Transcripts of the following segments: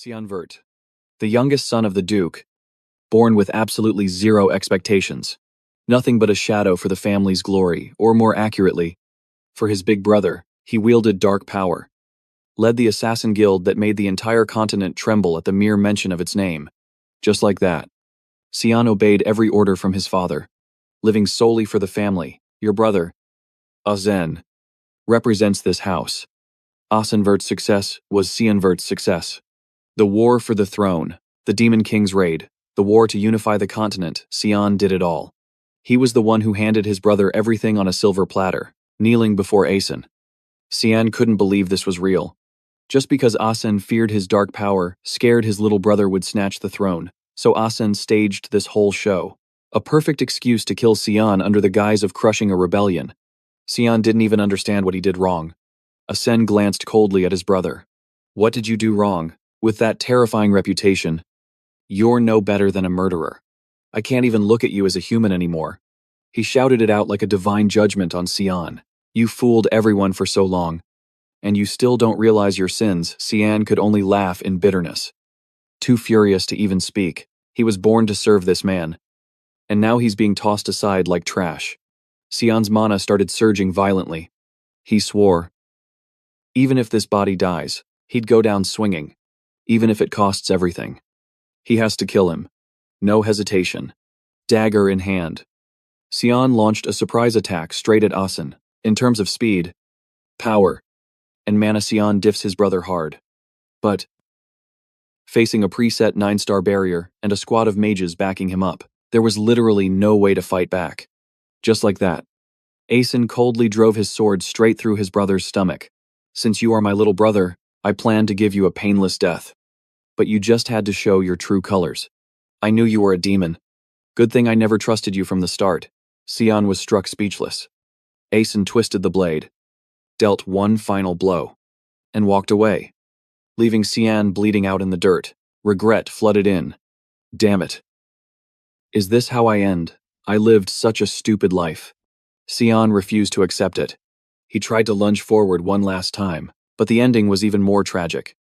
Xian Vert, the youngest son of the Duke, born with absolutely zero expectations. Nothing but a shadow for the family's glory, or more accurately, for his big brother. He wielded dark power, led the assassin guild that made the entire continent tremble at the mere mention of its name. Just like that, Xian obeyed every order from his father, living solely for the family. Your brother, Azen, represents this house. Asen Vert's success was Xian Vert's success. The war for the throne, the Demon King's raid, the war to unify the continent, Xian did it all. He was the one who handed his brother everything on a silver platter, kneeling before Asen. Xian couldn't believe this was real. Just because Asen feared his dark power, scared his little brother would snatch the throne, so Asen staged this whole show. A perfect excuse to kill Xian under the guise of crushing a rebellion. Xian didn't even understand what he did wrong. Asen glanced coldly at his brother. What did you do wrong? With that terrifying reputation, you're no better than a murderer. I can't even look at you as a human anymore. He shouted it out like a divine judgment on Xian. You fooled everyone for so long, and you still don't realize your sins. Xian could only laugh in bitterness. Too furious to even speak. He was born to serve this man, and now he's being tossed aside like trash. Xian's mana started surging violently. He swore, even if this body dies, he'd go down swinging, even if it costs everything. He has to kill him. No hesitation. Dagger in hand. Xian launched a surprise attack straight at Asen. In terms of speed, power, and mana, Xian diffs his brother hard. But, facing a preset 9-star barrier and a squad of mages backing him up, there was literally no way to fight back. Just like that, Asen coldly drove his sword straight through his brother's stomach. Since you are my little brother, I plan to give you a painless death. But you just had to show your true colors. I knew you were a demon. Good thing I never trusted you from the start. Xian was struck speechless. Asen twisted the blade, dealt one final blow, and walked away, leaving Xian bleeding out in the dirt. Regret flooded in. Damn it. Is this how I end? I lived such a stupid life. Xian refused to accept it. He tried to lunge forward one last time, but the ending was even more tragic.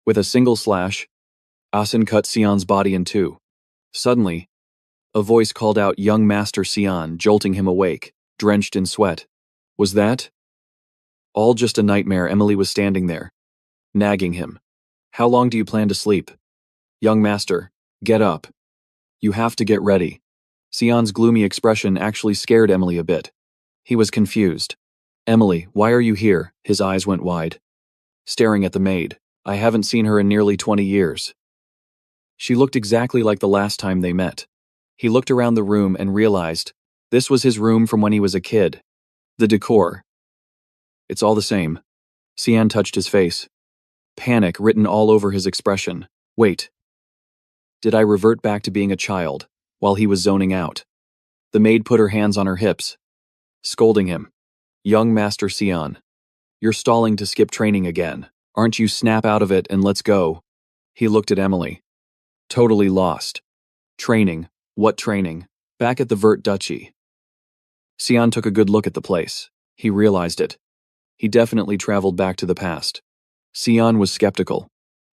With a single slash, Asen cut Xian's body in two. Suddenly, a voice called out young Master Xian, jolting him awake, drenched in sweat. Was that all just a nightmare? Emily was standing there, nagging him. How long do you plan to sleep? Young Master, get up. You have to get ready. Xian's gloomy expression actually scared Emily a bit. He was confused. Emily, why are you here? His eyes went wide, staring at the maid. I haven't seen her in nearly 20 years. She looked exactly like the last time they met. He looked around the room and realized this was his room from when he was a kid. The decor. It's all the same. Xian touched his face. Panic written all over his expression. Wait. Did I revert back to being a child while he was zoning out? The maid put her hands on her hips, scolding him. Young Master Xian, you're stalling to skip training again. Aren't you? Snap out of it and let's go. He looked at Emily. Totally lost. Training? What training? Back at the Vert Duchy. Xian took a good look at the place. He realized it. He definitely traveled back to the past. Xian was skeptical.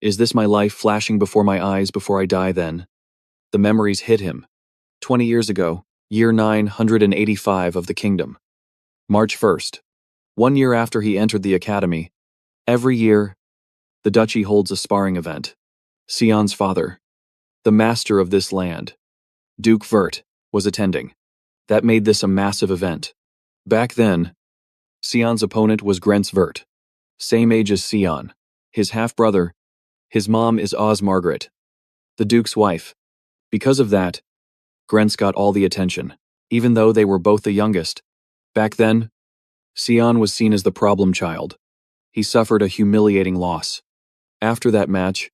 Is this my life flashing before my eyes before I die then? The memories hit him. 20 years ago, year 985 of the kingdom. March 1st. 1 year after he entered the academy. Every year, the duchy holds a sparring event. Xian's father, the master of this land, Duke Vert, was attending. That made this a massive event. Back then, Xian's opponent was Grence Vert, same age as Xian, his half-brother. His mom is Oz Margaret, the Duke's wife. Because of that, Grence got all the attention, even though they were both the youngest. Back then, Xian was seen as the problem child. He suffered a humiliating loss. After that match,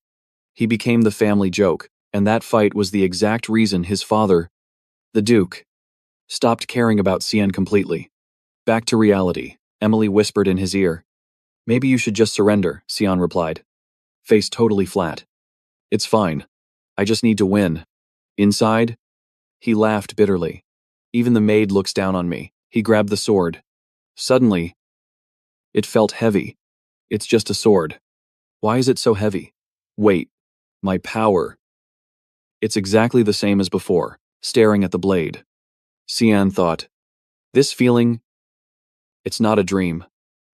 he became the family joke, and that fight was the exact reason his father, the Duke, stopped caring about Xian completely. Back to reality, Emily whispered in his ear. Maybe you should just surrender, Xian replied, face totally flat. It's fine. I just need to win. Inside, he laughed bitterly. Even the maid looks down on me. He grabbed the sword. Suddenly, it felt heavy. It's just a sword. Why is it so heavy? Wait, My power. It's exactly the same as before, staring at the blade. Xian thought, this feeling, it's not a dream.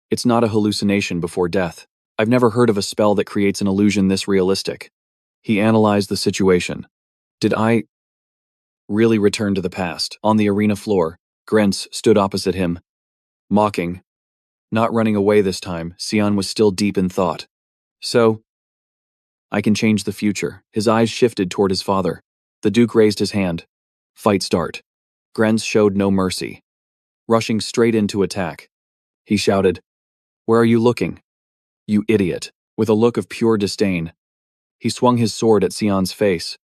It's not a hallucination before death. I've never heard of a spell that creates an illusion this realistic. He analyzed the situation. Did I really return to the past? On the arena floor, Grents stood opposite him, mocking. Not running away this time, Xian was still deep in thought. So, I can change the future. His eyes shifted toward his father. The Duke raised his hand. Fight start. Grens showed no mercy. Rushing straight in to attack. He shouted, where are you looking? You idiot. With a look of pure disdain. He swung his sword at Xian's face.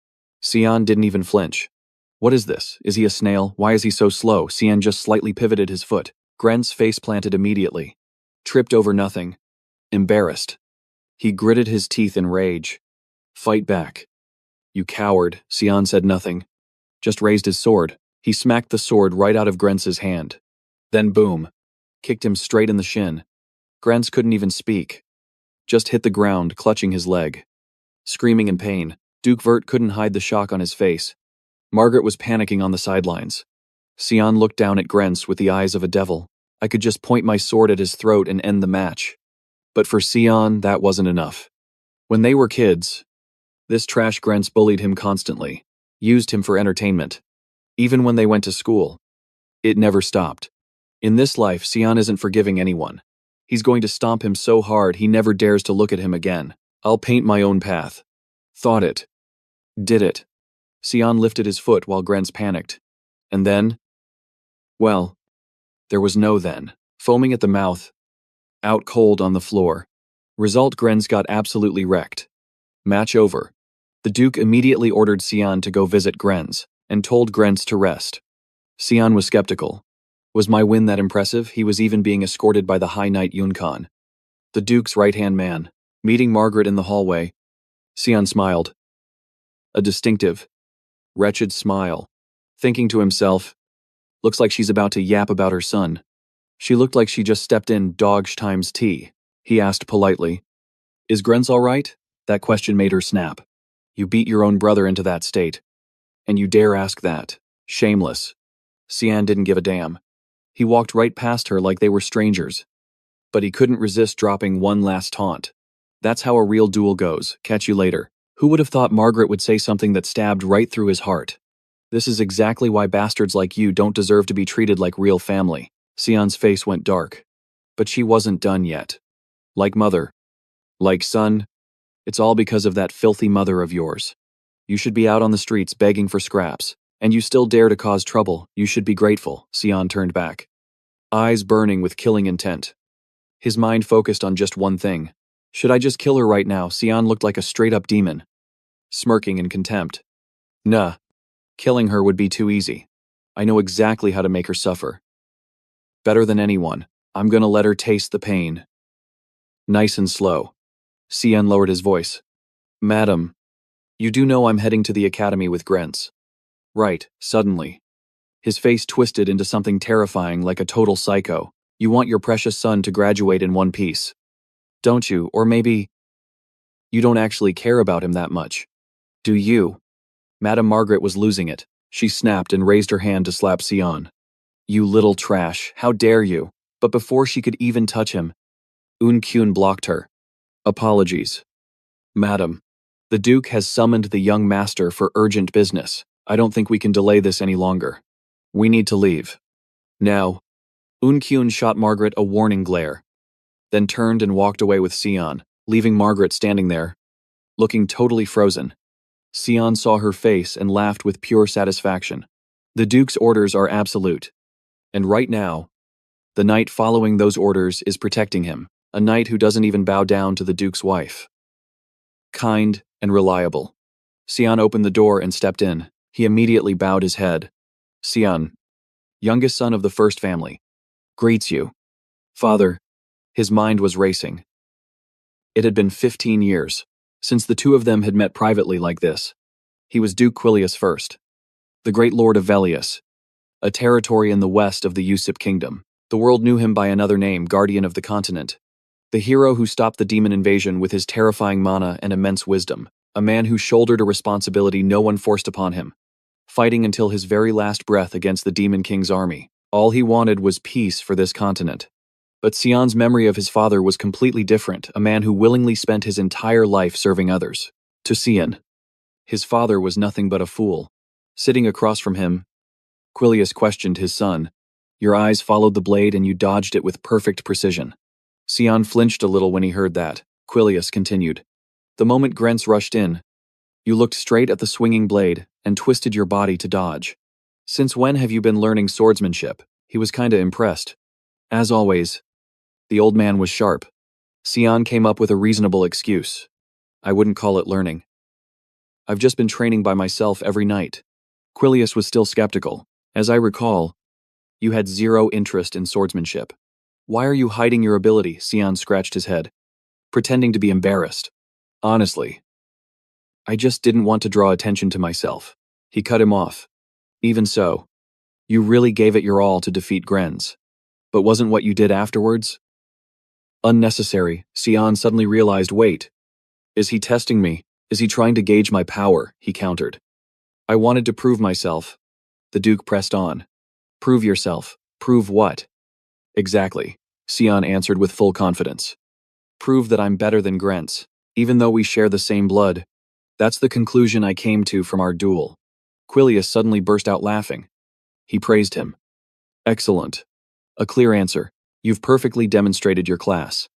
Xian didn't even flinch. What is this? Is he a snail? Why is he so slow? Xian just slightly pivoted his foot. Grens face planted immediately. Tripped over nothing. Embarrassed. He gritted his teeth in rage. Fight back. You coward. Xian said nothing. Just raised his sword. He smacked the sword right out of Grens's hand. Then boom. Kicked him straight in the shin. Grens couldn't even speak. Just hit the ground, clutching his leg. Screaming in pain, Duke Vert couldn't hide the shock on his face. Margaret was panicking on the sidelines. Xian looked down at Grens with the eyes of a devil. I could just point my sword at his throat and end the match. But for Xian, that wasn't enough. When they were kids, this trash Grens bullied him constantly, used him for entertainment. Even when they went to school, it never stopped. In this life, Xian isn't forgiving anyone. He's going to stomp him so hard he never dares to look at him again. I'll paint my own path. Thought it. Did it. Xian lifted his foot while Grens panicked. And then? Well, there was no then. Foaming at the mouth. Out cold on the floor. Result, Grens got absolutely wrecked. Match over. The Duke immediately ordered Xian to go visit Grens, and told Grens to rest. Xian was skeptical. Was my win that impressive? He was even being escorted by the High Knight Yunkan, the Duke's right-hand man. Meeting Margaret in the hallway, Xian smiled. A distinctive, wretched smile. Thinking to himself, looks like she's about to yap about her son. She looked like she just stepped in Dogsh times tea. He asked politely, is Grens all right? That question made her snap. You beat your own brother into that state. And you dare ask that. Shameless. Xian didn't give a damn. He walked right past her like they were strangers. But he couldn't resist dropping one last taunt. That's how a real duel goes. Catch you later. Who would have thought Margaret would say something that stabbed right through his heart? This is exactly why bastards like you don't deserve to be treated like real family. Xian's face went dark. But she wasn't done yet. Like mother. Like son. It's all because of that filthy mother of yours. You should be out on the streets begging for scraps. And you still dare to cause trouble. You should be grateful. Xian turned back. Eyes burning with killing intent. His mind focused on just one thing. Should I just kill her right now? Xian looked like a straight-up demon. Smirking in contempt. Nah. Killing her would be too easy. I know exactly how to make her suffer. Better than anyone. I'm gonna let her taste the pain. Nice and slow. Xian lowered his voice. Madam, you do know I'm heading to the academy with Grens. Right, suddenly. His face twisted into something terrifying like a total psycho. You want your precious son to graduate in one piece. Don't you? Or maybe you don't actually care about him that much. Do you? Madame Margaret was losing it. She snapped and raised her hand to slap Xian. You little trash, how dare you? But before she could even touch him, Kyun blocked her. Apologies. Madam, the Duke has summoned the young master for urgent business. I don't think we can delay this any longer. We need to leave. Now. Kyun shot Margaret a warning glare, then turned and walked away with Xian, leaving Margaret standing there, looking totally frozen. Xian saw her face and laughed with pure satisfaction. The Duke's orders are absolute. And right now, the knight following those orders is protecting him, a knight who doesn't even bow down to the Duke's wife. Kind and reliable. Xian opened the door and stepped in. He immediately bowed his head. Xian, youngest son of the first family, greets you. Father. His mind was racing. It had been 15 years since the two of them had met privately like this. He was Duke Quilius I, the great lord of Velius, a territory in the west of the Usip kingdom. The world knew him by another name, Guardian of the Continent, the hero who stopped the demon invasion with his terrifying mana and immense wisdom. a man who shouldered a responsibility no one forced upon him, fighting until his very last breath against the Demon King's army. All he wanted was peace for this continent. But Sion's memory of his father was completely different, a man who willingly spent his entire life serving others. To Sion, his father was nothing but a fool. Sitting across from him, Quilius questioned his son. Your eyes followed the blade and you dodged it with perfect precision. Sion flinched a little when he heard that. Quilius continued. The moment Grents rushed in, you looked straight at the swinging blade and twisted your body to dodge. Since when have you been learning swordsmanship? He was kinda impressed. As always, the old man was sharp. Sion came up with a reasonable excuse. I wouldn't call it learning. I've just been training by myself every night. Quilius was still skeptical. As I recall, you had zero interest in swordsmanship. Why are you hiding your ability? Sion scratched his head, pretending to be embarrassed. Honestly, I just didn't want to draw attention to myself. He cut him off. Even so, you really gave it your all to defeat Grens. But wasn't what you did afterwards unnecessary? Sion suddenly realized, wait, is he testing me? Is he trying to gauge my power? He countered. I wanted to prove myself. The Duke pressed on. Prove yourself. Prove what? Exactly, Sion answered with full confidence. Prove that I'm better than Grents, even though we share the same blood. That's the conclusion I came to from our duel. Quilius suddenly burst out laughing. He praised him. Excellent. A clear answer. You've perfectly demonstrated your class.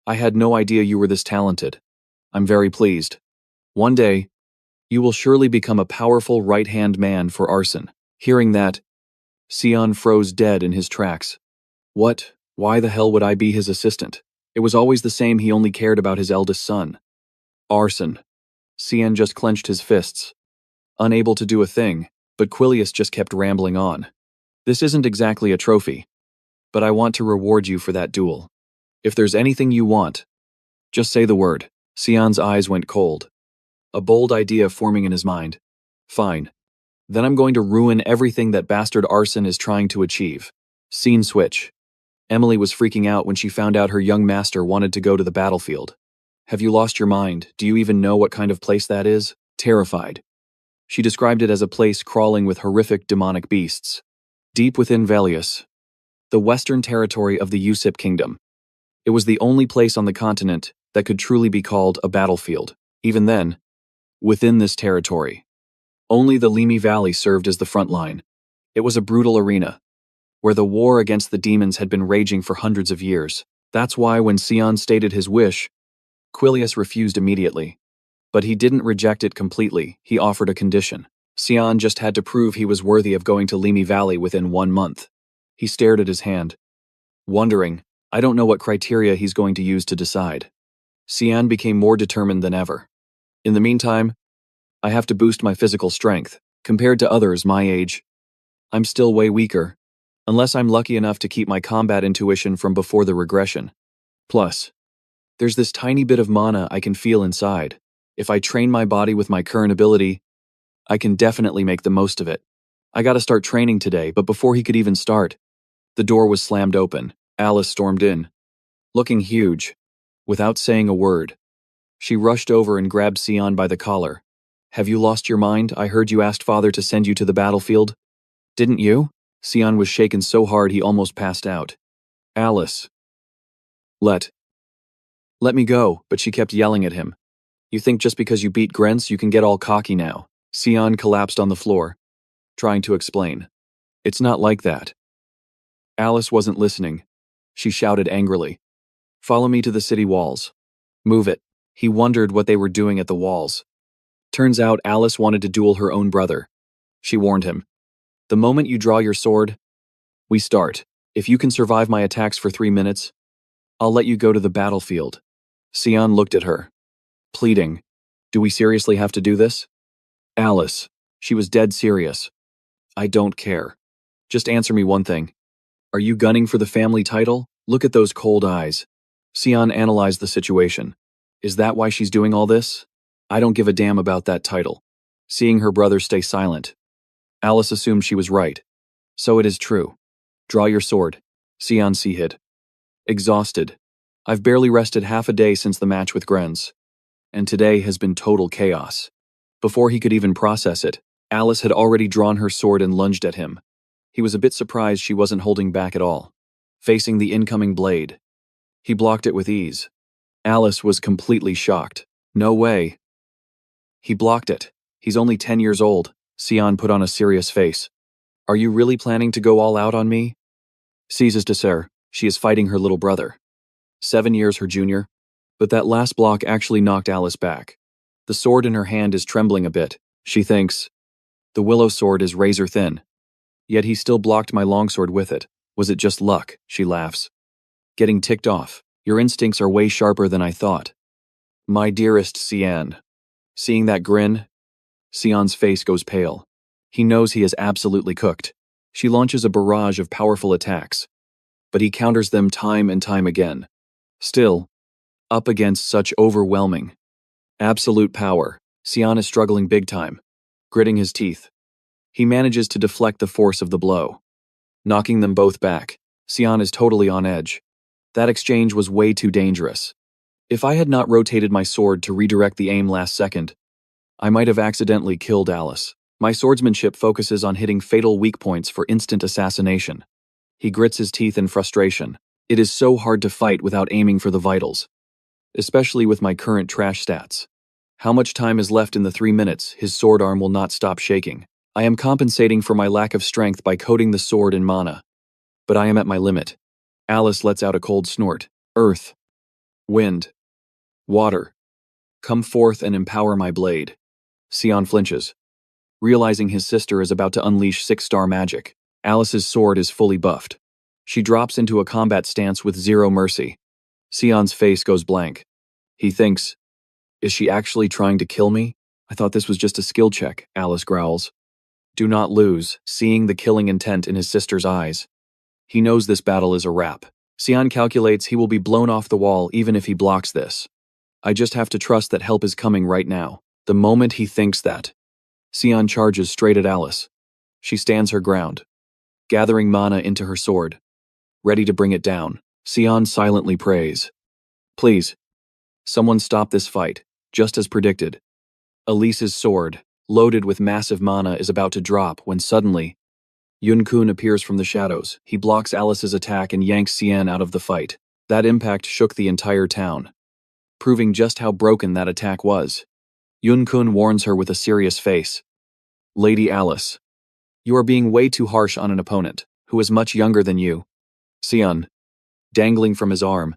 I had no idea you were this talented. I'm very pleased. One day, you will surely become a powerful right-hand man for arson. Hearing that, Sion froze dead in his tracks. What? Why the hell would I be his assistant? It was always the same, he only cared about his eldest son. Arson. Sion just clenched his fists, unable to do a thing, but Quilius just kept rambling on. This isn't exactly a trophy, but I want to reward you for that duel. If there's anything you want, just say the word. Sion's eyes went cold, a bold idea forming in his mind. Fine. Then I'm going to ruin everything that bastard Arson is trying to achieve. Scene switch. Emily was freaking out when she found out her young master wanted to go to the battlefield. Have you lost your mind? Do you even know what kind of place that is? Terrified. She described it as a place crawling with horrific demonic beasts. Deep within Velius, the western territory of the Usip kingdom. It was the only place on the continent that could truly be called a battlefield. Even then, within this territory, only the Limi Valley served as the front line. It was a brutal arena, where the war against the demons had been raging for hundreds of years. That's why when Sion stated his wish, Quilius refused immediately. But he didn't reject it completely, he offered a condition. Sion just had to prove he was worthy of going to Limi Valley within 1 month. He stared at his hand, wondering, I don't know what criteria he's going to use to decide. Sion became more determined than ever. In the meantime, I have to boost my physical strength. Compared to others my age, I'm still way weaker, unless I'm lucky enough to keep my combat intuition from before the regression. Plus, there's this tiny bit of mana I can feel inside. If I train my body with my current ability, I can definitely make the most of it. I gotta start training today, but before he could even start, the door was slammed open. Alice stormed in, looking huge. Without saying a word, she rushed over and grabbed Sion by the collar. Have you lost your mind? I heard you asked Father to send you to the battlefield. Didn't you? Sion was shaken so hard he almost passed out. Alice. Let me go, but she kept yelling at him. You think just because you beat Grents you can get all cocky now? Sion collapsed on the floor, trying to explain. It's not like that. Alice wasn't listening. She shouted angrily. Follow me to the city walls. Move it. He wondered what they were doing at the walls. Turns out Alice wanted to duel her own brother. She warned him. The moment you draw your sword, we start. If you can survive my attacks for 3 minutes, I'll let you go to the battlefield. Sion looked at her, pleading. Do we seriously have to do this? Alice. She was dead serious. I don't care. Just answer me one thing. Are you gunning for the family title? Look at those cold eyes. Sion analyzed the situation. Is that why she's doing all this? I don't give a damn about that title. Seeing her brother stay silent, Alice assumed she was right. So it is true. Draw your sword. Sion hid. Exhausted. I've barely rested half a day since the match with Grens. and today has been total chaos. Before he could even process it, Alice had already drawn her sword and lunged at him. He was a bit surprised she wasn't holding back at all. Facing the incoming blade, he blocked it with ease. Alice was completely shocked. No way. He blocked it. He's only 10 years old. Sion put on a serious face. Are you really planning to go all out on me? Ceases to sir, she is fighting her little brother. 7 years her junior. But that last block actually knocked Alice back. The sword in her hand is trembling a bit. She thinks, the willow sword is razor thin. Yet he still blocked my longsword with it. Was it just luck? She laughs. Getting ticked off. Your instincts are way sharper than I thought. My dearest Sion. Seeing that grin, Sion's face goes pale. He knows he is absolutely cooked. She launches a barrage of powerful attacks, but he counters them time and time again. Still, up against such overwhelming, absolute power, Sion is struggling big time, gritting his teeth. He manages to deflect the force of the blow, knocking them both back. Sion is totally on edge. That exchange was way too dangerous. If I had not rotated my sword to redirect the aim last second, I might have accidentally killed Alice. My swordsmanship focuses on hitting fatal weak points for instant assassination. He grits his teeth in frustration. It is so hard to fight without aiming for the vitals, especially with my current trash stats. How much time is left in the 3 minutes? His sword arm will not stop shaking. I am compensating for my lack of strength by coating the sword in mana. But I am at my limit. Alice lets out a cold snort. Earth, wind, water, come forth and empower my blade. Sion flinches, realizing his sister is about to unleash 6-star magic. Alice's sword is fully buffed. She drops into a combat stance with zero mercy. Sion's face goes blank. He thinks, is she actually trying to kill me? I thought this was just a skill check, Alice growls. Do not lose, seeing the killing intent in his sister's eyes. He knows this battle is a wrap. Sion calculates he will be blown off the wall even if he blocks this. I just have to trust that help is coming right now. The moment he thinks that, Sion charges straight at Alice. She stands her ground, gathering mana into her sword, ready to bring it down. Sion silently prays. Please, someone stop this fight, just as predicted. Elise's sword, loaded with massive mana, is about to drop when suddenly, Yun-kun appears from the shadows. He blocks Alice's attack and yanks Sion out of the fight. That impact shook the entire town, proving just how broken that attack was. Yun-kun warns her with a serious face. Lady Alice, you are being way too harsh on an opponent who is much younger than you. Sion, dangling from his arm,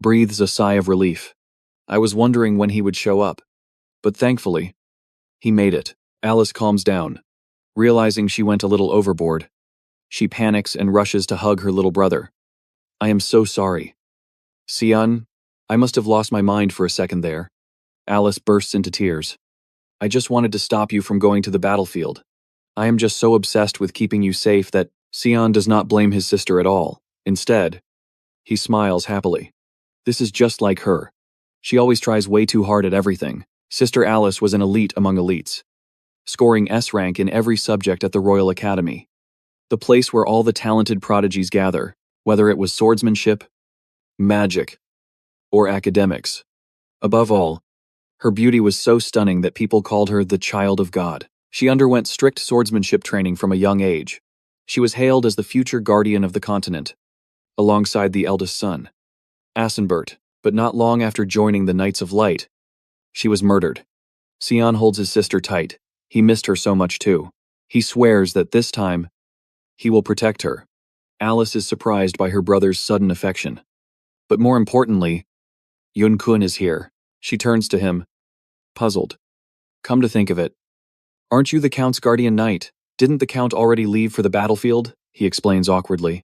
breathes a sigh of relief. I was wondering when he would show up, but thankfully, he made it. Alice calms down, realizing she went a little overboard. She panics and rushes to hug her little brother. I am so sorry. Sion, I must have lost my mind for a second there. Alice bursts into tears. I just wanted to stop you from going to the battlefield. I am just so obsessed with keeping you safe that Sion does not blame his sister at all. Instead, he smiles happily. This is just like her. She always tries way too hard at everything. Sister Alice was an elite among elites, scoring S rank in every subject at the Royal Academy, the place where all the talented prodigies gather, whether it was swordsmanship, magic, or academics. Above all, her beauty was so stunning that people called her the Child of God. She underwent strict swordsmanship training from a young age. She was hailed as the future guardian of the continent, alongside the eldest son, Asenbert, but not long after joining the Knights of Light, she was murdered. Sion holds his sister tight. He missed her so much too. He swears that this time, he will protect her. Alice is surprised by her brother's sudden affection. But more importantly, Yun-kun is here. She turns to him, puzzled. Come to think of it, aren't you the Count's guardian knight? Didn't the Count already leave for the battlefield? He explains awkwardly.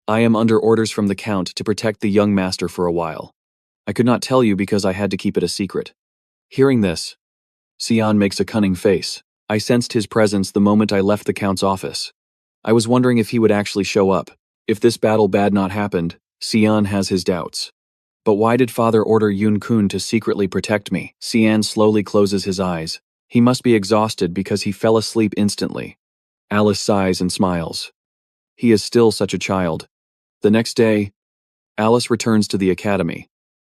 I am under orders from the Count to protect the young master for a while. I could not tell you because I had to keep it a secret. Hearing this, Sion makes a cunning face. I sensed his presence the moment I left the Count's office. I was wondering if he would actually show up. If this battle bad not happened, Sion has his doubts. But why did Father order Yun-kun to secretly protect me? Sion slowly closes his eyes. He must be exhausted because he fell asleep instantly. Alice sighs and smiles. He is still such a child. The next day, Alice returns to the academy.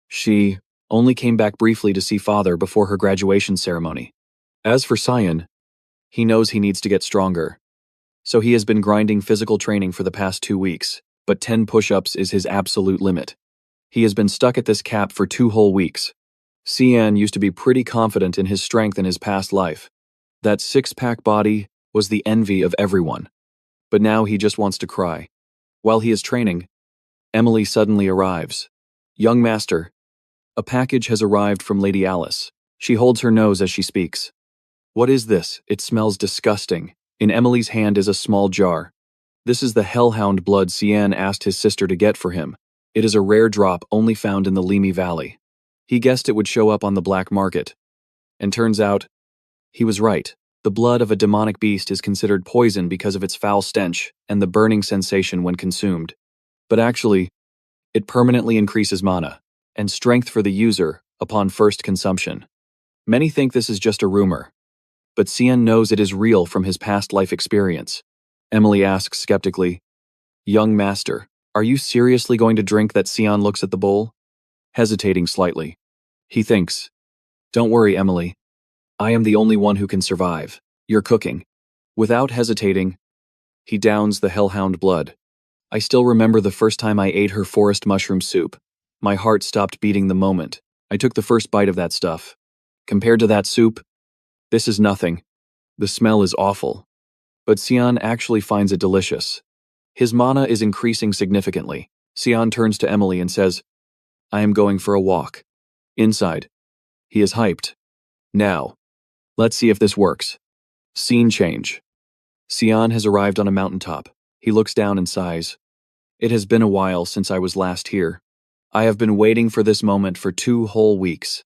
She, only came back briefly to see father before her graduation ceremony. As for Cyan, he knows he needs to get stronger. So he has been grinding physical training for the past 2 weeks, but 10 push-ups is his absolute limit. He has been stuck at this cap for 2 whole weeks. Cyan used to be pretty confident in his strength in his past life. That six-pack body was the envy of everyone. But now he just wants to cry. While he is training, Emily suddenly arrives. Young master, a package has arrived from Lady Alice. She holds her nose as she speaks. What is this? It smells disgusting. In Emily's hand is a small jar. This is the hellhound blood Cyan asked his sister to get for him. It is a rare drop only found in the Limi Valley. He guessed it would show up on the black market. And turns out, he was right. The blood of a demonic beast is considered poison because of its foul stench and the burning sensation when consumed. But actually, it permanently increases mana and strength for the user upon first consumption. Many think this is just a rumor, but Cyan knows it is real from his past life experience. Emily asks skeptically, Young master, are you seriously going to drink that? Cyan looks at the bowl, hesitating slightly. He thinks, Don't worry, Emily. I am the only one who can survive. You're cooking. Without hesitating, he downs the hellhound blood. I still remember the first time I ate her forest mushroom soup. My heart stopped beating the moment I took the first bite of that stuff. Compared to that soup, this is nothing. The smell is awful. But Cyan actually finds it delicious. His mana is increasing significantly. Cyan turns to Emily and says, I am going for a walk. Inside. He is hyped. Now, let's see if this works. Scene change. Cyan has arrived on a mountaintop. He looks down and sighs. It has been a while since I was last here. I have been waiting for this moment for 2 whole weeks.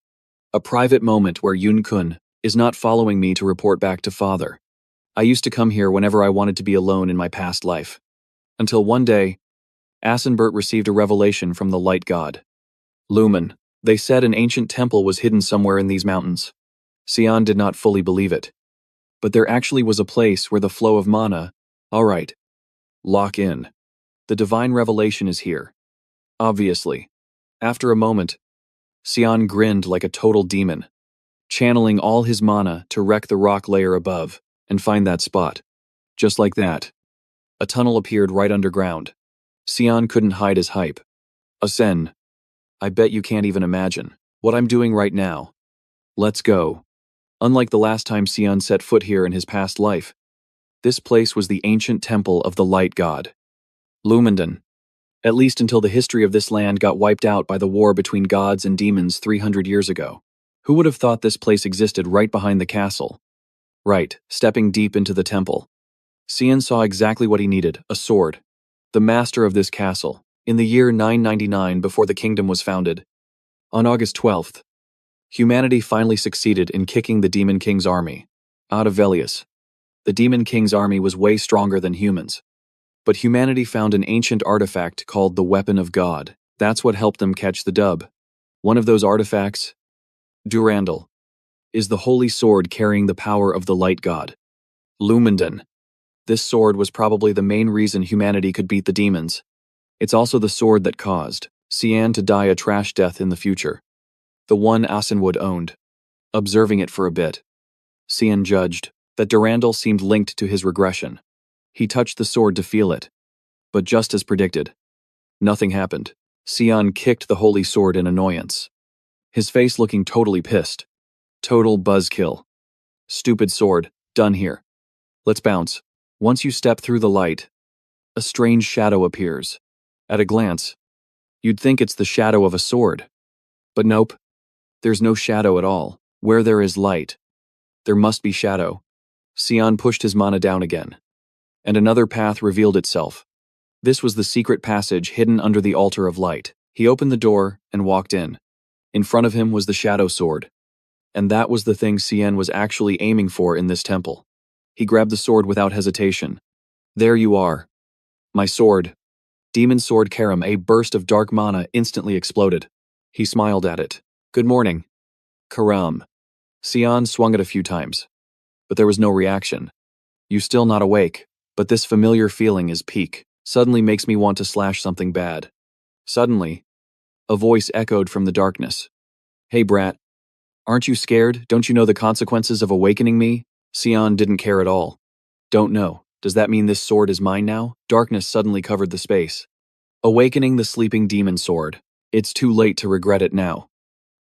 A private moment where Yun-kun is not following me to report back to father. I used to come here whenever I wanted to be alone in my past life. Until one day, Asenbert received a revelation from the light god. Lumen. They said an ancient temple was hidden somewhere in these mountains. Cyan did not fully believe it. But there actually was a place where the flow of mana, alright, lock in. The divine revelation is here. Obviously. After a moment, Cyan grinned like a total demon, channeling all his mana to wreck the rock layer above and find that spot. Just like that. A tunnel appeared right underground. Cyan couldn't hide his hype. Asen, I bet you can't even imagine what I'm doing right now. Let's go. Unlike the last time Cyan set foot here in his past life, this place was the ancient temple of the light god. Lumenden. At least until the history of this land got wiped out by the war between gods and demons 300 years ago. Who would have thought this place existed right behind the castle? Right, stepping deep into the temple. Cyan saw exactly what he needed, a sword. The master of this castle, in the year 999 before the kingdom was founded. On August 12th, humanity finally succeeded in kicking the Demon King's army out of Velius. The Demon King's army was way stronger than humans. But humanity found an ancient artifact called the Weapon of God. That's what helped them catch the dub. One of those artifacts, Durandal, is the holy sword carrying the power of the light god. Lumenden. This sword was probably the main reason humanity could beat the demons. It's also the sword that caused Cyan to die a trash death in the future. The one Asenwood owned. Observing it for a bit, Cyan judged that Durandal seemed linked to his regression. He touched the sword to feel it. But just as predicted, nothing happened. Cyan kicked the holy sword in annoyance. His face looking totally pissed. Total buzzkill. Stupid sword, done here. Let's bounce. Once you step through the light, a strange shadow appears. At a glance, you'd think it's the shadow of a sword. But nope, there's no shadow at all. Where there is light, there must be shadow. Cyan pushed his mana down again, and another path revealed itself. This was the secret passage hidden under the altar of light. He opened the door and walked in. In front of him was the shadow sword, and that was the thing Cyan was actually aiming for in this temple. He grabbed the sword without hesitation. There you are. My sword. Demon Sword Karam. A burst of dark mana instantly exploded. He smiled at it. Good morning. Karam. Cyan swung it a few times, but there was no reaction. You still not awake, but this familiar feeling is peak. Suddenly makes me want to slash something bad. Suddenly, a voice echoed from the darkness. Hey brat, aren't you scared? Don't you know the consequences of awakening me? Sion didn't care at all. Don't know. Does that mean this sword is mine now? Darkness suddenly covered the space. Awakening the sleeping demon sword. It's too late to regret it now.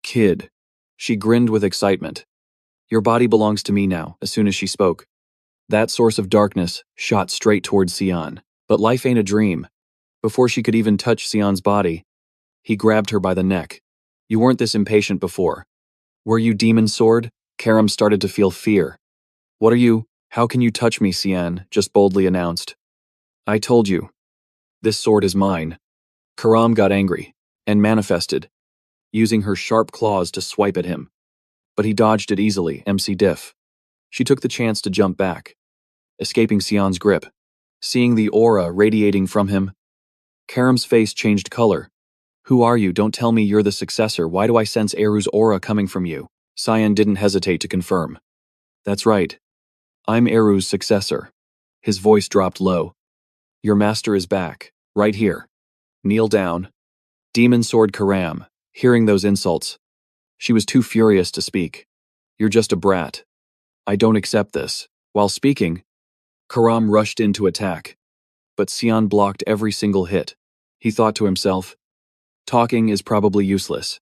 Kid. She grinned with excitement. Your body belongs to me now, as soon as she spoke. That source of darkness shot straight towards Sion. But life ain't a dream. Before she could even touch Sion's body, he grabbed her by the neck. You weren't this impatient before. Were you demon sword? Karam started to feel fear. What are you? How can you touch me, Sion? Just boldly announced. I told you. This sword is mine. Karam got angry and manifested, using her sharp claws to swipe at him. But he dodged it easily, MC Diff. She took the chance to jump back, escaping Sion's grip. Seeing the aura radiating from him, Karam's face changed color. Who are you? Don't tell me you're the successor. Why do I sense Eru's aura coming from you? Sion didn't hesitate to confirm. That's right. I'm Eru's successor. His voice dropped low. Your master is back, right here. Kneel down. Demon Sword Karam, hearing those insults. She was too furious to speak. You're just a brat. I don't accept this. While speaking, Karam rushed in to attack. But Sion blocked every single hit. He thought to himself, talking is probably useless.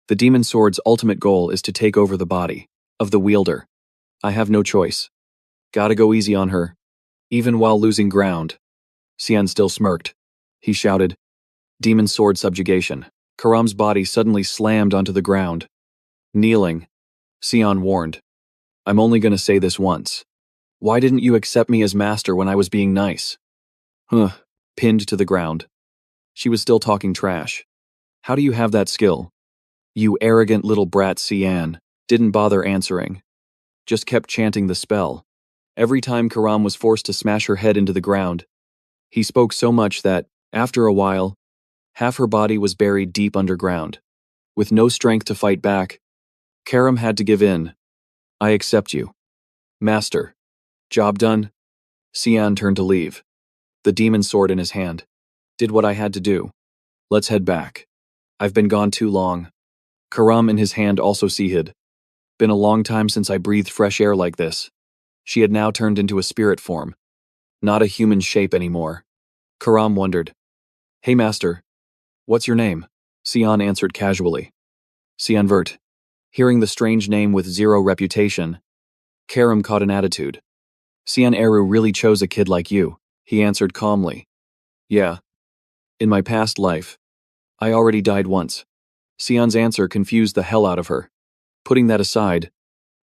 The demon sword's ultimate goal is to take over the body of the wielder. I have no choice. Gotta go easy on her, even while losing ground. Sion still smirked. He shouted, Demon sword subjugation. Karam's body suddenly slammed onto the ground. Kneeling, Sion warned, I'm only gonna say this once. Why didn't you accept me as master when I was being nice? Pinned to the ground. She was still talking trash. How do you have that skill? You arrogant little brat. Sion didn't bother answering. Just kept chanting the spell. Every time Karam was forced to smash her head into the ground, he spoke so much that, after a while, half her body was buried deep underground. With no strength to fight back, Karam had to give in. I accept you. Master. Job done? Sion turned to leave, the demon sword in his hand. Did what I had to do. Let's head back. I've been gone too long. Karam in his hand also hid. Been a long time since I breathed fresh air like this. She had now turned into a spirit form. Not a human shape anymore. Karam wondered. Hey master. What's your name? Sion answered casually. Sion Vert. Hearing the strange name with zero reputation, Karam caught an attitude. Sion Eru really chose a kid like you, he answered calmly. Yeah. In my past life, I already died once. Sion's answer confused the hell out of her. Putting that aside,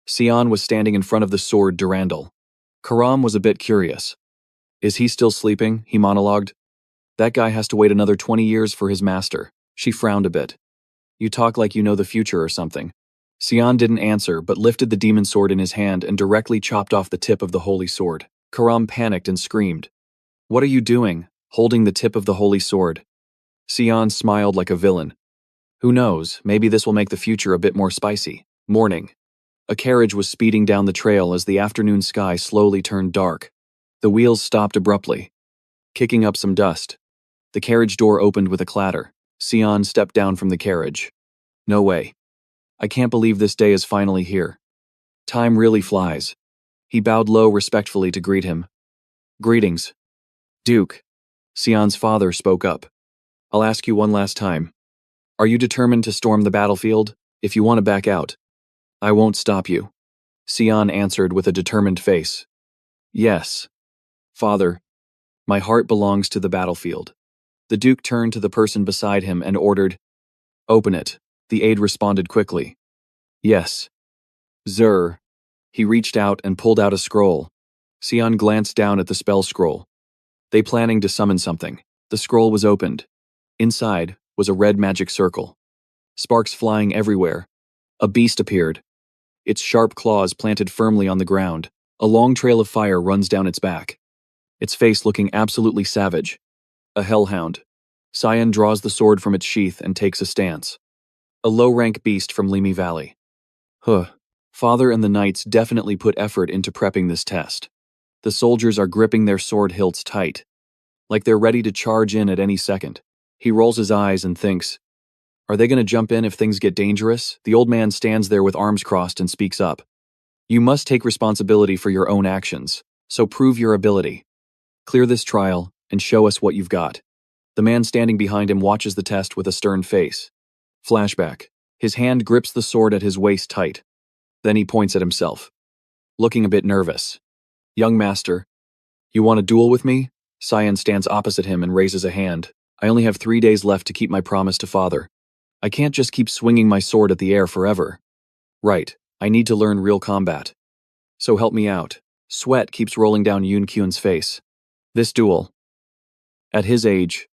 Sion was standing in front of the sword Durandal. Karam was a bit curious. Is he still sleeping? He monologued. That guy has to wait another 20 years for his master. She frowned a bit. You talk like you know the future or something. Sion didn't answer but lifted the demon sword in his hand and directly chopped off the tip of the holy sword. Karam panicked and screamed. What are you doing, holding the tip of the holy sword? Sion smiled like a villain. Who knows, maybe this will make the future a bit more spicy. Morning. A carriage was speeding down the trail as the afternoon sky slowly turned dark. The wheels stopped abruptly, kicking up some dust. The carriage door opened with a clatter. Sion stepped down from the carriage. No way. I can't believe this day is finally here. Time really flies. He bowed low respectfully to greet him. Greetings. Duke. Sion's father spoke up. I'll ask you one last time. Are you determined to storm the battlefield? If you want to back out, I won't stop you. Sion answered with a determined face. Yes. Father, my heart belongs to the battlefield. The Duke turned to the person beside him and ordered, Open it. The aide responded quickly. Yes. Zur. He reached out and pulled out a scroll. Sion glanced down at the spell scroll. They planning to summon something. The scroll was opened. Inside was a red magic circle. Sparks flying everywhere. A beast appeared. Its sharp claws planted firmly on the ground. A long trail of fire runs down its back. Its face looking absolutely savage. A hellhound. Sion draws the sword from its sheath and takes a stance. A low-rank beast from Limi Valley. Father and the knights definitely put effort into prepping this test. The soldiers are gripping their sword hilts tight, like they're ready to charge in at any second. He rolls his eyes and thinks, Are they going to jump in if things get dangerous? The old man stands there with arms crossed and speaks up. You must take responsibility for your own actions, so prove your ability. Clear this trial and show us what you've got. The man standing behind him watches the test with a stern face. Flashback. His hand grips the sword at his waist tight. Then he points at himself, looking a bit nervous. Young master, you want a duel with me? Cyan stands opposite him and raises a hand. I only have 3 days left to keep my promise to father. I can't just keep swinging my sword at the air forever. Right, I need to learn real combat. So help me out. Sweat keeps rolling down Yoon Kyun's face. This duel. At his age,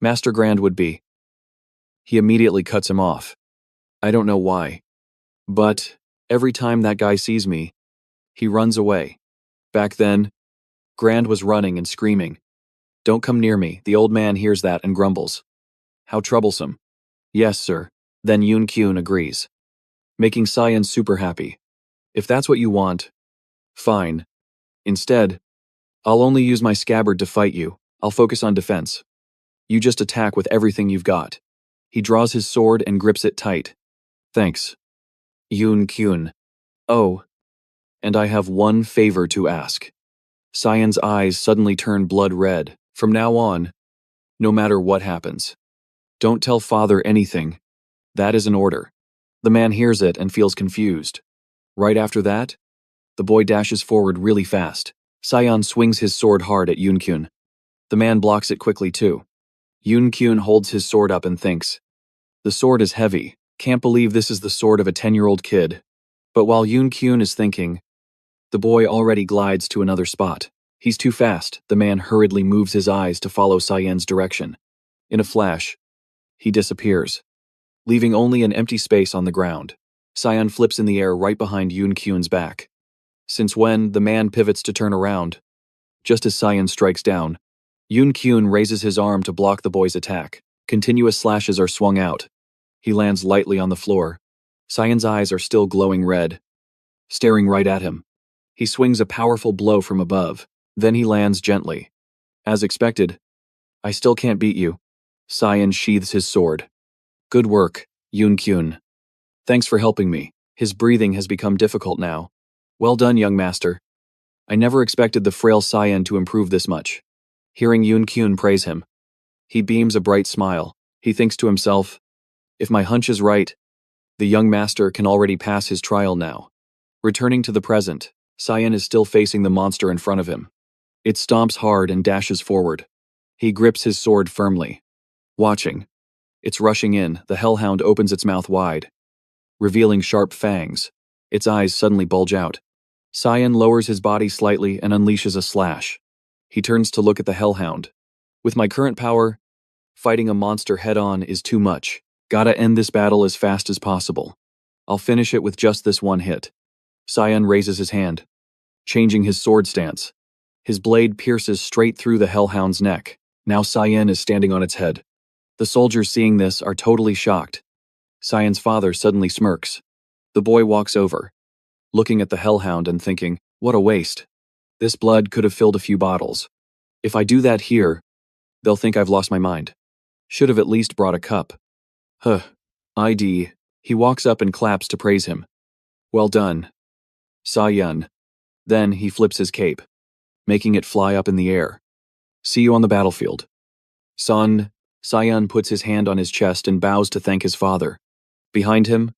Master Grand would be. He immediately cuts him off. I don't know why. But every time that guy sees me, he runs away. Back then, Grand was running and screaming. Don't come near me. The old man hears that and grumbles. How troublesome. Yes, sir. Then Yoon Kyun agrees, making Cyan super happy. If that's what you want, fine. Instead, I'll only use my scabbard to fight you. I'll focus on defense. You just attack with everything you've got. He draws his sword and grips it tight. Thanks. Yoon Kyun. Oh, and I have one favor to ask. Cyan's eyes suddenly turn blood red. From now on, no matter what happens, don't tell father anything. That is an order. The man hears it and feels confused. Right after that, the boy dashes forward really fast. Cyan swings his sword hard at Yoon Kyun. The man blocks it quickly too. Yoon Kyun holds his sword up and thinks. The sword is heavy. Can't believe this is the sword of a 10-year-old kid. But while Yoon Kyun is thinking, the boy already glides to another spot. He's too fast. The man hurriedly moves his eyes to follow Cyan's direction. In a flash, he disappears, leaving only an empty space on the ground. Cyan flips in the air right behind Yoon Kyun's back. Since when, the man pivots to turn around. Just as Cyan strikes down, Yoon Kyun raises his arm to block the boy's attack. Continuous slashes are swung out. He lands lightly on the floor. Cyan's eyes are still glowing red, staring right at him. He swings a powerful blow from above. Then he lands gently. As expected, I still can't beat you. Cyan sheathes his sword. Good work, Yoon Kyun. Thanks for helping me. His breathing has become difficult now. Well done, young master. I never expected the frail Cyan to improve this much. Hearing Yoon Kyun praise him, he beams a bright smile. He thinks to himself, if my hunch is right, the young master can already pass his trial now. Returning to the present, Cyan is still facing the monster in front of him. It stomps hard and dashes forward. He grips his sword firmly. Watching. It's rushing in. The hellhound opens its mouth wide, revealing sharp fangs. Its eyes suddenly bulge out. Cyan lowers his body slightly and unleashes a slash. He turns to look at the hellhound. With my current power, fighting a monster head-on is too much. Gotta end this battle as fast as possible. I'll finish it with just this one hit. Cyan raises his hand, changing his sword stance. His blade pierces straight through the hellhound's neck. Now Cyan is standing on its head. The soldiers seeing this are totally shocked. Cyan's father suddenly smirks. The boy walks over, looking at the hellhound and thinking, what a waste. This blood could have filled a few bottles. If I do that here, they'll think I've lost my mind. Should have at least brought a cup. ID. He walks up and claps to praise him. Well done, Cyan. Then he flips his cape, making it fly up in the air. See you on the battlefield. Son. Cyan puts his hand on his chest and bows to thank his father. Behind him,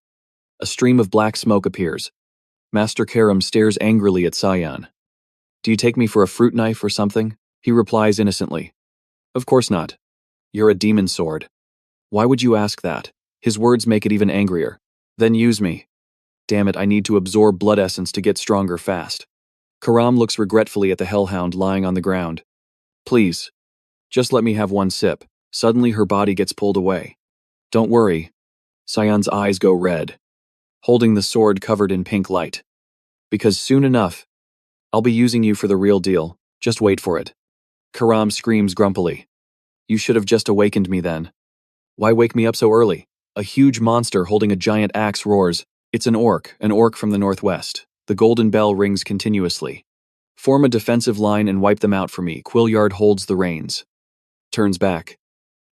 a stream of black smoke appears. Master Karam stares angrily at Cyan. Do you take me for a fruit knife or something? He replies innocently. Of course not. You're a demon sword. Why would you ask that? His words make it even angrier. Then use me. Damn it, I need to absorb blood essence to get stronger fast. Karam looks regretfully at the hellhound lying on the ground. Please, just let me have one sip. Suddenly her body gets pulled away. Don't worry. Cyan's eyes go red, holding the sword covered in pink light. Because soon enough, I'll be using you for the real deal. Just wait for it. Karam screams grumpily. You should have just awakened me then. Why wake me up so early? A huge monster holding a giant axe roars. It's an orc from the northwest. The golden bell rings continuously. Form a defensive line and wipe them out for me. Quilliard holds the reins, turns back,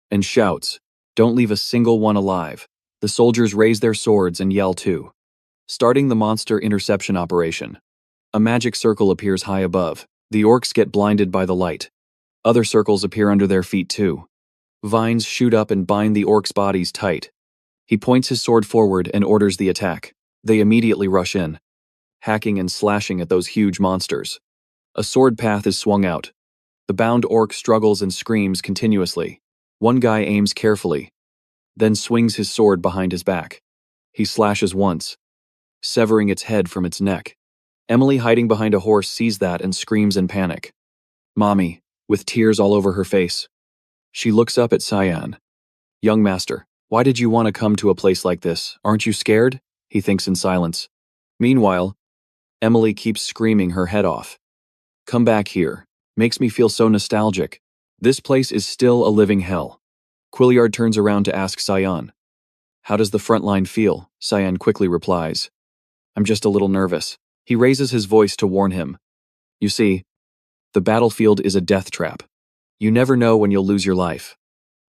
and shouts, Don't leave a single one alive. The soldiers raise their swords and yell too. Starting the monster interception operation. A magic circle appears high above. The orcs get blinded by the light. Other circles appear under their feet too. Vines shoot up and bind the orcs' bodies tight. He points his sword forward and orders the attack. They immediately rush in, hacking and slashing at those huge monsters. A sword path is swung out. The bound orc struggles and screams continuously. One guy aims carefully, then swings his sword behind his back. He slashes once, severing its head from its neck. Emily, hiding behind a horse, sees that and screams in panic. Mommy, with tears all over her face. She looks up at Cyan. Young master, why did you want to come to a place like this? Aren't you scared? He thinks in silence. Meanwhile, Emily keeps screaming her head off. Come back here. Makes me feel so nostalgic. This place is still a living hell. Quilliard turns around to ask Cyan. How does the front line feel? Cyan quickly replies. I'm just a little nervous. He raises his voice to warn him. You see, the battlefield is a death trap. You never know when you'll lose your life.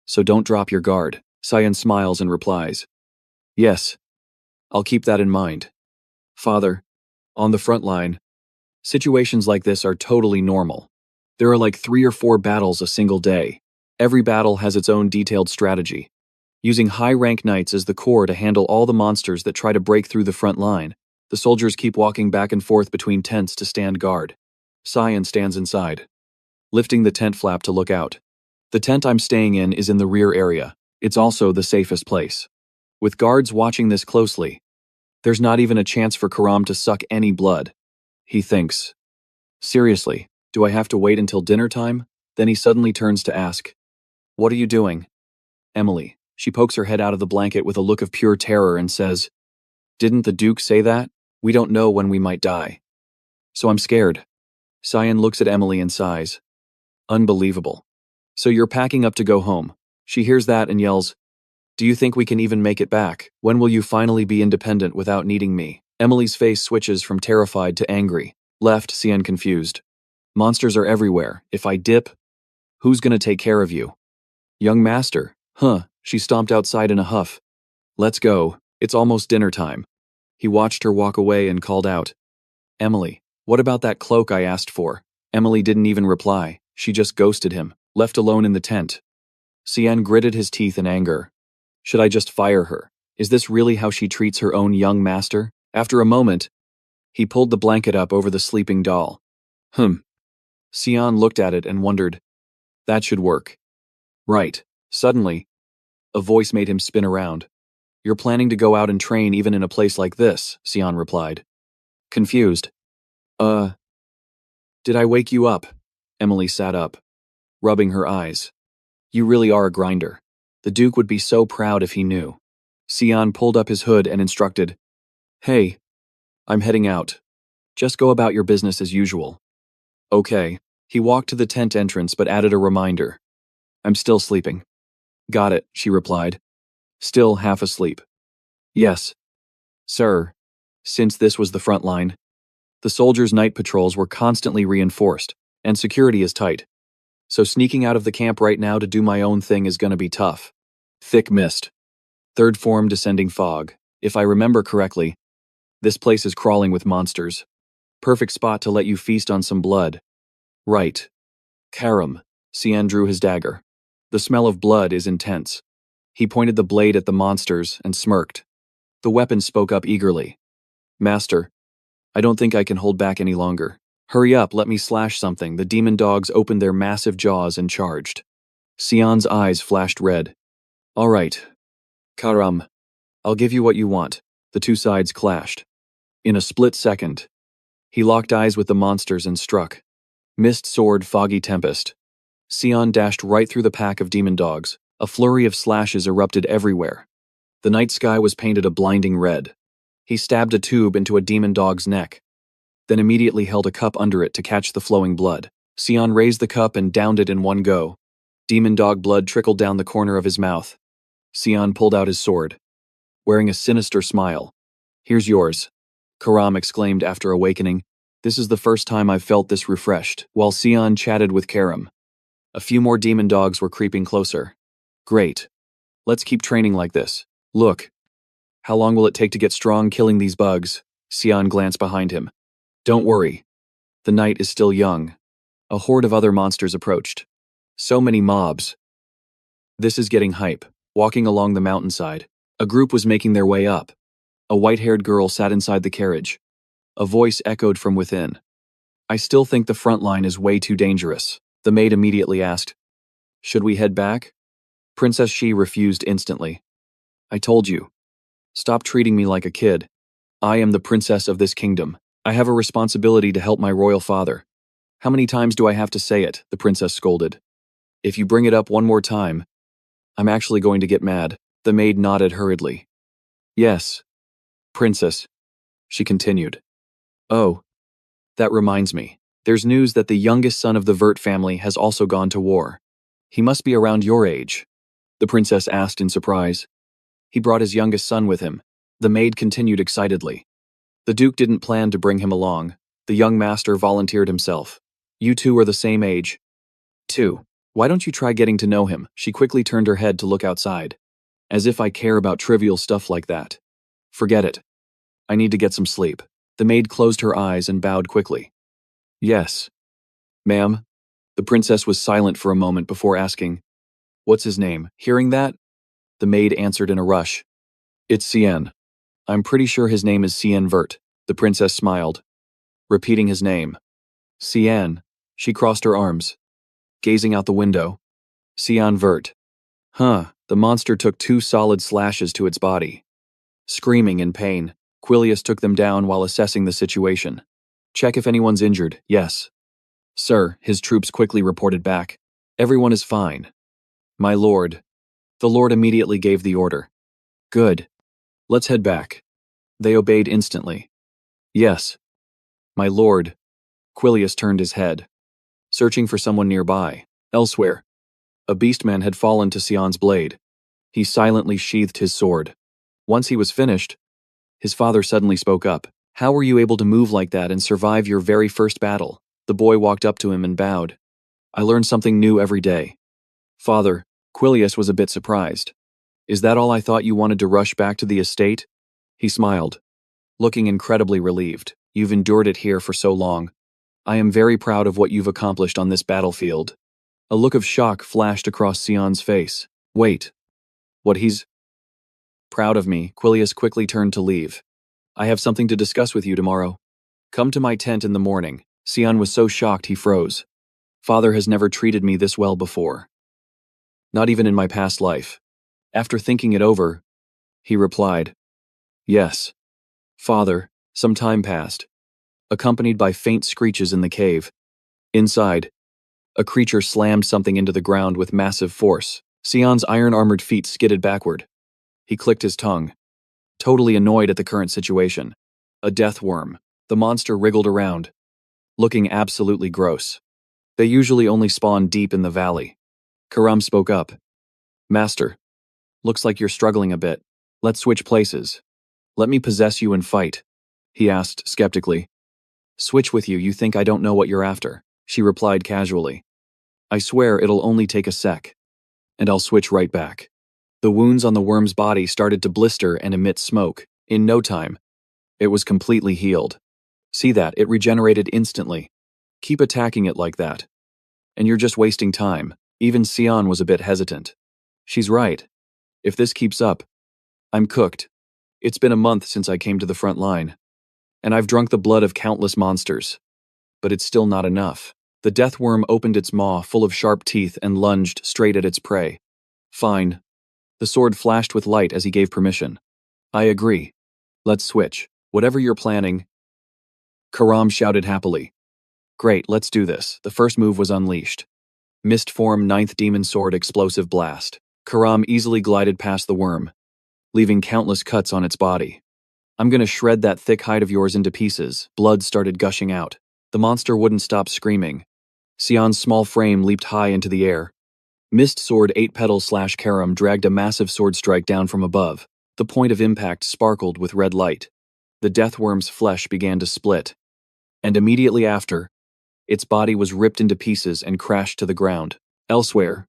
So don't drop your guard. Cyan smiles and replies. Yes, I'll keep that in mind. Father, on the front line, situations like this are totally normal. There are like 3 or 4 battles a single day. Every battle has its own detailed strategy. Using high-rank knights as the core to handle all the monsters that try to break through the front line, the soldiers keep walking back and forth between tents to stand guard. Cyan stands inside, lifting the tent flap to look out. The tent I'm staying in is in the rear area. It's also the safest place. With guards watching this closely, there's not even a chance for Karam to suck any blood. He thinks, seriously, do I have to wait until dinner time? Then he suddenly turns to ask, what are you doing? Emily. She pokes her head out of the blanket with a look of pure terror and says, didn't the Duke say that? We don't know when we might die. So I'm scared. Cyan looks at Emily and sighs. Unbelievable. So you're packing up to go home. She hears that and yells, do you think we can even make it back? When will you finally be independent without needing me? Emily's face switches from terrified to angry. Left, Cyan confused. Monsters are everywhere. If I dip, who's gonna take care of you? Young master. Huh, she stomped outside in a huff. Let's go. It's almost dinner time. He watched her walk away and called out, Emily, what about that cloak I asked for? Emily didn't even reply. She just ghosted him, left alone in the tent. Cyan gritted his teeth in anger. Should I just fire her? Is this really how she treats her own young master? After a moment, he pulled the blanket up over the sleeping doll. Cyan looked at it and wondered, that should work. Right. Suddenly, a voice made him spin around. You're planning to go out and train even in a place like this, Cyan replied. Confused. Did I wake you up? Emily sat up, rubbing her eyes. You really are a grinder. The Duke would be so proud if he knew. Cyan pulled up his hood and instructed, Hey, I'm heading out. Just go about your business as usual. Okay. He walked to the tent entrance but added a reminder. I'm still sleeping. Got it, she replied. Still half asleep. Yes, sir. Since this was the front line, the soldiers' night patrols were constantly reinforced, and security is tight. So sneaking out of the camp right now to do my own thing is gonna be tough. Thick mist. Third form descending fog. If I remember correctly, this place is crawling with monsters. Perfect spot to let you feast on some blood. Right. Karam. Cyan drew his dagger. The smell of blood is intense. He pointed the blade at the monsters and smirked. The weapon spoke up eagerly. Master, I don't think I can hold back any longer. Hurry up, let me slash something. The demon dogs opened their massive jaws and charged. Cyan's eyes flashed red. All right. Karam, I'll give you what you want. The two sides clashed. In a split second, he locked eyes with the monsters and struck. Mist sword, foggy tempest. Cyan dashed right through the pack of demon dogs. A flurry of slashes erupted everywhere. The night sky was painted a blinding red. He stabbed a tube into a demon dog's neck, then immediately held a cup under it to catch the flowing blood. Cyan raised the cup and downed it in one go. Demon dog blood trickled down the corner of his mouth. Cyan pulled out his sword, wearing a sinister smile. Here's yours, Karam exclaimed after awakening. This is the first time I've felt this refreshed. While Cyan chatted with Karam, a few more demon dogs were creeping closer. Great. Let's keep training like this. Look. How long will it take to get strong killing these bugs? Xian glanced behind him. Don't worry. The night is still young. A horde of other monsters approached. So many mobs. This is getting hype. Walking along the mountainside, a group was making their way up. A white-haired girl sat inside the carriage. A voice echoed from within. I still think the front line is way too dangerous. The maid immediately asked. Should we head back? Princess Shi refused instantly. I told you. Stop treating me like a kid. I am the princess of this kingdom. I have a responsibility to help my royal father. How many times do I have to say it? The princess scolded. If you bring it up one more time, I'm actually going to get mad. The maid nodded hurriedly. Yes, princess, she continued. Oh, that reminds me. There's news that the youngest son of the Vert family has also gone to war. He must be around your age, the princess asked in surprise. He brought his youngest son with him. The maid continued excitedly. The Duke didn't plan to bring him along. The young master volunteered himself. You two are the same age. 2. Why don't you try getting to know him? She quickly turned her head to look outside. As if I care about trivial stuff like that. Forget it. I need to get some sleep. The maid closed her eyes and bowed quickly. Yes. Ma'am? The princess was silent for a moment before asking, What's his name? Hearing that, the maid answered in a rush. It's Cien. I'm pretty sure his name is Cien Vert. The princess smiled, repeating his name. Cien. She crossed her arms, gazing out the window. Cien Vert. Huh, the monster took 2 solid slashes to its body. Screaming in pain, Quilius took them down while assessing the situation. Check if anyone's injured, yes. Sir, his troops quickly reported back. Everyone is fine. My lord. The lord immediately gave the order. Good. Let's head back. They obeyed instantly. Yes. My lord. Quilius turned his head, searching for someone nearby. Elsewhere, a beastman had fallen to Cien's blade. He silently sheathed his sword. Once he was finished, his father suddenly spoke up. How were you able to move like that and survive your very first battle? The boy walked up to him and bowed. I learn something new every day. Father, Quilius was a bit surprised. Is that all? I thought you wanted to rush back to the estate? He smiled, looking incredibly relieved. You've endured it here for so long. I am very proud of what you've accomplished on this battlefield. A look of shock flashed across Cien's face. Wait. What, he's proud of me? Quilius quickly turned to leave. I have something to discuss with you tomorrow. Come to my tent in the morning. Cien was so shocked he froze. Father has never treated me this well before. Not even in my past life. After thinking it over, he replied, Yes. Father, some time passed, accompanied by faint screeches in the cave. Inside, a creature slammed something into the ground with massive force. Cien's iron-armored feet skidded backward. He clicked his tongue, totally annoyed at the current situation. A death worm. The monster wriggled around, looking absolutely gross. They usually only spawn deep in the valley. Karam spoke up. Master, looks like you're struggling a bit. Let's switch places. Let me possess you and fight, he asked skeptically. Switch with you? You think I don't know what you're after? She replied casually. I swear it'll only take a sec, and I'll switch right back. The wounds on the worm's body started to blister and emit smoke. In no time, it was completely healed. See that? It regenerated instantly. Keep attacking it like that. And you're just wasting time. Even Cien was a bit hesitant. She's right. If this keeps up, I'm cooked. It's been a month since I came to the front line, and I've drunk the blood of countless monsters. But it's still not enough. The death worm opened its maw full of sharp teeth and lunged straight at its prey. Fine. The sword flashed with light as he gave permission. I agree. Let's switch. Whatever you're planning. Karam shouted happily. Great, let's do this. The first move was unleashed. Mist form 9th demon sword explosive blast. Karam easily glided past the worm, leaving countless cuts on its body. I'm gonna shred that thick hide of yours into pieces. Blood started gushing out. The monster wouldn't stop screaming. Cien's small frame leaped high into the air. Mist sword 8-petal / Karam dragged a massive sword strike down from above. The point of impact sparkled with red light. The death worm's flesh began to split. And immediately after, its body was ripped into pieces and crashed to the ground. Elsewhere,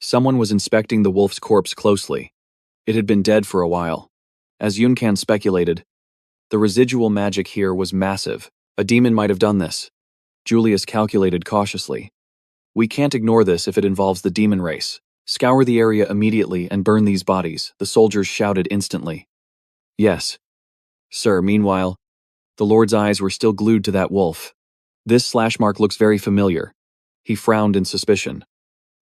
Someone was inspecting the wolf's corpse closely. It had been dead for a while. As Yunkan speculated, the residual magic here was massive. A demon might have done this. Julius calculated cautiously. We can't ignore this if it involves the demon race. Scour the area immediately and burn these bodies, the soldiers shouted instantly. Yes, sir. Meanwhile, the Lord's eyes were still glued to that wolf. This slash mark looks very familiar. He frowned in suspicion.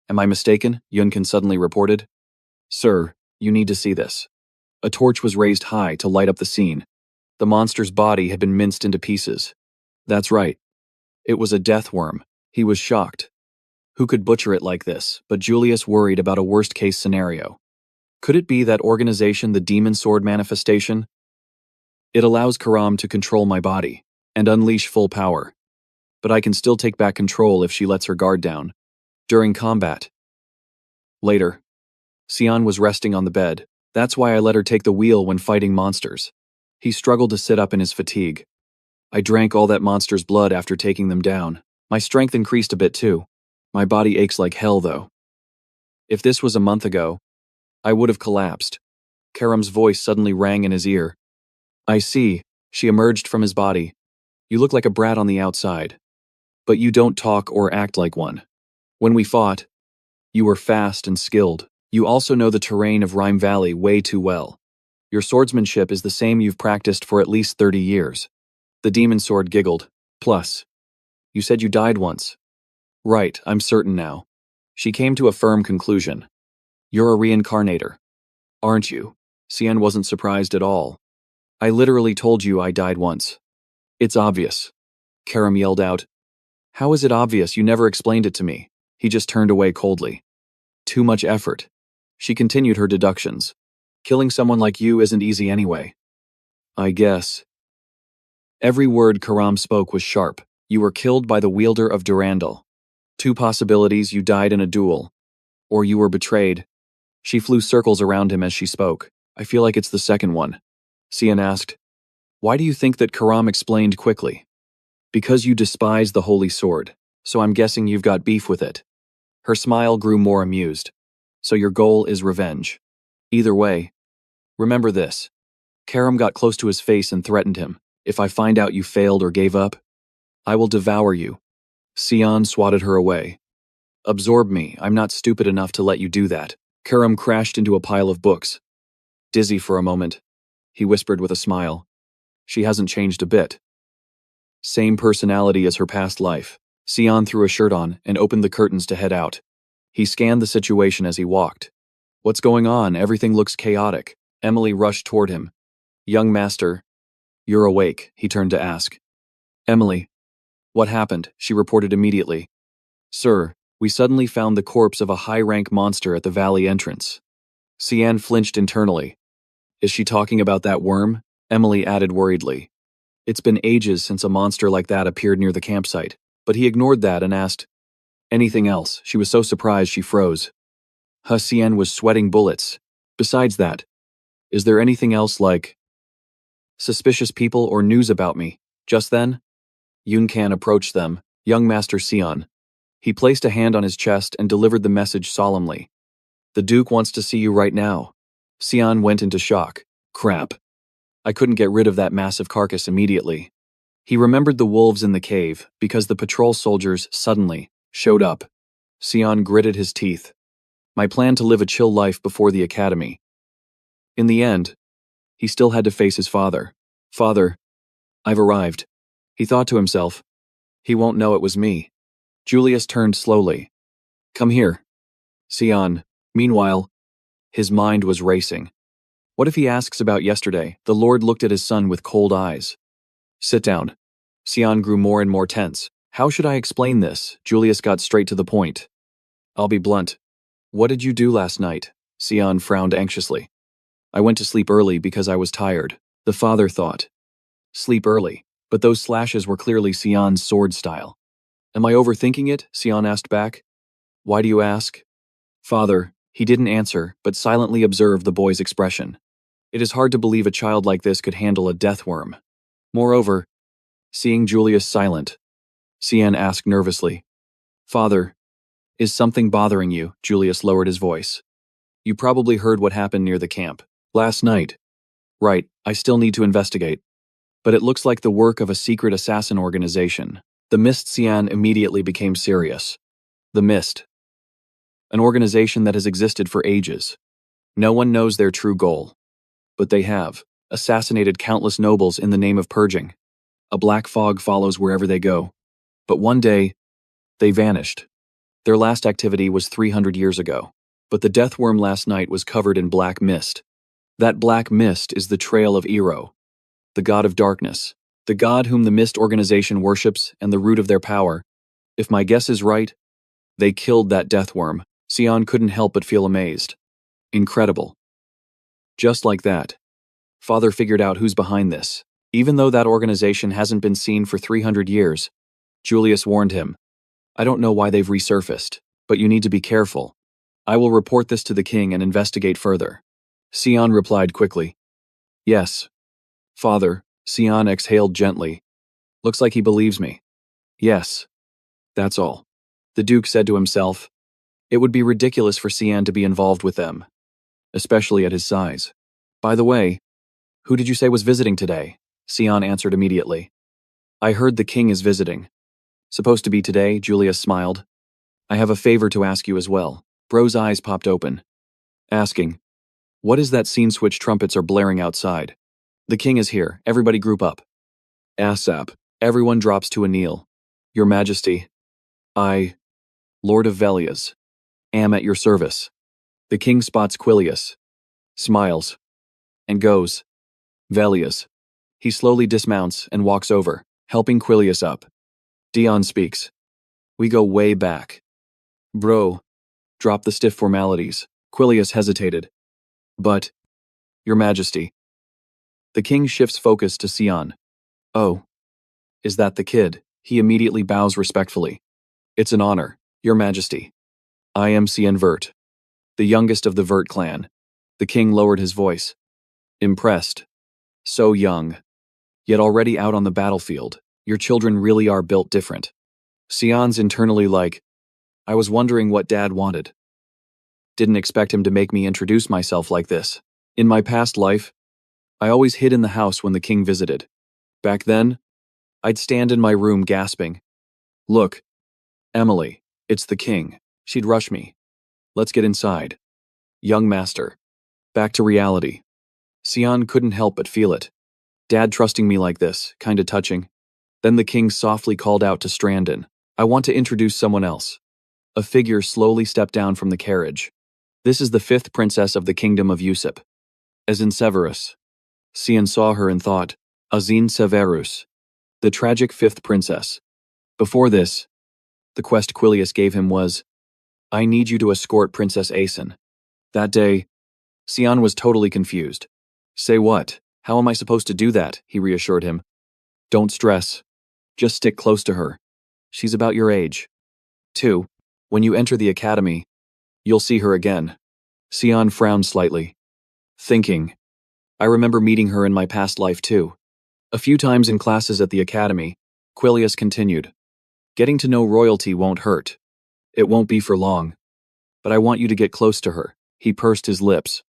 Am I mistaken? Yunkan suddenly reported. Sir, you need to see this. A torch was raised high to light up the scene. The monster's body had been minced into pieces. That's right. It was a death worm. He was shocked. Who could butcher it like this? But Julius worried about a worst-case scenario. Could it be that organization, the Demon Sword manifestation? It allows Karam to control my body and unleash full power. But I can still take back control if she lets her guard down. During combat. Later, Xian was resting on the bed. That's why I let her take the wheel when fighting monsters. He struggled to sit up in his fatigue. I drank all that monster's blood after taking them down. My strength increased a bit too. My body aches like hell though. If this was a month ago, I would have collapsed. Karam's voice suddenly rang in his ear. I see, she emerged from his body. You look like a brat on the outside. But you don't talk or act like one. When we fought, you were fast and skilled. You also know the terrain of Rime Valley way too well. Your swordsmanship is the same you've practiced for at least 30 years. The demon sword giggled. Plus, you said you died once. Right, I'm certain now. She came to a firm conclusion. You're a reincarnator. Aren't you? Xian wasn't surprised at all. I literally told you I died once. It's obvious. Karam yelled out. How is it obvious? You never explained it to me. He just turned away coldly. Too much effort. She continued her deductions. Killing someone like you isn't easy anyway. I guess. Every word Karam spoke was sharp. You were killed by the wielder of Durandal. Two possibilities: you died in a duel, or you were betrayed. She flew circles around him as she spoke. I feel like it's the second one. Xian asked. Why do you think that? Karam explained quickly. Because you despise the holy sword, so I'm guessing you've got beef with it. Her smile grew more amused. So your goal is revenge. Either way, remember this. Karam got close to his face and threatened him. If I find out you failed or gave up, I will devour you. Xian swatted her away. Absorb me. I'm not stupid enough to let you do that. Karam crashed into a pile of books. Dizzy for a moment, he whispered with a smile. She hasn't changed a bit. Same personality as her past life. Xian threw a shirt on and opened the curtains to head out. He scanned the situation as he walked. What's going on? Everything looks chaotic. Emily rushed toward him. Young master, you're awake, he turned to ask. Emily. What happened? She reported immediately. Sir, we suddenly found the corpse of a high-rank monster at the valley entrance. Xian flinched internally. Is she talking about that worm? Emily added worriedly. It's been ages since a monster like that appeared near the campsite, but he ignored that and asked, anything else? She was so surprised she froze. Xian was sweating bullets. Besides that, is there anything else like suspicious people or news about me? Just then, Yunkan approached them, young Master Xian. He placed a hand on his chest and delivered the message solemnly. The Duke wants to see you right now. Xian went into shock. Crap. I couldn't get rid of that massive carcass immediately. He remembered the wolves in the cave because the patrol soldiers suddenly showed up. Xian gritted his teeth. My plan to live a chill life before the academy. In the end, he still had to face his father. Father, I've arrived. He thought to himself. He won't know it was me. Julius turned slowly. Come here. Xian, meanwhile, his mind was racing. What if he asks about yesterday? The Lord looked at his son with cold eyes. Sit down. Xian grew more and more tense. How should I explain this? Julius got straight to the point. I'll be blunt. What did you do last night? Xian frowned anxiously. I went to sleep early because I was tired. The father thought. Sleep early. But those slashes were clearly Xian's sword style. Am I overthinking it? Xian asked back. Why do you ask? Father, he didn't answer, but silently observed the boy's expression. It is hard to believe a child like this could handle a death worm. Moreover, seeing Julius silent, Xian asked nervously, Father, Is something bothering you? Julius lowered his voice. You probably heard what happened near the camp. Last night. Right, I still need to investigate. But it looks like the work of a secret assassin organization. The Mist. Xian immediately became serious. The Mist. An organization that has existed for ages. No one knows their true goal. But they have assassinated countless nobles in the name of purging. A black fog follows wherever they go. But one day, they vanished. Their last activity was 300 years ago. But the death worm last night was covered in black mist. That black mist is the trail of Ero, the god of darkness, the god whom the Mist organization worships and the root of their power. If my guess is right, they killed that death worm. Xian couldn't help but feel amazed. Incredible. Just like that, Father figured out who's behind this. Even though that organization hasn't been seen for 300 years, Julius warned him. I don't know why they've resurfaced, but you need to be careful. I will report this to the king and investigate further. Xian replied quickly. Yes. Father, Xian exhaled gently. Looks like he believes me. Yes. That's all. The Duke said to himself. It would be ridiculous for Xian to be involved with them, especially at his size. By the way, who did you say was visiting today? Xian answered immediately. I heard the king is visiting. Supposed to be today, Julius smiled. I have a favor to ask you as well. Bro's eyes popped open. Asking, what is that scene switch trumpets are blaring outside? The king is here, everybody group up. ASAP, everyone drops to a kneel. Your Majesty, I, Lord of Velias, am at your service. The king spots Quilius, smiles, and goes. Velias. He slowly dismounts and walks over, helping Quilius up. Dion speaks. We go way back. Bro. Drop the stiff formalities. Quilius hesitated. But, Your Majesty. The king shifts focus to Xian. Oh. Is that the kid? He immediately bows respectfully. It's an honor, Your Majesty. I am Xian Vert, the youngest of the Vert clan. The king lowered his voice. Impressed. So young. Yet already out on the battlefield. Your children really are built different. Xian's internally like, I was wondering what Dad wanted. Didn't expect him to make me introduce myself like this. In my past life, I always hid in the house when the king visited. Back then, I'd stand in my room gasping. Look, Emily, it's the king. She'd rush me. Let's get inside. Young master. Back to reality. Xian couldn't help but feel it. Dad trusting me like this, kinda touching. Then the king softly called out to Strandon. I want to introduce someone else. A figure slowly stepped down from the carriage. This is the 5th princess of the kingdom of Yusip. Azin Severus. Xian saw her and thought, Azin Severus, the tragic 5th princess. Before this, the quest Quilius gave him was, I need you to escort Princess Aeson. That day, Xian was totally confused. Say what? How am I supposed to do that? He reassured him. Don't stress. Just stick close to her. She's about your age. 2. When you enter the academy, you'll see her again. Xian frowned slightly. Thinking. I remember meeting her in my past life too. A few times in classes at the academy, Quilius continued. Getting to know royalty won't hurt. It won't be for long. But I want you to get close to her. He pursed his lips,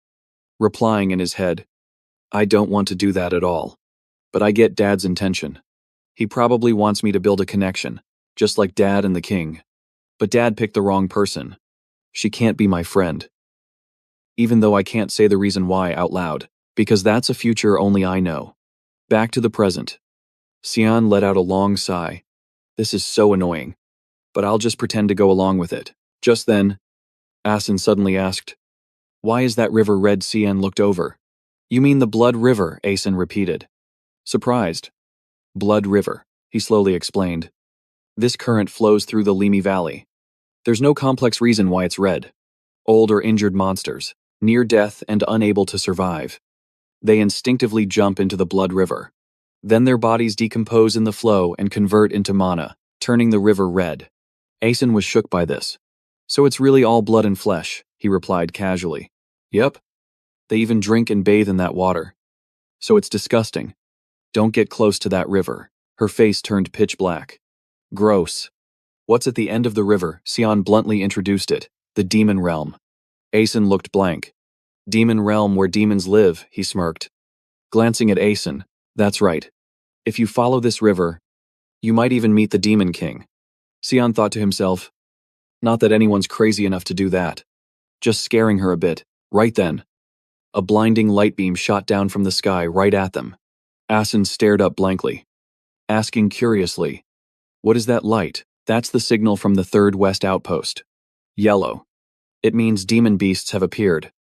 replying in his head. I don't want to do that at all. But I get Dad's intention. He probably wants me to build a connection, just like Dad and the king. But Dad picked the wrong person. She can't be my friend. Even though I can't say the reason why out loud, because that's a future only I know. Back to the present. Xian let out a long sigh. This is so annoying. But I'll just pretend to go along with it. Just then, Asin suddenly asked, Why is that river red? Xian looked over. You mean the Blood River, Asin repeated. Surprised. Blood River, he slowly explained. This current flows through the Limi Valley. There's no complex reason why it's red. Old or injured monsters, near death and unable to survive. They instinctively jump into the Blood River. Then their bodies decompose in the flow and convert into mana, turning the river red. Asin was shook by this. So it's really all blood and flesh, he replied casually. Yep. They even drink and bathe in that water. So it's disgusting. Don't get close to that river. Her face turned pitch black. Gross. What's at the end of the river? Sion bluntly introduced it. The demon realm. Asen looked blank. Demon realm where demons live, he smirked. Glancing at Asen, that's right. If you follow this river, you might even meet the Demon King. Sion thought to himself, not that anyone's crazy enough to do that. Just scaring her a bit. Right then, a blinding light beam shot down from the sky right at them. Asen stared up blankly, asking curiously, what is that light? That's the signal from the third west outpost. Yellow. It means demon beasts have appeared.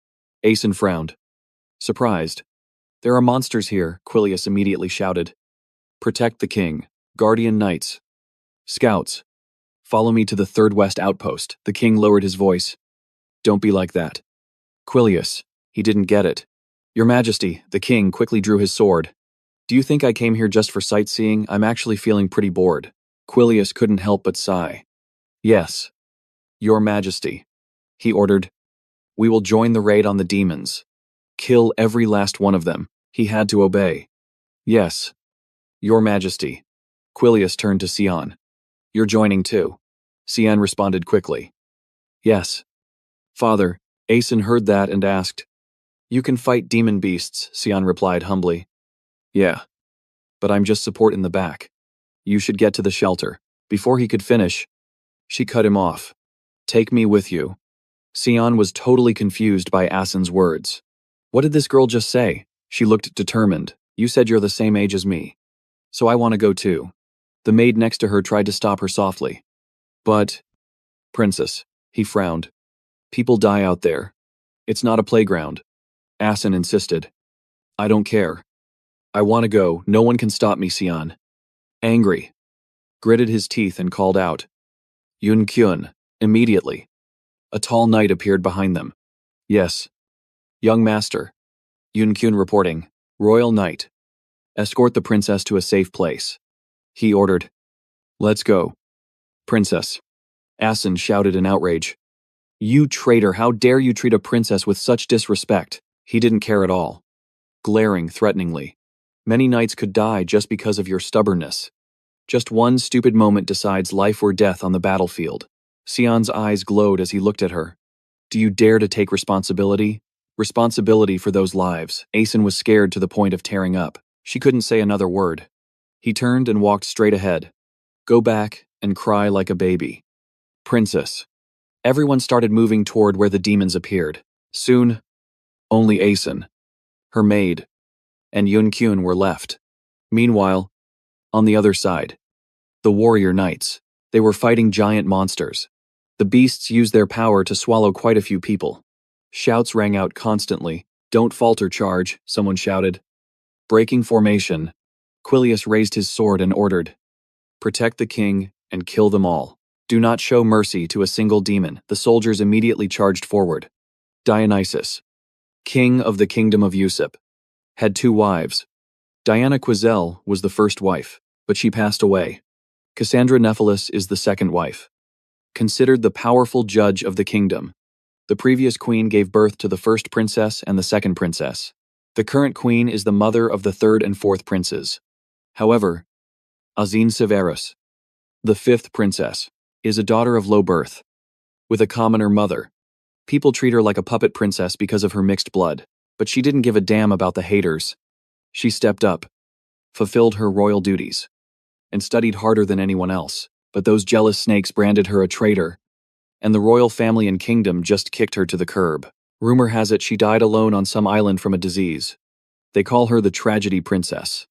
Asen frowned. Surprised. There are monsters here, Quilius immediately shouted. Protect the king. Guardian knights. Scouts. Follow me to the third west outpost. The king lowered his voice. Don't be like that. Quilius. He didn't get it. Your Majesty, the king quickly drew his sword. Do you think I came here just for sightseeing? I'm actually feeling pretty bored. Quilius couldn't help but sigh. Yes. Your Majesty. He ordered. We will join the raid on the demons. Kill every last one of them. He had to obey. Yes. Your Majesty. Quilius turned to Sion. You're joining too. Sion responded quickly. Yes. Father, Asen heard that and asked. You can fight demon beasts, Sion replied humbly. Yeah. But I'm just support in the back. You should get to the shelter. Before he could finish, she cut him off. Take me with you. Sion was totally confused by Asen's words. What did this girl just say? She looked determined. You said you're the same age as me. So I want to go too. The maid next to her tried to stop her softly. But, Princess, he frowned. People die out there. It's not a playground. Asen insisted. I don't care. I want to go. No one can stop me, Sion. Angry. Gritted his teeth and called out. Yun Kyun. Immediately. A tall knight appeared behind them. Yes. Young master. Yun Kyun reporting. Royal knight. Escort the princess to a safe place. He ordered. Let's go. Princess. Asen shouted in outrage. You traitor, how dare you treat a princess with such disrespect? He didn't care at all. Glaring threateningly. Many knights could die just because of your stubbornness. Just one stupid moment decides life or death on the battlefield. Sion's eyes glowed as he looked at her. Do you dare to take responsibility? Responsibility for those lives. Asen was scared to the point of tearing up. She couldn't say another word. He turned and walked straight ahead. Go back and cry like a baby. Princess. Everyone started moving toward where the demons appeared. Soon, only Asen, her maid, and Yun Kyun were left. Meanwhile, on the other side, the warrior knights. They were fighting giant monsters. The beasts used their power to swallow quite a few people. Shouts rang out constantly. Don't falter, charge, someone shouted. Breaking formation, Quilius raised his sword and ordered. Protect the king and kill them all. Do not show mercy to a single demon. The soldiers immediately charged forward. Dionysus, king of the kingdom of Usip, had 2 wives. Diana Quizel was the first wife, but she passed away. Cassandra Nephilis is the second wife. Considered the powerful judge of the kingdom. The previous queen gave birth to the first princess and the second princess. The current queen is the mother of the third and fourth princes. However, Azine Severus, the fifth princess, is a daughter of low birth, with a commoner mother. People treat her like a puppet princess because of her mixed blood, but she didn't give a damn about the haters. She stepped up, fulfilled her royal duties, and studied harder than anyone else, but those jealous snakes branded her a traitor, and the royal family and kingdom just kicked her to the curb. Rumor has it she died alone on some island from a disease. They call her the tragedy princess.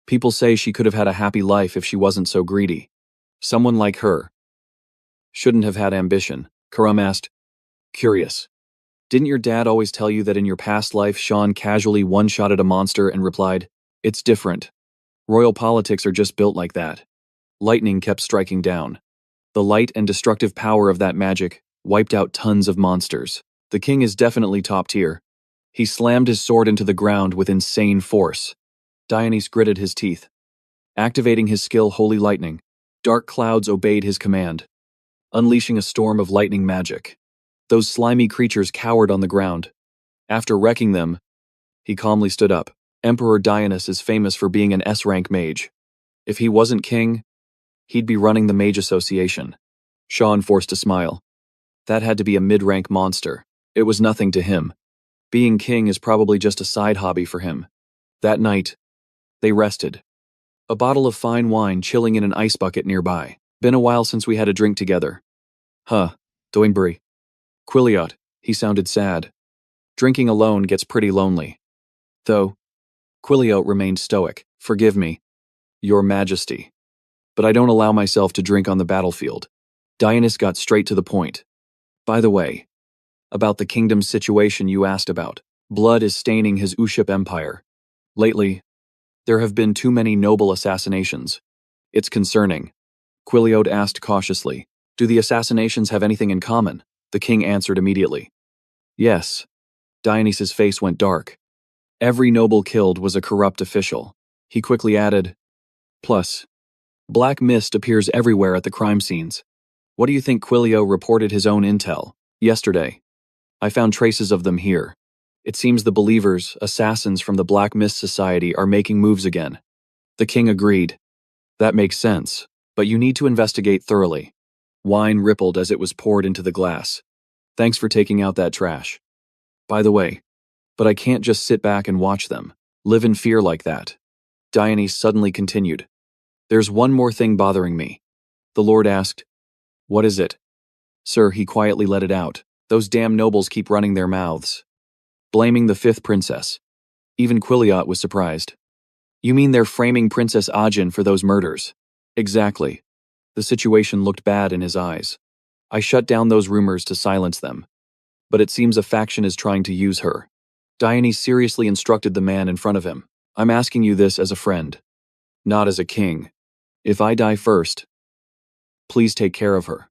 People say she could have had a happy life if she wasn't so greedy. Someone like her shouldn't have had ambition, Karam asked. Curious. Didn't your dad always tell you that in your past life Sean casually one-shotted a monster and replied, it's different. Royal politics are just built like that. Lightning kept striking down. The light and destructive power of that magic wiped out tons of monsters. The king is definitely top tier. He slammed his sword into the ground with insane force. Dionysus gritted his teeth. Activating his skill Holy Lightning, dark clouds obeyed his command, unleashing a storm of lightning magic. Those slimy creatures cowered on the ground. After wrecking them, he calmly stood up. Emperor Dionysus is famous for being an S-rank mage. If he wasn't king, he'd be running the Mage Association. Sean forced a smile. That had to be a mid-rank monster. It was nothing to him. Being king is probably just a side hobby for him. That night, they rested. A bottle of fine wine chilling in an ice bucket nearby. Been a while since we had a drink together. Huh, Doingbury. Quilliot, he sounded sad. Drinking alone gets pretty lonely. Though, Quilliot remained stoic. Forgive me, Your Majesty. But I don't allow myself to drink on the battlefield. Dionysus got straight to the point. By the way, about the kingdom's situation you asked about. Blood is staining his Uship empire. Lately, there have been too many noble assassinations. It's concerning. Quilliot asked cautiously. Do the assassinations have anything in common? The king answered immediately. Yes. Dionysus' face went dark. Every noble killed was a corrupt official. He quickly added, plus, black mist appears everywhere at the crime scenes. What do you think? Quilliot reported his own intel. Yesterday, I found traces of them here. It seems the believers, assassins from the Black Mist Society, are making moves again. The king agreed. That makes sense, but you need to investigate thoroughly. Wine rippled as it was poured into the glass. Thanks for taking out that trash. By the way, but I can't just sit back and watch them, live in fear like that. Dionysus suddenly continued. There's one more thing bothering me. The Lord asked. What is it? Sir, he quietly let it out. Those damn nobles keep running their mouths. Blaming the fifth princess. Even Quilliot was surprised. You mean they're framing Princess Ajin for those murders? Exactly. The situation looked bad in his eyes. I shut down those rumors to silence them. But it seems a faction is trying to use her. Dionysus seriously instructed the man in front of him. I'm asking you this as a friend, not as a king. If I die first, please take care of her.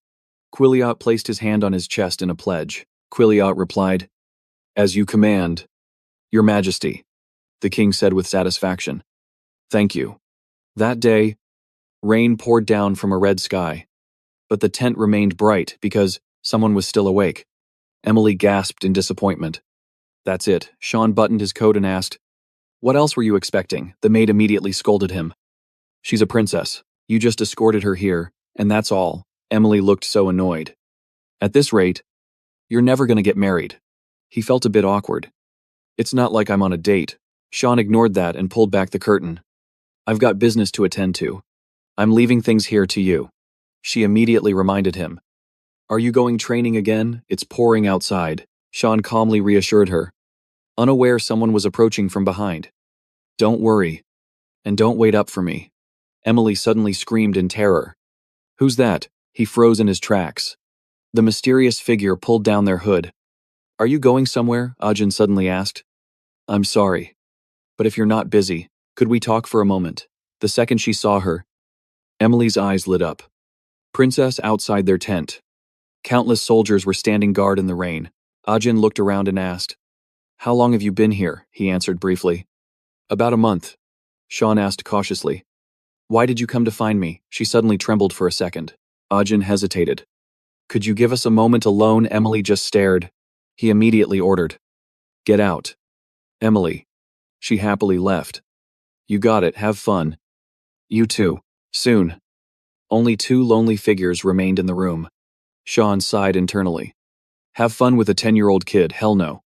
Quilliot placed his hand on his chest in a pledge. Quilliot replied, As you command, Your Majesty, the king said with satisfaction. Thank you. That day, rain poured down from a red sky, but the tent remained bright because someone was still awake. Emily gasped in disappointment. That's it. Sean buttoned his coat and asked, What else were you expecting? The maid immediately scolded him. She's a princess. You just escorted her here, and that's all. Emily looked so annoyed. At this rate, you're never going to get married. He felt a bit awkward. It's not like I'm on a date. Sean ignored that and pulled back the curtain. I've got business to attend to. I'm leaving things here to you. She immediately reminded him. Are you going training again? It's pouring outside. Sean calmly reassured her. Unaware someone was approaching from behind. Don't worry. And don't wait up for me. Emily suddenly screamed in terror. Who's that? He froze in his tracks. The mysterious figure pulled down their hood. Are you going somewhere? Ajin suddenly asked. I'm sorry. But if you're not busy, could we talk for a moment? The second she saw her, Emily's eyes lit up. Princess outside their tent. Countless soldiers were standing guard in the rain. Ajin looked around and asked, How long have you been here? He answered briefly. About a month. Sean asked cautiously. Why did you come to find me? She suddenly trembled for a second. Ajin hesitated. Could you give us a moment alone? Emily just stared. He immediately ordered. Get out. Emily. She happily left. You got it, have fun. You too. Soon. Only two lonely figures remained in the room. Sean sighed internally. Have fun with a 10-year-old kid, hell no.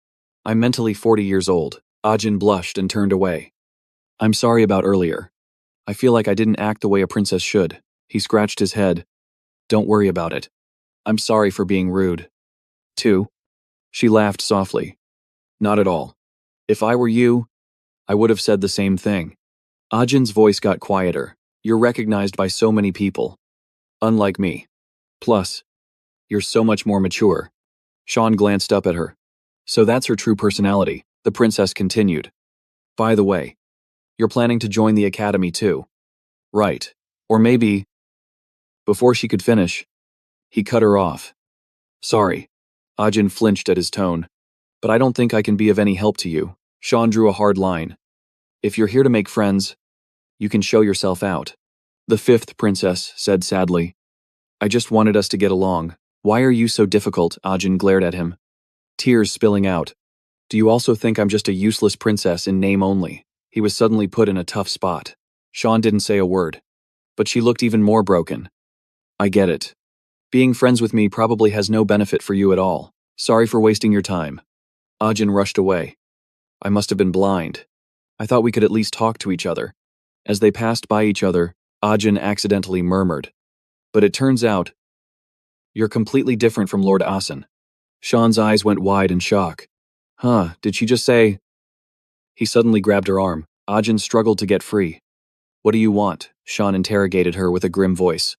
I'm mentally 40 years old. Ajin blushed and turned away. I'm sorry about earlier. I feel like I didn't act the way a princess should. He scratched his head. Don't worry about it. I'm sorry for being rude. Too. She laughed softly. Not at all. If I were you, I would have said the same thing. Ajin's voice got quieter. You're recognized by so many people. Unlike me. Plus, you're so much more mature. Sean glanced up at her. So that's her true personality, the princess continued. By the way, you're planning to join the academy too. Right. Or maybe... Before she could finish, he cut her off. Sorry. Ajin flinched at his tone. But I don't think I can be of any help to you. Sean drew a hard line. If you're here to make friends, you can show yourself out. The fifth princess said sadly. I just wanted us to get along. Why are you so difficult? Ajin glared at him. Tears spilling out. Do you also think I'm just a useless princess in name only? He was suddenly put in a tough spot. Sean didn't say a word. But she looked even more broken. I get it. Being friends with me probably has no benefit for you at all. Sorry for wasting your time. Ajin rushed away. I must have been blind. I thought we could at least talk to each other. As they passed by each other, Ajin accidentally murmured. But it turns out, you're completely different from Lord Asen. Sean's eyes went wide in shock. Huh, did she just say? He suddenly grabbed her arm. Ajin struggled to get free. What do you want? Sean interrogated her with a grim voice.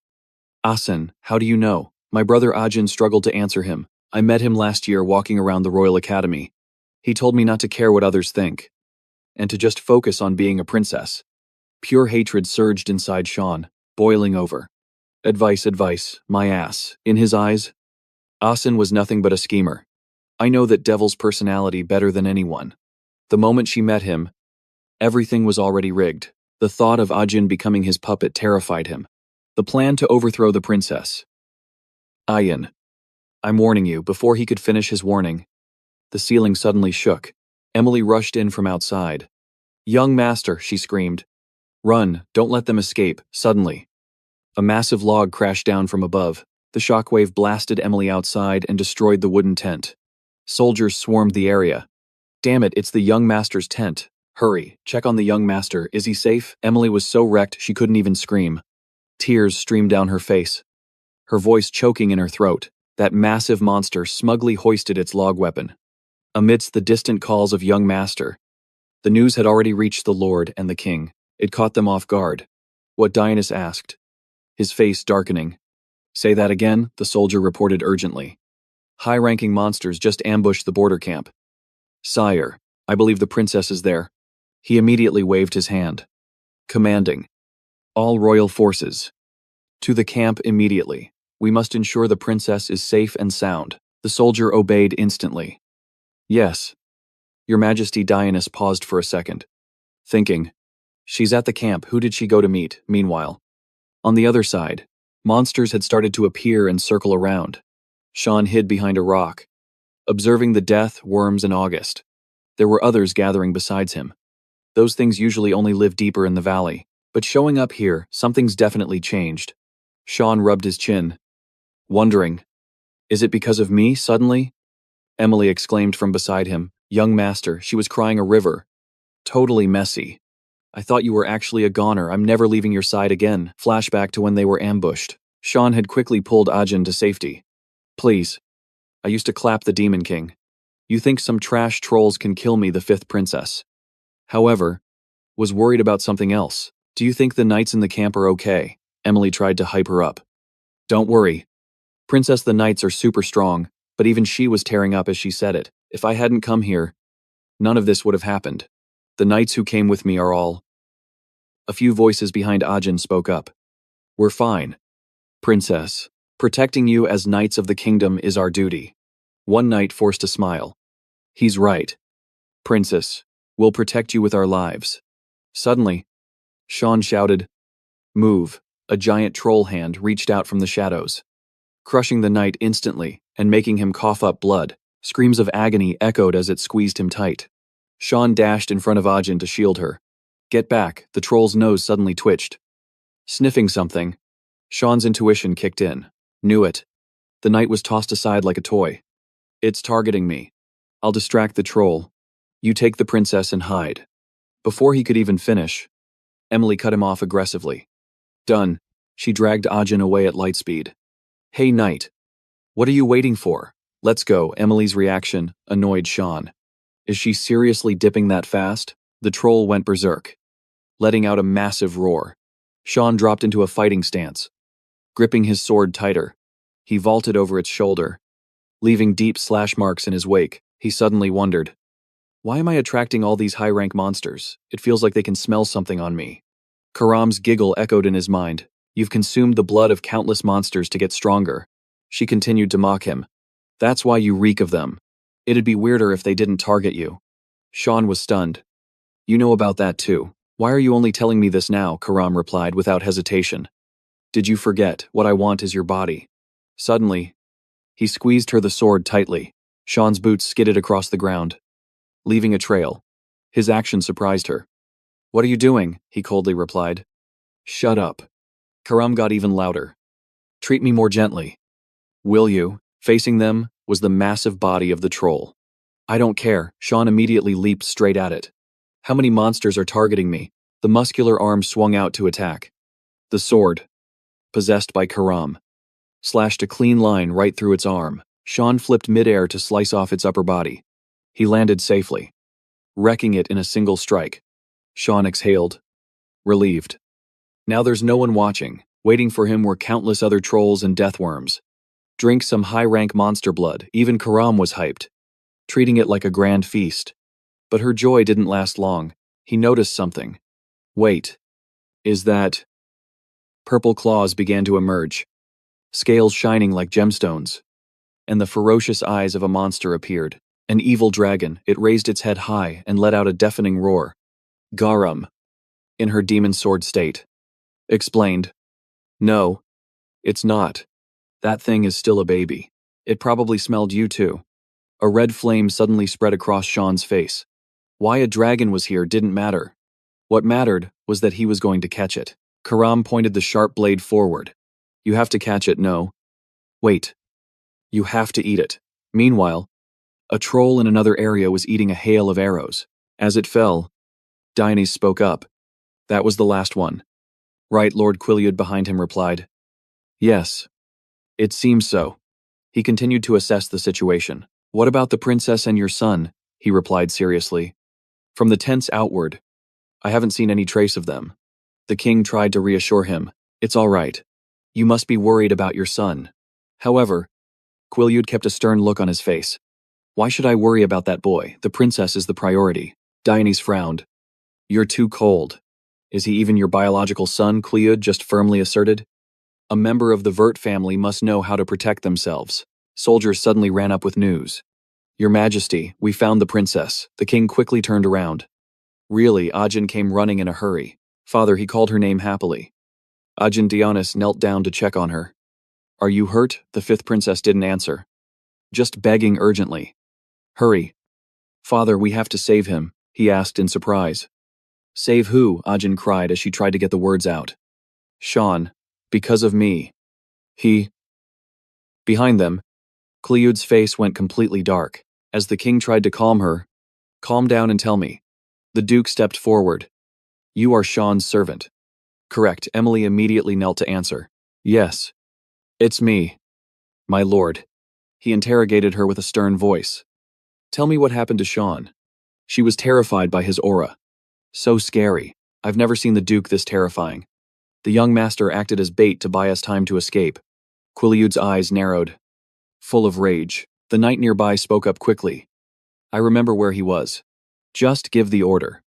Asen, how do you know? My brother Ajin struggled to answer him. I met him last year walking around the Royal Academy. He told me not to care what others think, and to just focus on being a princess. Pure hatred surged inside Sean, boiling over. Advice, my ass. In his eyes, Asen was nothing but a schemer. I know that devil's personality better than anyone. The moment she met him, everything was already rigged. The thought of Ajin becoming his puppet terrified him. The plan to overthrow the princess. Ayin, I'm warning you. Before he could finish his warning, the ceiling suddenly shook. Emily rushed in from outside. Young master, she screamed. Run, don't let them escape. Suddenly, a massive log crashed down from above. The shockwave blasted Emily outside and destroyed the wooden tent. Soldiers swarmed the area. Damn it, it's the young master's tent. Hurry, check on the young master. Is he safe? Emily was so wrecked she couldn't even scream. Tears streamed down her face, her voice choking in her throat. That massive monster smugly hoisted its log weapon. Amidst the distant calls of young master, the news had already reached the lord and the king. It caught them off guard. What Dionysus asked, his face darkening. Say that again, the soldier reported urgently. High-ranking monsters just ambushed the border camp. Sire, I believe the princess is there. He immediately waved his hand, commanding, all royal forces, to the camp immediately. We must ensure the princess is safe and sound. The soldier obeyed instantly. Yes. Your Majesty. Dionysus paused for a second, thinking, she's at the camp. Who did she go to meet? Meanwhile, on the other side, monsters had started to appear and circle around. Sean hid behind a rock, observing the death, worms, and August. There were others gathering besides him. Those things usually only live deeper in the valley, but showing up here, something's definitely changed. Sean rubbed his chin, wondering, is it because of me, suddenly? Emily exclaimed from beside him, young master, she was crying a river. Totally messy. I thought you were actually a goner. I'm never leaving your side again. Flashback to when they were ambushed. Sean had quickly pulled Ajin to safety. Please. I used to clap the Demon King. You think some trash trolls can kill me, the fifth princess. However, was worried about something else. Do you think the knights in the camp are okay? Emily tried to hype her up. Don't worry. Princess, the knights are super strong, but even she was tearing up as she said it. If I hadn't come here, none of this would have happened. The knights who came with me are all. A few voices behind Ajin spoke up. We're fine. Princess, protecting you as knights of the kingdom is our duty. One knight forced a smile. He's right. Princess, we'll protect you with our lives. Suddenly, Sean shouted, move. A giant troll hand reached out from the shadows, crushing the knight instantly and making him cough up blood. Screams of agony echoed as it squeezed him tight. Sean dashed in front of Ajin to shield her. Get back, the troll's nose suddenly twitched. Sniffing something, Sean's intuition kicked in. Knew it. The knight was tossed aside like a toy. It's targeting me. I'll distract the troll. You take the princess and hide. Before he could even finish, Emily cut him off aggressively. Done. She dragged Ajin away at light speed. Hey, knight. What are you waiting for? Let's go. Emily's reaction annoyed Sean. Is she seriously dipping that fast? The troll went berserk, letting out a massive roar. Sean dropped into a fighting stance, gripping his sword tighter. He vaulted over its shoulder, leaving deep slash marks in his wake. He suddenly wondered, why am I attracting all these high-rank monsters? It feels like they can smell something on me. Karam's giggle echoed in his mind. You've consumed the blood of countless monsters to get stronger. She continued to mock him. That's why you reek of them. It'd be weirder if they didn't target you. Sean was stunned. You know about that too. Why are you only telling me this now? Karam replied without hesitation. Did you forget? What I want is your body. Suddenly, he squeezed her the sword tightly. Sean's boots skidded across the ground, leaving a trail. His action surprised her. What are you doing? He coldly replied. Shut up. Karam got even louder. Treat me more gently. Will you? Facing them was the massive body of the troll. I don't care. Sean immediately leaped straight at it. How many monsters are targeting me? The muscular arm swung out to attack. The sword, possessed by Karam, slashed a clean line right through its arm. Sean flipped midair to slice off its upper body. He landed safely, wrecking it in a single strike. Sean exhaled, relieved. Now there's no one watching. Waiting for him were countless other trolls and deathworms. Drink some high-rank monster blood. Even Karam was hyped, treating it like a grand feast. But her joy didn't last long. He noticed something. Wait. Is that... Purple claws began to emerge, scales shining like gemstones, and the ferocious eyes of a monster appeared. An evil dragon. It raised its head high and let out a deafening roar. Garam, in her demon sword state, explained. No, it's not. That thing is still a baby. It probably smelled you too. A red flame suddenly spread across Sean's face. Why a dragon was here didn't matter. What mattered was that he was going to catch it. Karam pointed the sharp blade forward. You have to catch it, no. Wait. You have to eat it. Meanwhile, a troll in another area was eating a hail of arrows. As it fell, Dionysus spoke up. That was the last one. Right, Lord Quileute behind him replied. Yes. It seems so. He continued to assess the situation. What about the princess and your son? He replied seriously. From the tents outward, I haven't seen any trace of them. The king tried to reassure him. It's all right. You must be worried about your son. However, Quileute kept a stern look on his face. Why should I worry about that boy? The princess is the priority. Dionysus frowned. You're too cold. Is he even your biological son? Quileute just firmly asserted. A member of the Vert family must know how to protect themselves. Soldiers suddenly ran up with news. Your Majesty, we found the princess. The king quickly turned around. Really, Ajahn came running in a hurry. Father, he called her name happily. Ajahn Dionysus knelt down to check on her. Are you hurt? The fifth princess didn't answer. Just begging urgently. Hurry. Father, we have to save him, he asked in surprise. Save who? Ajahn cried as she tried to get the words out. Sean, because of me. He... Behind them, Cleode's face went completely dark. As the king tried to calm her, calm down and tell me. The duke stepped forward. You are Sean's servant. Correct. Emily immediately knelt to answer. Yes. It's me. My lord. He interrogated her with a stern voice. Tell me what happened to Sean. She was terrified by his aura. So scary. I've never seen the duke this terrifying. The young master acted as bait to buy us time to escape. Quileute's eyes narrowed. Full of rage, the knight nearby spoke up quickly. I remember where he was. Just give the order,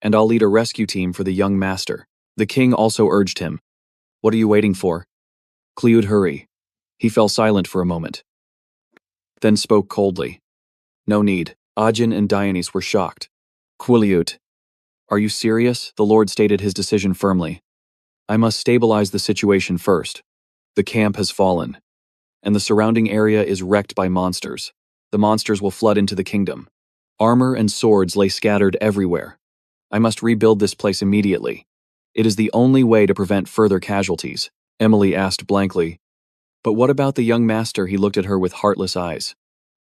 and I'll lead a rescue team for the young master. The king also urged him. What are you waiting for? Quileute, hurry. He fell silent for a moment, then spoke coldly. No need. Ajahn and Dionysus were shocked. Quileute, are you serious? The lord stated his decision firmly. I must stabilize the situation first. The camp has fallen, and the surrounding area is wrecked by monsters. The monsters will flood into the kingdom. Armor and swords lay scattered everywhere. I must rebuild this place immediately. It is the only way to prevent further casualties. Emily asked blankly. But what about the young master? He looked at her with heartless eyes.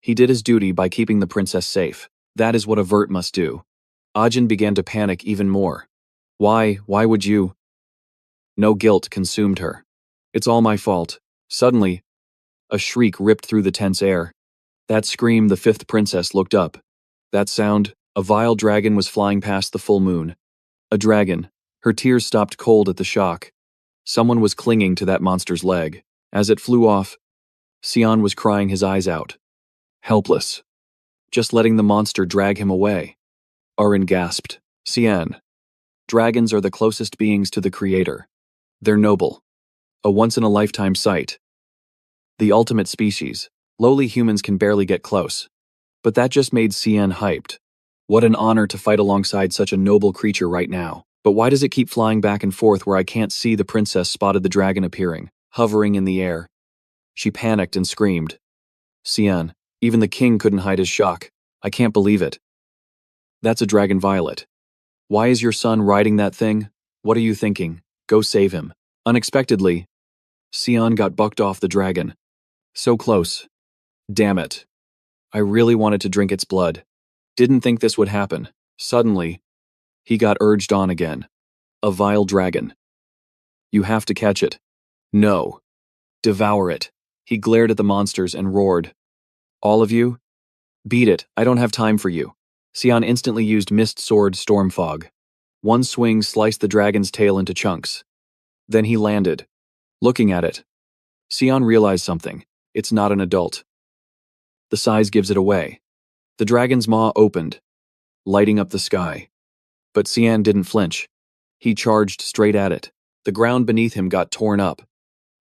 He did his duty by keeping the princess safe. That is what a Vert must do. Ajahn began to panic even more. Why would you? No guilt consumed her. It's all my fault. Suddenly, a shriek ripped through the tense air. That scream, the fifth princess looked up. That sound, a vile dragon was flying past the full moon. A dragon. Her tears stopped cold at the shock. Someone was clinging to that monster's leg. As it flew off, Sion was crying his eyes out. Helpless. Just letting the monster drag him away. Arin gasped. Sion. Dragons are the closest beings to the Creator. They're noble. A once-in-a-lifetime sight. The ultimate species. Lowly humans can barely get close. But that just made Sion hyped. What an honor to fight alongside such a noble creature right now. But why does it keep flying back and forth where I can't see? The princess spotted the dragon appearing, hovering in the air. She panicked and screamed. Sion, even the king couldn't hide his shock. I can't believe it. That's a dragon violet. Why is your son riding that thing? What are you thinking? Go save him. Unexpectedly, Sion got bucked off the dragon. So close. Damn it. I really wanted to drink its blood. Didn't think this would happen. Suddenly, he got urged on again. A vile dragon. You have to catch it. No. Devour it. He glared at the monsters and roared. All of you? Beat it, I don't have time for you. Sion instantly used Mist Sword Storm Fog. One swing sliced the dragon's tail into chunks. Then he landed. Looking at it, Sion realized something. It's not an adult. The size gives it away. The dragon's maw opened, lighting up the sky. But Sion didn't flinch. He charged straight at it. The ground beneath him got torn up.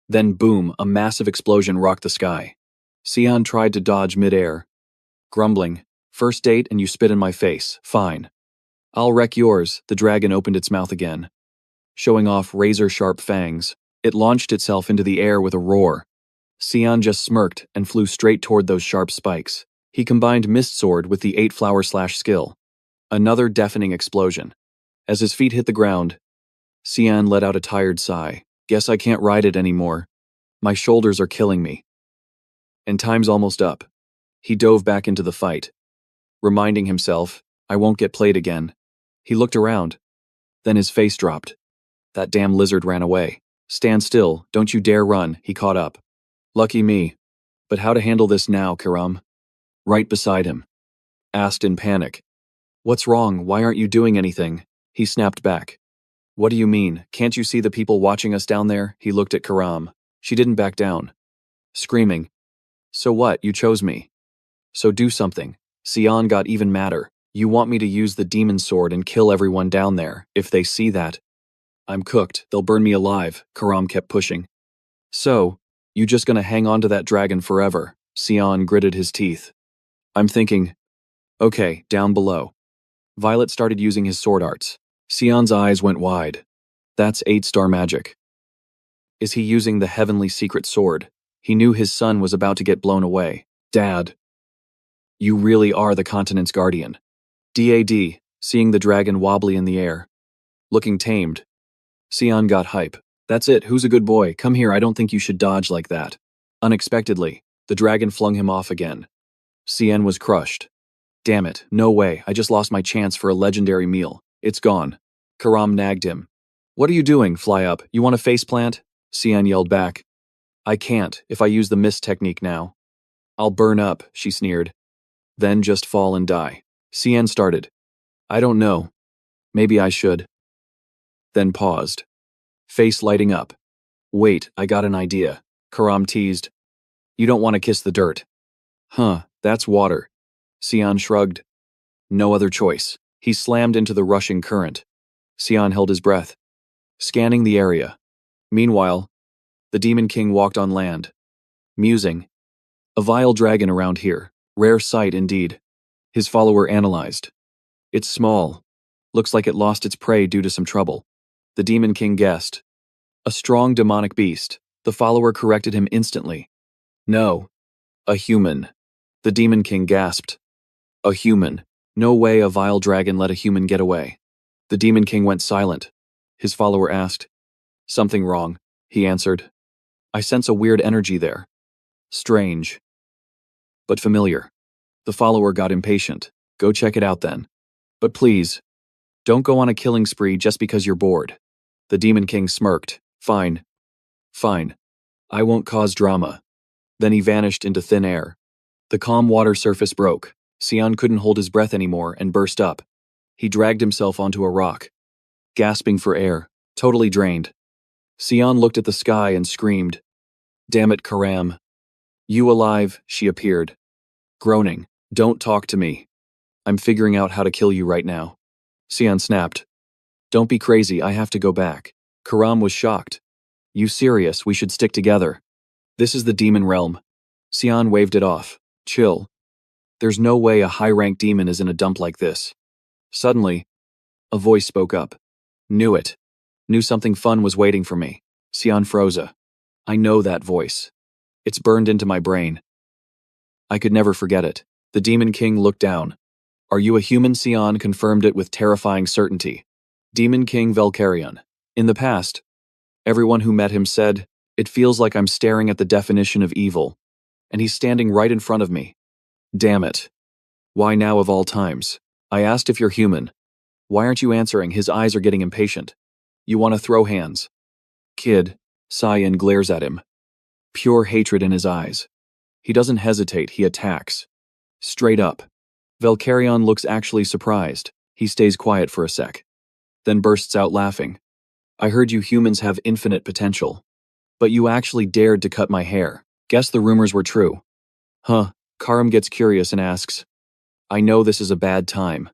Then boom, a massive explosion rocked the sky. Sion tried to dodge midair, grumbling, "First date and you spit in my face, fine. I'll wreck yours." The dragon opened its mouth again, showing off razor-sharp fangs. It launched itself into the air with a roar. Sion just smirked and flew straight toward those sharp spikes. He combined Mist Sword with the 8-flower slash skill. Another deafening explosion. As his feet hit the ground, Sion let out a tired sigh. Guess I can't ride it anymore. My shoulders are killing me. And time's almost up. He dove back into the fight, reminding himself, I won't get played again. He looked around. Then his face dropped. That damn lizard ran away. Stand still, don't you dare run, he caught up. Lucky me. But how to handle this now, Karam? Right beside him. Asked in panic. What's wrong, why aren't you doing anything? He snapped back. What do you mean, can't you see the people watching us down there? He looked at Karam. She didn't back down. Screaming. So what, you chose me. So do something. Sion got even madder. You want me to use the demon sword and kill everyone down there. If they see that, I'm cooked, they'll burn me alive, Karam kept pushing. So, you just gonna hang on to that dragon forever? Sion gritted his teeth. I'm thinking, okay, down below. Violet started using his sword arts. Sion's eyes went wide. That's 8-star magic. Is he using the heavenly secret sword? He knew his son was about to get blown away. Dad. You really are the continent's guardian. Dad, seeing the dragon wobbly in the air. Looking tamed. Sion got hype. That's it, who's a good boy? Come here, I don't think you should dodge like that. Unexpectedly, the dragon flung him off again. Sion was crushed. Damn it, no way, I just lost my chance for a legendary meal. It's gone. Karam nagged him. What are you doing, Fly Up? You want a faceplant? Sion yelled back. I can't, if I use the mist technique now. I'll burn up, she sneered. Then just fall and die. Sion started. I don't know. Maybe I should. Then paused. Face lighting up. Wait, I got an idea. Karam teased. You don't want to kiss the dirt. Huh, that's water. Sion shrugged. No other choice. He slammed into the rushing current. Sion held his breath, scanning the area. Meanwhile, the Demon King walked on land, musing. A vile dragon around here. Rare sight indeed. His follower analyzed. It's small. Looks like it lost its prey due to some trouble. The Demon King guessed. A strong demonic beast. The follower corrected him instantly. No. A human. The Demon King gasped. A human. No way a vile dragon let a human get away. The Demon King went silent. His follower asked. Something wrong, he answered. I sense a weird energy there. Strange. But familiar. The follower got impatient. Go check it out then. But please, don't go on a killing spree just because you're bored. The Demon King smirked. Fine. Fine. I won't cause drama. Then he vanished into thin air. The calm water surface broke. Sion couldn't hold his breath anymore and burst up. He dragged himself onto a rock, gasping for air, totally drained. Sion looked at the sky and screamed. Damn it, Karam. You alive? She appeared, groaning. Don't talk to me. I'm figuring out how to kill you right now. Sion snapped. Don't be crazy, I have to go back. Karam was shocked. You serious? We should stick together. This is the demon realm. Sion waved it off. Chill. There's no way a high-ranked demon is in a dump like this. Suddenly, a voice spoke up. Knew it. Knew something fun was waiting for me. Sion froze. I know that voice. It's burned into my brain. I could never forget it. The Demon King looked down. Are you a human? Sion confirmed it with terrifying certainty. Demon King Velkarion. In the past, everyone who met him said, it feels like I'm staring at the definition of evil. and he's standing right in front of me. Damn it. Why now of all times? I asked if you're human. Why aren't you answering? His eyes are getting impatient. You want to throw hands. Kid, Cyan glares at him. Pure hatred in his eyes. He doesn't hesitate, he attacks. Straight up. Valkyrion looks actually surprised. He stays quiet for a sec. Then bursts out laughing. I heard you humans have infinite potential. But you actually dared to cut my hair. Guess the rumors were true. Huh. Karam gets curious and asks, I know this is a bad time.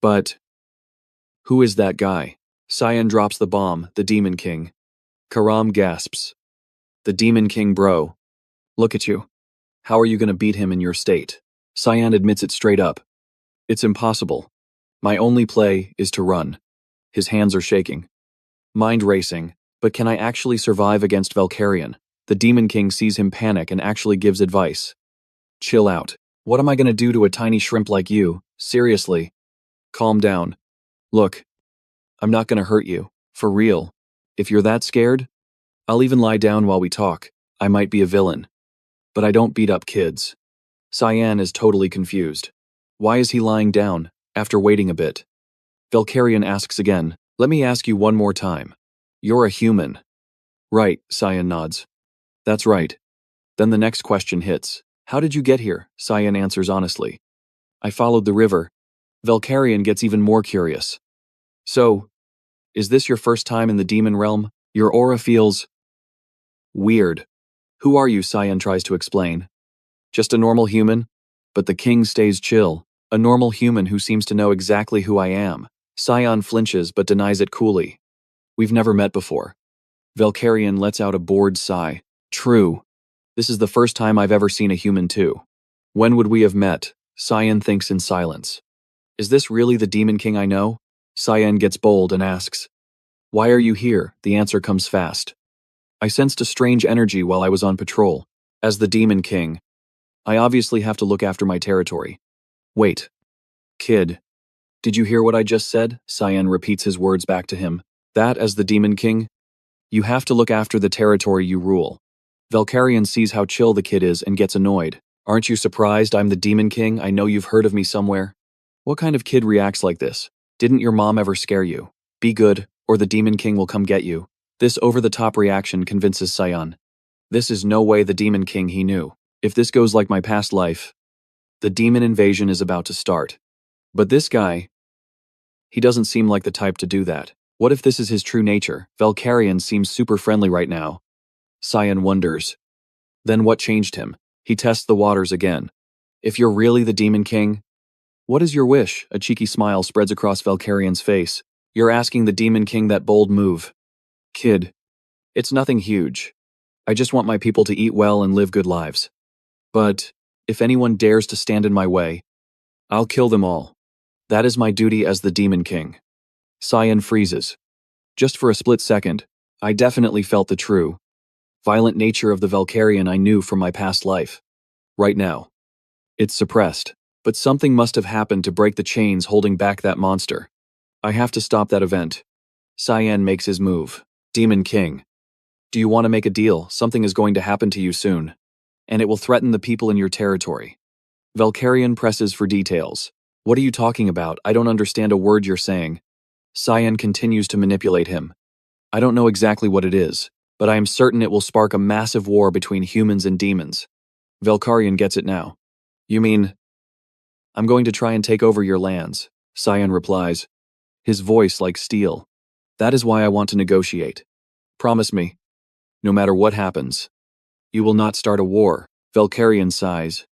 But who is that guy? Cyan drops the bomb, the Demon King. Karam gasps. The Demon King, bro. Look at you. How are you gonna beat him in your state? Cyan admits it straight up. It's impossible. My only play is to run. His hands are shaking. Mind racing, but can I actually survive against Valkyrion? The Demon King sees him panic and actually gives advice. Chill out. What am I gonna do to a tiny shrimp like you? Seriously. Calm down. Look, I'm not gonna hurt you. For real. If you're that scared, I'll even lie down while we talk. I might be a villain. But I don't beat up kids. Cyan is totally confused. Why is he lying down, after waiting a bit? Valkyrion asks again, let me ask you one more time. You're a human. Right, Cyan nods. That's right. Then the next question hits. How did you get here? Cyan answers honestly. I followed the river. Valkyrion gets even more curious. So, is this your first time in the demon realm? Your aura feels weird. Who are you? Cyan tries to explain. Just a normal human? But the king stays chill. A normal human who seems to know exactly who I am. Cyan flinches but denies it coolly. We've never met before. Valkyrion lets out a bored sigh. True. This is the first time I've ever seen a human too. When would we have met? Cyan thinks in silence. Is this really the Demon King I know? Cyan gets bold and asks. Why are you here? The answer comes fast. I sensed a strange energy while I was on patrol. As the Demon King, I obviously have to look after my territory. Wait. Kid. Did you hear what I just said? Cyan repeats his words back to him. That as the Demon King? You have to look after the territory you rule. Valkyrion sees how chill the kid is and gets annoyed. Aren't you surprised I'm the Demon King? I know you've heard of me somewhere. What kind of kid reacts like this? Didn't your mom ever scare you? Be good, or the Demon King will come get you. This over-the-top reaction convinces Cyan. This is no way the Demon King he knew. If this goes like my past life, the demon invasion is about to start. But this guy, he doesn't seem like the type to do that. What if this is his true nature? Valkyrion seems super friendly right now. Cyan wonders. Then what changed him? He tests the waters again. If you're really the Demon King, what is your wish? A cheeky smile spreads across Valkyrion's face. You're asking the Demon King that bold move. Kid, it's nothing huge. I just want my people to eat well and live good lives. But if anyone dares to stand in my way, I'll kill them all. That is my duty as the Demon King. Cyan freezes. Just for a split second, I definitely felt the true, violent nature of the Valkyrion I knew from my past life. Right now, it's suppressed, but something must have happened to break the chains holding back that monster. I have to stop that event. Cyan makes his move. Demon King. Do you want to make a deal? Something is going to happen to you soon, and it will threaten the people in your territory. Valkyrion presses for details. What are you talking about? I don't understand a word you're saying. Cyan continues to manipulate him. I don't know exactly what it is, but I am certain it will spark a massive war between humans and demons. Valkyrion gets it now. You mean, I'm going to try and take over your lands, Cyan replies, his voice like steel. That is why I want to negotiate. Promise me, no matter what happens, you will not start a war. Valkyrion sighs.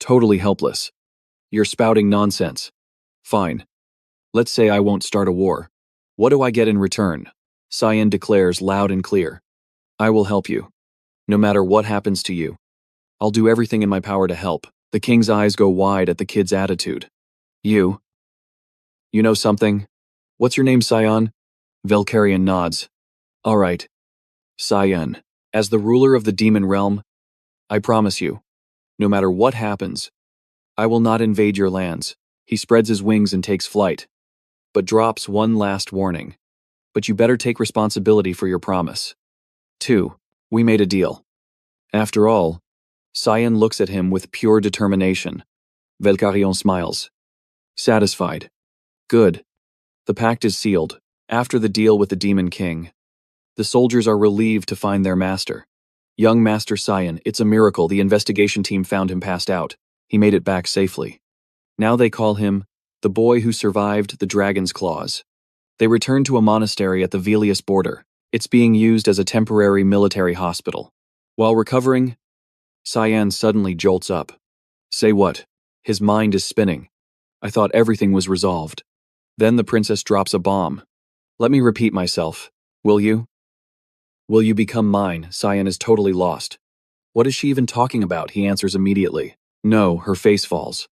Totally helpless. You're spouting nonsense. Fine. Let's say I won't start a war. What do I get in return? Cyan declares loud and clear. I will help you. No matter what happens to you. I'll do everything in my power to help. The king's eyes go wide at the kid's attitude. You know something? What's your name, Cyan? Valkyrion nods. All right. Cyan, as the ruler of the demon realm, I promise you, no matter what happens, I will not invade your lands. He spreads his wings and takes flight, but drops one last warning. But you better take responsibility for your promise. 2. We made a deal. After all, Cyan looks at him with pure determination. Velcarion smiles. Satisfied. Good. The pact is sealed. After the deal with the Demon King, the soldiers are relieved to find their master. Young Master Cyan, it's a miracle the investigation team found him passed out. He made it back safely. Now they call him the boy who survived the dragon's claws. They return to a monastery at the Velius border. It's being used as a temporary military hospital. While recovering, Cyan suddenly jolts up. Say what? His mind is spinning. I thought everything was resolved. Then the princess drops a bomb. Let me repeat myself. Will you? Will you become mine? Cyan is totally lost. What is she even talking about? He answers immediately. No, her face falls.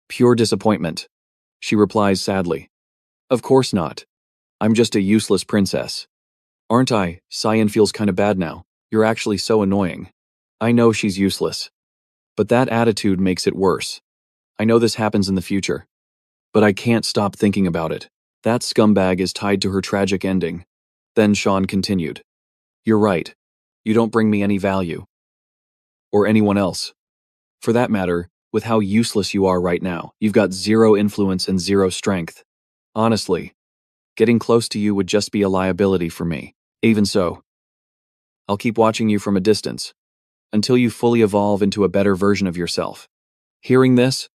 Pure disappointment. She replies sadly. Of course not. I'm just a useless princess. Aren't I? Cyan feels kinda bad now. You're actually so annoying. I know she's useless. But that attitude makes it worse. I know this happens in the future. But I can't stop thinking about it. That scumbag is tied to her tragic ending. Then Sean continued. You're right. You don't bring me any value. Or anyone else. For that matter, with how useless you are right now, you've got zero influence and zero strength. Honestly, getting close to you would just be a liability for me. Even so, I'll keep watching you from a distance, until you fully evolve into a better version of yourself. Hearing this,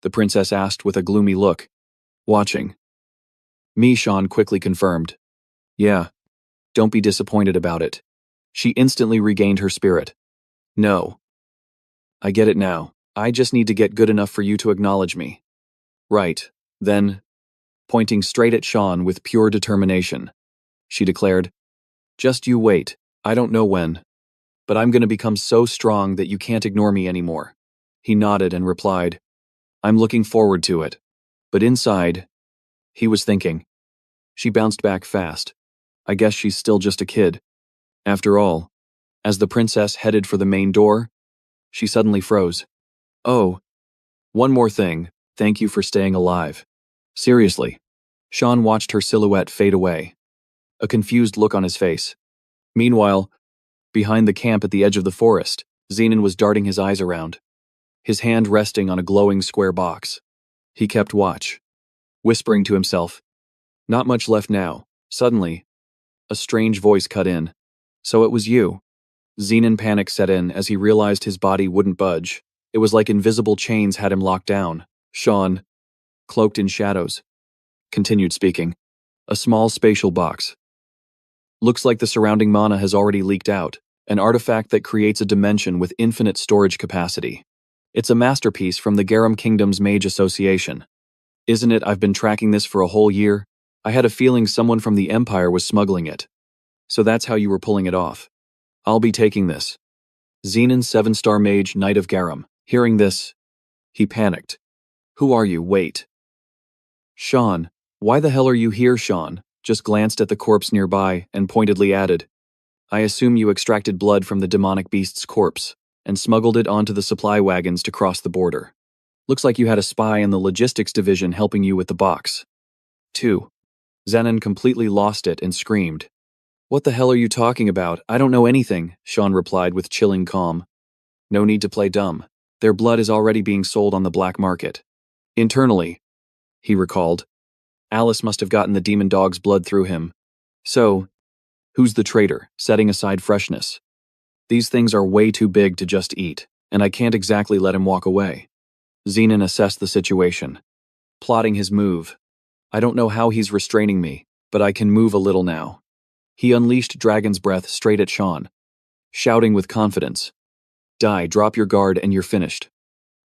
the princess asked with a gloomy look. Watching. Me, Sean quickly confirmed. Yeah. Don't be disappointed about it. She instantly regained her spirit. No. I get it now. I just need to get good enough for you to acknowledge me. Right. Then, pointing straight at Sean with pure determination, she declared, just you wait. I don't know when, but I'm gonna become so strong that you can't ignore me anymore. He nodded and replied, I'm looking forward to it. But inside, he was thinking. She bounced back fast. I guess she's still just a kid. After all, as the princess headed for the main door, she suddenly froze. Oh, one more thing. Thank you for staying alive. Seriously. Sean watched her silhouette fade away, a confused look on his face. Meanwhile, behind the camp at the edge of the forest, Zenon was darting his eyes around, his hand resting on a glowing square box. He kept watch, whispering to himself, not much left now. Suddenly, a strange voice cut in. So it was you. Zenon panic set in as he realized his body wouldn't budge. It was like invisible chains had him locked down. Sean, cloaked in shadows, continued speaking. A small spatial box. Looks like the surrounding mana has already leaked out, an artifact that creates a dimension with infinite storage capacity. It's a masterpiece from the Garum Kingdom's Mage Association. Isn't it? I've been tracking this for a whole year. I had a feeling someone from the Empire was smuggling it. So that's how you were pulling it off. I'll be taking this. Zenon, 7-star mage, Knight of Garum. Hearing this, he panicked. Who are you? Wait. Sean. Why the hell are you here, Sean? Just glanced at the corpse nearby and pointedly added, I assume you extracted blood from the demonic beast's corpse and smuggled it onto the supply wagons to cross the border. Looks like you had a spy in the logistics division helping you with the box. 2. Zenon completely lost it and screamed. What the hell are you talking about? I don't know anything, Sean replied with chilling calm. No need to play dumb. Their blood is already being sold on the black market. Internally, he recalled, Alice must have gotten the demon dog's blood through him. So, who's the traitor, setting aside freshness? These things are way too big to just eat, and I can't exactly let him walk away. Zenon assessed the situation, plotting his move. I don't know how he's restraining me, but I can move a little now. He unleashed Dragon's Breath straight at Sean, shouting with confidence, Die, drop your guard and you're finished.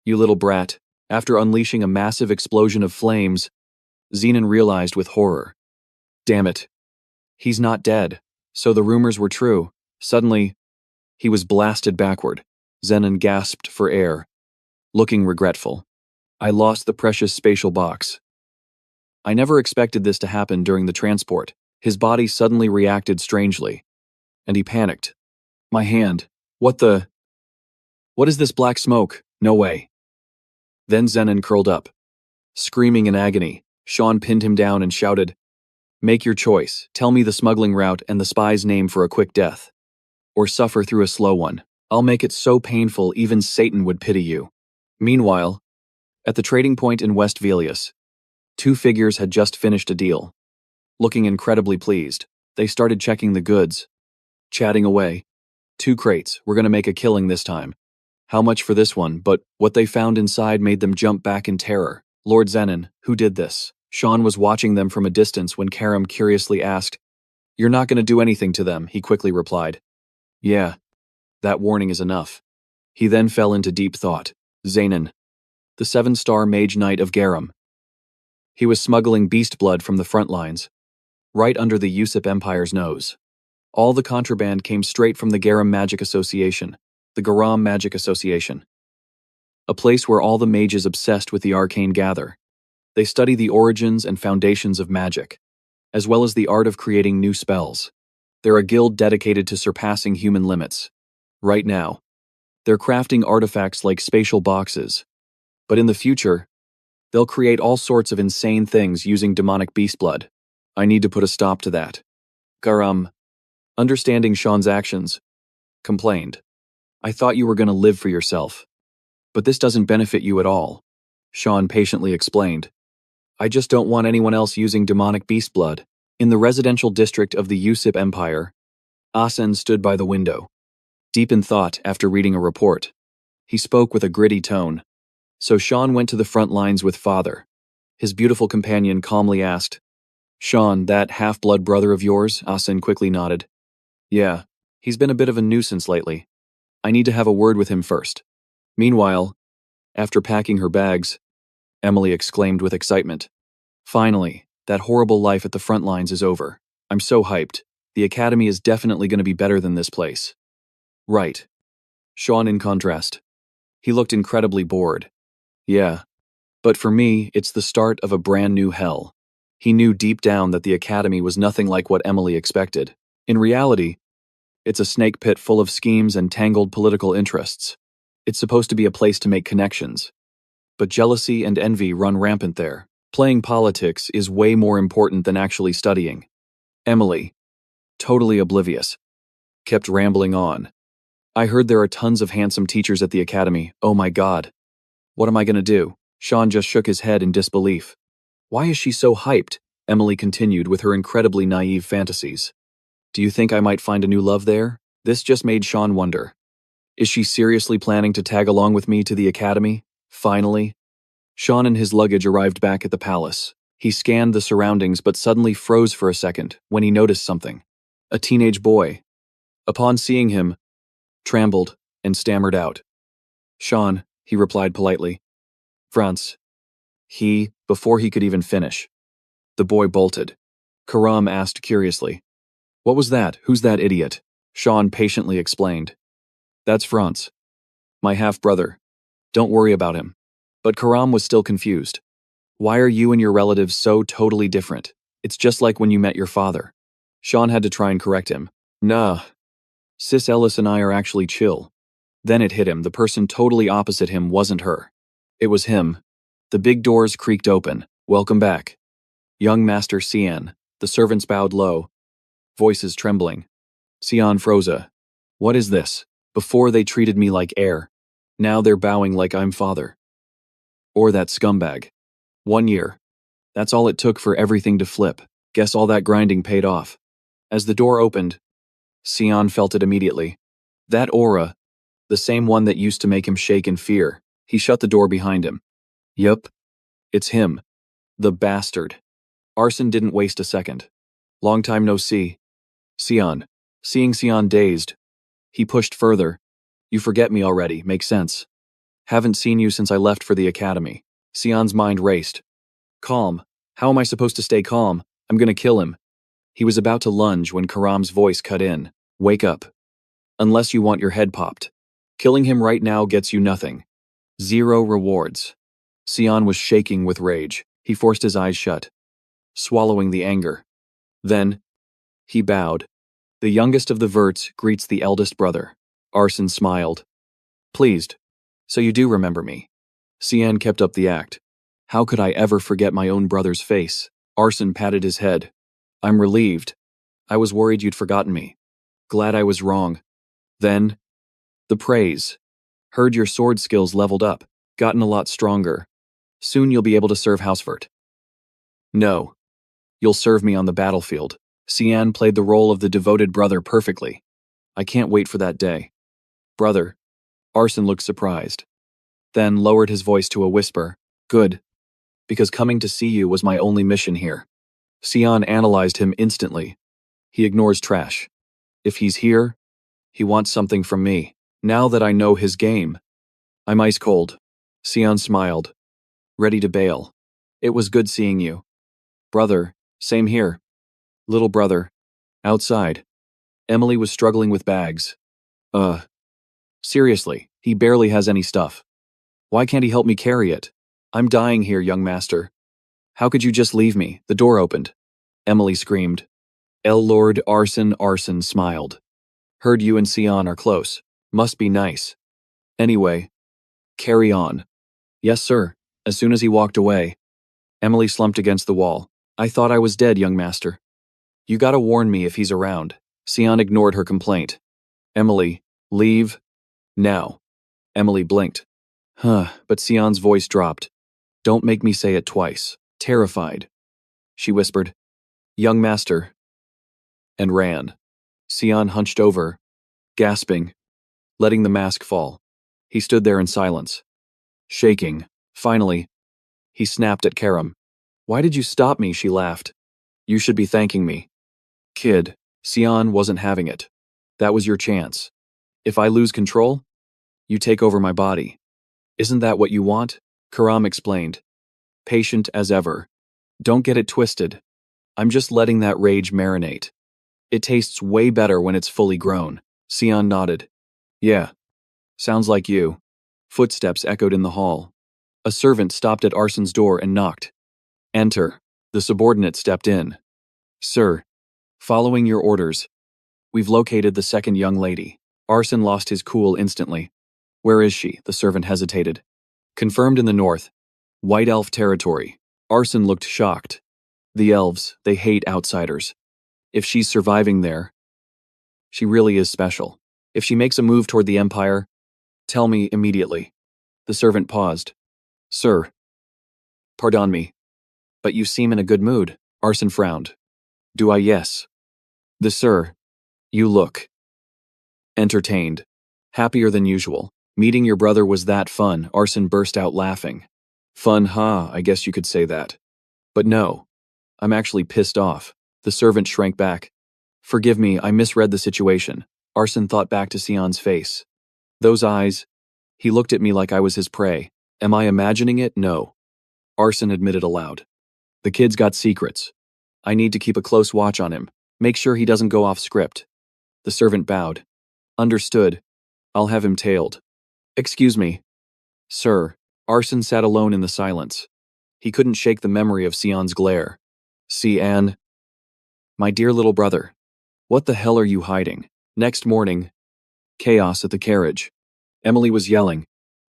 You little brat. After unleashing a massive explosion of flames, Zenon realized with horror. Damn it. He's not dead. So the rumors were true. Suddenly, he was blasted backward. Zenon gasped for air, looking regretful. I lost the precious spatial box. I never expected this to happen during the transport. His body suddenly reacted strangely, and he panicked. My hand. What is this black smoke? No way. Then Zenon curled up. Screaming in agony, Sean pinned him down and shouted, Make your choice. Tell me the smuggling route and the spy's name for a quick death. Or suffer through a slow one. I'll make it so painful even Satan would pity you. Meanwhile, at the trading point in West Velius, two figures had just finished a deal. Looking incredibly pleased, they started checking the goods, chatting away. 2 crates, we're gonna make a killing this time. How much for this one? But what they found inside made them jump back in terror. Lord Zenon, who did this? Sean was watching them from a distance when Karam curiously asked. You're not gonna do anything to them, he quickly replied. Yeah, that warning is enough. He then fell into deep thought. Zenon, the 7-star mage knight of Garam. He was smuggling beast blood from the front lines, right under the Yusip Empire's nose. All the contraband came straight from the Garam Magic Association, the Garam Magic Association, a place where all the mages obsessed with the arcane gather. They study the origins and foundations of magic, as well as the art of creating new spells. They're a guild dedicated to surpassing human limits. Right now, they're crafting artifacts like spatial boxes, but in the future, they'll create all sorts of insane things using demonic beast blood. I need to put a stop to that. Garam, understanding Sean's actions, complained. I thought you were going to live for yourself. But this doesn't benefit you at all. Sean patiently explained. I just don't want anyone else using demonic beast blood. In the residential district of the Yusip Empire, Asen stood by the window, deep in thought after reading a report. He spoke with a gritty tone. So Sean went to the front lines with father. His beautiful companion calmly asked, Sean, that half-blood brother of yours? Asen quickly nodded. Yeah, he's been a bit of a nuisance lately. I need to have a word with him first. Meanwhile, after packing her bags, Emily exclaimed with excitement. Finally, that horrible life at the front lines is over. I'm so hyped. The academy is definitely going to be better than this place. Right. Sean in contrast. He looked incredibly bored. Yeah. But for me, it's the start of a brand new hell. He knew deep down that the academy was nothing like what Emily expected. In reality, it's a snake pit full of schemes and tangled political interests. It's supposed to be a place to make connections. But jealousy and envy run rampant there. Playing politics is way more important than actually studying. Emily, totally oblivious, kept rambling on. I heard there are tons of handsome teachers at the academy. Oh my God. What am I gonna do? Sean just shook his head in disbelief. Why is she so hyped? Emily continued with her incredibly naive fantasies. Do you think I might find a new love there? This just made Sean wonder. Is she seriously planning to tag along with me to the academy? Finally. Sean and his luggage arrived back at the palace. He scanned the surroundings but suddenly froze for a second when he noticed something. A teenage boy. Upon seeing him, trembled and stammered out. Sean, he replied politely. Franz. Before he could even finish. The boy bolted. Karam asked curiously. What was that? Who's that idiot? Sean patiently explained. That's Franz. My half-brother. Don't worry about him. But Karam was still confused. Why are you and your relatives so totally different? It's just like when you met your father. Sean had to try and correct him. Nah. Sis Ellis and I are actually chill. Then it hit him, the person totally opposite him wasn't her. It was him. The big doors creaked open. Welcome back. Young Master Cian. The servants bowed low, voices trembling. Cian Froza. What is this? Before they treated me like heir. Now they're bowing like I'm father. Or that scumbag. 1 year. That's all it took for everything to flip. Guess all that grinding paid off. As the door opened, Cian felt it immediately. That aura, the same one that used to make him shake in fear. He shut the door behind him. Yup. It's him. The bastard. Arson didn't waste a second. Long time no see. Cian. Seeing Cian dazed, he pushed further. You forget me already, makes sense. Haven't seen you since I left for the academy. Cian's mind raced. Calm. How am I supposed to stay calm? I'm gonna kill him. He was about to lunge when Karam's voice cut in. Wake up. Unless you want your head popped. Killing him right now gets you nothing. 0 rewards. Cian was shaking with rage. He forced his eyes shut, swallowing the anger. Then, he bowed. The youngest of the Verts greets the eldest brother. Arson smiled. Pleased. So you do remember me. Cian kept up the act. How could I ever forget my own brother's face? Arson patted his head. I'm relieved. I was worried you'd forgotten me. Glad I was wrong. Then, The praise. Heard your sword skills leveled up, gotten a lot stronger. Soon you'll be able to serve Hausvert. No. You'll serve me on the battlefield. Cian played the role of the devoted brother perfectly. I can't wait for that day. Brother. Arson looked surprised. Then lowered his voice to a whisper. Good. Because coming to see you was my only mission here. Cian analyzed him instantly. He ignores trash. If he's here, he wants something from me. Now that I know his game, I'm ice cold. Cian smiled. Ready to bail. It was good seeing you. Brother, same here. Little brother. Outside. Emily was struggling with bags. Seriously, he barely has any stuff. Why can't he help me carry it? I'm dying here, young master. How could you just leave me? The door opened. Emily screamed. Lord Arson smiled. Heard you and Cian are close. Must be nice. Anyway, carry on. Yes, sir. As soon as he walked away, Emily slumped against the wall. I thought I was dead, young master. You gotta warn me if he's around. Cian ignored her complaint. Emily, leave. Now. Emily blinked. But Cian's voice dropped. Don't make me say it twice. Terrified. She whispered, Young master. And ran. Cian hunched over, gasping, letting the mask fall. He stood there in silence, shaking. Finally, he snapped at Karam. Why did you stop me? She laughed. You should be thanking me. Kid, Cian wasn't having it. That was your chance. If I lose control, you take over my body. Isn't that what you want? Karam explained. Patient as ever. Don't get it twisted. I'm just letting that rage marinate. It tastes way better when it's fully grown. Cian nodded. Yeah. Sounds like you. Footsteps echoed in the hall. A servant stopped at Arson's door and knocked. Enter. The subordinate stepped in. Sir, following your orders, we've located the second young lady. Arson lost his cool instantly. Where is she? The servant hesitated. Confirmed in the north. White elf territory. Arson looked shocked. The elves, they hate outsiders. If she's surviving there, she really is special. If she makes a move toward the Empire, tell me immediately. The servant paused. Sir. Pardon me. But you seem in a good mood. Arson frowned. Do I? Yes. The sir. You look entertained. Happier than usual. Meeting your brother was that fun. Arson burst out laughing. Fun, huh? I guess you could say that. But no. I'm actually pissed off. The servant shrank back. Forgive me, I misread the situation. Arson thought back to Cian's face. Those eyes. He looked at me like I was his prey. Am I imagining it? No. Arson admitted aloud. The kid's got secrets. I need to keep a close watch on him. Make sure he doesn't go off script. The servant bowed. Understood. I'll have him tailed. Excuse me. Sir. Arson sat alone in the silence. He couldn't shake the memory of Cian's glare. Cian. My dear little brother. What the hell are you hiding? Next morning. Chaos at the carriage. Emily was yelling.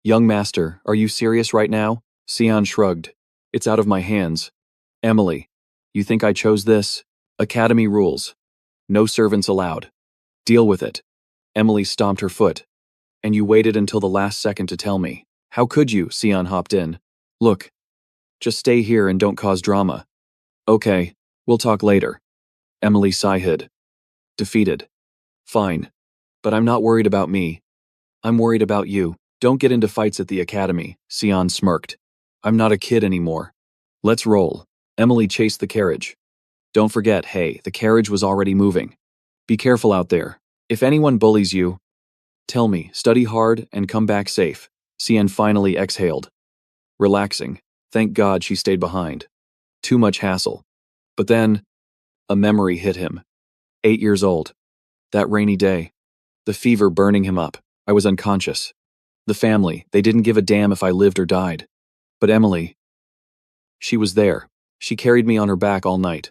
Young master, are you serious right now? Cian shrugged. It's out of my hands. Emily. You think I chose this? Academy rules. No servants allowed. Deal with it. Emily stomped her foot. And you waited until the last second to tell me. How could you? Cian hopped in. Look. Just stay here and don't cause drama. Okay, we'll talk later. Emily sighed. Defeated. Fine. But I'm not worried about me. I'm worried about you. Don't get into fights at the academy. Cian smirked. I'm not a kid anymore. Let's roll. Emily chased the carriage. Don't forget, hey, the carriage was already moving. Be careful out there. If anyone bullies you, tell me, study hard, and come back safe. Cian finally exhaled. Relaxing. Thank God she stayed behind. Too much hassle. But then, a memory hit him. 8 years old. That rainy day. The fever burning him up. I was unconscious. The family, they didn't give a damn if I lived or died. But Emily, she was there. She carried me on her back all night.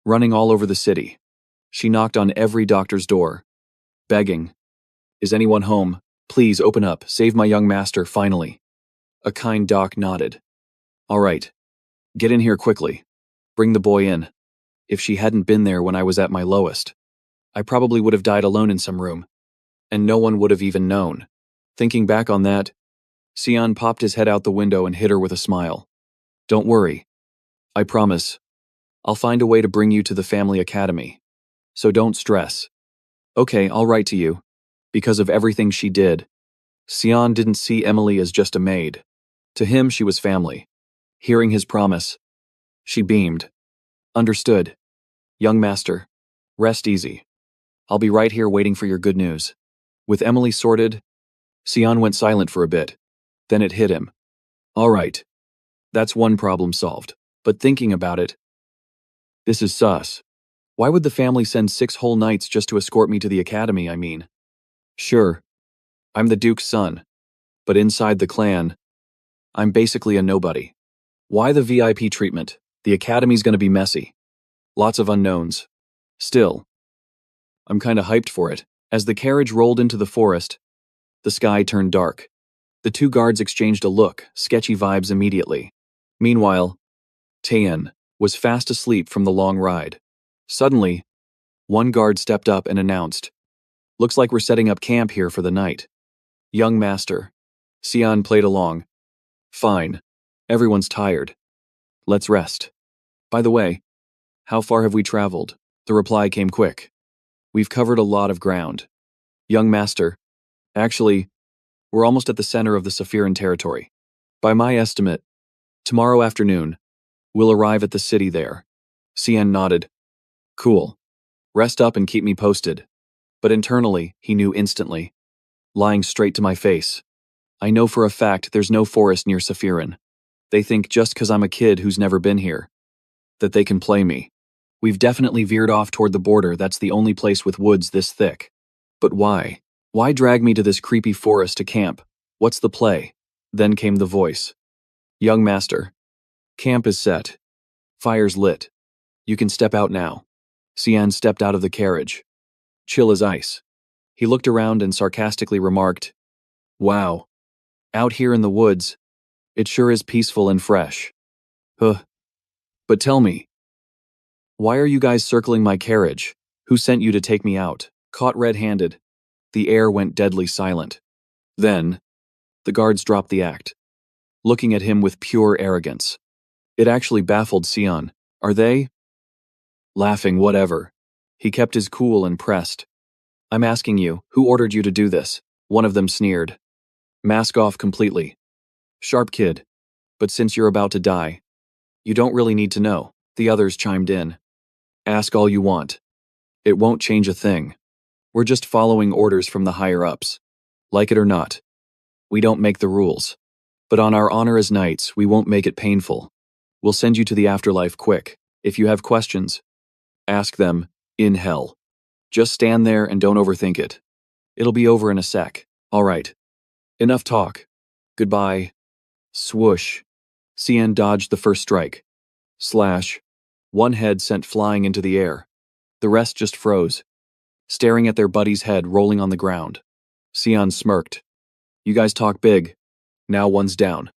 Running all over the city. She knocked on every doctor's door. Begging. Is anyone home? Please open up. Save my young master, finally. A kind doc nodded. All right. Get in here quickly. Bring the boy in. If she hadn't been there when I was at my lowest, I probably would have died alone in some room. and no one would have even known. Thinking back on that, Sion popped his head out the window and hit her with a smile. Don't worry. I promise. I'll find a way to bring you to the family academy. So don't stress. Okay, I'll write to you. Because of everything she did, Sion didn't see Emily as just a maid. To him, she was family. Hearing his promise, she beamed. Understood. Young master, rest easy. I'll be right here waiting for your good news. With Emily sorted, Sion went silent for a bit. Then it hit him. All right. That's one problem solved. But thinking about it, this is sus. Why would the family send 6 whole nights just to escort me to the academy, I mean? Sure, I'm the Duke's son. But inside the clan, I'm basically a nobody. Why the VIP treatment? The academy's gonna be messy. Lots of unknowns. Still, I'm kinda hyped for it. As the carriage rolled into the forest, the sky turned dark. The 2 guards exchanged a look, sketchy vibes immediately. Meanwhile, Taeyeon was fast asleep from the long ride. Suddenly, one guard stepped up and announced, "Looks like we're setting up camp here for the night." Young master. Sion played along. Fine. Everyone's tired. Let's rest. By the way, how far have we traveled? The reply came quick. We've covered a lot of ground. Young master. Actually, we're almost at the center of the Sephiran territory. By my estimate, tomorrow afternoon, we'll arrive at the city there. Sion nodded. Cool. Rest up and keep me posted. But internally, he knew instantly. Lying straight to my face. I know for a fact there's no forest near Sephiran. They think just 'cause I'm a kid who's never been here, that they can play me. We've definitely veered off toward the border. That's the only place with woods this thick. But why? Why drag me to this creepy forest to camp? What's the play? Then came the voice. Young master. Camp is set. Fire's lit. You can step out now. Sion stepped out of the carriage. Chill as ice. He looked around and sarcastically remarked, Wow. Out here in the woods, it sure is peaceful and fresh. Huh. But tell me, why are you guys circling my carriage? Who sent you to take me out? Caught red-handed, the air went deadly silent. Then, the guards dropped the act, looking at him with pure arrogance. It actually baffled Sion. Are they? Laughing, whatever. He kept his cool and pressed. I'm asking you, who ordered you to do this? One of them sneered. Mask off completely. Sharp kid. But since you're about to die, you don't really need to know. The others chimed in. Ask all you want. It won't change a thing. We're just following orders from the higher-ups. Like it or not. We don't make the rules. But on our honor as knights, we won't make it painful. We'll send you to the afterlife quick. If you have questions, ask them in hell. Just stand there and don't overthink it. It'll be over in a sec. All right. Enough talk. Goodbye. Swoosh. Sion dodged the first strike. Slash. One head sent flying into the air. The rest just froze, staring at their buddy's head rolling on the ground. Sion smirked. You guys talk big. Now one's down.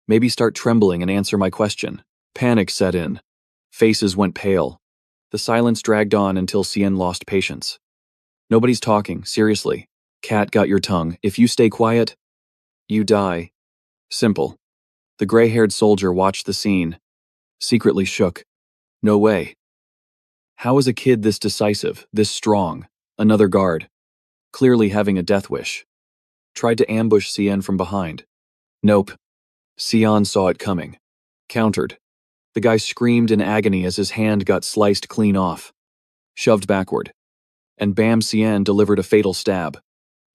Maybe start trembling and answer my question. Panic set in. Faces went pale. The silence dragged on until Sion lost patience. Nobody's talking, seriously. Cat got your tongue. If you stay quiet, you die. Simple. The gray-haired soldier watched the scene. Secretly shook. No way. How is a kid this decisive, this strong? Another guard. Clearly having a death wish. Tried to ambush Sion from behind. Nope. Sion saw it coming. Countered. The guy screamed in agony as his hand got sliced clean off. Shoved backward. And bam, Sion delivered a fatal stab.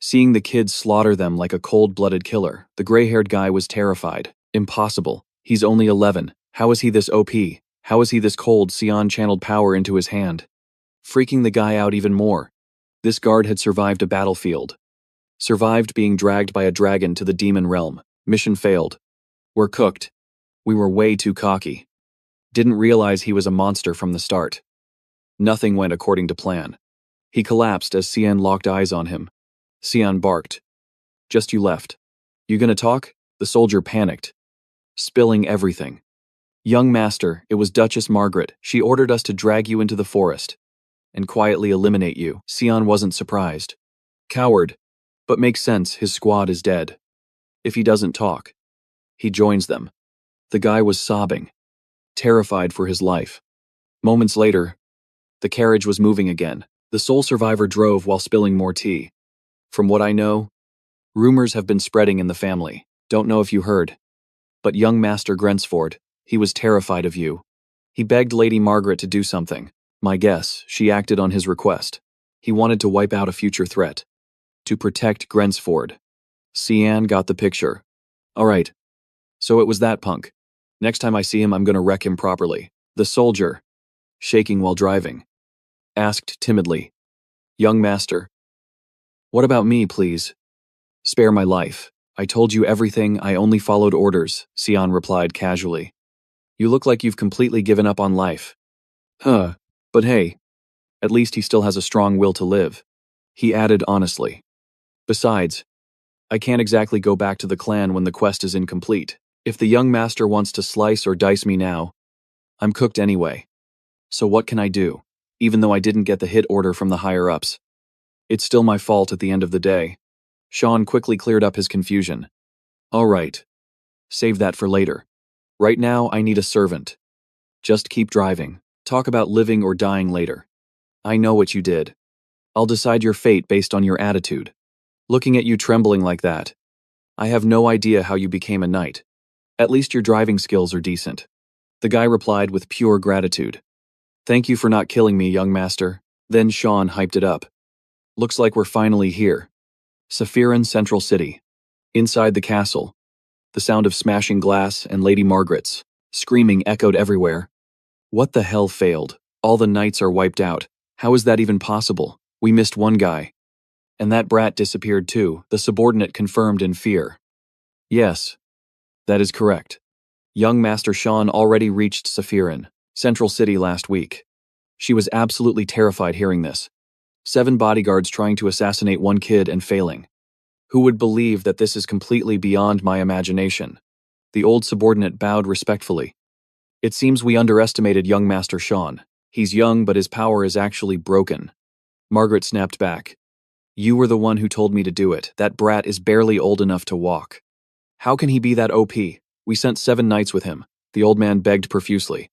Seeing the kids slaughter them like a cold-blooded killer, the gray-haired guy was terrified. Impossible. He's only 11. How is he this OP? How is he this cold? Sion channeled power into his hand, freaking the guy out even more. This guard had survived a battlefield. Survived being dragged by a dragon to the demon realm. Mission failed. We're cooked. We were way too cocky. Didn't realize he was a monster from the start. Nothing went according to plan. He collapsed as Sion locked eyes on him. Sion barked. Just you left. You gonna talk? The soldier panicked, spilling everything. Young master, it was Duchess Margaret. She ordered us to drag you into the forest and quietly eliminate you. Sion wasn't surprised. Coward. But makes sense, his squad is dead. If he doesn't talk, he joins them. The guy was sobbing, terrified for his life. Moments later, the carriage was moving again. The sole survivor drove while spilling more tea. From what I know, rumors have been spreading in the family. Don't know if you heard. But young Master Grensford, he was terrified of you. He begged Lady Margaret to do something. My guess, she acted on his request. He wanted to wipe out a future threat. To protect Grensford. Cian got the picture. All right. So it was that punk. Next time I see him, I'm gonna wreck him properly. The soldier, shaking while driving, asked timidly, Young Master, what about me, please? Spare my life. I told you everything, I only followed orders, Cian replied casually. You look like you've completely given up on life. Huh, but hey, at least he still has a strong will to live. He added honestly. Besides, I can't exactly go back to the clan when the quest is incomplete. If the young master wants to slice or dice me now, I'm cooked anyway. So what can I do? Even though I didn't get the hit order from the higher-ups. It's still my fault at the end of the day. Sean quickly cleared up his confusion. All right. Save that for later. Right now, I need a servant. Just keep driving. Talk about living or dying later. I know what you did. I'll decide your fate based on your attitude. Looking at you trembling like that, I have no idea how you became a knight. At least your driving skills are decent. The guy replied with pure gratitude. Thank you for not killing me, young master. Then Sean hyped it up. Looks like we're finally here. Sephiran Central City. Inside the castle, the sound of smashing glass and Lady Margaret's screaming echoed everywhere. What the hell failed? All the knights are wiped out. How is that even possible? We missed one guy. And that brat disappeared too, the subordinate confirmed in fear. Yes, that is correct. Young Master Sean already reached Sephiran, Central City last week. She was absolutely terrified hearing this. 7 bodyguards trying to assassinate one kid and failing. Who would believe that this is completely beyond my imagination? The old subordinate bowed respectfully. It seems we underestimated young Master Sean. He's young, but his power is actually broken. Margaret snapped back. You were the one who told me to do it. That brat is barely old enough to walk. How can he be that OP? We sent 7 knights with him. The old man begged profusely.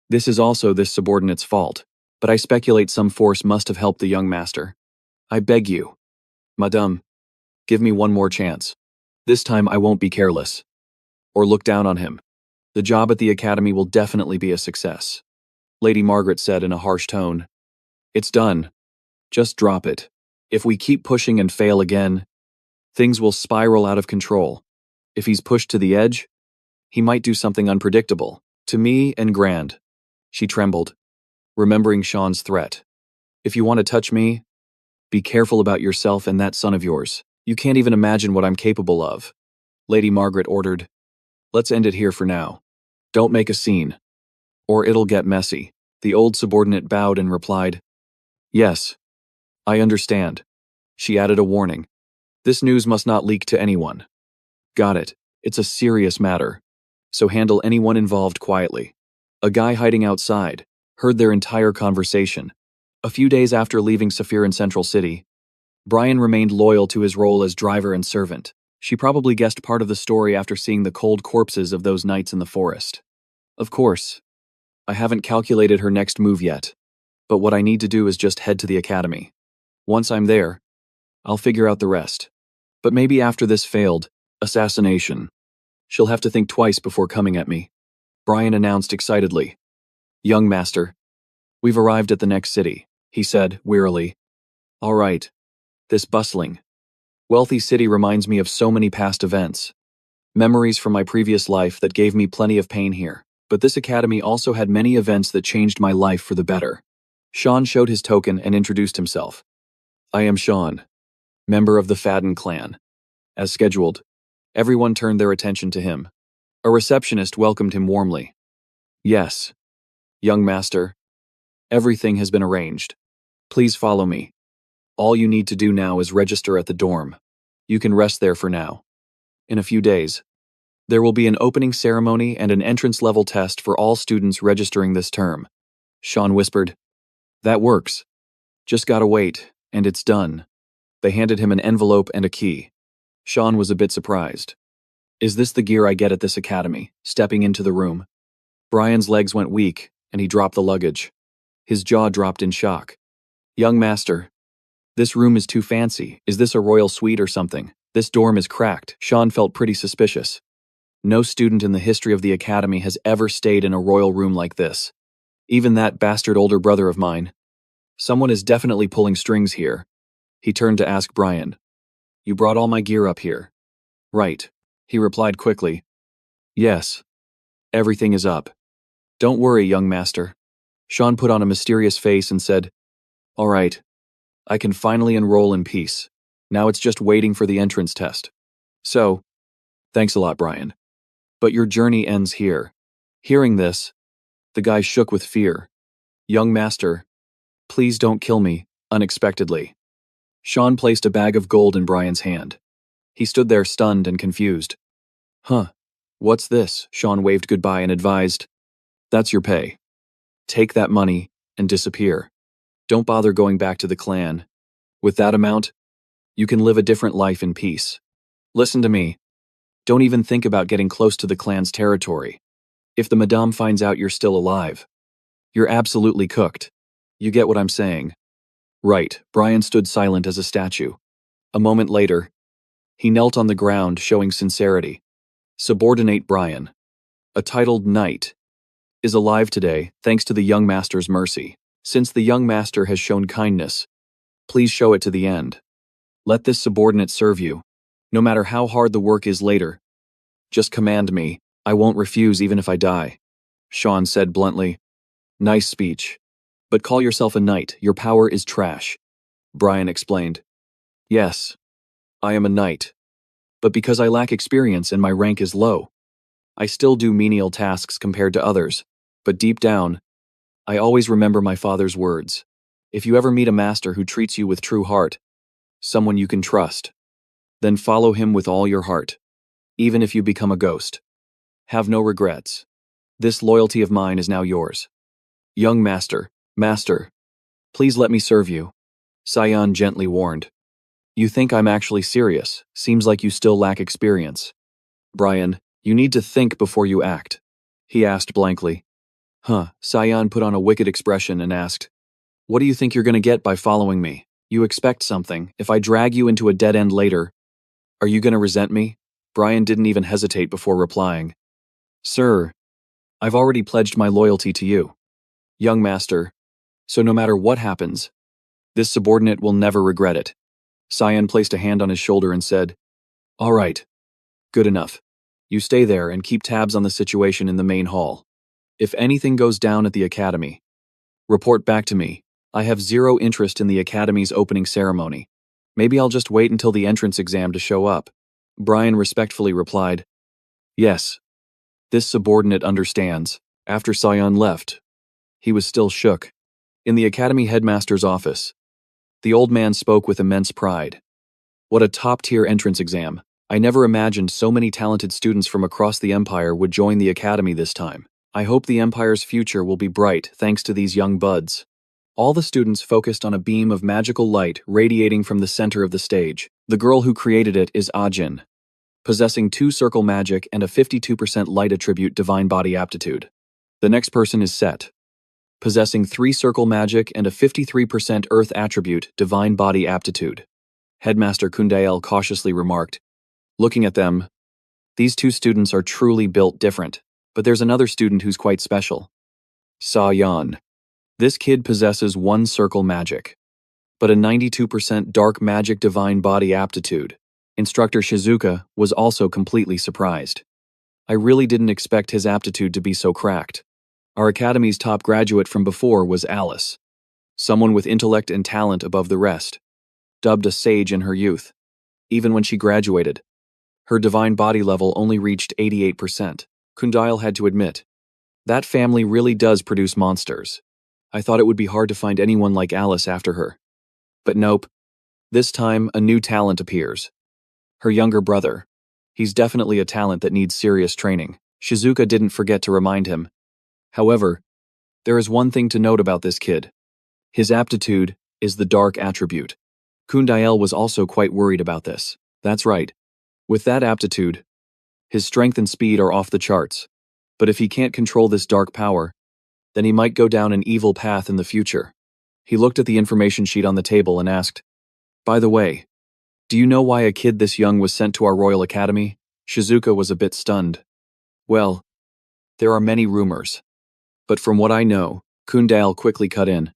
This is also this subordinate's fault, but I speculate some force must have helped the young master. I beg you, Madame, give me one more chance. This time I won't be careless. Or look down on him. The job at the academy will definitely be a success. Lady Margaret said in a harsh tone. It's done. Just drop it. If we keep pushing and fail again, things will spiral out of control. If he's pushed to the edge, he might do something unpredictable. To me and Grand. She trembled, remembering Sean's threat. If you want to touch me, be careful about yourself and that son of yours. You can't even imagine what I'm capable of. Lady Margaret ordered. Let's end it here for now. Don't make a scene, or it'll get messy. The old subordinate bowed and replied, Yes, I understand. She added a warning. This news must not leak to anyone. Got it. It's a serious matter. So handle anyone involved quietly. A guy hiding outside heard their entire conversation. A few days after leaving Sephiran Central City, Brian remained loyal to his role as driver and servant. She probably guessed part of the story after seeing the cold corpses of those knights in the forest. Of course, I haven't calculated her next move yet, but what I need to do is just head to the academy. Once I'm there, I'll figure out the rest. But maybe after this failed assassination, she'll have to think twice before coming at me. Brian announced excitedly. Young master, we've arrived at the next city, he said wearily. All right, this bustling, wealthy city reminds me of so many past events. Memories from my previous life that gave me plenty of pain here. But this academy also had many events that changed my life for the better. Sean showed his token and introduced himself. I am Sean, member of the Fadden clan. As scheduled, everyone turned their attention to him. A receptionist welcomed him warmly. Yes, young master. Everything has been arranged. Please follow me. All you need to do now is register at the dorm. You can rest there for now. In a few days, there will be an opening ceremony and an entrance-level test for all students registering this term. Sean whispered. That works. Just gotta wait, and it's done. They handed him an envelope and a key. Sean was a bit surprised. Is this the gear I get at this academy? Stepping into the room. Brian's legs went weak, and he dropped the luggage. His jaw dropped in shock. Young master, this room is too fancy. Is this a royal suite or something? This dorm is cracked. Sean felt pretty suspicious. No student in the history of the academy has ever stayed in a royal room like this. Even that bastard older brother of mine. Someone is definitely pulling strings here. He turned to ask Brian. You brought all my gear up here. Right. He replied quickly. Yes. Everything is up. Don't worry, young master. Sean put on a mysterious face and said, All right. I can finally enroll in peace. Now it's just waiting for the entrance test. So, thanks a lot, Brian. But your journey ends here. Hearing this, the guy shook with fear. Young master, please don't kill me, unexpectedly. Sean placed a bag of gold in Brian's hand. He stood there stunned and confused. Huh, what's this? Sean waved goodbye and advised, That's your pay. Take that money and disappear. Don't bother going back to the clan. With that amount, you can live a different life in peace. Listen to me. Don't even think about getting close to the clan's territory. If the madame finds out you're still alive, you're absolutely cooked. You get what I'm saying? Right. Brian stood silent as a statue. A moment later, he knelt on the ground, showing sincerity. Subordinate Brian, a titled knight, is alive today thanks to the young master's mercy. Since the young master has shown kindness, please show it to the end. Let this subordinate serve you, no matter how hard the work is later. Just command me. I won't refuse even if I die. Sean said bluntly. Nice speech. But call yourself a knight. Your power is trash. Brian explained. Yes, I am a knight. But because I lack experience and my rank is low, I still do menial tasks compared to others. But deep down, I always remember my father's words. If you ever meet a master who treats you with true heart, someone you can trust, then follow him with all your heart, even if you become a ghost. Have no regrets. This loyalty of mine is now yours. Young master, please let me serve you, Sion gently warned. You think I'm actually serious. Seems like you still lack experience. Brian, you need to think before you act, he asked blankly. Sion put on a wicked expression and asked, What do you think you're going to get by following me? You expect something. If I drag you into a dead end later, are you going to resent me? Brian didn't even hesitate before replying. Sir, I've already pledged my loyalty to you, young master, so no matter what happens, this subordinate will never regret it. Sion placed a hand on his shoulder and said, All right, good enough. You stay there and keep tabs on the situation in the main hall. If anything goes down at the academy, report back to me. I have zero interest in the academy's opening ceremony. Maybe I'll just wait until the entrance exam to show up. Brian respectfully replied, Yes. This subordinate understands. After Sion left, he was still shook. In the academy headmaster's office, the old man spoke with immense pride. What a top-tier entrance exam. I never imagined so many talented students from across the empire would join the academy this time. I hope the empire's future will be bright thanks to these young buds. All the students focused on a beam of magical light radiating from the center of the stage. The girl who created it is Ajin, possessing 2 circle magic and a 52% light attribute divine body aptitude. The next person is Set, possessing 3 circle magic and a 53% earth attribute divine body aptitude. Headmaster Kundael cautiously remarked, Looking at them, these 2 students are truly built different, but there's another student who's quite special. Sa Yan. This kid possesses 1 circle magic, but a 92% dark magic divine body aptitude. Instructor Shizuka was also completely surprised. I really didn't expect his aptitude to be so cracked. Our academy's top graduate from before was Alice, someone with intellect and talent above the rest, dubbed a sage in her youth. Even when she graduated, her divine body level only reached 88%. Kundail had to admit, that family really does produce monsters. I thought it would be hard to find anyone like Alice after her. But nope. This time, a new talent appears. Her younger brother. He's definitely a talent that needs serious training. Shizuka didn't forget to remind him. However, there is one thing to note about this kid. His aptitude is the dark attribute. Kundiel was also quite worried about this. That's right. With that aptitude, his strength and speed are off the charts. But if he can't control this dark power, then he might go down an evil path in the future. He looked at the information sheet on the table and asked, "By the way, do you know why a kid this young was sent to our Royal Academy?" Shizuka was a bit stunned. "Well, there are many rumors. But from what I know," Kundiel quickly cut in,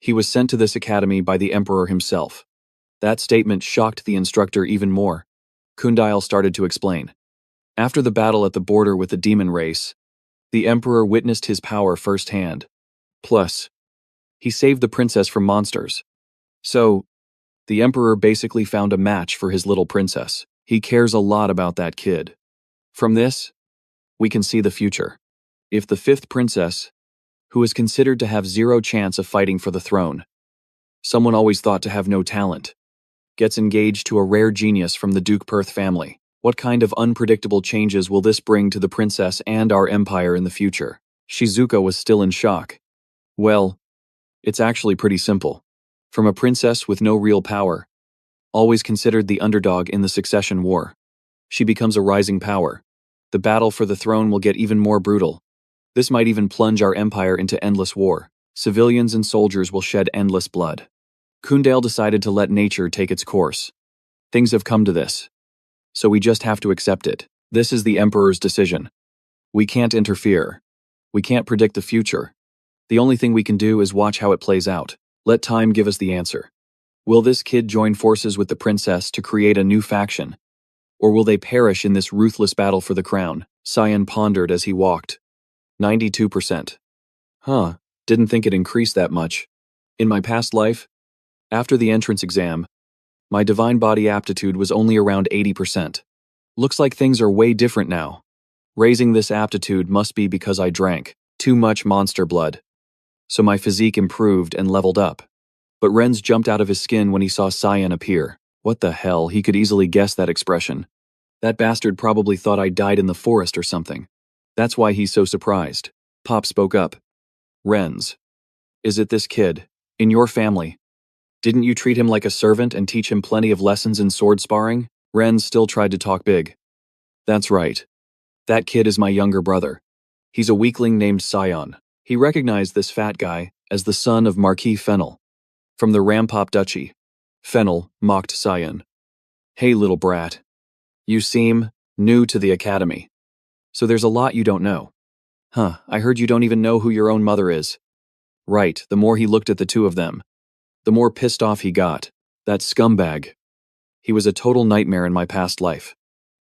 "he was sent to this academy by the Emperor himself." That statement shocked the instructor even more. Kundiel started to explain. After the battle at the border with the demon race, the Emperor witnessed his power firsthand. Plus, he saved the princess from monsters. So, the Emperor basically found a match for his little princess. He cares a lot about that kid. From this, we can see the future. If the fifth princess, who is considered to have zero chance of fighting for the throne, someone always thought to have no talent, gets engaged to a rare genius from the Duke Perth family, what kind of unpredictable changes will this bring to the princess and our empire in the future? Shizuka was still in shock. Well, it's actually pretty simple. From a princess with no real power, always considered the underdog in the succession war, she becomes a rising power. The battle for the throne will get even more brutal. This might even plunge our empire into endless war. Civilians and soldiers will shed endless blood. Kundiel decided to let nature take its course. Things have come to this, so we just have to accept it. This is the Emperor's decision. We can't interfere. We can't predict the future. The only thing we can do is watch how it plays out. Let time give us the answer. Will this kid join forces with the princess to create a new faction? Or will they perish in this ruthless battle for the crown? Cyan pondered as he walked. 92%. Huh, didn't think it increased that much. In my past life, after the entrance exam, my divine body aptitude was only around 80%. Looks like things are way different now. Raising this aptitude must be because I drank too much monster blood. So my physique improved and leveled up. But Renz jumped out of his skin when he saw Cyan appear. What the hell, he could easily guess that expression. That bastard probably thought I died in the forest or something. That's why he's so surprised. Pop spoke up. Renz, is it this kid, in your family? Didn't you treat him like a servant and teach him plenty of lessons in sword sparring? Renz still tried to talk big. That's right. That kid is my younger brother. He's a weakling named Cyan. He recognized this fat guy as the son of Marquis Fennel, from the Rampop Duchy. Fennel mocked Cyan. Hey little brat. You seem new to the academy. So there's a lot you don't know. Huh, I heard you don't even know who your own mother is. Right, the more he looked at the two of them, the more pissed off he got. That scumbag. He was a total nightmare in my past life.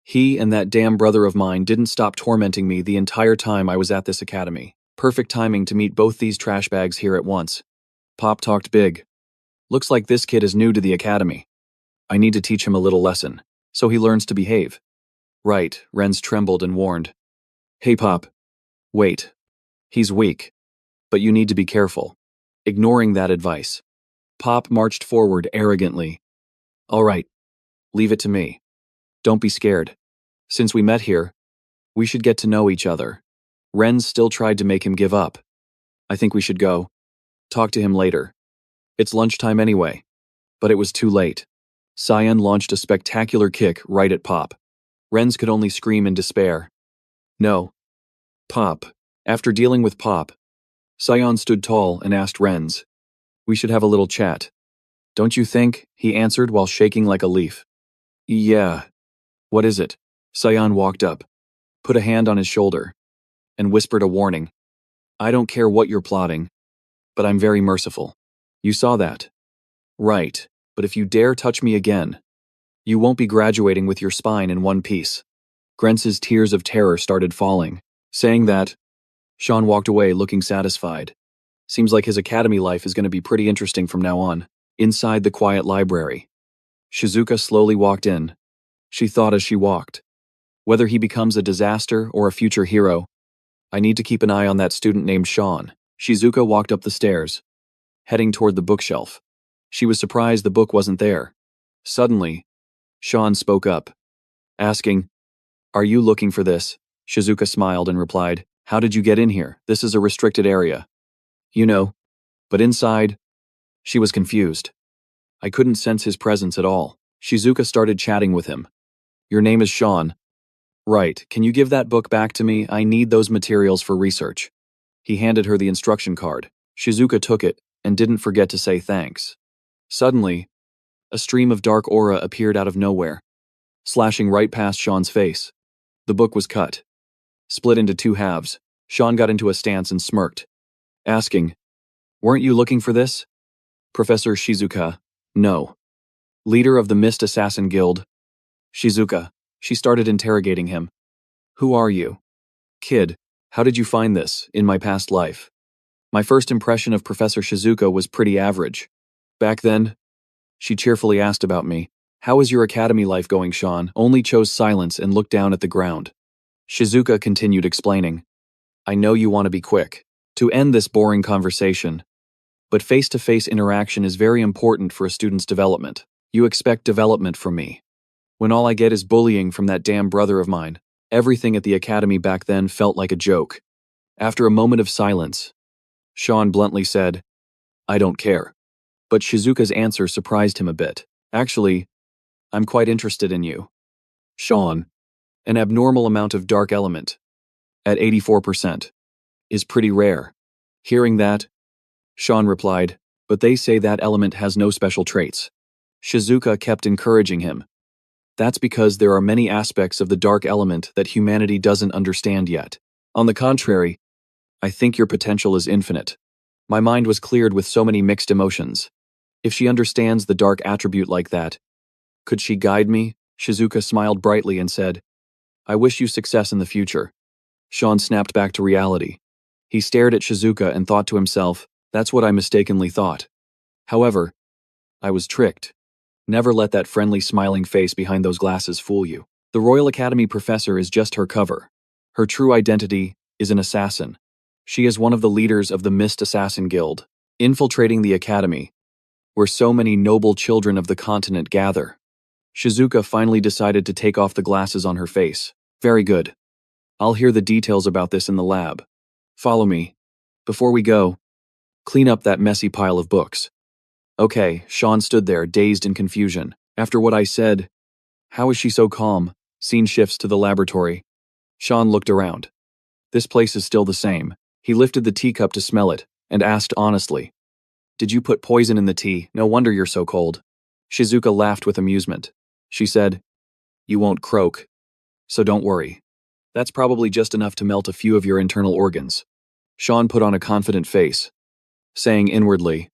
He and that damn brother of mine didn't stop tormenting me the entire time I was at this academy. Perfect timing to meet both these trash bags here at once. Pop talked big. Looks like this kid is new to the academy. I need to teach him a little lesson, so he learns to behave. Right, Renz trembled and warned. Hey Pop. Wait. He's weak. But you need to be careful. Ignoring that advice, Pop marched forward arrogantly. All right. Leave it to me. Don't be scared. Since we met here, we should get to know each other. Renz still tried to make him give up. I think we should go. Talk to him later. It's lunchtime anyway. But it was too late. Cyan launched a spectacular kick right at Pop. Renz could only scream in despair. No. Pop. After dealing with Pop, Cyan stood tall and asked Renz. We should have a little chat. Don't you think? He answered while shaking like a leaf. Yeah. What is it? Cyan walked up, put a hand on his shoulder, and whispered a warning. I don't care what you're plotting, but I'm very merciful. You saw that. Right, but if you dare touch me again, you won't be graduating with your spine in one piece. Grenz's tears of terror started falling. Saying that, Sean walked away looking satisfied. Seems like his academy life is going to be pretty interesting from now on. Inside the quiet library, Shizuka slowly walked in. She thought as she walked. Whether he becomes a disaster or a future hero, I need to keep an eye on that student named Sean. Shizuka walked up the stairs, heading toward the bookshelf. She was surprised the book wasn't there. Suddenly, Sean spoke up, asking, Are you looking for this? Shizuka smiled and replied, How did you get in here? This is a restricted area. You know, but inside, she was confused. I couldn't sense his presence at all. Shizuka started chatting with him. Your name is Sean. Right, can you give that book back to me? I need those materials for research. He handed her the instruction card. Shizuka took it and didn't forget to say thanks. Suddenly, a stream of dark aura appeared out of nowhere, slashing right past Sean's face. The book was cut, split into two halves. Sean got into a stance and smirked, asking, "Weren't you looking for this?" Professor Shizuka, no. Leader of the Mist Assassin Guild. Shizuka, she started interrogating him. Who are you? Kid, how did you find this, in my past life? My first impression of Professor Shizuka was pretty average. Back then, she cheerfully asked about me. How is your academy life going, Sean? Only chose silence and looked down at the ground. Shizuka continued explaining. I know you want to be quick, to end this boring conversation. But face-to-face interaction is very important for a student's development. You expect development from me. When all I get is bullying from that damn brother of mine, everything at the academy back then felt like a joke. After a moment of silence, Sean bluntly said, I don't care. But Shizuka's answer surprised him a bit. Actually, I'm quite interested in you. Sean, an abnormal amount of dark element, at 84%, is pretty rare. Hearing that, Sean replied, but they say that element has no special traits. Shizuka kept encouraging him. That's because there are many aspects of the dark element that humanity doesn't understand yet. On the contrary, I think your potential is infinite. My mind was cleared with so many mixed emotions. If she understands the dark attribute like that, could she guide me? Shizuka smiled brightly and said, I wish you success in the future. Sean snapped back to reality. He stared at Shizuka and thought to himself, that's what I mistakenly thought. However, I was tricked. Never let that friendly smiling face behind those glasses fool you. The Royal Academy professor is just her cover. Her true identity is an assassin. She is one of the leaders of the Mist Assassin Guild, infiltrating the academy, where so many noble children of the continent gather. Shizuka finally decided to take off the glasses on her face. Very good. I'll hear the details about this in the lab. Follow me. Before we go, clean up that messy pile of books. Okay, Sean stood there, dazed in confusion. After what I said, how is she so calm? Scene shifts to the laboratory. Sean looked around. This place is still the same. He lifted the teacup to smell it, and asked honestly, did you put poison in the tea? No wonder you're so cold. Shizuka laughed with amusement. She said, you won't croak, so don't worry. That's probably just enough to melt a few of your internal organs. Sean put on a confident face, saying inwardly,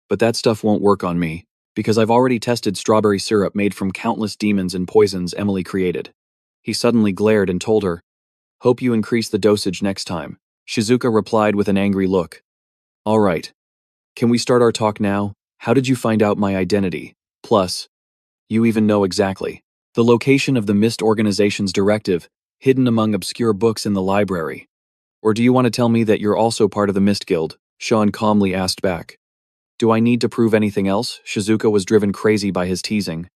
but that stuff won't work on me, because I've already tested strawberry syrup made from countless demons and poisons Emily created. He suddenly glared and told her, hope you increase the dosage next time. Shizuka replied with an angry look. All right. Can we start our talk now? How did you find out my identity? Plus, you even know exactly the location of the Mist Organization's directive, hidden among obscure books in the library. Or do you want to tell me that you're also part of the Mist Guild? Sean calmly asked back. Do I need to prove anything else? Shizuka was driven crazy by his teasing,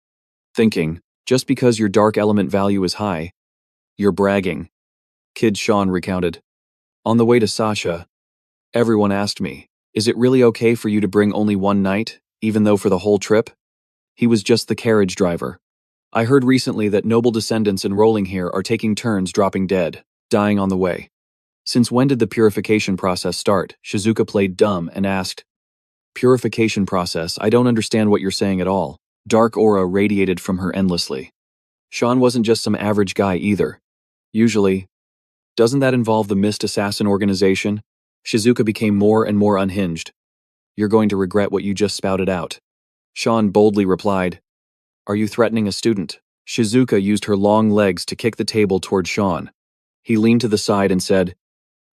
thinking, just because your dark element value is high, you're bragging. Kid Sean recounted. On the way to Sasha, everyone asked me, is it really okay for you to bring only one night, even though for the whole trip? He was just the carriage driver. I heard recently that noble descendants enrolling here are taking turns dropping dead, dying on the way. Since when did the purification process start? Shizuka played dumb and asked, Purification process? I don't understand what you're saying at all. Dark aura radiated from her endlessly. Sean wasn't just some average guy either. Usually, doesn't that involve the Mist Assassin Organization? Shizuka became more and more unhinged. You're going to regret what you just spouted out. Sean boldly replied, are you threatening a student? Shizuka used her long legs to kick the table toward Sean. He leaned to the side and said,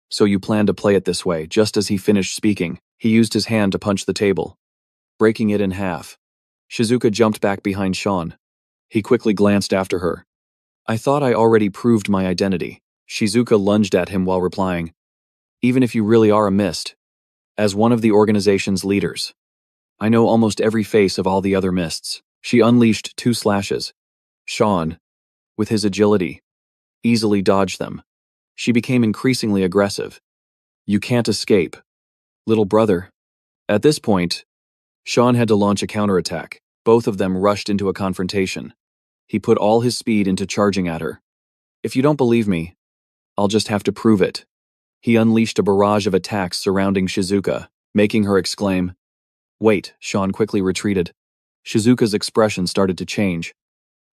so you plan to play it this way? Just as he finished speaking, he used his hand to punch the table, breaking it in half. Shizuka jumped back behind Sean. He quickly glanced after her. I thought I already proved my identity. Shizuka lunged at him while replying, even if you really are a mist, as one of the organization's leaders, I know almost every face of all the other mists. She unleashed 2 slashes. Sean, with his agility, easily dodged them. She became increasingly aggressive. You can't escape, little brother. At this point, Sean had to launch a counterattack. Both of them rushed into a confrontation. He put all his speed into charging at her. If you don't believe me, I'll just have to prove it. He unleashed a barrage of attacks surrounding Shizuka, making her exclaim. Wait, Sean quickly retreated. Shizuka's expression started to change.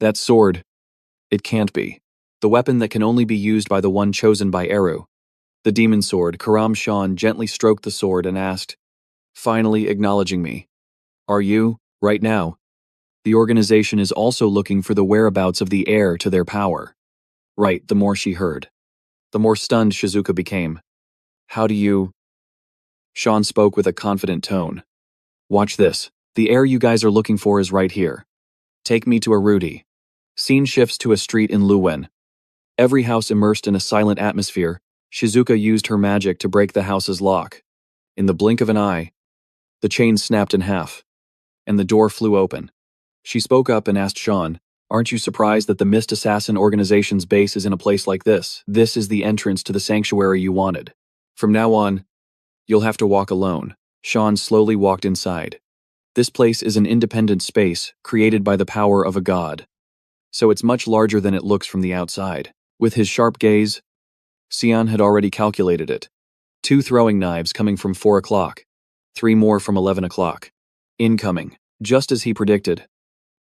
That sword. It can't be. The weapon that can only be used by the one chosen by Eru. The demon sword. Karam Sean gently stroked the sword and asked, finally acknowledging me. Are you, right now? The organization is also looking for the whereabouts of the heir to their power. Right, the more she heard. The more stunned Shizuka became. How do you... Sean spoke with a confident tone. Watch this. The heir you guys are looking for is right here. Take me to Arudi. Scene shifts to a street in Luwen. Every house immersed in a silent atmosphere, Shizuka used her magic to break the house's lock. In the blink of an eye, the chain snapped in half, and the door flew open. She spoke up and asked Sean, aren't you surprised that the Mist Assassin organization's base is in a place like this? This is the entrance to the sanctuary you wanted. From now on, you'll have to walk alone. Sean slowly walked inside. This place is an independent space created by the power of a god. So it's much larger than it looks from the outside. With his sharp gaze, Xian had already calculated it. 2 throwing knives coming from 4 o'clock. 3 more from 11 o'clock. Incoming, just as he predicted.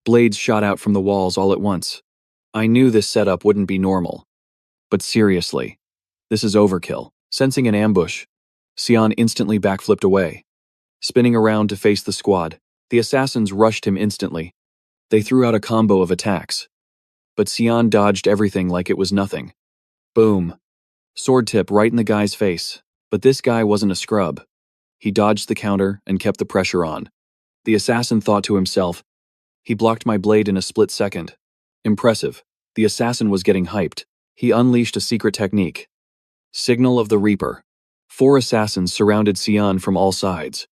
Blades shot out from the walls all at once. I knew this setup wouldn't be normal. But seriously, this is overkill. Sensing an ambush, Xian instantly backflipped away. Spinning around to face the squad, the assassins rushed him instantly. They threw out a combo of attacks. But Xian dodged everything like it was nothing. Boom. Sword tip right in the guy's face. But this guy wasn't a scrub. He dodged the counter and kept the pressure on. The assassin thought to himself, he blocked my blade in a split second. Impressive. The assassin was getting hyped. He unleashed a secret technique. Signal of the Reaper. 4 assassins surrounded Xian from all sides.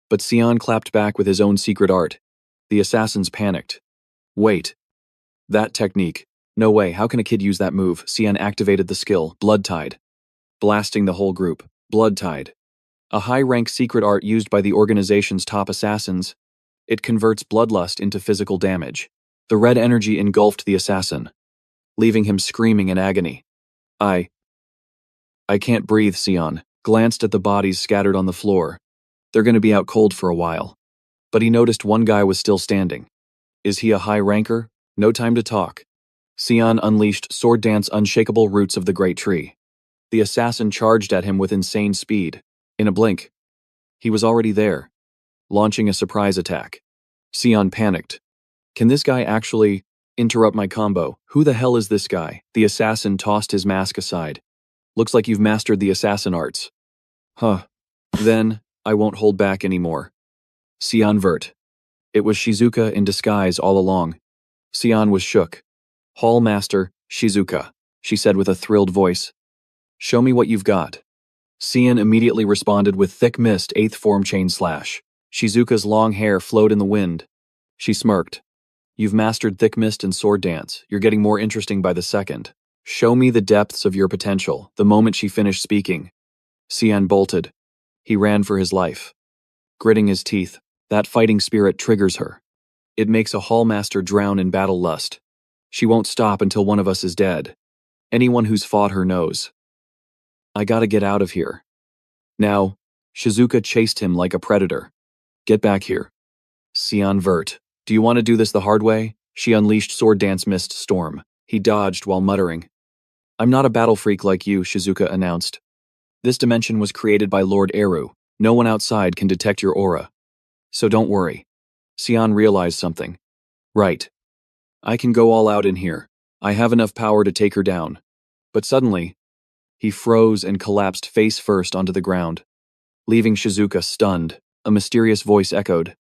But Xian clapped back with his own secret art. The assassins panicked. Wait. That technique. No way, how can a kid use that move? Xian activated the skill, Blood Tide. Blasting the whole group. Blood Tide. A high-rank secret art used by the organization's top assassins. It converts bloodlust into physical damage. The red energy engulfed the assassin, leaving him screaming in agony. I can't breathe, Xian glanced at the bodies scattered on the floor. They're going to be out cold for a while. But he noticed one guy was still standing. Is he a high ranker? No time to talk. Xian unleashed Sword Dance Unshakable Roots of the Great Tree. The assassin charged at him with insane speed. In a blink, he was already there, launching a surprise attack. Xian panicked. Can this guy actually interrupt my combo? Who the hell is this guy? The assassin tossed his mask aside. Looks like you've mastered the assassin arts. Huh. Then, I won't hold back anymore. Xian vert. It was Shizuka in disguise all along. Xian was shook. Hall Master, Shizuka, she said with a thrilled voice. Show me what you've got. Xian immediately responded with thick mist 8th form chain slash. Shizuka's long hair flowed in the wind. She smirked. You've mastered thick mist and sword dance. You're getting more interesting by the second. Show me the depths of your potential. The moment she finished speaking, Xian bolted. He ran for his life. Gritting his teeth, that fighting spirit triggers her. It makes a hallmaster drown in battle lust. She won't stop until one of us is dead. Anyone who's fought her knows. I gotta get out of here. Now, Shizuka chased him like a predator. Get back here. Xian vert. Do you want to do this the hard way? She unleashed Sword Dance Mist Storm. He dodged while muttering. I'm not a battle freak like you, Shizuka announced. This dimension was created by Lord Eru. No one outside can detect your aura. So don't worry. Xian realized something. Right. I can go all out in here. I have enough power to take her down. But suddenly, he froze and collapsed face first onto the ground. Leaving Shizuka stunned, a mysterious voice echoed.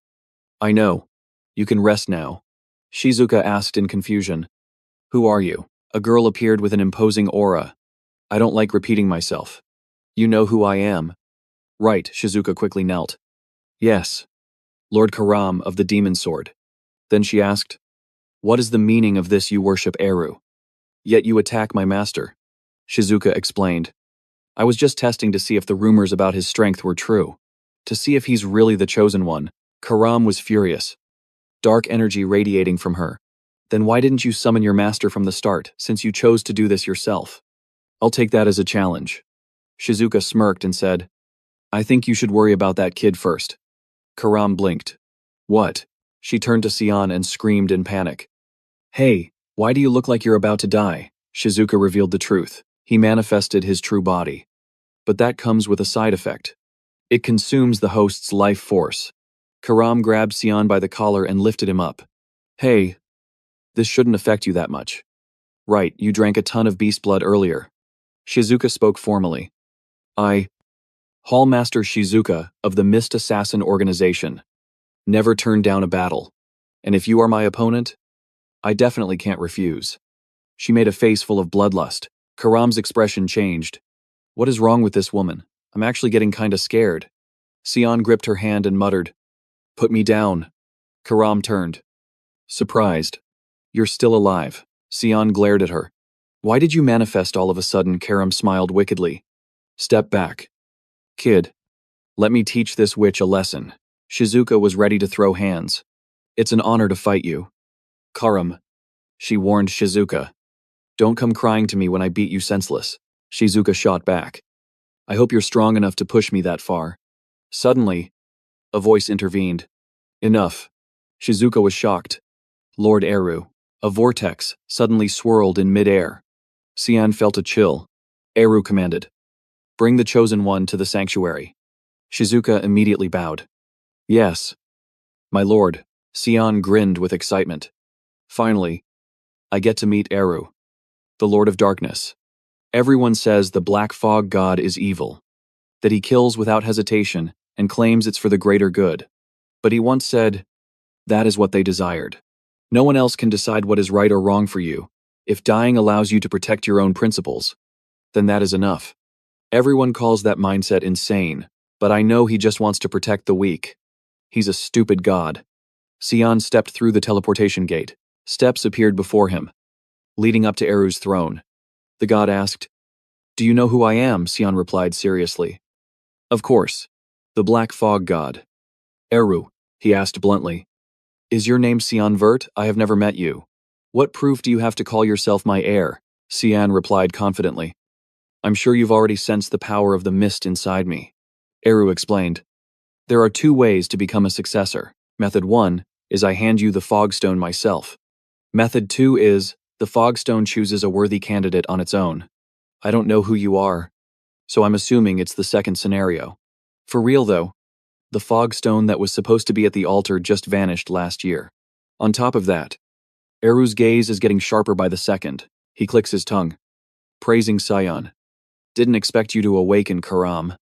I know. You can rest now. Shizuka asked in confusion. Who are you? A girl appeared with an imposing aura. I don't like repeating myself. You know who I am. Right, Shizuka quickly knelt. Yes. Lord Karam of the Demon Sword. Then she asked, what is the meaning of this you worship Eru? Yet you attack my master. Shizuka explained. I was just testing to see if the rumors about his strength were true. To see if he's really the chosen one. Karam was furious. Dark energy radiating from her. Then why didn't you summon your master from the start, since you chose to do this yourself? I'll take that as a challenge. Shizuka smirked and said, I think you should worry about that kid first. Karam blinked. What? She turned to Sion and screamed in panic. Hey, why do you look like you're about to die? Shizuka revealed the truth. He manifested his true body. But that comes with a side effect. It consumes the host's life force. Karam grabbed Sion by the collar and lifted him up. Hey, this shouldn't affect you that much. Right, you drank a ton of beast blood earlier. Shizuka spoke formally. Hallmaster Shizuka of the Mist Assassin Organization. Never turn down a battle. And if you are my opponent, I definitely can't refuse. She made a face full of bloodlust. Karam's expression changed. What is wrong with this woman? I'm actually getting kinda scared. Sion gripped her hand and muttered, Put me down. Karam turned. Surprised. You're still alive. Sion glared at her. Why did you manifest all of a sudden? Karam smiled wickedly. Step back. Kid, let me teach this witch a lesson. Shizuka was ready to throw hands. It's an honor to fight you. Karam, she warned Shizuka. Don't come crying to me when I beat you senseless. Shizuka shot back. I hope you're strong enough to push me that far. Suddenly, a voice intervened. Enough. Shizuka was shocked. Lord Eru. A vortex suddenly swirled in mid-air. Sion felt a chill. Eru commanded. Bring the Chosen One to the sanctuary. Shizuka immediately bowed. Yes. My lord. Sion grinned with excitement. Finally, I get to meet Eru, the Lord of Darkness. Everyone says the Black Fog God is evil, that he kills without hesitation and claims it's for the greater good. But he once said, that is what they desired. No one else can decide what is right or wrong for you. If dying allows you to protect your own principles, then that is enough. Everyone calls that mindset insane, but I know he just wants to protect the weak. He's a stupid god. Sion stepped through the teleportation gate. Steps appeared before him, leading up to Eru's throne. The god asked, Do you know who I am? Sion replied seriously. Of course. The Black Fog God. Eru, he asked bluntly. Is your name Sion Vert? I have never met you. What proof do you have to call yourself my heir? Sion replied confidently. I'm sure you've already sensed the power of the mist inside me. Eru explained. There are 2 ways to become a successor. Method 1 is I hand you the Fogstone myself. Method 2 is the Fogstone chooses a worthy candidate on its own. I don't know who you are, so I'm assuming it's the second scenario. For real though, the Fogstone that was supposed to be at the altar just vanished last year. On top of that, Eru's gaze is getting sharper by the second. He clicks his tongue. Praising Sion. Didn't expect you to awaken, Karam.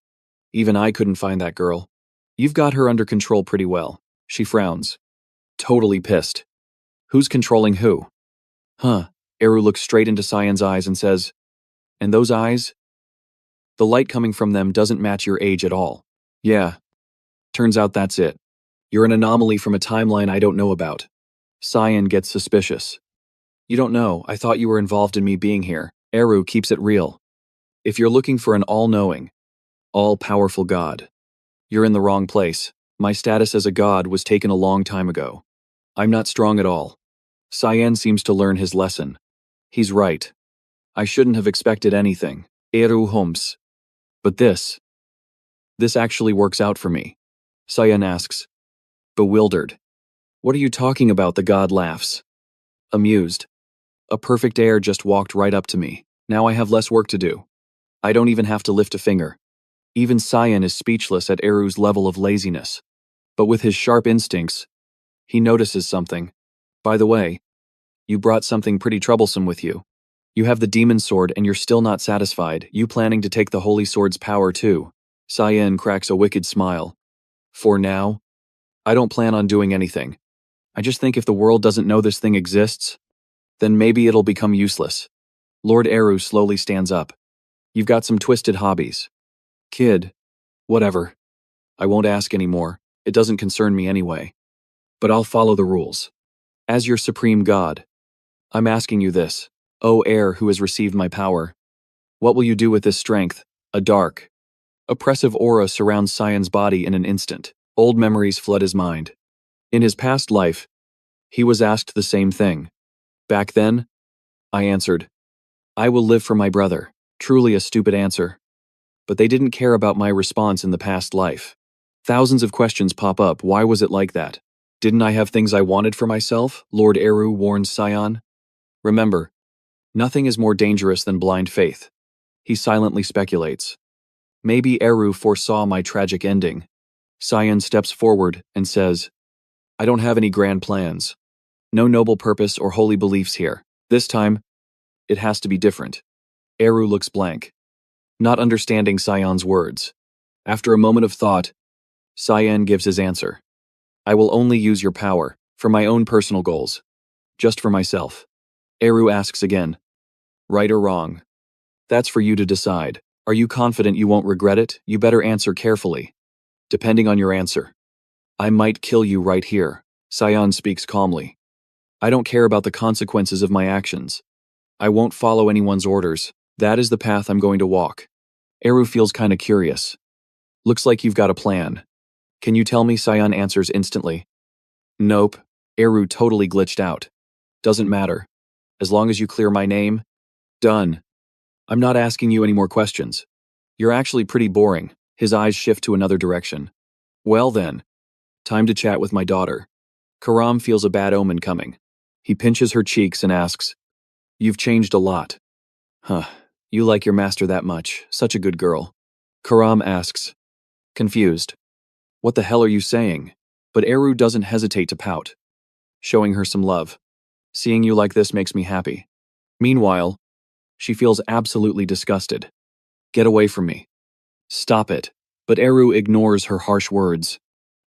Even I couldn't find that girl. You've got her under control pretty well. She frowns. Totally pissed. Who's controlling who? Huh. Eru looks straight into Sion's eyes and says, And those eyes? The light coming from them doesn't match your age at all. Yeah. Turns out that's it. You're an anomaly from a timeline I don't know about. Sion gets suspicious. You don't know, I thought you were involved in me being here. Eru keeps it real. If you're looking for an all-knowing, all-powerful god, you're in the wrong place. My status as a god was taken a long time ago. I'm not strong at all. Sion seems to learn his lesson. He's right. I shouldn't have expected anything. Eru hums. But this actually works out for me. Sion asks, bewildered. What are you talking about? The god laughs. Amused. A perfect heir just walked right up to me. Now I have less work to do. I don't even have to lift a finger. Even Sion is speechless at Eru's level of laziness. But with his sharp instincts, he notices something. By the way, you brought something pretty troublesome with you. You have the demon sword and you're still not satisfied. You planning to take the holy sword's power too. Sion cracks a wicked smile. For now, I don't plan on doing anything. I just think if the world doesn't know this thing exists, then maybe it'll become useless. Lord Eru slowly stands up. You've got some twisted hobbies. Kid, whatever. I won't ask anymore. It doesn't concern me anyway. But I'll follow the rules. As your supreme god, I'm asking you this, O heir who has received my power. What will you do with this strength? A dark, oppressive aura surrounds Sion's body in an instant. Old memories flood his mind. In his past life, he was asked the same thing. Back then, I answered, I will live for my brother. Truly a stupid answer. But they didn't care about my response in the past life. Thousands of questions pop up. Why was it like that? Didn't I have things I wanted for myself? Lord Eru warns Sion. Remember, nothing is more dangerous than blind faith. He silently speculates. Maybe Eru foresaw my tragic ending. Sion steps forward and says, I don't have any grand plans. No noble purpose or holy beliefs here. This time, it has to be different. Eru looks blank, not understanding Sion's words. After a moment of thought, Sion gives his answer. I will only use your power, for my own personal goals. Just for myself. Eru asks again, right or wrong? That's for you to decide. Are you confident you won't regret it? You better answer carefully. Depending on your answer. I might kill you right here. Sion speaks calmly. I don't care about the consequences of my actions. I won't follow anyone's orders. That is the path I'm going to walk. Eru feels kinda curious. Looks like you've got a plan. Can you tell me? Sion answers instantly. Nope. Eru totally glitched out. Doesn't matter. As long as you clear my name, done. I'm not asking you any more questions. You're actually pretty boring. His eyes shift to another direction. Well then, time to chat with my daughter. Karam feels a bad omen coming. He pinches her cheeks and asks, You've changed a lot. Huh, you like your master that much. Such a good girl. Karam asks, confused. What the hell are you saying? But Eru doesn't hesitate to pout, showing her some love. Seeing you like this makes me happy. Meanwhile, she feels absolutely disgusted. Get away from me. Stop it. But Eru ignores her harsh words.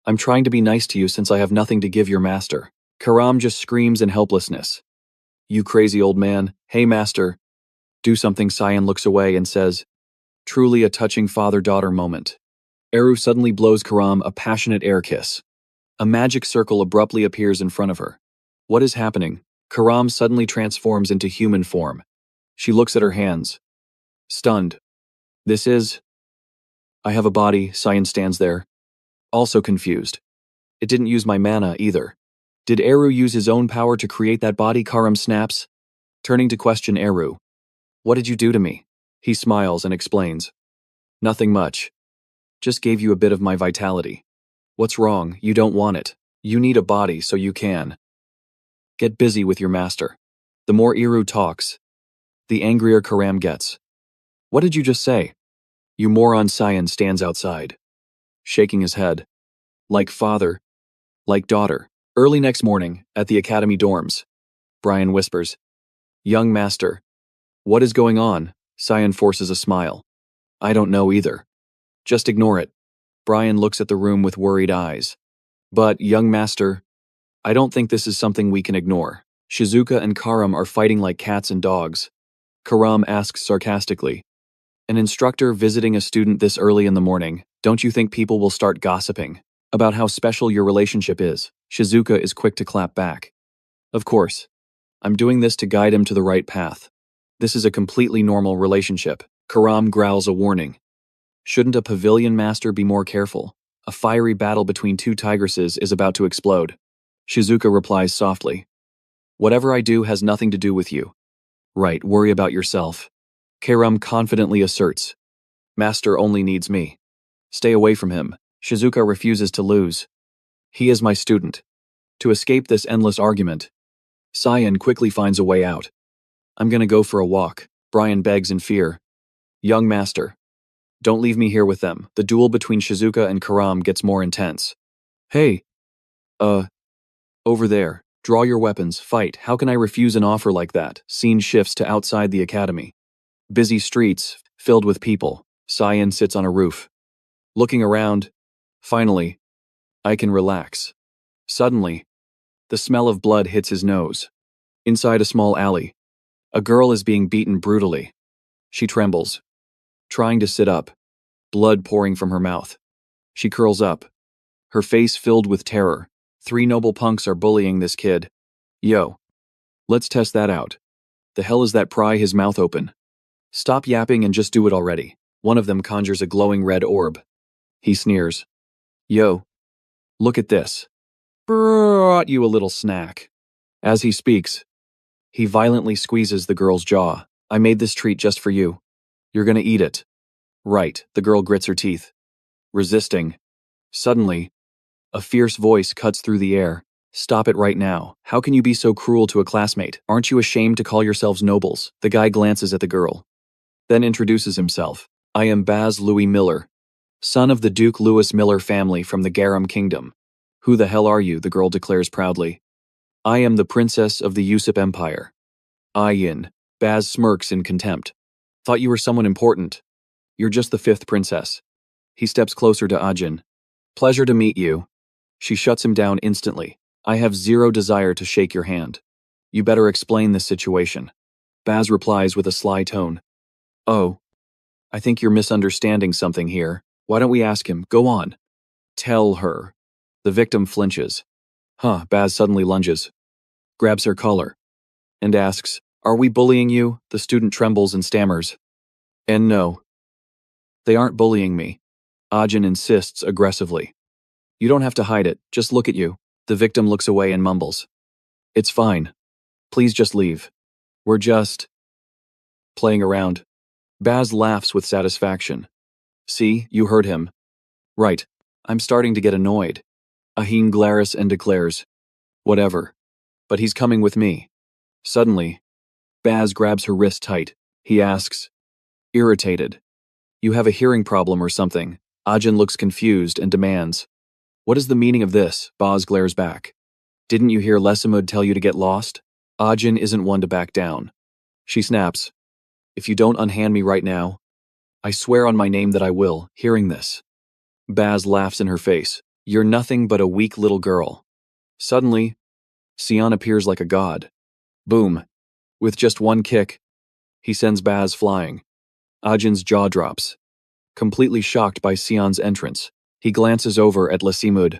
I'm trying to be nice to you since I have nothing to give your master. Karam just screams in helplessness. You crazy old man. Hey master. Do something. Sion looks away and says, truly a touching father-daughter moment. Eru suddenly blows Karam a passionate air kiss. A magic circle abruptly appears in front of her. What is happening? Karam suddenly transforms into human form. She looks at her hands. Stunned. This is... I have a body. Sion stands there. Also confused. It didn't use my mana either. Did Eru use his own power to create that body? Karam snaps, turning to question Eru. What did you do to me? He smiles and explains. Nothing much. Just gave you a bit of my vitality. What's wrong? You don't want it. You need a body so you can. Get busy with your master. The more Eru talks, the angrier Karam gets. What did you just say? You moron. Sion stands outside, shaking his head. Like father, like daughter. Early next morning, at the academy dorms, Brian whispers, Young master. What is going on? Sion forces a smile. I don't know either. Just ignore it. Brian looks at the room with worried eyes. But, young master, I don't think this is something we can ignore. Shizuka and Karam are fighting like cats and dogs. Karam asks sarcastically, an instructor visiting a student this early in the morning, don't you think people will start gossiping about how special your relationship is? Shizuka is quick to clap back. Of course. I'm doing this to guide him to the right path. This is a completely normal relationship. Karam growls a warning. Shouldn't a pavilion master be more careful? A fiery battle between two tigresses is about to explode. Shizuka replies softly. Whatever I do has nothing to do with you. Right, worry about yourself. Karam confidently asserts. Master only needs me. Stay away from him. Shizuka refuses to lose. He is my student. To escape this endless argument, Sion quickly finds a way out. I'm gonna go for a walk, Brian begs in fear. Young master. Don't leave me here with them. The duel between Shizuka and Karam gets more intense. Hey. Over there. Draw your weapons, fight. How can I refuse an offer like that? Scene shifts to outside the academy. Busy streets, filled with people. Sion sits on a roof. Looking around. Finally, I can relax. Suddenly, the smell of blood hits his nose. Inside a small alley, a girl is being beaten brutally. She trembles, trying to sit up, blood pouring from her mouth. She curls up, her face filled with terror. 3 noble punks are bullying this kid. Yo. Let's test that out. The hell is that? Pry his mouth open. Stop yapping and just do it already. One of them conjures a glowing red orb. He sneers. Yo. Look at this. Brought you a little snack. As he speaks, he violently squeezes the girl's jaw. I made this treat just for you. You're gonna eat it. Right, the girl grits her teeth, resisting. Suddenly, a fierce voice cuts through the air. Stop it right now. How can you be so cruel to a classmate? Aren't you ashamed to call yourselves nobles? The guy glances at the girl, then introduces himself. I am Baz Louis Miller, son of the Duke Louis Miller family from the Garum Kingdom. Who the hell are you? The girl declares proudly. I am the princess of the Yusuf Empire. Ayin. Baz smirks in contempt. Thought you were someone important. You're just the fifth princess. He steps closer to Ajin. Pleasure to meet you. She shuts him down instantly. I have zero desire to shake your hand. You better explain this situation. Baz replies with a sly tone. Oh, I think you're misunderstanding something here. Why don't we ask him? Go on. Tell her. The victim flinches. Baz suddenly lunges, grabs her collar, and asks, Are we bullying you? The student trembles and stammers. And no. They aren't bullying me. Ajin insists aggressively. You don't have to hide it, just look at you. The victim looks away and mumbles. It's fine. Please just leave. We're just playing around. Baz laughs with satisfaction. See, you heard him. Right. I'm starting to get annoyed. Ahin glares and declares. Whatever. But he's coming with me. Suddenly, Baz grabs her wrist tight. He asks, irritated. You have a hearing problem or something. Ajin looks confused and demands. What is the meaning of this? Baz glares back. Didn't you hear Lesimud tell you to get lost? Ajin isn't one to back down. She snaps. If you don't unhand me right now, I swear on my name that I will. Hearing this, Baz laughs in her face. You're nothing but a weak little girl. Suddenly, Sion appears like a god. Boom. With just one kick, he sends Baz flying. Ajin's jaw drops. Completely shocked by Sion's entrance, he glances over at Lesimud.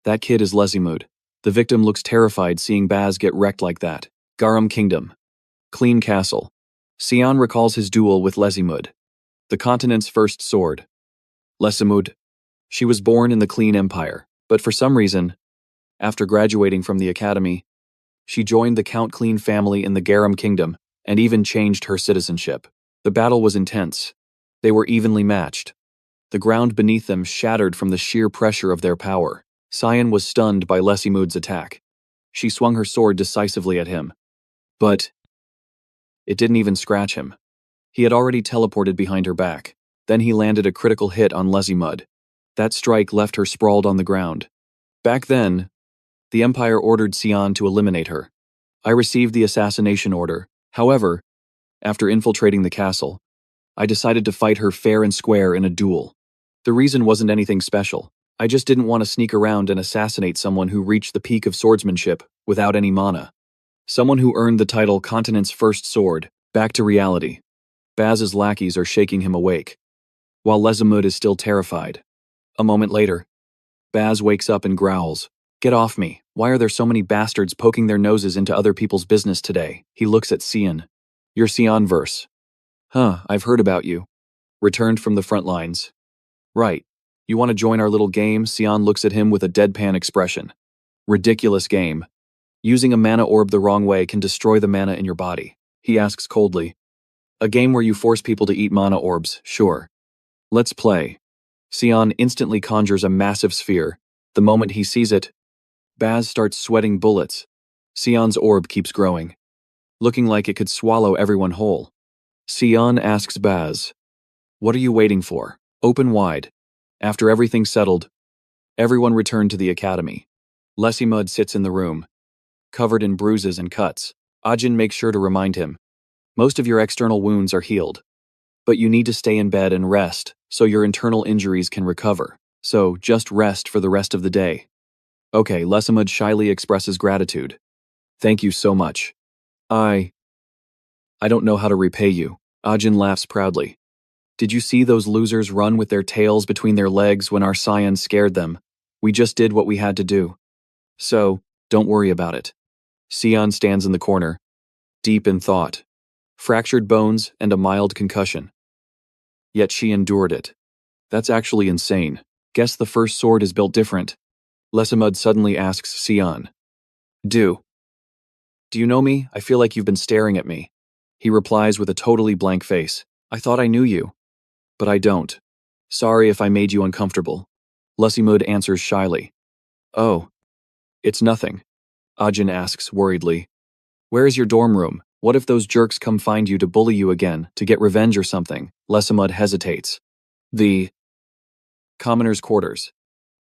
That kid is Lesimud. The victim looks terrified seeing Baz get wrecked like that. Garum Kingdom. Clean castle. Sion recalls his duel with Lesimud, the continent's first sword. Lesimud. She was born in the Clean Empire, but for some reason, after graduating from the academy, she joined the Count Clean family in the Garum Kingdom and even changed her citizenship. The battle was intense. They were evenly matched. The ground beneath them shattered from the sheer pressure of their power. Sion was stunned by Lesimud's attack. She swung her sword decisively at him. But it didn't even scratch him. He had already teleported behind her back. Then he landed a critical hit on Lesimud. That strike left her sprawled on the ground. Back then, the Empire ordered Sion to eliminate her. I received the assassination order. However, after infiltrating the castle, I decided to fight her fair and square in a duel. The reason wasn't anything special. I just didn't want to sneak around and assassinate someone who reached the peak of swordsmanship without any mana. Someone who earned the title Continent's First Sword. Back to reality. Baz's lackeys are shaking him awake, while Lesimud is still terrified. A moment later, Baz wakes up and growls. Get off me. Why are there so many bastards poking their noses into other people's business today? He looks at Sion. You're Sion verse. I've heard about you. Returned from the front lines. Right. You want to join our little game? Sion looks at him with a deadpan expression. Ridiculous game. Using a mana orb the wrong way can destroy the mana in your body. He asks coldly. A game where you force people to eat mana orbs, sure. Let's play. Sion instantly conjures a massive sphere. The moment he sees it, Baz starts sweating bullets. Sion's orb keeps growing, looking like it could swallow everyone whole. Sion asks Baz, What are you waiting for? Open wide. After everything's settled, everyone returned to the academy. Lesimud sits in the room, covered in bruises and cuts. Ajin makes sure to remind him. Most of your external wounds are healed, but you need to stay in bed and rest so your internal injuries can recover. So just rest for the rest of the day. Okay, Lesimud shyly expresses gratitude. Thank you so much. I don't know how to repay you. Ajin laughs proudly. Did you see those losers run with their tails between their legs when our scions scared them? We just did what we had to do. So, don't worry about it. Sion stands in the corner, deep in thought. Fractured bones and a mild concussion. Yet she endured it. That's actually insane. Guess the first sword is built different. Lesamud suddenly asks Sion. Do you know me? I feel like you've been staring at me. He replies with a totally blank face. I thought I knew you. But I don't. Sorry if I made you uncomfortable. Lesamud answers shyly. Oh. It's nothing. Ajin asks worriedly. Where is your dorm room? What if those jerks come find you to bully you again, to get revenge or something? Lesamud hesitates. The commoner's quarters.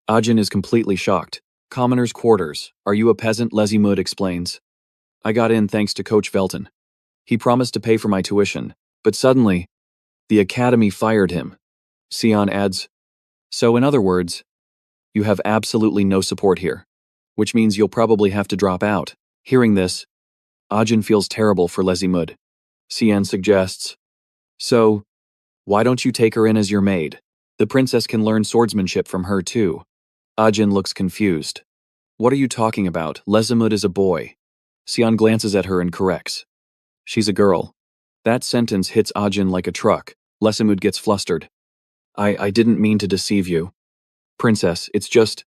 Ajin is completely shocked. Commoner's quarters. Are you a peasant? Lesamud explains. I got in thanks to Coach Velton. He promised to pay for my tuition, but suddenly, the academy fired him. Sion adds, so in other words, you have absolutely no support here, which means you'll probably have to drop out. Hearing this, Ajin feels terrible for Lesamud. Sion suggests, so, why don't you take her in as your maid? The princess can learn swordsmanship from her too. Ajin looks confused. What are you talking about? Lesamud is a boy. Sion glances at her and corrects. She's a girl. That sentence hits Ajin like a truck. Lesamud gets flustered. I didn't mean to deceive you. Princess, it's just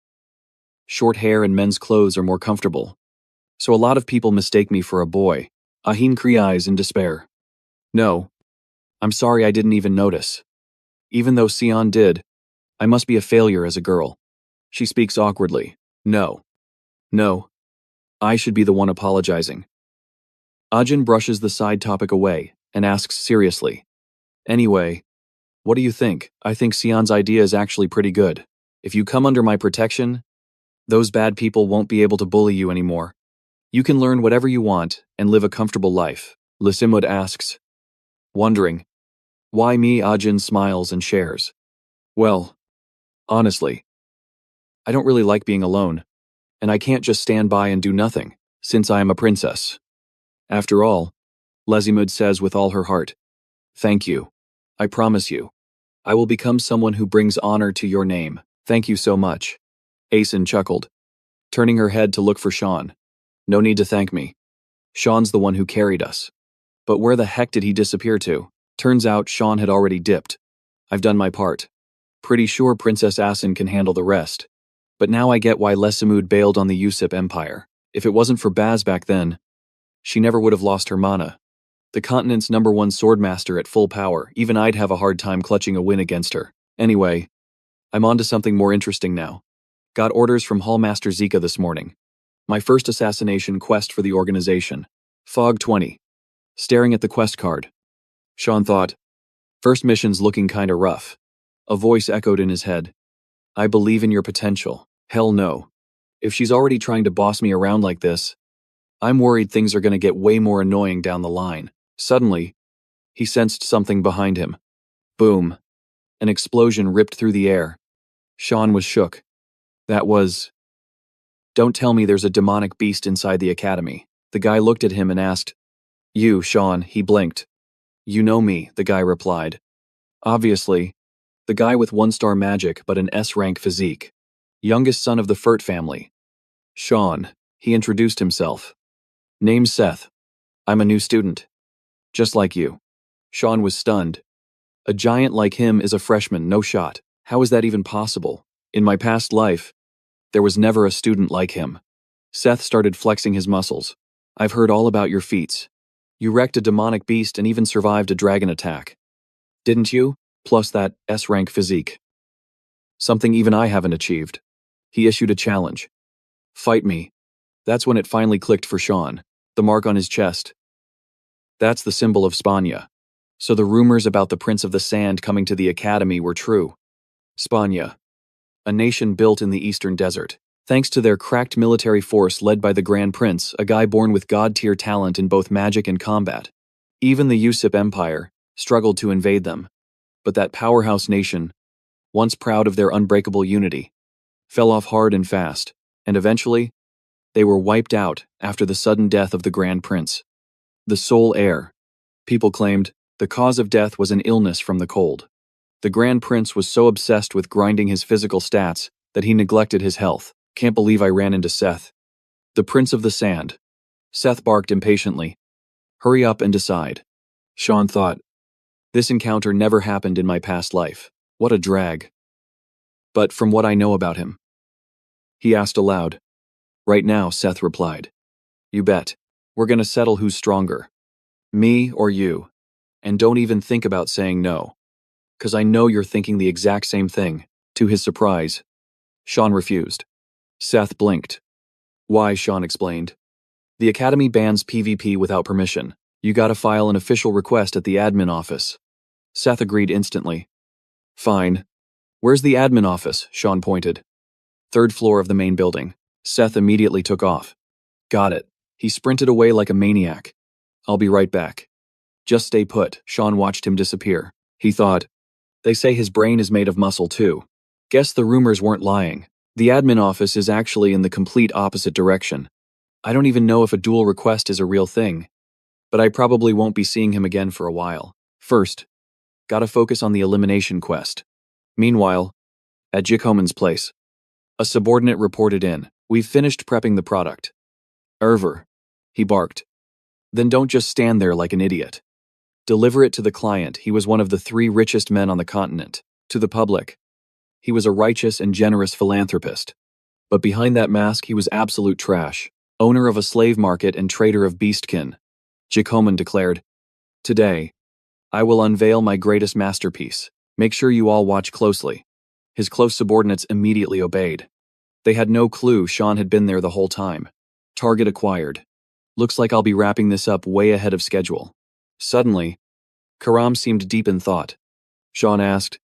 short hair and men's clothes are more comfortable. So a lot of people mistake me for a boy. Ahin cries in despair. No. I'm sorry I didn't even notice. Even though Sion did, I must be a failure as a girl. She speaks awkwardly. No. I should be the one apologizing. Ajin brushes the side topic away and asks seriously. Anyway, what do you think? I think Sion's idea is actually pretty good. If you come under my protection, those bad people won't be able to bully you anymore. You can learn whatever you want and live a comfortable life. Lesamud asks, wondering. Why me? Ajin smiles and shares. Well, honestly, I don't really like being alone, and I can't just stand by and do nothing, since I am a princess. After all, Lesamud says with all her heart, thank you. I promise you, I will become someone who brings honor to your name. Thank you so much. Asen chuckled, turning her head to look for Sean. No need to thank me. Sean's the one who carried us. But where the heck did he disappear to? Turns out Sean had already dipped. I've done my part. Pretty sure Princess Asen can handle the rest. But now I get why Lesamud bailed on the Yusip Empire. If it wasn't for Baz back then, she never would have lost her mana. The continent's #1 swordmaster at full power, even I'd have a hard time clutching a win against her. Anyway, I'm on to something more interesting now. Got orders from Hallmaster Zika this morning. My first assassination quest for the organization. Fog 20. Staring at the quest card, Sean thought, first mission's looking kinda rough. A voice echoed in his head. I believe in your potential. Hell no. If she's already trying to boss me around like this, I'm worried things are gonna get way more annoying down the line. Suddenly, he sensed something behind him. Boom. An explosion ripped through the air. Sean was shook. That was... Don't tell me there's a demonic beast inside the academy. The guy looked at him and asked, You, Sean, he blinked. You know me, the guy replied. Obviously, the guy with 1-star magic but an S-rank physique. Youngest son of the Furt family. Sean, he introduced himself. Name's Seth. I'm a new student. Just like you. Sean was stunned. A giant like him is a freshman, no shot. How is that even possible? In my past life, there was never a student like him. Seth started flexing his muscles. I've heard all about your feats. You wrecked a demonic beast and even survived a dragon attack. Didn't you? Plus that S-rank physique. Something even I haven't achieved. He issued a challenge. Fight me. That's when it finally clicked for Sean. The mark on his chest. That's the symbol of Spania. So the rumors about the Prince of the Sand coming to the academy were true. Spania. A nation built in the eastern desert. Thanks to their cracked military force led by the Grand Prince, a guy born with god-tier talent in both magic and combat. Even the Yusip Empire struggled to invade them. But that powerhouse nation, once proud of their unbreakable unity, fell off hard and fast, and eventually, they were wiped out after the sudden death of the Grand Prince. The sole heir. People claimed the cause of death was an illness from the cold. The Grand Prince was so obsessed with grinding his physical stats that he neglected his health. Can't believe I ran into Seth. The Prince of the Sand. Seth barked impatiently. Hurry up and decide. Sean thought. This encounter never happened in my past life. What a drag. But from what I know about him, he asked aloud. Right now, Seth replied. You bet. We're gonna settle who's stronger. Me or you. And don't even think about saying no. 'Cause I know you're thinking the exact same thing. To his surprise, Sean refused. Seth blinked. Why, Sean explained. The Academy bans PvP without permission. You gotta file an official request at the admin office. Seth agreed instantly. Fine. Where's the admin office? Sean pointed. Third floor of the main building. Seth immediately took off. Got it. He sprinted away like a maniac. I'll be right back. Just stay put. Sean watched him disappear. He thought, they say his brain is made of muscle too. Guess the rumors weren't lying. The admin office is actually in the complete opposite direction. I don't even know if a dual request is a real thing, but I probably won't be seeing him again for a while. First, gotta focus on the elimination quest. Meanwhile, at Jikoman's place, a subordinate reported in. We've finished prepping the product. Erver, he barked. Then don't just stand there like an idiot. Deliver it to the client. He was one of the 3 richest men on the continent. To the public, he was a righteous and generous philanthropist. But behind that mask, he was absolute trash. Owner of a slave market and trader of beastkin. Jikoman declared, Today, I will unveil my greatest masterpiece. Make sure you all watch closely. His close subordinates immediately obeyed. They had no clue Sean had been there the whole time. Target acquired. Looks like I'll be wrapping this up way ahead of schedule. Suddenly, Karam seemed deep in thought. Sean asked,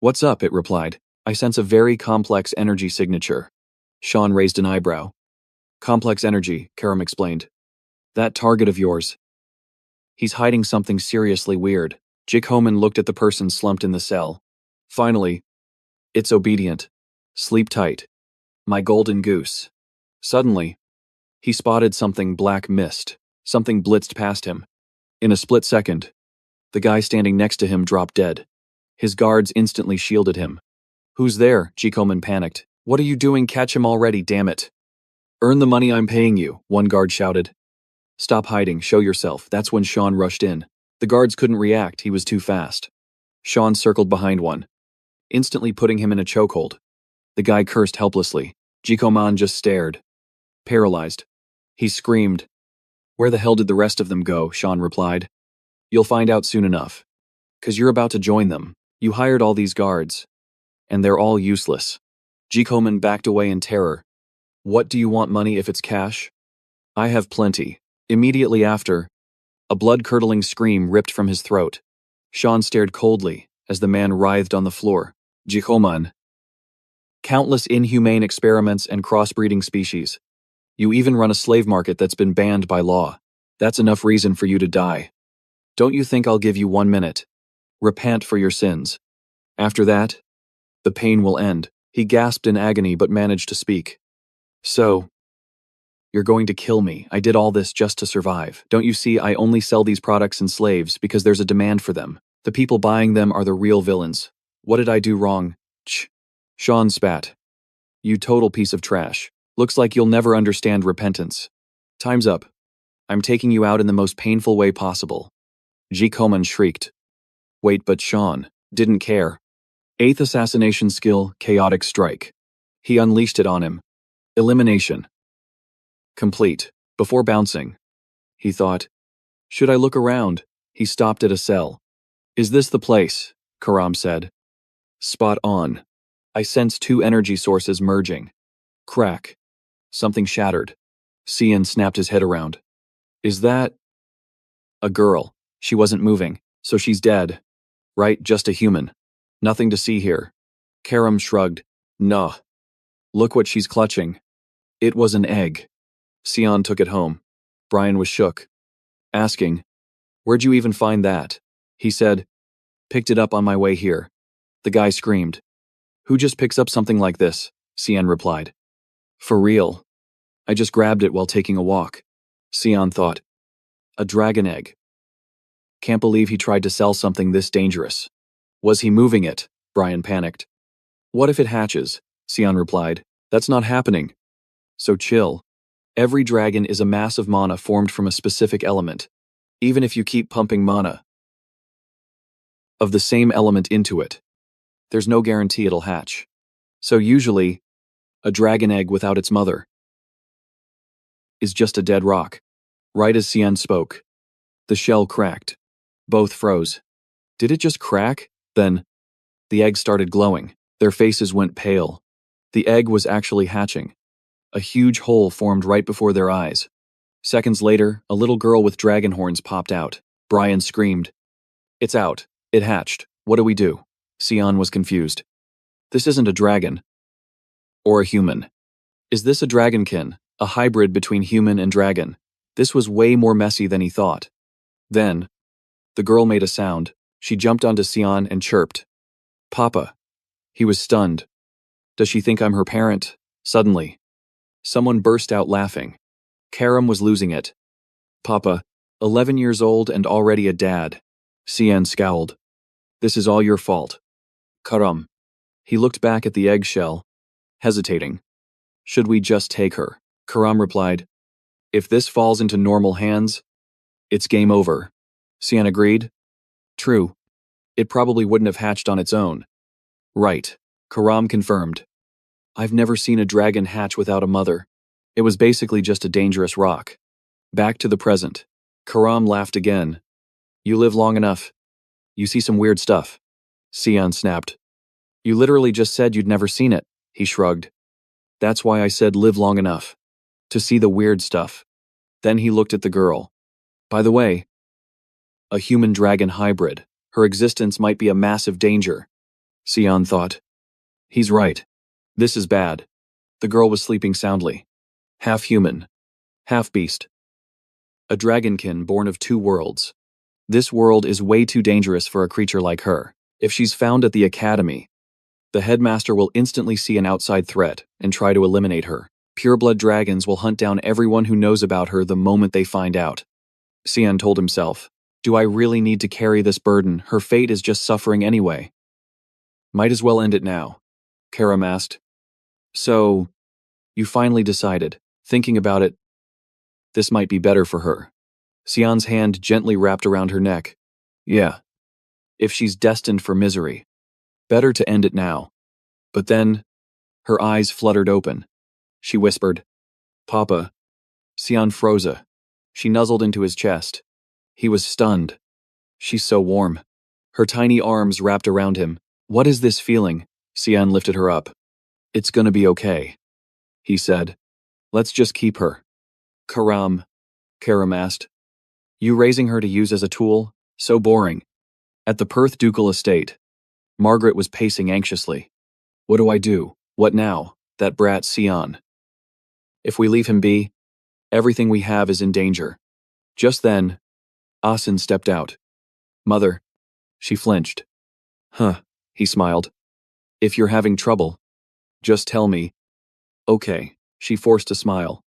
What's up? It replied. I sense a very complex energy signature. Sean raised an eyebrow. Complex energy, Karam explained. That target of yours. He's hiding something seriously weird. Jikoman looked at the person slumped in the cell. Finally, it's obedient. Sleep tight. My golden goose. Suddenly, he spotted something black mist. Something blitzed past him. In a split second, the guy standing next to him dropped dead. His guards instantly shielded him. Who's there? Jikoman panicked. What are you doing? Catch him already, damn it. Earn the money I'm paying you, one guard shouted. Stop hiding, show yourself. That's when Sean rushed in. The guards couldn't react, he was too fast. Sean circled behind one, instantly putting him in a chokehold. The guy cursed helplessly. Jikoman just stared. Paralyzed. He screamed. Where the hell did the rest of them go? Sean replied. You'll find out soon enough. 'Cause you're about to join them. You hired all these guards. And they're all useless. Jikoman backed away in terror. What do you want money if it's cash? I have plenty. Immediately after, a blood-curdling scream ripped from his throat. Sean stared coldly as the man writhed on the floor. Jikoman. Countless inhumane experiments and crossbreeding species. You even run a slave market that's been banned by law. That's enough reason for you to die. Don't you think I'll give you 1 minute? Repent for your sins. After that, the pain will end. He gasped in agony but managed to speak. So, you're going to kill me. I did all this just to survive. Don't you see, I only sell these products and slaves because there's a demand for them. The people buying them are the real villains. What did I do wrong? Sean spat. You total piece of trash. Looks like you'll never understand repentance. Time's up. I'm taking you out in the most painful way possible. Jikoman shrieked. Wait, but Sean didn't care. 8th assassination skill, Chaotic Strike. He unleashed it on him. Elimination. Complete. Before bouncing, he thought, should I look around? He stopped at a cell. Is this the place? Karam said. Spot on. I sense 2 energy sources merging. Crack. Something shattered. Cian snapped his head around. Is that a girl? She wasn't moving, so she's dead. Right, just a human. Nothing to see here. Karam shrugged. Nah. Look what she's clutching. It was an egg. Cian took it home. Brian was shook. Asking, where'd you even find that? He said, picked it up on my way here. The guy screamed. Who just picks up something like this? Cian replied. For real. I just grabbed it while taking a walk. Cian thought. A dragon egg. Can't believe he tried to sell something this dangerous. Was he moving it? Brian panicked. What if it hatches? Cian replied. That's not happening. So chill. Every dragon is a mass of mana formed from a specific element. Even if you keep pumping mana of the same element into it, there's no guarantee it'll hatch. So usually, A dragon egg without its mother is just a dead rock. Right as Xian spoke, the shell cracked. Both froze. Did it just crack? Then, the egg started glowing. Their faces went pale. The egg was actually hatching. A huge hole formed right before their eyes. Seconds later, a little girl with dragon horns popped out. Brian screamed. It's out. It hatched. What do we do? Xian was confused. This isn't a dragon. Or a human. Is this a dragonkin? A hybrid between human and dragon? This was way more messy than he thought. Then, the girl made a sound. She jumped onto Xian and chirped. Papa. He was stunned. Does she think I'm her parent? Suddenly, someone burst out laughing. Karam was losing it. Papa, 11 years old and already a dad. Xian scowled. This is all your fault. Karam. He looked back at the eggshell, hesitating. Should we just take her? Karam replied. If this falls into normal hands, it's game over. Xian agreed. True. It probably wouldn't have hatched on its own. Right. Karam confirmed. I've never seen a dragon hatch without a mother. It was basically just a dangerous rock. Back to the present. Karam laughed again. You live long enough. You see some weird stuff. Xian snapped. You literally just said you'd never seen it, he shrugged. That's why I said live long enough. To see the weird stuff. Then he looked at the girl. By the way, a human-dragon hybrid. Her existence might be a massive danger. Xian thought. He's right. This is bad. The girl was sleeping soundly. Half human. Half beast. A dragonkin born of two worlds. This world is way too dangerous for a creature like her. If she's found at the academy, the headmaster will instantly see an outside threat and try to eliminate her. Pureblood dragons will hunt down everyone who knows about her the moment they find out. Xian told himself, do I really need to carry this burden? Her fate is just suffering anyway. Might as well end it now. Karam asked. So, you finally decided, thinking about it, this might be better for her. Xian's hand gently wrapped around her neck. Yeah. If she's destined for misery, better to end it now. But then, her eyes fluttered open. She whispered, Papa. Xian froze. She nuzzled into his chest. He was stunned. She's so warm. Her tiny arms wrapped around him. What is this feeling? Xian lifted her up. It's gonna be okay, he said. Let's just keep her. Karam asked. You raising her to use as a tool? So boring. At the Perth ducal estate, Margaret was pacing anxiously. What do I do? What now? That brat Xian. If we leave him be, everything we have is in danger. Just then, Asen stepped out. Mother. She flinched. Huh, he smiled. If you're having trouble, just tell me. Okay, she forced a smile.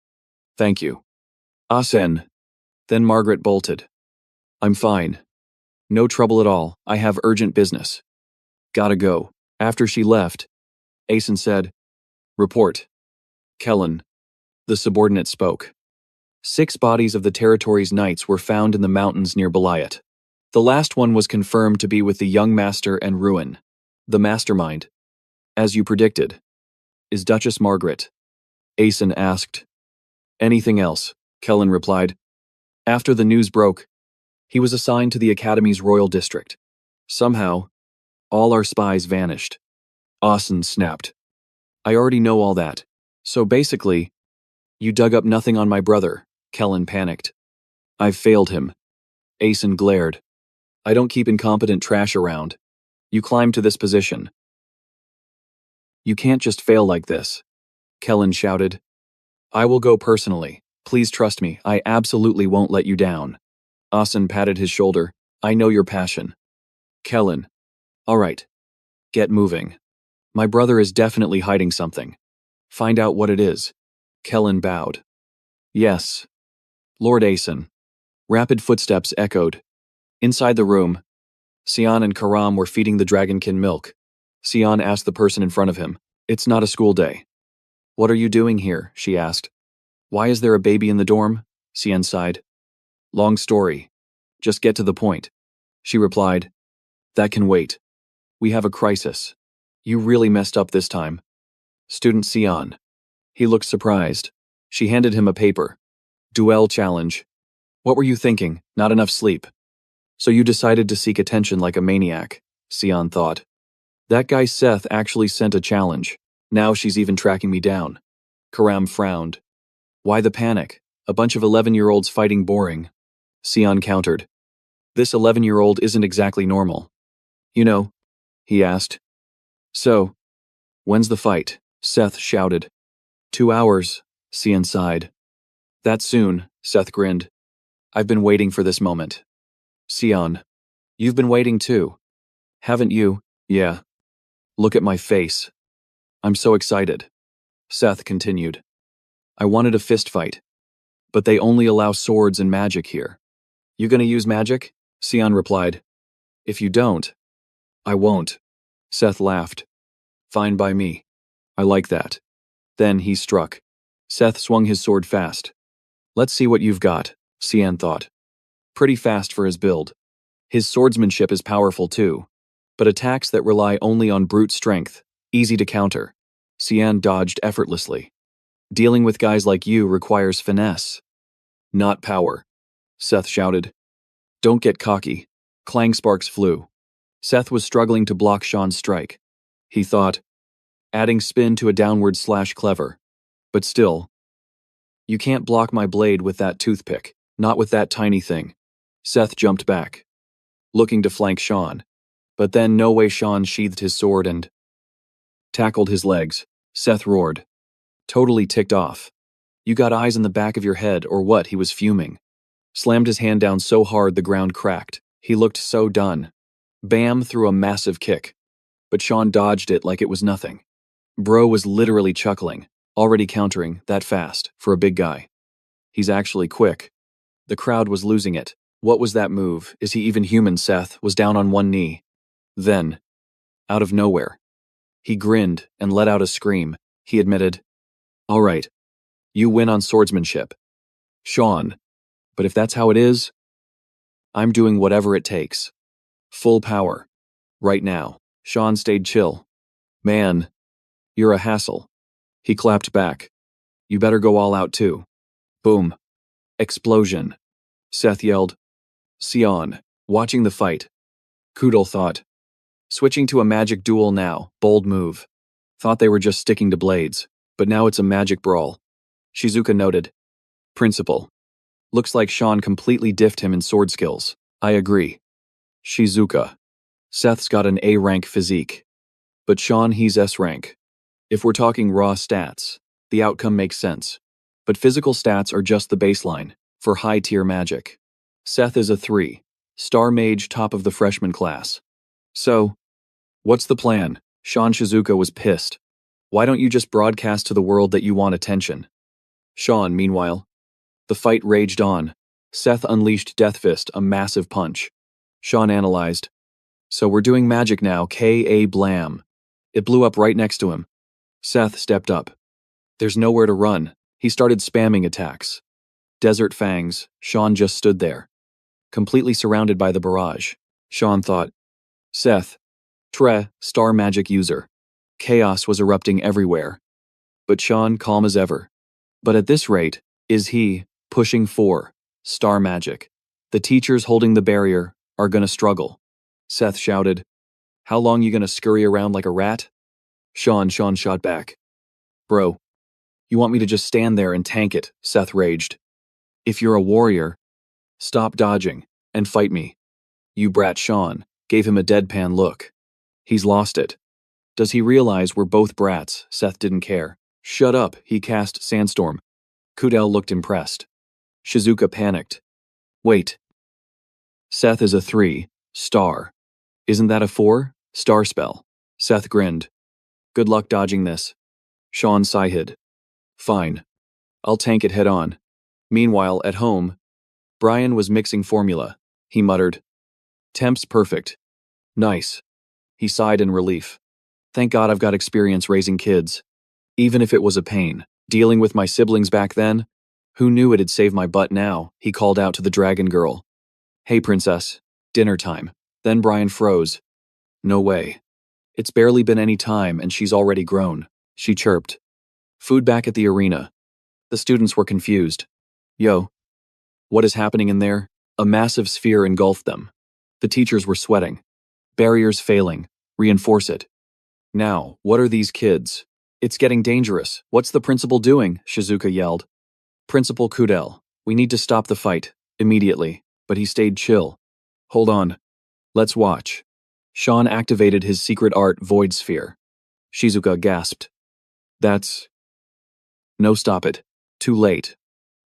Thank you. Asen. Then Margaret bolted. I'm fine. No trouble at all, I have urgent business. Gotta go. After she left, Asen said, Report. Kellen. The subordinate spoke. 6 bodies of the territory's knights were found in the mountains near Belayat. The last one was confirmed to be with the young master and Ruin. The mastermind, as you predicted, is Duchess Margaret. Asen asked. Anything else? Kellen replied. After the news broke, he was assigned to the Academy's royal district. Somehow, all our spies vanished. Asen snapped. I already know all that. So basically, you dug up nothing on my brother, Kellen panicked. I've failed him. Asen glared. I don't keep incompetent trash around. You climbed to this position. You can't just fail like this. Kellen shouted. I will go personally. Please trust me, I absolutely won't let you down. Asen patted his shoulder. I know your passion. Kellen. All right. Get moving. My brother is definitely hiding something. Find out what it is. Kellen bowed. Yes. Lord Asen. Rapid footsteps echoed. Inside the room, Xian and Karam were feeding the dragonkin milk. Xian asked the person in front of him, It's not a school day. What are you doing here? She asked. Why is there a baby in the dorm? Xian sighed. Long story. Just get to the point. She replied. That can wait. We have a crisis. You really messed up this time. Student Xian. He looked surprised. She handed him a paper. Duel challenge. What were you thinking? Not enough sleep. So you decided to seek attention like a maniac, Sion thought. That guy Seth actually sent a challenge. Now she's even tracking me down. Karam frowned. Why the panic? A bunch of 11-year-olds fighting boring. Sion countered. This 11-year-old isn't exactly normal. You know, he asked. So, when's the fight? Seth shouted. 2 hours, Sion sighed. That soon, Seth grinned. I've been waiting for this moment. Sion, you've been waiting too. Haven't you? Yeah. Look at my face. I'm so excited. Seth continued. I wanted a fist fight. But they only allow swords and magic here. You gonna use magic? Sion replied. If you don't, I won't. Seth laughed. Fine by me. I like that. Then he struck. Seth swung his sword fast. Let's see what you've got, Sion thought. Pretty fast for his build. His swordsmanship is powerful too, but attacks that rely only on brute strength, easy to counter. Sion dodged effortlessly. Dealing with guys like you requires finesse. Not power, Seth shouted. Don't get cocky. Clang sparks flew. Seth was struggling to block Sean's strike. He thought, adding spin to a downward slash clever. But still, you can't block my blade with that toothpick, not with that tiny thing. Seth jumped back, looking to flank Sean. But then no way Sean sheathed his sword and tackled his legs. Seth roared. Totally ticked off. You got eyes in the back of your head or what? He was fuming. Slammed his hand down so hard the ground cracked. He looked so done. Bam threw a massive kick. But Sean dodged it like it was nothing. Bro was literally chuckling, already countering that fast for a big guy. He's actually quick. The crowd was losing it. What was that move? Is he even human? Seth was down on one knee. Then, out of nowhere, he grinned and let out a scream. He admitted, all right, you win on swordsmanship. Sean, but if that's how it is, I'm doing whatever it takes. Full power. Right now. Sean stayed chill. Man, you're a hassle. He clapped back. You better go all out too. Boom. Explosion. Seth yelled. Sion, watching the fight. Kudal thought. Switching to a magic duel now, bold move. Thought they were just sticking to blades, but now it's a magic brawl. Shizuka noted. Principal. Looks like Sean completely diffed him in sword skills. I agree. Shizuka. Seth's got an A rank physique. But Sean, he's S rank. If we're talking raw stats, the outcome makes sense. But physical stats are just the baseline for high tier magic. Seth is a 3, star mage top of the freshman class. So, what's the plan? Sean Shizuka was pissed. Why don't you just broadcast to the world that you want attention? Sean, meanwhile. The fight raged on. Seth unleashed Death Fist, a massive punch. Sean analyzed. So we're doing magic now, K.A. blam. It blew up right next to him. Seth stepped up. There's nowhere to run. He started spamming attacks. Desert fangs. Sean just stood there, completely surrounded by the barrage. Sean thought, Seth, star magic user. Chaos was erupting everywhere. But Sean, calm as ever. But at this rate, is he pushing for star magic? The teachers holding the barrier are gonna struggle. Seth shouted, how long you gonna scurry around like a rat? Sean shot back. Bro, you want me to just stand there and tank it? Seth raged. If you're a warrior, stop dodging and fight me. You brat. Sean gave him a deadpan look. He's lost it. Does he realize we're both brats? Seth didn't care. Shut up, he cast Sandstorm. Kudal looked impressed. Shizuka panicked. Wait. Seth is a 3, star. Isn't that a 4, star spell? Seth grinned. Good luck dodging this. Sean sighed. Fine. I'll tank it head on. Meanwhile, at home, Brian was mixing formula. He muttered. Temp's perfect. Nice. He sighed in relief. Thank God I've got experience raising kids. Even if it was a pain, dealing with my siblings back then, who knew it'd save my butt now? He called out to the dragon girl. Hey princess, dinner time. Then Brian froze. No way. It's barely been any time and she's already grown, she chirped. Food back at the arena. The students were confused. Yo, what is happening in there? A massive sphere engulfed them. The teachers were sweating. Barriers failing. Reinforce it. Now, what are these kids? It's getting dangerous. What's the principal doing? Shizuka yelled. Principal Kudel, we need to stop the fight. Immediately. But he stayed chill. Hold on. Let's watch. Sean activated his secret art void sphere. Shizuka gasped. That's... No, stop it. Too late.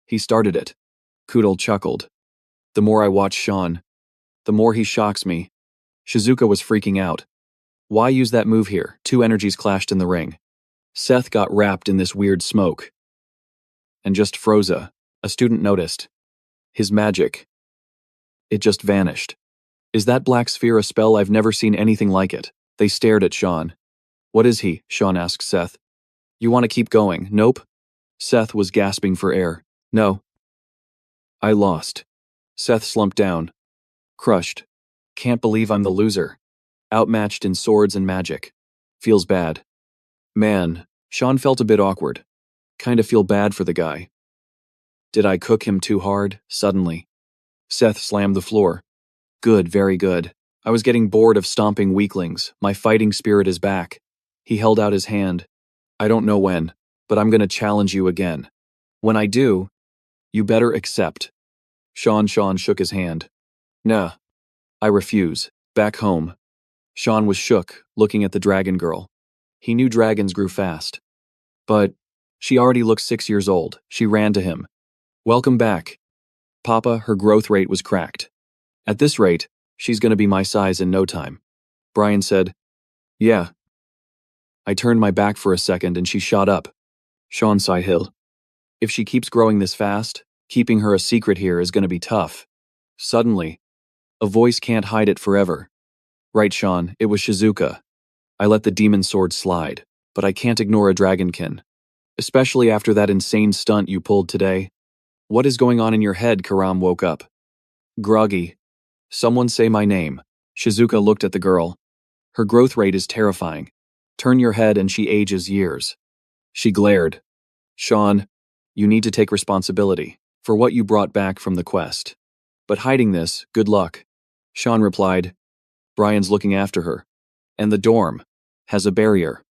He started it. Kudel chuckled. The more I watch Sean, the more he shocks me. Shizuka was freaking out. Why use that move here? Two energies clashed in the ring. Seth got wrapped in this weird smoke. And just froze. A student noticed. His magic. It just vanished. Is that black sphere a spell? I've never seen anything like it. They stared at Sean. What is he? Sean asked Seth. You want to keep going? Nope. Seth was gasping for air. No. I lost. Seth slumped down. Crushed. Can't believe I'm the loser. Outmatched in swords and magic. Feels bad. Man, Sean felt a bit awkward. Kinda feel bad for the guy. Did I cook him too hard? Suddenly. Seth slammed the floor. Good, very good. I was getting bored of stomping weaklings. My fighting spirit is back. He held out his hand. I don't know when, but I'm gonna challenge you again. When I do, you better accept. Sean shook his hand. Nah. I refuse. Back home. Sean was shook, looking at the dragon girl. He knew dragons grew fast. But she already looked 6 years old. She ran to him. Welcome back. Papa, her growth rate was cracked. At this rate, she's gonna be my size in no time. Brian said, Yeah. I turned my back for a second and she shot up. Sean sighed. If she keeps growing this fast, keeping her a secret here is gonna be tough. Suddenly, a voice can't hide it forever. Right, Sean, it was Shizuka. I let the demon sword slide, but I can't ignore a dragonkin. Especially after that insane stunt you pulled today. What is going on in your head? Karam woke up. Groggy. Someone say my name. Shizuka looked at the girl. Her growth rate is terrifying. Turn your head and she ages years. She glared. Sean, you need to take responsibility for what you brought back from the quest. But hiding this, good luck. Sean replied. Brian's looking after her. And the dorm has a barrier.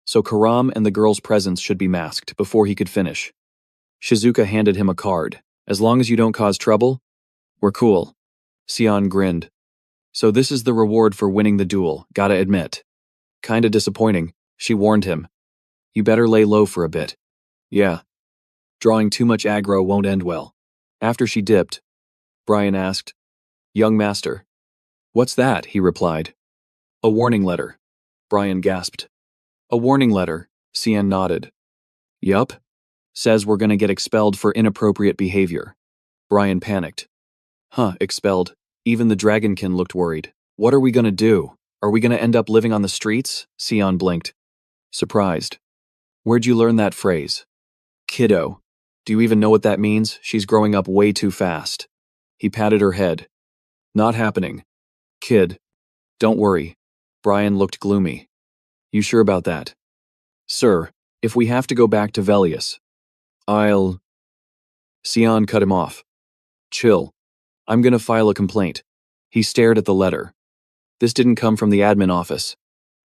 So Karam and the girl's presence should be masked before he could finish. Shizuka handed him a card. As long as you don't cause trouble, we're cool. Sion grinned. So this is the reward for winning the duel, gotta admit. Kinda disappointing, she warned him. You better lay low for a bit. Yeah. Drawing too much aggro won't end well. After she dipped, Brian asked, Young master. What's that? He replied. A warning letter. Brian gasped. A warning letter, Sion nodded. Yup. Says we're gonna get expelled for inappropriate behavior. Brian panicked. Huh, expelled. Even the dragonkin looked worried. What are we gonna do? Are we gonna end up living on the streets? Sion blinked. Surprised. Where'd you learn that phrase? Kiddo. Do you even know what that means? She's growing up way too fast. He patted her head. Not happening. Kid. Don't worry. Brian looked gloomy. You sure about that? Sir, if we have to go back to Velius, I'll... Sion cut him off. Chill. I'm gonna file a complaint. He stared at the letter. This didn't come from the admin office.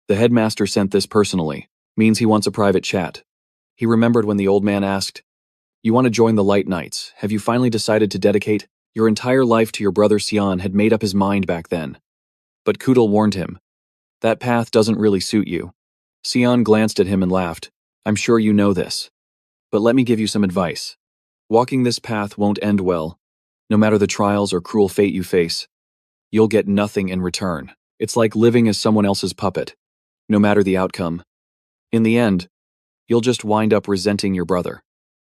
The headmaster sent this personally. Means he wants a private chat. He remembered when the old man asked, You want to join the Light Knights? Have you finally decided to dedicate your entire life to your brother? Sion had made up his mind back then. But Kudel warned him. That path doesn't really suit you. Sion glanced at him and laughed. I'm sure you know this. But let me give you some advice. Walking this path won't end well. No matter the trials or cruel fate you face, you'll get nothing in return. It's like living as someone else's puppet. No matter the outcome. In the end, you'll just wind up resenting your brother.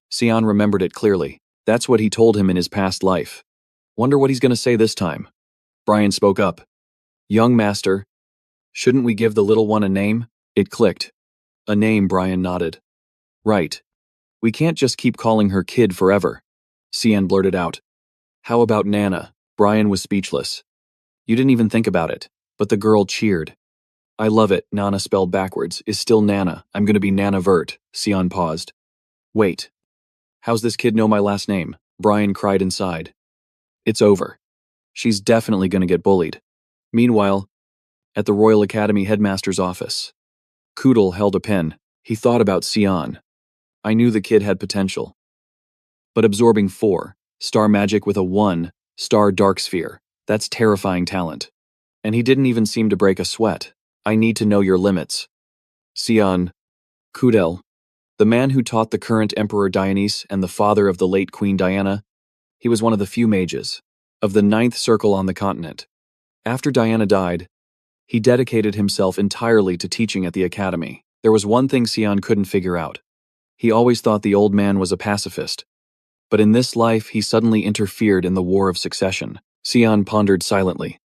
Sion remembered it clearly. That's what he told him in his past life. Wonder what he's gonna say this time. Brian spoke up. Young master, shouldn't we give the little one a name? It clicked. A name, Brian nodded. Right. We can't just keep calling her Kid forever. Sion blurted out. How about Nana? Brian was speechless. You didn't even think about it, but the girl cheered. I love it, Nana spelled backwards, is still Nana. I'm gonna be Nana Vert. Sion paused. Wait. How's this kid know my last name? Brian cried inside. It's over. She's definitely gonna get bullied. Meanwhile, at the Royal Academy headmaster's office, Koodle held a pen. He thought about Sion. I knew the kid had potential. But absorbing 4 star magic with a 1 star dark sphere, that's terrifying talent. And he didn't even seem to break a sweat. I need to know your limits. Sion. Kudel, the man who taught the current Emperor Dionysus and the father of the late Queen Diana, he was one of the few mages of the 9th circle on the continent. After Diana died, he dedicated himself entirely to teaching at the academy. There was one thing Sion couldn't figure out. He always thought the old man was a pacifist. But in this life, he suddenly interfered in the War of Succession. Sion pondered silently.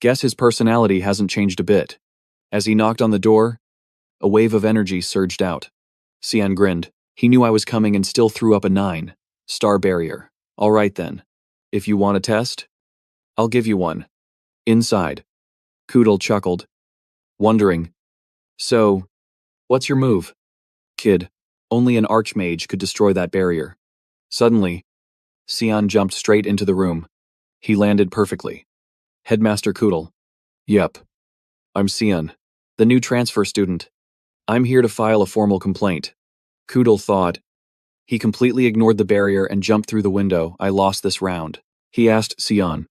Guess his personality hasn't changed a bit. As he knocked on the door, a wave of energy surged out. Sion grinned. He knew I was coming and still threw up a 9 star barrier. All right then. If you want a test, I'll give you one. Inside. Koodle chuckled, wondering. So, what's your move? Kid, only an archmage could destroy that barrier. Suddenly, Sion jumped straight into the room. He landed perfectly. Headmaster Koodle. Yep. I'm Sion, the new transfer student. I'm here to file a formal complaint. Koodle thawed. He completely ignored the barrier and jumped through the window. I lost this round. He asked Sion.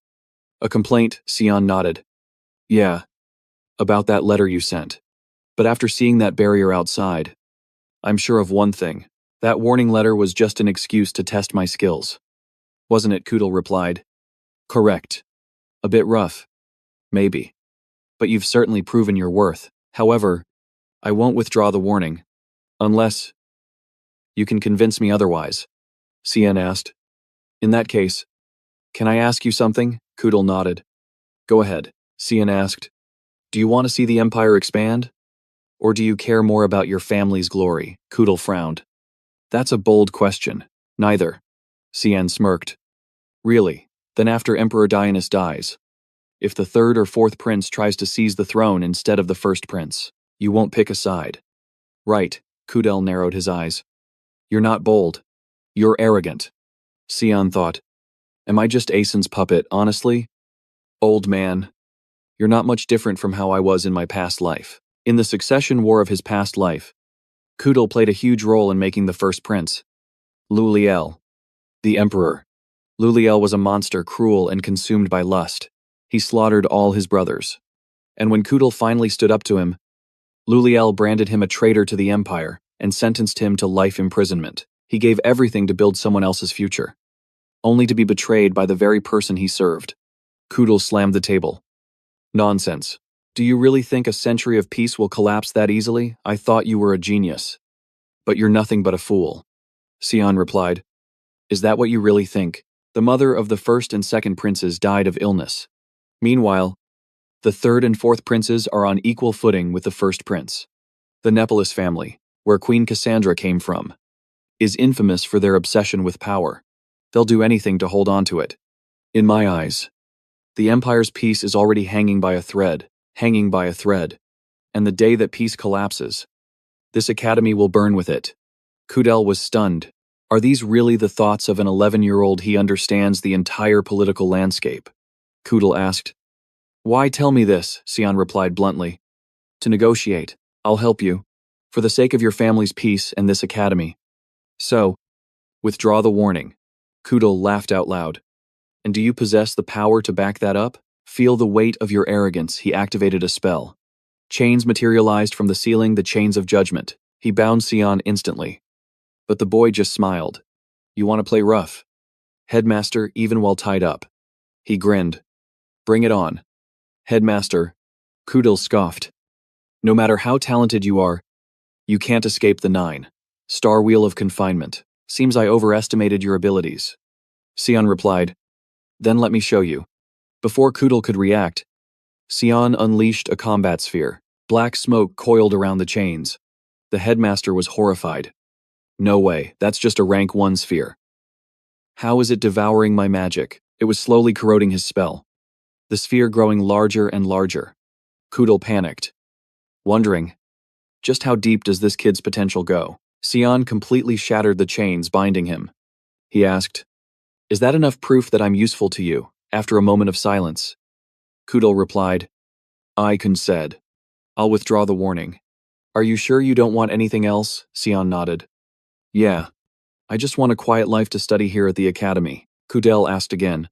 A complaint? Sion nodded. Yeah. About that letter you sent. But after seeing that barrier outside, I'm sure of one thing. That warning letter was just an excuse to test my skills. Wasn't it? Koodle replied. Correct. A bit rough. Maybe. But you've certainly proven your worth. However, I won't withdraw the warning. Unless you can convince me otherwise. Sion asked. In that case, can I ask you something? Koodle nodded. Go ahead. Sion asked. Do you want to see the Empire expand? Or do you care more about your family's glory? Koodle frowned. That's a bold question. Neither. Sion smirked. Really? Then after Emperor Dionysus dies, if the 3rd or 4th prince tries to seize the throne instead of the 1st prince, you won't pick a side. Right. Koodle narrowed his eyes. You're not bold. You're arrogant. Sion thought. Am I just Aeson's puppet, honestly? Old man. You're not much different from how I was in my past life. In the succession war of his past life, Koodle played a huge role in making the 1st prince. Luliel. The emperor. Luliel was a monster, cruel and consumed by lust. He slaughtered all his brothers. And when Koodle finally stood up to him, Luliel branded him a traitor to the empire and sentenced him to life imprisonment. He gave everything to build someone else's future, only to be betrayed by the very person he served. Koodle slammed the table. Nonsense. Do you really think a century of peace will collapse that easily? I thought you were a genius. But you're nothing but a fool. Sion replied. Is that what you really think? The mother of the 1st and 2nd princes died of illness. Meanwhile, the 3rd and 4th princes are on equal footing with the 1st prince. The Nepolis family, where Queen Cassandra came from, is infamous for their obsession with power. They'll do anything to hold on to it. In my eyes, the empire's peace is already hanging by a thread, and the day that peace collapses, this academy will burn with it. Koodle was stunned. Are these really the thoughts of an 11-year-old? He understands the entire political landscape. Koodle asked. Why tell me this? Sion replied bluntly. To negotiate. I'll help you. For the sake of your family's peace and this academy. So, withdraw the warning. Koodle laughed out loud. And do you possess the power to back that up? Feel the weight of your arrogance. He activated a spell. Chains materialized from the ceiling, the chains of judgment. He bound Sion instantly. But the boy just smiled. You want to play rough? Headmaster, even while tied up. He grinned. Bring it on. Headmaster. Koodle scoffed. No matter how talented you are, you can't escape the 9 star wheel of confinement. Seems I overestimated your abilities. Sion replied. Then let me show you. Before Koodle could react, Sion unleashed a combat sphere. Black smoke coiled around the chains. The headmaster was horrified. No way, that's just a rank 1 sphere. How is it devouring my magic? It was slowly corroding his spell. The sphere growing larger and larger. Koodle panicked. wondering, just how deep does this kid's potential go? Sion completely shattered the chains binding him. He asked, "Is that enough proof that I'm useful to you?" After a moment of silence, Kudal replied, "I said. I'll withdraw the warning." "Are you sure you don't want anything else?" Sion nodded. "Yeah. I just want a quiet life to study here at the academy." Kudal asked again.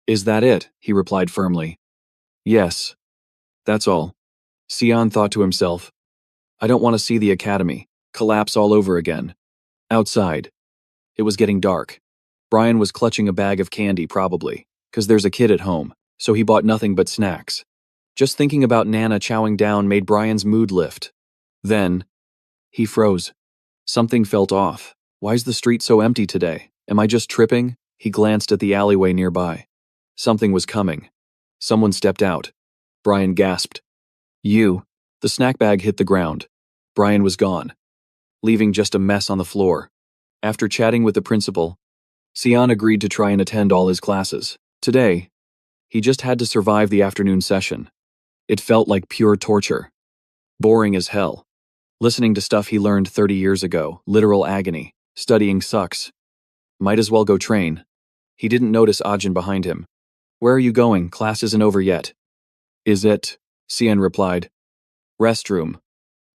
"Is that it?" He replied firmly. "Yes. That's all." Sion thought to himself, "I don't want to see the academy collapse all over again." Outside, it was getting dark. Brian was clutching a bag of candy probably, 'cause there's a kid at home, so he bought nothing but snacks. Just thinking about Nana chowing down made Brian's mood lift. Then, he froze. Something felt off. Why's the street so empty today? Am I just tripping? He glanced at the alleyway nearby. Something was coming. Someone stepped out. Brian gasped. "You." The snack bag hit the ground. Brian was gone, leaving just a mess on the floor. After chatting with the principal, Sion agreed to try and attend all his classes. Today, he just had to survive the afternoon session. It felt like pure torture. Boring as hell. Listening to stuff he learned 30 years ago, literal agony. Studying sucks. Might as well go train. He didn't notice Ajin behind him. "Where are you going? Class isn't over yet." "Is it?" Sion replied. "Restroom."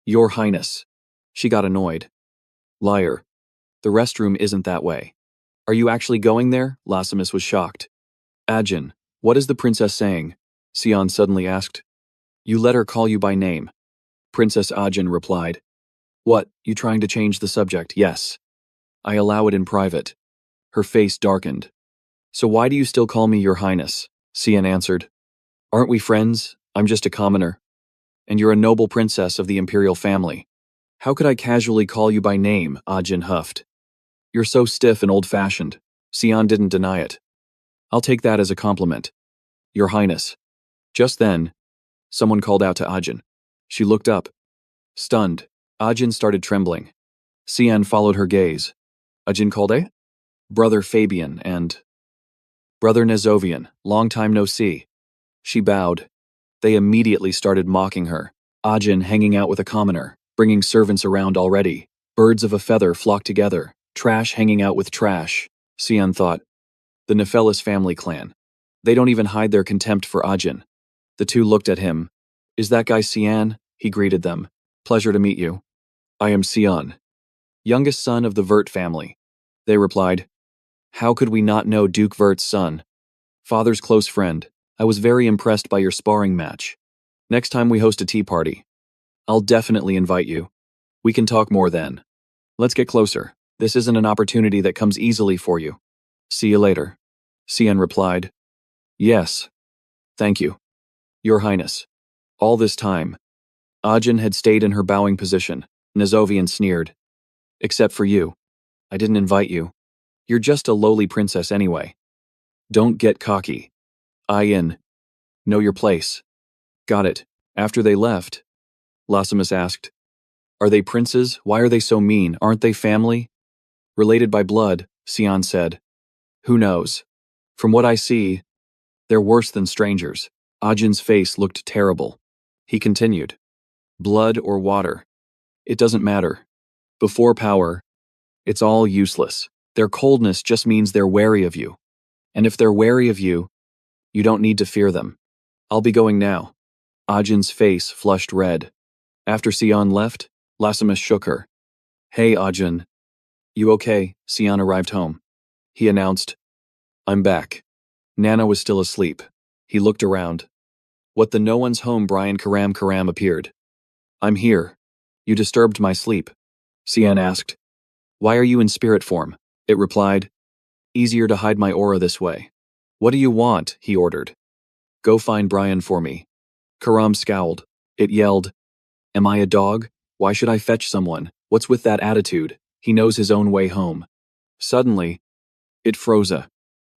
"Your Highness." She got annoyed. "Liar. The restroom isn't that way." "Are you actually going there?" Lassimus was shocked. "Ajin, what is the princess saying?" Sion suddenly asked. "You let her call you by name." Princess Ajin replied. "What, you trying to change the subject?" "Yes. I allow it in private." Her face darkened. "So why do you still call me your highness?" Sion answered. "Aren't we friends? I'm just a commoner. And you're a noble princess of the imperial family. How could I casually call you by name?" Ajin huffed. "You're so stiff and old-fashioned." Sion didn't deny it. "I'll take that as a compliment." "Your highness." Just then, someone called out to Ajin. She looked up. Stunned, Ajin started trembling. Sion followed her gaze. Ajin called, "Eh? Brother Fabian and Brother Nezovian, long time no see." She bowed. They immediately started mocking her. Ajin hanging out with a commoner, bringing servants around already. Birds of a feather flock together, trash hanging out with trash. Sion thought. The Nephelis family clan. They don't even hide their contempt for Ajin. The two looked at him. "Is that guy Sion?" He greeted them. "Pleasure to meet you." "I am Sion, youngest son of the Vert family." They replied. "How could we not know Duke Vert's son? Father's close friend. I was very impressed by your sparring match. Next time we host a tea party, I'll definitely invite you. We can talk more then. Let's get closer. This isn't an opportunity that comes easily for you." "See you later," Sion replied. "Yes. Thank you, Your Highness." All this time, Ajin had stayed in her bowing position. Nezovian sneered. "Except for you. I didn't invite you. You're just a lowly princess anyway. Don't get cocky. Know your place." "Got it." After they left, Lassimus asked, "Are they princes? Why are they so mean? Aren't they family?" "Related by blood," Sion said. "Who knows? From what I see, they're worse than strangers." Ajin's face looked terrible. He continued, "Blood or water. It doesn't matter. Before power, it's all useless. Their coldness just means they're wary of you. And if they're wary of you, you don't need to fear them. I'll be going now." Ajin's face flushed red. After Sion left, Lassimus shook her. "Hey, Ajin. You okay?" Sion arrived home. He announced, "I'm back." Nana was still asleep. He looked around. What the no one's home Brian Karam appeared. "I'm here. You disturbed my sleep." Sion asked, "Why are you in spirit form?" It replied, "Easier to hide my aura this way." "What do you want?" he ordered. "Go find Brian for me." Karam scowled. It yelled, "Am I a dog? Why should I fetch someone? What's with that attitude? He knows his own way home." Suddenly, it froze.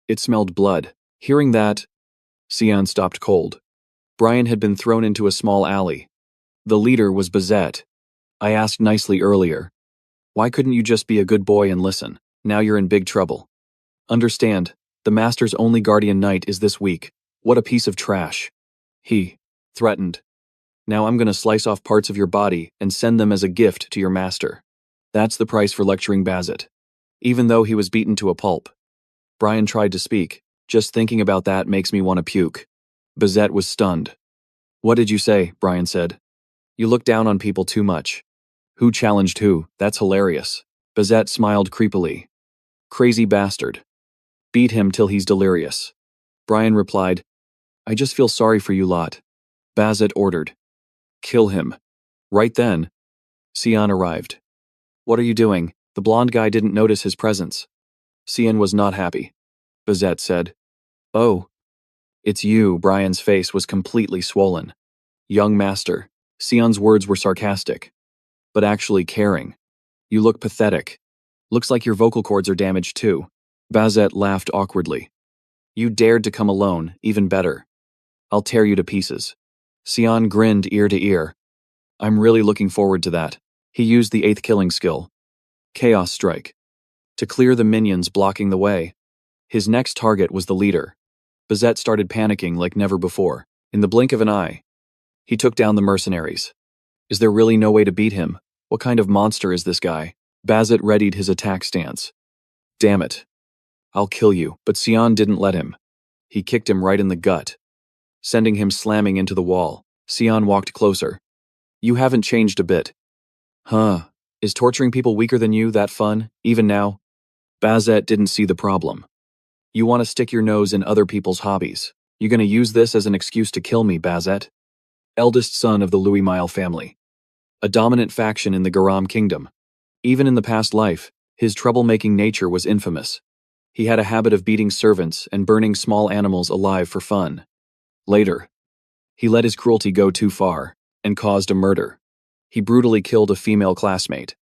It smelled blood. Hearing that, Sion stopped cold. Brian had been thrown into a small alley. The leader was Bazette. "I asked nicely earlier. Why couldn't you just be a good boy and listen? Now you're in big trouble. Understand, the Master's only guardian night is this week. What a piece of trash." He threatened. Now I'm gonna slice off parts of your body and send them as a gift to your master. That's the price for lecturing Bazet. Even though he was beaten to a pulp. Brian tried to speak. Just thinking about that makes me want to puke. Bazet was stunned. What did you say? Brian said. You look down on people too much. Who challenged who? That's hilarious. Bazet smiled creepily. Crazy bastard. Beat him till he's delirious. Brian replied, I just feel sorry for you lot. Bazet ordered. Kill him. Right then, Sion arrived. What are you doing? The blonde guy didn't notice his presence. Sion was not happy. Bazet said, Oh. It's you. Brian's face was completely swollen. Young master. Sion's words were sarcastic. But actually caring. You look pathetic. Looks like your vocal cords are damaged too. Bazet laughed awkwardly. You dared to come alone, even better. I'll tear you to pieces. Sion grinned ear to ear. I'm really looking forward to that. He used the 8th killing skill. Chaos Strike. To clear the minions blocking the way. His next target was the leader. Bazet started panicking like never before. In the blink of an eye, he took down the mercenaries. Is there really no way to beat him? What kind of monster is this guy? Bazet readied his attack stance. Damn it. I'll kill you. But Sion didn't let him. He kicked him right in the gut, sending him slamming into the wall. Sion walked closer. You haven't changed a bit. Huh. Is torturing people weaker than you that fun, even now? Bazet didn't see the problem. You want to stick your nose in other people's hobbies. You gonna use this as an excuse to kill me, Bazet? Eldest son of the Louis Mile family. A dominant faction in the Garam kingdom. Even in the past life, his troublemaking nature was infamous. He had a habit of beating servants and burning small animals alive for fun. Later, he let his cruelty go too far and caused a murder. He brutally killed a female classmate.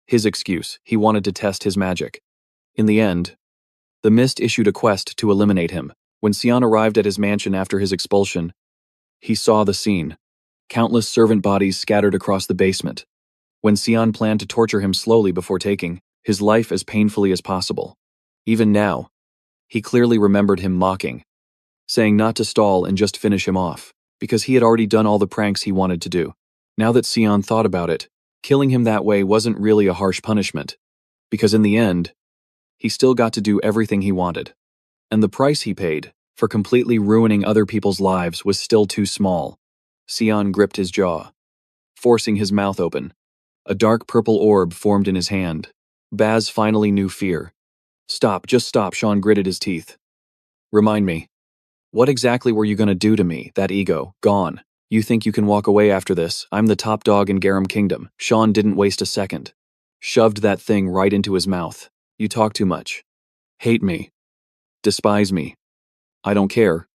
His excuse, he wanted to test his magic. In the end, the Mist issued a quest to eliminate him. When Sion arrived at his mansion after his expulsion, he saw the scene. Countless servant bodies scattered across the basement. When Sion planned to torture him slowly before taking his life as painfully as possible. Even now, he clearly remembered him mocking, saying not to stall and just finish him off, because he had already done all the pranks he wanted to do. Now that Sion thought about it, killing him that way wasn't really a harsh punishment, because in the end, he still got to do everything he wanted. And the price he paid for completely ruining other people's lives was still too small. Sion gripped his jaw, forcing his mouth open. A dark purple orb formed in his hand. Baz finally knew fear. Stop, just stop, Sean gritted his teeth. Remind me. What exactly were you gonna do to me? That ego, gone. You think you can walk away after this? I'm the top dog in Garam Kingdom. Sean didn't waste a second. Shoved that thing right into his mouth. You talk too much. Hate me. Despise me. I don't care.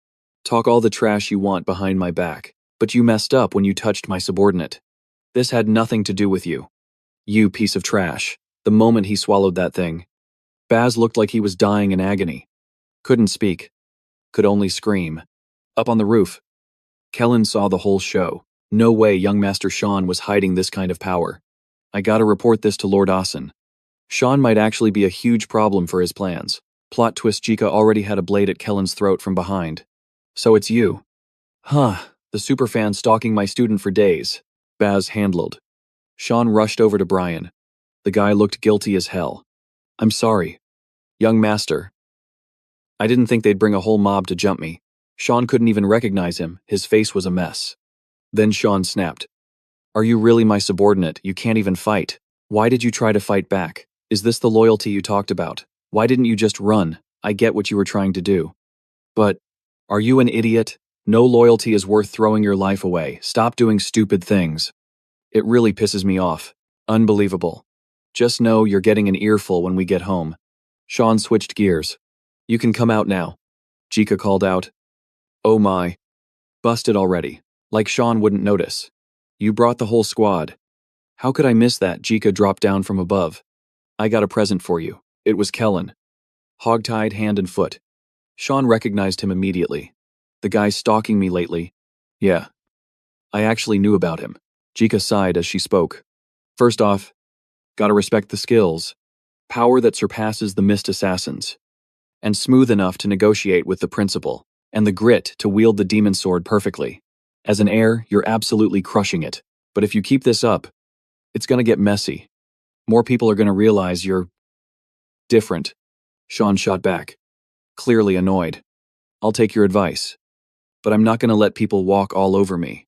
Talk all the trash you want behind my back. But you messed up when you touched my subordinate. This had nothing to do with you. You piece of trash. The moment he swallowed that thing, Baz looked like he was dying in agony. Couldn't speak. Could only scream. Up on the roof, Kellen saw the whole show. No way young Master Sean was hiding this kind of power. I gotta report this to Lord Asen. Sean might actually be a huge problem for his plans. Plot twist, Jika already had a blade at Kellen's throat from behind. So it's you. Huh, the superfan stalking my student for days. Baz handled. Sean rushed over to Brian. The guy looked guilty as hell. I'm sorry. Young master. I didn't think they'd bring a whole mob to jump me. Sean couldn't even recognize him. His face was a mess. Then Sean snapped. Are you really my subordinate? You can't even fight. Why did you try to fight back? Is this the loyalty you talked about? Why didn't you just run? I get what you were trying to do. But, are you an idiot? No loyalty is worth throwing your life away. Stop doing stupid things. It really pisses me off. Unbelievable. Just know you're getting an earful when we get home. Sean switched gears. You can come out now. Jika called out. Oh my. Busted already. Like Sean wouldn't notice. You brought the whole squad. How could I miss that? Jika dropped down from above. I got a present for you. It was Kellen. Hogtied hand and foot. Sean recognized him immediately. The guy stalking me lately. Yeah. I actually knew about him. Jika sighed as she spoke. First off, gotta respect the skills. Power that surpasses the Mist assassins. And smooth enough to negotiate with the principal. And the grit to wield the demon sword perfectly. As an heir, you're absolutely crushing it. But if you keep this up, it's gonna get messy. More people are gonna realize you're different. Sean shot back, clearly annoyed. I'll take your advice, but I'm not gonna let people walk all over me.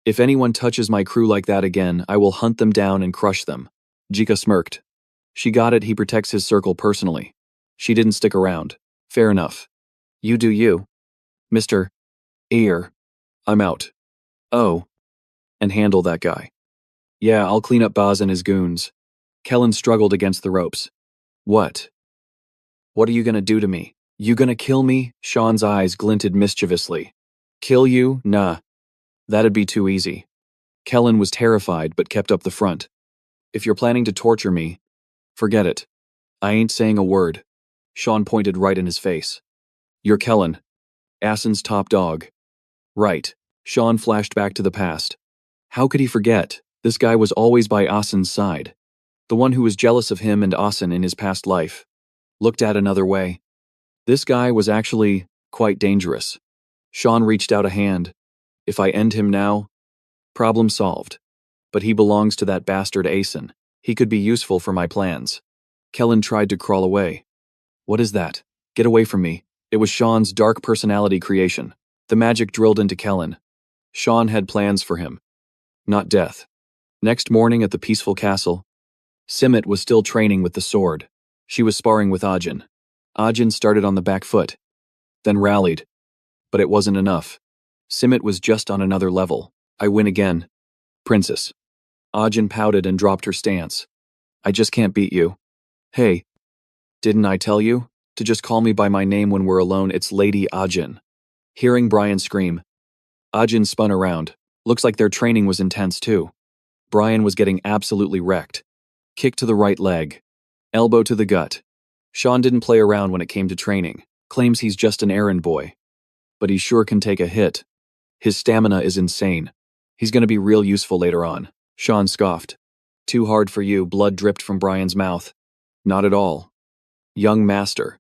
If anyone touches my crew like that again, I will hunt them down and crush them. Jika smirked. She got it, he protects his circle personally. She didn't stick around. Fair enough. You do you. Mr. Ear. I'm out. Oh. And handle that guy. Yeah, I'll clean up Baz and his goons. Kellen struggled against the ropes. What? What are you gonna do to me? You gonna kill me? Sean's eyes glinted mischievously. Kill you? Nah. That'd be too easy. Kellen was terrified but kept up the front. If you're planning to torture me, forget it. I ain't saying a word. Sean pointed right in his face. You're Kellen. Assen's top dog. Right. Sean flashed back to the past. How could he forget? This guy was always by Assen's side. The one who was jealous of him and Assen in his past life. Looked at another way. This guy was actually quite dangerous. Sean reached out a hand. If I end him now, problem solved. But he belongs to that bastard Asen. He could be useful for my plans. Kellen tried to crawl away. What is that? Get away from me. It was Sean's dark personality creation. The magic drilled into Kellen. Sean had plans for him. Not death. Next morning at the peaceful castle, Simmet was still training with the sword. She was sparring with Ajin. Ajin started on the back foot, then rallied. But it wasn't enough. Simmet was just on another level. I win again. Princess. Ajin pouted and dropped her stance. I just can't beat you. Hey. Didn't I tell you? To just call me by my name when we're alone. It's Lady Ajin. Hearing Brian scream, Ajin spun around. Looks like their training was intense too. Brian was getting absolutely wrecked. Kick to the right leg. Elbow to the gut. Sean didn't play around when it came to training. Claims he's just an errand boy. But he sure can take a hit. His stamina is insane. He's gonna be real useful later on. Sean scoffed. Too hard for you, blood dripped from Brian's mouth. Not at all. Young master.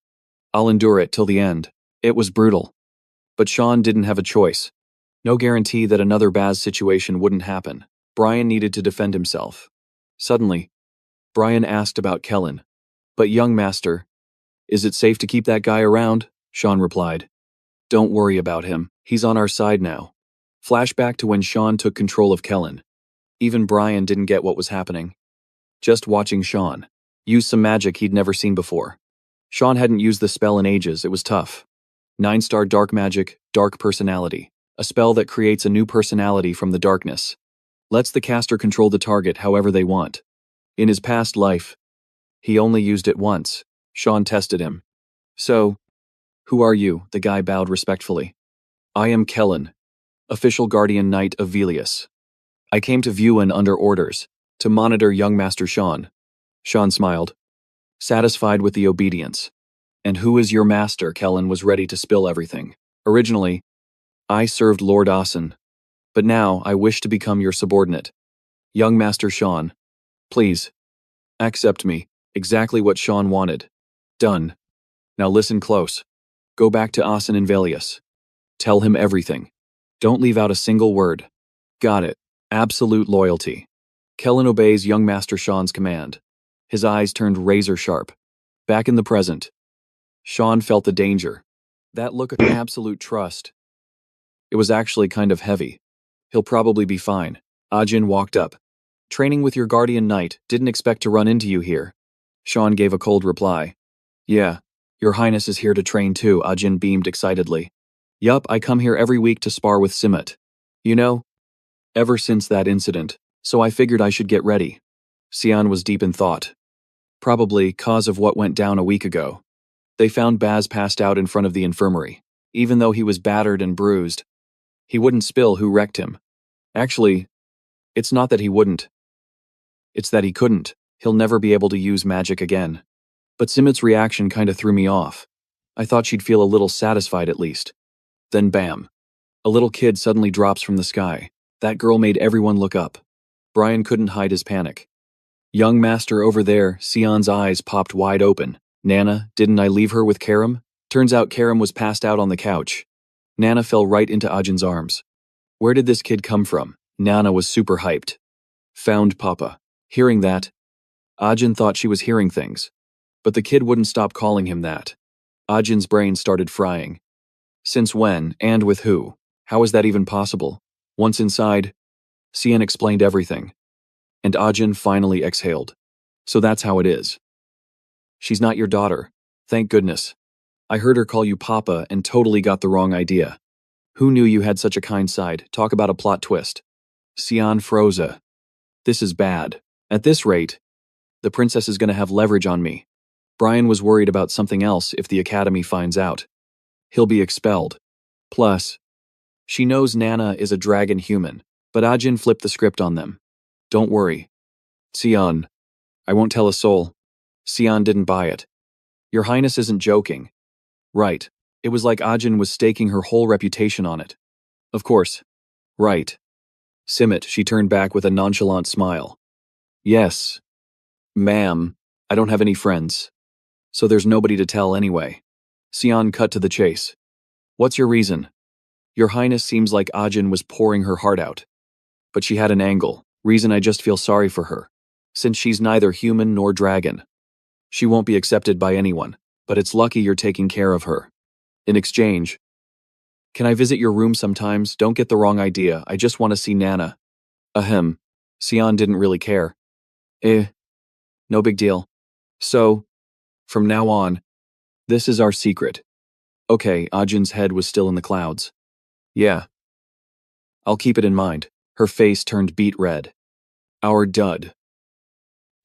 I'll endure it till the end. It was brutal. But Sean didn't have a choice. No guarantee that another Baz situation wouldn't happen. Brian needed to defend himself. Suddenly, Brian asked about Kellen. But young master, is it safe to keep that guy around? Sean replied. Don't worry about him. He's on our side now. Flashback to when Sean took control of Kellen. Even Brian didn't get what was happening. Just watching Sean use some magic he'd never seen before. Sean hadn't used the spell in ages. It was tough. 9-star dark magic, dark personality. A spell that creates a new personality from the darkness. Lets the caster control the target however they want. In his past life, he only used it once. Sean tested him. So, who are you? The guy bowed respectfully. I am Kellen, official guardian knight of Velius. I came to Viewen under orders, to monitor young Master Sean. Sean smiled, satisfied with the obedience. And who is your master? Kellen was ready to spill everything. Originally, I served Lord Asen, but now I wish to become your subordinate. Young Master Sean, please, accept me. Exactly what Sean wanted. Done. Now listen close. Go back to Asen and Velius. Tell him everything. Don't leave out a single word. Got it. Absolute loyalty. Kellen obeys young Master Sean's command. His eyes turned razor sharp. Back in the present, Sean felt the danger. That look of absolute trust. It was actually kind of heavy. He'll probably be fine. Ajin walked up. Training with your guardian knight, didn't expect to run into you here. Sean gave a cold reply. Yeah, your highness is here to train too, Ajin beamed excitedly. Yup, I come here every week to spar with Simmet. You know, ever since that incident, so I figured I should get ready. Xian was deep in thought. Probably cause of what went down a week ago. They found Baz passed out in front of the infirmary. Even though he was battered and bruised, he wouldn't spill who wrecked him. Actually, it's not that he wouldn't. It's that he couldn't. He'll never be able to use magic again. But Simmet's reaction kinda threw me off. I thought she'd feel a little satisfied at least. Then bam. A little kid suddenly drops from the sky. That girl made everyone look up. Brian couldn't hide his panic. Young master over there, Sion's eyes popped wide open. Nana, didn't I leave her with Karam? Turns out Karam was passed out on the couch. Nana fell right into Ajin's arms. Where did this kid come from? Nana was super hyped. Found Papa. Hearing that, Ajin thought she was hearing things. But the kid wouldn't stop calling him that. Ajin's brain started frying. Since when, and with who? How is that even possible? Once inside, Cian explained everything. And Ajin finally exhaled. So that's how it is. She's not your daughter. Thank goodness. I heard her call you Papa and totally got the wrong idea. Who knew you had such a kind side? Talk about a plot twist. Cian froze. This is bad. At this rate, the princess is going to have leverage on me. Brian was worried about something else if the academy finds out. He'll be expelled. Plus, she knows Nana is a dragon human, but Ajin flipped the script on them. Don't worry. Cian, I won't tell a soul. Cian didn't buy it. Your Highness isn't joking. Right. It was like Ajin was staking her whole reputation on it. Of course. Right. Simit, she turned back with a nonchalant smile. Yes. Ma'am, I don't have any friends. So there's nobody to tell anyway. Cian cut to the chase. What's your reason? Your Highness seems like Ajin was pouring her heart out. But she had an angle. Reason I just feel sorry for her. Since she's neither human nor dragon. She won't be accepted by anyone, but it's lucky you're taking care of her. In exchange, can I visit your room sometimes? Don't get the wrong idea, I just want to see Nana. Ahem. Cian didn't really care. No big deal. So, from now on, this is our secret. Okay, Ajin's head was still in the clouds. Yeah. I'll keep it in mind. Her face turned beet red. Our dud.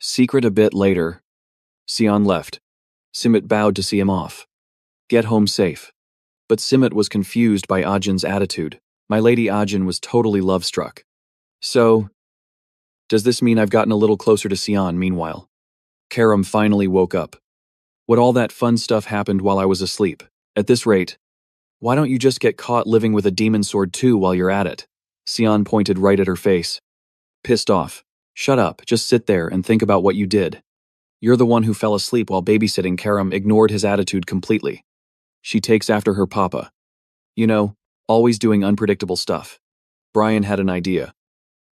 Secret a bit later. Cian left. Simit bowed to see him off. Get home safe. But Simit was confused by Ajin's attitude. My lady Ajin was totally love-struck. So, does this mean I've gotten a little closer to Cian meanwhile? Karam finally woke up. What all that fun stuff happened while I was asleep. At this rate, why don't you just get caught living with a demon sword too while you're at it? Cian pointed right at her face. Pissed off. Shut up, just sit there and think about what you did. You're the one who fell asleep while babysitting. Karam ignored his attitude completely. She takes after her papa. You know, always doing unpredictable stuff. Brian had an idea.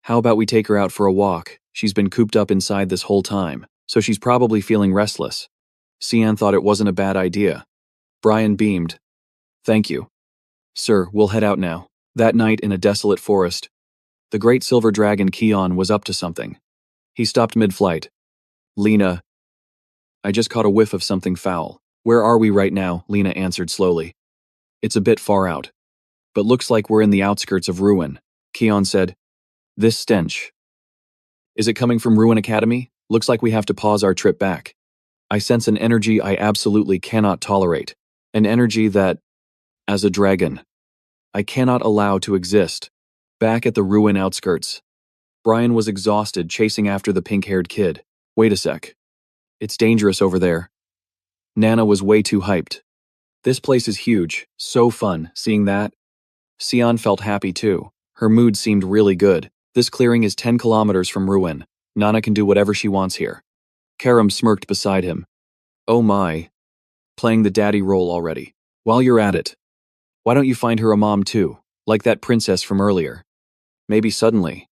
How about we take her out for a walk? She's been cooped up inside this whole time, so she's probably feeling restless. Cian thought it wasn't a bad idea. Brian beamed. Thank you. Sir, we'll head out now. That night in a desolate forest, the great silver dragon Kion was up to something. He stopped mid-flight. Lena, I just caught a whiff of something foul. Where are we right now? Lena answered slowly. It's a bit far out. But looks like we're in the outskirts of Ruin. Kion said. This stench. Is it coming from Ruin Academy? Looks like we have to pause our trip back. I sense an energy I absolutely cannot tolerate. An energy that, as a dragon, I cannot allow to exist. Back at the Ruin outskirts. Brian was exhausted chasing after the pink-haired kid. Wait a sec. It's dangerous over there. Nana was way too hyped. This place is huge, so fun, seeing that. Cian felt happy too. Her mood seemed really good. This clearing is 10 kilometers from Ruin. Nana can do whatever she wants here. Karam smirked beside him. Oh my. Playing the daddy role already. While you're at it, why don't you find her a mom too, like that princess from earlier? Maybe suddenly.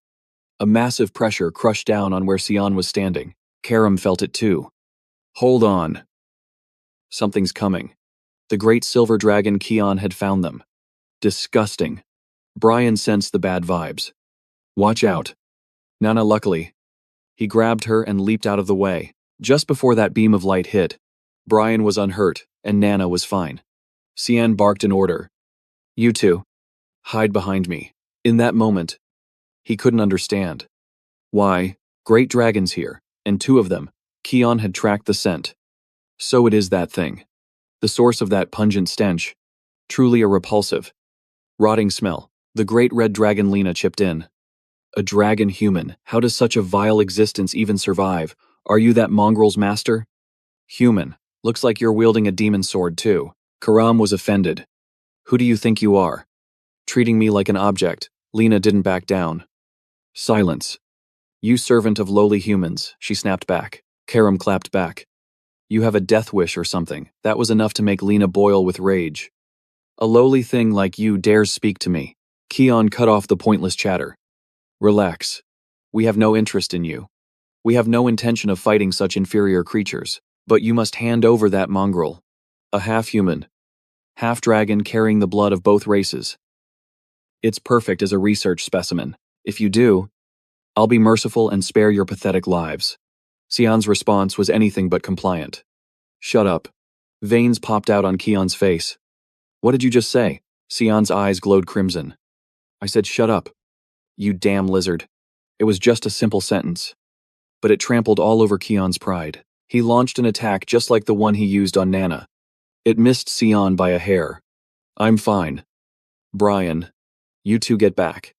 A massive pressure crushed down on where Cian was standing. Karam felt it too. Hold on. Something's coming. The great silver dragon Kion had found them. Disgusting. Brian sensed the bad vibes. Watch out. Nana luckily. He grabbed her and leaped out of the way. Just before that beam of light hit, Brian was unhurt and Nana was fine. Cian barked an order. You two. Hide behind me. In that moment, he couldn't understand. Why, great dragons here, and two of them. Kion had tracked the scent. So it is that thing. The source of that pungent stench. Truly a repulsive, rotting smell. The great red dragon Lena chipped in. A dragon human. How does such a vile existence even survive? Are you that mongrel's master? Human. Looks like you're wielding a demon sword too. Karam was offended. Who do you think you are? Treating me like an object. Lena didn't back down. Silence. You servant of lowly humans, she snapped back. Karam clapped back. You have a death wish or something. That was enough to make Lena boil with rage. A lowly thing like you dares speak to me. Keon cut off the pointless chatter. Relax. We have no interest in you. We have no intention of fighting such inferior creatures, but you must hand over that mongrel. A half-human, half-dragon carrying the blood of both races. It's perfect as a research specimen. If you do, I'll be merciful and spare your pathetic lives. Sion's response was anything but compliant. Shut up. Veins popped out on Keon's face. What did you just say? Sion's eyes glowed crimson. I said shut up. You damn lizard. It was just a simple sentence. But it trampled all over Keon's pride. He launched an attack just like the one he used on Nana. It missed Sion by a hair. I'm fine. Brian, you two get back.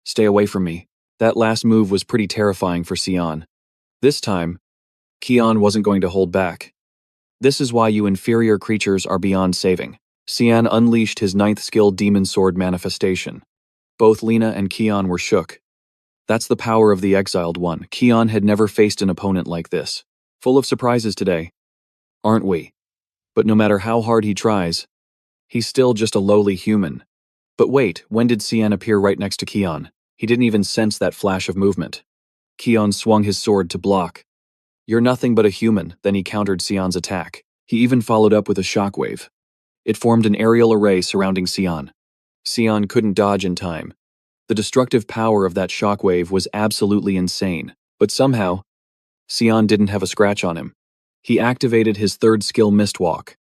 Stay away from me. That last move was pretty terrifying for Sion. This time, Keon wasn't going to hold back. This is why you inferior creatures are beyond saving. Sion unleashed his 9th skill Demon Sword manifestation. Both Lena and Keon were shook. That's the power of the Exiled One. Keon had never faced an opponent like this. Full of surprises today, aren't we? But no matter how hard he tries, he's still just a lowly human. But wait, when did Sion appear right next to Keon? He didn't even sense that flash of movement. Keon swung his sword to block. You're nothing but a human, then he countered Sion's attack. He even followed up with a shockwave. It formed an aerial array surrounding Sion. Sion couldn't dodge in time. The destructive power of that shockwave was absolutely insane, but somehow, Sion didn't have a scratch on him. He activated his 3rd skill Mistwalk.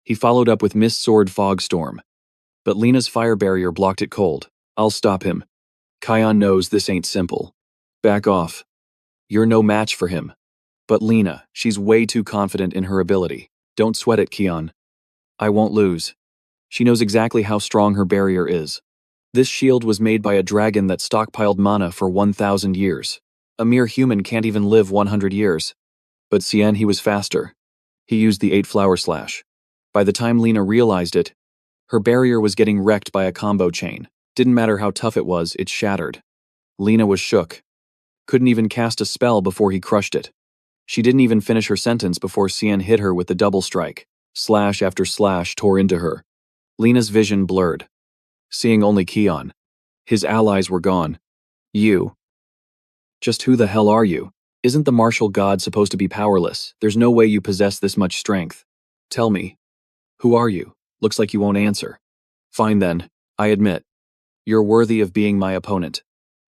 He followed up with Mist Sword Fogstorm. But Lena's fire barrier blocked it cold. I'll stop him. Kion knows this ain't simple. Back off. You're no match for him. But Lena, she's way too confident in her ability. Don't sweat it, Keon. I won't lose. She knows exactly how strong her barrier is. This shield was made by a dragon that stockpiled mana for 1,000 years. A mere human can't even live 100 years. But Sion, he was faster. He used the 8-flower slash. By the time Lena realized it, her barrier was getting wrecked by a combo chain. Didn't matter how tough it was, it shattered. Lena was shook. Couldn't even cast a spell before he crushed it. She didn't even finish her sentence before Sion hit her with the double strike. Slash after slash tore into her. Lena's vision blurred, seeing only Keon. His allies were gone. You. Just who the hell are you? Isn't the martial god supposed to be powerless? There's no way you possess this much strength. Tell me. Who are you? Looks like you won't answer. Fine then, I admit. You're worthy of being my opponent.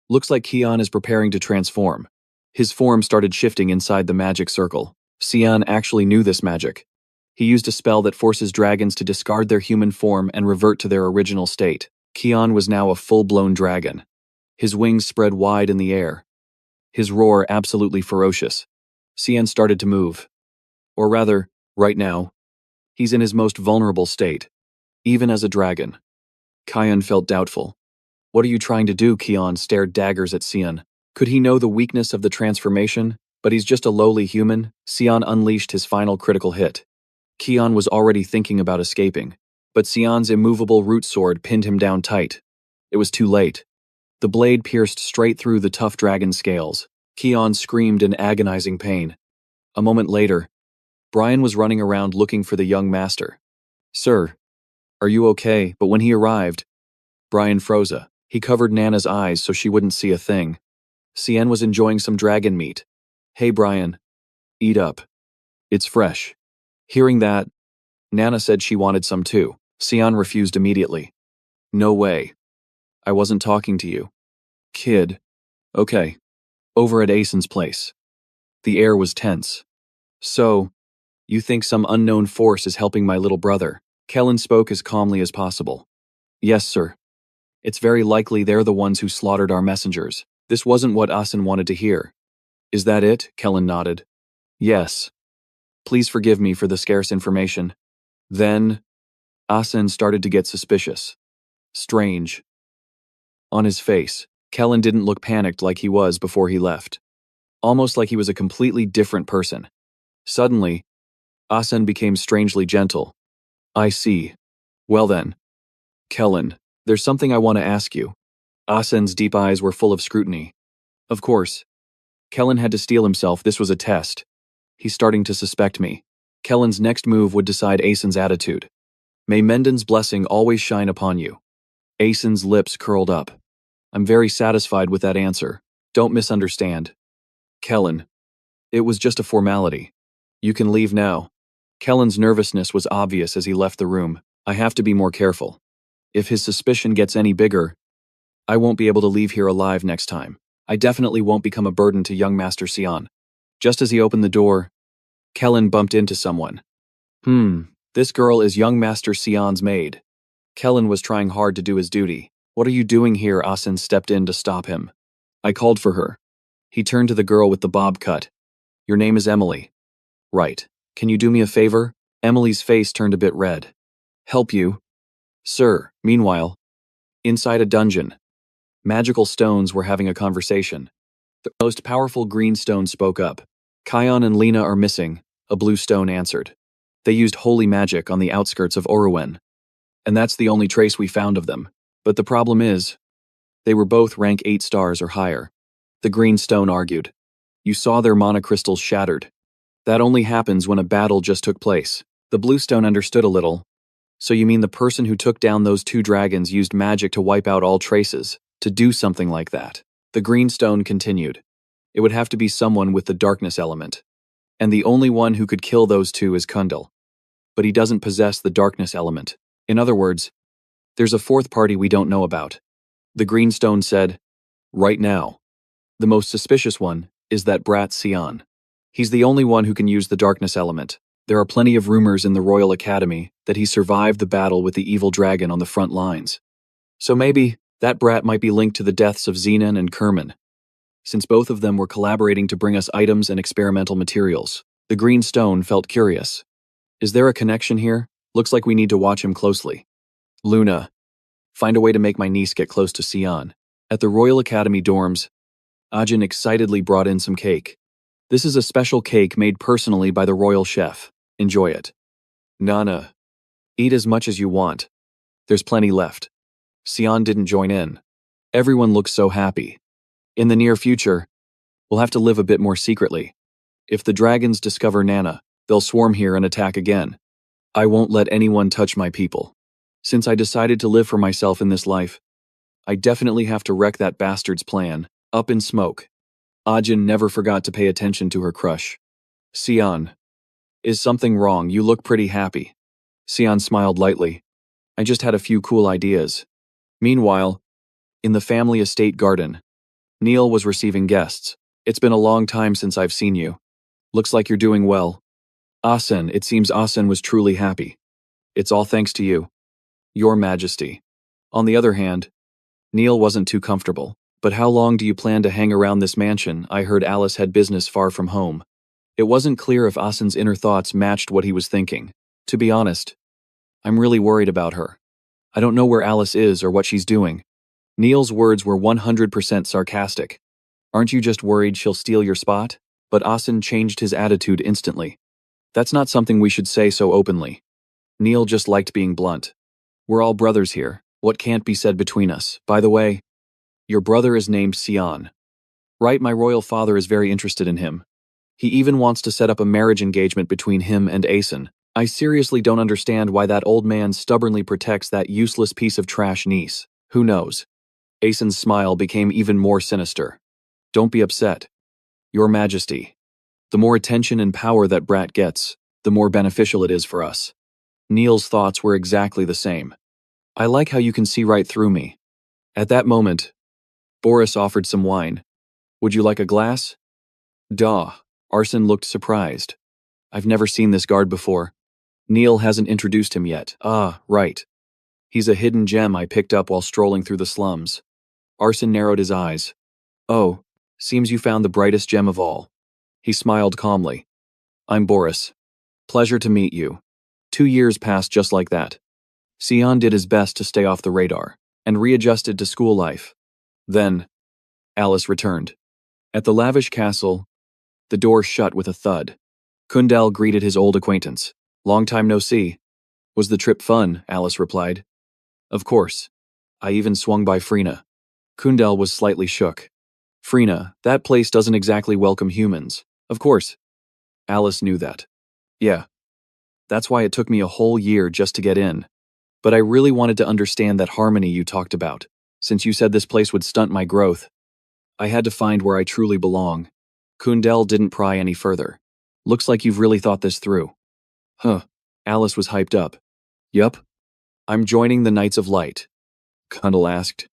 Looks like Keon is preparing to transform. His form started shifting inside the magic circle. Sion actually knew this magic. He used a spell that forces dragons to discard their human form and revert to their original state. Keon was now a full-blown dragon. His wings spread wide in the air. His roar absolutely ferocious. Sion started to move. Or rather, right now, he's in his most vulnerable state, even as a dragon. Kion felt doubtful. What are you trying to do? Keon stared daggers at Sion. Could he know the weakness of the transformation? But he's just a lowly human. Sion unleashed his final critical hit. Keon was already thinking about escaping, but Sion's immovable root sword pinned him down tight. It was too late. The blade pierced straight through the tough dragon scales. Keon screamed in agonizing pain. A moment later, Brian was running around looking for the young master. Sir, are you okay? But when he arrived, Brian froze. He covered Nana's eyes so she wouldn't see a thing. Sion was enjoying some dragon meat. Hey Brian, eat up. It's fresh. Hearing that, Nana said she wanted some too. Sion refused immediately. No way. I wasn't talking to you. Kid. Okay. Over at Asen's place. The air was tense. So, you think some unknown force is helping my little brother? Kellen spoke as calmly as possible. Yes, sir. It's very likely they're the ones who slaughtered our messengers. This wasn't what Asen wanted to hear. Is that it? Kellen nodded. Yes. Please forgive me for the scarce information. Then, Asen started to get suspicious. Strange. On his face, Kellen didn't look panicked like he was before he left. Almost like he was a completely different person. Suddenly, Asen became strangely gentle. I see. Well then. Kellen, there's something I want to ask you. Asen's deep eyes were full of scrutiny. Of course. Kellen had to steel himself. This was a test. He's starting to suspect me. Kellen's next move would decide Asen's attitude. May Menden's blessing always shine upon you. Asen's lips curled up. I'm very satisfied with that answer. Don't misunderstand. Kellen, it was just a formality. You can leave now. Kellen's nervousness was obvious as he left the room. I have to be more careful. If his suspicion gets any bigger, I won't be able to leave here alive next time. I definitely won't become a burden to young Master Sion. Just as he opened the door, Kellen bumped into someone. This girl is young Master Sion's maid. Kellen was trying hard to do his duty. What are you doing here? Asen stepped in to stop him. I called for her. He turned to the girl with the bob cut. Your name is Emily. Right. Can you do me a favor? Emily's face turned a bit red. Help you? Sir. Meanwhile, inside a dungeon, magical stones were having a conversation. The most powerful green stone spoke up. Kion and Lena are missing, a blue stone answered. They used holy magic on the outskirts of Oruwen. And that's the only trace we found of them. But the problem is, they were both rank 8 stars or higher. The green stone argued. You saw their monocrystals shattered. That only happens when a battle just took place. The blue stone understood a little. So you mean the person who took down those 2 dragons used magic to wipe out all traces, to do something like that? The green stone continued. It would have to be someone with the darkness element. And the only one who could kill those 2 is Kundal. But he doesn't possess the darkness element. In other words, there's a 4th party we don't know about. The green stone said, right now. The most suspicious one is that brat Sion. He's the only one who can use the darkness element. There are plenty of rumors in the Royal Academy that he survived the battle with the evil dragon on the front lines. So maybe that brat might be linked to the deaths of Zenon and Kerman, since both of them were collaborating to bring us items and experimental materials. The green stone felt curious. Is there a connection here? Looks like we need to watch him closely. Luna, find a way to make my niece get close to Sion. At the Royal Academy dorms, Ajin excitedly brought in some cake. This is a special cake made personally by the royal chef. Enjoy it. Nana, eat as much as you want. There's plenty left. Sion didn't join in. Everyone looks so happy. In the near future, we'll have to live a bit more secretly. If the dragons discover Nana, they'll swarm here and attack again. I won't let anyone touch my people. Since I decided to live for myself in this life, I definitely have to wreck that bastard's plan. Up in smoke. Ajin never forgot to pay attention to her crush. Sion. Is something wrong? You look pretty happy. Sion smiled lightly. I just had a few cool ideas. Meanwhile, in the family estate garden, Neil was receiving guests. It's been a long time since I've seen you. Looks like you're doing well. Asen, it seems Asen was truly happy. It's all thanks to you. Your Majesty. On the other hand, Neil wasn't too comfortable. But how long do you plan to hang around this mansion? I heard Alice had business far from home. It wasn't clear if Asen's inner thoughts matched what he was thinking. To be honest, I'm really worried about her. I don't know where Alice is or what she's doing. Neil's words were 100% sarcastic. Aren't you just worried she'll steal your spot? But Asen changed his attitude instantly. That's not something we should say so openly. Neil just liked being blunt. We're all brothers here. What can't be said between us? By the way, your brother is named Sion. Right, my royal father is very interested in him. He even wants to set up a marriage engagement between him and Asen. I seriously don't understand why that old man stubbornly protects that useless piece of trash niece. Who knows? Asen's smile became even more sinister. Don't be upset. Your Majesty. The more attention and power that brat gets, the more beneficial it is for us. Neil's thoughts were exactly the same. I like how you can see right through me. At that moment, Boris offered some wine. Would you like a glass? Duh. Arsen looked surprised. I've never seen this guard before. Neil hasn't introduced him yet. Ah, right. He's a hidden gem I picked up while strolling through the slums. Arsen narrowed his eyes. Oh, seems you found the brightest gem of all. He smiled calmly. I'm Boris. Pleasure to meet you. 2 years passed just like that. Sion did his best to stay off the radar, and readjusted to school life. Then, Alice returned. At the lavish castle, the door shut with a thud. Kundal greeted his old acquaintance. Long time no see. Was the trip fun? Alice replied. Of course. I even swung by Frina. Kundal was slightly shook. Frina, that place doesn't exactly welcome humans. Of course. Alice knew that. Yeah. That's why it took me a whole year just to get in. But I really wanted to understand that harmony you talked about. Since you said this place would stunt my growth, I had to find where I truly belong. Kundel didn't pry any further. Looks like you've really thought this through. Huh. Alice was hyped up. Yup. I'm joining the Knights of Light. Kundel asked.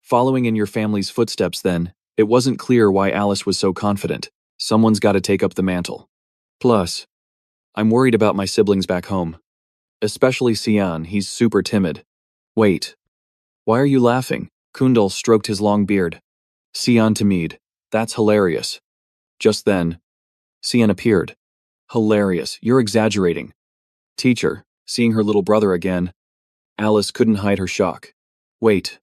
Following in your family's footsteps then, it wasn't clear why Alice was so confident. Someone's got to take up the mantle. Plus, I'm worried about my siblings back home. Especially Xian, he's super timid. Wait. Why are you laughing? Kundal stroked his long beard. Xian Tamid. That's hilarious. Just then, Xian appeared. Hilarious, you're exaggerating. Teacher, seeing her little brother again, Alice couldn't hide her shock. Wait.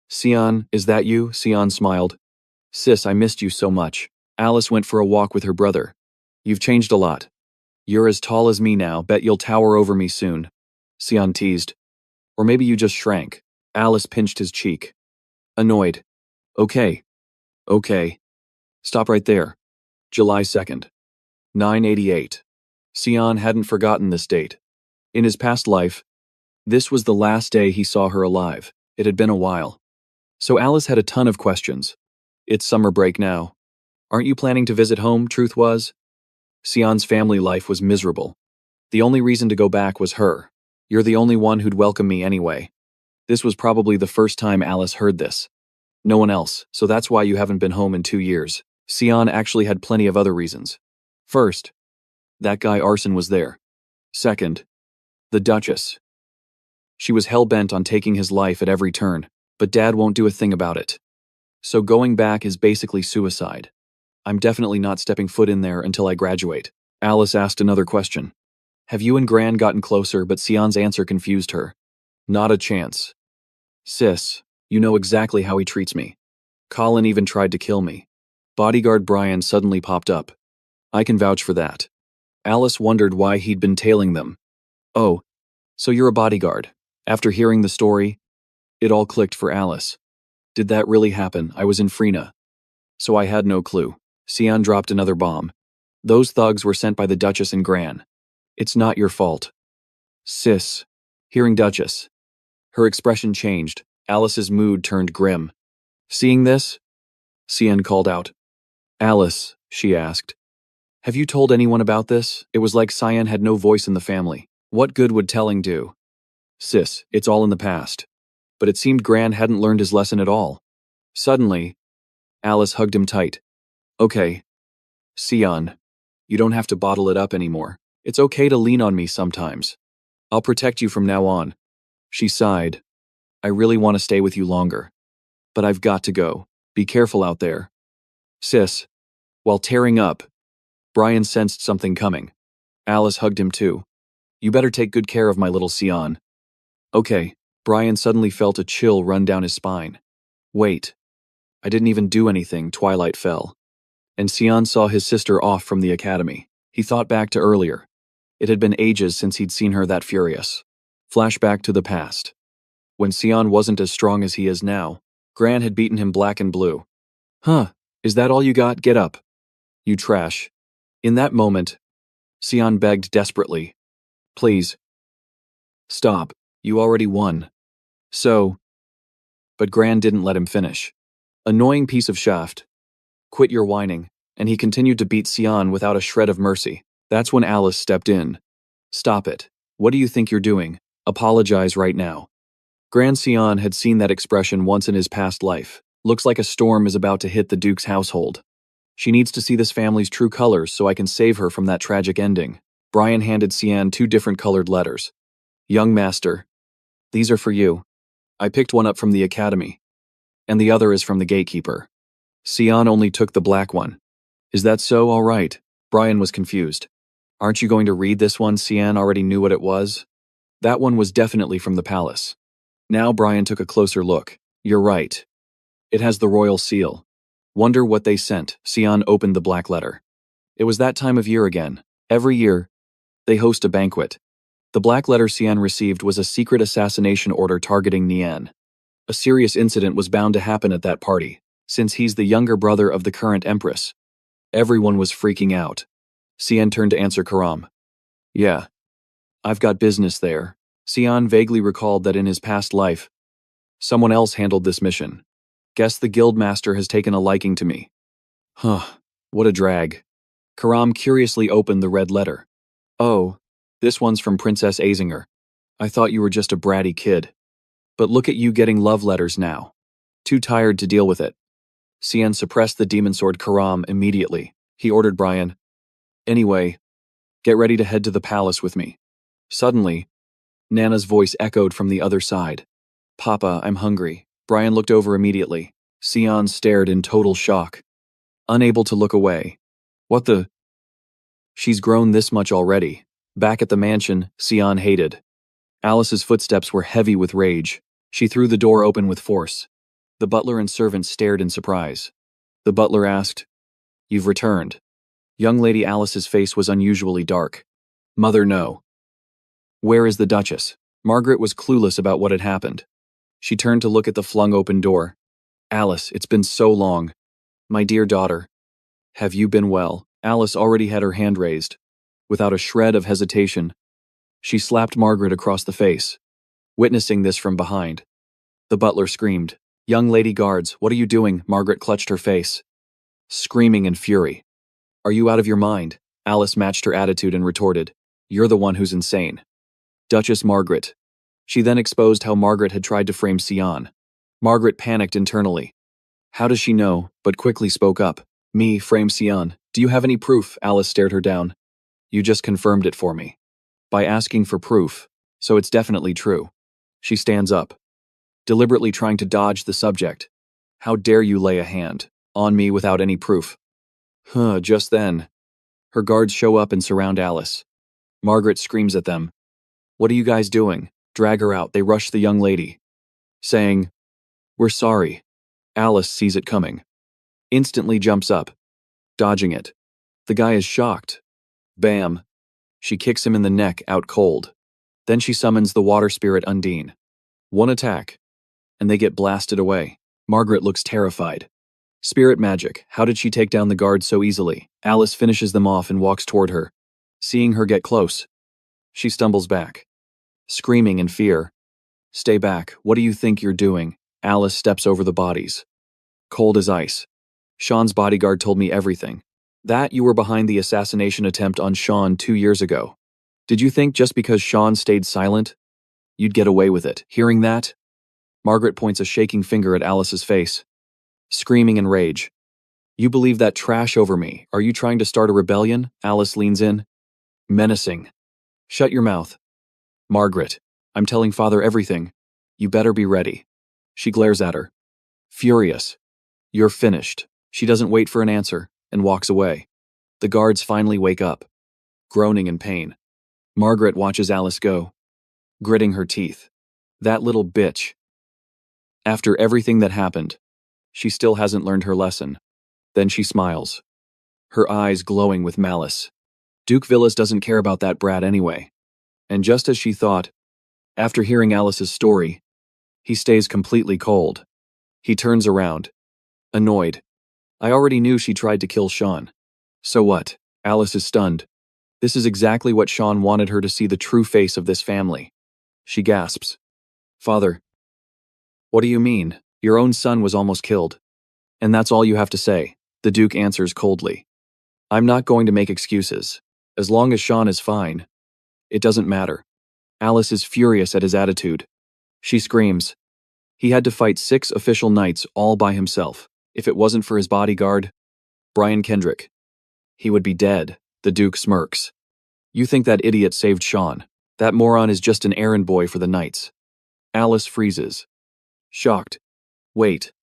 Xian, is that you? Xian smiled. Sis, I missed you so much. Alice went for a walk with her brother. You've changed a lot. You're as tall as me now, bet you'll tower over me soon. Xian teased. Or maybe you just shrank. Alice pinched his cheek. Annoyed. Okay. Stop right there. July 2nd. 988. Xian hadn't forgotten this date. In his past life, this was the last day he saw her alive. It had been a while. So Alice had a ton of questions. It's summer break now. Aren't you planning to visit home, truth was? Xian's family life was miserable. The only reason to go back was her. You're the only one who'd welcome me anyway. This was probably the first time Alice heard this. No one else, so that's why you haven't been home in 2 years. Xian actually had plenty of other reasons. First, that guy Arson was there. Second, the Duchess. She was hell-bent on taking his life at every turn, but Dad won't do a thing about it. So going back is basically suicide. I'm definitely not stepping foot in there until I graduate. Alice asked another question. Have you and Gran gotten closer? But Xian's answer confused her. Not a chance. Sis, you know exactly how he treats me. Colin even tried to kill me. Bodyguard Brian suddenly popped up. I can vouch for that. Alice wondered why he'd been tailing them. Oh, so you're a bodyguard. After hearing the story, it all clicked for Alice. Did that really happen? I was in Freena. So I had no clue. Xian dropped another bomb. Those thugs were sent by the Duchess and Gran. It's not your fault. Sis. Hearing Duchess. Her expression changed. Alice's mood turned grim. Seeing this? Xian called out. Alice, she asked. Have you told anyone about this? It was like Xian had no voice in the family. What good would telling do? Sis, it's all in the past. But it seemed Gran hadn't learned his lesson at all. Suddenly, Alice hugged him tight. Okay. Xian, you don't have to bottle it up anymore. It's okay to lean on me sometimes. I'll protect you from now on. She sighed. I really want to stay with you longer. But I've got to go. Be careful out there. Sis. While tearing up, Brian sensed something coming. Alice hugged him too. You better take good care of my little Xian. Okay. Brian suddenly felt a chill run down his spine. Wait. I didn't even do anything. Twilight fell. And Xian saw his sister off from the academy. He thought back to earlier. It had been ages since he'd seen her that furious. Flashback to the past. When Xian wasn't as strong as he is now, Gran had beaten him black and blue. Huh, is that all you got? Get up. You trash. In that moment, Xian begged desperately. Please. Stop, you already won. So. But Gran didn't let him finish. Annoying piece of shaft. Quit your whining, and he continued to beat Xian without a shred of mercy. That's when Alice stepped in. Stop it. What do you think you're doing? Apologize right now. Gran Xian had seen that expression once in his past life. Looks like a storm is about to hit the Duke's household. She needs to see this family's true colors so I can save her from that tragic ending. Brian handed Xian 2 different colored letters. Young master. These are for you. I picked one up from the academy. And the other is from the gatekeeper. Xian only took the black one. Is that so? All right. Brian was confused. Aren't you going to read this one? Xian already knew what it was. That one was definitely from the palace. Now Brian took a closer look. You're right. It has the royal seal. Wonder what they sent. Xian opened the black letter. It was that time of year again. Every year, they host a banquet. The black letter Xian received was a secret assassination order targeting Nian. A serious incident was bound to happen at that party, since he's the younger brother of the current empress. Everyone was freaking out. Xian turned to answer Karam. Yeah. I've got business there. Sion vaguely recalled that in his past life, someone else handled this mission. Guess the guildmaster has taken a liking to me. Huh, what a drag. Karam curiously opened the red letter. Oh, this one's from Princess Azinger. I thought you were just a bratty kid. But look at you getting love letters now. Too tired to deal with it. Sion suppressed the demon sword Karam immediately. He ordered Brian, "Anyway, get ready to head to the palace with me." Suddenly, Nana's voice echoed from the other side. "Papa, I'm hungry." Brian looked over immediately. Sion stared in total shock, unable to look away. What the? She's grown this much already. Back at the mansion, Sion hated. Alice's footsteps were heavy with rage. She threw the door open with force. The butler and servants stared in surprise. The butler asked, "You've returned." Young Lady Alice's face was unusually dark. "Mother, no." "Where is the Duchess?" Margaret was clueless about what had happened. She turned to look at the flung-open door. "Alice, it's been so long. My dear daughter. Have you been well?" Alice already had her hand raised. Without a shred of hesitation, she slapped Margaret across the face. Witnessing this from behind, the butler screamed, "Young lady guards, what are you doing?" Margaret clutched her face, screaming in fury. "Are you out of your mind?" Alice matched her attitude and retorted, "You're the one who's insane." Duchess Margaret. She then exposed how Margaret had tried to frame Sion. Margaret panicked internally. How does she know, but quickly spoke up. "Me, frame Sion. Do you have any proof?" Alice stared her down. "You just confirmed it for me. By asking for proof, so it's definitely true." She stands up, deliberately trying to dodge the subject. "How dare you lay a hand on me without any proof?" Just then, her guards show up and surround Alice. Margaret screams at them. "What are you guys doing?" Drag her out. They rush the young lady, saying, "We're sorry." Alice sees it coming. Instantly jumps up, dodging it. The guy is shocked. Bam. She kicks him in the neck out cold. Then she summons the water spirit Undine. One attack, and they get blasted away. Margaret looks terrified. Spirit magic, how did she take down the guards so easily? Alice finishes them off and walks toward her. Seeing her get close, she stumbles back, screaming in fear. "Stay back, what do you think you're doing?" Alice steps over the bodies. Cold as ice. "Sean's bodyguard told me everything. That you were behind the assassination attempt on Sean 2 years ago. Did you think just because Sean stayed silent, you'd get away with it?" Hearing that, Margaret points a shaking finger at Alice's face, screaming in rage. "You believe that trash over me? Are you trying to start a rebellion?" Alice leans in, menacing. "Shut your mouth. Margaret, I'm telling Father everything. You better be ready." She glares at her, furious. "You're finished." She doesn't wait for an answer and walks away. The guards finally wake up, groaning in pain. Margaret watches Alice go, gritting her teeth. That little bitch. After everything that happened, she still hasn't learned her lesson. Then she smiles, her eyes glowing with malice. Duke Villas doesn't care about that brat anyway. And just as she thought, after hearing Alice's story, he stays completely cold. He turns around, annoyed. "I already knew she tried to kill Sean. So what?" Alice is stunned. This is exactly what Sean wanted her to see, the true face of this family. She gasps. "Father, what do you mean? Your own son was almost killed. And that's all you have to say?" The Duke answers coldly. "I'm not going to make excuses. As long as Sean is fine, it doesn't matter." Alice is furious at his attitude. She screams. He had to fight 6 official knights all by himself. If it wasn't for his bodyguard, Brian Kendrick, he would be dead. The Duke smirks. "You think that idiot saved Sean? That moron is just an errand boy for the knights." Alice freezes, shocked. "Wait.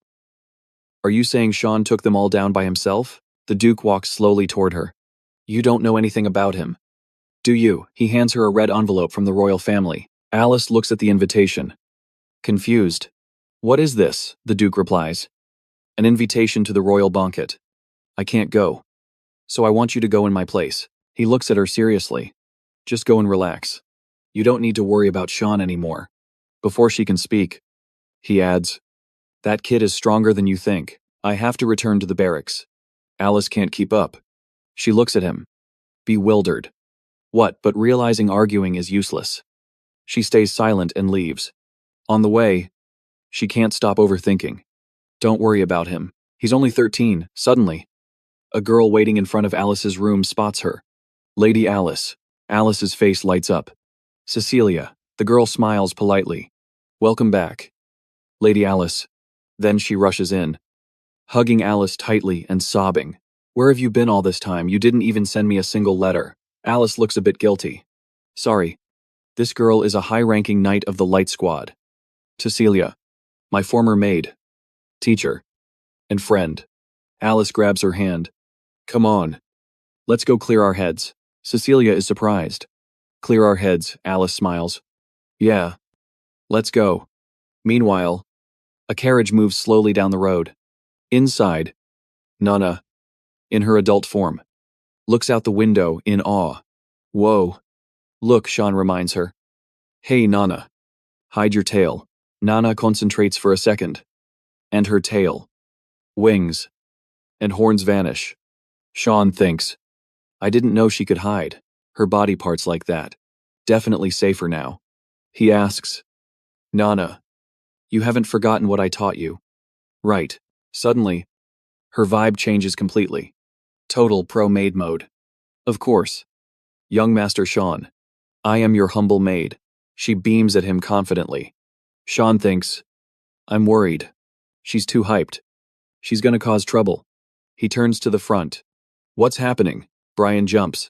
Are you saying Sean took them all down by himself?" The Duke walks slowly toward her. "You don't know anything about him, do you?" He hands her a red envelope from the royal family. Alice looks at the invitation, confused. "What is this?" The Duke replies. "An invitation to the royal banquet. I can't go. So I want you to go in my place." He looks at her seriously. "Just go and relax. You don't need to worry about Sean anymore." Before she can speak, he adds, "That kid is stronger than you think. I have to return to the barracks." Alice can't keep up. She looks at him, bewildered. What, but realizing arguing is useless. She stays silent and leaves. On the way, she can't stop overthinking. Don't worry about him. He's only 13. Suddenly, a girl waiting in front of Alice's room spots her. Lady Alice. Alice's face lights up. Cecilia. The girl smiles politely. Welcome back. Lady Alice. Then she rushes in, hugging Alice tightly and sobbing. Where have you been all this time? You didn't even send me a single letter. Alice looks a bit guilty. Sorry. This girl is a high-ranking knight of the Light Squad. Cecilia. My former maid, teacher, and friend. Alice grabs her hand. Come on. Let's go clear our heads. Cecilia is surprised. Clear our heads, Alice smiles. Yeah. Let's go. Meanwhile, a carriage moves slowly down the road. Inside, Nana, in her adult form, looks out the window in awe. Whoa. Look, Sean reminds her. Hey, Nana. Hide your tail. Nana concentrates for a second. And her tail, wings, and horns vanish. Sean thinks, I didn't know she could hide her body parts like that. Definitely safer now. He asks, Nana, you haven't forgotten what I taught you. Right. Suddenly, her vibe changes completely. Total pro-maid mode. Of course. Young Master Sean. I am your humble maid. She beams at him confidently. Sean thinks, I'm worried. She's too hyped. She's gonna cause trouble. He turns to the front. What's happening? Brian jumps.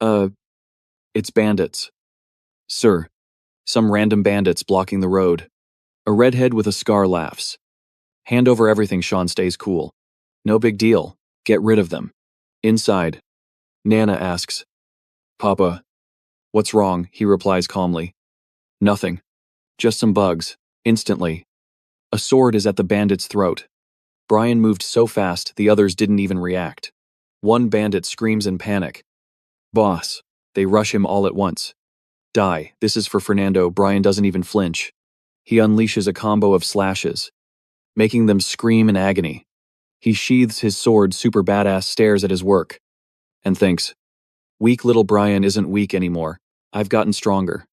It's bandits. Sir. Some random bandits blocking the road. A redhead with a scar laughs. Hand over everything. Sean stays cool. No big deal. Get rid of them. Inside, Nana asks, Papa, what's wrong? He replies calmly. Nothing. Just some bugs. Instantly, a sword is at the bandit's throat. Brian moved so fast the others didn't even react. One bandit screams in panic. Boss. They rush him all at once. Die. This is for Fernando. Brian doesn't even flinch. He unleashes a combo of slashes, making them scream in agony. He sheathes his sword. Super badass stares at his work and thinks, weak little Brian isn't weak anymore. I've gotten stronger.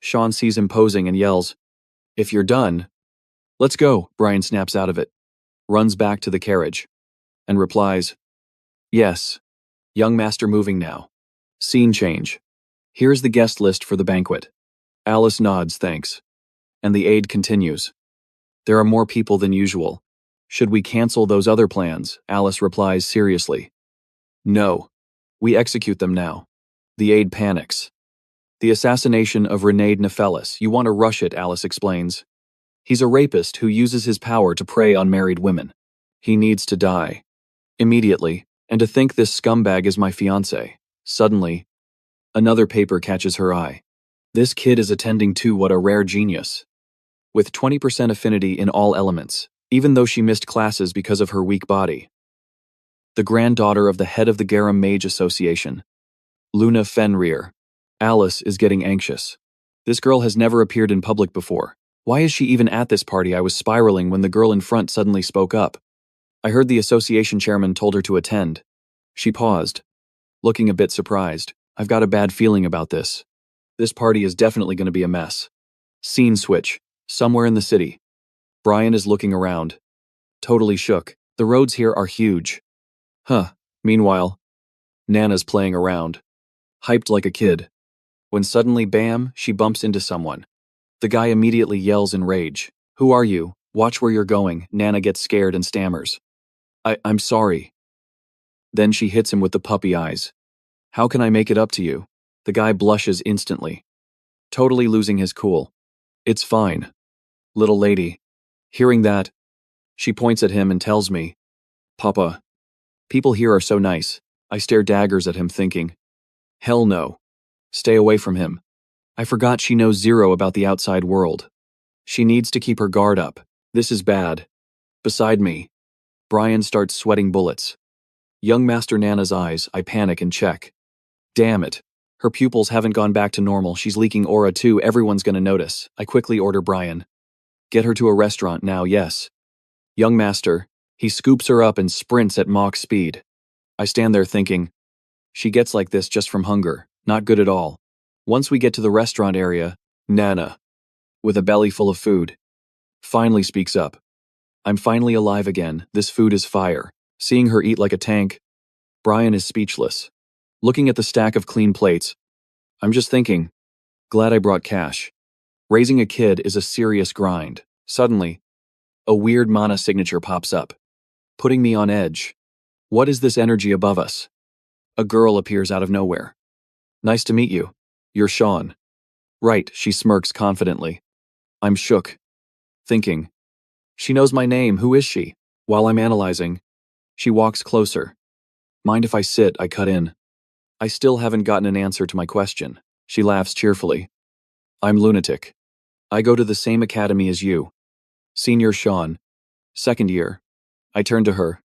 Sean sees him posing and yells, if you're done, let's go. Brian snaps out of it, runs back to the carriage, and replies, yes. Young Master moving now. Scene change. Here's the guest list for the banquet. Alice nods thanks, and the aide continues. There are more people than usual. Should we cancel those other plans? Alice replies seriously. No. We execute them now. The aide panics. The assassination of René Nefelis. You want to rush it, Alice explains. He's a rapist who uses his power to prey on married women. He needs to die. Immediately. And to think this scumbag is my fiancé. Suddenly, another paper catches her eye. This kid is attending to what a rare genius. With 20% affinity in all elements, even though she missed classes because of her weak body. The granddaughter of the head of the Garum Mage Association, Luna Fenrir. Alice is getting anxious. This girl has never appeared in public before. Why is she even at this party? I was spiraling when the girl in front suddenly spoke up. I heard the association chairman told her to attend. She paused, looking a bit surprised. I've got a bad feeling about this. This party is definitely going to be a mess. Scene switch. Somewhere in the city. Brian is looking around, totally shook. The roads here are huge. Meanwhile, Nana's playing around, hyped like a kid. When suddenly, bam, she bumps into someone. The guy immediately yells in rage. Who are you? Watch where you're going. Nana gets scared and stammers. I'm sorry. Then she hits him with the puppy eyes. How can I make it up to you? The guy blushes instantly, totally losing his cool. It's fine, little lady. Hearing that, she points at him and tells me, Papa, people here are so nice. I stare daggers at him thinking, hell no. Stay away from him. I forgot she knows zero about the outside world. She needs to keep her guard up. This is bad. Beside me, Brian starts sweating bullets. Young Master Nana's eyes, I panic and check. Damn it. Her pupils haven't gone back to normal. She's leaking aura too. Everyone's gonna notice. I quickly order Brian. Get her to a restaurant now, yes. Young Master, he scoops her up and sprints at Mach speed. I stand there thinking, she gets like this just from hunger. Not good at all. Once we get to the restaurant area, Nana, with a belly full of food, finally speaks up. I'm finally alive again. This food is fire. Seeing her eat like a tank, Brian is speechless. Looking at the stack of clean plates, I'm just thinking, glad I brought cash. Raising a kid is a serious grind. Suddenly, a weird mana signature pops up, putting me on edge. What is this energy above us? A girl appears out of nowhere. Nice to meet you. You're Sean. Right, she smirks confidently. I'm shook, thinking, she knows my name, who is she? While I'm analyzing, she walks closer. Mind if I sit? I cut in. I still haven't gotten an answer to my question. She laughs cheerfully. I'm lunatic. I go to the same academy as you. Senior Sean. Second year. I turn to her.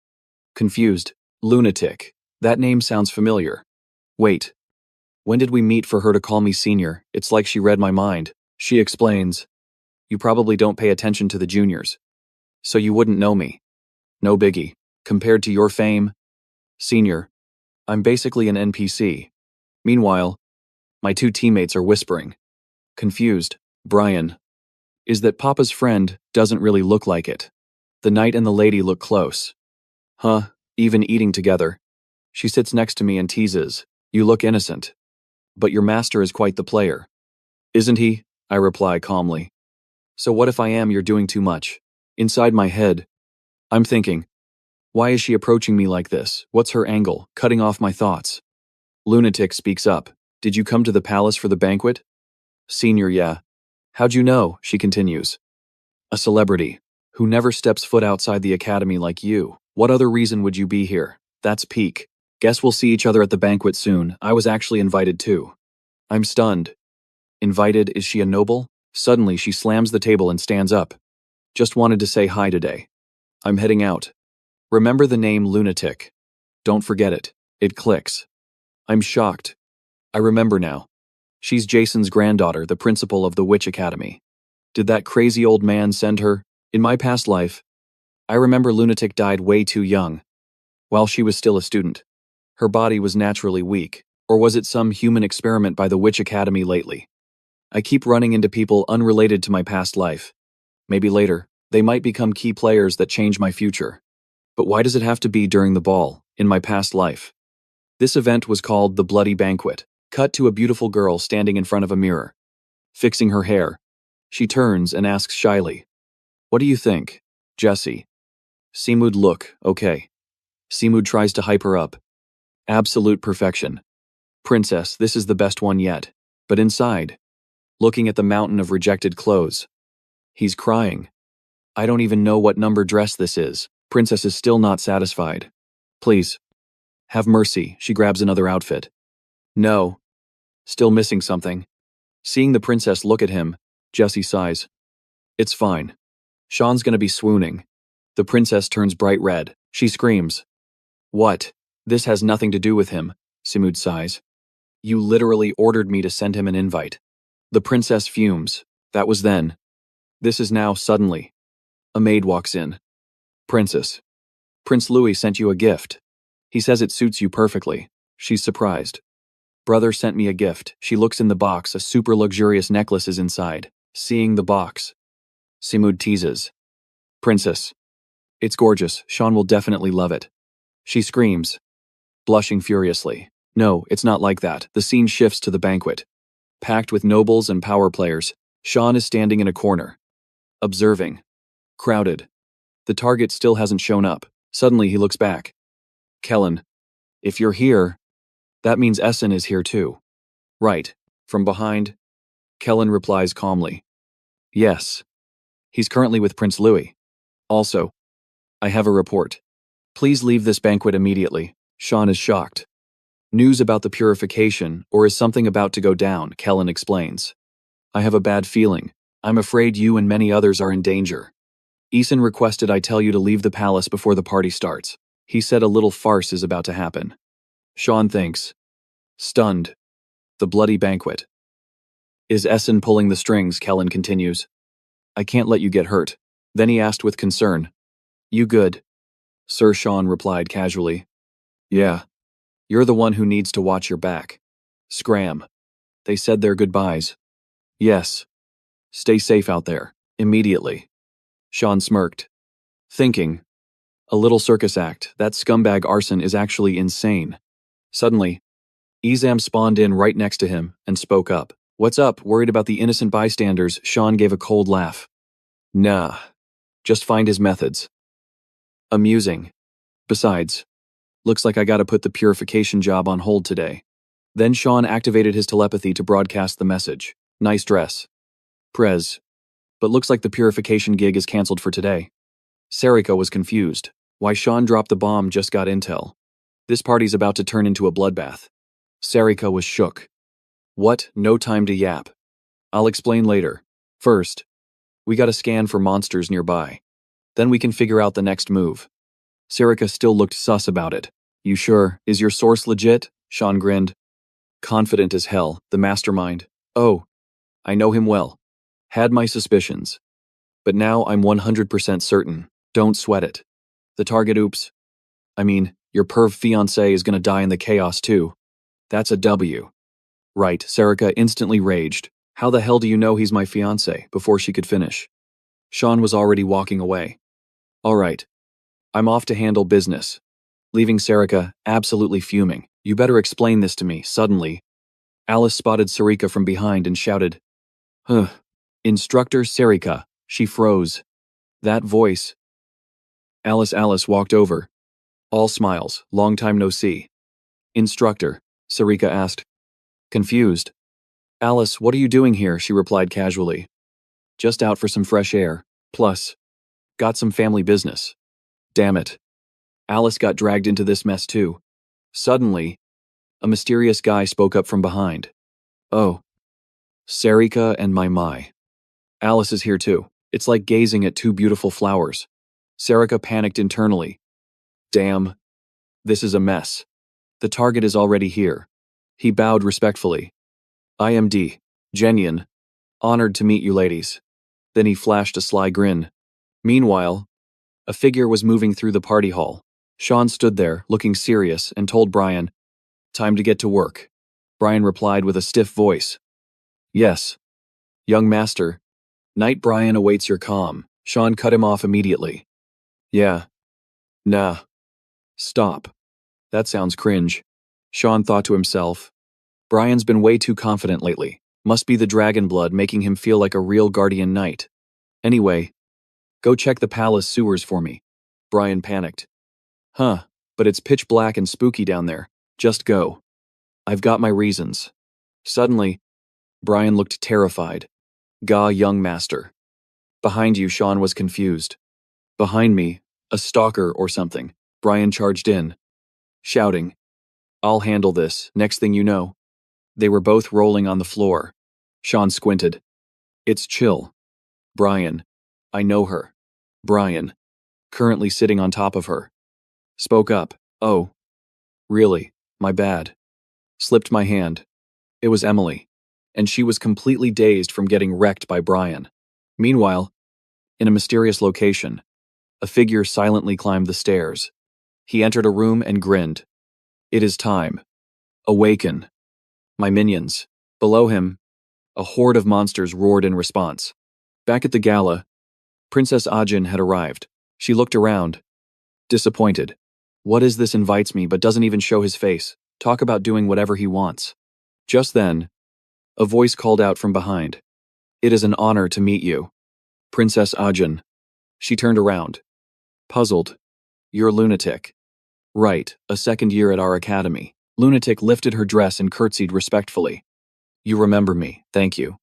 Confused. Lunatic. That name sounds familiar. Wait. When did we meet for her to call me senior? It's like she read my mind. She explains. You probably don't pay attention to the juniors, so you wouldn't know me. No biggie. Compared to your fame, senior, I'm basically an NPC. Meanwhile, my two teammates are whispering. Confused. Brian. Is that Papa's friend doesn't really look like it. The knight and the lady look close. Huh, even eating together. She sits next to me and teases. You look innocent. But your master is quite the player. Isn't he? I reply calmly. So what if I am? You're doing too much. Inside my head, I'm thinking, why is she approaching me like this? What's her angle? Cutting off my thoughts. Lunatic speaks up. Did you come to the palace for the banquet? Senior, yeah. How'd you know? She continues. A celebrity who never steps foot outside the academy like you. What other reason would you be here? That's peak. Guess we'll see each other at the banquet soon. I was actually invited too. I'm stunned. Invited? Is she a noble? Suddenly she slams the table and stands up. Just wanted to say hi today. I'm heading out. Remember the name Lunatic. Don't forget it. It clicks. I'm shocked. I remember now. She's Jason's granddaughter, the principal of the Witch Academy. Did that crazy old man send her? In my past life, I remember Lunatic died way too young, while she was still a student. Her body was naturally weak, or was it some human experiment by the Witch Academy lately? I keep running into people unrelated to my past life. Maybe later, they might become key players that change my future. But why does it have to be during the ball, in my past life? This event was called the Bloody Banquet. Cut to a beautiful girl standing in front of a mirror, fixing her hair. She turns and asks shyly, what do you think, Jessie? Simud, look, okay. Simud tries to hype her up. Absolute perfection. Princess, this is the best one yet. But inside, looking at the mountain of rejected clothes, he's crying. I don't even know what number dress this is. Princess is still not satisfied. Please, have mercy. She grabs another outfit. No. Still missing something. Seeing the princess look at him, Jessie sighs. It's fine. Sean's gonna be swooning. The princess turns bright red. She screams. What? This has nothing to do with him, Simud sighs. You literally ordered me to send him an invite. The princess fumes. That was then. This is now, suddenly. A maid walks in. Princess. Prince Louis sent you a gift. He says it suits you perfectly. She's surprised. Brother sent me a gift. She looks in the box. A super luxurious necklace is inside. Seeing the box, Simud teases. Princess. It's gorgeous. Sean will definitely love it. She screams, blushing furiously. No, it's not like that. The scene shifts to the banquet. Packed with nobles and power players, Sean is standing in a corner, observing. Crowded. The target still hasn't shown up. Suddenly he looks back. Kellen, if you're here, that means Essen is here too. Right. From behind, Kellen replies calmly. Yes. He's currently with Prince Louis. Also, I have a report. Please leave this banquet immediately. Sean is shocked. News about the purification, or is something about to go down, Kellen explains. I have a bad feeling. I'm afraid you and many others are in danger. Eason requested I tell you to leave the palace before the party starts. He said a little farce is about to happen. Sean thinks. Stunned. The bloody banquet. Is Essen pulling the strings? Kellen continues. I can't let you get hurt. Then he asked with concern. You good? Sir Sean replied casually. Yeah. You're the one who needs to watch your back. Scram. They said their goodbyes. Yes. Stay safe out there. Immediately. Sean smirked, thinking, a little circus act. That scumbag Arson is actually insane. Suddenly, Ezam spawned in right next to him and spoke up. What's up? Worried about the innocent bystanders? Sean gave a cold laugh. Nah. Just find his methods. Amusing. Besides, looks like I gotta put the purification job on hold today. Then Sean activated his telepathy to broadcast the message. Nice dress. Prez. But looks like the purification gig is cancelled for today. Sarika was confused. Why Sean dropped the bomb just got intel. This party's about to turn into a bloodbath. Sarika was shook. What? No time to yap. I'll explain later. First, we gotta scan for monsters nearby. Then we can figure out the next move. Sarika still looked sus about it. You sure? Is your source legit? Sean grinned. Confident as hell, the mastermind. Oh, I know him well. Had my suspicions. But now I'm 100% certain. Don't sweat it. The target your perv fiancé is gonna die in the chaos too. That's a W. Right, Sarika instantly raged. How the hell do you know he's my fiancé? Before she could finish. Sean was already walking away. All right. I'm off to handle business. Leaving Sarika absolutely fuming. You better explain this to me. Suddenly, Alice spotted Sarika from behind and shouted, Huh. Instructor Sarika. She froze. That voice. Alice walked over. All smiles. Long time no see. Instructor, Sarika asked. Confused. Alice, what are you doing here? She replied casually. Just out for some fresh air. Plus, got some family business. Damn it. Alice got dragged into this mess too. Suddenly, a mysterious guy spoke up from behind. Oh. Sarika and my. Alice is here too. It's like gazing at two beautiful flowers. Sarika panicked internally. Damn. This is a mess. The target is already here. He bowed respectfully. I am D. Genyan. Honored to meet you ladies. Then he flashed a sly grin. Meanwhile, a figure was moving through the party hall. Sean stood there, looking serious, and told Brian, Time to get to work. Brian replied with a stiff voice. Yes. Young master. Knight Brian awaits your comm. Sean cut him off immediately. Yeah. Nah. Stop. That sounds cringe. Sean thought to himself. Brian's been way too confident lately. Must be the dragon blood making him feel like a real guardian knight. Anyway, go check the palace sewers for me. Brian panicked. Huh, but it's pitch black and spooky down there. Just go. I've got my reasons. Suddenly, Brian looked terrified. Gah, young master. Behind you, Sean was confused. Behind me, a stalker or something. Brian charged in, shouting, I'll handle this. Next thing you know, they were both rolling on the floor. Sean squinted. It's Chill. Brian. I know her. Brian. Currently sitting on top of her. Spoke up. Oh. Really? My bad. Slipped my hand. It was Emily. And she was completely dazed from getting wrecked by Brian. Meanwhile, in a mysterious location, a figure silently climbed the stairs. He entered a room and grinned. It is time. Awaken. My minions. Below him, a horde of monsters roared in response. Back at the gala, Princess Ajin had arrived. She looked around, disappointed. What is this invites me but doesn't even show his face? Talk about doing whatever he wants. Just then, a voice called out from behind. It is an honor to meet you. Princess Ajin. She turned around. Puzzled. You're Lunatic. Right, a second year at our academy. Lunatic lifted her dress and curtsied respectfully. You remember me, thank you.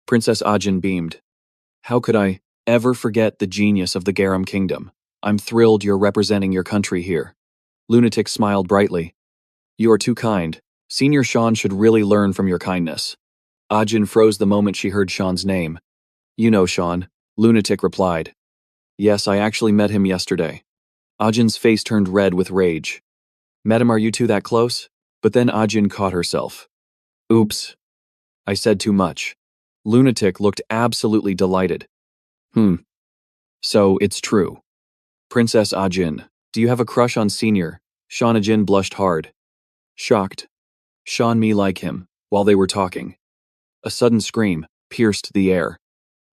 Princess Ajin beamed. How could I ever forget the genius of the Garam Kingdom? I'm thrilled you're representing your country here. Lunatic smiled brightly. You are too kind. Senior Sean should really learn from your kindness. Ajin froze the moment she heard Sean's name. You know Sean, Lunatic replied. Yes, I actually met him yesterday. Ajin's face turned red with rage. Met him, are you two that close? But then Ajin caught herself. Oops. I said too much. Lunatic looked absolutely delighted. So, it's true. Princess Ajin, do you have a crush on Senior? Sean Ajin blushed hard. Shocked. Sean me like him, while they were talking. A sudden scream pierced the air.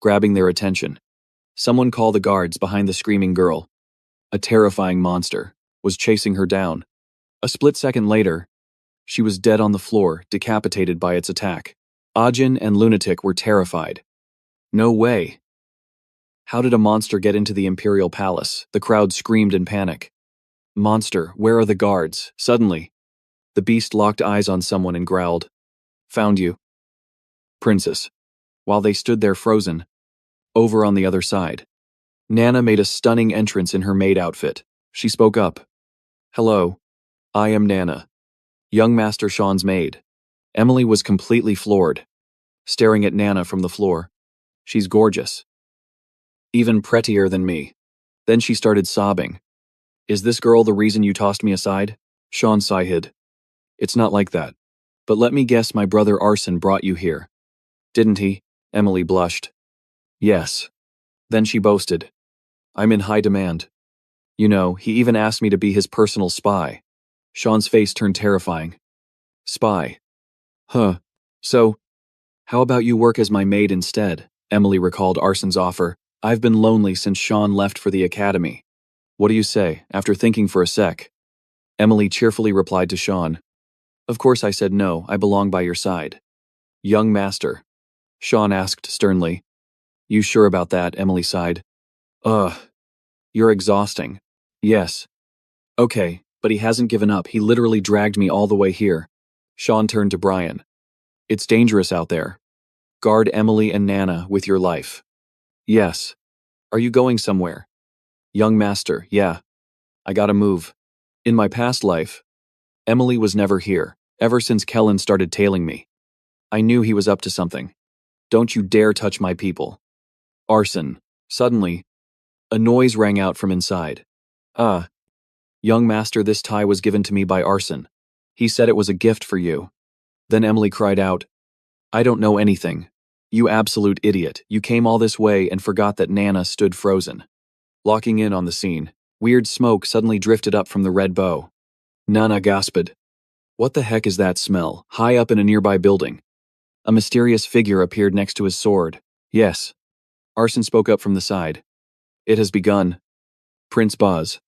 grabbing their attention. Someone call the guards behind the screaming girl. A terrifying monster was chasing her down. A split second later, she was dead on the floor, decapitated by its attack. Ajin and Lunatic were terrified. No way. How did a monster get into the Imperial Palace? The crowd screamed in panic. Monster, where are the guards? Suddenly, the beast locked eyes on someone and growled. Found you. Princess. While they stood there frozen, over on the other side, Nana made a stunning entrance in her maid outfit. She spoke up. Hello. I am Nana. Young Master Sean's maid. Emily was completely floored, staring at Nana from the floor. She's gorgeous. Even prettier than me. Then she started sobbing. Is this girl the reason you tossed me aside? Sean sighed. It's not like that. But let me guess, my brother Arson brought you here. Didn't he? Emily blushed. Yes. Then she boasted. I'm in high demand. You know, he even asked me to be his personal spy. Sean's face turned terrifying. Spy. Huh. So, how about you work as my maid instead? Emily recalled Arson's offer. I've been lonely since Sean left for the academy. What do you say? After thinking for a sec, Emily cheerfully replied to Sean. Of course I said no, I belong by your side. Young master. Sean asked sternly. You sure about that? Emily sighed. Ugh. You're exhausting. Yes. Okay, but he hasn't given up. He literally dragged me all the way here. Sean turned to Brian. It's dangerous out there. Guard Emily and Nana with your life. Yes. Are you going somewhere? Young master, yeah. I gotta move. In my past life, Emily was never here, ever since Kellen started tailing me. I knew he was up to something. Don't you dare touch my people. Arson. Suddenly, a noise rang out from inside. Young master, this tie was given to me by Arson. He said it was a gift for you. Then Emily cried out, I don't know anything. You absolute idiot. You came all this way and forgot that Nana stood frozen. Locking in on the scene, weird smoke suddenly drifted up from the red bow. Nana gasped. What the heck is that smell? High up in a nearby building, a mysterious figure appeared next to his sword. Yes. Arson spoke up from the side. It has begun. Prince Buzz.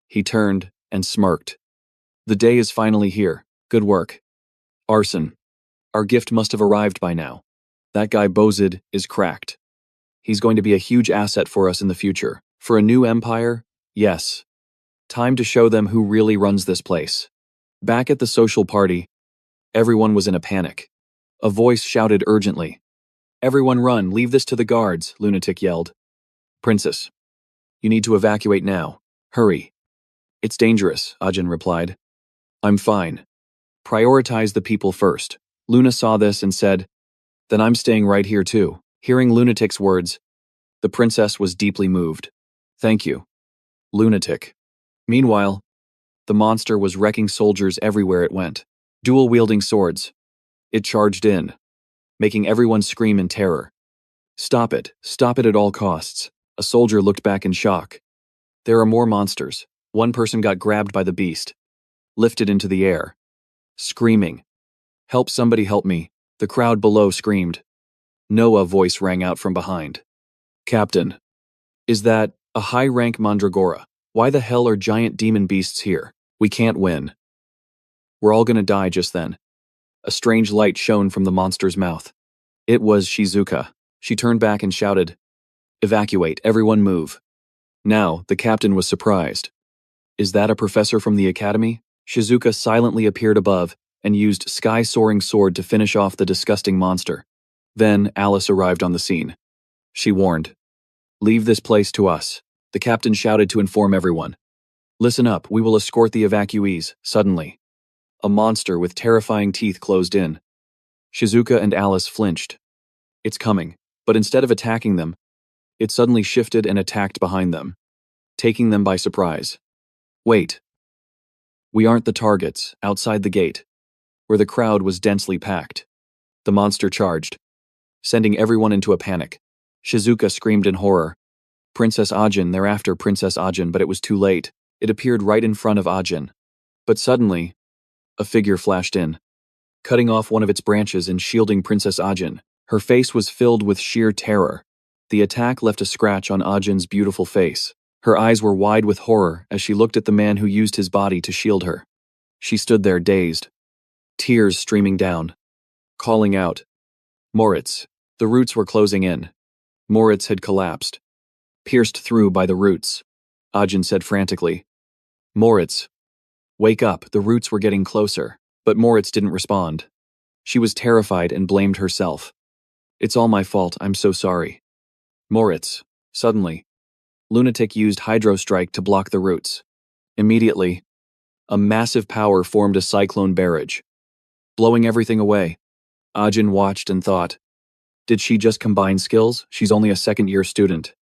He turned and smirked. The day is finally here. Good work. Arson. Our gift must have arrived by now. That guy Bozid is cracked. He's going to be a huge asset for us in the future. For a new empire? Yes. Time to show them who really runs this place. Back at the social party, everyone was in a panic. A voice shouted urgently. Everyone run, leave this to the guards, Lunatic yelled. Princess. You need to evacuate now. Hurry. It's dangerous, Ajin replied. I'm fine. Prioritize the people first. Luna saw this and said, Then I'm staying right here too. Hearing Lunatic's words, the princess was deeply moved. Thank you. Lunatic. Meanwhile, the monster was wrecking soldiers everywhere it went, dual-wielding swords. It charged in, making everyone scream in terror. Stop it at all costs. A soldier looked back in shock. There are more monsters. One person got grabbed by the beast, lifted into the air, screaming. Help, somebody help me. The crowd below screamed. Noah's voice rang out from behind. Captain, is that a high-rank mandragora? Why the hell are giant demon beasts here? We can't win. We're all gonna die just then. A strange light shone from the monster's mouth. It was Shizuka. She turned back and shouted, Evacuate, everyone move. Now, the captain was surprised. Is that a professor from the academy? Shizuka silently appeared above and used sky-soaring sword to finish off the disgusting monster. Then Alice arrived on the scene. She warned, Leave this place to us. The captain shouted to inform everyone. Listen up, we will escort the evacuees. Suddenly, a monster with terrifying teeth closed in. Shizuka and Alice flinched. It's coming, but instead of attacking them, it suddenly shifted and attacked behind them, taking them by surprise. Wait. We aren't the targets, outside the gate, where the crowd was densely packed. The monster charged, sending everyone into a panic. Shizuka screamed in horror. Princess Ajin, thereafter Princess Ajin, but it was too late. It appeared right in front of Ajin. But suddenly, a figure flashed in, cutting off one of its branches and shielding Princess Ajin. Her face was filled with sheer terror. The attack left a scratch on Ajin's beautiful face. Her eyes were wide with horror as she looked at the man who used his body to shield her. She stood there dazed, tears streaming down, calling out, "Moritz!" The roots were closing in. Moritz had collapsed, pierced through by the roots. Ajin said frantically, "Moritz, wake up!" The roots were getting closer, but Moritz didn't respond. She was terrified and blamed herself. "It's all my fault, I'm so sorry." Moritz. Suddenly, Lunatic used Hydro Strike to block the roots. Immediately, a massive power formed a cyclone barrage, blowing everything away. Ajin watched and thought, did she just combine skills? She's only a second-year student.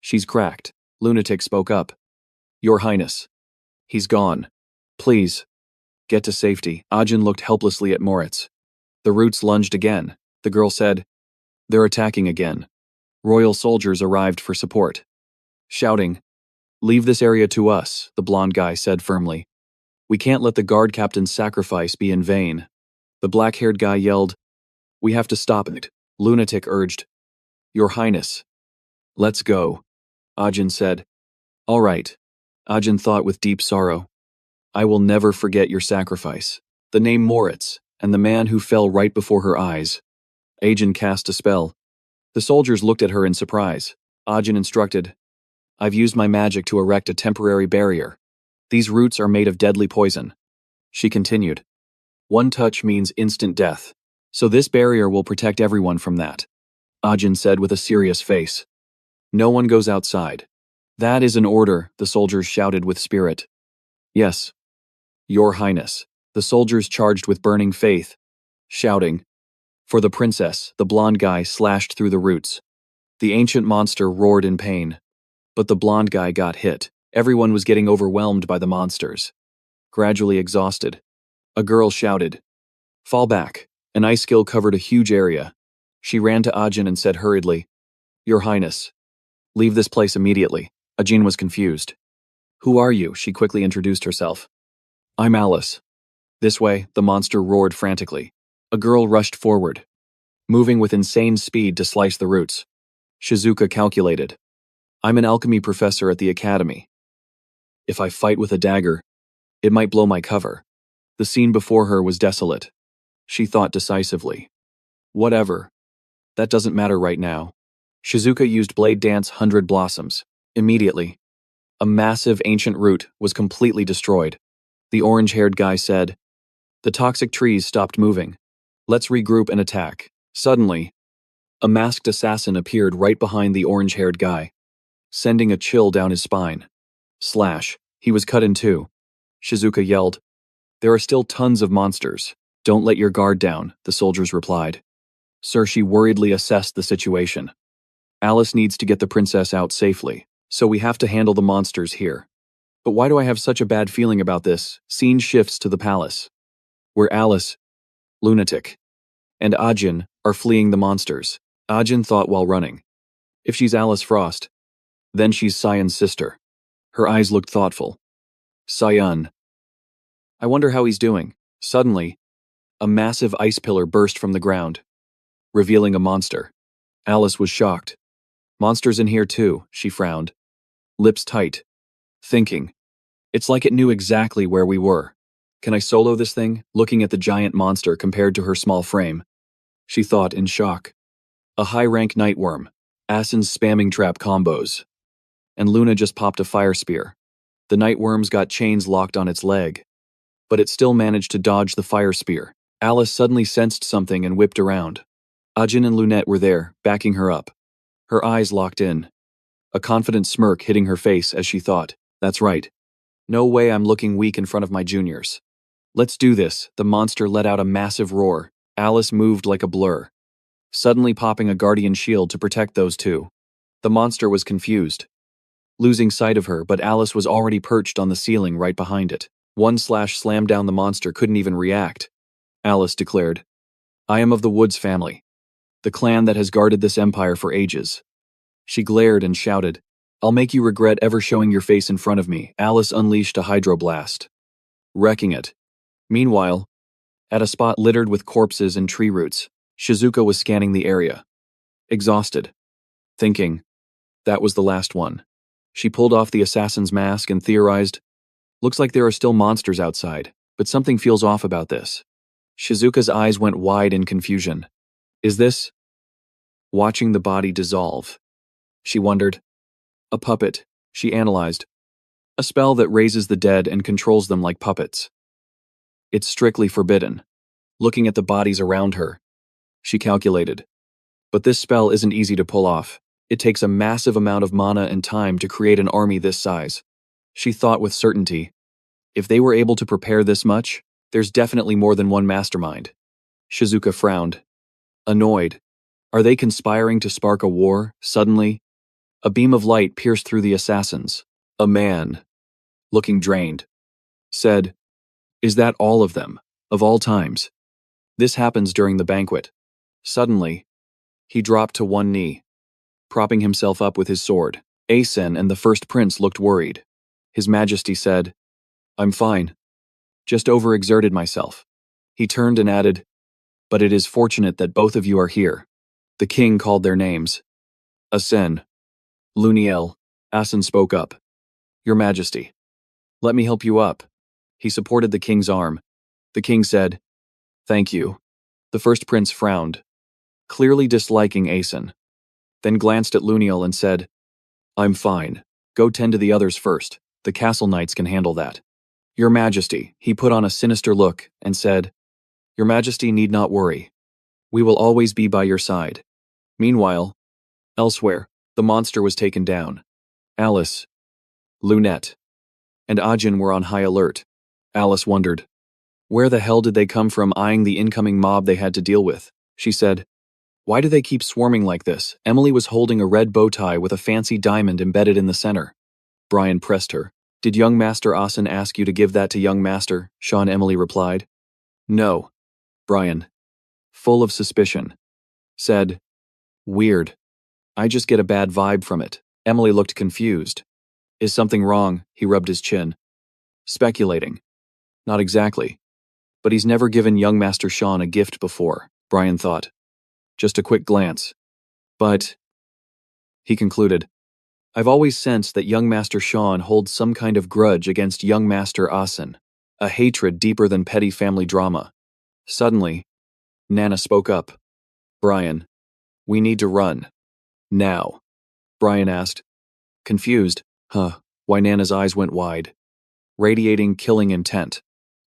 She's cracked. Lunatic spoke up. "Your Highness. He's gone. Please, get to safety." Ajin looked helplessly at Moritz. The roots lunged again. The girl said, "They're attacking again." Royal soldiers arrived for support. Shouting, "Leave this area to us," the blonde guy said firmly. "We can't let the guard captain's sacrifice be in vain." The black-haired guy yelled, "We have to stop it." Lunatic urged, "Your Highness." "Let's go," Ajin said. "All right." Ajin thought with deep sorrow. "I will never forget your sacrifice." The name Moritz, and the man who fell right before her eyes. Ajin cast a spell. The soldiers looked at her in surprise. Ajin instructed, "I've used my magic to erect a temporary barrier. These roots are made of deadly poison." She continued, "One touch means instant death, so this barrier will protect everyone from that." Ajin said with a serious face, "No one goes outside." "That is an order," the soldiers shouted with spirit. "Yes, Your Highness." The soldiers charged with burning faith, shouting, "For the princess." The blonde guy slashed through the roots. The ancient monster roared in pain. But the blonde guy got hit. Everyone was getting overwhelmed by the monsters. Gradually exhausted, a girl shouted, "Fall back." An ice skill covered a huge area. She ran to Ajin and said hurriedly, "Your Highness, leave this place immediately." Ajin was confused. "Who are you?" She quickly introduced herself. "I'm Alice." "This way," the monster roared frantically. A girl rushed forward, moving with insane speed to slice the roots. Shizuka calculated, "I'm an alchemy professor at the academy. If I fight with a dagger, it might blow my cover." The scene before her was desolate. She thought decisively, "Whatever. That doesn't matter right now." Shizuka used Blade Dance 100 Blossoms. Immediately, a massive ancient root was completely destroyed. The orange-haired guy said, "The toxic trees stopped moving. Let's regroup and attack." Suddenly, a masked assassin appeared right behind the orange-haired guy, sending a chill down his spine. Slash. He was cut in two. Shizuka yelled, "There are still tons of monsters. Don't let your guard down," the soldiers replied. Sir, she worriedly assessed the situation. "Alice needs to get the princess out safely, so we have to handle the monsters here." "But why do I have such a bad feeling about this?" Scene shifts to the palace, where Alice, Lunatic, and Ajin are fleeing the monsters. Ajin thought while running, if she's Alice Frost, then she's Cyan's sister. Her eyes looked thoughtful. "Cyan. I wonder how he's doing." Suddenly, a massive ice pillar burst from the ground, revealing a monster. Alice was shocked. "Monsters in here too," she frowned, lips tight, thinking, "It's like it knew exactly where we were. Can I solo this thing?" Looking at the giant monster compared to her small frame, she thought in shock. A high-rank nightworm, Asin's spamming trap combos, and Luna just popped a fire spear. The nightworm's got chains locked on its leg, but it still managed to dodge the fire spear. Alice suddenly sensed something and whipped around. Ajin and Lunette were there, backing her up. Her eyes locked in, a confident smirk hitting her face as she thought, "That's right. No way I'm looking weak in front of my juniors. Let's do this." The monster let out a massive roar. Alice moved like a blur, suddenly popping a guardian shield to protect those two. The monster was confused, losing sight of her, but Alice was already perched on the ceiling right behind it. One slash slam down, the monster couldn't even react. Alice declared, "I am of the Woods family, the clan that has guarded this empire for ages." She glared and shouted, "I'll make you regret ever showing your face in front of me." Alice unleashed a hydroblast, wrecking it. Meanwhile, at a spot littered with corpses and tree roots, Shizuka was scanning the area, exhausted. thinking, that was the last one. She pulled off the assassin's mask and theorized, looks like there are still monsters outside, but something feels off about this. Shizuka's eyes went wide in confusion. Is this? Watching the body dissolve. She wondered. A puppet, she analyzed. A spell that raises the dead and controls them like puppets. It's strictly forbidden. Looking at the bodies around her, she calculated. But this spell isn't easy to pull off. It takes a massive amount of mana and time to create an army this size. She thought with certainty, if they were able to prepare this much, there's definitely more than one mastermind. Shizuka frowned. Annoyed. Are they conspiring to spark a war, suddenly? A beam of light pierced through the assassins. A man, looking drained, said, is that all of them, of all times? This happens during the banquet. Suddenly, he dropped to one knee, propping himself up with his sword. Asen and the first prince looked worried. His Majesty said, I'm fine. Just overexerted myself. He turned and added, but it is fortunate that both of you are here. The king called their names. Asen. Luniel. Asen spoke up. Your Majesty. Let me help you up. He supported the king's arm. The king said, thank you. The first prince frowned, clearly disliking Asen, then glanced at Luniel and said, I'm fine. Go tend to the others first. The castle knights can handle that. Your Majesty, he put on a sinister look and said, Your Majesty need not worry. We will always be by your side. Meanwhile, elsewhere, the monster was taken down. Alice, Lunette, and Ajin were on high alert. Alice wondered, where the hell did they come from, eyeing the incoming mob they had to deal with? She said, why do they keep swarming like this? Emily was holding a red bow tie with a fancy diamond embedded in the center. Brian pressed her. Did young Master Asen ask you to give that to young Master? Sean Emily replied. No. Brian, full of suspicion, said, weird. I just get a bad vibe from it. Emily looked confused. Is something wrong? He rubbed his chin. Speculating. Not exactly. But he's never given young Master Sean a gift before, Brian thought. Just a quick glance. But, he concluded, I've always sensed that young Master Sean holds some kind of grudge against young Master Asen, a hatred deeper than petty family drama. Suddenly, Nana spoke up. Brian, we need to run. Now. Brian asked. Confused, why Nana's eyes went wide. Radiating killing intent.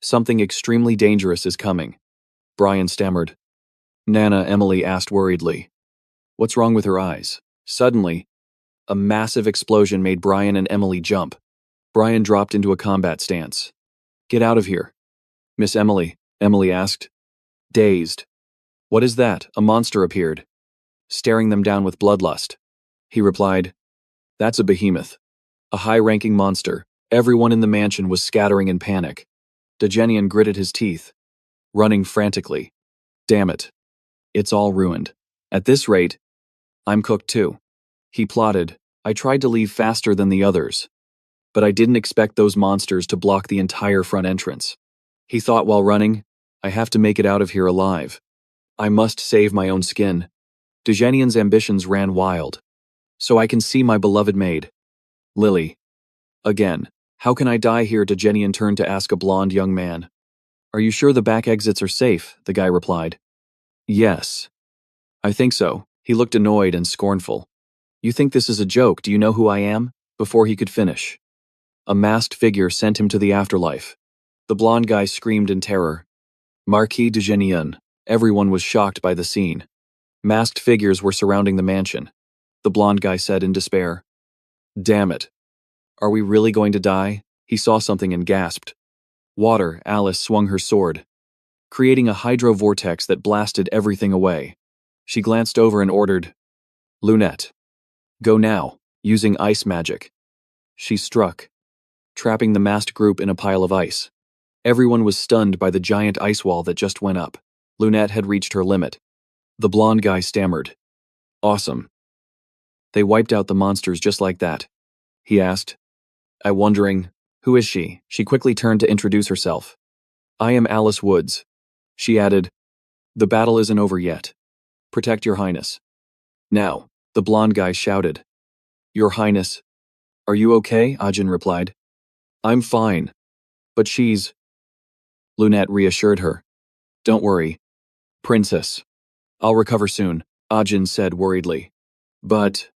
Something extremely dangerous is coming. Brian stammered. Nana, Emily asked worriedly. What's wrong with her eyes? Suddenly, a massive explosion made Brian and Emily jump. Brian dropped into a combat stance. Get out of here. Miss Emily, Emily asked. Dazed. What is that? A monster appeared, staring them down with bloodlust. He replied, That's a behemoth. A high-ranking monster. Everyone in the mansion was scattering in panic. Degenian gritted his teeth, running frantically. Damn it. It's all ruined. At this rate, I'm cooked too. He plotted. I tried to leave faster than the others, but I didn't expect those monsters to block the entire front entrance. He thought while running, I have to make it out of here alive. I must save my own skin. Degenian's ambitions ran wild. So I can see my beloved maid. Lily. Again, how can I die here? Degenian turned to ask a blonde young man. Are you sure the back exits are safe? The guy replied. Yes. I think so. He looked annoyed and scornful. You think this is a joke? Do you know who I am? Before he could finish, a masked figure sent him to the afterlife. The blonde guy screamed in terror. Marquis de Genien. Everyone was shocked by the scene. Masked figures were surrounding the mansion. The blonde guy said in despair. Damn it. Are we really going to die? He saw something and gasped. Water. Alice swung her sword, creating a hydro vortex that blasted everything away. She glanced over and ordered, Lunette, go now, using ice magic. She struck, trapping the masked group in a pile of ice. Everyone was stunned by the giant ice wall that just went up. Lunette had reached her limit. The blonde guy stammered. Awesome. They wiped out the monsters just like that. He asked. I wondering, who is she? She quickly turned to introduce herself. I am Alice Woods. She added, the battle isn't over yet. Protect your highness. Now, The blonde guy shouted. Your Highness. Are you okay? Ajin replied. I'm fine. But she's… Lunette reassured her. Don't worry. Princess. I'll recover soon, Ajin said worriedly. But…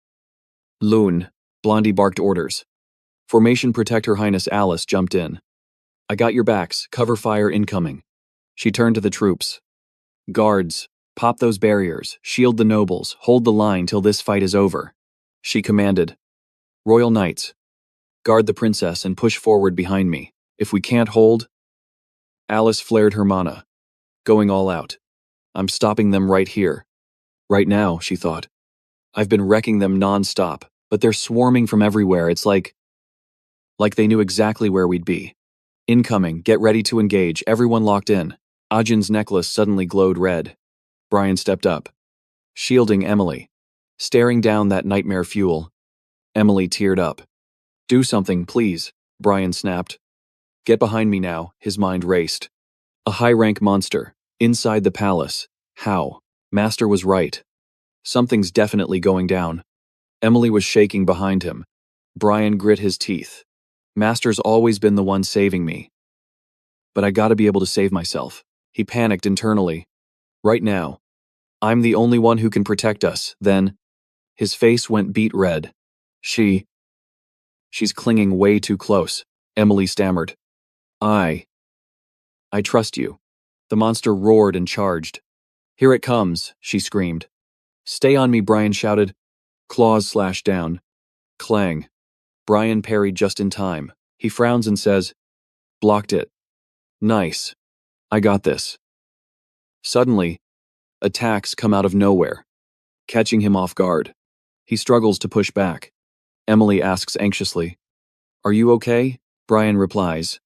Lune. Blondie barked orders. Formation protect Her Highness. Alice jumped in. I got your backs. Cover fire incoming. She turned to the troops. Guards, pop those barriers, shield the nobles, hold the line till this fight is over. She commanded. Royal Knights, guard the princess and push forward behind me. If we can't hold… Alice flared her mana. Going all out. I'm stopping them right here. Right now, she thought. I've been wrecking them non-stop, but they're swarming from everywhere. It's like they knew exactly where we'd be. Incoming, get ready to engage, everyone locked in. Ajin's necklace suddenly glowed red. Brian stepped up. Shielding Emily. Staring down that nightmare fuel. Emily teared up. Do something, please, Brian snapped. Get behind me now, his mind raced. A high-rank monster. Inside the palace. How? Master was right. Something's definitely going down. Emily was shaking behind him. Brian grit his teeth. Master's always been the one saving me. But I gotta be able to save myself. He panicked internally. Right now. I'm the only one who can protect us, then… His face went beet red. She's clinging way too close, Emily stammered. I trust you. The monster roared and charged. Here it comes, she screamed. Stay on me, Brian shouted. Claws slashed down. Clang. Brian parried just in time. He frowns and says, blocked it. Nice. I got this. Suddenly, attacks come out of nowhere, catching him off guard. He struggles to push back. Emily asks anxiously, Are you okay? Brian replies,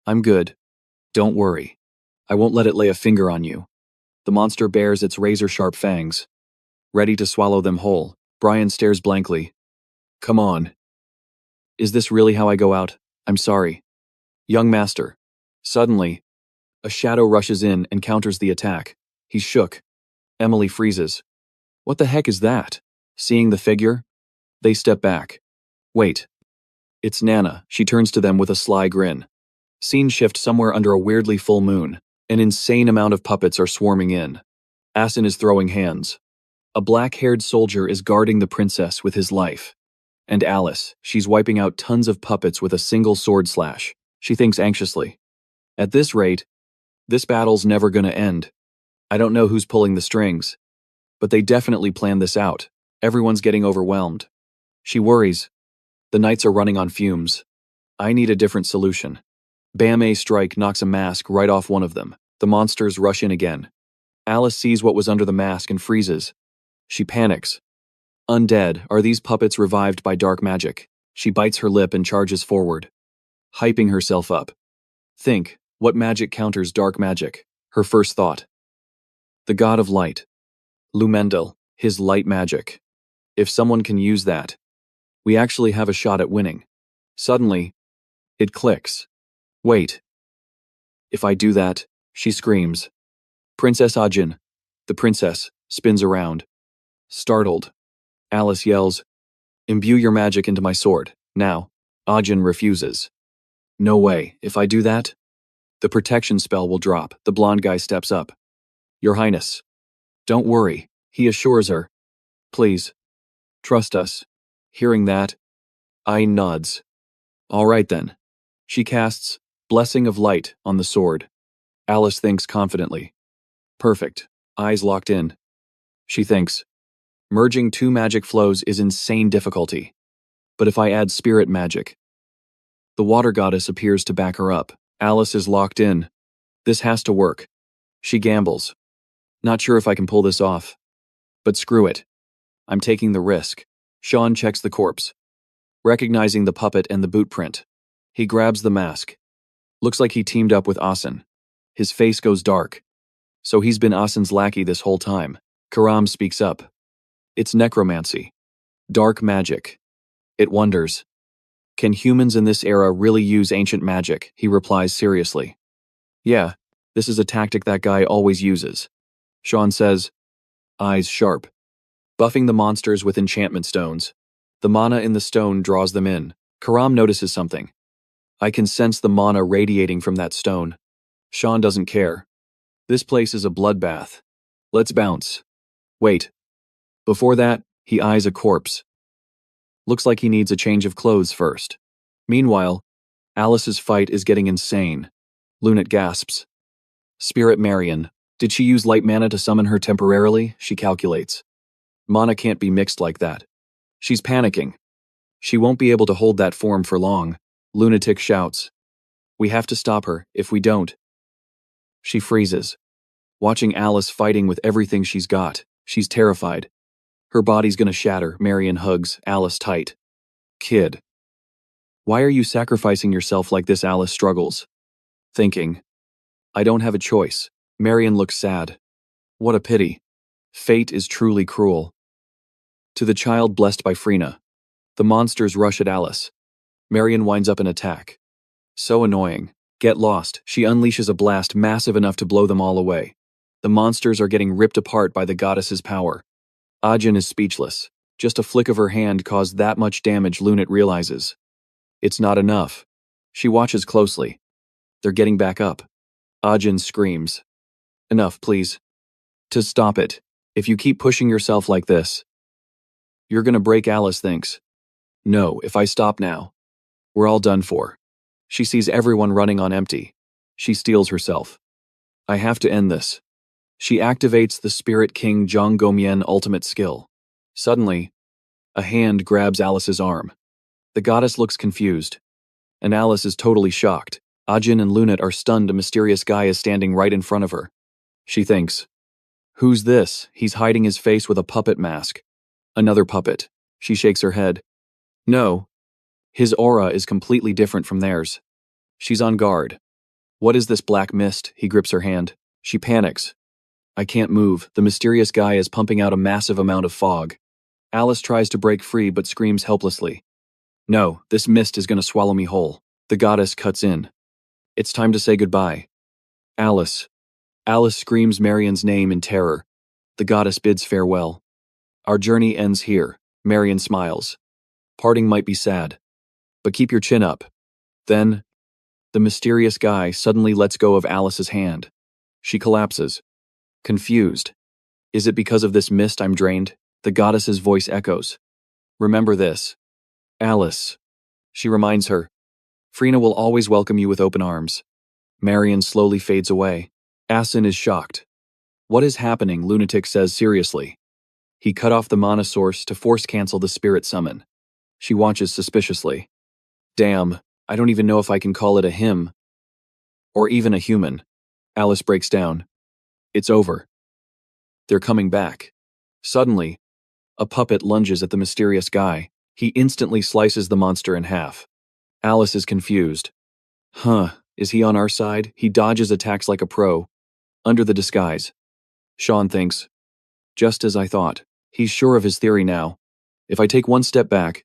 I'm good. Don't worry. I won't let it lay a finger on you. The monster bares its razor-sharp fangs. Ready to swallow them whole, Brian stares blankly. Come on. Is this really how I go out? I'm sorry. Young master. Suddenly, a shadow rushes in and counters the attack. He's shook. Emily freezes. What the heck is that? Seeing the figure, they step back. Wait. It's Nana. She turns to them with a sly grin. Scene shift somewhere under a weirdly full moon. An insane amount of puppets are swarming in. Asin is throwing hands. A black-haired soldier is guarding the princess with his life. And Alice, she's wiping out tons of puppets with a single sword slash. She thinks anxiously. At this rate, this battle's never gonna end. I don't know who's pulling the strings, but they definitely planned this out. Everyone's getting overwhelmed. She worries. The knights are running on fumes. I need a different solution. Bam! A strike knocks a mask right off one of them. The monsters rush in again. Alice sees what was under the mask and freezes. She panics. Undead, are these puppets revived by dark magic? She bites her lip and charges forward, hyping herself up. Think, what magic counters dark magic? Her first thought. The god of light. Lumendel, his light magic. If someone can use that, we actually have a shot at winning. Suddenly, it clicks. Wait. If I do that, she screams. Princess Ajin. The princess spins around. Startled, Alice yells, Imbue your magic into my sword, now. Ajin refuses. No way, if I do that, the protection spell will drop. The blonde guy steps up. Your Highness. Don't worry, he assures her. Please. Trust us. Hearing that, I nods. All right then. She casts Blessing of Light on the sword. Alice thinks confidently. Perfect. Eyes locked in. She thinks. Merging two magic flows is insane difficulty. But if I add spirit magic… The water goddess appears to back her up. Alice is locked in. This has to work. She gambles. Not sure if I can pull this off. But screw it. I'm taking the risk. Sean checks the corpse, recognizing the puppet and the boot print. He grabs the mask. Looks like he teamed up with Asin. His face goes dark. So he's been Asin's lackey this whole time. Karam speaks up. It's necromancy. Dark magic. It wonders. Can humans in this era really use ancient magic? He replies seriously. Yeah, this is a tactic that guy always uses. Sean says, eyes sharp. buffing the monsters with enchantment stones. The mana in the stone draws them in. Karam notices something. I can sense the mana radiating from that stone. Sean doesn't care. This place is a bloodbath. Let's bounce. Wait. Before that, he eyes a corpse. Looks like he needs a change of clothes first. Meanwhile, Alice's fight is getting insane. Lunat gasps. Spirit Marion. Did she use light mana to summon her temporarily? She calculates. Mana can't be mixed like that. She's panicking. She won't be able to hold that form for long. Lunatic shouts. We have to stop her. If we don't. She freezes. Watching Alice fighting with everything she's got, she's terrified. Her body's gonna shatter. Marion hugs Alice tight. Kid. Why are you sacrificing yourself like this? Alice struggles. Thinking. I don't have a choice. Marion looks sad. What a pity. Fate is truly cruel. To the child blessed by Freena. The monsters rush at Alice. Marion winds up an attack. So annoying. Get lost. She unleashes a blast massive enough to blow them all away. The monsters are getting ripped apart by the goddess's power. Ajin is speechless. Just a flick of her hand caused that much damage. Lunat realizes. It's not enough. She watches closely. They're getting back up. Ajin screams. Enough, please. To stop it. If you keep pushing yourself like this, you're gonna break. Alice thinks. No, if I stop now, we're all done for. She sees everyone running on empty. She steels herself. I have to end this. She activates the Spirit King Zhang Gomien ultimate skill. Suddenly, a hand grabs Alice's arm. The goddess looks confused. And Alice is totally shocked. Ajin and Lunat are stunned. A mysterious guy is standing right in front of her. She thinks. Who's this? He's hiding his face with a puppet mask. Another puppet. She shakes her head. No. His aura is completely different from theirs. She's on guard. What is this black mist? He grips her hand. She panics. I can't move. The mysterious guy is pumping out a massive amount of fog. Alice tries to break free but screams helplessly. No, this mist is going to swallow me whole. The goddess cuts in. It's time to say goodbye. Alice. Alice screams Marion's name in terror. The goddess bids farewell. Our journey ends here. Marion smiles. Parting might be sad. But keep your chin up. Then, the mysterious guy suddenly lets go of Alice's hand. She collapses. Confused. Is it because of this mist I'm drained? The goddess's voice echoes. Remember this. Alice. She reminds her. Freena will always welcome you with open arms. Marion slowly fades away. Asin is shocked. What is happening? Lunatic says seriously. He cut off the mana source to force cancel the spirit summon. She watches suspiciously. Damn, I don't even know if I can call it a him. Or even a human. Alice breaks down. It's over. They're coming back. Suddenly, a puppet lunges at the mysterious guy. He instantly slices the monster in half. Alice is confused. Huh, is he on our side? He dodges attacks like a pro. Under the disguise. Sean thinks. Just as I thought. He's sure of his theory now. If I take one step back,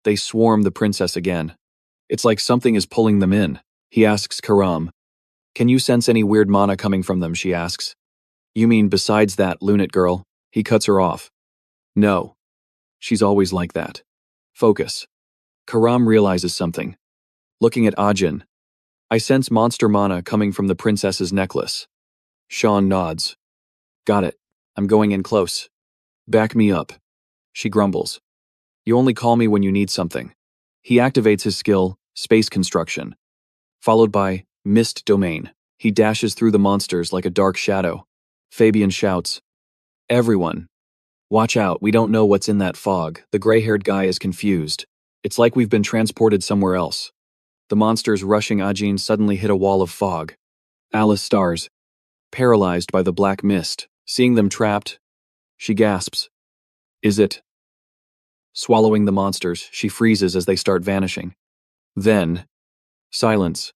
they swarm the princess again. It's like something is pulling them in. He asks Karam. Can you sense any weird mana coming from them? She asks. You mean besides that, Lunat girl? He cuts her off. No. She's always like that. Focus. Karam realizes something. Looking at Ajin. I sense monster mana coming from the princess's necklace. Sean nods. Got it. I'm going in close. Back me up. She grumbles. You only call me when you need something. He activates his skill, Space Construction. Followed by Mist Domain. He dashes through the monsters like a dark shadow. Fabian shouts. Everyone. Watch out, we don't know what's in that fog. The gray-haired guy is confused. It's like we've been transported somewhere else. The monsters rushing Ajin suddenly hit a wall of fog. Alice stars. Paralyzed by the black mist. Seeing them trapped, she gasps. Is it? Swallowing the monsters, she freezes as they start vanishing. Then, silence.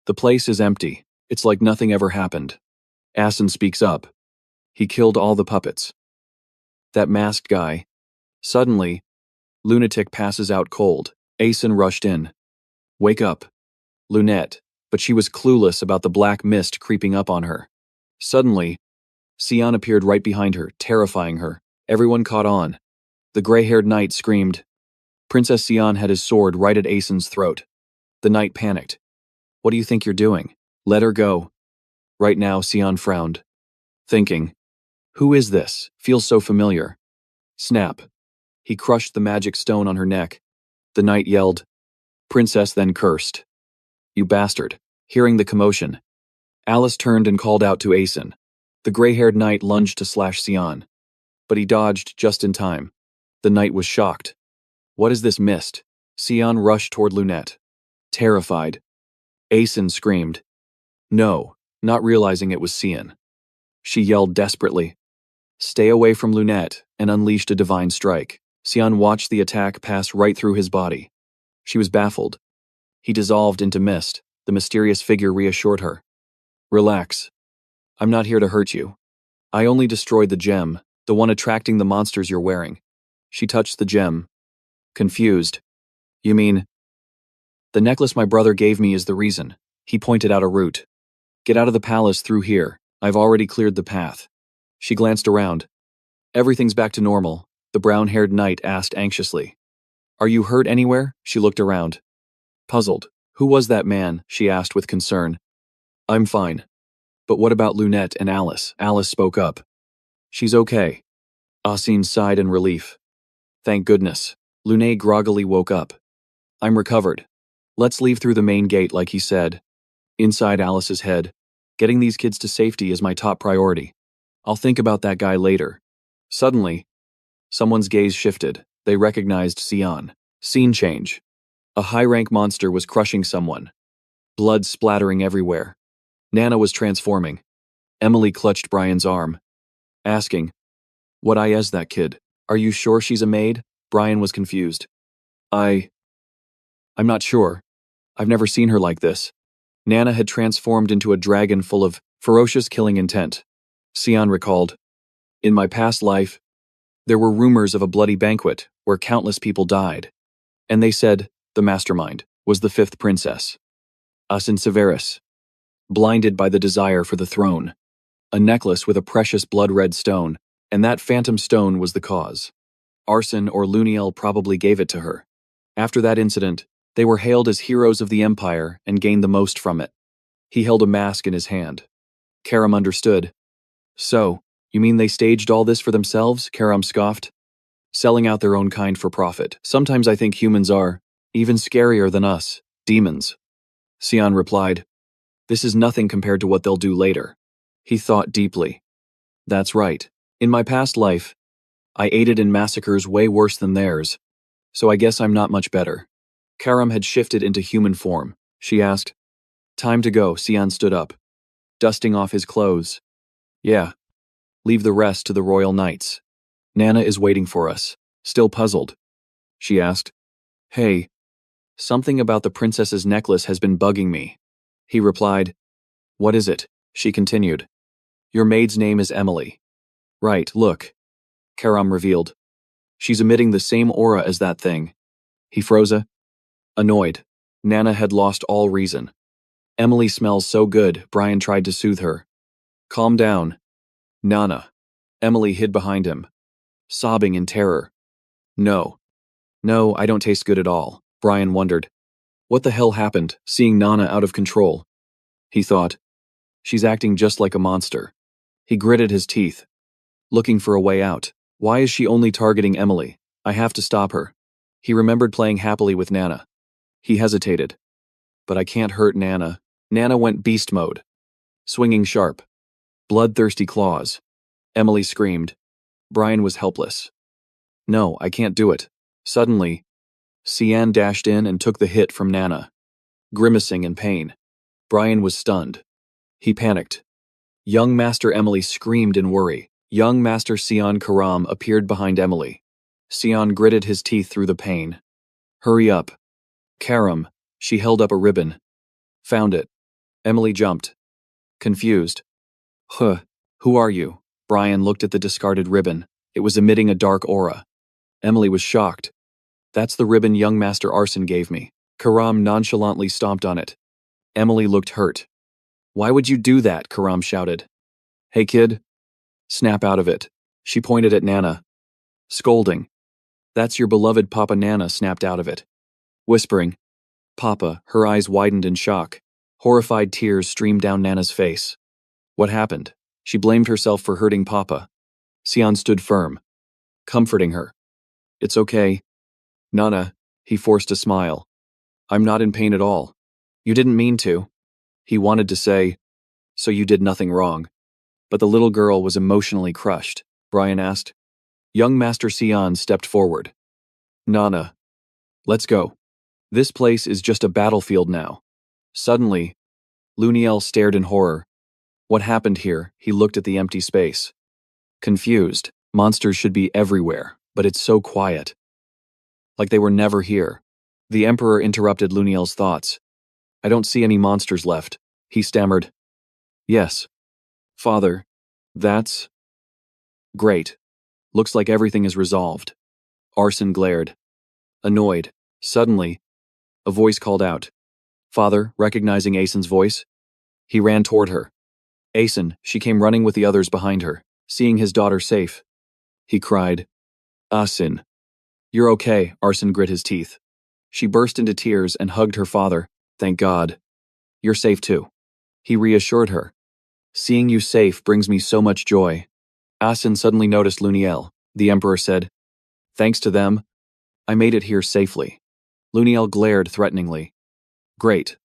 The place is empty. It's like nothing ever happened. Asin speaks up. He killed all the puppets. That masked guy. Suddenly, Lunatic passes out cold. Asin rushed in. Wake up. Lunette. But she was clueless about the black mist creeping up on her. Suddenly, Sion appeared right behind her, terrifying her. Everyone caught on. The gray-haired knight screamed. Princess Xian had his sword right at Aesen's throat. The knight panicked. What do you think you're doing? Let her go. Right now, Xian frowned, thinking, who is this? Feels so familiar. Snap. He crushed the magic stone on her neck. The knight yelled. Princess then cursed. You bastard. Hearing the commotion, Alice turned and called out to Aeson. The gray-haired knight lunged to slash Xian, but he dodged just in time. The knight was shocked. What is this mist? Xian rushed toward Lunette, terrified. Aeson screamed. No, not realizing it was Xian. She yelled desperately. Stay away from Lunette, and unleashed a divine strike. Xian watched the attack pass right through his body. She was baffled. He dissolved into mist. The mysterious figure reassured her. Relax. I'm not here to hurt you. I only destroyed the gem, the one attracting the monsters you're wearing. She touched the gem. Confused. You mean? The necklace my brother gave me is the reason. He pointed out a route. Get out of the palace through here. I've already cleared the path. She glanced around. Everything's back to normal, the brown-haired knight asked anxiously. Are you hurt anywhere? She looked around. Puzzled. Who was that man? She asked with concern. I'm fine. But what about Lunette and Alice? Alice spoke up. She's okay. Asin sighed in relief. Thank goodness. Lunette groggily woke up. I'm recovered. Let's leave through the main gate like he said. Inside Alice's head, getting these kids to safety is my top priority. I'll think about that guy later. Suddenly, someone's gaze shifted. They recognized Xian. Scene change. A high-rank monster was crushing someone. Blood splattering everywhere. Nana was transforming. Emily clutched Brian's arm, asking, What is that kid? Are you sure she's a maid? Brian was confused. I'm not sure. I've never seen her like this. Nana had transformed into a dragon full of ferocious killing intent. Xian recalled, In my past life, there were rumors of a bloody banquet where countless people died. And they said the mastermind was the fifth princess. Asin Severus, blinded by the desire for the throne. A necklace with a precious blood-red stone, and that phantom stone was the cause. Arson or Luniel probably gave it to her. After that incident, they were hailed as heroes of the Empire and gained the most from it. He held a mask in his hand. Karam understood. So, you mean they staged all this for themselves? Karam scoffed. Selling out their own kind for profit. Sometimes I think humans are even scarier than us, demons. Xian replied. This is nothing compared to what they'll do later. He thought deeply. That's right. In my past life, I aided in massacres way worse than theirs, so I guess I'm not much better. Karam had shifted into human form. She asked. Time to go. Xian stood up, dusting off his clothes. Yeah. Leave the rest to the royal knights. Nana is waiting for us. Still puzzled. She asked. Hey. Something about the princess's necklace has been bugging me. He replied. What is it? She continued. Your maid's name is Emily. Right, look. Karam revealed. She's emitting the same aura as that thing. He froze. Annoyed. Nana had lost all reason. Emily smells so good, Brian tried to soothe her. Calm down. Nana. Emily hid behind him, sobbing in terror. No, I don't taste good at all. Brian wondered. What the hell happened, seeing Nana out of control? He thought. She's acting just like a monster. He gritted his teeth, looking for a way out. Why is she only targeting Emily? I have to stop her. He remembered playing happily with Nana. He hesitated. But I can't hurt Nana. Nana went beast mode, swinging sharp, bloodthirsty claws. Emily screamed. Brian was helpless. No, I can't do it. Suddenly, Xian dashed in and took the hit from Nana, grimacing in pain. Brian was stunned. He panicked. Young Master Emily screamed in worry. Young Master Xian Karam appeared behind Emily. Xian gritted his teeth through the pain. Hurry up. Karam, she held up a ribbon. Found it. Emily jumped, confused. Who are you? Brian looked at the discarded ribbon. It was emitting a dark aura. Emily was shocked. That's the ribbon young Master Arson gave me. Karam nonchalantly stomped on it. Emily looked hurt. Why would you do that? Karam shouted. Hey kid. Snap out of it. She pointed at Nana. Scolding. That's your beloved Papa. Nana snapped out of it. Whispering. Papa, her eyes widened in shock. Horrified tears streamed down Nana's face. What happened? She blamed herself for hurting Papa. Sion stood firm, comforting her. It's okay. Nana, he forced a smile. I'm not in pain at all. You didn't mean to. He wanted to say, so you did nothing wrong. But the little girl was emotionally crushed. Brian asked. Young Master Sion stepped forward. Nana, let's go. This place is just a battlefield now. Suddenly, Luniel stared in horror. What happened here? He looked at the empty space. Confused, monsters should be everywhere, but it's so quiet. Like they were never here. The Emperor interrupted Luniel's thoughts. I don't see any monsters left, he stammered. Yes. Father, that's... Great. Looks like everything is resolved. Arson glared. Annoyed. Suddenly, a voice called out. Father, recognizing Asen's voice. He ran toward her. Asen, she came running with the others behind her, seeing his daughter safe. He cried, Asen. You're okay, Arson grit his teeth. She burst into tears and hugged her father. Thank God. You're safe too. He reassured her. Seeing you safe brings me so much joy. Asen suddenly noticed Luniel. The Emperor said, Thanks to them, I made it here safely. Luniel glared threateningly. Great.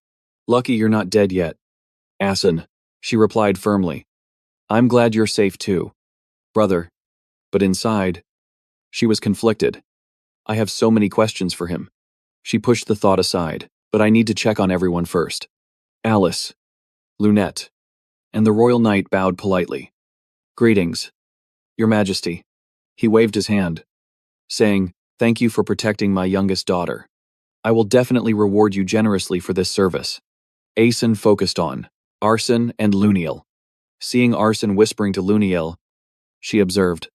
Lucky you're not dead yet. Asen, she replied firmly. I'm glad you're safe too, brother. But inside, she was conflicted. I have so many questions for him. She pushed the thought aside, but I need to check on everyone first. Alice, Lunette, and the Royal Knight bowed politely. Greetings, Your Majesty. He waved his hand, saying, Thank you for protecting my youngest daughter. I will definitely reward you generously for this service. Asen focused on Arson and Luniel. Seeing Arson whispering to Luniel, she observed.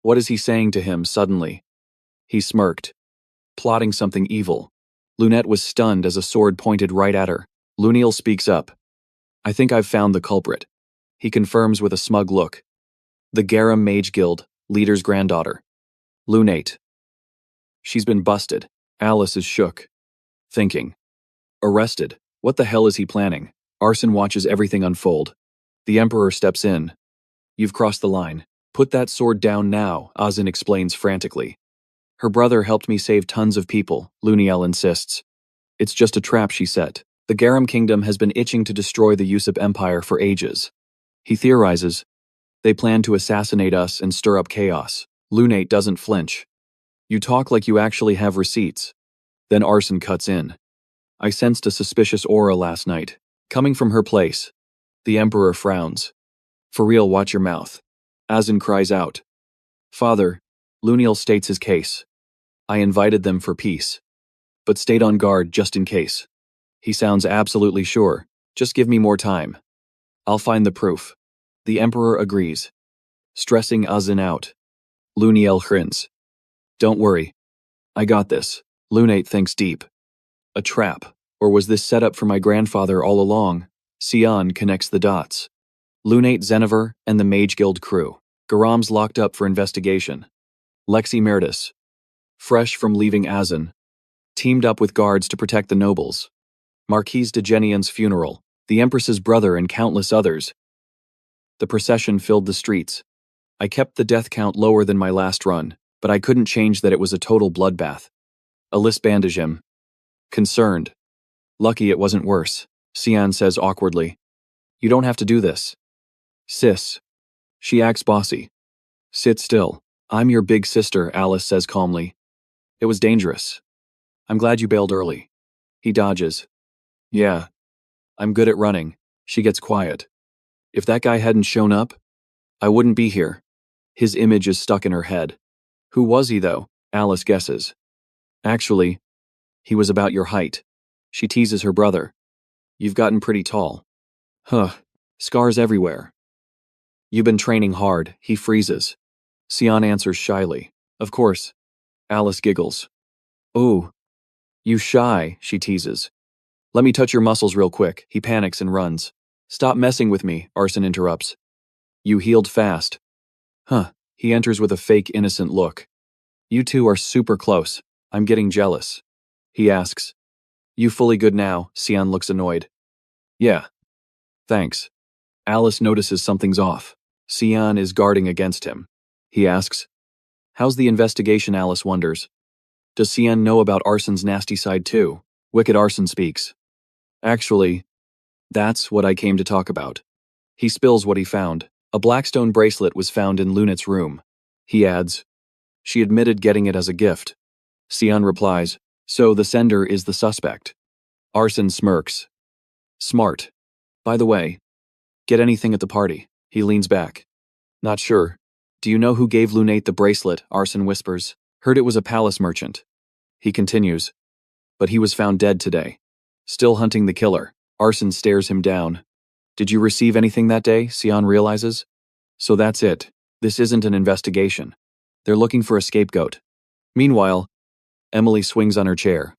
What is he saying to him suddenly? He smirked, plotting something evil. Lunette was stunned as a sword pointed right at her. Luniel speaks up. I think I've found the culprit. He confirms with a smug look. The Garum Mage Guild, leader's granddaughter. Lunate. She's been busted. Alice is shook. Thinking. Arrested. What the hell is he planning? Arson watches everything unfold. The Emperor steps in. You've crossed the line. Put that sword down now, Azin explains frantically. Her brother helped me save tons of people, Luniel insists. It's just a trap she set. The Garum Kingdom has been itching to destroy the Yusuf Empire for ages. He theorizes. They plan to assassinate us and stir up chaos. Lunate doesn't flinch. You talk like you actually have receipts. Then Arson cuts in. I sensed a suspicious aura last night, coming from her place. The Emperor frowns. For real, watch your mouth. Azin cries out. Father, Luniel states his case. I invited them for peace, but stayed on guard just in case. He sounds absolutely sure. Just give me more time. I'll find the proof. The Emperor agrees, stressing Azin out. Luniel grins. Don't worry. I got this. Lunate thinks deep. A trap, or was this set up for my grandfather all along? Sion connects the dots. Lunate Zeniver and the Mage Guild crew. Garam's locked up for investigation. Lexi Meritus, fresh from leaving Azin, teamed up with guards to protect the nobles. Marquise de Genian's funeral, the Empress's brother and countless others. The procession filled the streets. I kept the death count lower than my last run, but I couldn't change that it was a total bloodbath. Alice bandaged him. Concerned. Lucky it wasn't worse, Sion says awkwardly. You don't have to do this. Sis. She acts bossy. Sit still. I'm your big sister, Alice says calmly. It was dangerous. I'm glad you bailed early. He dodges. Yeah. I'm good at running. She gets quiet. If that guy hadn't shown up, I wouldn't be here. His image is stuck in her head. Who was he, though? Alice guesses. Actually, he was about your height. She teases her brother. You've gotten pretty tall. Huh. Scars everywhere. You've been training hard, he freezes. Sion answers shyly. Of course. Alice giggles. Ooh. You shy, she teases. Let me touch your muscles real quick. He panics and runs. Stop messing with me, Arson interrupts. You healed fast. Huh. He enters with a fake innocent look. You two are super close. I'm getting jealous. He asks. You fully good now? Xian looks annoyed. Yeah. Thanks. Alice notices something's off. Xian is guarding against him. He asks. How's the investigation? Alice wonders. Does Xian know about Arson's nasty side too? Wicked Arson speaks. Actually, that's what I came to talk about. He spills what he found. A blackstone bracelet was found in Lunet's room. He adds. She admitted getting it as a gift. Xian replies. So the sender is the suspect. Arson smirks. Smart. By the way, get anything at the party? He leans back. Not sure. Do you know who gave Lunate the bracelet? Arson whispers. Heard it was a palace merchant. He continues. But he was found dead today. Still hunting the killer. Arson stares him down. Did you receive anything that day? Xian realizes. So that's it. This isn't an investigation. They're looking for a scapegoat. Meanwhile, Emily swings on her chair.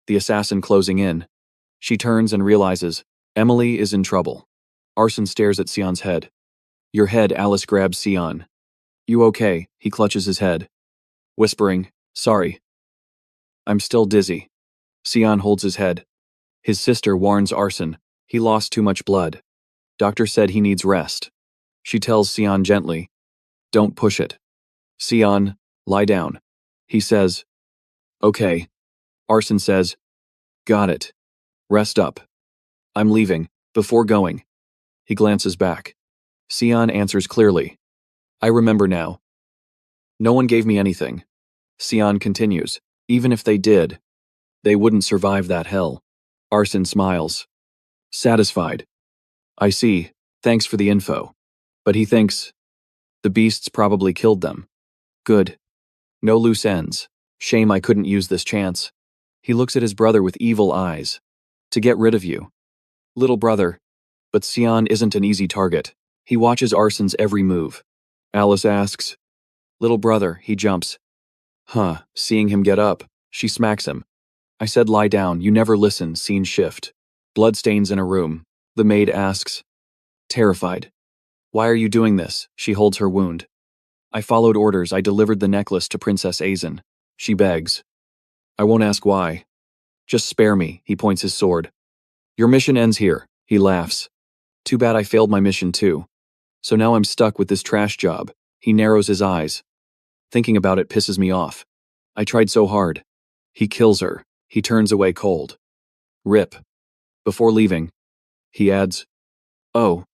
The assassin closing in. She turns and realizes Emily is in trouble. Arson stares at Xian's head. Your head. Alice grabs Xian. You okay? He clutches his head. Whispering, sorry. I'm still dizzy. Xian holds his head. His sister warns Arson. He lost too much blood. Doctor said he needs rest. She tells Xian gently. Don't push it. Xian, lie down. He says. Okay. Arson says. Got it. Rest up. I'm leaving. Before going. He glances back. Xian answers clearly. I remember now. No one gave me anything. Xian continues. Even if they did, they wouldn't survive that hell. Arson smiles. Satisfied. I see. Thanks for the info. But he thinks, the beasts probably killed them. Good. No loose ends. Shame I couldn't use this chance. He looks at his brother with evil eyes. To get rid of you. Little brother. But Xian isn't an easy target. He watches Arson's every move. Alice asks. Little brother, he jumps. Huh, seeing him get up, she smacks him. I said lie down, you never listen. Scene shift. Bloodstains in a room. The maid asks. Terrified. Why are you doing this? She holds her wound. I followed orders. I delivered the necklace to Princess Azen. She begs. I won't ask why. Just spare me. He points his sword. Your mission ends here. He laughs. Too bad I failed my mission too. So now I'm stuck with this trash job. He narrows his eyes. Thinking about it pisses me off. I tried so hard. He kills her. He turns away cold. Rip. Before leaving, he adds, oh,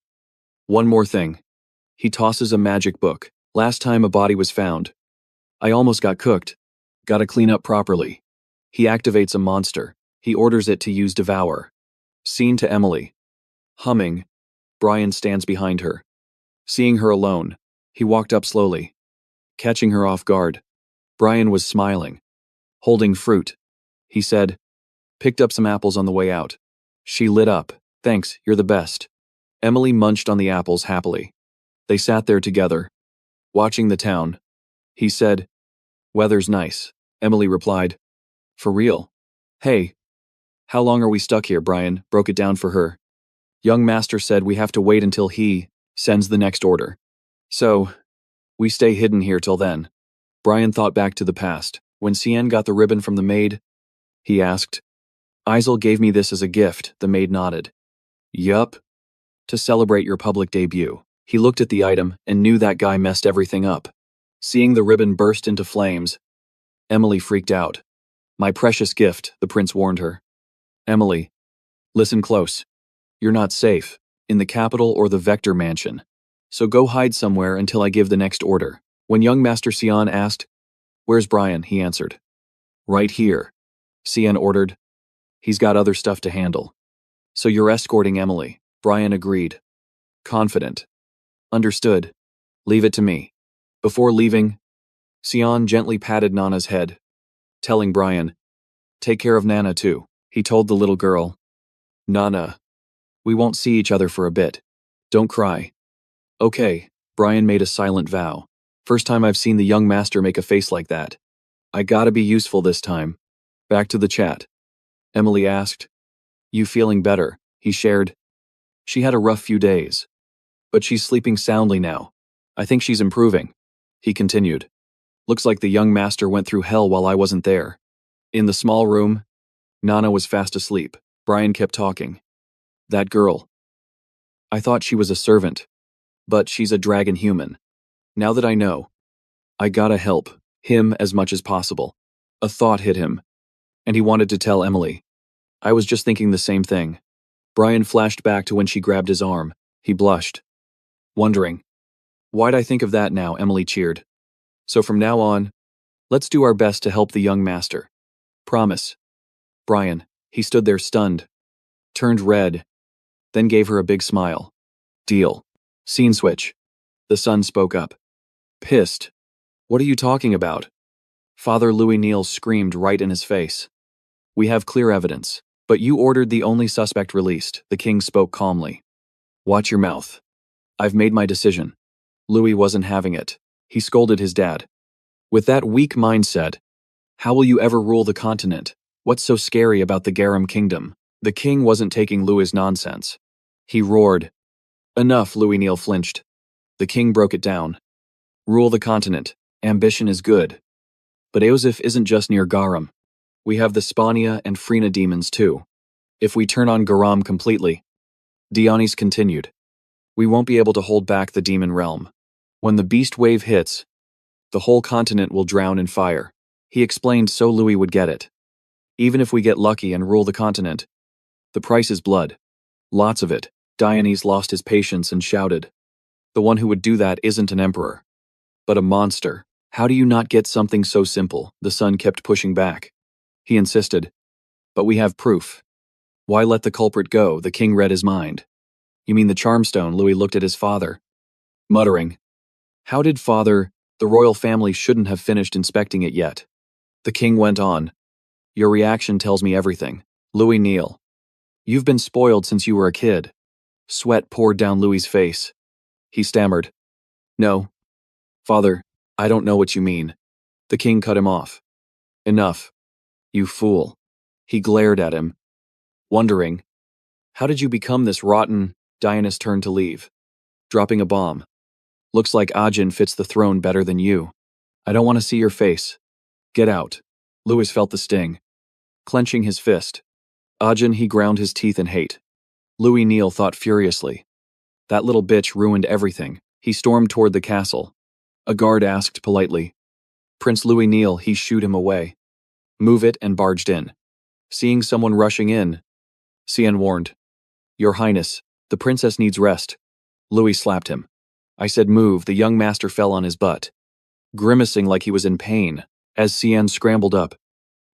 one more thing. He tosses a magic book. Last time a body was found. I almost got cooked. Gotta clean up properly. He activates a monster. He orders it to use Devour. Scene to Emily. Humming. Brian stands behind her. Seeing her alone, he walked up slowly. Catching her off guard. Brian was smiling. Holding fruit. He said, picked up some apples on the way out. She lit up. Thanks, you're the best. Emily munched on the apples happily. They sat there together, watching the town. He said, weather's nice. Emily replied, for real. Hey, how long are we stuck here? Brian broke it down for her. Young master said we have to wait until he sends the next order. So, we stay hidden here till then. Brian thought back to the past. When Xian got the ribbon from the maid, he asked, Isel gave me this as a gift. The maid nodded. Yup. To celebrate your public debut. He looked at the item and knew that guy messed everything up. Seeing the ribbon burst into flames, Emily freaked out. My precious gift, the prince warned her. Emily, listen close. You're not safe, in the capital or the Vector Mansion. So go hide somewhere until I give the next order. When young Master Xian asked, where's Brian? He answered. Right here. Xian ordered. He's got other stuff to handle. So you're escorting Emily. Brian agreed. Confident. Understood. Leave it to me. Before leaving, Xian gently patted Nana's head, telling Brian, take care of Nana too. He told the little girl, Nana, we won't see each other for a bit. Don't cry. Okay, Brian made a silent vow. First time I've seen the young master make a face like that. I gotta be useful this time. Back to the chat. Emily asked, you feeling better? He shared. She had a rough few days, but she's sleeping soundly now. I think she's improving. He continued. Looks like the young master went through hell while I wasn't there. In the small room, Nana was fast asleep. Brian kept talking. That girl. I thought she was a servant, but she's a dragon human. Now that I know, I gotta help him as much as possible. A thought hit him, and he wanted to tell Emily. I was just thinking the same thing. Brian flashed back to when she grabbed his arm. He blushed, wondering. Why'd I think of that now? Emily cheered. So from now on, let's do our best to help the young master. Promise. Brian, he stood there stunned, turned red, then gave her a big smile. Deal. Scene switch. The son spoke up. Pissed. What are you talking about? Father Louis Neal screamed right in his face. We have clear evidence, but you ordered the only suspect released, the king spoke calmly. Watch your mouth. I've made my decision. Louis wasn't having it. He scolded his dad. With that weak mindset, how will you ever rule the continent? What's so scary about the Garum kingdom? The king wasn't taking Louis' nonsense. He roared. Enough, Louis Neal flinched. The king broke it down. Rule the continent. Ambition is good. But Eosif isn't just near Garum. We have the Spania and Frina demons too. If we turn on Garam completely, Dionys continued, we won't be able to hold back the demon realm. When the beast wave hits, the whole continent will drown in fire. He explained so Louis would get it. Even if we get lucky and rule the continent, the price is blood. Lots of it. Dionys lost his patience and shouted. The one who would do that isn't an emperor, but a monster. How do you not get something so simple? The son kept pushing back. He insisted. But we have proof. Why let the culprit go? The king read his mind. You mean the Charmstone? Louis looked at his father, muttering. How did father? The royal family shouldn't have finished inspecting it yet. The king went on. Your reaction tells me everything. Louis Neal. You've been spoiled since you were a kid. Sweat poured down Louis's face. He stammered. No. Father, I don't know what you mean. The king cut him off. Enough. You fool. He glared at him, wondering. How did you become this rotten? Dionys turned to leave, dropping a bomb. Looks like Ajin fits the throne better than you. I don't want to see your face. Get out. Louis felt the sting. Clenching his fist. Ajin, he ground his teeth in hate. Louis Neal thought furiously. That little bitch ruined everything. He stormed toward the castle. A guard asked politely. Prince Louis Neal, he shooed him away. Move it, and barged in. Seeing someone rushing in, Cian warned. Your Highness, the princess needs rest. Louis slapped him. I said move. The young master fell on his butt, grimacing like he was in pain, as Cian scrambled up.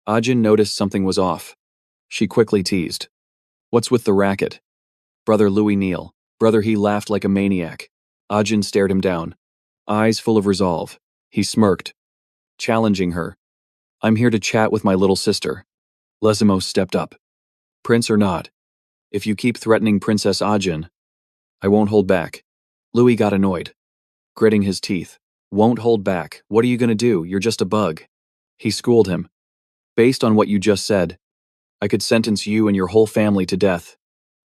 Ajin noticed something was off. She quickly teased. What's with the racket? Brother Louis Neal. Brother, he laughed like a maniac. Ajin stared him down, eyes full of resolve. He smirked, challenging her. I'm here to chat with my little sister. Lesimos stepped up. Prince or not, if you keep threatening Princess Ajin, I won't hold back. Louis got annoyed, gritting his teeth. Won't hold back. What are you gonna do? You're just a bug. He schooled him. Based on what you just said, I could sentence you and your whole family to death.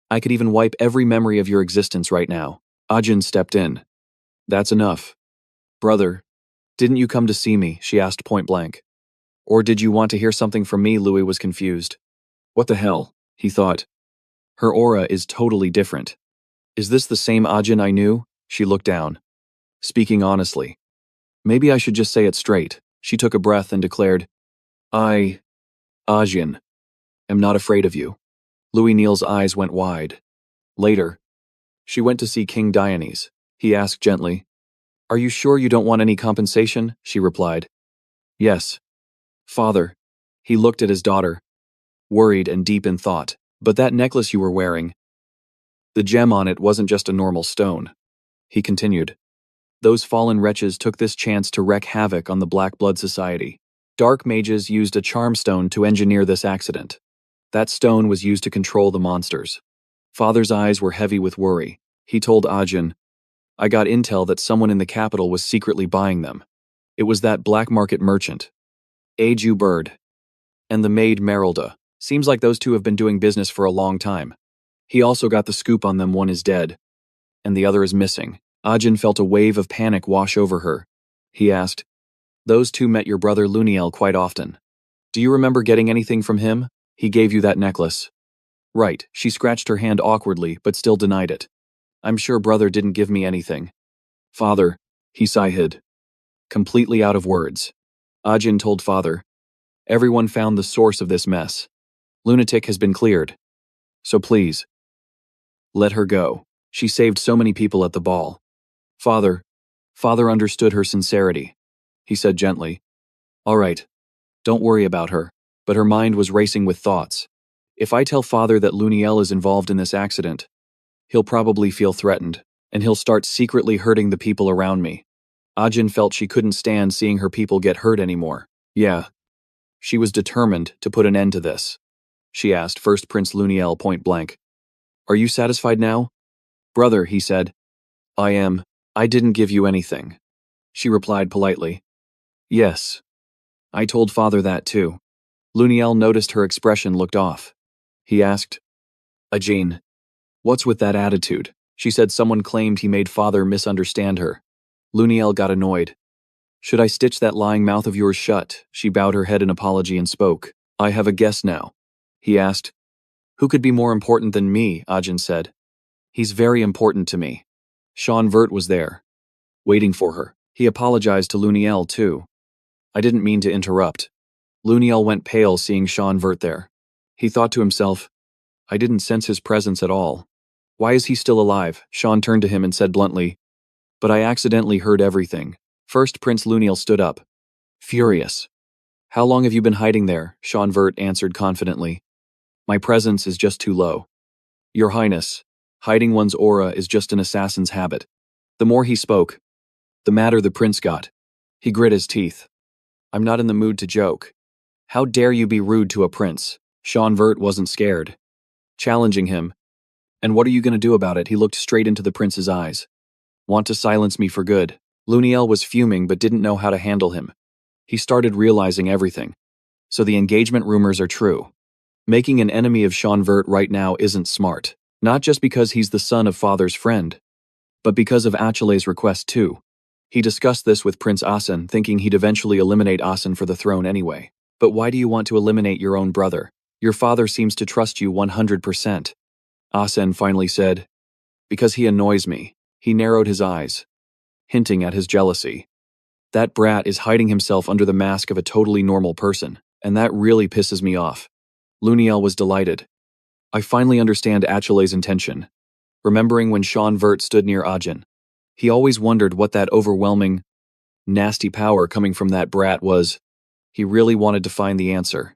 I could even wipe every memory of your existence right now. Ajin stepped in. That's enough. Brother, didn't you come to see me? She asked point blank. Or did you want to hear something from me? Louis was confused. What the hell? He thought. Her aura is totally different. Is this the same Ajin I knew? She looked down, speaking honestly. Maybe I should just say it straight. She took a breath and declared, I, Ajin, am not afraid of you. Louis Neal's eyes went wide. Later, she went to see King Dionys. He asked gently, Are you sure you don't want any compensation? She replied, Yes. Father. He looked at his daughter, worried and deep in thought. But that necklace you were wearing, the gem on it wasn't just a normal stone. He continued. Those fallen wretches took this chance to wreak havoc on the Black Blood Society. Dark mages used a charm stone to engineer this accident. That stone was used to control the monsters. Father's eyes were heavy with worry. He told Ajin, I got intel that someone in the capital was secretly buying them. It was that black market merchant, Aju Bird, and the maid Merylda. Seems like those two have been doing business for a long time. He also got the scoop on them. One is dead, and the other is missing. Ajin felt a wave of panic wash over her. He asked, Those two met your brother Luniel quite often. Do you remember getting anything from him? He gave you that necklace. Right, she scratched her hand awkwardly, but still denied it. I'm sure brother didn't give me anything. Father, he sighed. Completely out of words. Ajin told father. Everyone found the source of this mess. Lunatic has been cleared. So please, let her go. She saved so many people at the ball. Father understood her sincerity. He said gently, all right, don't worry about her. But her mind was racing with thoughts. If I tell father that Luniel is involved in this accident, he'll probably feel threatened, and he'll start secretly hurting the people around me. Ajin felt she couldn't stand seeing her people get hurt anymore. Yeah. She was determined to put an end to this. She asked first Prince Luniel point blank. Are you satisfied now? Brother, he said. I am. I didn't give you anything. She replied politely. Yes. I told father that too. Luniel noticed her expression looked off. He asked, Ajin, what's with that attitude? She said someone claimed he made father misunderstand her. Luniel got annoyed. Should I stitch that lying mouth of yours shut? She bowed her head in apology and spoke. I have a guess now. He asked. Who could be more important than me? Ajin said. He's very important to me. Sean Vert was there, waiting for her. He apologized to Luniel too. I didn't mean to interrupt. Luniel went pale seeing Sean Vert there. He thought to himself, I didn't sense his presence at all. Why is he still alive? Sean turned to him and said bluntly, but I accidentally heard everything. First Prince Luniel stood up, furious. How long have you been hiding there? Sean Vert answered confidently. My presence is just too low. Your Highness, hiding one's aura is just an assassin's habit. The more he spoke, the madder the prince got. He grit his teeth. I'm not in the mood to joke. How dare you be rude to a prince? Sean Vert wasn't scared. Challenging him. And what are you going to do about it? He looked straight into the prince's eyes. Want to silence me for good? Luniel was fuming but didn't know how to handle him. He started realizing everything. So the engagement rumors are true. Making an enemy of Sean Vert right now isn't smart. Not just because he's the son of father's friend, but because of Achelé's request too. He discussed this with Prince Asen, thinking he'd eventually eliminate Asen for the throne anyway. But why do you want to eliminate your own brother? Your father seems to trust you 100%. Asen finally said, because he annoys me. He narrowed his eyes, hinting at his jealousy. That brat is hiding himself under the mask of a totally normal person, and that really pisses me off. Luniel was delighted. I finally understand Achelé's intention. Remembering when Sean Vert stood near Ajin, he always wondered what that overwhelming, nasty power coming from that brat was. He really wanted to find the answer.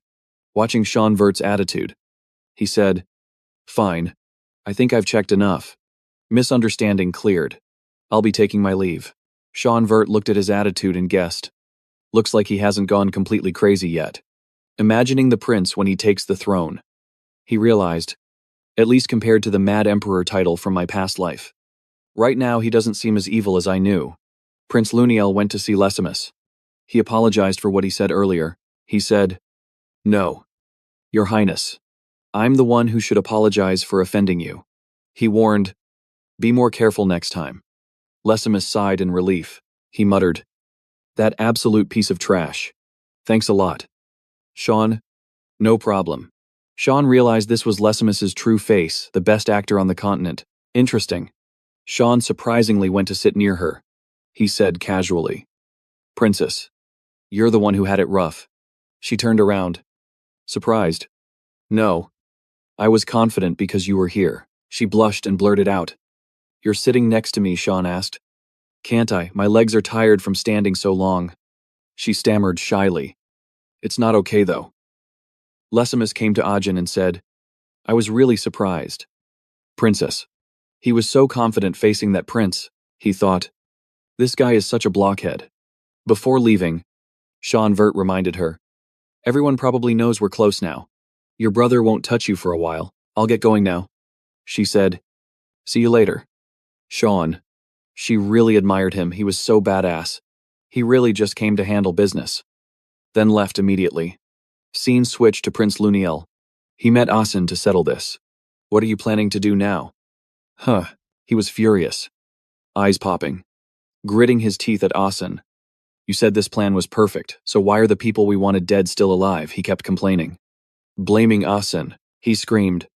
Watching Sean Vert's attitude, he said, fine. I think I've checked enough. Misunderstanding cleared. I'll be taking my leave. Sean Vert looked at his attitude and guessed. Looks like he hasn't gone completely crazy yet. Imagining the prince when he takes the throne. He realized, at least compared to the Mad Emperor title from my past life. Right now he doesn't seem as evil as I knew. Prince Luniel went to see Lesimus. He apologized for what he said earlier. He said, no, Your Highness. I'm the one who should apologize for offending you. He warned, be more careful next time. Lesimus sighed in relief. He muttered, that absolute piece of trash. Thanks a lot. Sean, no problem. Sean realized this was Lesimus's true face, the best actor on the continent. Interesting. Sean surprisingly went to sit near her. He said casually, Princess, you're the one who had it rough. She turned around. Surprised. No. I was confident because you were here. She blushed and blurted out. You're sitting next to me, Sean asked. Can't I? My legs are tired from standing so long. She stammered shyly. It's not okay though. Lesimus came to Ajin and said, I was really surprised. Princess. He was so confident facing that prince, he thought. This guy is such a blockhead. Before leaving, Sean Vert reminded her. Everyone probably knows we're close now. Your brother won't touch you for a while. I'll get going now. She said, see you later. Sean. She really admired him. He was so badass. He really just came to handle business. Then left immediately. Scene switched to Prince Luniel. He met Asen to settle this. What are you planning to do now? Huh. He was furious. Eyes popping. Gritting his teeth at Asen. You said this plan was perfect, so why are the people we wanted dead still alive? He kept complaining. Blaming Asen. He screamed.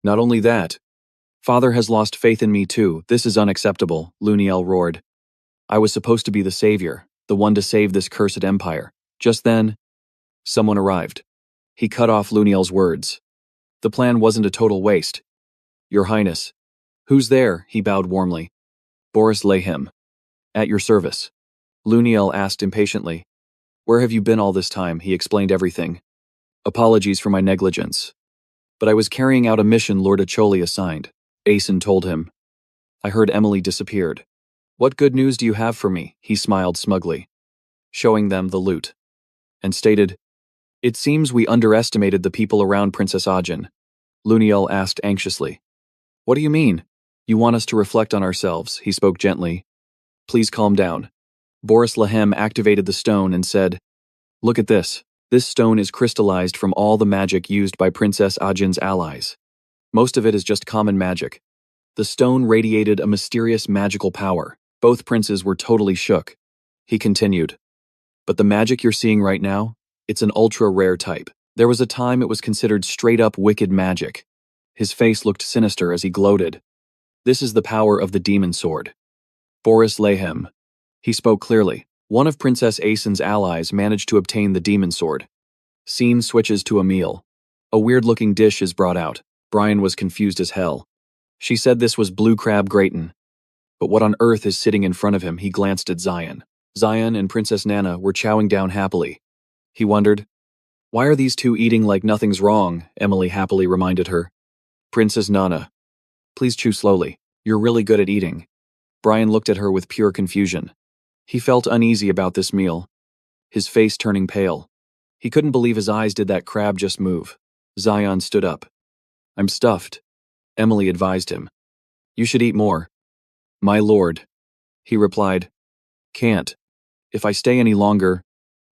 Not only that, Father has lost faith in me too. This is unacceptable, Luniel roared. I was supposed to be the savior, the one to save this cursed empire. Just then, someone arrived. He cut off Luniel's words. The plan wasn't a total waste. Your Highness. Who's there? He bowed warmly. Boris Layhem. At your service. Luniel asked impatiently. Where have you been all this time? He explained everything. Apologies for my negligence. But I was carrying out a mission Lord Acholi assigned, Asen told him. I heard Emily disappeared. What good news do you have for me? He smiled smugly, showing them the loot, and stated, It seems we underestimated the people around Princess Ajin. Luniel asked anxiously. What do you mean? You want us to reflect on ourselves, he spoke gently. Please calm down. Boris Lahem activated the stone and said, Look at this. This stone is crystallized from all the magic used by Princess Ajin's allies. Most of it is just common magic. The stone radiated a mysterious magical power. Both princes were totally shook. He continued, But the magic you're seeing right now, it's an ultra-rare type. There was a time it was considered straight-up wicked magic. His face looked sinister as he gloated. This is the power of the demon sword. Boris Layhem. He spoke clearly. One of Princess Asen's allies managed to obtain the demon sword. Scene switches to a meal. A weird-looking dish is brought out. Brian was confused as hell. She said this was blue crab gratin. But what on earth is sitting in front of him? He glanced at Zion. Zion and Princess Nana were chowing down happily. He wondered, Why are these two eating like nothing's wrong? Emily happily reminded her. Princess Nana. Please chew slowly. You're really good at eating. Brian looked at her with pure confusion. He felt uneasy about this meal, his face turning pale. He couldn't believe his eyes did that crab just move. Zion stood up. I'm stuffed. Emily advised him. You should eat more. My lord. He replied. Can't. If I stay any longer,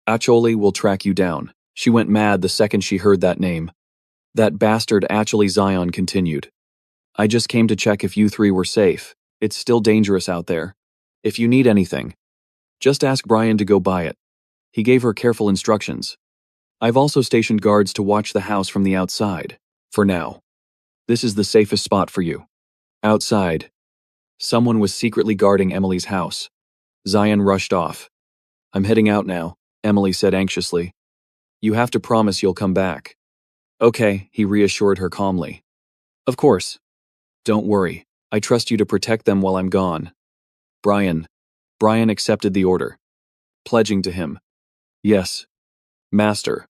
Acholi will track you down. She went mad the second she heard that name. That bastard Acholi. Zion continued. I just came to check if you three were safe. It's still dangerous out there. If you need anything, just ask Brian to go buy it. He gave her careful instructions. I've also stationed guards to watch the house from the outside. For now. This is the safest spot for you. Outside. Someone was secretly guarding Emily's house. Zion rushed off. I'm heading out now, Emily said anxiously. You have to promise you'll come back. Okay, he reassured her calmly. Of course. Don't worry. I trust you to protect them while I'm gone. Brian. Brian accepted the order, pledging to him. Yes. Master.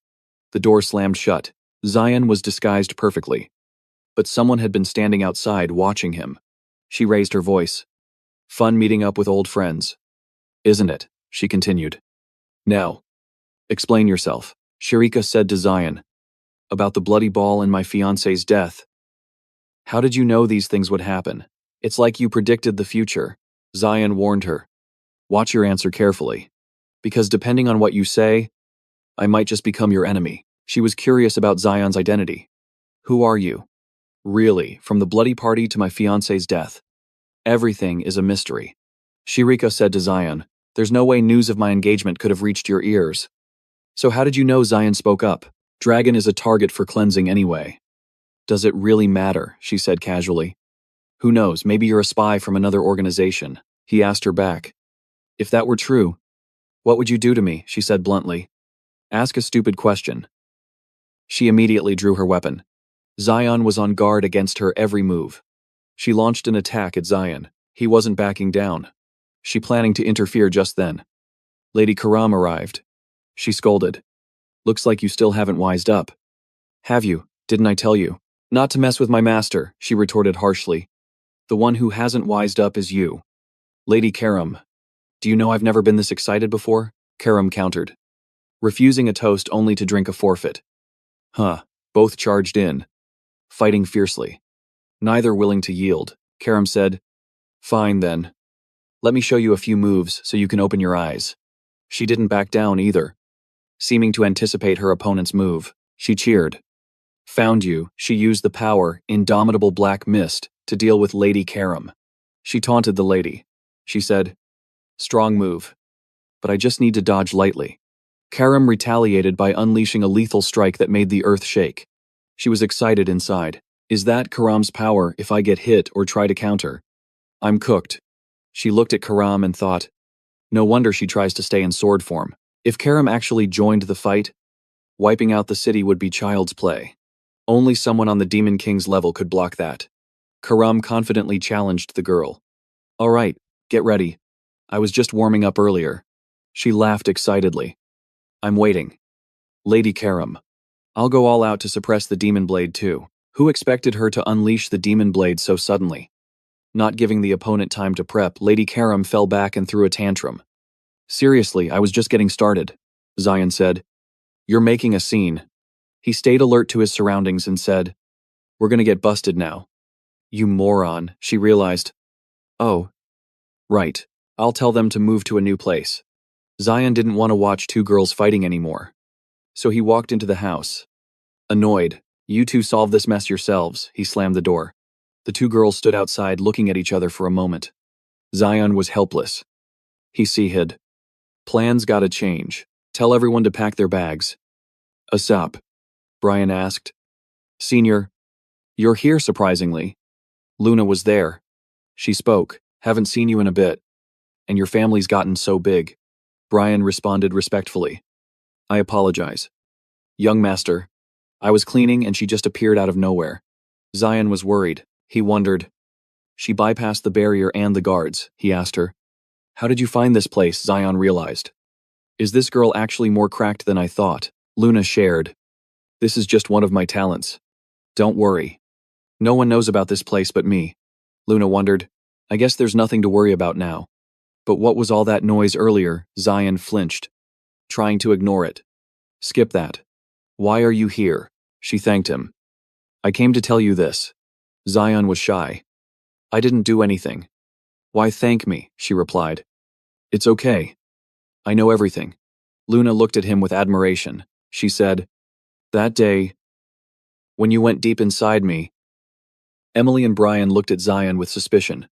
The door slammed shut. Zion was disguised perfectly. But someone had been standing outside watching him. She raised her voice. Fun meeting up with old friends. Isn't it? She continued. Now. Explain yourself, Sharika said to Zion. About the bloody ball and my fiancé's death. How did you know these things would happen? It's like you predicted the future. Zion warned her. Watch your answer carefully. Because depending on what you say, I might just become your enemy. She was curious about Zion's identity. Who are you? Really, from the bloody party to my fiancé's death. Everything is a mystery. Shirika said to Zion, There's no way news of my engagement could have reached your ears. So how did you know? Zion spoke up. Dragon is a target for cleansing anyway. Does it really matter? She said casually. Who knows, maybe you're a spy from another organization. He asked her back. If that were true, what would you do to me? She said bluntly. Ask a stupid question. She immediately drew her weapon. Zion was on guard against her every move. She launched an attack at Zion. He wasn't backing down. She planning to interfere just then. Lady Karam arrived. She scolded. Looks like you still haven't wised up. Have you? Didn't I tell you? Not to mess with my master, she retorted harshly. The one who hasn't wised up is you. Lady Karam. Do you know I've never been this excited before? Karam countered. Refusing a toast only to drink a forfeit. Huh. Both charged in, fighting fiercely. Neither willing to yield. Karam said, Fine then. Let me show you a few moves so you can open your eyes. She didn't back down either. Seeming to anticipate her opponent's move, she cheered. Found you, she used the power, indomitable black mist, to deal with Lady Karam. She taunted the lady. She said, Strong move. but I just need to dodge lightly. Karam retaliated by unleashing a lethal strike that made the earth shake. She was excited inside. Is that Karam's power if I get hit or try to counter? I'm cooked. She looked at Karam and thought, no wonder she tries to stay in sword form. If Karam actually joined the fight, wiping out the city would be child's play. Only someone on the Demon King's level could block that. Karam confidently challenged the girl. All right, get ready. I was just warming up earlier. She laughed excitedly. I'm waiting. Lady Karam. I'll go all out to suppress the demon blade too. Who expected her to unleash the demon blade so suddenly? Not giving the opponent time to prep, Lady Karam fell back and threw a tantrum. Seriously, I was just getting started, Zion said. You're making a scene. He stayed alert to his surroundings and said, we're gonna get busted now. You moron, she realized. Oh. Right. I'll tell them to move to a new place. Zion didn't want to watch two girls fighting anymore. So he walked into the house. Annoyed, you two solve this mess yourselves, he slammed the door. The two girls stood outside looking at each other for a moment. Zion was helpless. He hid. Plans gotta change. Tell everyone to pack their bags. ASAP, Brian asked. Senior, you're here surprisingly. Luna was there. She spoke. Haven't seen you in a bit. And your family's gotten so big. Brian responded respectfully. I apologize. Young master. I was cleaning and she just appeared out of nowhere. Zion was worried. He wondered. She bypassed the barrier and the guards, he asked her. How did you find this place? Zion realized. Is this girl actually more cracked than I thought? Luna shared. This is just one of my talents. Don't worry. No one knows about this place but me. Luna wondered. I guess there's nothing to worry about now. But what was all that noise earlier? Zion flinched, trying to ignore it. Skip that. Why are you here? She thanked him. I came to tell you this. Zion was shy. I didn't do anything. Why thank me? She replied. It's okay. I know everything. Luna looked at him with admiration. She said, that day, when you went deep inside me. Emily and Brian looked at Zion with suspicion,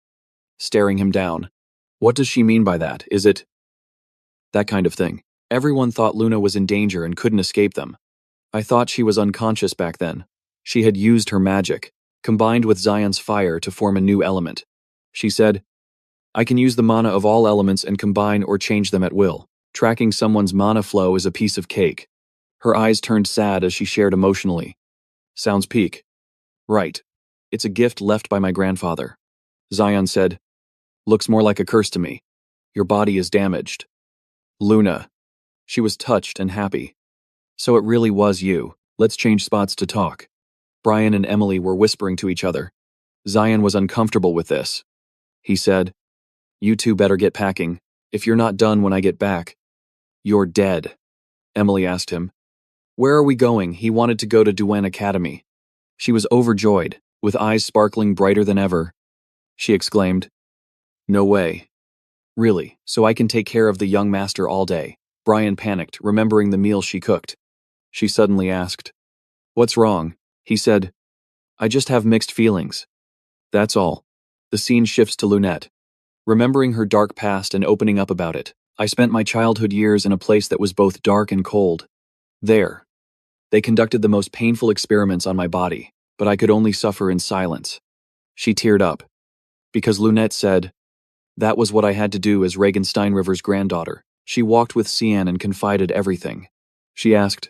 staring him down. What does she mean by that? Is it that kind of thing? Everyone thought Luna was in danger and couldn't escape them. I thought she was unconscious back then. She had used her magic, combined with Zion's fire to form a new element. She said, I can use the mana of all elements and combine or change them at will. Tracking someone's mana flow is a piece of cake. Her eyes turned sad as she shared emotionally. Sounds peak. Right. It's a gift left by my grandfather. Zion said, looks more like a curse to me. Your body is damaged. Luna. She was touched and happy. So it really was you. Let's change spots to talk. Brian and Emily were whispering to each other. Zion was uncomfortable with this. He said, you two better get packing. If you're not done when I get back, you're dead. Emily asked him. Where are we going? He wanted to go to Duan Academy. She was overjoyed, with eyes sparkling brighter than ever. She exclaimed, no way. Really, so I can take care of the young master all day. Brian panicked, remembering the meal she cooked. She suddenly asked, what's wrong? He said, I just have mixed feelings. That's all. The scene shifts to Lunette. Remembering her dark past and opening up about it. I spent my childhood years in a place that was both dark and cold. There. They conducted the most painful experiments on my body, but I could only suffer in silence. She teared up. Because Lunette said, that was what I had to do as Regan Steinriver's granddaughter. She walked with Cian and confided everything. She asked,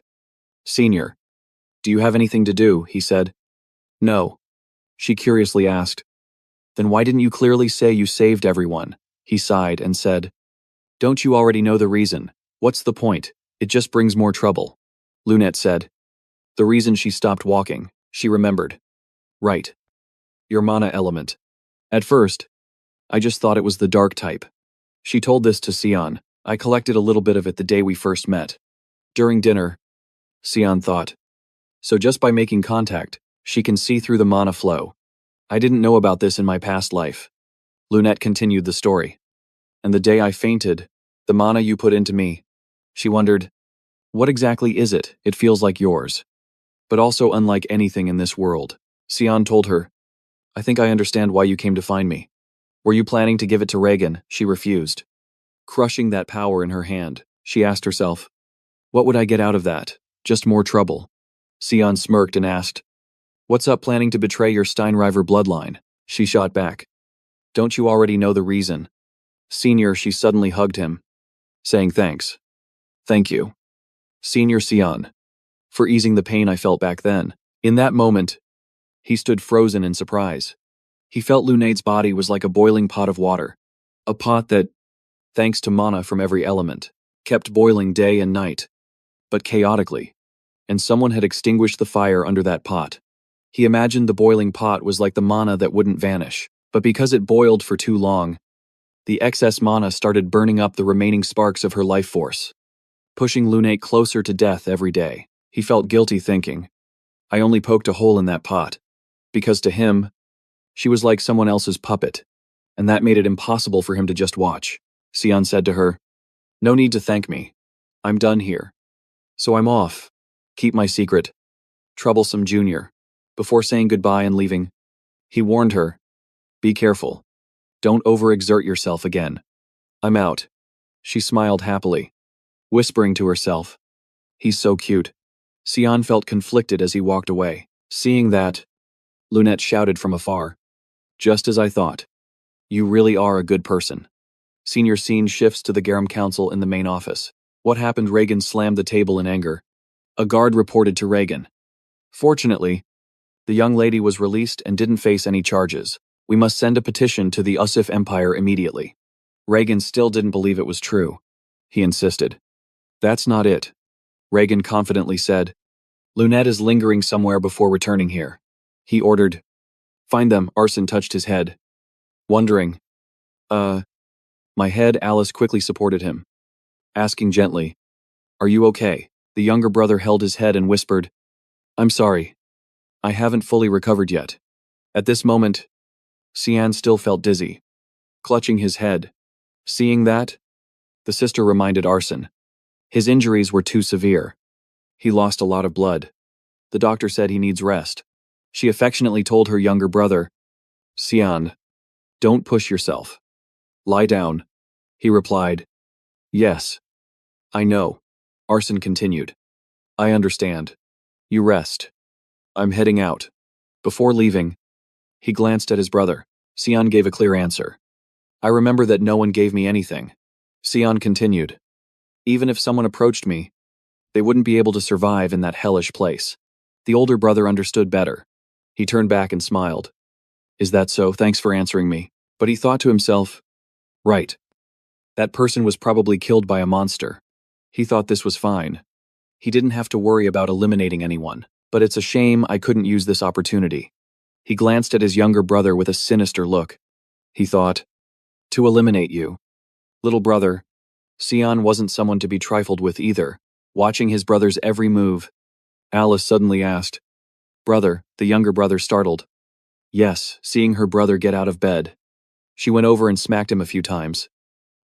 Senior, do you have anything to do? He said. No. She curiously asked, then why didn't you clearly say you saved everyone? He sighed and said, don't you already know the reason? What's the point? It just brings more trouble. Lunette said. The reason she stopped walking, she remembered. Right. Your mana element. At first, I just thought it was the dark type. She told this to Cian. I collected a little bit of it the day we first met. During dinner, Cian thought. So just by making contact, she can see through the mana flow. I didn't know about this in my past life. Lunette continued the story. And the day I fainted, the mana you put into me. She wondered, what exactly is it? It feels like yours. But also unlike anything in this world. Cian told her, I think I understand why you came to find me. Were you planning to give it to Regan? She refused. Crushing that power in her hand, she asked herself, what would I get out of that? Just more trouble. Sion smirked and asked, what's up planning to betray your Steinriver bloodline? She shot back. Don't you already know the reason? Senior, she suddenly hugged him, saying thanks. Thank you. Senior Sion. For easing the pain I felt back then. In that moment, he stood frozen in surprise. He felt Lunade's body was like a boiling pot of water. A pot that, thanks to mana from every element, kept boiling day and night, but chaotically. And someone had extinguished the fire under that pot. He imagined the boiling pot was like the mana that wouldn't vanish, but because it boiled for too long, the excess mana started burning up the remaining sparks of her life force, pushing Lunate closer to death every day. He felt guilty thinking, I only poked a hole in that pot, because to him, she was like someone else's puppet, and that made it impossible for him to just watch. Sion said to her, no need to thank me. I'm done here. So I'm off. Keep my secret. Troublesome Junior. Before saying goodbye and leaving, he warned her, be careful. Don't overexert yourself again. I'm out. She smiled happily, whispering to herself, he's so cute. Sion felt conflicted as he walked away. Seeing that, Lunate shouted from afar, just as I thought. You really are a good person. Senior scene shifts to the Garum Council in the main office. What happened? Reagan slammed the table in anger. A guard reported to Reagan. Fortunately, the young lady was released and didn't face any charges. We must send a petition to the Usif Empire immediately. Reagan still didn't believe it was true. He insisted. That's not it. Reagan confidently said. Lunate is lingering somewhere before returning here. He ordered. Find them. Arson touched his head. Wondering. My head. Alice quickly supported him, asking gently, are you okay? The younger brother held his head and whispered, I'm sorry. I haven't fully recovered yet. At this moment, Sion still felt dizzy, clutching his head. Seeing that, the sister reminded Arson. His injuries were too severe. He lost a lot of blood. The doctor said he needs rest. She affectionately told her younger brother, Sion, don't push yourself. Lie down. He replied, yes. I know. Arson continued. I understand. You rest. I'm heading out. Before leaving, he glanced at his brother. Sion gave a clear answer. I remember that no one gave me anything. Sion continued. Even if someone approached me, they wouldn't be able to survive in that hellish place. The older brother understood better. He turned back and smiled. Is that so? Thanks for answering me. But he thought to himself, right. That person was probably killed by a monster. He thought this was fine. He didn't have to worry about eliminating anyone. But it's a shame I couldn't use this opportunity. He glanced at his younger brother with a sinister look. He thought, to eliminate you. Little brother, Sion wasn't someone to be trifled with either. Watching his brother's every move, Alice suddenly asked, brother, the younger brother startled. Yes, seeing her brother get out of bed. She went over and smacked him a few times.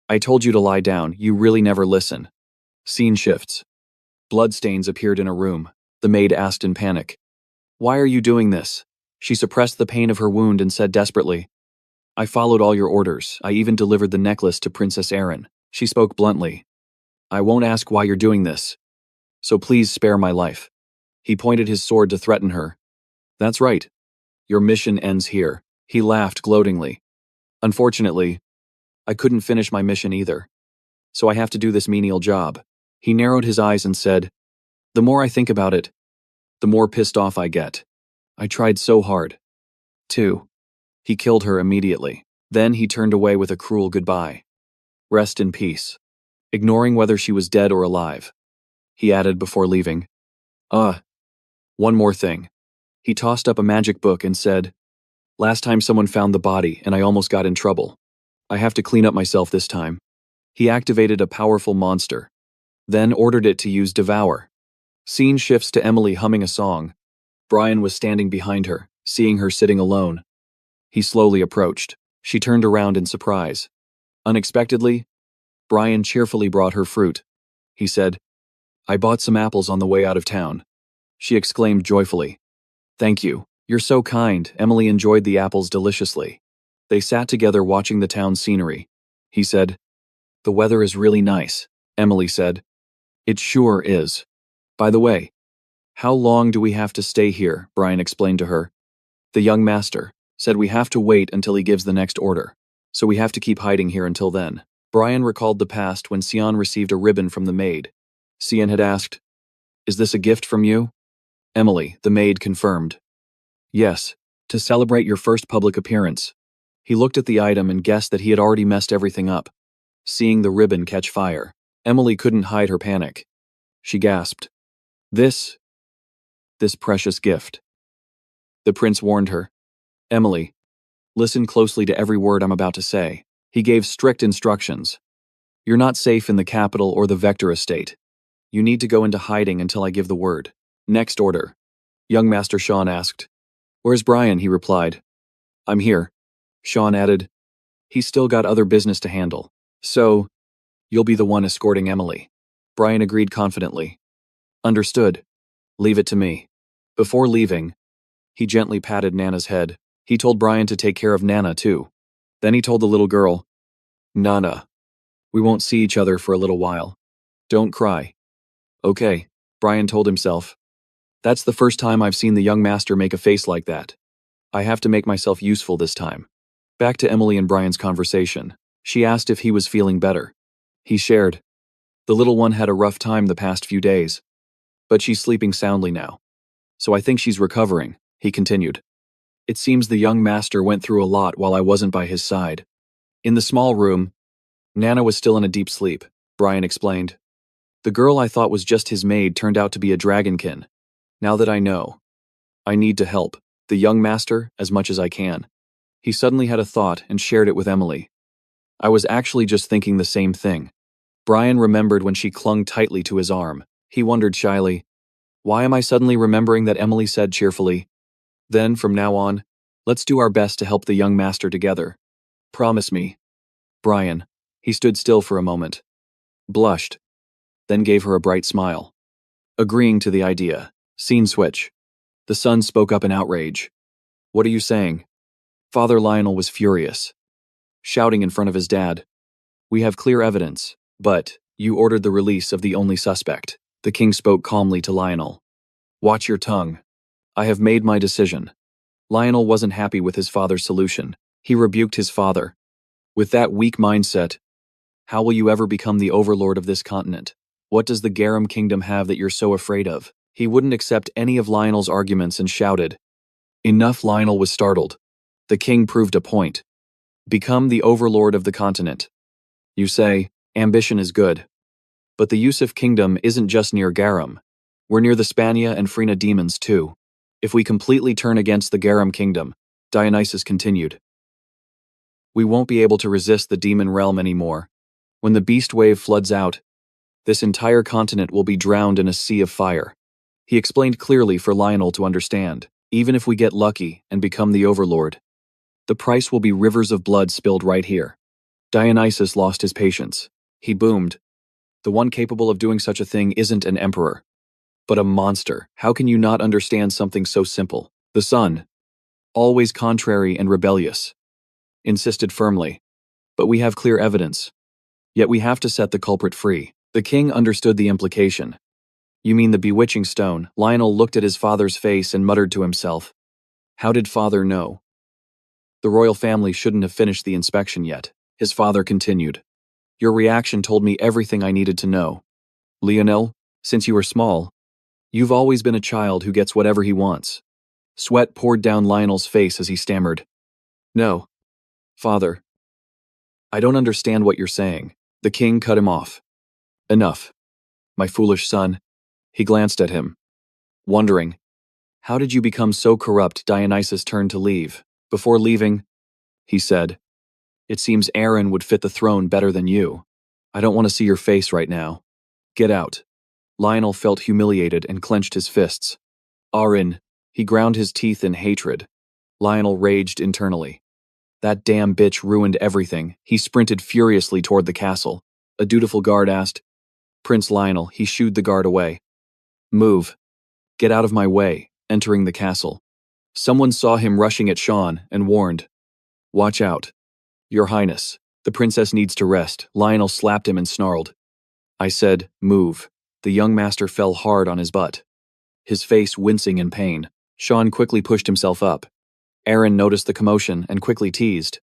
I told you to lie down, you really never listen. Scene shifts. Bloodstains appeared in a room. The maid asked in panic. Why are you doing this? She suppressed the pain of her wound and said desperately, I followed all your orders. I even delivered the necklace to Princess Erin. She spoke bluntly. I won't ask why you're doing this. So please spare my life. He pointed his sword to threaten her. That's right. Your mission ends here. He laughed gloatingly. Unfortunately, I couldn't finish my mission either. So I have to do this menial job. He narrowed his eyes and said, the more I think about it, the more pissed off I get. I tried so hard. 2. He killed her immediately. Then he turned away with a cruel goodbye. Rest in peace. Ignoring whether she was dead or alive. He added before leaving. One more thing. He tossed up a magic book and said, last time someone found the body and I almost got in trouble. I have to clean up myself this time. He activated a powerful monster, then ordered it to use Devour. Scene shifts to Emily humming a song. Brian was standing behind her, seeing her sitting alone. He slowly approached. She turned around in surprise. Unexpectedly, Brian cheerfully brought her fruit. He said, I bought some apples on the way out of town. She exclaimed joyfully. Thank you. You're so kind. Emily enjoyed the apples deliciously. They sat together watching the town scenery. He said, The weather is really nice, Emily said. It sure is. By the way, how long do we have to stay here? Brian explained to her. The young master said we have to wait until he gives the next order, so we have to keep hiding here until then. Brian recalled the past when Sion received a ribbon from the maid. Sion had asked, "Is this a gift from you?" Emily, the maid, confirmed. Yes, to celebrate your first public appearance. He looked at the item and guessed that he had already messed everything up. Seeing the ribbon catch fire, Emily couldn't hide her panic. She gasped, This precious gift." The prince warned her. "Emily, listen closely to every word I'm about to say." He gave strict instructions. "You're not safe in the capital or the Vector estate. You need to go into hiding until I give the word." "Next order," young Master Sean asked. "Where's Brian?" he replied. "I'm here," Sean added. "He's still got other business to handle. So, you'll be the one escorting Emily." Brian agreed confidently. "Understood. Leave it to me." Before leaving, he gently patted Nana's head. He told Brian to take care of Nana, too. Then he told the little girl, "Nana, we won't see each other for a little while. Don't cry." "Okay," Brian told himself. "That's the first time I've seen the young master make a face like that. I have to make myself useful this time." Back to Emily and Brian's conversation. She asked if he was feeling better. He shared, "The little one had a rough time the past few days, but she's sleeping soundly now. So I think she's recovering," he continued. "It seems the young master went through a lot while I wasn't by his side." In the small room, Nana was still in a deep sleep, Brian explained. "The girl I thought was just his maid turned out to be a dragonkin. Now that I know, I need to help the young master as much as I can." He suddenly had a thought and shared it with Emily. "I was actually just thinking the same thing." Brian remembered when she clung tightly to his arm. He wondered shyly, "Why am I suddenly remembering that?" Emily said cheerfully. "Then, from now on, let's do our best to help the young master together. Promise me." Brian, he stood still for a moment, blushed, then gave her a bright smile. Agreeing to the idea. Scene switch. The son spoke up in outrage. "What are you saying?" Father Lionel was furious, shouting in front of his dad, "We have clear evidence, but you ordered the release of the only suspect." The king spoke calmly to Lionel. "Watch your tongue. I have made my decision." Lionel wasn't happy with his father's solution. He rebuked his father. "With that weak mindset, how will you ever become the overlord of this continent? What does the Garum kingdom have that you're so afraid of?" He wouldn't accept any of Lionel's arguments and shouted. "Enough!" Lionel was startled. The king proved a point. "Become the overlord of the continent. You say, ambition is good. But the Yusuf kingdom isn't just near Garum. We're near the Spania and Frina demons too. If we completely turn against the Garum kingdom," Dionysus continued, "we won't be able to resist the demon realm anymore. When the beast wave floods out, this entire continent will be drowned in a sea of fire." He explained clearly for Lionel to understand. Even if we get lucky and become the overlord, the price will be rivers of blood spilled right here. Dionysus lost his patience. He boomed, "The one capable of doing such a thing isn't an emperor, but a monster. How can you not understand something so simple?" The son, always contrary and rebellious, insisted firmly, "But we have clear evidence. Yet we have to set the culprit free." The king understood the implication. "You mean the bewitching stone?" Lionel looked at his father's face and muttered to himself, "How did father know?" "The royal family shouldn't have finished the inspection yet." His father continued, "Your reaction told me everything I needed to know. Lionel, since you were small, you've always been a child who gets whatever he wants." Sweat poured down Lionel's face as he stammered, "No, father, I don't understand what you're saying." The king cut him off. "Enough, my foolish son." He glanced at him, wondering, "How did you become so corrupt?" Dionysus turned to leave. Before leaving, he said, "It seems Aaron would fit the throne better than you. I don't want to see your face right now. Get out." Lionel felt humiliated and clenched his fists. "Aaron," he ground his teeth in hatred. Lionel raged internally. That damn bitch ruined everything. He sprinted furiously toward the castle. A dutiful guard asked, "Prince Lionel," he shooed the guard away. "Move. Get out of my way," entering the castle. Someone saw him rushing at Sean and warned, "Watch out, Your Highness." The princess needs to rest. Lionel slapped him and snarled. I said, move. The young master fell hard on his butt, his face wincing in pain. Sean quickly pushed himself up. Aaron noticed the commotion and quickly teased.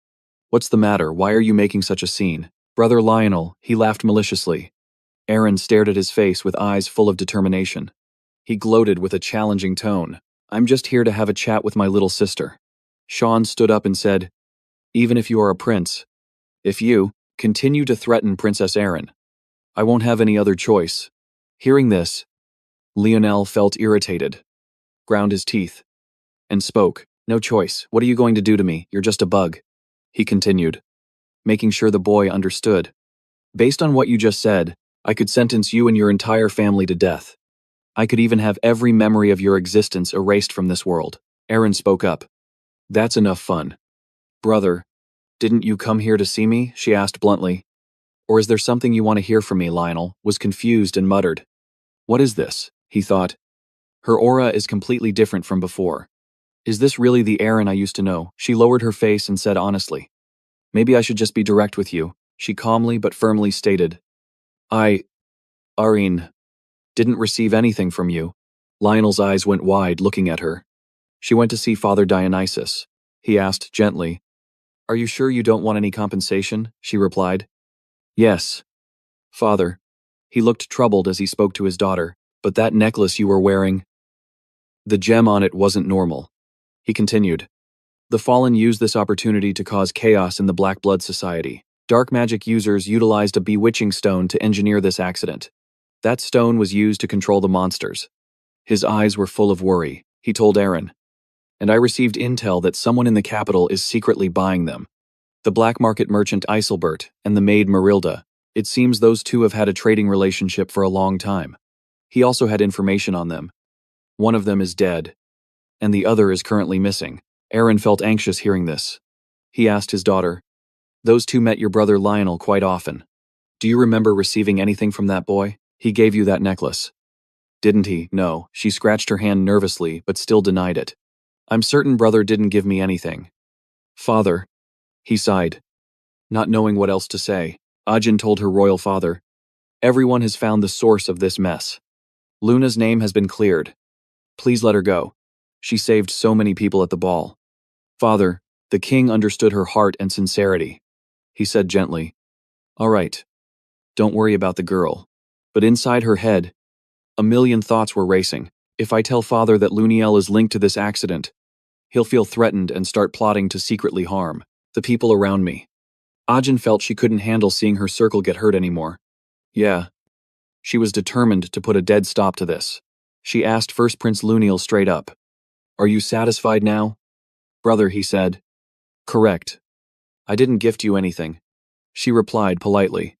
What's the matter? Why are you making such a scene? Brother Lionel, he laughed maliciously. Aaron stared at his face with eyes full of determination. He gloated with a challenging tone. I'm just here to have a chat with my little sister. Sean stood up and said, even if you are a prince, if you continue to threaten Princess Aaron, I won't have any other choice. Hearing this, Lionel felt irritated, ground his teeth, and spoke. No choice. What are you going to do to me? You're just a bug. He continued, making sure the boy understood. Based on what you just said, I could sentence you and your entire family to death. I could even have every memory of your existence erased from this world. Aaron spoke up. That's enough fun. Brother, didn't you come here to see me? She asked bluntly. Or is there something you want to hear from me? Lionel was confused and muttered. What is this? He thought. Her aura is completely different from before. Is this really the Aaron I used to know? She lowered her face and said honestly. Maybe I should just be direct with you, she calmly but firmly stated. Irene, didn't receive anything from you. Lionel's eyes went wide looking at her. She went to see Father Dionysus. He asked gently. Are you sure you don't want any compensation? She replied. Yes. Father. He looked troubled as he spoke to his daughter. But that necklace you were wearing, the gem on it wasn't normal. He continued. The Fallen used this opportunity to cause chaos in the Black Blood Society. Dark magic users utilized a bewitching stone to engineer this accident. That stone was used to control the monsters. His eyes were full of worry. He told Aaron. And I received intel that someone in the capital is secretly buying them. The black market merchant Eiselbert and the maid Marilda. It seems those two have had a trading relationship for a long time. He also had information on them. One of them is dead, and the other is currently missing. Aaron felt anxious hearing this. He asked his daughter, those two met your brother Lionel quite often. Do you remember receiving anything from that boy? He gave you that necklace. Didn't he? No. She scratched her hand nervously, but still denied it. I'm certain brother didn't give me anything. Father. He sighed, not knowing what else to say. Ajin told her royal father, everyone has found the source of this mess. Luna's name has been cleared. Please let her go. She saved so many people at the ball. Father, the king understood her heart and sincerity. He said gently, all right, don't worry about the girl. But inside her head, a million thoughts were racing. If I tell father that Luniel is linked to this accident, he'll feel threatened and start plotting to secretly harm the people around me. Ajin felt she couldn't handle seeing her circle get hurt anymore. Yeah. She was determined to put a dead stop to this. She asked First Prince Luniel straight up. Are you satisfied now? Brother, he said. Correct. I didn't gift you anything. She replied politely.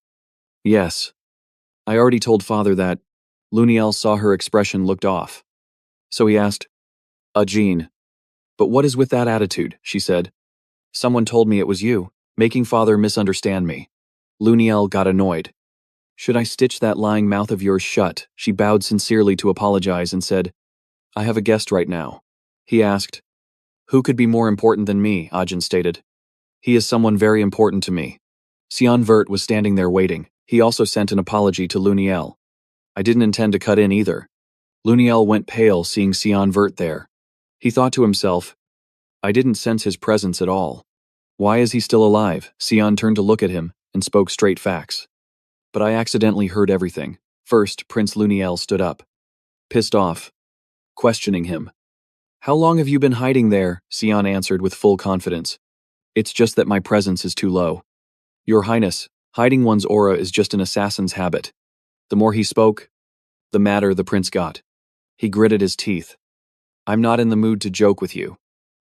Yes. I already told father that. Luniel saw her expression looked off. So he asked, Ajin. But what is with that attitude? She said. Someone told me it was you, making father misunderstand me. Luniel got annoyed. Should I stitch that lying mouth of yours shut? She bowed sincerely to apologize and said, I have a guest right now. He asked, who could be more important than me? Ajin stated. He is someone very important to me. Sion Vert was standing there waiting. He also sent an apology to Luniel. I didn't intend to cut in either. Luniel went pale seeing Sion Vert there. He thought to himself, I didn't sense his presence at all. Why is he still alive? Sion turned to look at him and spoke straight facts. But I accidentally heard everything. First, Prince Luniel stood up, pissed off, questioning him. How long have you been hiding there? Sion answered with full confidence. It's just that my presence is too low. Your Highness, hiding one's aura is just an assassin's habit. The more he spoke, the madder the prince got. He gritted his teeth. I'm not in the mood to joke with you.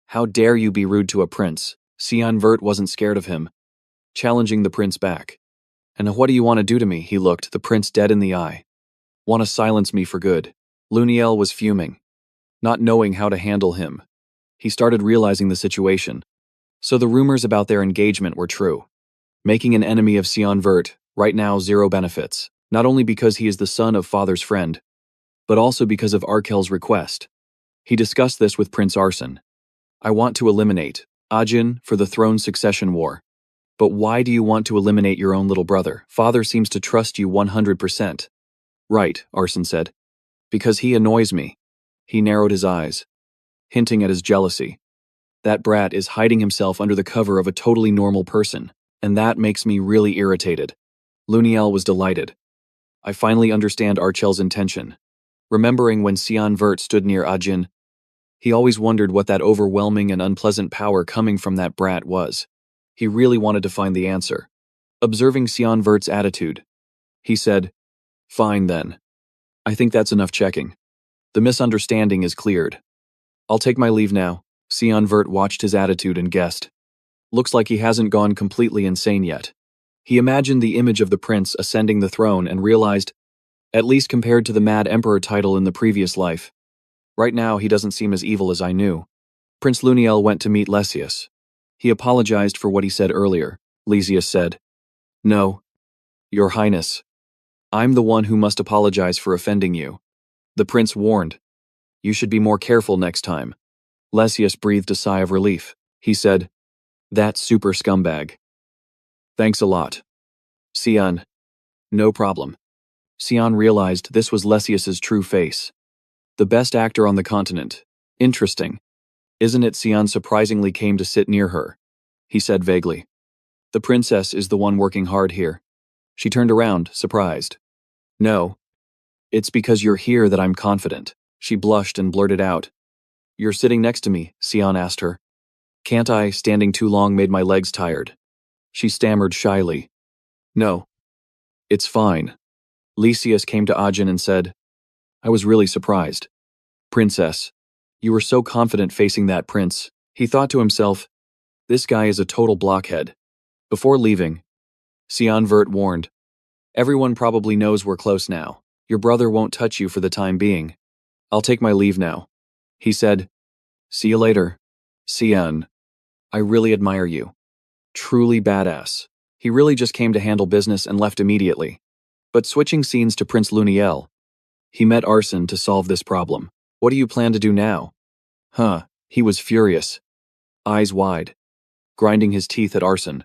How dare you be rude to a prince? Sion Vert wasn't scared of him, challenging the prince back. And what do you want to do to me? He looked the prince dead in the eye. Want to silence me for good? Luniel was fuming, not knowing how to handle him. He started realizing the situation. So the rumors about their engagement were true. Making an enemy of Sion Vert, right now zero benefits, not only because he is the son of father's friend, but also because of Arkel's request. He discussed this with Prince Arson. I want to eliminate Ajin for the throne succession war. But why do you want to eliminate your own little brother? Father seems to trust you 100%. Right, Arson said. Because he annoys me. He narrowed his eyes, hinting at his jealousy. That brat is hiding himself under the cover of a totally normal person, and that makes me really irritated. Luniel was delighted. I finally understand Archel's intention. Remembering when Xian Vert stood near Ajin, he always wondered what that overwhelming and unpleasant power coming from that brat was. He really wanted to find the answer. Observing Xian Vert's attitude, he said, "Fine then. I think that's enough checking. The misunderstanding is cleared. I'll take my leave now." Xian Vert watched his attitude and guessed. Looks like he hasn't gone completely insane yet. He imagined the image of the prince ascending the throne and realized, at least compared to the Mad Emperor title in the previous life, right now he doesn't seem as evil as I knew. Prince Luniel went to meet Lesius. He apologized for what he said earlier. Lesius said, "No, Your Highness. I'm the one who must apologize for offending you." The prince warned, "You should be more careful next time." Lesius breathed a sigh of relief. He said, "That super scumbag. Thanks a lot. Xian." "No problem." Xian realized this was Lesius's true face. The best actor on the continent. Interesting. Isn't it? Xian surprisingly came to sit near her. He said vaguely, "The princess is the one working hard here." She turned around, surprised. "No. It's because you're here that I'm confident." She blushed and blurted out, "You're sitting next to me," Xian asked her. "Can't I? Standing too long made my legs tired." She stammered shyly, "No. It's fine." Lesius came to Ajin and said, "I was really surprised. Princess, you were so confident facing that prince." He thought to himself, this guy is a total blockhead. Before leaving, Xian Vert warned, "Everyone probably knows we're close now. Your brother won't touch you for the time being. I'll take my leave now." He said, "See you later, Xian. I really admire you. Truly badass." He really just came to handle business and left immediately. But switching scenes to Prince Luniel, he met Arson to solve this problem. "What do you plan to do now?" "Huh." He was furious, eyes wide, grinding his teeth at Arson.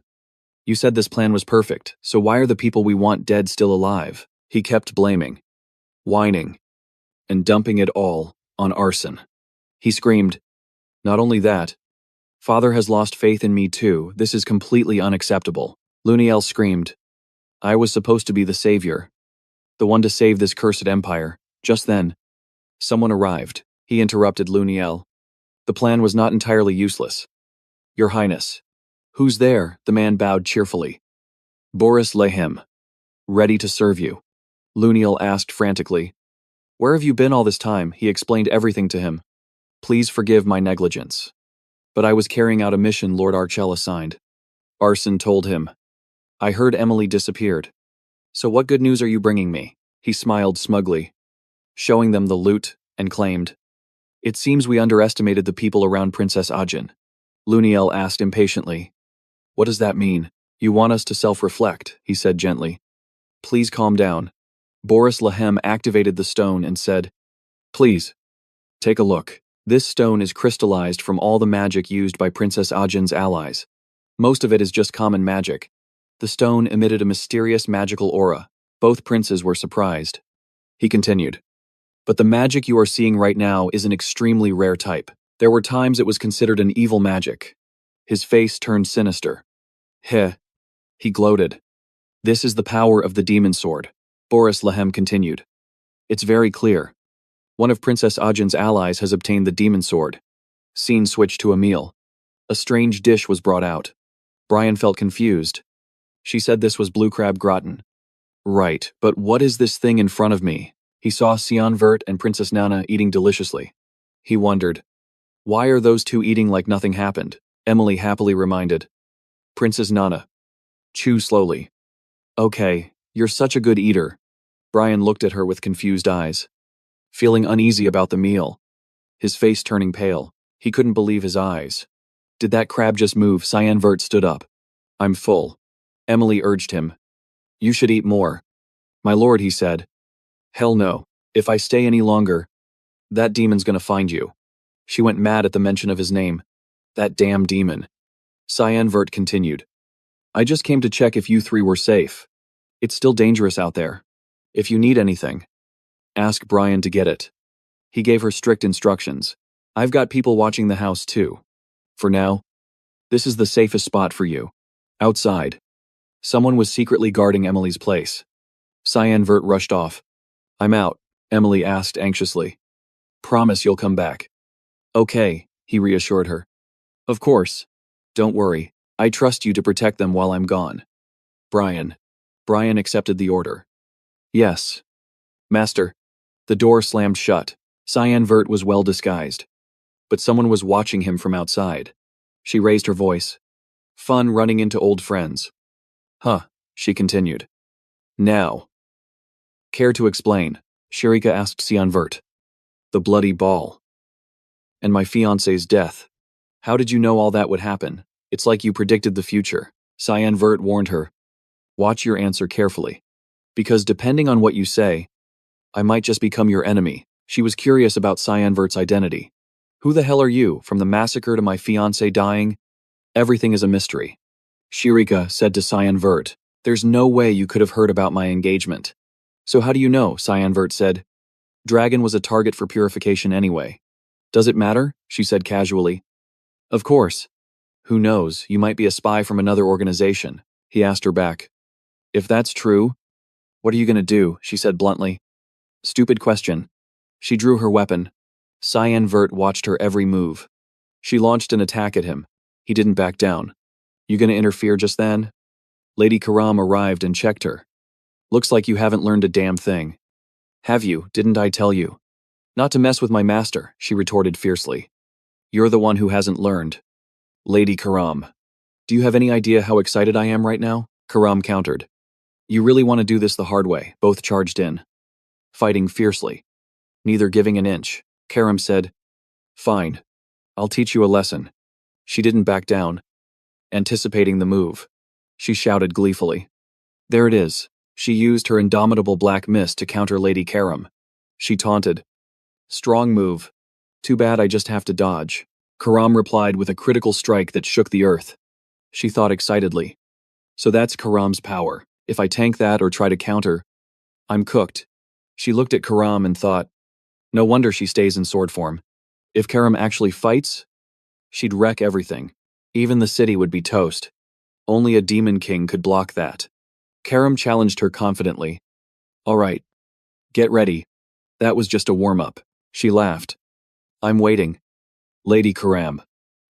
"You said this plan was perfect, so why are the people we want dead still alive?" He kept blaming, whining, and dumping it all on Arson. He screamed, "Not only that, Father has lost faith in me too. This is completely unacceptable." Luniel screamed, "I was supposed to be the savior, the one to save this cursed empire." Just then, someone arrived. He interrupted Luniel. The plan was not entirely useless. "Your Highness." "Who's there?" The man bowed cheerfully. "Boris Lehem. Ready to serve you." Luniel asked frantically, "Where have you been all this time?" He explained everything to him. "Please forgive my negligence, but I was carrying out a mission Lord Archel assigned." Arson told him, "I heard Emily disappeared. So what good news are you bringing me?" He smiled smugly, showing them the loot, and claimed, "It seems we underestimated the people around Princess Ajin." Luniel asked impatiently, "What does that mean?" "You want us to self-reflect," he said gently. "Please calm down." Boris Lehem activated the stone and said, "Please, take a look. This stone is crystallized from all the magic used by Princess Ajin's allies. Most of it is just common magic." The stone emitted a mysterious magical aura. Both princes were surprised. He continued, "But the magic you are seeing right now is an extremely rare type. There were times it was considered an evil magic." His face turned sinister. "Heh." He gloated. "This is the power of the demon sword." Boris Lehem continued, "It's very clear. One of Princess Ajin's allies has obtained the demon sword." Scene switched to a meal. A strange dish was brought out. Brian felt confused. She said this was blue crab gratin. "Right, but what is this thing in front of me?" He saw Xian Vert and Princess Nana eating deliciously. He wondered, why are those two eating like nothing happened? Emily happily reminded, "Princess Nana, chew slowly." "Okay, you're such a good eater." Brian looked at her with confused eyes, feeling uneasy about the meal, his face turning pale. He couldn't believe his eyes. Did that crab just move? Xian Vert stood up. "I'm full." Emily urged him. "You should eat more." "My lord," he said. "Hell no. If I stay any longer, that demon's gonna find you." She went mad at the mention of his name. That damn demon. Xian Vert continued, I just came to check if you three were safe. It's still dangerous out there. If you need anything, ask Brian to get it. He gave her strict instructions. I've got people watching the house too. For now, this is the safest spot for you. Outside. Someone was secretly guarding Emily's place. Cyan Vert rushed off. I'm out, Emily asked anxiously. Promise you'll come back. Okay, he reassured her. Of course. Don't worry. I trust you to protect them while I'm gone. Brian. Brian accepted the order. Yes. Master. The door slammed shut. Cyan Vert was well disguised. But someone was watching him from outside. She raised her voice. Fun running into old friends. Huh, she continued. Now. Care to explain? Sharika asked Cyan Vert. The bloody ball. And my fiancé's death. How did you know all that would happen? It's like you predicted the future. Cyan Vert warned her. Watch your answer carefully. Because depending on what you say, I might just become your enemy. She was curious about Cyan Vert's identity. Who the hell are you, from the massacre to my fiancé dying? Everything is a mystery. Sharika said to Cyan Vert, There's no way you could have heard about my engagement. So how do you know? Cyan Vert said. Dragon was a target for purification anyway. Does it matter? She said casually. Of course. Who knows, you might be a spy from another organization, he asked her back. If that's true, what are you going to do? She said bluntly. Stupid question. She drew her weapon. Cyan Vert watched her every move. She launched an attack at him. He didn't back down. You going to interfere just then? Lady Karam arrived and checked her. Looks like you haven't learned a damn thing. Have you? Didn't I tell you? Not to mess with my master, she retorted fiercely. You're the one who hasn't learned. Lady Karam. Do you have any idea how excited I am right now? Karam countered. You really want to do this the hard way, both charged in. Fighting fiercely. Neither giving an inch. Karam said, Fine. I'll teach you a lesson. She didn't back down. Anticipating the move. She shouted gleefully. There it is. She used her indomitable black mist to counter Lady Karam. She taunted. Strong move. Too bad I just have to dodge. Karam replied with a critical strike that shook the earth. She thought excitedly. So that's Karam's power. If I tank that or try to counter, I'm cooked. She looked at Karam and thought, no wonder she stays in sword form. If Karam actually fights, she'd wreck everything. Even the city would be toast. Only a demon king could block that. Karam challenged her confidently. All right. Get ready. That was just a warm-up. She laughed. I'm waiting. Lady Karam.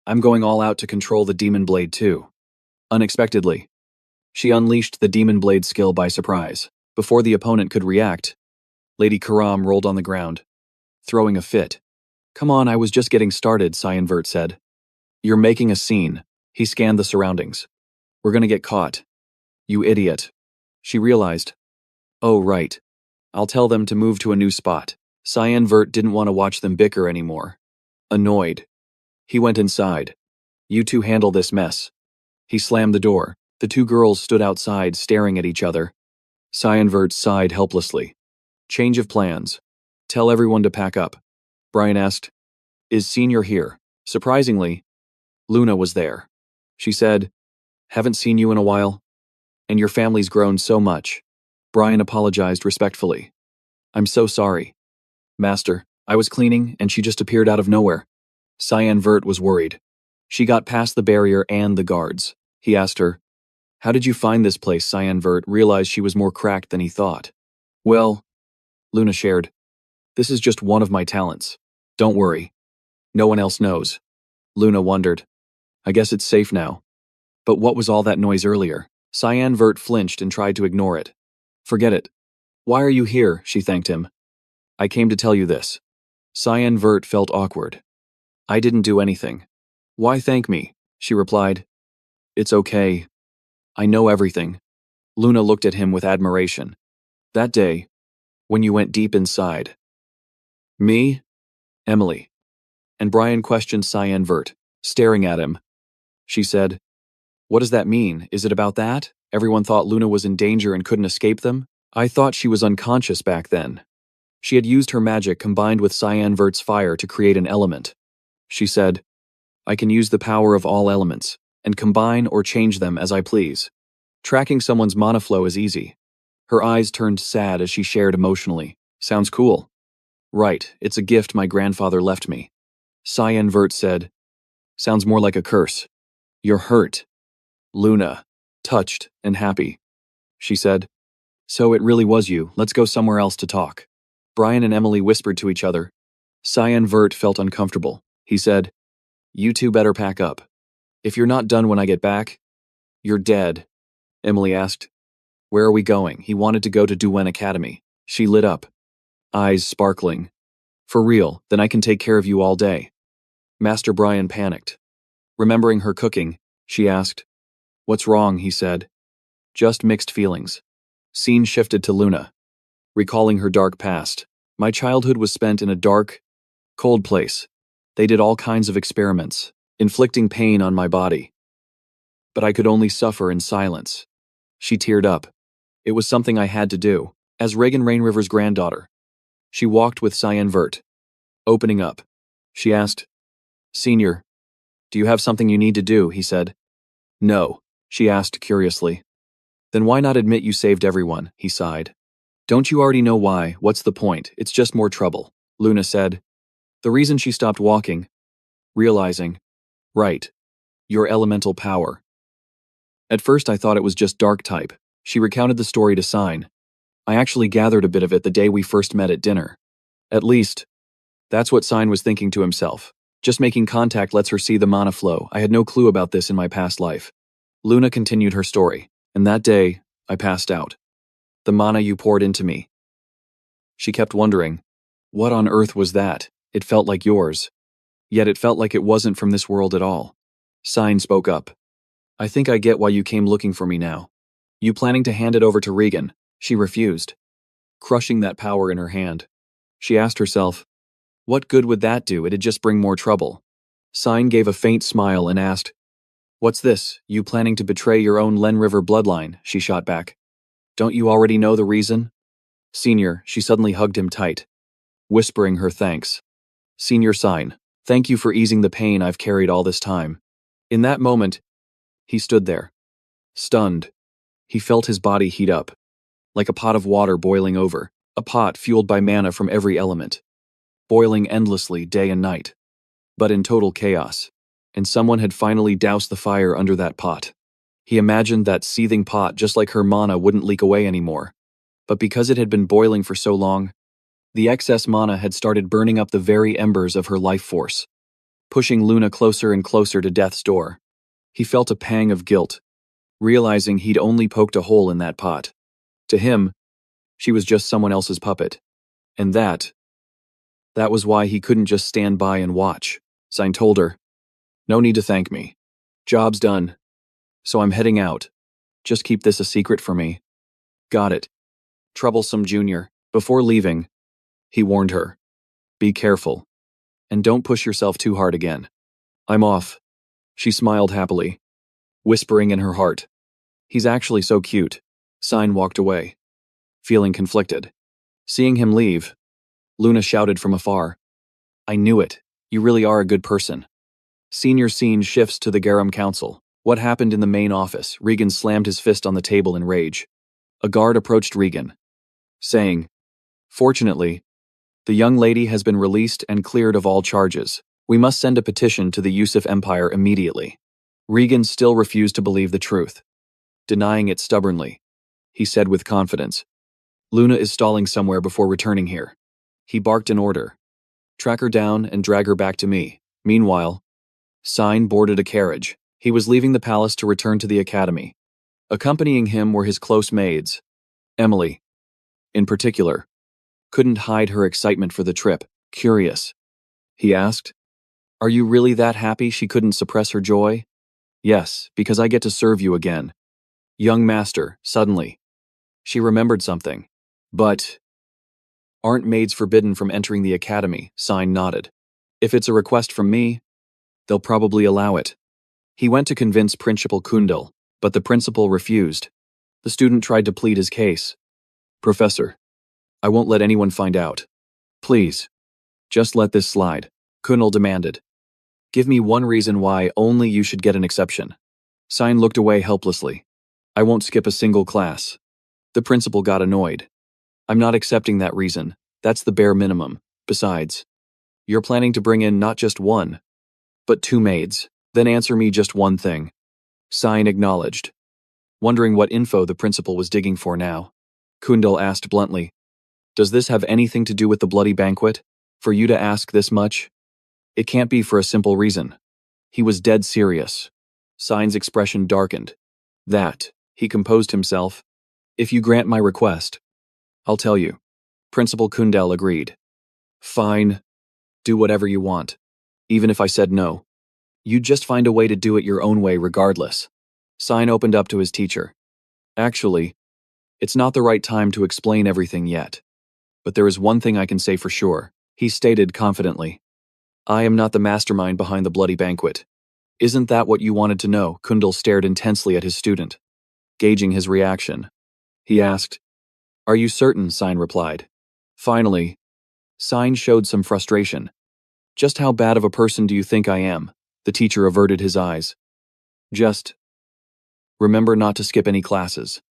I'm going all out to control the demon blade too. Unexpectedly. She unleashed the demon blade skill by surprise. Before the opponent could react, Lady Karam rolled on the ground, throwing a fit. Come on, I was just getting started, Cyan Vert said. You're making a scene. He scanned the surroundings. We're gonna get caught. You idiot. She realized. Oh, right. I'll tell them to move to a new spot. Cyan Vert didn't want to watch them bicker anymore. Annoyed. He went inside. You two handle this mess. He slammed the door. The two girls stood outside staring at each other. Cyan Vert sighed helplessly. Change of plans. Tell everyone to pack up. Brian asked, Is Senior here? Surprisingly, Luna was there. She said, Haven't seen you in a while. And your family's grown so much. Brian apologized respectfully. I'm so sorry. Master, I was cleaning and she just appeared out of nowhere. Cyan Vert was worried. She got past the barrier and the guards. He asked her, How did you find this place? Cyan Vert realized she was more cracked than he thought. Well, Luna shared, This is just one of my talents. Don't worry. No one else knows. Luna wondered. I guess it's safe now. But what was all that noise earlier? Cyan Vert flinched and tried to ignore it. Forget it. Why are you here? She thanked him. I came to tell you this. Cyan Vert felt awkward. I didn't do anything. Why thank me? She replied. It's okay. I know everything. Luna looked at him with admiration. That day, when you went deep inside. Me? Emily. And Brian questioned Cyan Vert, staring at him. She said, What does that mean? Is it about that? Everyone thought Luna was in danger and couldn't escape them? I thought she was unconscious back then. She had used her magic combined with Cyan Vert's fire to create an element. She said, I can use the power of all elements. and combine or change them as I please. Tracking someone's mana flow is easy. Her eyes turned sad as she shared emotionally. Sounds cool. Right, it's a gift my grandfather left me. Cyan Vert said. Sounds more like a curse. You're hurt. Luna, touched and happy. She said. So it really was you. Let's go somewhere else to talk. Brian and Emily whispered to each other. Cyan Vert felt uncomfortable. He said, You two better pack up. If you're not done when I get back, you're dead. Emily asked. Where are we going? He wanted to go to Duwen Academy. She lit up. Eyes sparkling. For real, then I can take care of you all day. Master Brian panicked. Remembering her cooking, she asked. What's wrong, he said. Just mixed feelings. Scene shifted to Luna. Recalling her dark past. My childhood was spent in a dark, cold place. They did all kinds of experiments, inflicting pain on my body. But I could only suffer in silence. She teared up. It was something I had to do, as Regan Rainriver's granddaughter. She walked with Cyan Vert. Opening up. She asked, Senior, do you have something you need to do? He said. No, she asked curiously. Then why not admit you saved everyone? He sighed. Don't you already know why? What's the point? It's just more trouble, Luna said. The reason she stopped walking, realizing, right, your elemental power. At first I thought it was just dark type. She recounted the story to Sign. I actually gathered a bit of it the day we first met at dinner. At least, that's what Sign was thinking to himself. Just making contact lets her see the mana flow. I had no clue about this in my past life. Luna continued her story, and that day, I passed out. The mana you poured into me. She kept wondering, what on earth was that? It felt like yours. Yet it felt like it wasn't from this world at all. Sign spoke up. I think I get why you came looking for me now. You planning to hand it over to Regan? She refused, crushing that power in her hand. She asked herself, what good would that do? It'd just bring more trouble. Sign gave a faint smile and asked, What's this? You planning to betray your own Len River bloodline? She shot back. Don't you already know the reason? Senior, she suddenly hugged him tight, whispering her thanks. Senior Sign, thank you for easing the pain I've carried all this time. In that moment, he stood there, stunned. He felt his body heat up, like a pot of water boiling over, a pot fueled by mana from every element, boiling endlessly day and night, but in total chaos. And someone had finally doused the fire under that pot. He imagined that seething pot, just like her mana, wouldn't leak away anymore. But because it had been boiling for so long, the excess mana had started burning up the very embers of her life force, pushing Luna closer and closer to death's door. He felt a pang of guilt, realizing he'd only poked a hole in that pot. To him, she was just someone else's puppet. And that was why he couldn't just stand by and watch. Sign told her, No need to thank me. Job's done. So I'm heading out. Just keep this a secret for me. Got it. Troublesome Junior. Before leaving, he warned her. Be careful. And don't push yourself too hard again. I'm off. She smiled happily, whispering in her heart. He's actually so cute. Sign walked away, feeling conflicted. Seeing him leave, Luna shouted from afar. I knew it. You really are a good person. Senior scene shifts to the Garum Council. What happened in the main office? Regan slammed his fist on the table in rage. A guard approached Regan, saying, Fortunately, the young lady has been released and cleared of all charges. We must send a petition to the Yusuf Empire immediately. Regan still refused to believe the truth, denying it stubbornly. He said with confidence, Luna is stalling somewhere before returning here. He barked an order. Track her down and drag her back to me. Meanwhile, Sign boarded a carriage. He was leaving the palace to return to the academy. Accompanying him were his close maids. Emily, in particular, couldn't hide her excitement for the trip. Curious, he asked. Are you really that happy? She couldn't suppress her joy. Yes, because I get to serve you again. Young master, suddenly. She remembered something. But aren't maids forbidden from entering the academy? Sign nodded. If it's a request from me, they'll probably allow it. He went to convince Principal Kundal, but the principal refused. The student tried to plead his case. Professor, I won't let anyone find out. Please, just let this slide, Kundal demanded. Give me one reason why only you should get an exception. Sign looked away helplessly. I won't skip a single class. The principal got annoyed. I'm not accepting that reason. That's the bare minimum. Besides, you're planning to bring in not just one, but two maids. Then answer me just one thing. Sign acknowledged, wondering what info the principal was digging for now. Kundal asked bluntly, does this have anything to do with the bloody banquet? For you to ask this much? It can't be for a simple reason. He was dead serious. Sign's expression darkened. That, he composed himself. If you grant my request, I'll tell you. Principal Kundal agreed. Fine. Do whatever you want. Even if I said no. You'd just find a way to do it your own way regardless. Sign opened up to his teacher. Actually, it's not the right time to explain everything yet. But there is one thing I can say for sure, he stated confidently. I am not the mastermind behind the bloody banquet. Isn't that what you wanted to know? Kundal stared intensely at his student, gauging his reaction. He asked, are you certain? Sign replied. Finally, Sign showed some frustration. Just how bad of a person do you think I am? The teacher averted his eyes. Just remember not to skip any classes.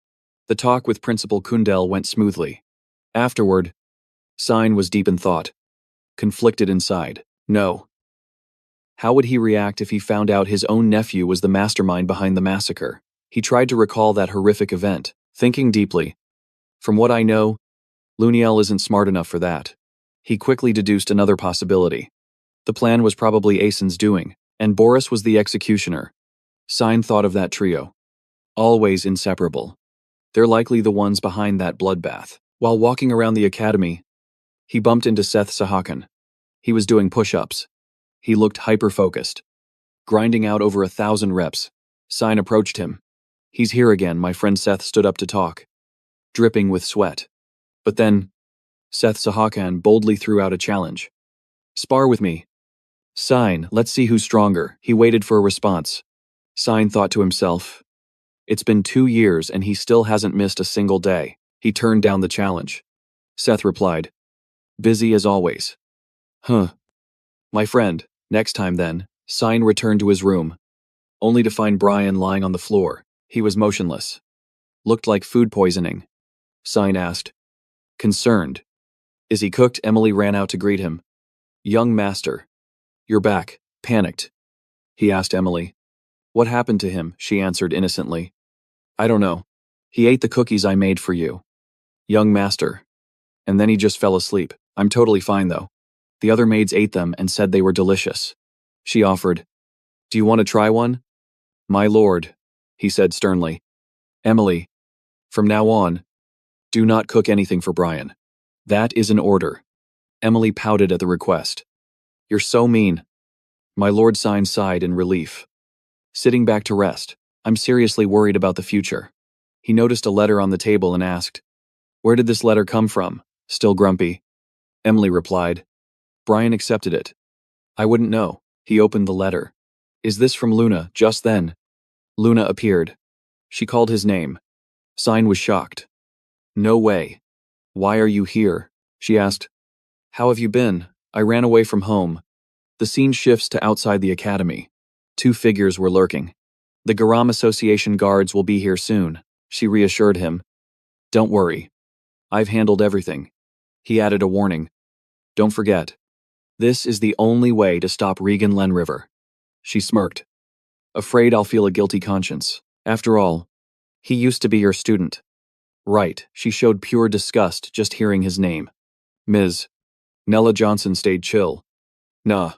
The talk with Principal Kundal went smoothly. Afterward, Sign was deep in thought, conflicted inside. No. How would he react if he found out his own nephew was the mastermind behind the massacre? He tried to recall that horrific event, thinking deeply. From what I know, Luniel isn't smart enough for that. He quickly deduced another possibility. The plan was probably Asen's doing, and Boris was the executioner. Sign thought of that trio. Always inseparable. They're likely the ones behind that bloodbath. While walking around the academy, he bumped into Seth Sahakan. He was doing push-ups. He looked hyper-focused, grinding out over 1,000 reps. Sign approached him. He's here again. My friend Seth stood up to talk, dripping with sweat. But then, Seth Sahakan boldly threw out a challenge. Spar with me. Sign, let's see who's stronger. He waited for a response. Sign thought to himself, it's been 2 years and he still hasn't missed a single day. He turned down the challenge. Seth replied, busy as always. Huh. My friend, next time then. Sign returned to his room, only to find Brian lying on the floor. He was motionless. Looked like food poisoning. Sign asked, concerned. Is he cooked? Emily ran out to greet him. Young master. You're back. Panicked. He asked Emily. What happened to him? She answered innocently. I don't know. He ate the cookies I made for you. Young master. And then he just fell asleep. I'm totally fine though. The other maids ate them and said they were delicious. She offered. Do you want to try one? My lord, he said sternly. Emily, from now on, do not cook anything for Brian. That is an order. Emily pouted at the request. You're so mean. My lord sighed in relief. Sitting back to rest, I'm seriously worried about the future. He noticed a letter on the table and asked, where did this letter come from? Still grumpy. Emily replied, Brian accepted it. I wouldn't know. He opened the letter. Is this from Luna? Just then, Luna appeared. She called his name. Sign was shocked. No way. Why are you here? She asked. How have you been? I ran away from home. The scene shifts to outside the academy. 2 figures were lurking. The Garam Association guards will be here soon, she reassured him. Don't worry. I've handled everything. He added a warning. Don't forget. This is the only way to stop Regan Lenriver. She smirked. Afraid I'll feel a guilty conscience. After all, he used to be your student. Right, she showed pure disgust just hearing his name. Ms. Nella Johnson stayed chill. Nah.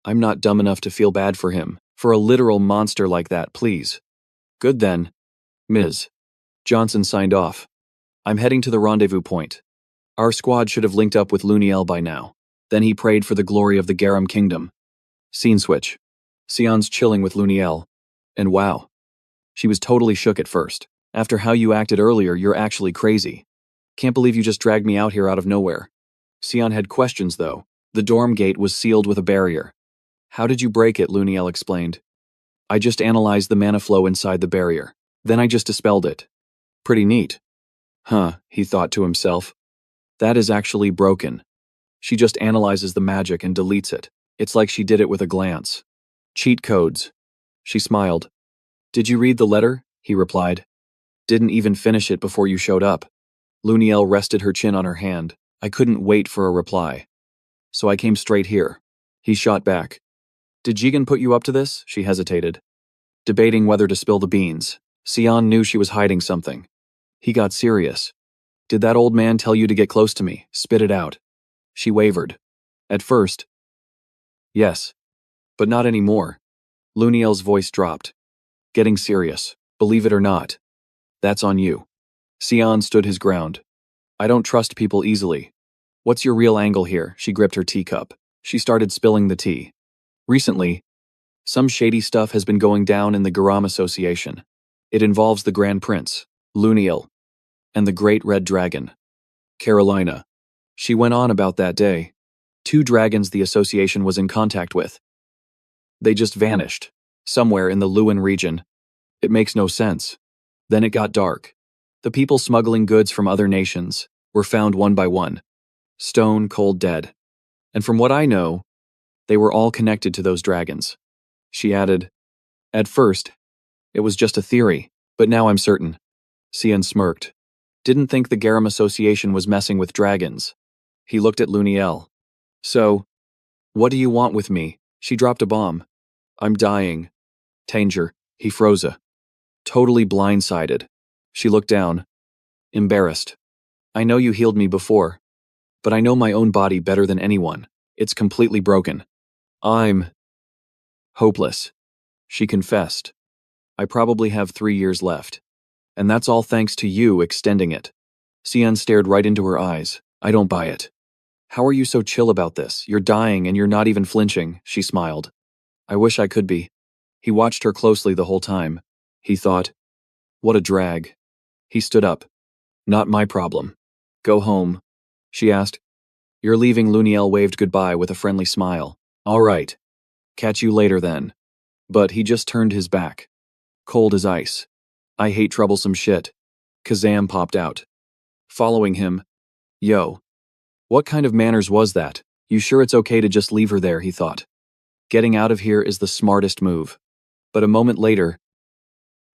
I'm not dumb enough to feel bad for him, for a literal monster like that, please. Good then. Ms. Johnson signed off. I'm heading to the rendezvous point. Our squad should have linked up with Luniel by now. Then he prayed for the glory of the Garam Kingdom. Scene switch. Sion's chilling with Luniel. And wow. She was totally shook at first. After how you acted earlier, you're actually crazy. Can't believe you just dragged me out here out of nowhere. Sion had questions though. The dorm gate was sealed with a barrier. How did you break it? Luniel explained. I just analyzed the mana flow inside the barrier. Then I just dispelled it. Pretty neat. Huh, he thought to himself. That is actually broken. She just analyzes the magic and deletes it. It's like she did it with a glance. Cheat codes. She smiled. Did you read the letter? He replied. Didn't even finish it before you showed up. Luniel rested her chin on her hand. I couldn't wait for a reply. So I came straight here. He shot back. Did Jigen put you up to this? She hesitated, debating whether to spill the beans. Sion knew she was hiding something. He got serious. Did that old man tell you to get close to me? Spit it out. She wavered. At first. Yes. But not anymore. Luniel's voice dropped. Getting serious. Believe it or not. That's on you. Sion stood his ground. I don't trust people easily. What's your real angle here? She gripped her teacup. She started spilling the tea. Recently, some shady stuff has been going down in the Garam Association. It involves the Grand Prince, Luniel, and the Great Red Dragon, Carolina. She went on about that day. 2 dragons the association was in contact with. They just vanished, somewhere in the Lewin region. It makes no sense. Then it got dark. The people smuggling goods from other nations were found one by one, stone cold dead. And from what I know, they were all connected to those dragons. She added, at first, it was just a theory, but now I'm certain. Sion smirked. Didn't think the Garam Association was messing with dragons. He looked at Luniel. So, what do you want with me? She dropped a bomb. I'm dying. Tanger. He froze. Totally blindsided. She looked down. Embarrassed. I know you healed me before, but I know my own body better than anyone. It's completely broken. I'm hopeless. She confessed. I probably have 3 years left. And that's all thanks to you extending it. Sion stared right into her eyes. I don't buy it. How are you so chill about this? You're dying and you're not even flinching, she smiled. I wish I could be. He watched her closely the whole time. He thought, what a drag. He stood up. Not my problem. Go home. She asked. You're leaving? Luniel waved goodbye with a friendly smile. All right. Catch you later then. But he just turned his back. Cold as ice. I hate troublesome shit. Kazam popped out. Following him. Yo. What kind of manners was that? You sure it's okay to just leave her there, he thought. Getting out of here is the smartest move. But a moment later,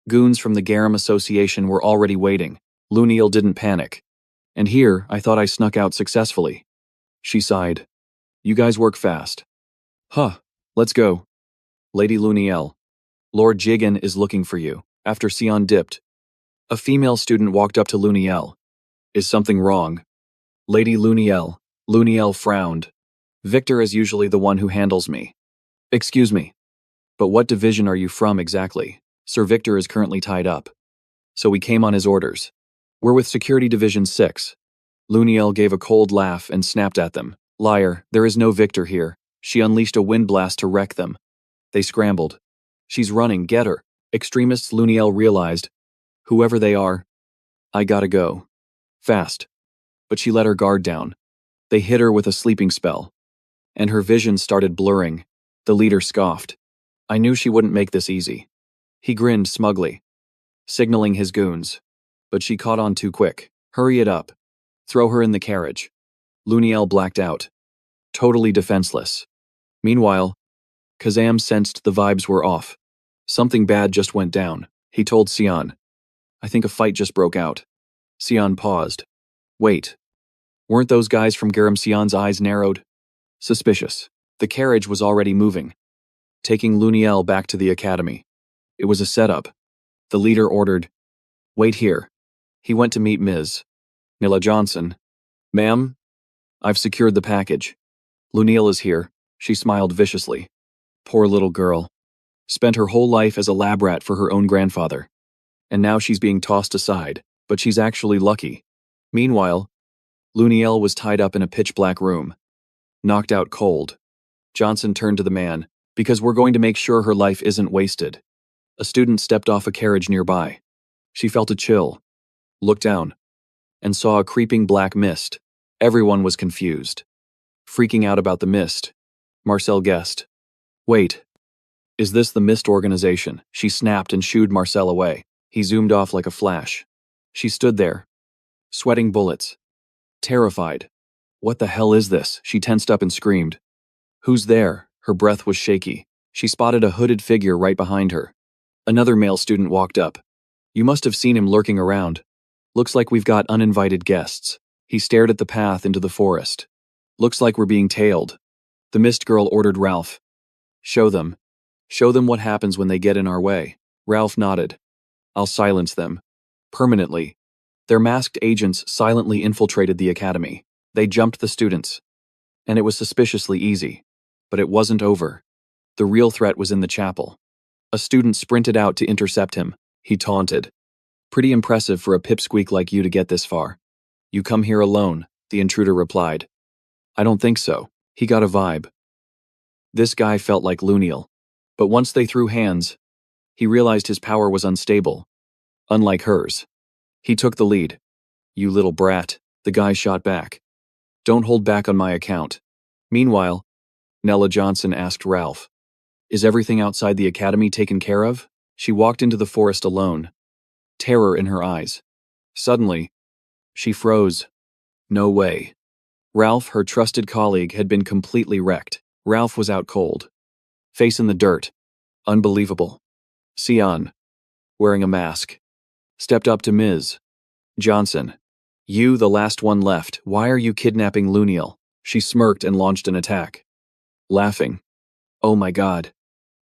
goons from the Garam Association were already waiting. Luniel didn't panic. And here, I thought I snuck out successfully. She sighed. You guys work fast. Huh, let's go. Lady Luniel. Lord Jigen is looking for you. After Sion dipped, a female student walked up to Luniel. Is something wrong? Lady Luniel. Luniel frowned. Victor is usually the one who handles me. Excuse me. But what division are you from exactly? Sir Victor is currently tied up. So we came on his orders. We're with Security Division 6. Luniel gave a cold laugh and snapped at them. Liar, there is no Victor here. She unleashed a wind blast to wreck them. They scrambled. She's running, get her. Extremists, Luniel realized. Whoever they are, I gotta go. Fast. But she let her guard down. They hit her with a sleeping spell. And her vision started blurring. The leader scoffed. I knew she wouldn't make this easy. He grinned smugly, signaling his goons. But she caught on too quick. Hurry it up. Throw her in the carriage. Luniel blacked out. Totally defenseless. Meanwhile, Kazam sensed the vibes were off. Something bad just went down. He told Sion. I think a fight just broke out. Sion paused. Wait. Weren't those guys from Garam? Sion's eyes narrowed. Suspicious. The carriage was already moving, taking Luniel back to the academy. It was a setup. The leader ordered, wait here. He went to meet Ms. Nilla Johnson. Ma'am, I've secured the package. Luniel is here. She smiled viciously. Poor little girl. Spent her whole life as a lab rat for her own grandfather. And now she's being tossed aside, but she's actually lucky. Meanwhile, Luniel was tied up in a pitch-black room, knocked out cold. Johnson turned to the man, because we're going to make sure her life isn't wasted. A student stepped off a carriage nearby. She felt a chill, looked down, and saw a creeping black mist. Everyone was confused. Freaking out about the mist, Marcel guessed. Wait. Is this the Mist organization? She snapped and shooed Marcel away. He zoomed off like a flash. She stood there, sweating bullets. Terrified. What the hell is this? She tensed up and screamed. Who's there? Her breath was shaky. She spotted a hooded figure right behind her. Another male student walked up. You must have seen him lurking around. Looks like we've got uninvited guests. He stared at the path into the forest. Looks like we're being tailed. The mist girl ordered Ralph. Show them. Show them what happens when they get in our way. Ralph nodded. I'll silence them. Permanently. Their masked agents silently infiltrated the academy. They jumped the students. And it was suspiciously easy. But it wasn't over. The real threat was in the chapel. A student sprinted out to intercept him. He taunted. Pretty impressive for a pipsqueak like you to get this far. You come here alone, the intruder replied. I don't think so. He got a vibe. This guy felt like Luniel. But once they threw hands, he realized his power was unstable. Unlike hers. He took the lead. You little brat, the guy shot back. Don't hold back on my account. Meanwhile, Nella Johnson asked Ralph. Is everything outside the academy taken care of? She walked into the forest alone. Terror in her eyes. Suddenly, she froze. No way. Ralph, her trusted colleague, had been completely wrecked. Ralph was out cold. Face in the dirt. Unbelievable. Sion, wearing a mask, stepped up to Ms. Johnson. You, the last one left, why are you kidnapping Luniel? She smirked and launched an attack. Laughing. Oh my god.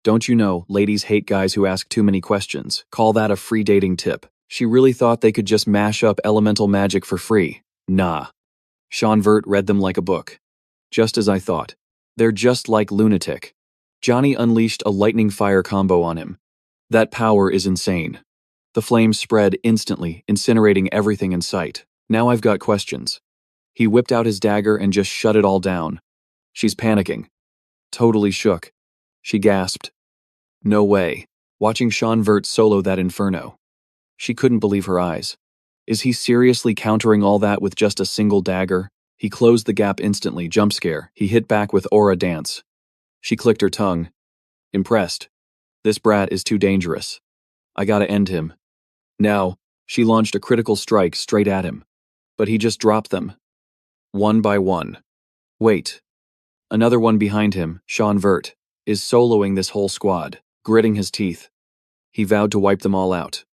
Don't you know, ladies hate guys who ask too many questions. Call that a free dating tip. She really thought they could just mash up elemental magic for free. Nah. Sean Vert read them like a book. Just as I thought. They're just like lunatic. Johnny unleashed a lightning fire combo on him. That power is insane. The flames spread instantly, incinerating everything in sight. Now I've got questions. He whipped out his dagger and just shut it all down. She's panicking. Totally shook. She gasped. No way. Watching Sean Vert solo that inferno. She couldn't believe her eyes. Is he seriously countering all that with just a single dagger? He closed the gap instantly, jump scare. He hit back with aura dance. She clicked her tongue. Impressed. This brat is too dangerous. I gotta end him. Now, she launched a critical strike straight at him. But he just dropped them. One by one. Wait. Another one behind him, Sean Vert, is soloing this whole squad, gritting his teeth. He vowed to wipe them all out.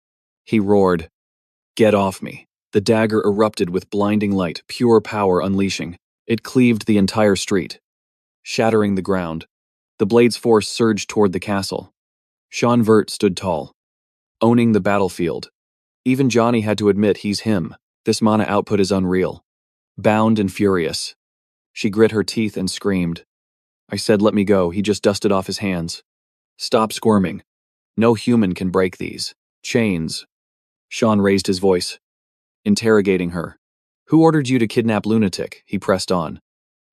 He roared. Get off me. The dagger erupted with blinding light, pure power unleashing. It cleaved the entire street, shattering the ground. The blade's force surged toward the castle. Sean Vert stood tall, owning the battlefield. Even Johnny had to admit he's him. This mana output is unreal. Bound and furious. She grit her teeth and screamed. I said let me go, he just dusted off his hands. Stop squirming. No human can break these chains. Sean raised his voice, interrogating her. Who ordered you to kidnap Lunatic? He pressed on.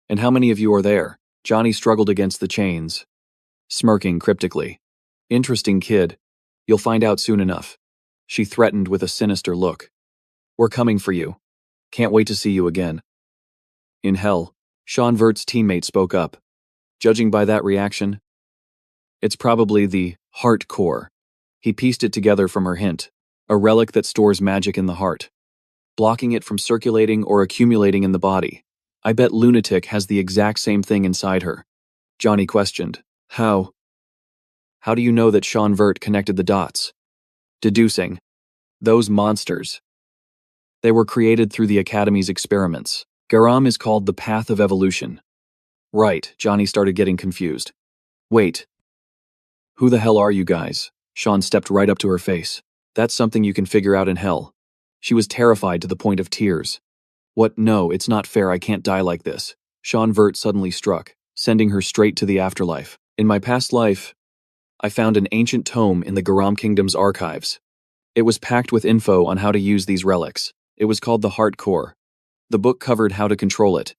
And how many of you are there? Johnny struggled against the chains, smirking cryptically. Interesting kid. You'll find out soon enough. She threatened with a sinister look. We're coming for you. Can't wait to see you again. In hell, Sean Vert's teammate spoke up. Judging by that reaction, it's probably the heart core. He pieced it together from her hint, a relic that stores magic in the heart, blocking it from circulating or accumulating in the body. I bet Lunatic has the exact same thing inside her. Johnny questioned. How? How do you know that Sean Vert connected the dots? Deducing. Those monsters. They were created through the Academy's experiments. Garam is called the path of evolution. Right, Johnny started getting confused. Wait. Who the hell are you guys? Sean stepped right up to her face. That's something you can figure out in hell. She was terrified to the point of tears. What? No, it's not fair, I can't die like this. Sean Vert suddenly struck, sending her straight to the afterlife. In my past life, I found an ancient tome in the Garam Kingdom's archives. It was packed with info on how to use these relics. It was called the Heart Core. The book covered how to control it,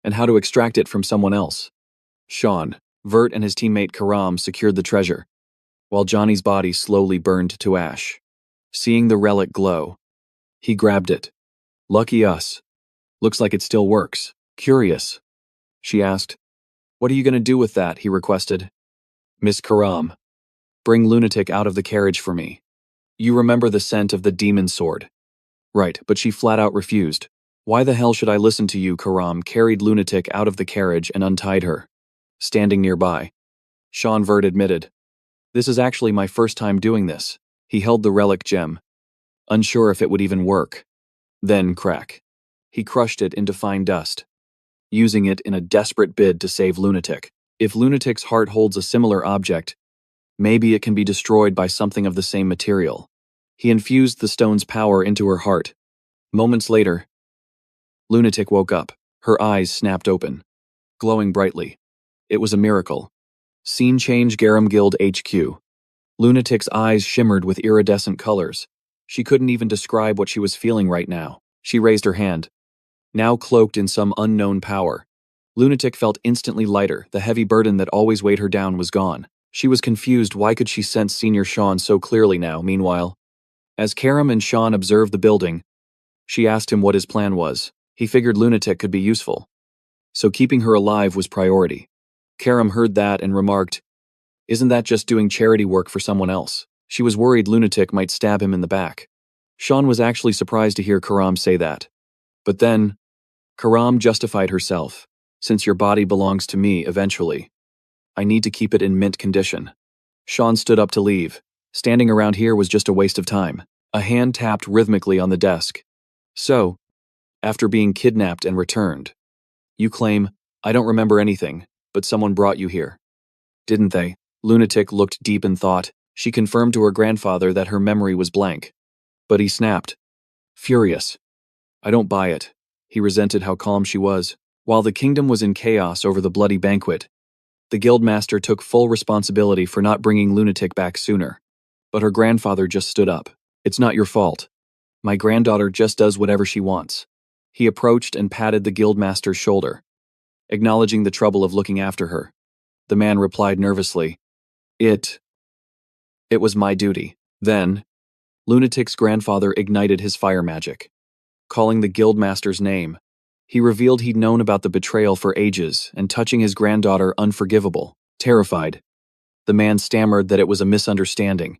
and how to extract it from someone else. Sean Vert and his teammate Karam secured the treasure, while Johnny's body slowly burned to ash. Seeing the relic glow, he grabbed it. Lucky us. Looks like it still works. Curious. She asked. What are you going to do with that? He requested. Miss Karam, bring Lunatic out of the carriage for me. You remember the scent of the demon sword. Right, but she flat out refused. Why the hell should I listen to you? Karam carried Lunatic out of the carriage and untied her. Standing nearby, Sean Vert admitted. This is actually my first time doing this. He held the relic gem, unsure if it would even work. Then crack. He crushed it into fine dust, using it in a desperate bid to save Lunatic. If Lunatic's heart holds a similar object, maybe it can be destroyed by something of the same material. He infused the stone's power into her heart. Moments later, Lunatic woke up. Her eyes snapped open, glowing brightly. It was a miracle. Scene change Garum Guild HQ. Lunatic's eyes shimmered with iridescent colors. She couldn't even describe what she was feeling right now. She raised her hand, now cloaked in some unknown power. Lunatic felt instantly lighter. The heavy burden that always weighed her down was gone. She was confused. Why could she sense Senior Sean so clearly now? Meanwhile, as Karam and Sean observed the building, she asked him what his plan was. He figured Lunatic could be useful, so keeping her alive was priority. Karam heard that and remarked, "Isn't that just doing charity work for someone else?" She was worried Lunatic might stab him in the back. Sean was actually surprised to hear Karam say that. But then, Karam justified herself. "Since your body belongs to me eventually, I need to keep it in mint condition." Sean stood up to leave. Standing around here was just a waste of time. A hand tapped rhythmically on the desk. "So, after being kidnapped and returned, you claim, I don't remember anything, but someone brought you here. Didn't they?" Lunatic looked deep in thought. She confirmed to her grandfather that her memory was blank. But he snapped, furious. "I don't buy it." He resented how calm she was. While the kingdom was in chaos over the bloody banquet, the guildmaster took full responsibility for not bringing Lunatic back sooner. But her grandfather just stood up. "It's not your fault. My granddaughter just does whatever she wants." He approached and patted the guildmaster's shoulder, acknowledging the trouble of looking after her. The man replied nervously, It was my duty." Then, Lunatic's grandfather ignited his fire magic. Calling the guildmaster's name, he revealed he'd known about the betrayal for ages and touching his granddaughter unforgivable. Terrified, the man stammered that it was a misunderstanding,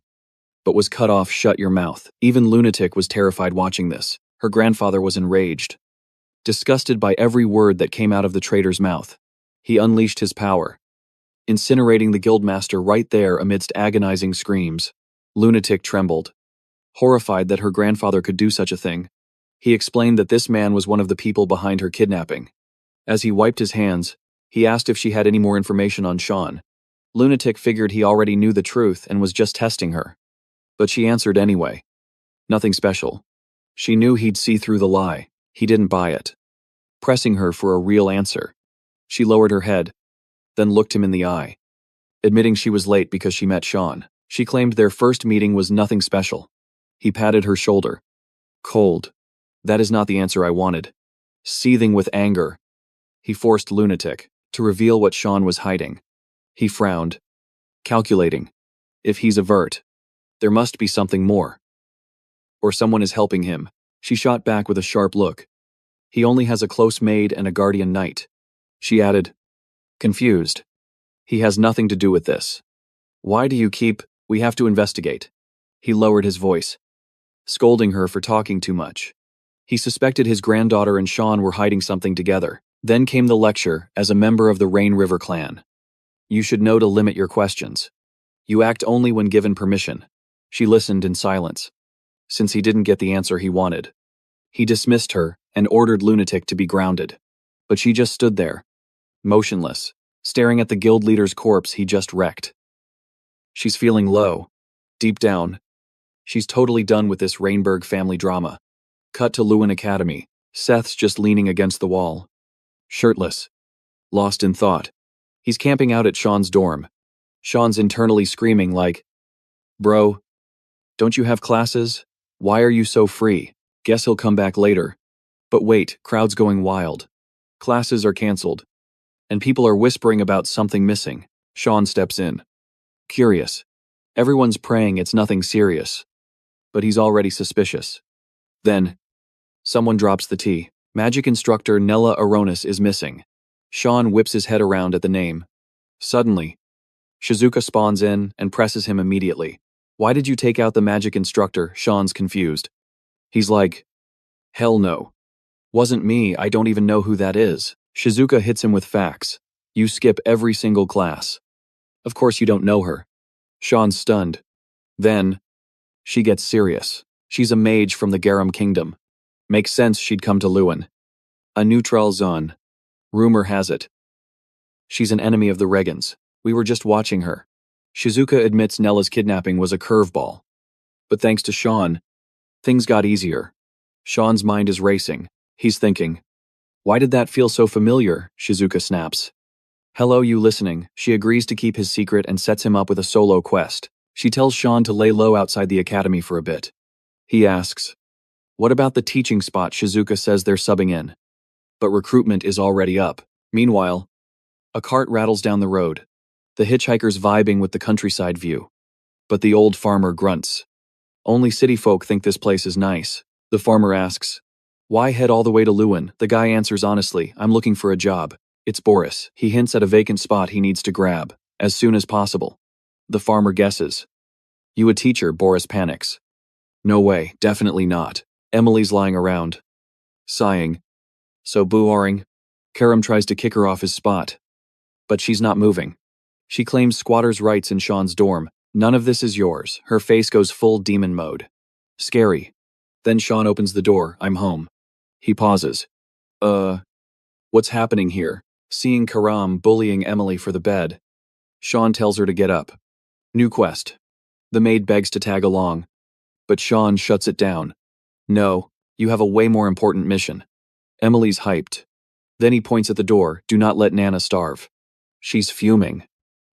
but was cut off. "Shut your mouth." Even Lunatic was terrified watching this. Her grandfather was enraged, disgusted by every word that came out of the traitor's mouth. He unleashed his power, incinerating the guildmaster right there amidst agonizing screams. Lunatic trembled, horrified that her grandfather could do such a thing. He explained that this man was one of the people behind her kidnapping. As he wiped his hands, he asked if she had any more information on Sean. Lunatic figured he already knew the truth and was just testing her. But she answered anyway. Nothing special. She knew he'd see through the lie. He didn't buy it. Pressing her for a real answer, she lowered her head, then looked him in the eye, admitting she was late because she met Sean. She claimed their first meeting was nothing special. He patted her shoulder. "Cold. That is not the answer I wanted." Seething with anger, he forced Lunatic to reveal what Sean was hiding. He frowned, calculating. If he's avert, there must be something more. Or someone is helping him. She shot back with a sharp look. "He only has a close maid and a guardian knight." She added, confused. "He has nothing to do with this. Why do you keep, we have to investigate." He lowered his voice, scolding her for talking too much. He suspected his granddaughter and Sean were hiding something together. Then came the lecture as a member of the Rain River clan. "You should know to limit your questions. You act only when given permission." She listened in silence, since he didn't get the answer he wanted. He dismissed her and ordered Lunatic to be grounded. But she just stood there, motionless, staring at the guild leader's corpse he just wrecked. She's feeling low. Deep down, she's totally done with this Rainburg family drama. Cut to Lewin Academy. Seth's just leaning against the wall, shirtless, lost in thought. He's camping out at Sean's dorm. Sean's internally screaming like, "Bro, don't you have classes? Why are you so free? Guess he'll come back later." But wait, crowd's going wild. Classes are canceled, and people are whispering about something missing. Sean steps in, curious. Everyone's praying it's nothing serious, but he's already suspicious. Then, someone drops the tea. Magic instructor Nella Aronis is missing. Sean whips his head around at the name. Suddenly, Shizuka spawns in and presses him immediately. "Why did you take out the magic instructor?" Sean's confused. He's like, "Hell no. Wasn't me, I don't even know who that is." Shizuka hits him with facts. "You skip every single class. Of course you don't know her." Sean's stunned. Then, she gets serious. She's a mage from the Garum Kingdom. Makes sense she'd come to Lewin. A neutral zone. Rumor has it. She's an enemy of the Regans. We were just watching her. Shizuka admits Nella's kidnapping was a curveball. But thanks to Sean, things got easier. Sean's mind is racing. He's thinking, why did that feel so familiar? Shizuka snaps. Hello, you listening. She agrees to keep his secret and sets him up with a solo quest. She tells Sean to lay low outside the academy for a bit. He asks, what about the teaching spot? Shizuka says they're subbing in. But recruitment is already up. Meanwhile, a cart rattles down the road. The hitchhiker's vibing with the countryside view. But the old farmer grunts. Only city folk think this place is nice. The farmer asks, why head all the way to Lewin? The guy answers honestly, I'm looking for a job. It's Boris. He hints at a vacant spot he needs to grab, as soon as possible. The farmer guesses. You a teacher? Boris panics. No way, definitely not. Emily's lying around. Sighing. So boring. Karam tries to kick her off his spot. But she's not moving. She claims squatter's rights in Sean's dorm. None of this is yours. Her face goes full demon mode. Scary. Then Sean opens the door. I'm home. He pauses. What's happening here? Seeing Karam bullying Emily for the bed. Sean tells her to get up. New quest. The maid begs to tag along. But Sean shuts it down. No, you have a way more important mission. Emily's hyped. Then he points at the door. Do not let Nana starve. She's fuming.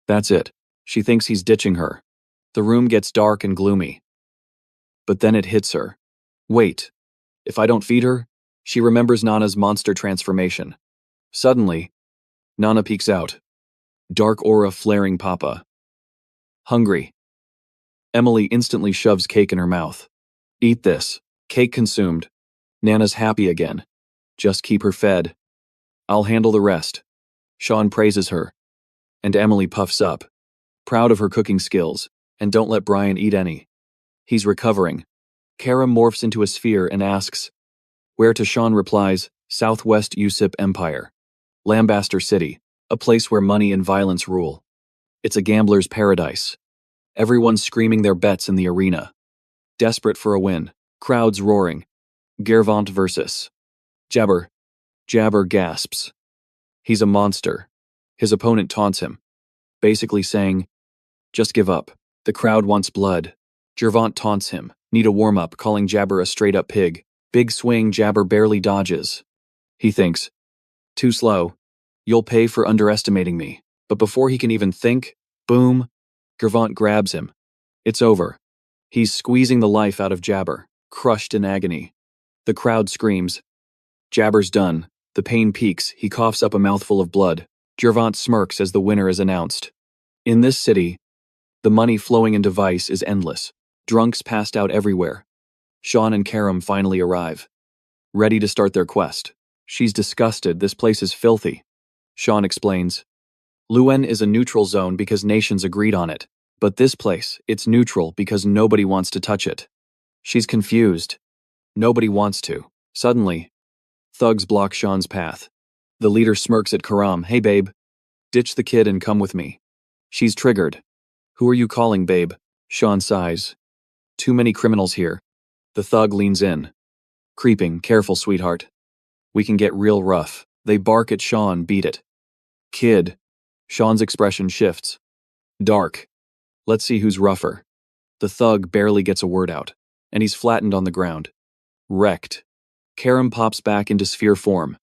That's it. She thinks he's ditching her. The room gets dark and gloomy. But then it hits her. Wait. If I don't feed her? She remembers Nana's monster transformation. Suddenly, Nana peeks out. Dark aura flaring Papa. Hungry. Emily instantly shoves cake in her mouth. Eat this. Cake consumed. Nana's happy again. Just keep her fed. I'll handle the rest. Sean praises her. And Emily puffs up. Proud of her cooking skills. And don't let Brian eat any. He's recovering. Kara morphs into a sphere and asks, where to? Sean replies, Southwest Usip Empire. Lambaster City, a place where money and violence rule. It's a gambler's paradise. Everyone's screaming their bets in the arena. Desperate for a win. Crowds roaring. Gervant versus. Jabber. Jabber gasps. He's a monster. His opponent taunts him, basically saying, just give up. The crowd wants blood. Gervant taunts him, need a warm-up, calling Jabber a straight-up pig. Big swing, Jabber barely dodges. He thinks, too slow. You'll pay for underestimating me. But before he can even think, boom, Gervant grabs him. It's over. He's squeezing the life out of Jabber, crushed in agony. The crowd screams. Jabber's done. The pain peaks. He coughs up a mouthful of blood. Gervant smirks as the winner is announced. In this city, the money flowing into vice is endless. Drunks passed out everywhere. Sean and Karam finally arrive. Ready to start their quest. She's disgusted. This place is filthy. Sean explains. Luen is a neutral zone because nations agreed on it. But this place, it's neutral because nobody wants to touch it. She's confused. Nobody wants to. Suddenly, thugs block Sean's path. The leader smirks at Karam. Hey babe, ditch the kid and come with me. She's triggered. Who are you calling, babe? Sean sighs. Too many criminals here. The thug leans in. Creeping, careful, sweetheart. We can get real rough. They bark at Sean, beat it. Kid. Sean's expression shifts. Dark. Let's see who's rougher. The thug barely gets a word out, and he's flattened on the ground. Wrecked. Karam pops back into sphere form.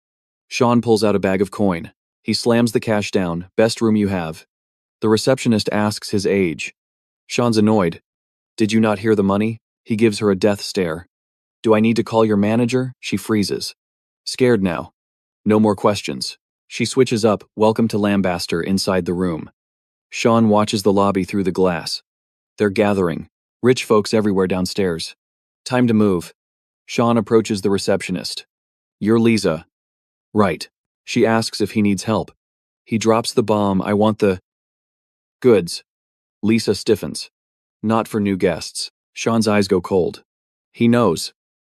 Sean pulls out a bag of coin. He slams the cash down. Best room you have. The receptionist asks his age. Sean's annoyed. Did you not hear the money? He gives her a death stare. Do I need to call your manager? She freezes. Scared now. No more questions. She switches up. Welcome to Lambaster inside the room. Sean watches the lobby through the glass. They're gathering. Rich folks everywhere downstairs. Time to move. Sean approaches the receptionist. You're Lisa. Right. She asks if he needs help. He drops the bomb. I want the goods. Lisa stiffens. Not for new guests. Sean's eyes go cold. He knows.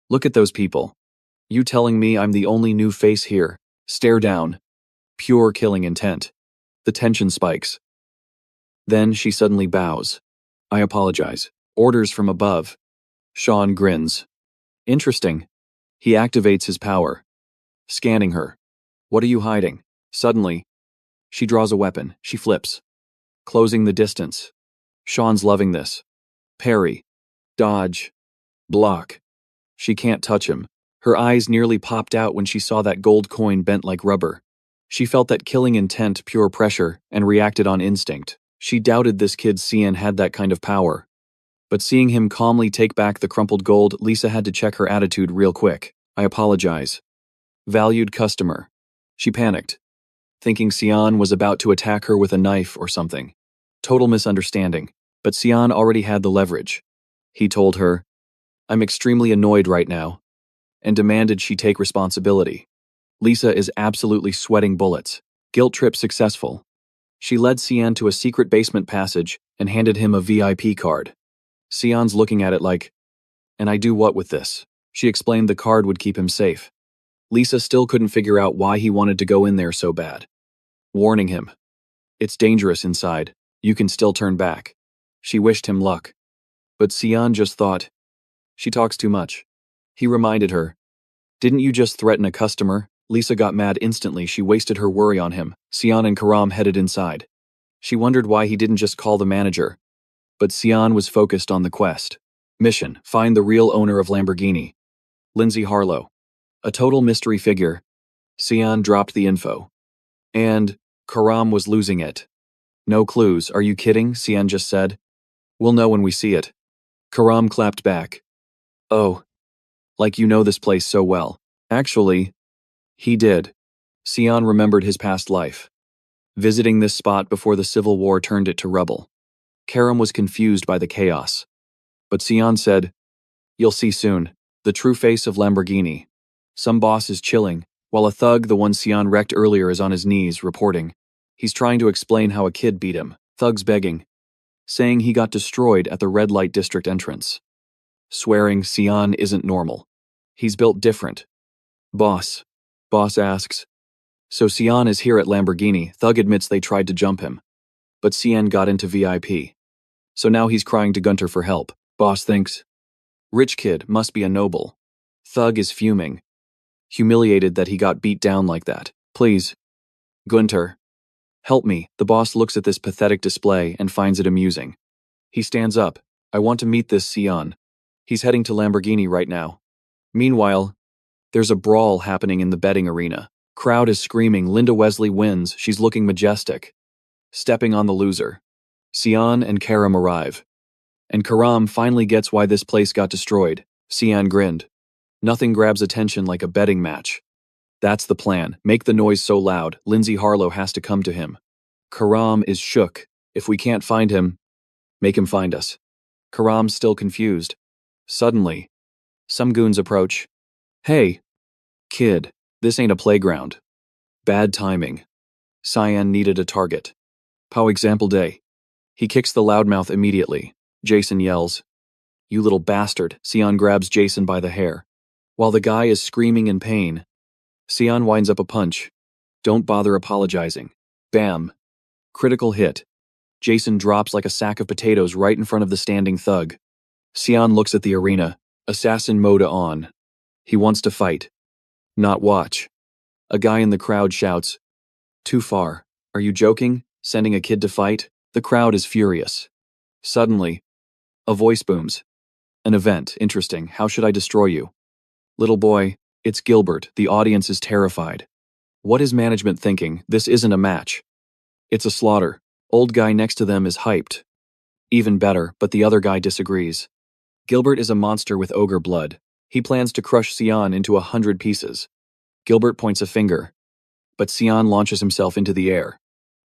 Look at those people. You telling me I'm the only new face here? Stare down. Pure killing intent. The tension spikes. Then she suddenly bows. I apologize. Orders from above. Sean grins. Interesting. He activates his power. Scanning her. What are you hiding? Suddenly, she draws a weapon. She flips. Closing the distance. Sean's loving this. Parry. Dodge. Block. She can't touch him. Her eyes nearly popped out when she saw that gold coin bent like rubber. She felt that killing intent, pure pressure, and reacted on instinct. She doubted this kid Cian had that kind of power. But seeing him calmly take back the crumpled gold, Lisa had to check her attitude real quick. I apologize. Valued customer. She panicked, thinking Cian was about to attack her with a knife or something. Total misunderstanding. But Cian already had the leverage. He told her, I'm extremely annoyed right now, and demanded she take responsibility. Lisa is absolutely sweating bullets. Guilt trip successful. She led Cian to a secret basement passage and handed him a VIP card. Cian's looking at it like, and I do what with this? She explained the card would keep him safe. Lisa still couldn't figure out why he wanted to go in there so bad. Warning him. It's dangerous inside. You can still turn back. She wished him luck. But Cian just thought, she talks too much. He reminded her, didn't you just threaten a customer? Lisa got mad instantly. She wasted her worry on him. Cian and Karam headed inside. She wondered why he didn't just call the manager. But Cian was focused on the quest. Mission, find the real owner of Lamborghini. Lindsay Harlow. A total mystery figure. Cian dropped the info. And Karam was losing it. No clues, are you kidding? Cian just said. We'll know when we see it. Karam clapped back. Oh. Like you know this place so well. Actually, he did. Cian remembered his past life. Visiting this spot before the Civil War turned it to rubble. Karam was confused by the chaos. But Cian said, you'll see soon. The true face of Lamborghini. Some boss is chilling, while a thug, the one Cian wrecked earlier, is on his knees, reporting. He's trying to explain how a kid beat him. Thug's begging. Saying he got destroyed at the red light district entrance. Swearing Cian isn't normal. He's built different. Boss. Boss asks. So Cian is here at Lamborghini. Thug admits they tried to jump him. But Cian got into VIP. So now he's crying to Gunter for help. Boss thinks. Rich kid must be a noble. Thug is fuming. Humiliated that he got beat down like that. Please. Gunter. Help me. The boss looks at this pathetic display and finds it amusing. He stands up. I want to meet this Cian. He's heading to Lamborghini right now. Meanwhile, there's a brawl happening in the betting arena. Crowd is screaming. Linda Wesley wins. She's looking majestic. Stepping on the loser. Cian and Karam arrive. And Karam finally gets why this place got destroyed. Cian grinned. Nothing grabs attention like a betting match. That's the plan. Make the noise so loud, Lindsay Harlow has to come to him. Karam is shook. If we can't find him, make him find us. Karam's still confused. Suddenly, some goons approach. Hey, kid, this ain't a playground. Bad timing. Cyan needed a target. Pow example day. He kicks the loudmouth immediately. Jason yells. You little bastard. Cian grabs Jason by the hair. While the guy is screaming in pain, Cian winds up a punch. Don't bother apologizing. Bam. Critical hit. Jason drops like a sack of potatoes right in front of the standing thug. Cian looks at the arena. Assassin mode on. He wants to fight. Not watch. A guy in the crowd shouts. Too far. Are you joking? Sending a kid to fight? The crowd is furious. Suddenly, a voice booms. An event. Interesting. How should I destroy you? Little boy, it's Gilbert. The audience is terrified. What is management thinking? This isn't a match. It's a slaughter. Old guy next to them is hyped. Even better, but the other guy disagrees. Gilbert is a monster with ogre blood. He plans to crush Cian into 100 pieces. Gilbert points a finger. But Cian launches himself into the air.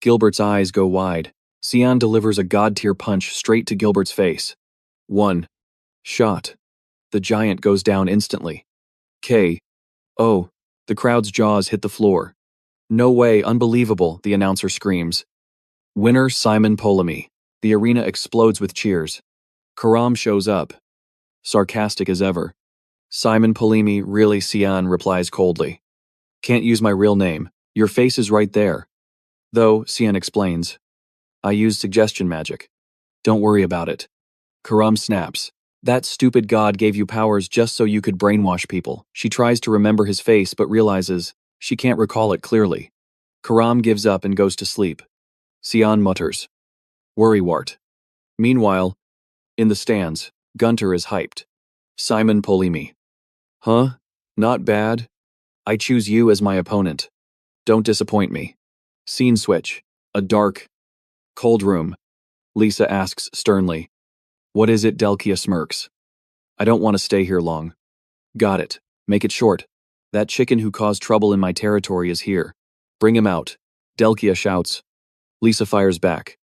Gilbert's eyes go wide. Cian delivers a god-tier punch straight to Gilbert's face. 1. Shot. The giant goes down instantly. Oh, the crowd's jaws hit the floor. No way, unbelievable, the announcer screams. Winner Simon Polemy. The arena explodes with cheers. Karam shows up. Sarcastic as ever. Simon Polemy, really? Cian replies coldly. Can't use my real name. Your face is right there. Though, Cian explains. I use suggestion magic. Don't worry about it. Karam snaps. That stupid god gave you powers just so you could brainwash people. She tries to remember his face but realizes she can't recall it clearly. Karam gives up and goes to sleep. Sion mutters. Worrywart. Meanwhile, in the stands, Gunter is hyped. Simon Polimi. Huh? Not bad? I choose you as my opponent. Don't disappoint me. Scene switch. A dark, cold room. Lisa asks sternly. What is it? Delkia smirks. I don't want to stay here long. Got it. Make it short. That chicken who caused trouble in my territory is here. Bring him out. Delkia shouts. Lisa fires back.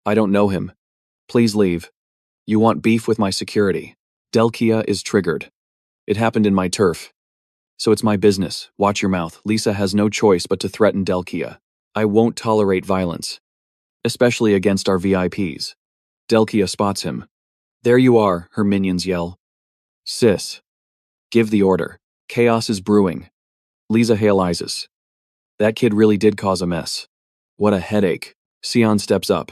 I don't know him. Please leave. You want beef with my security. Delkia is triggered. It happened in my turf. So it's my business. Watch your mouth. Lisa has no choice but to threaten Delkia. I won't tolerate violence. Especially against our VIPs. Delkia spots him. There you are, her minions yell. Sis. Give the order. Chaos is brewing. Lisa realizes. That kid really did cause a mess. What a headache. Sion steps up.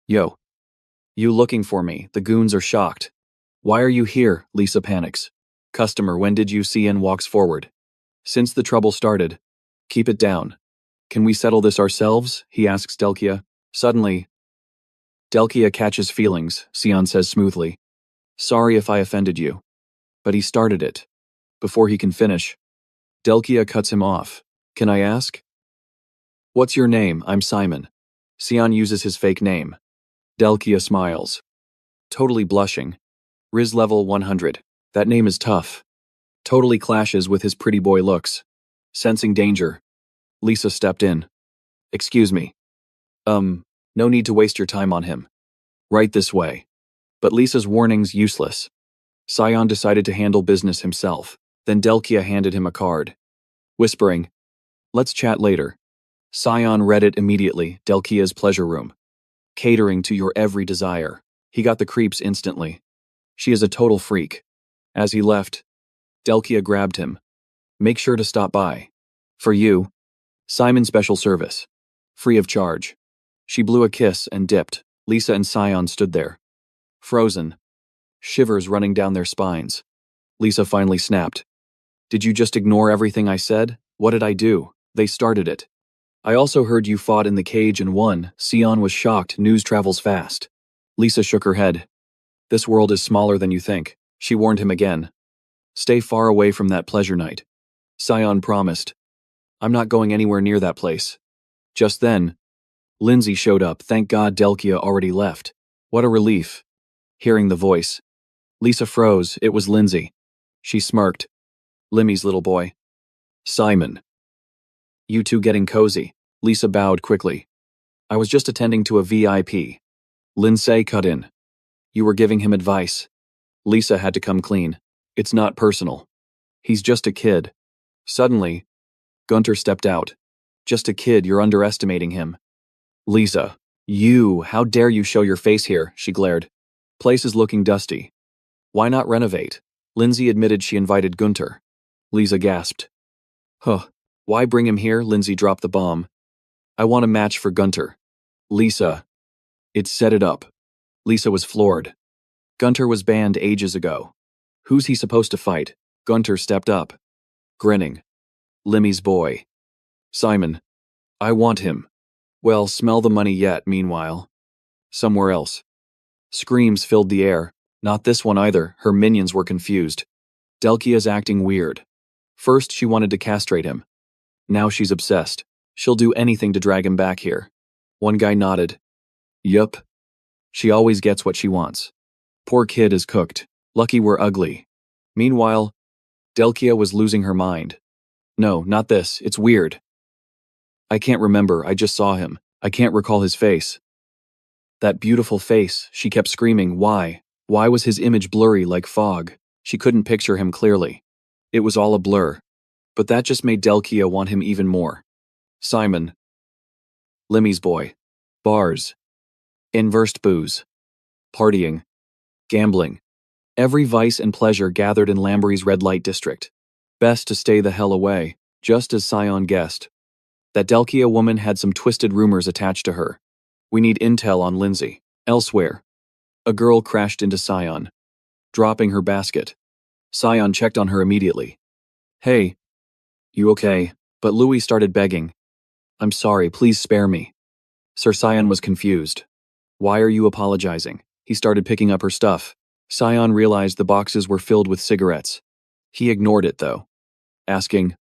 Yo. You looking for me? The goons are shocked. Why are you here? Lisa panics. Customer, when did you? Sion walks forward. Since the trouble started. Keep it down. Can we settle this ourselves? He asks Delkia. Suddenly, Delkia catches feelings, Sion says smoothly. Sorry if I offended you. But he started it. Before he can finish, Delkia cuts him off. Can I ask? What's your name? I'm Simon. Sion uses his fake name. Delkia smiles. Totally blushing. Riz level 100. That name is tough. Totally clashes with his pretty boy looks. Sensing danger, Lisa stepped in. Excuse me. No need to waste your time on him. Right this way. But Lisa's warning's useless. Sion decided to handle business himself. Then Delkia handed him a card. Whispering, let's chat later. Sion read it immediately. Delkia's pleasure room. Catering to your every desire. He got the creeps instantly. She is a total freak. As he left, Delkia grabbed him. Make sure to stop by. For you, Simon Special Service. Free of charge. She blew a kiss and dipped. Lisa and Sion stood there. Frozen. Shivers running down their spines. Lisa finally snapped. Did you just ignore everything I said? What did I do? They started it. I also heard you fought in the cage and won. Sion was shocked. News travels fast. Lisa shook her head. This world is smaller than you think. She warned him again. Stay far away from that pleasure night. Sion promised. I'm not going anywhere near that place. Just then, Lindsay showed up. Thank God Delkia already left. What a relief. Hearing the voice, Lisa froze. It was Lindsay. She smirked. Limmy's little boy. Simon. You two getting cozy? Lisa bowed quickly. I was just attending to a VIP. Lindsay cut in. You were giving him advice. Lisa had to come clean. It's not personal. He's just a kid. Suddenly, Gunter stepped out. Just a kid, you're underestimating him. Lisa, how dare you show your face here, she glared. Place is looking dusty. Why not renovate? Lindsay admitted she invited Gunter. Lisa gasped. Huh, why bring him here? Lindsay dropped the bomb. I want a match for Gunter. Lisa. It set it up. Lisa was floored. Gunter was banned ages ago. Who's he supposed to fight? Gunter stepped up. Grinning. Limmy's boy. Simon. I want him. Well, smell the money yet, meanwhile. Somewhere else. Screams filled the air. Not this one either. Her minions were confused. Delkia's acting weird. First she wanted to castrate him. Now she's obsessed. She'll do anything to drag him back here. One guy nodded. Yup. She always gets what she wants. Poor kid is cooked. Lucky we're ugly. Meanwhile, Delkia was losing her mind. No, not this. It's weird. I can't remember. I just saw him. I can't recall his face. That beautiful face, she kept screaming. Why? Why was his image blurry like fog? She couldn't picture him clearly. It was all a blur. But that just made Delkia want him even more. Simon. Limmy's boy. Bars. Inversed booze. Partying. Gambling. Every vice and pleasure gathered in Lambury's red light district. Best to stay the hell away, just as Sion guessed. That Delkia woman had some twisted rumors attached to her. We need intel on Lindsay. Elsewhere. A girl crashed into Sion, dropping her basket. Sion checked on her immediately. Hey, you okay? But Louis started begging. I'm sorry, please spare me. Sir Sion was confused. Why are you apologizing? He started picking up her stuff. Sion realized the boxes were filled with cigarettes. He ignored it, though, asking,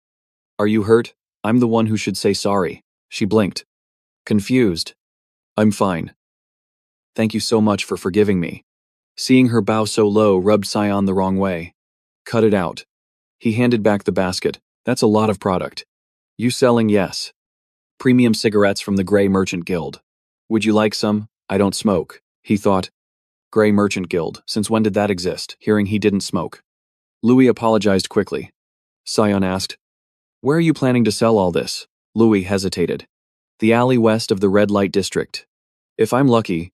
Are you hurt? I'm the one who should say sorry. She blinked. Confused. I'm fine. Thank you so much for forgiving me. Seeing her bow so low rubbed Sion the wrong way. Cut it out. He handed back the basket. That's a lot of product. You selling? Yes. Premium cigarettes from the Grey Merchant Guild. Would you like some? I don't smoke. He thought. Grey Merchant Guild, since when did that exist? Hearing he didn't smoke. Louis apologized quickly. Sion asked, Where are you planning to sell all this? Louis hesitated. The alley west of the red light district. If I'm lucky,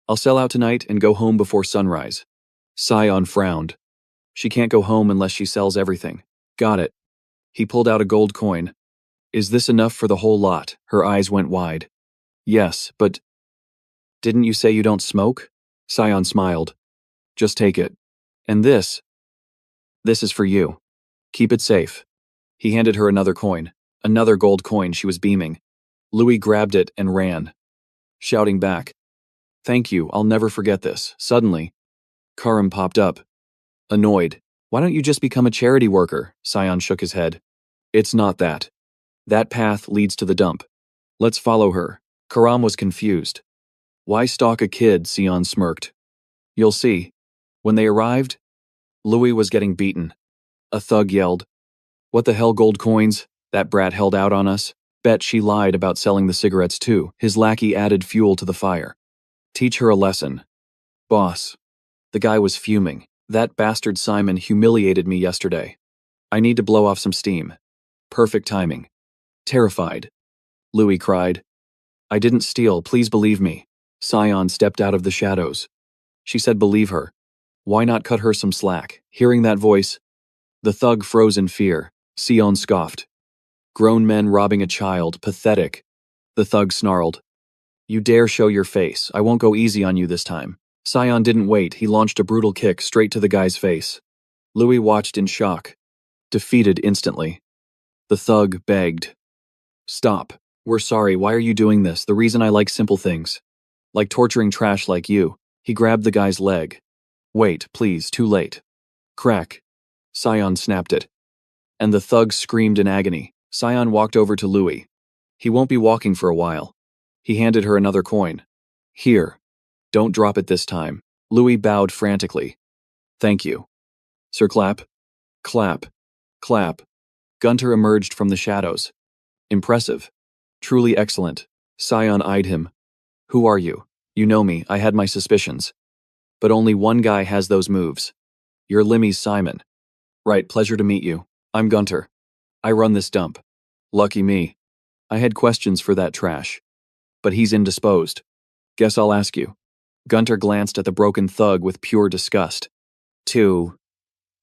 I'll sell out tonight and go home before sunrise. Sion frowned. She can't go home unless she sells everything. Got it. He pulled out a gold coin. Is this enough for the whole lot? Her eyes went wide. Yes, but didn't you say you don't smoke? Sion smiled. Just take it. And this is for you. Keep it safe. He handed her another coin. Another gold coin. She was beaming. Louis grabbed it and ran, shouting back, Thank you, I'll never forget this. Suddenly, Karim popped up. Annoyed. Why don't you just become a charity worker? Sion shook his head. It's not that. That path leads to the dump. Let's follow her. Karam was confused. Why stalk a kid? Sion smirked. You'll see. When they arrived, Louis was getting beaten. A thug yelled, What the hell, gold coins? That brat held out on us. Bet she lied about selling the cigarettes too. His lackey added fuel to the fire. Teach her a lesson. Boss. The guy was fuming. That bastard Simon humiliated me yesterday. I need to blow off some steam. Perfect timing. Terrified. Louis cried. I didn't steal, please believe me. Sion stepped out of the shadows. She said believe her. Why not cut her some slack? Hearing that voice, the thug froze in fear. Sion scoffed. Grown men robbing a child, pathetic. The thug snarled. You dare show your face, I won't go easy on you this time. Sion didn't wait, he launched a brutal kick straight to the guy's face. Louis watched in shock. Defeated instantly. The thug begged. Stop. We're sorry, why are you doing this? The reason I like simple things. Like torturing trash like you. He grabbed the guy's leg. Wait, please, too late. Crack. Sion snapped it. And the thug screamed in agony. Sion walked over to Louis. He won't be walking for a while. He handed her another coin. Here. Don't drop it this time. Louis bowed frantically. Thank you. Sir Clap. Clap. Clap. Gunter emerged from the shadows. Impressive. Truly excellent. Sion eyed him. Who are you? You know me, I had my suspicions. But only one guy has those moves. You're Limmy's Simon. Right, pleasure to meet you. I'm Gunter. I run this dump. Lucky me. I had questions for that trash. But he's indisposed. Guess I'll ask you. Gunter glanced at the broken thug with pure disgust. To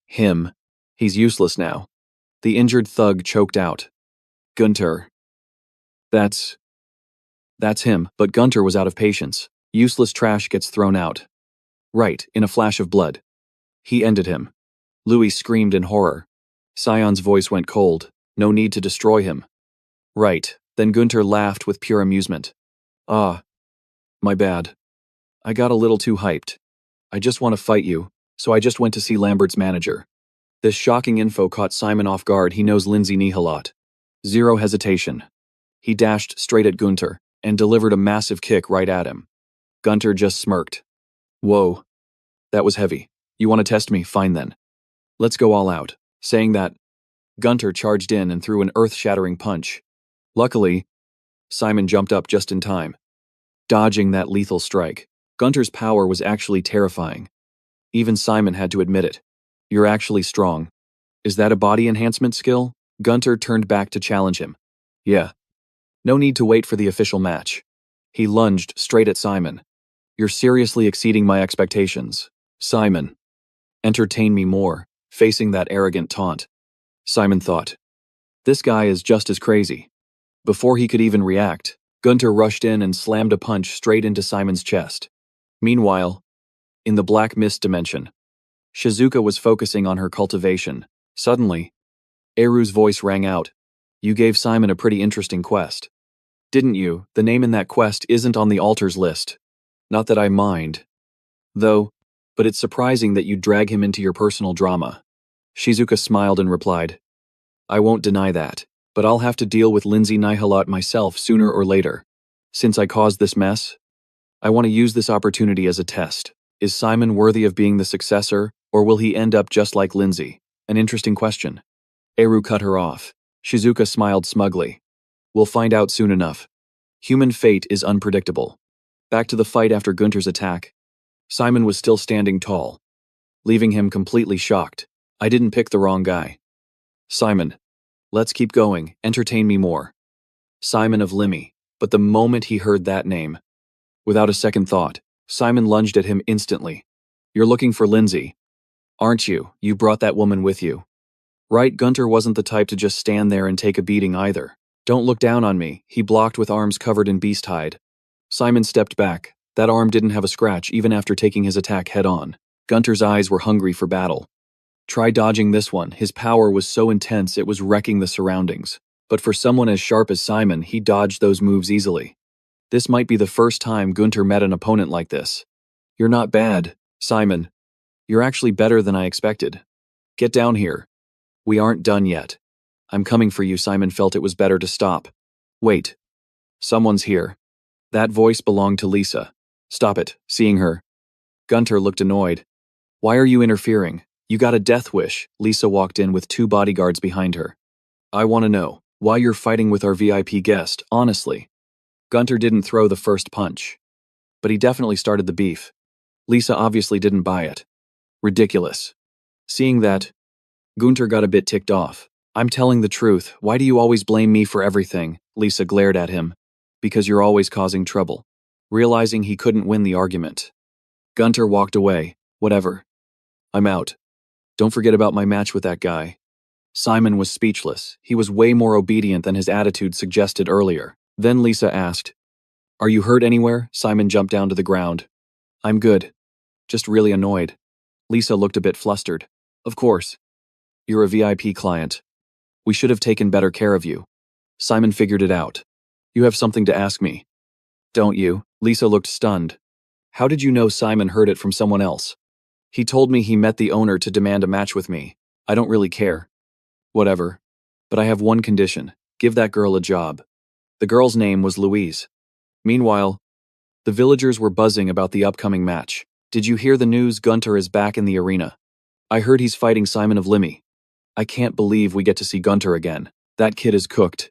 him. He's useless now. The injured thug choked out. Gunter. That's him, but Gunter was out of patience. Useless trash gets thrown out. Right, in a flash of blood. He ended him. Louis screamed in horror. Sion's voice went cold. No need to destroy him. Right, then Gunter laughed with pure amusement. Ah. My bad. I got a little too hyped. I just want to fight you, so I just went to see Lambert's manager. This shocking info caught Simon off guard. He knows Lindsay Nihilat. Zero hesitation. He dashed straight at Gunter and delivered a massive kick right at him. Gunter just smirked. Whoa. That was heavy. You want to test me? Fine then. Let's go all out. Saying that, Gunter charged in and threw an earth-shattering punch. Luckily, Simon jumped up just in time, dodging that lethal strike. Gunter's power was actually terrifying. Even Simon had to admit it. You're actually strong. Is that a body enhancement skill? Gunter turned back to challenge him. Yeah. No need to wait for the official match. He lunged straight at Simon. You're seriously exceeding my expectations. Simon. Entertain me more, facing that arrogant taunt. Simon thought. This guy is just as crazy. Before he could even react, Gunter rushed in and slammed a punch straight into Simon's chest. Meanwhile, In the black mist dimension, Shizuka was focusing on her cultivation. Suddenly, Eru's voice rang out. You gave Simon a pretty interesting quest. Didn't you? The name in that quest isn't on the altars list. Not that I mind, though, but it's surprising that you'd drag him into your personal drama. Shizuka smiled and replied, I won't deny that, but I'll have to deal with Lindsay Nihalot myself sooner or later. Since I caused this mess, I want to use this opportunity as a test. Is Simon worthy of being the successor, or will he end up just like Lindsay? An interesting question. Eru cut her off. Shizuka smiled smugly. We'll find out soon enough. Human fate is unpredictable. Back to the fight after Gunter's attack. Simon was still standing tall, leaving him completely shocked. I didn't pick the wrong guy. Simon. Let's keep going, entertain me more. Simon of Limmy. But the moment he heard that name, without a second thought, Simon lunged at him instantly. You're looking for Lindsay, aren't you? You brought that woman with you. Right, Gunter wasn't the type to just stand there and take a beating either. Don't look down on me, he blocked with arms covered in beast hide. Simon stepped back. That arm didn't have a scratch even after taking his attack head-on. Gunter's eyes were hungry for battle. Try dodging this one. His power was so intense it was wrecking the surroundings. But for someone as sharp as Simon, he dodged those moves easily. This might be the first time Gunter met an opponent like this. You're not bad, Simon. You're actually better than I expected. Get down here. We aren't done yet. I'm coming for you. Simon felt it was better to stop. Wait. Someone's here. That voice belonged to Lisa. Stop it, seeing her. Gunter looked annoyed. Why are you interfering? You got a death wish. Lisa walked in with 2 bodyguards behind her. I want to know why you're fighting with our VIP guest, honestly. Gunter didn't throw the first punch, but he definitely started the beef. Lisa obviously didn't buy it. Ridiculous. Seeing that, Gunter got a bit ticked off. I'm telling the truth. Why do you always blame me for everything? Lisa glared at him. Because you're always causing trouble. Realizing he couldn't win the argument, Gunter walked away. Whatever. I'm out. Don't forget about my match with that guy. Simon was speechless. He was way more obedient than his attitude suggested earlier. Then Lisa asked, Are you hurt anywhere? Simon jumped down to the ground. I'm good. Just really annoyed. Lisa looked a bit flustered. Of course. You're a VIP client. We should have taken better care of you. Simon figured it out. You have something to ask me. Don't you? Lisa looked stunned. How did you know Simon heard it from someone else? He told me he met the owner to demand a match with me. I don't really care. Whatever. But I have one condition. Give that girl a job. The girl's name was Louise. Meanwhile, the villagers were buzzing about the upcoming match. Did you hear the news? Gunter is back in the arena. I heard he's fighting Simon of Limmy. I can't believe we get to see Gunter again. That kid is cooked.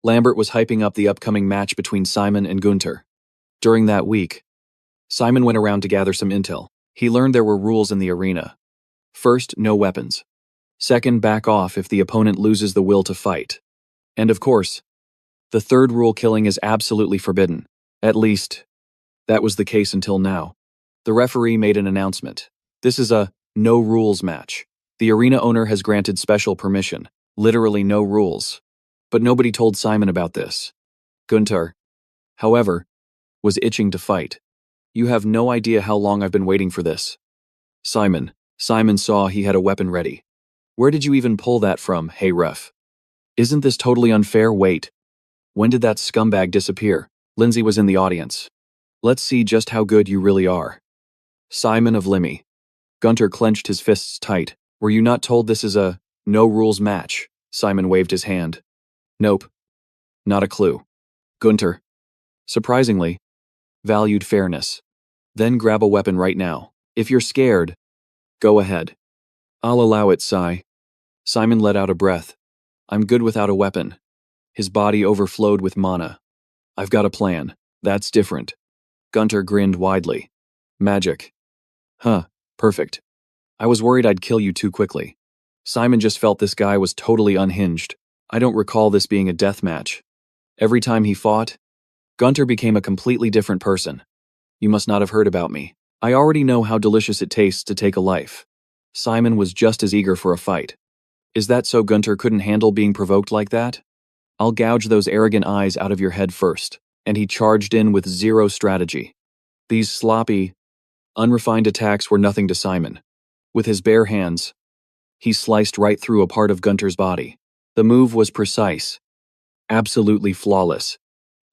Lambert was hyping up the upcoming match between Simon and Gunter. During that week, Simon went around to gather some intel. He learned there were rules in the arena. First, no weapons. Second, back off if the opponent loses the will to fight. And of course, the third rule, killing is absolutely forbidden. At least, that was the case until now. The referee made an announcement. This is a no-rules match. The arena owner has granted special permission. Literally no rules. But nobody told Simon about this. Gunter, however, was itching to fight. You have no idea how long I've been waiting for this. Simon saw he had a weapon ready. Where did you even pull that from, hey ref? Isn't this totally unfair? Wait. When did that scumbag disappear? Lindsay was in the audience. Let's see just how good you really are. Simon of Limmy. Gunter clenched his fists tight. Were you not told this is a no-rules match? Simon waved his hand. Nope. Not a clue. Gunter, surprisingly, valued fairness. Then grab a weapon right now. If you're scared, go ahead. I'll allow it, Simon let out a breath. I'm good without a weapon. His body overflowed with mana. I've got a plan. That's different. Gunter grinned widely. Magic. Huh, perfect. I was worried I'd kill you too quickly. Simon just felt this guy was totally unhinged. I don't recall this being a death match. Every time he fought, Gunter became a completely different person. You must not have heard about me. I already know how delicious it tastes to take a life. Simon was just as eager for a fight. Is that so Gunter couldn't handle being provoked like that? I'll gouge those arrogant eyes out of your head first. And he charged in with zero strategy. These sloppy, Unrefined attacks were nothing to Simon. With his bare hands, he sliced right through a part of Gunter's body. The move was precise, absolutely flawless.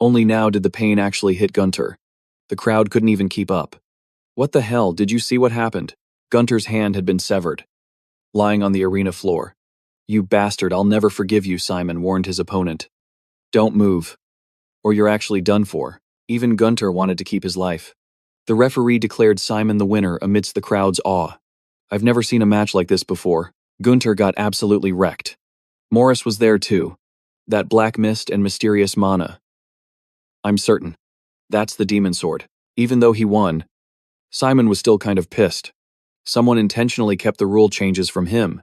Only now did the pain actually hit Gunter. The crowd couldn't even keep up. What the hell, did you see what happened? Gunter's hand had been severed, lying on the arena floor. You bastard, I'll never forgive you, Simon warned his opponent. Don't move, or you're actually done for. Even Gunter wanted to keep his life. The referee declared Simon the winner amidst the crowd's awe. I've never seen a match like this before. Gunter got absolutely wrecked. Morris was there too. That black mist and mysterious mana. I'm certain. That's the demon sword. Even though he won, Simon was still kind of pissed. Someone intentionally kept the rule changes from him.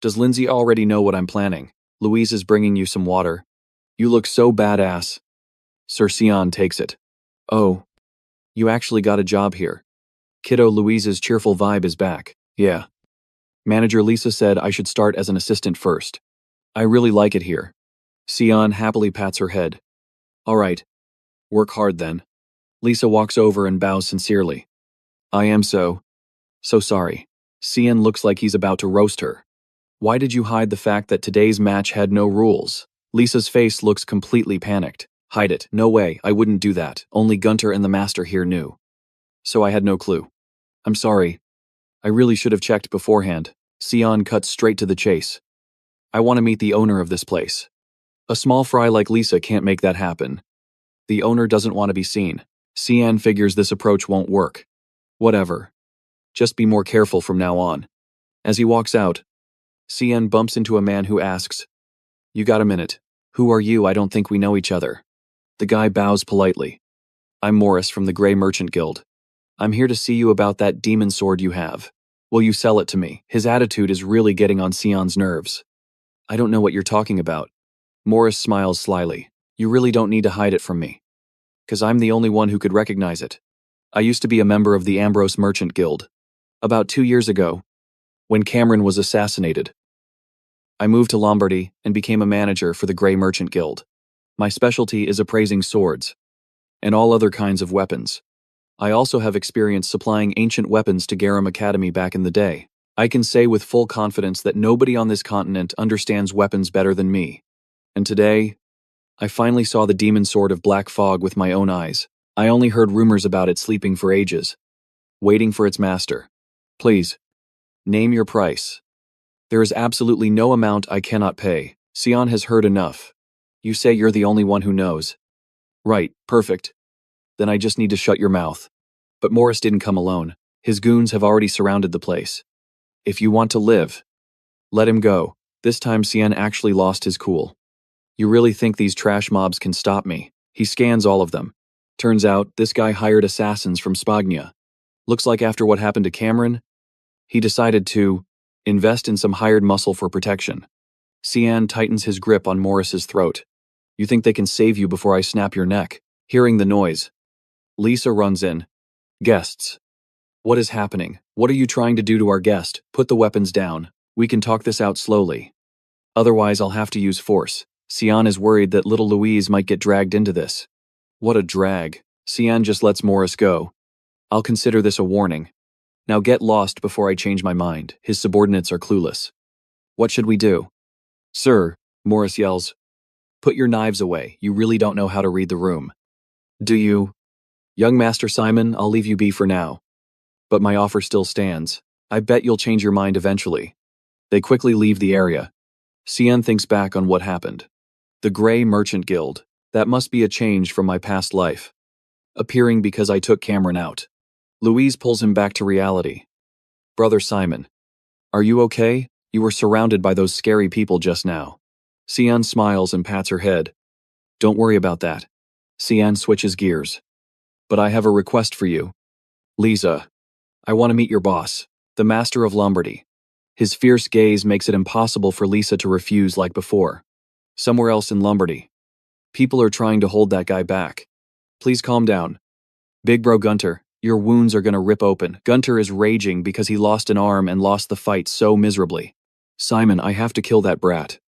Does Lindsay already know what I'm planning? Louise is bringing you some water. You look so badass. Sir Sion takes it. Oh, you actually got a job here. Kiddo, Louise's cheerful vibe is back. Yeah. Manager Lisa said I should start as an assistant first. I really like it here. Sion happily pats her head. All right. Work hard then. Lisa walks over and bows sincerely. I am so sorry. Sion looks like he's about to roast her. Why did you hide the fact that today's match had no rules? Lisa's face looks completely panicked. Hide it. No way, I wouldn't do that. Only Gunter and the master here knew. So I had no clue. I'm sorry. I really should have checked beforehand. Sion cuts straight to the chase. I want to meet the owner of this place. A small fry like Lisa can't make that happen. The owner doesn't want to be seen. Sion figures this approach won't work. Whatever. Just be more careful from now on. As he walks out, Sion bumps into a man who asks, You got a minute? Who are you? I don't think we know each other. The guy bows politely. I'm Morris from the Grey Merchant Guild. I'm here to see you about that demon sword you have. Will you sell it to me? His attitude is really getting on Sion's nerves. I don't know what you're talking about. Morris smiles slyly. You really don't need to hide it from me. 'Cause I'm the only one who could recognize it. I used to be a member of the Ambrose Merchant Guild. About 2 years ago, when Cameron was assassinated, I moved to Lombardy and became a manager for the Grey Merchant Guild. My specialty is appraising swords and all other kinds of weapons. I also have experience supplying ancient weapons to Garum Academy back in the day. I can say with full confidence that nobody on this continent understands weapons better than me. And today, I finally saw the demon sword of Black Fog with my own eyes. I only heard rumors about it sleeping for ages, waiting for its master. Please, name your price. There is absolutely no amount I cannot pay. Sion has heard enough. You say you're the only one who knows. Right, perfect. Then I just need to shut your mouth. But Morris didn't come alone. His goons have already surrounded the place. If you want to live, let him go. This time Sion actually lost his cool. You really think these trash mobs can stop me? He scans all of them. Turns out, this guy hired assassins from Spagna. Looks like after what happened to Cameron, he decided to invest in some hired muscle for protection. Sion tightens his grip on Morris's throat. You think they can save you before I snap your neck? Hearing the noise, Lisa runs in. Guests. What is happening? What are you trying to do to our guest? Put the weapons down. We can talk this out slowly. Otherwise, I'll have to use force. Sion is worried that little Louise might get dragged into this. What a drag. Sion just lets Morris go. I'll consider this a warning. Now get lost before I change my mind. His subordinates are clueless. What should we do? Sir, Morris yells. Put your knives away. You really don't know how to read the room. Do you? Young Master Simon, I'll leave you be for now. But my offer still stands. I bet you'll change your mind eventually. They quickly leave the area. Sion thinks back on what happened. The Grey Merchant Guild. That must be a change from my past life. Appearing because I took Cameron out. Louise pulls him back to reality. Brother Simon. Are you okay? You were surrounded by those scary people just now. Sion smiles and pats her head. Don't worry about that. Sion switches gears. But I have a request for you. Lisa. I want to meet your boss, the master of Lombardy. His fierce gaze makes it impossible for Lisa to refuse like before. Somewhere else in Lombardy. People are trying to hold that guy back. Please calm down. Big bro Gunter, your wounds are gonna rip open. Gunter is raging because he lost an arm and lost the fight so miserably. Simon, I have to kill that brat.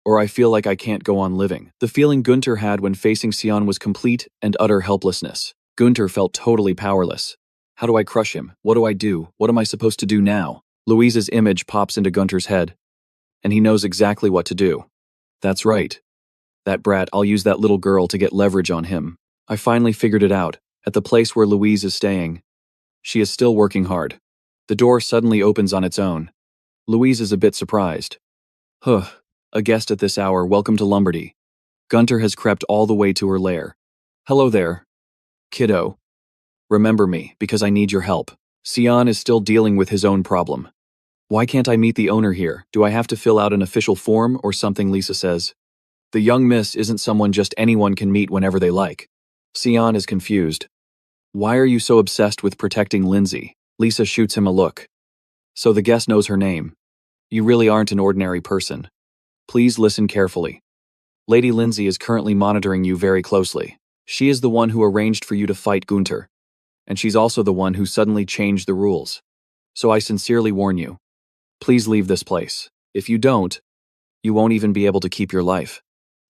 Or I feel like I can't go on living. The feeling Gunter had when facing Sion was complete and utter helplessness. Gunter felt totally powerless. How do I crush him? What do I do? What am I supposed to do now? Louise's image pops into Gunter's head, and he knows exactly what to do. That's right. That brat, I'll use that little girl to get leverage on him. I finally figured it out, at the place where Louise is staying. She is still working hard. The door suddenly opens on its own. Louise is a bit surprised. Huh, a guest at this hour, welcome to Lombardy. Gunter has crept all the way to her lair. Hello there, kiddo. Remember me, because I need your help. Sion is still dealing with his own problem. Why can't I meet the owner here? Do I have to fill out an official form or something? Lisa says. The young miss isn't someone just anyone can meet whenever they like. Sion is confused. Why are you so obsessed with protecting Lindsay? Lisa shoots him a look. So the guest knows her name. You really aren't an ordinary person. Please listen carefully. Lady Lindsay is currently monitoring you very closely. She is the one who arranged for you to fight Gunter. And she's also the one who suddenly changed the rules. So I sincerely warn you. Please leave this place. If you don't, you won't even be able to keep your life.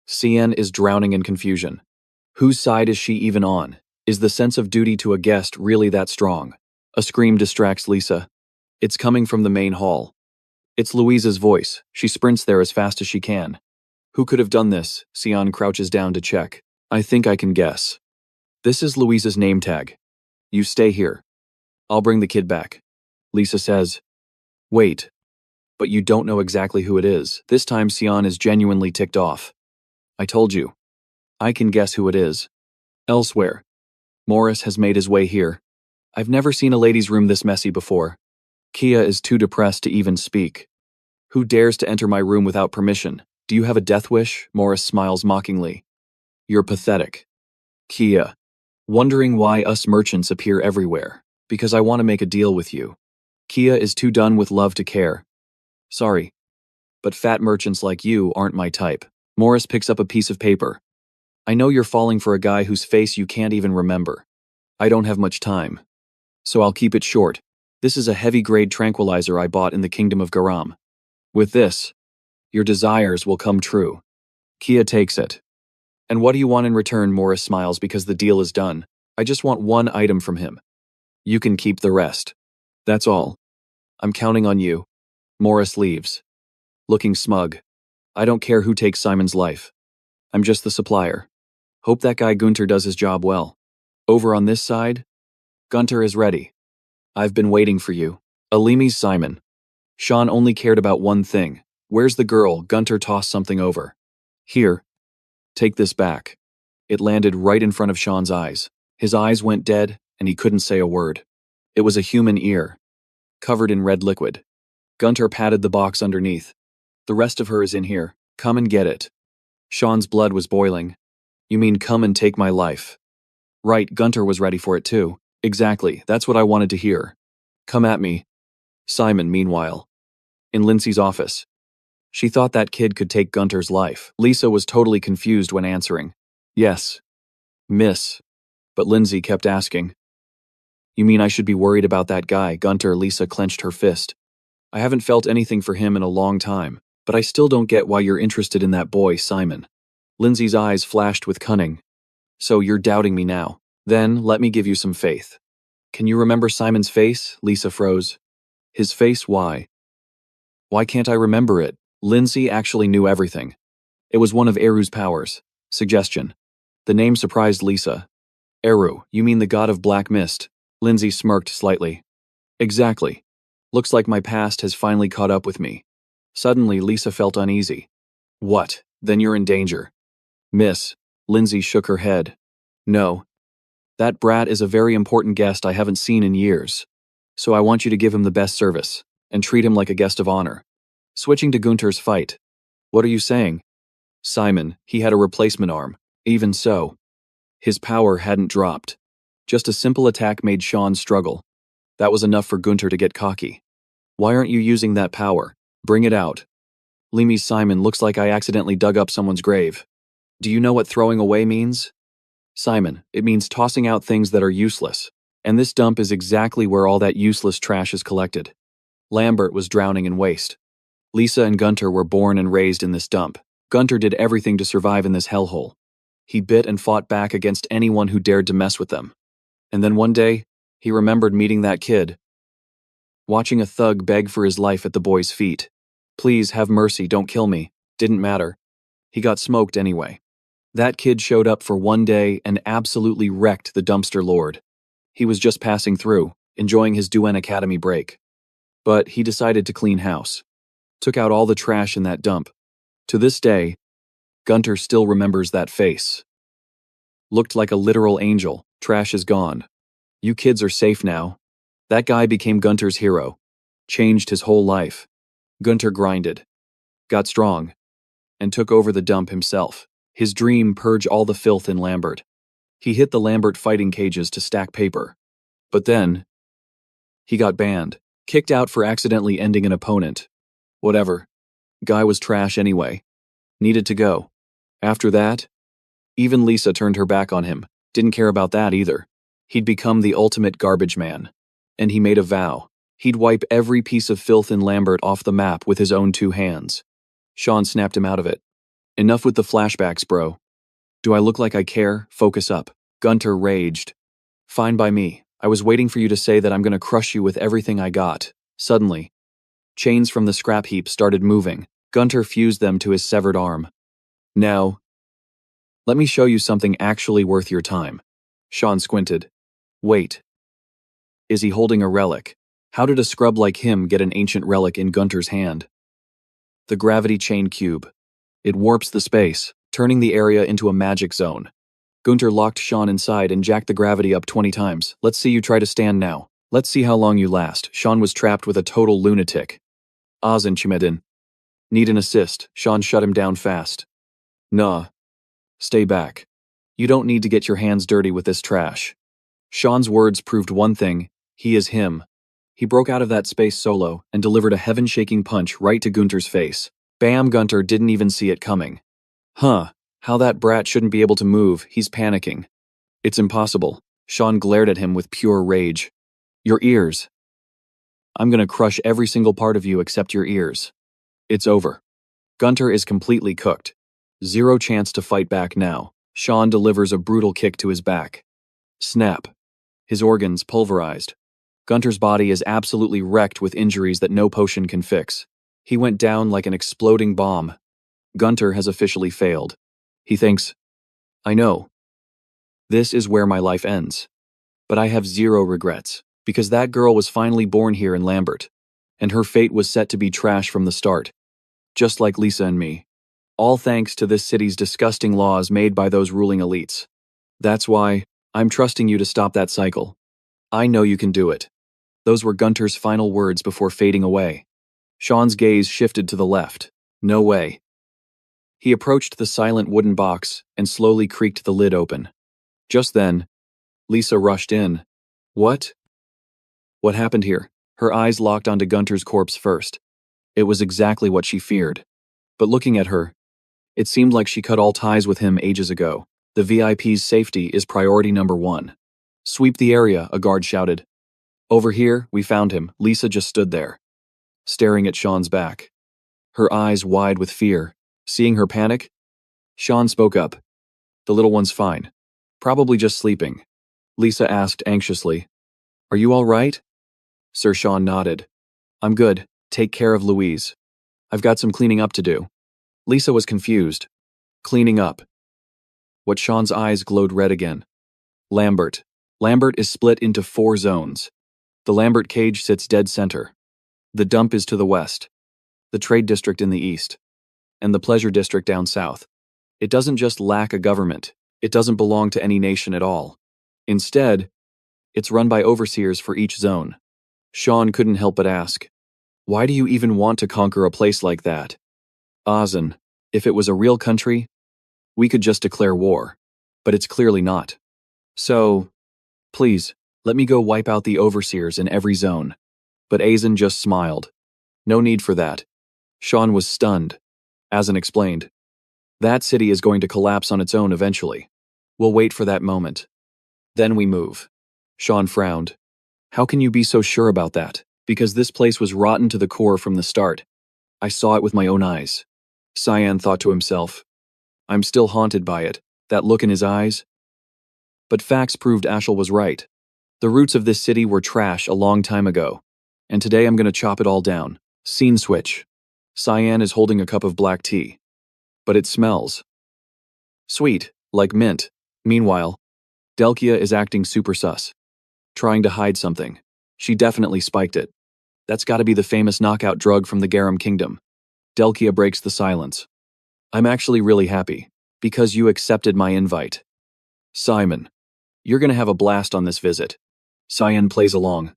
Cien is drowning in confusion. Whose side is she even on? Is the sense of duty to a guest really that strong? A scream distracts Lisa. It's coming from the main hall. It's Louise's voice. She sprints there as fast as she can. Who could have done this? Cien crouches down to check. I think I can guess. This is Louise's name tag. You stay here. I'll bring the kid back. Lisa says. Wait. But you don't know exactly who it is. This time Cien is genuinely ticked off. I told you. I can guess who it is. Elsewhere. Morris has made his way here. I've never seen a ladies' room this messy before. Kia is too depressed to even speak. Who dares to enter my room without permission? Do you have a death wish? Morris smiles mockingly. You're pathetic. Kia. Wondering why us merchants appear everywhere. Because I want to make a deal with you. Kia is too done with love to care. Sorry. But fat merchants like you aren't my type. Morris picks up a piece of paper. I know you're falling for a guy whose face you can't even remember. I don't have much time. So I'll keep it short. This is a heavy-grade tranquilizer I bought in the Kingdom of Garam. With this, your desires will come true. Kia takes it. And what do you want in return? Morris smiles because the deal is done. I just want one item from him. You can keep the rest. That's all. I'm counting on you. Morris leaves. Looking smug. I don't care who takes Simon's life. I'm just the supplier. Hope that guy Gunter does his job well. Over on this side, Gunter is ready. I've been waiting for you. Alimi's Simon. Sean only cared about one thing. Where's the girl? Gunter tossed something over. Here. Take this back. It landed right in front of Sean's eyes. His eyes went dead, and he couldn't say a word. It was a human ear, covered in red liquid. Gunter patted the box underneath. The rest of her is in here. Come and get it. Sean's blood was boiling. You mean come and take my life? Right, Gunter was ready for it too. Exactly, that's what I wanted to hear. Come at me. Simon, meanwhile. In Lindsay's office. She thought that kid could take Gunter's life. Lisa was totally confused when answering. Yes. Miss. But Lindsay kept asking. You mean I should be worried about that guy? Gunter. Lisa clenched her fist. I haven't felt anything for him in a long time, but I still don't get why you're interested in that boy, Simon. Lindsay's eyes flashed with cunning. So you're doubting me now. Then let me give you some faith. Can you remember Simon's face? Lisa froze. His face, why? Why can't I remember it? Lindsay actually knew everything. It was one of Eru's powers. Suggestion. The name surprised Lisa. Eru, you mean the god of black mist? Lindsay smirked slightly. Exactly. Looks like my past has finally caught up with me. Suddenly, Lisa felt uneasy. What? Then you're in danger. Miss. Lindsay shook her head. No. That brat is a very important guest I haven't seen in years. So I want you to give him the best service, and treat him like a guest of honor. Switching to Gunter's fight. What are you saying? Simon, he had a replacement arm. Even so. His power hadn't dropped. Just a simple attack made Sean struggle. That was enough for Gunter to get cocky. Why aren't you using that power? Bring it out. Limi's Simon, looks like I accidentally dug up someone's grave. Do you know what throwing away means? Simon, it means tossing out things that are useless. And this dump is exactly where all that useless trash is collected. Lambert was drowning in waste. Lisa and Gunter were born and raised in this dump. Gunter did everything to survive in this hellhole. He bit and fought back against anyone who dared to mess with them. And then one day, He remembered meeting that kid, watching a thug beg for his life at the boy's feet. Please, have mercy, don't kill me. Didn't matter. He got smoked anyway. That kid showed up for one day and absolutely wrecked the dumpster lord. He was just passing through, enjoying his Duen Academy break. But he decided to clean house. Took out all the trash in that dump. To this day, Gunter still remembers that face. Looked like a literal angel. Trash is gone. You kids are safe now. That guy became Gunter's hero. Changed his whole life. Gunter grinded. Got strong. And took over the dump himself. His dream: purge all the filth in Lambert. He hit the Lambert fighting cages to stack paper. But then, he got banned. Kicked out for accidentally ending an opponent. Whatever. Guy was trash anyway. Needed to go. After that, even Lisa turned her back on him. Didn't care about that either. He'd become the ultimate garbage man. And he made a vow. He'd wipe every piece of filth in Lambert off the map with his own 2 hands. Sean snapped him out of it. Enough with the flashbacks, bro. Do I look like I care? Focus up. Gunter raged. Fine by me. I was waiting for you to say that I'm gonna crush you with everything I got. Suddenly, chains from the scrap heap started moving. Gunter fused them to his severed arm. Now, let me show you something actually worth your time. Sean squinted. Wait. Is he holding a relic? How did a scrub like him get an ancient relic in Gunter's hand? The gravity chain cube. It warps the space, turning the area into a magic zone. Gunter locked Sean inside and jacked the gravity up 20 times. Let's see you try to stand now. Let's see how long you last. Sean was trapped with a total lunatic. Azin Chimedin. Need an assist. Sean shut him down fast. Nah. Stay back. You don't need to get your hands dirty with this trash. Sean's words proved one thing: he is him. He broke out of that space solo and delivered a heaven-shaking punch right to Gunter's face. Bam! Gunter didn't even see it coming. Huh, how that brat shouldn't be able to move. He's panicking. It's impossible. Sean glared at him with pure rage. Your ears. I'm gonna crush every single part of you except your ears. It's over. Gunter is completely cooked. Zero chance to fight back now. Sean delivers a brutal kick to his back. Snap. His organs pulverized. Gunter's body is absolutely wrecked with injuries that no potion can fix. He went down like an exploding bomb. Gunter has officially failed. He thinks, I know. This is where my life ends. But I have zero regrets, because that girl was finally born here in Lambert, and her fate was set to be trash from the start. Just like Lisa and me. All thanks to this city's disgusting laws made by those ruling elites. That's why I'm trusting you to stop that cycle. I know you can do it. Those were Gunter's final words before fading away. Sean's gaze shifted to the left. No way. He approached the silent wooden box and slowly creaked the lid open. Just then, Lisa rushed in. What? What happened here? Her eyes locked onto Gunter's corpse first. It was exactly what she feared. But looking at her, it seemed like she cut all ties with him ages ago. The VIP's safety is priority number 1. Sweep the area, a guard shouted. Over here, we found him. Lisa just stood there, staring at Sean's back. Her eyes wide with fear. Seeing her panic, Sean spoke up. The little one's fine. Probably just sleeping. Lisa asked anxiously. Are you all right? Sir Sean nodded. I'm good. Take care of Louise. I've got some cleaning up to do. Lisa was confused. Cleaning up. What? Sean's eyes glowed red again. Lambert. Lambert is split into 4 zones. The Lambert cage sits dead center. The dump is to the west. The trade district in the east. And the pleasure district down south. It doesn't just lack a government. It doesn't belong to any nation at all. Instead, it's run by overseers for each zone. Sean couldn't help but ask, why do you even want to conquer a place like that? Azin, if it was a real country, we could just declare war. But it's clearly not. So, please, let me go wipe out the overseers in every zone. But Azin just smiled. No need for that. Sean was stunned. Azin explained. That city is going to collapse on its own eventually. We'll wait for that moment. Then we move. Sean frowned. How can you be so sure about that? Because this place was rotten to the core from the start. I saw it with my own eyes. Cyan thought to himself. I'm still haunted by it, that look in his eyes. But facts proved Ashel was right. The roots of this city were trash a long time ago. And today I'm gonna chop it all down. Scene switch. Cyan is holding a cup of black tea. But it smells sweet, like mint. Meanwhile, Delkia is acting super sus. Trying to hide something. She definitely spiked it. That's gotta be the famous knockout drug from the Garum Kingdom. Delkia breaks the silence. I'm actually really happy. Because you accepted my invite. Simon. You're gonna have a blast on this visit. Cyan plays along.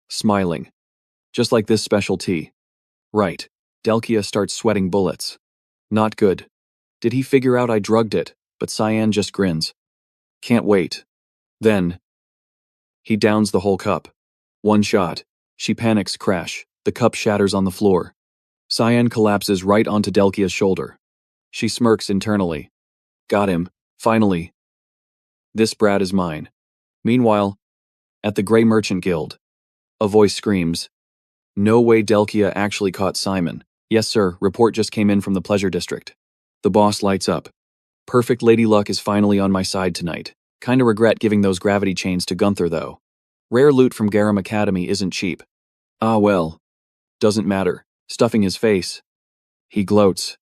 Smiling. Just like this special tea. Right. Delkia starts sweating bullets. Not good. Did he figure out I drugged it? But Cyan just grins. Can't wait. Then. He downs the whole cup. One shot. She panics, crash. The cup shatters on the floor. Cyan collapses right onto Delkia's shoulder. She smirks internally. Got him. Finally. This brat is mine. Meanwhile, at the Grey Merchant Guild, a voice screams. No way Delkia actually caught Simon. Yes, sir, report just came in from the Pleasure District. The boss lights up. Perfect lady luck is finally on my side tonight. Kinda regret giving those gravity chains to Gunther, though. Rare loot from Garum Academy isn't cheap. Ah well. Doesn't matter. Stuffing his face. He gloats.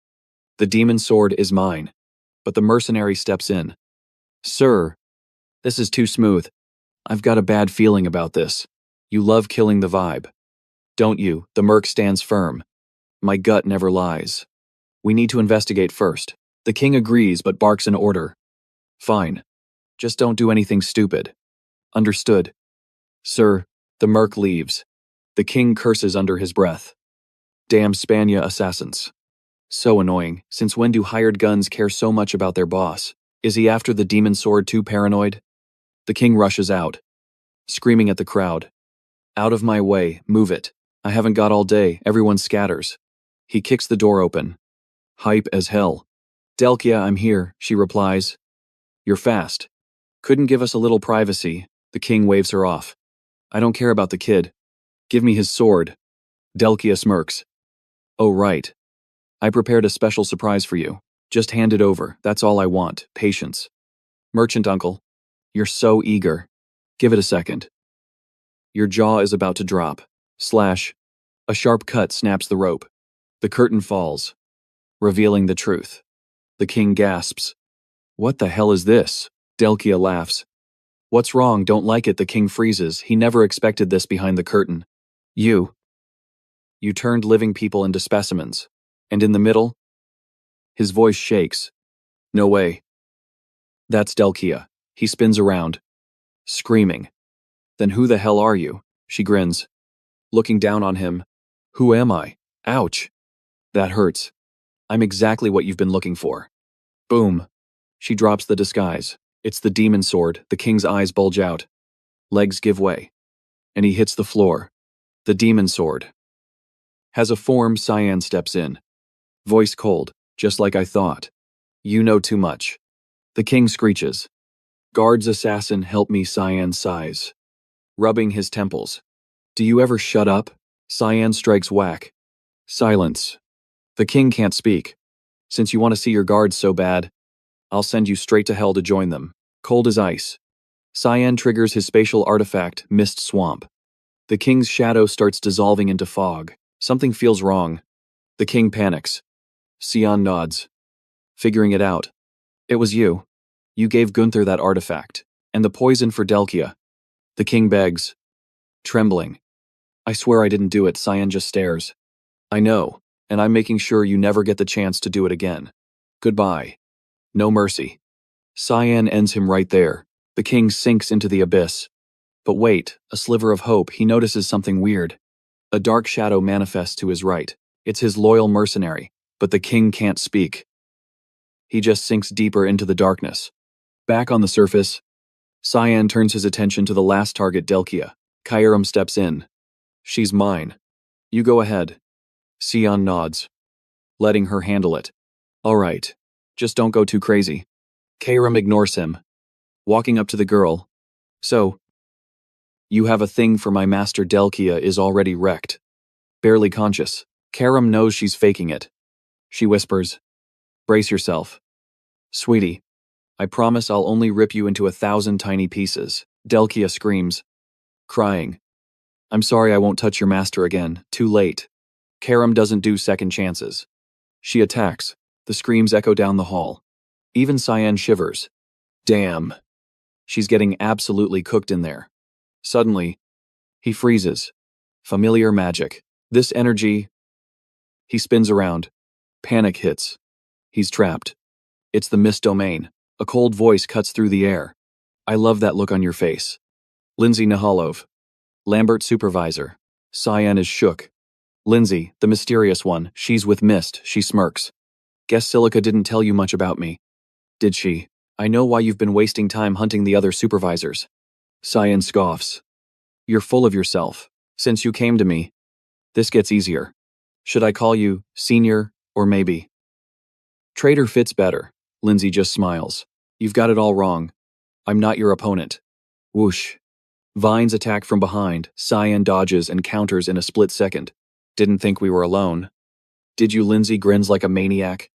The demon sword is mine. But the mercenary steps in. Sir, this is too smooth. I've got a bad feeling about this. You love killing the vibe. Don't you? The merc stands firm. My gut never lies. We need to investigate first. The king agrees but barks an order. Fine. Just don't do anything stupid. Understood. Sir, the merc leaves. The king curses under his breath. Damn Spania assassins. So annoying. Since when do hired guns care so much about their boss? Is he after the demon sword too paranoid? The king rushes out, screaming at the crowd. Out of my way, move it. I haven't got all day, everyone scatters. He kicks the door open. Hype as hell. Delkia, I'm here, she replies. You're fast. Couldn't give us a little privacy. The king waves her off. I don't care about the kid. Give me his sword. Delkia smirks. Oh right. I prepared a special surprise for you. Just hand it over, that's all I want, patience. Merchant uncle. You're so eager. Give it a second. Your jaw is about to drop. Slash. A sharp cut snaps the rope. The curtain falls, revealing the truth. The king gasps. What the hell is this? Delkia laughs. What's wrong? Don't like it? The king freezes. He never expected this behind the curtain. You turned living people into specimens. And in the middle? His voice shakes. No way. That's Delkia. He spins around, screaming. Then who the hell are you? She grins, looking down on him. Who am I? Ouch. That hurts. I'm exactly what you've been looking for. Boom. She drops the disguise. It's the demon sword. The king's eyes bulge out. Legs give way. And he hits the floor. The demon sword has a form. Cyan steps in. Voice cold, just like I thought. You know too much. The king screeches. Guards, assassin, help me. Cyan sighs, rubbing his temples. Do you ever shut up? Cyan strikes whack. Silence. The king can't speak. Since you want to see your guards so bad, I'll send you straight to hell to join them. Cold as ice. Cyan triggers his spatial artifact, Mist Swamp. The king's shadow starts dissolving into fog. Something feels wrong. The king panics. Cyan nods, figuring it out. It was you. You gave Gunther that artifact, and the poison for Delkia. The king begs, trembling. I swear I didn't do it. Cyan just stares. I know, and I'm making sure you never get the chance to do it again. Goodbye. No mercy. Cyan ends him right there. The king sinks into the abyss. But wait, a sliver of hope. He notices something weird. A dark shadow manifests to his right. It's his loyal mercenary, but the king can't speak. He just sinks deeper into the darkness. Back on the surface, Cyan turns his attention to the last target, Delkia. Kairam steps in. She's mine. You go ahead. Cyan nods, letting her handle it. All right. Just don't go too crazy. Kairam ignores him, walking up to the girl. So, you have a thing for my master. Delkia is already wrecked. Barely conscious. Kairam knows she's faking it. She whispers, brace yourself. Sweetie, I promise I'll only rip you into 1,000 tiny pieces. Delkia screams, crying. I'm sorry, I won't touch your master again. Too late. Karam doesn't do second chances. She attacks. The screams echo down the hall. Even Cyan shivers. Damn. She's getting absolutely cooked in there. Suddenly, he freezes. Familiar magic. This energy. He spins around. Panic hits. He's trapped. It's the mist domain. A cold voice cuts through the air. I love that look on your face. Lindsay Nahalov. Lambert supervisor. Cyan is shook. Lindsay, the mysterious one, she's with Mist, she smirks. Guess Silica didn't tell you much about me. Did she? I know why you've been wasting time hunting the other supervisors. Cyan scoffs. You're full of yourself. Since you came to me. This gets easier. Should I call you Senior, or maybe? Traitor fits better. Lindsay just smiles. You've got it all wrong. I'm not your opponent. Whoosh. Vines attack from behind. Cyan dodges and counters in a split second. Didn't think we were alone. Did you? Lindsay grins like a maniac.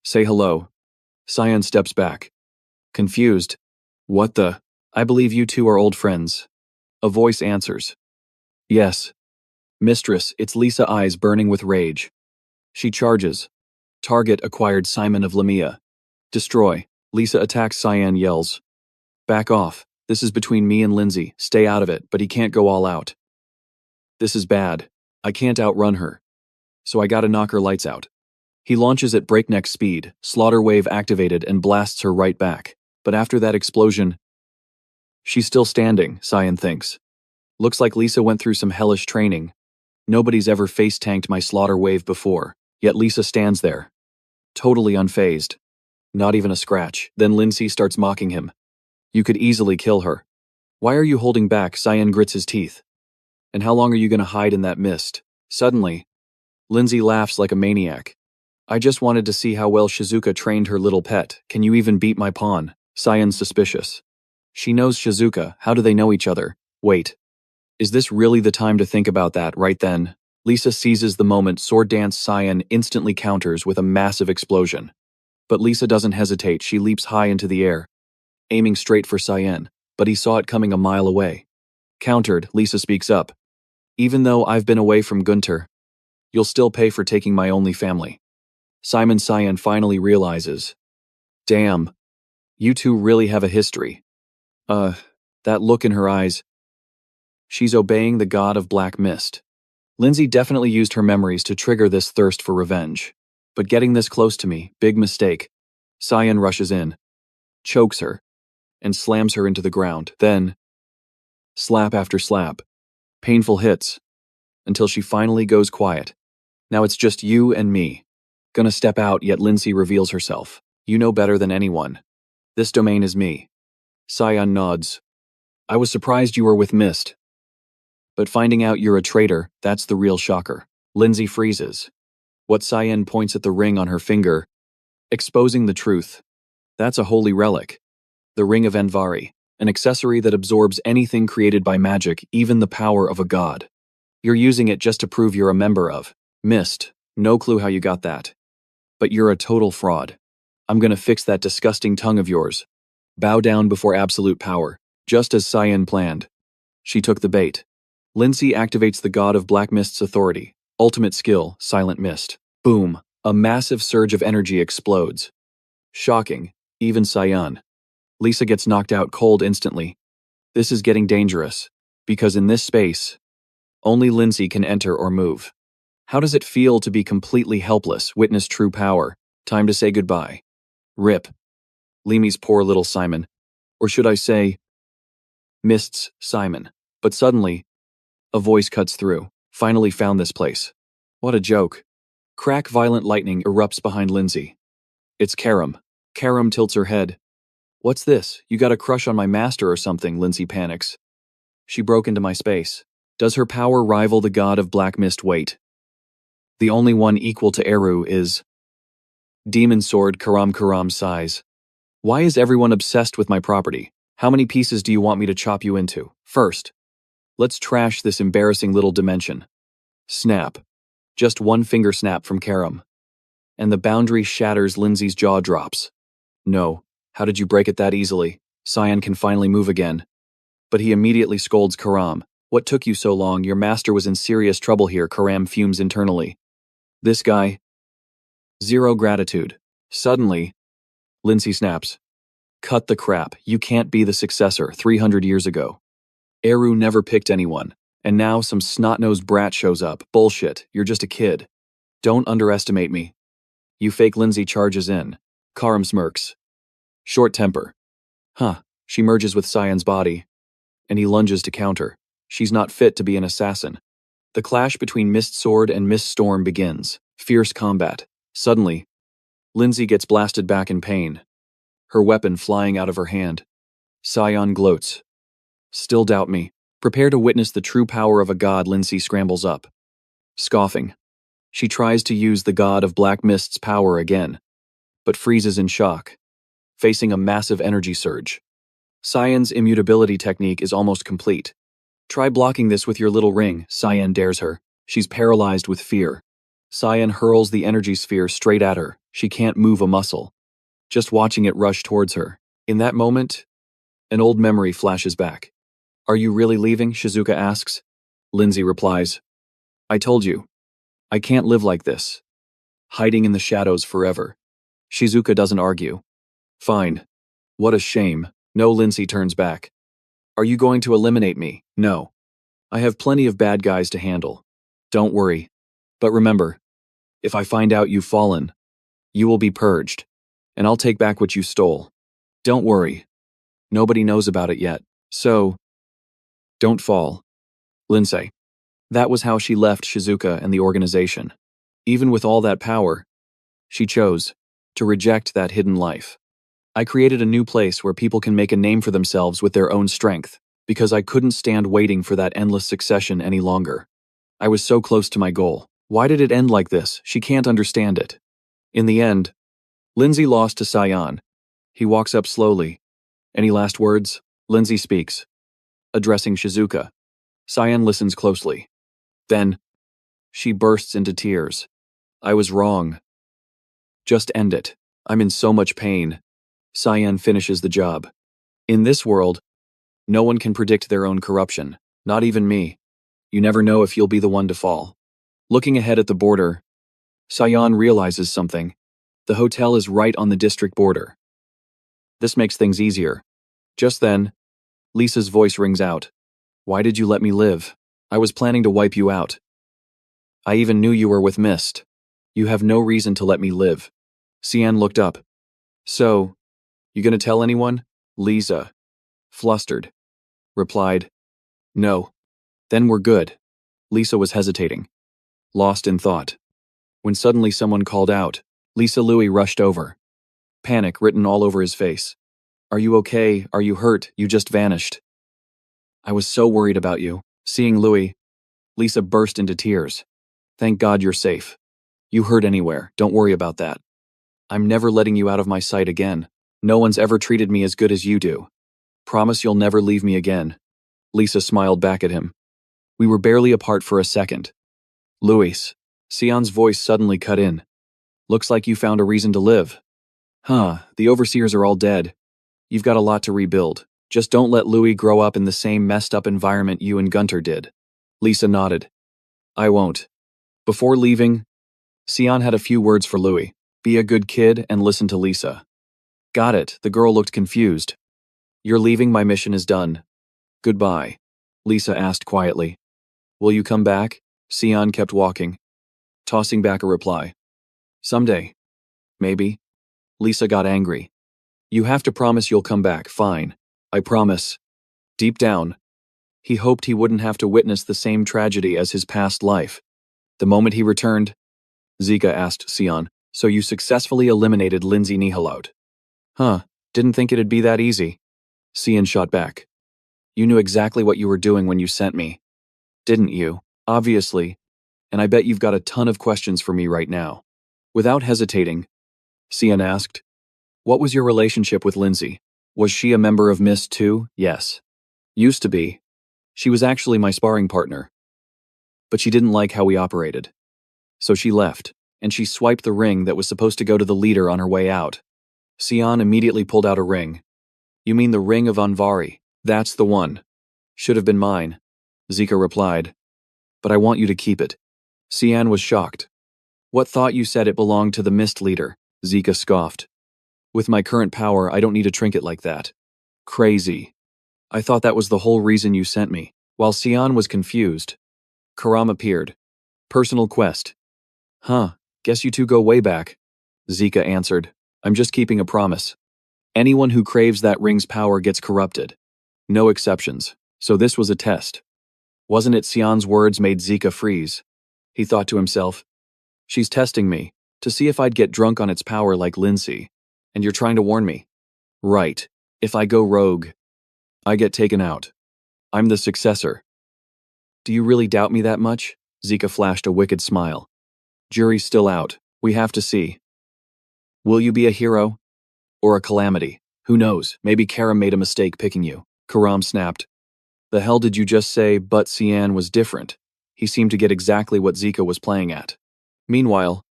Say hello. Cyan steps back. Confused. What the? I believe you two are old friends. A voice answers. Yes. Mistress, it's Lisa, eyes burning with rage. She charges. Target acquired. Simon of Lamia. Destroy. Lisa attacks. Cyan yells. Back off. This is between me and Lindsay. Stay out of it, but he can't go all out. This is bad. I can't outrun her. So I gotta knock her lights out. He launches at breakneck speed, slaughter wave activated, and blasts her right back. But after that explosion, she's still standing, Cyan thinks. Looks like Lisa went through some hellish training. Nobody's ever face-tanked my slaughter wave before, yet Lisa stands there. Totally unfazed. Not even a scratch. Then Lindsay starts mocking him. You could easily kill her. Why are you holding back? Cyan grits his teeth. And how long are you gonna hide in that mist? Suddenly, Lindsay laughs like a maniac. I just wanted to see how well Shizuka trained her little pet. Can you even beat my pawn? Cyan's suspicious. She knows Shizuka. How do they know each other? Wait. Is this really the time to think about that? Right then, Lisa seizes the moment. Sword dance. Cyan instantly counters with a massive explosion. But Lisa doesn't hesitate. She leaps high into the air, aiming straight for Cyan, but he saw it coming a mile away. Countered, Lisa speaks up. Even though I've been away from Gunter, you'll still pay for taking my only family. Cyan finally realizes. Damn. You two really have a history. That look in her eyes. She's obeying the god of black mist. Lindsay definitely used her memories to trigger this thirst for revenge. But getting this close to me, big mistake. Cyan rushes in, chokes her, and slams her into the ground. Then, slap after slap. Painful hits. Until she finally goes quiet. Now it's just you and me. Gonna step out, yet Lindsay reveals herself. You know better than anyone. This domain is me. Cyan nods. I was surprised you were with Mist. But finding out you're a traitor, that's the real shocker. Lindsay freezes. What? Cyan points at the ring on her finger, exposing the truth. That's a holy relic. The Ring of Envari, an accessory that absorbs anything created by magic, even the power of a god. You're using it just to prove you're a member of Mist. No clue how you got that. But you're a total fraud. I'm gonna fix that disgusting tongue of yours. Bow down before absolute power, just as Cyan planned. She took the bait. Lindsay activates the god of Black Mist's authority. Ultimate skill, Silent Mist. Boom. A massive surge of energy explodes. Shocking, even Cyan. Lisa gets knocked out cold instantly. This is getting dangerous, because in this space, only Lindsay can enter or move. How does it feel to be completely helpless? Witness true power. Time to say goodbye. Rip. Limi's poor little Simon. Or should I say, Mist's Simon. But suddenly, a voice cuts through. Finally found this place. What a joke. Crack. Violent lightning erupts behind Lindsay. It's Karam. Karam tilts her head. What's this? You got a crush on my master or something? Lindsay panics. She broke into my space. Does her power rival the god of Black Mist? Wait. The only one equal to Eru is Demon Sword. Karam sighs. Why is everyone obsessed with my property? How many pieces do you want me to chop you into? First, let's trash this embarrassing little dimension. Snap. Just one finger snap from Karam. And the boundary shatters. Lindsay's jaw drops. No, how did you break it that easily? Cyan can finally move again. But he immediately scolds Karam. What took you so long? Your master was in serious trouble here, Karam fumes internally. This guy? Zero gratitude. Suddenly, Lindsay snaps. Cut the crap. You can't be the successor 300 years ago. Eru never picked anyone, and now some snot-nosed brat shows up. Bullshit, you're just a kid. Don't underestimate me. You fake. Lindsay charges in. Karam smirks. Short temper. Huh. She merges with Cyan's body, and he lunges to counter. She's not fit to be an assassin. The clash between Mist Sword and Mist Storm begins. Fierce combat. Suddenly, Lindsay gets blasted back in pain, her weapon flying out of her hand. Cyan gloats. Still doubt me. Prepare to witness the true power of a god. Lindsay scrambles up. Scoffing. She tries to use the god of Black Mist's power again, but freezes in shock, facing a massive energy surge. Cyan's immutability technique is almost complete. Try blocking this with your little ring, Cyan dares her. She's paralyzed with fear. Cyan hurls the energy sphere straight at her. She can't move a muscle, just watching it rush towards her. In that moment, an old memory flashes back. Are you really leaving? Shizuka asks. Lindsay replies, I told you. I can't live like this, hiding in the shadows forever. Shizuka doesn't argue. Fine. What a shame. No. Lindsay turns back. Are you going to eliminate me? No. I have plenty of bad guys to handle. Don't worry. But remember, if I find out you've fallen, you will be purged, and I'll take back what you stole. Don't worry. Nobody knows about it yet, so don't fall. Lindsay. That was how she left Shizuka and the organization. Even with all that power, she chose to reject that hidden life. I created a new place where people can make a name for themselves with their own strength, because I couldn't stand waiting for that endless succession any longer. I was so close to my goal. Why did it end like this? She can't understand it. In the end, Lindsay lost to Cyan. He walks up slowly. Any last words? Lindsay speaks, addressing Shizuka. Cyan listens closely. Then, she bursts into tears. I was wrong. Just end it. I'm in so much pain. Cyan finishes the job. In this world, no one can predict their own corruption, not even me. You never know if you'll be the one to fall. Looking ahead at the border, Cyan realizes something. The hotel is right on the district border. This makes things easier. Just then, Lisa's voice rings out. Why did you let me live? I was planning to wipe you out. I even knew you were with Mist. You have no reason to let me live. Cyan looked up. So, you gonna tell anyone? Lisa, flustered, replied, No. Then we're good. Lisa was hesitating, lost in thought, when suddenly someone called out. Lisa Louis rushed over, panic written all over his face. Are you okay? Are you hurt? You just vanished. I was so worried about you. Seeing Louis, Lisa burst into tears. Thank God you're safe. You hurt anywhere, don't worry about that. I'm never letting you out of my sight again. No one's ever treated me as good as you do. Promise you'll never leave me again. Lisa smiled back at him. We were barely apart for a second. Louis. Cyan's voice suddenly cut in. Looks like you found a reason to live. Huh, the overseers are all dead. You've got a lot to rebuild. Just don't let Louis grow up in the same messed up environment you and Gunter did. Lisa nodded. I won't. Before leaving, Cyan had a few words for Louis. Be a good kid and listen to Lisa. Got it. The girl looked confused. You're leaving. My mission is done. Goodbye. Lisa asked quietly. Will you come back? Cyan kept walking, tossing back a reply. Someday. Maybe. Lisa got angry. You have to promise you'll come back. Fine. I promise. Deep down, he hoped he wouldn't have to witness the same tragedy as his past life. The moment he returned, Zika asked Cyan, So you successfully eliminated Lindsay Nihilot? Huh, didn't think it'd be that easy. Cyan shot back. You knew exactly what you were doing when you sent me. Didn't you? Obviously. And I bet you've got a ton of questions for me right now. Without hesitating, Cyan asked, What was your relationship with Lindsay? Was she a member of Mist too? Yes. Used to be. She was actually my sparring partner. But she didn't like how we operated. So she left, and she swiped the ring that was supposed to go to the leader on her way out. Cyan immediately pulled out a ring. You mean the ring of Anvari? That's the one. Should have been mine. Zika replied. But I want you to keep it. Cian was shocked. What thought you said it belonged to the Mist Leader? Zika scoffed. With my current power, I don't need a trinket like that. Crazy. I thought that was the whole reason you sent me. While Cian was confused, Karam appeared. Personal quest. Huh, guess you two go way back. Zika answered. I'm just keeping a promise. Anyone who craves that ring's power gets corrupted. No exceptions. So this was a test. Wasn't it Cian's words made Zika freeze? He thought to himself, she's testing me, to see if I'd get drunk on its power like Lindsay. And you're trying to warn me? Right. If I go rogue, I get taken out. I'm the successor. Do you really doubt me that much? Zika flashed a wicked smile. Jury's still out. We have to see. Will you be a hero? Or a calamity? Who knows? Maybe Karam made a mistake picking you. Karam snapped. The hell did you just say? But Cian was different. He seemed to get exactly what Zika was playing at. Meanwhile,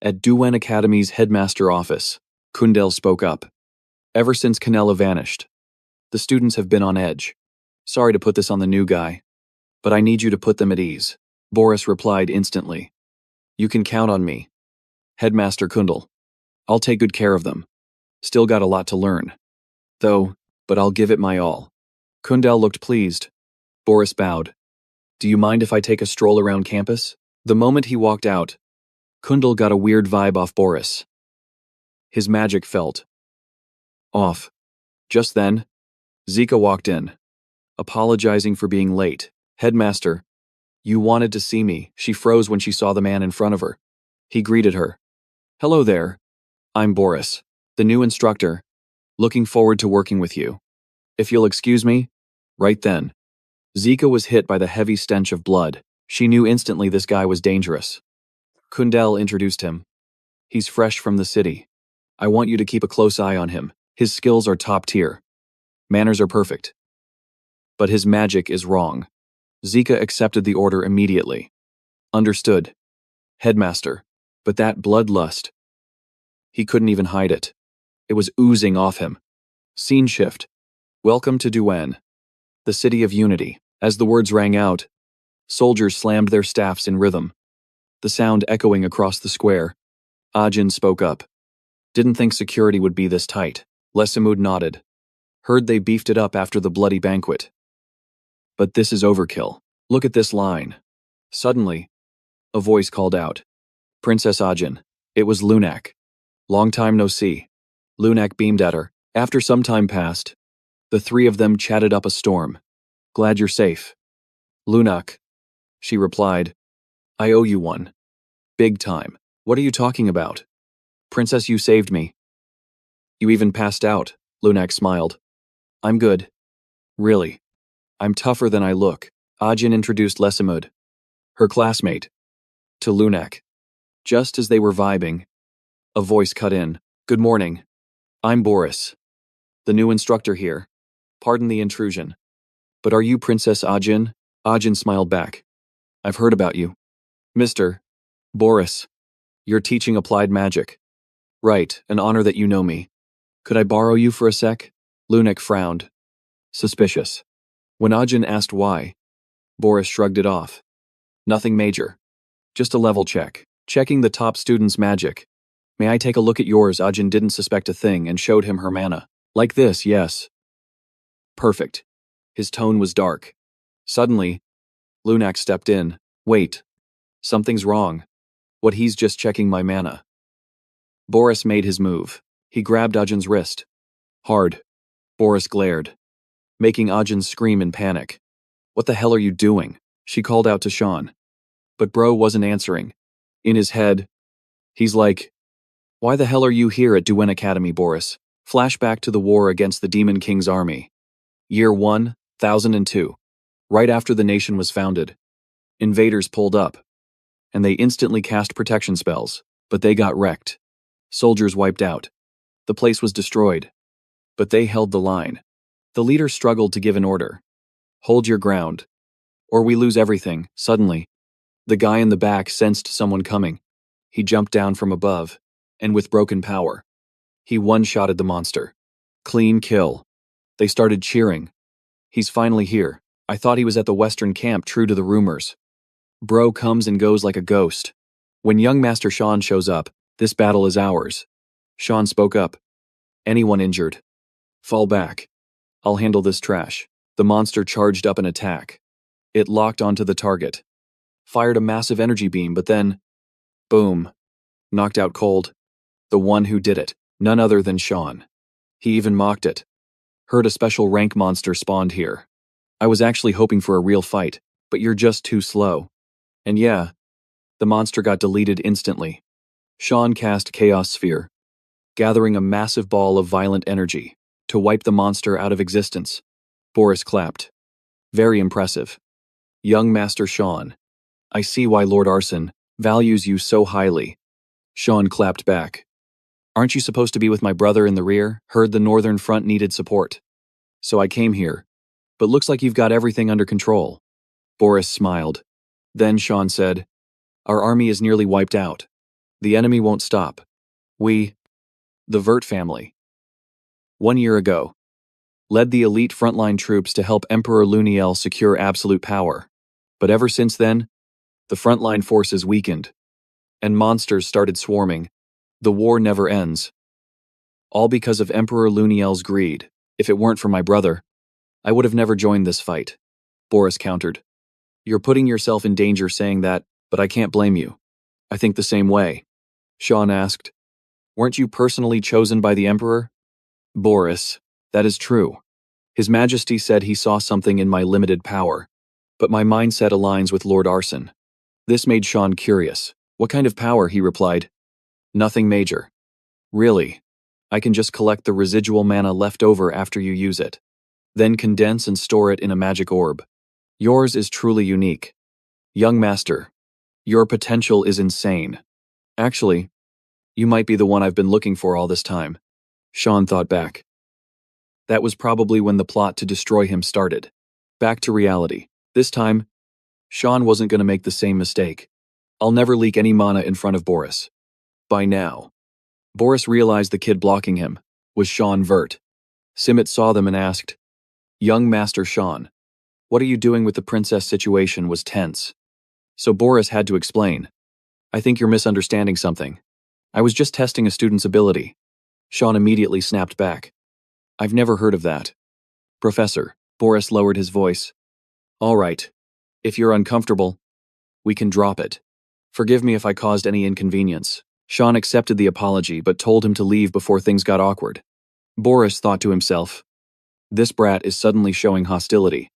at Duwen Academy's headmaster office, Kundel spoke up. Ever since Canella vanished, the students have been on edge. Sorry to put this on the new guy, but I need you to put them at ease. Boris replied instantly. You can count on me. Headmaster Kundel. I'll take good care of them. Still got a lot to learn. Though, but I'll give it my all. Kundel looked pleased. Boris bowed. Do you mind if I take a stroll around campus? The moment he walked out, Kundel got a weird vibe off Boris. His magic felt off. Just then, Zika walked in, apologizing for being late. Headmaster, you wanted to see me. She froze when she saw the man in front of her. He greeted her. Hello there. I'm Boris, the new instructor. Looking forward to working with you. If you'll excuse me. Right then, Zika was hit by the heavy stench of blood. She knew instantly this guy was dangerous. Kundel introduced him. He's fresh from the city. I want you to keep a close eye on him. His skills are top tier. Manners are perfect. But his magic is wrong. Zika accepted the order immediately. Understood. Headmaster. But that bloodlust. He couldn't even hide it. It was oozing off him. Scene shift. Welcome to Duwen, the city of unity. As the words rang out, soldiers slammed their staffs in rhythm, the sound echoing across the square. Ajin spoke up. Didn't think security would be this tight. Lesamud nodded. Heard they beefed it up after the bloody banquet. But this is overkill. Look at this line. Suddenly, a voice called out. Princess Ajin. It was Lunak. Long time no see. Lunak beamed at her. After some time passed, the three of them chatted up a storm. Glad you're safe. Lunak, she replied. I owe you one. Big time. What are you talking about? Princess, you saved me. You even passed out, Lunak smiled. I'm good. Really. I'm tougher than I look. Ajin introduced Lesamud, her classmate, to Lunak. Just as they were vibing, a voice cut in. Good morning. I'm Boris, the new instructor here. Pardon the intrusion. But are you Princess Ajin? Ajin smiled back. I've heard about you. Mr. Boris, you're teaching applied magic. Right, an honor that you know me. Could I borrow you for a sec? Lunak frowned. Suspicious. When Ajin asked why, Boris shrugged it off. Nothing major. Just a level check. Checking the top student's magic. May I take a look at yours? Ajin didn't suspect a thing and showed him her mana. Like this, yes. Perfect. His tone was dark. Suddenly, Lunak stepped in. Wait. Something's wrong. What, he's just checking my mana. Boris made his move. He grabbed Ajin's wrist. Hard. Boris glared, making Ajin scream in panic. What the hell are you doing? She called out to Sean. But bro wasn't answering. In his head, he's like, why the hell are you here at Duwen Academy, Boris? Flashback to the war against the Demon King's army. Year 1002. Right after the nation was founded. Invaders pulled up, and they instantly cast protection spells, but they got wrecked. Soldiers wiped out. The place was destroyed. But they held the line. The leader struggled to give an order. Hold your ground, or we lose everything. Suddenly, the guy in the back sensed someone coming. He jumped down from above, and with broken power, he one-shotted the monster. Clean kill. They started cheering. He's finally here. I thought he was at the Western camp, true to the rumors. Bro comes and goes like a ghost. When young Master Sean shows up, this battle is ours. Sean spoke up. Anyone injured? Fall back. I'll handle this trash. The monster charged up an attack. It locked onto the target. Fired a massive energy beam, but then, boom. Knocked out cold. The one who did it, none other than Sean. He even mocked it. Heard a special rank monster spawned here. I was actually hoping for a real fight, but you're just too slow. And yeah, the monster got deleted instantly. Sean cast Chaos Sphere, gathering a massive ball of violent energy to wipe the monster out of existence. Boris clapped. Very impressive. Young Master Sean, I see why Lord Arson values you so highly. Sean clapped back. Aren't you supposed to be with my brother in the rear? Heard the Northern Front needed support. So I came here. But looks like you've got everything under control. Boris smiled. Then Sean said, our army is nearly wiped out. The enemy won't stop. We, the Vert family, 1 year ago, led the elite frontline troops to help Emperor Luniel secure absolute power. But ever since then, the frontline forces weakened, and monsters started swarming. The war never ends. All because of Emperor Luniel's greed. If it weren't for my brother, I would have never joined this fight. Boris countered. You're putting yourself in danger saying that, but I can't blame you. I think the same way. Sean asked. Weren't you personally chosen by the Emperor? Boris, that is true. His Majesty said he saw something in my limited power, but my mindset aligns with Lord Arson. This made Sean curious. What kind of power? He replied. Nothing major. Really? I can just collect the residual mana left over after you use it, then condense and store it in a magic orb. Yours is truly unique. Young Master, your potential is insane. Actually, you might be the one I've been looking for all this time. Sean thought back. That was probably when the plot to destroy him started. Back to reality. This time, Sean wasn't going to make the same mistake. I'll never leak any mana in front of Boris. By now, Boris realized the kid blocking him was Sean Vert. Simmet saw them and asked, Young Master Sean, what are you doing with the princess? Situation was tense. So Boris had to explain. I think you're misunderstanding something. I was just testing a student's ability. Sean immediately snapped back. I've never heard of that. Professor, Boris lowered his voice. All right. If you're uncomfortable, we can drop it. Forgive me if I caused any inconvenience. Sean accepted the apology but told him to leave before things got awkward. Boris thought to himself, this brat is suddenly showing hostility.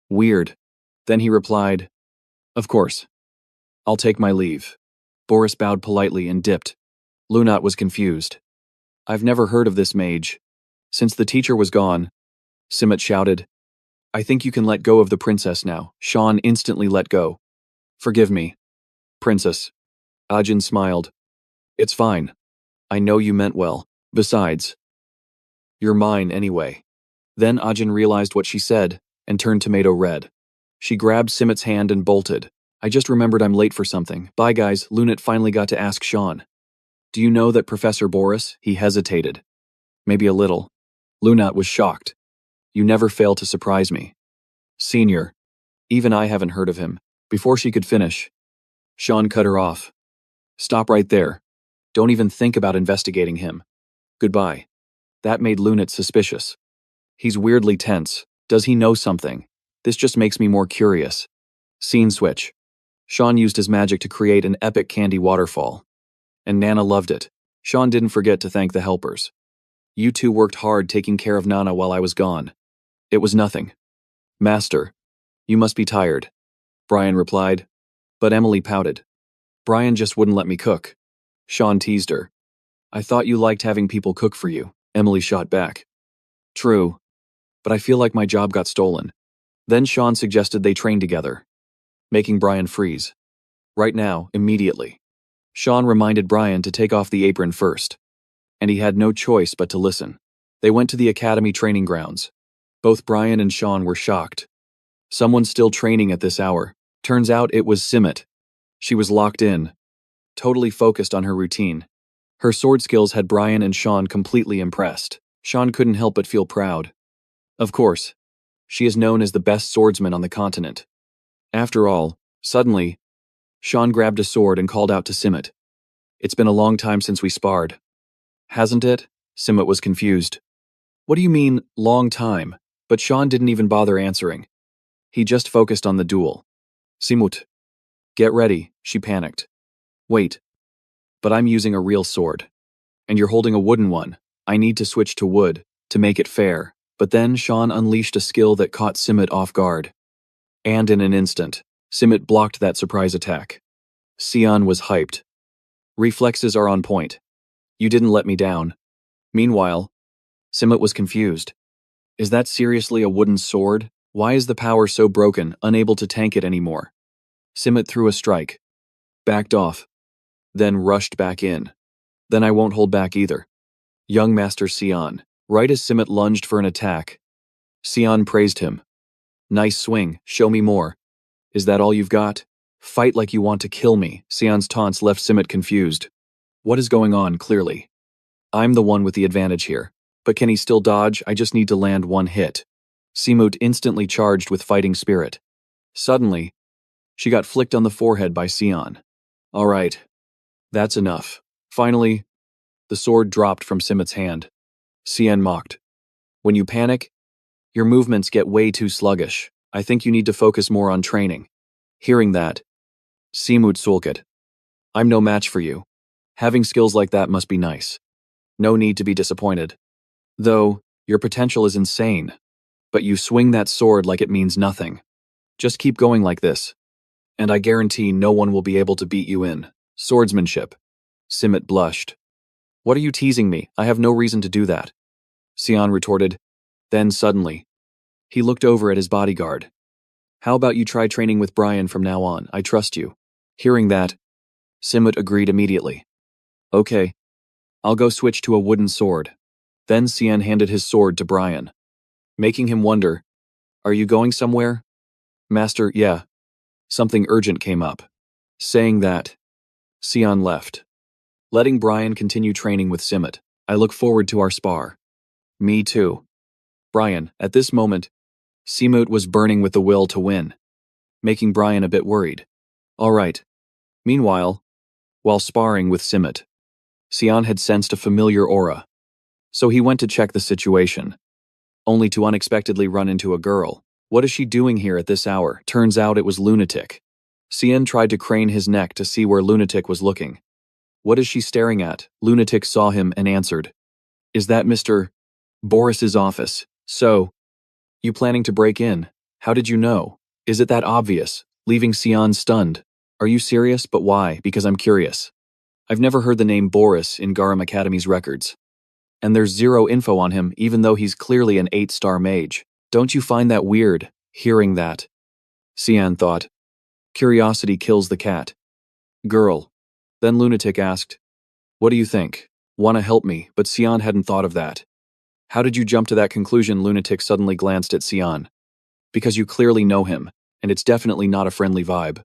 Weird. Then he replied, of course. I'll take my leave. Boris bowed politely and dipped. Lunat was confused. I've never heard of this mage. Since the teacher was gone, Simmet shouted, I think you can let go of the princess now. Sean instantly let go. Forgive me, princess. Ajin smiled. It's fine. I know you meant well. Besides, you're mine anyway. Then Ajin realized what she said and turned tomato red. She grabbed Simmet's hand and bolted. I just remembered I'm late for something. Bye guys. Lunat finally got to ask Sean. Do you know that Professor Boris? He hesitated. Maybe a little. Lunat was shocked. You never fail to surprise me. Senior. Even I haven't heard of him. Before she could finish, Sean cut her off. Stop right there. Don't even think about investigating him. Goodbye. That made Lunat suspicious. He's weirdly tense. Does he know something? This just makes me more curious. Scene switch. Sean used his magic to create an epic candy waterfall. And Nana loved it. Sean didn't forget to thank the helpers. You two worked hard taking care of Nana while I was gone. It was nothing. Master, you must be tired, Brian replied. But Emily pouted. Brian just wouldn't let me cook. Sean teased her. I thought you liked having people cook for you, Emily shot back. True, but I feel like my job got stolen. Then Sean suggested they train together, making Brian freeze. Right now, immediately. Sean reminded Brian to take off the apron first, and he had no choice but to listen. They went to the academy training grounds. Both Brian and Sean were shocked. Someone still training at this hour. Turns out it was Simmet. She was locked in, totally focused on her routine. Her sword skills had Brian and Sean completely impressed. Sean couldn't help but feel proud. Of course, She is known as the best swordsman on the continent. After all, suddenly, Sean grabbed a sword and called out to Simmet. It's been a long time since we sparred. Hasn't it? Simmet was confused. What do you mean, long time? But Sean didn't even bother answering. He just focused on the duel. Simut. Get ready, she panicked. Wait. But I'm using a real sword. And you're holding a wooden one. I need to switch to wood, to make it fair. But then Sean unleashed a skill that caught Simmet off guard. And in an instant, Simmet blocked that surprise attack. Sion was hyped. Reflexes are on point. You didn't let me down. Meanwhile, Simmet was confused. Is that seriously a wooden sword? Why is the power so broken, unable to tank it anymore? Simmet threw a strike, backed off, then rushed back in. Then I won't hold back either. Young Master Sion, right as Simmet lunged for an attack. Sion praised him. Nice swing, show me more. Is that all you've got? Fight like you want to kill me. Sion's taunts left Simmet confused. What is going on, clearly? I'm the one with the advantage here. But can he still dodge? I just need to land one hit. Simut instantly charged with fighting spirit. Suddenly, she got flicked on the forehead by Sion. All right. That's enough. Finally, the sword dropped from Simmet's hand. Sion mocked. When you panic, your movements get way too sluggish. I think you need to focus more on training. Hearing that, Simut sulked. I'm no match for you. Having skills like that must be nice. No need to be disappointed. Though, your potential is insane. But you swing that sword like it means nothing. Just keep going like this. And I guarantee no one will be able to beat you in swordsmanship. Simmet blushed. What are you teasing me? I have no reason to do that. Sion retorted. Then suddenly, he looked over at his bodyguard. How about you try training with Brian from now on? I trust you. Hearing that, Simmet agreed immediately. Okay. I'll go switch to a wooden sword. Then Sion handed his sword to Brian, making him wonder, are you going somewhere? Master, yeah. Something urgent came up. Saying that, Sion left, letting Brian continue training with Simmet. I look forward to our spar. Me too. Brian, at this moment, Simut was burning with the will to win, making Brian a bit worried. All right. Meanwhile, while sparring with Simmet, Sion had sensed a familiar aura. So he went to check the situation, only to unexpectedly run into a girl. What is she doing here at this hour? Turns out it was Lunatic. Sion tried to crane his neck to see where Lunatic was looking. What is she staring at? Lunatic saw him and answered. Is that Mr. Boris's office? So, you planning to break in? How did you know? Is it that obvious? Leaving Sion stunned. Are you serious? But why? Because I'm curious. I've never heard the name Boris in Garam Academy's records. And there's zero info on him, even though he's clearly an 8-star mage. Don't you find that weird, hearing that? Sion thought. Curiosity kills the cat. Girl. Then Lunatic asked, what do you think? Wanna help me? But Sion hadn't thought of that. How did you jump to that conclusion? Lunatic suddenly glanced at Sion. Because you clearly know him, and it's definitely not a friendly vibe.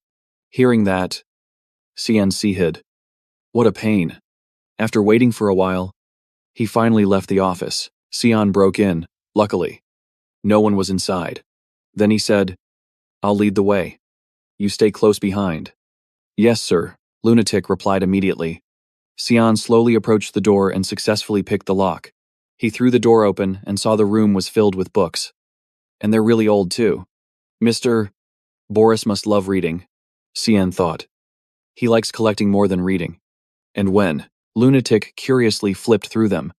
Hearing that, Sion hid. What a pain. After waiting for a while, he finally left the office. Sion broke in, luckily. No one was inside. Then he said, I'll lead the way. You stay close behind. Yes, sir, Lunatic replied immediately. Sion slowly approached the door and successfully picked the lock. He threw the door open and saw the room was filled with books. And they're really old too. Mr. Boris must love reading, Sion thought. He likes collecting more than reading. And when Lunatic curiously flipped through them,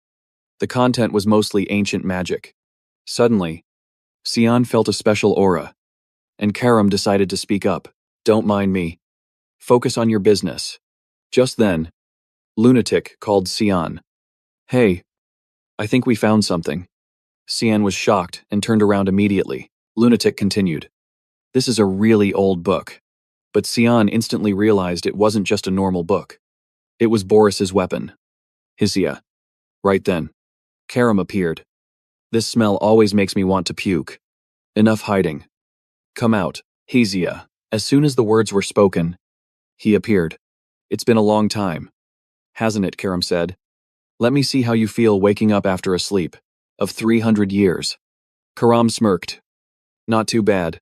the content was mostly ancient magic. Suddenly, Sion felt a special aura, and Karam decided to speak up. Don't mind me. Focus on your business. Just then, Lunatic called Sion. Hey, I think we found something. Sion was shocked and turned around immediately. Lunatic continued. This is a really old book. But Sion instantly realized it wasn't just a normal book. It was Boris's weapon. Hisia. Right then, Karam appeared. This smell always makes me want to puke. Enough hiding. Come out, Hisia. As soon as the words were spoken, he appeared. It's been a long time. Hasn't it, Karam said. Let me see how you feel waking up after a sleep of 300 years. Karam smirked. Not too bad.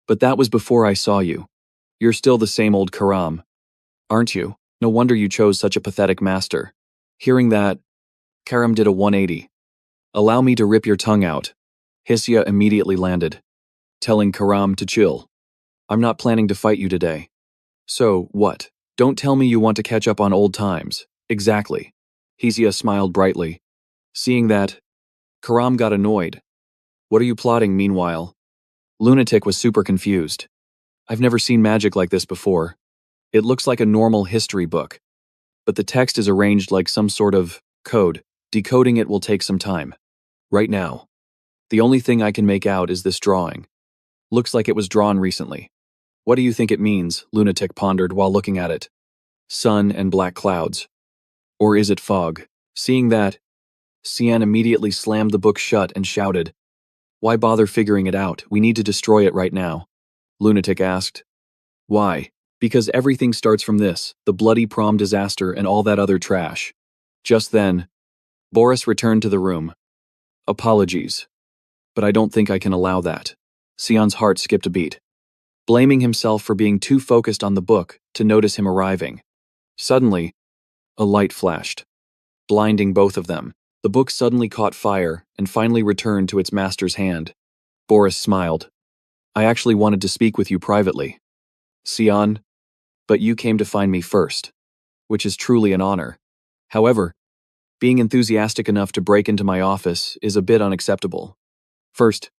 But that was before I saw you. You're still the same old Karam, aren't you? No wonder you chose such a pathetic master. Hearing that, Karam did a 180. Allow me to rip your tongue out. Hisya immediately landed, telling Karam to chill. I'm not planning to fight you today. So, what? Don't tell me you want to catch up on old times. Exactly. Hisya smiled brightly. Seeing that, Karam got annoyed. What are you plotting meanwhile? Lunatic was super confused. I've never seen magic like this before. It looks like a normal history book, but the text is arranged like some sort of code. Decoding it will take some time. Right now, the only thing I can make out is this drawing. Looks like it was drawn recently. What do you think it means? Lunatic pondered while looking at it. Sun and black clouds. Or is it fog? Seeing that, Cian immediately slammed the book shut and shouted, Why bother figuring it out? We need to destroy it right now. Lunatic asked. Why? Because everything starts from this, the bloody prom disaster and all that other trash. Just then, Boris returned to the room. Apologies, but I don't think I can allow that. Cian's heart skipped a beat, blaming himself for being too focused on the book to notice him arriving. Suddenly, a light flashed, blinding both of them. The book suddenly caught fire and finally returned to its master's hand. Boris smiled. I actually wanted to speak with you privately. Cian, but you came to find me first, which is truly an honor. However, being enthusiastic enough to break into my office is a bit unacceptable. First,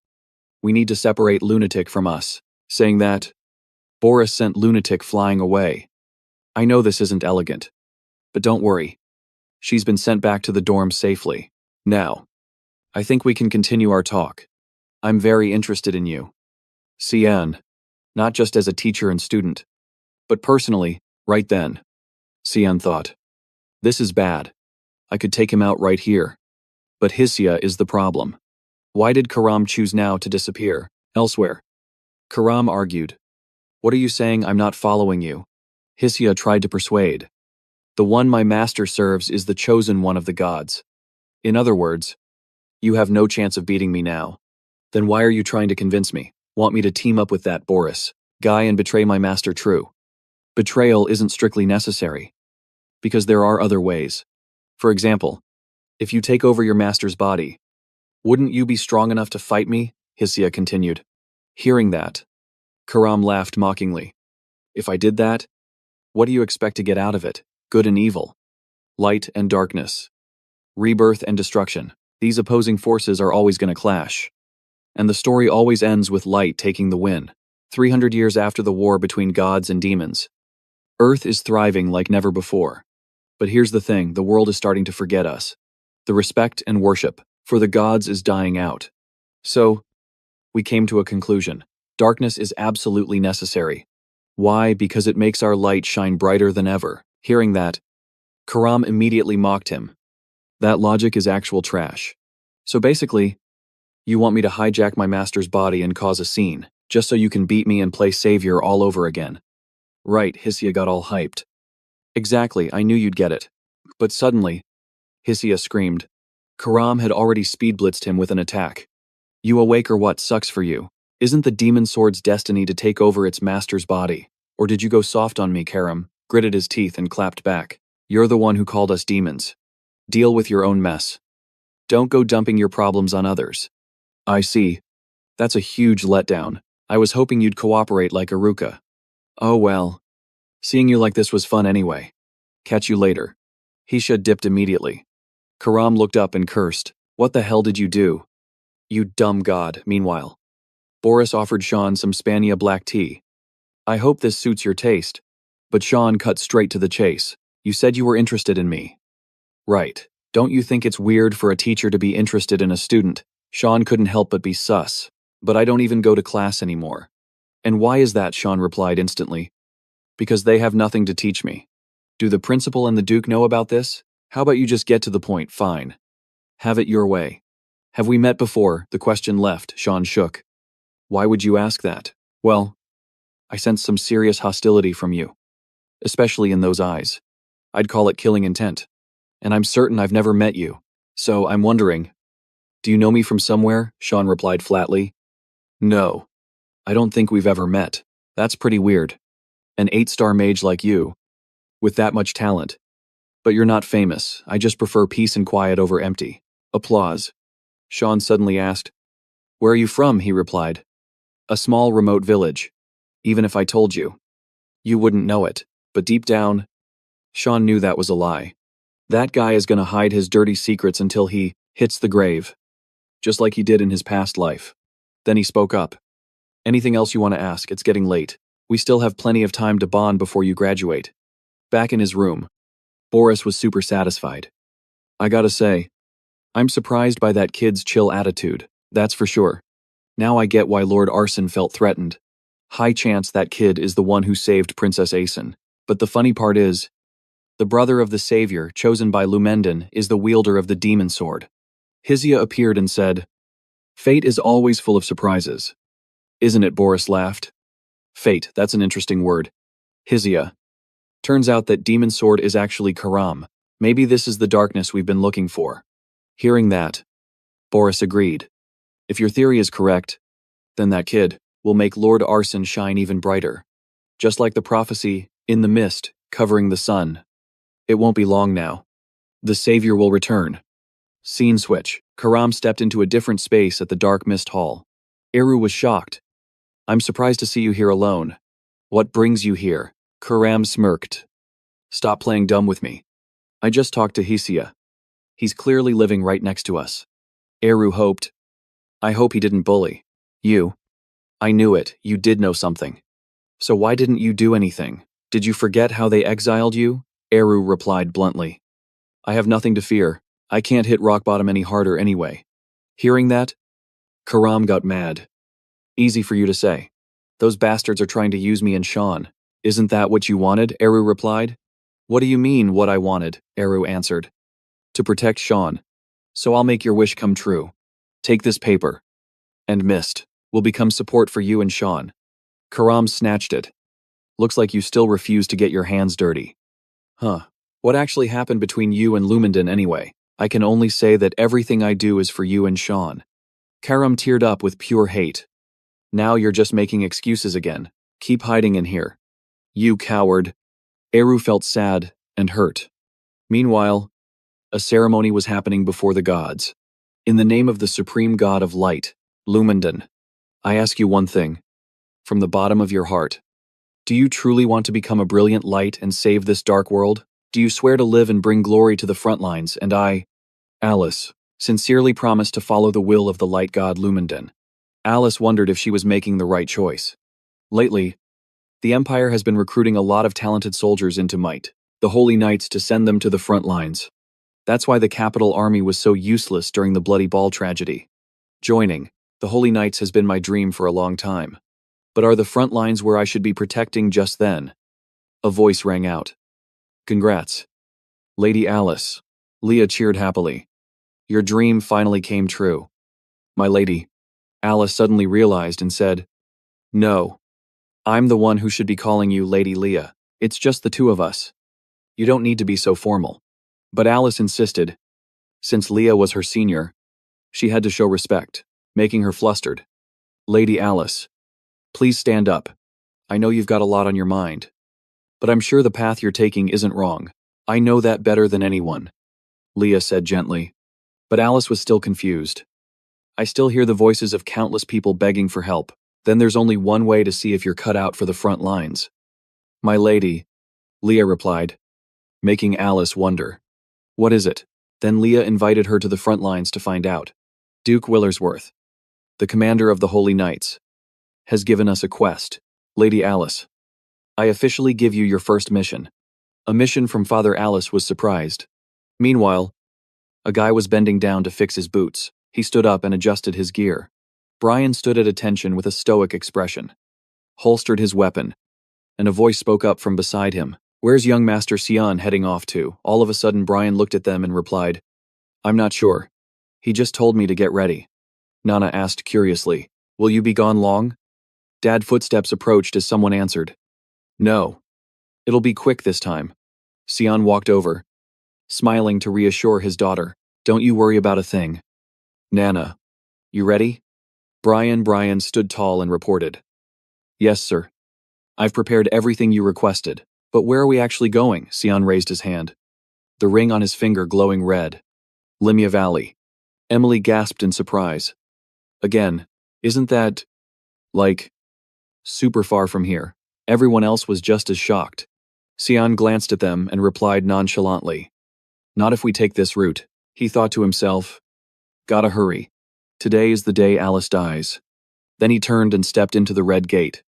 we need to separate Lunatic from us. Saying that, Boris sent Lunatic flying away. I know this isn't elegant, but don't worry. She's been sent back to the dorm safely. Now, I think we can continue our talk. I'm very interested in you. Cian, not just as a teacher and student, but personally, right then. Cian thought, this is bad. I could take him out right here. But Hisya is the problem. Why did Karam choose now to disappear elsewhere? Karam argued. What are you saying? I'm not following you. Hisya tried to persuade. The one my master serves is the chosen one of the gods. In other words, you have no chance of beating me now. Then why are you trying to convince me? Want me to team up with that Boris guy and betray my master? True. Betrayal isn't strictly necessary, because there are other ways. For example, if you take over your master's body, wouldn't you be strong enough to fight me? Hisya continued. Hearing that, Karam laughed mockingly. If I did that, what do you expect to get out of it? Good and evil. Light and darkness. Rebirth and destruction. These opposing forces are always going to clash. And the story always ends with light taking the win. 300 years after the war between gods and demons, Earth is thriving like never before. But here's the thing, the world is starting to forget us. The respect and worship for the gods is dying out. So, we came to a conclusion. Darkness is absolutely necessary. Why? Because it makes our light shine brighter than ever. Hearing that, Karam immediately mocked him. That logic is actual trash. So basically, you want me to hijack my master's body and cause a scene, just so you can beat me and play savior all over again. Right, Hisya got all hyped. Exactly, I knew you'd get it. But suddenly, Hisya screamed. Karam had already speed blitzed him with an attack. You awake or what? Sucks for you. Isn't the demon sword's destiny to take over its master's body? Or did you go soft on me? Karam gritted his teeth and clapped back. You're the one who called us demons. Deal with your own mess. Don't go dumping your problems on others. I see. That's a huge letdown. I was hoping you'd cooperate like Aruka. Oh well. Seeing you like this was fun anyway. Catch you later. Hisya dipped immediately. Karam looked up and cursed. What the hell did you do? You dumb god. Meanwhile, Boris offered Sean some Spania black tea. I hope this suits your taste. But Sean cut straight to the chase. You said you were interested in me. Right. Don't you think it's weird for a teacher to be interested in a student? Sean couldn't help but be sus. But I don't even go to class anymore. And why is that? Sean replied instantly. Because they have nothing to teach me. Do the principal and the Duke know about this? How about you just get to the point? Fine. Have it your way. Have we met before? The question left. Sean shook. Why would you ask that? Well, I sense some serious hostility from you. Especially in those eyes. I'd call it killing intent. And I'm certain I've never met you. So I'm wondering, do you know me from somewhere? Sean replied flatly. No, I don't think we've ever met. That's pretty weird. An 8-star mage like you, with that much talent. But you're not famous. I just prefer peace and quiet over empty. Applause. Sean suddenly asked, "Where are you from?" He replied. "A small remote village. Even if I told you, you wouldn't know it." But deep down, Sean knew that was a lie. That guy is gonna hide his dirty secrets until he hits the grave, just like he did in his past life. Then he spoke up. "Anything else you want to ask? It's getting late. We still have plenty of time to bond before you graduate." Back in his room, Boris was super satisfied. "I gotta say, I'm surprised by that kid's chill attitude, that's for sure. Now I get why Lord Arson felt threatened. High chance that kid is the one who saved Princess Asen. But the funny part is, the brother of the savior, chosen by Lumenden, is the wielder of the demon sword." Hisia appeared and said, "Fate is always full of surprises. Isn't it?" Boris laughed. "Fate, that's an interesting word." Hisia. "Turns out that demon sword is actually Karam. Maybe this is the darkness we've been looking for." Hearing that, Boris agreed. "If your theory is correct, then that kid will make Lord Arson shine even brighter. Just like the prophecy, in the mist, covering the sun. It won't be long now. The savior will return." Scene switch. Karam stepped into a different space at the dark mist hall. Eru was shocked. "I'm surprised to see you here alone. What brings you here?" Karam smirked. "Stop playing dumb with me. I just talked to Hisia. He's clearly living right next to us." Eru hoped. "I hope he didn't bully you." "I knew it, you did know something. So why didn't you do anything? Did you forget how they exiled you?" Eru replied bluntly. "I have nothing to fear. I can't hit rock bottom any harder anyway." Hearing that, Karam got mad. "Easy for you to say. Those bastards are trying to use me and Sean. Isn't that what you wanted?" Eru replied. "What do you mean, what I wanted?" Eru answered. "To protect Sean. So I'll make your wish come true. Take this paper. And mist will become support for you and Sean." Karam snatched it. "Looks like you still refuse to get your hands dirty." "Huh. What actually happened between you and Lumenden anyway? I can only say that everything I do is for you and Sean." Karam teared up with pure hate. "Now you're just making excuses again. Keep hiding in here. You coward." Eru felt sad and hurt. Meanwhile, a ceremony was happening before the gods. "In the name of the supreme god of light, Lumenden, I ask you one thing. From the bottom of your heart. Do you truly want to become a brilliant light and save this dark world? Do you swear to live and bring glory to the front lines? And I, Alice, sincerely promise to follow the will of the light god Lumenden." Alice wondered if she was making the right choice. Lately, the Empire has been recruiting a lot of talented soldiers into Might, the Holy Knights, to send them to the front lines. That's why the capital army was so useless during the Bloody Ball tragedy. Joining the Holy Knights has been my dream for a long time. But are the front lines where I should be protecting just then? A voice rang out. "Congrats, Lady Alice." Leah cheered happily. "Your dream finally came true." "My lady." Alice suddenly realized and said, "No, I'm the one who should be calling you Lady Leah. It's just the two of us. You don't need to be so formal." But Alice insisted. Since Leah was her senior, she had to show respect, making her flustered. "Lady Alice, please stand up. I know you've got a lot on your mind. But I'm sure the path you're taking isn't wrong. I know that better than anyone," Leah said gently. But Alice was still confused. "I still hear the voices of countless people begging for help. Then there's only one way to see if you're cut out for the front lines." "My lady," Leah replied, making Alice wonder. "What is it?" Then Leah invited her to the front lines to find out. "Duke Willersworth, the commander of the Holy Knights, has given us a quest. Lady Alice, I officially give you your first mission." A mission from Father Alice was surprised. Meanwhile, a guy was bending down to fix his boots. He stood up and adjusted his gear. Brian stood at attention with a stoic expression, holstered his weapon, and a voice spoke up from beside him. "Where's young Master Sion heading off to?" All of a sudden Brian looked at them and replied, "I'm not sure. He just told me to get ready." Nana asked curiously, "Will you be gone long?" Dad footsteps approached as someone answered, "No. It'll be quick this time." Sion walked over, smiling to reassure his daughter. "Don't you worry about a thing. Nana, you ready?" Brian stood tall and reported. Yes, sir. I've prepared everything you requested. But where are we actually going? Sion raised his hand, the ring on his finger glowing red. Limia Valley. Emily gasped in surprise. Again, isn't that, like, super far from here? Everyone else was just as shocked. Sion glanced at them and replied nonchalantly. Not if we take this route, he thought to himself. Gotta hurry. Today is the day Alice dies. Then he turned and stepped into the red gate,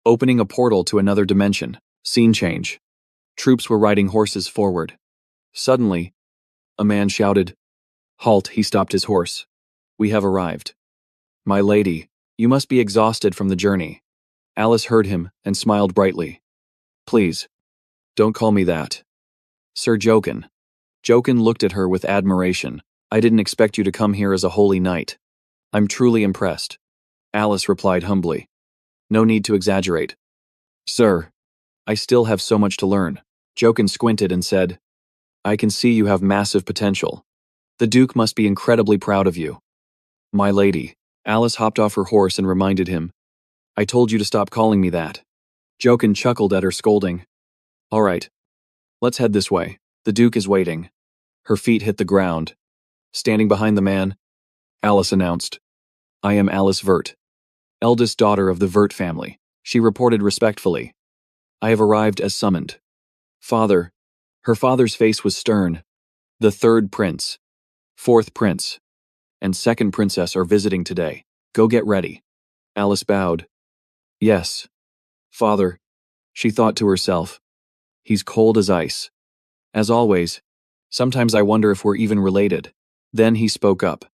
opening a portal to another dimension. Scene change. Troops were riding horses forward. Suddenly, a man shouted, Halt! He stopped his horse. We have arrived. My lady, you must be exhausted from the journey. Alice heard him and smiled brightly. Please, don't call me that. Sir Jochen. Jochen looked at her with admiration. I didn't expect you to come here as a holy knight. I'm truly impressed. Alice replied humbly. No need to exaggerate. Sir, I still have so much to learn. Jochen squinted and said, I can see you have massive potential. The Duke must be incredibly proud of you. My lady. Alice hopped off her horse and reminded him. I told you to stop calling me that. Jochen chuckled at her scolding. All right. Let's head this way. The Duke is waiting. Her feet hit the ground. Standing behind the man, Alice announced. I am Alice Vert, eldest daughter of the Vert family. She reported respectfully. I have arrived as summoned. Father. Her father's face was stern. The third prince, fourth prince, and second princess are visiting today. Go get ready. Alice bowed. Yes. Father, she thought to herself. He's cold as ice. As always, sometimes I wonder if we're even related. Then he spoke up.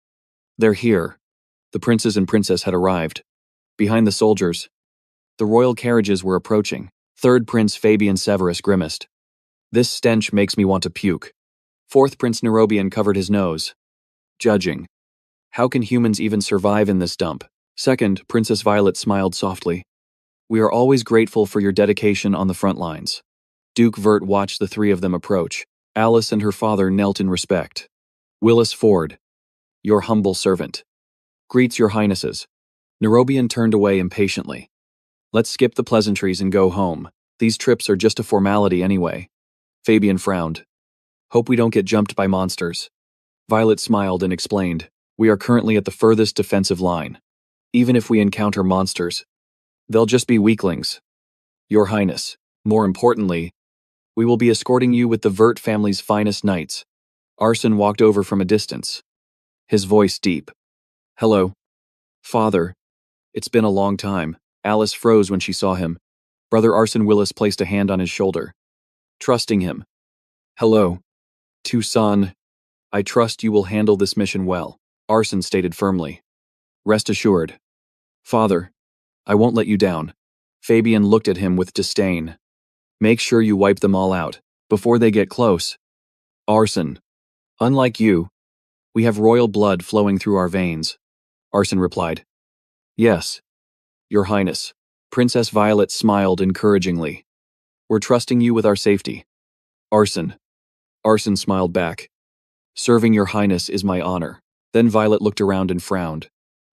They're here. The princes and princess had arrived. Behind the soldiers, the royal carriages were approaching. Third Prince Fabian Severus grimaced. This stench makes me want to puke. Fourth Prince Nerobian covered his nose. Judging. How can humans even survive in this dump? Second, Princess Violet smiled softly. We are always grateful for your dedication on the front lines. Duke Vert watched the three of them approach. Alice and her father knelt in respect. Willis Ford, your humble servant. Greets your highnesses. Nerobian turned away impatiently. Let's skip the pleasantries and go home. These trips are just a formality anyway. Fabian frowned. Hope we don't get jumped by monsters. Violet smiled and explained. We are currently at the furthest defensive line. Even if we encounter monsters, they'll just be weaklings. Your Highness, more importantly, we will be escorting you with the Vert family's finest knights. Arson walked over from a distance, his voice deep. Hello. Father. It's been a long time. Alice froze when she saw him. Brother Arson Willis placed a hand on his shoulder, trusting him. Hello. Tucson. I trust you will handle this mission well, Arson stated firmly. Rest assured. Father, I won't let you down. Fabian looked at him with disdain. Make sure you wipe them all out, before they get close. Arson. Unlike you, we have royal blood flowing through our veins. Arson replied. Yes, Your Highness. Princess Violet smiled encouragingly. We're trusting you with our safety. Arson. Arson smiled back. Serving Your Highness is my honor. Then Violet looked around and frowned.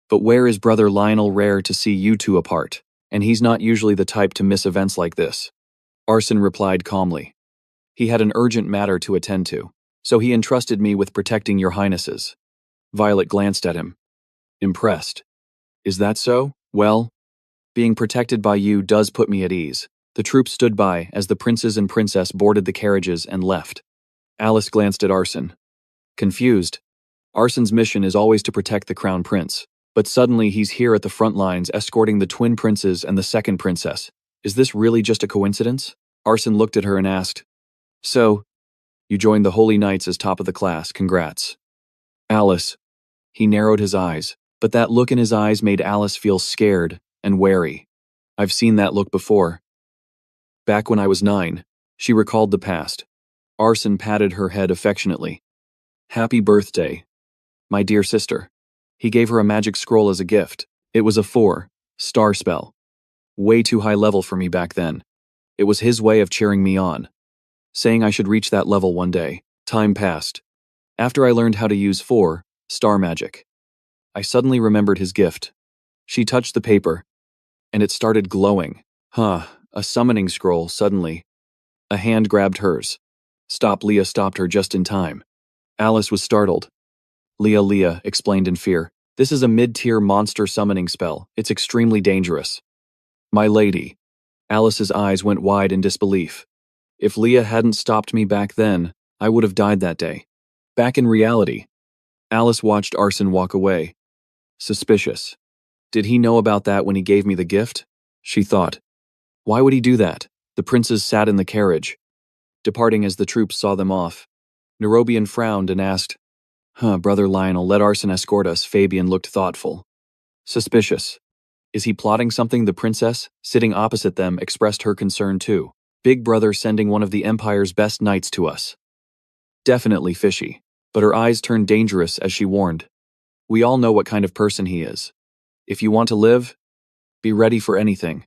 But where is Brother Lionel? Rare to see you two apart, and he's not usually the type to miss events like this. Arson replied calmly. He had an urgent matter to attend to, so he entrusted me with protecting Your Highnesses. Violet glanced at him. Impressed. Is that so? Well, being protected by you does put me at ease. The troops stood by as the princes and princess boarded the carriages and left. Alice glanced at Arson. Confused. Arson's mission is always to protect the crown prince, but suddenly he's here at the front lines escorting the twin princes and the second princess. Is this really just a coincidence? Arson looked at her and asked. So, you joined the Holy Knights as top of the class, congrats. Alice. He narrowed his eyes, but that look in his eyes made Alice feel scared and wary. I've seen that look before. Back when I was 9, she recalled the past. Arson patted her head affectionately. Happy birthday, my dear sister. He gave her a magic scroll as a gift. It was a 4-star spell. Way too high level for me back then. It was his way of cheering me on, saying I should reach that level one day. Time passed. After I learned how to use 4-star magic, I suddenly remembered his gift. She touched the paper, and it started glowing. Huh, a summoning scroll, suddenly. A hand grabbed hers. Stop, Leah stopped her just in time. Alice was startled. Leah explained in fear. This is a mid-tier monster summoning spell. It's extremely dangerous. My lady. Alice's eyes went wide in disbelief. If Leah hadn't stopped me back then, I would have died that day. Back in reality, Alice watched Arson walk away. Suspicious. Did he know about that when he gave me the gift? She thought. Why would he do that? The princes sat in the carriage, departing as the troops saw them off. Nerobian frowned and asked, Brother Lionel, let Arson escort us. Fabian looked thoughtful. Suspicious. Is he plotting something? The princess, sitting opposite them, expressed her concern too. Big brother sending one of the Empire's best knights to us. Definitely fishy. But her eyes turned dangerous as she warned. We all know what kind of person he is. If you want to live, be ready for anything.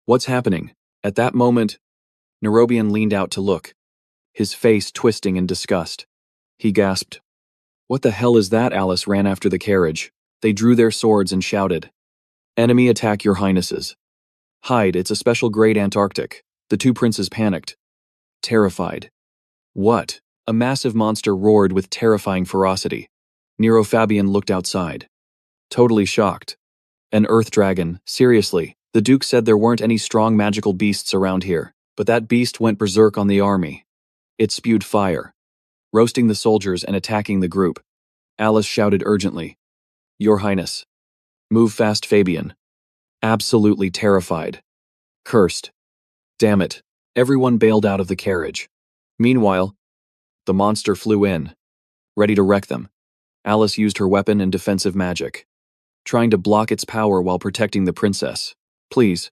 What's happening? At that moment, Nerobian leaned out to look, his face twisting in disgust. He gasped. What the hell is that? Alice ran after the carriage. They drew their swords and shouted. Enemy attack, your highnesses. Hide, it's a special grade Antarctic. The two princes panicked. Terrified. What? A massive monster roared with terrifying ferocity. Nero Fabian looked outside. Totally shocked. An earth dragon, seriously. The Duke said there weren't any strong magical beasts around here, but that beast went berserk on the army. It spewed fire, roasting the soldiers and attacking the group. Alice shouted urgently. Your Highness. Move fast, Fabian. Absolutely terrified. Cursed. Damn it. Everyone bailed out of the carriage. Meanwhile, the monster flew in, ready to wreck them. Alice used her weapon and defensive magic, trying to block its power while protecting the princess. Please.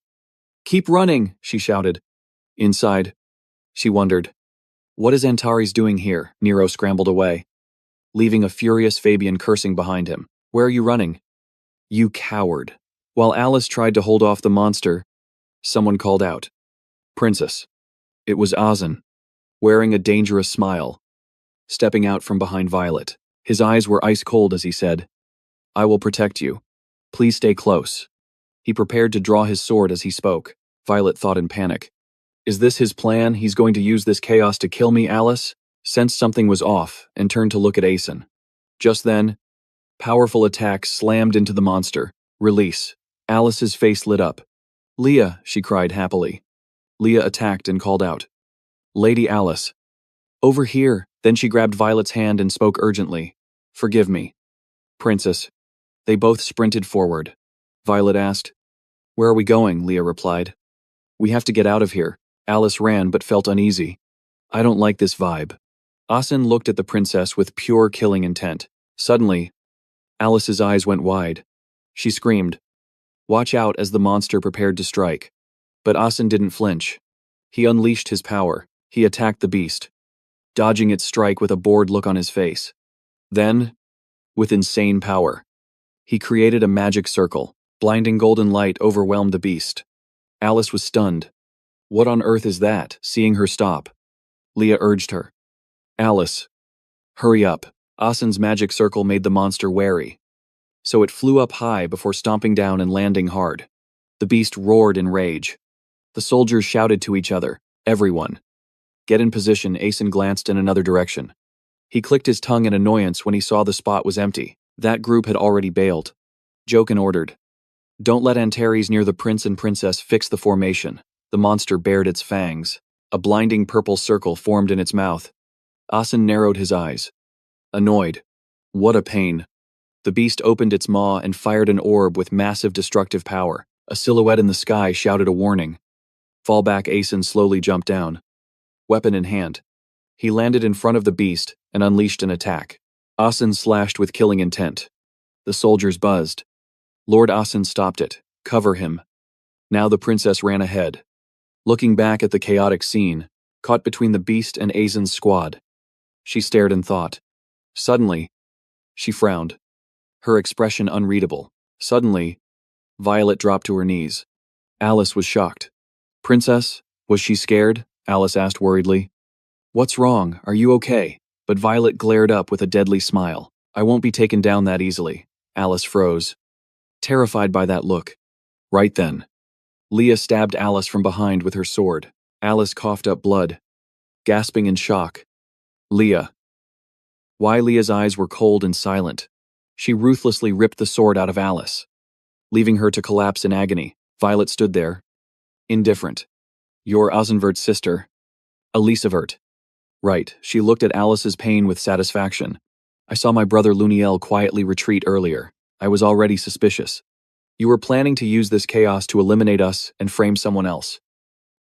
Keep running, she shouted. Inside, she wondered. What is Antares doing here? Nero scrambled away, leaving a furious Fabian cursing behind him. Where are you running? You coward. While Alice tried to hold off the monster, someone called out. Princess. It was Ozan, wearing a dangerous smile, stepping out from behind Violet. His eyes were ice cold as he said, I will protect you. Please stay close. He prepared to draw his sword as he spoke. Violet thought in panic. Is this his plan? He's going to use this chaos to kill me? Alice sensed something was off and turned to look at Aeson. Just then, powerful attack slammed into the monster. Release. Alice's face lit up. Leah, she cried happily. Leah attacked and called out. Lady Alice. Over here. Then she grabbed Violet's hand and spoke urgently. Forgive me. Princess. They both sprinted forward. Violet asked. Where are we going? Leah replied. We have to get out of here. Alice ran but felt uneasy. I don't like this vibe. Ozan looked at the princess with pure killing intent. Suddenly, Alice's eyes went wide. She screamed. Watch out as the monster prepared to strike. But Ozan didn't flinch. He unleashed his power. He attacked the beast, dodging its strike with a bored look on his face. Then, with insane power, he created a magic circle. Blinding golden light overwhelmed the beast. Alice was stunned. What on earth is that? Seeing her stop, Leah urged her. Alice, hurry up. Ozan's magic circle made the monster wary, so it flew up high before stomping down and landing hard. The beast roared in rage. The soldiers shouted to each other. Everyone. Get in position. Aeson glanced in another direction. He clicked his tongue in annoyance when he saw the spot was empty. That group had already bailed. Jokin ordered. Don't let Antares near the prince and princess. Fix the formation. The monster bared its fangs. A blinding purple circle formed in its mouth. Ozan narrowed his eyes. Annoyed. What a pain. The beast opened its maw and fired an orb with massive destructive power. A silhouette in the sky shouted a warning. Fall back. Aeson slowly jumped down, weapon in hand. He landed in front of the beast and unleashed an attack. Ozan slashed with killing intent. The soldiers buzzed. Lord Ozan stopped it. Cover him. Now the princess ran ahead, looking back at the chaotic scene, caught between the beast and Aeson's squad. She stared in thought. Suddenly, she frowned, her expression unreadable. Suddenly, Violet dropped to her knees. Alice was shocked. Princess, was she scared? Alice asked worriedly. What's wrong? Are you okay? But Violet glared up with a deadly smile. I won't be taken down that easily. Alice froze. terrified by that look. Right then, Leah stabbed Alice from behind with her sword. Alice coughed up blood, gasping in shock. Leah. Why Leah's eyes were cold and silent. She ruthlessly ripped the sword out of Alice. Leaving her to collapse in agony, Violet stood there, indifferent. You're Ozenvert's sister. Elisavert. Right, she looked at Alice's pain with satisfaction. I saw my brother Luniel quietly retreat earlier. I was already suspicious. You were planning to use this chaos to eliminate us and frame someone else.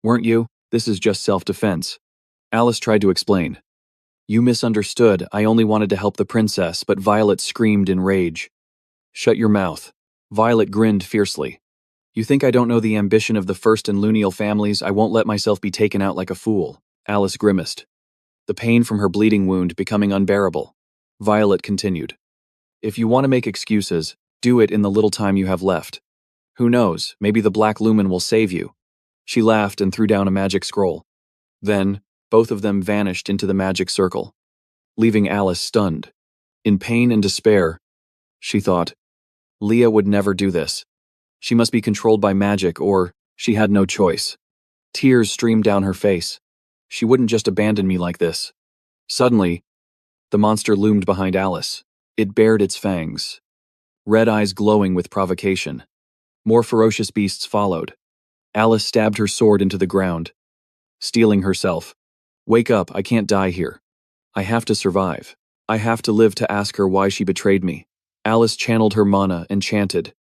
Weren't you? This is just self-defense. Alice tried to explain. You misunderstood. I only wanted to help the princess, but Violet screamed in rage. Shut your mouth. Violet grinned fiercely. You think I don't know the ambition of the First and Luniel families? I won't let myself be taken out like a fool. Alice grimaced, the pain from her bleeding wound becoming unbearable. Violet continued. If you want to make excuses, do it in the little time you have left. Who knows, maybe the Black Lumen will save you. She laughed and threw down a magic scroll. Then, both of them vanished into the magic circle, leaving Alice stunned. In pain and despair, she thought, Leah would never do this. She must be controlled by magic, or she had no choice. Tears streamed down her face. She wouldn't just abandon me like this. Suddenly, the monster loomed behind Alice. It bared its fangs, red eyes glowing with provocation. More ferocious beasts followed. Alice stabbed her sword into the ground, steeling herself. Wake up, I can't die here. I have to survive. I have to live to ask her why she betrayed me. Alice channeled her mana and chanted,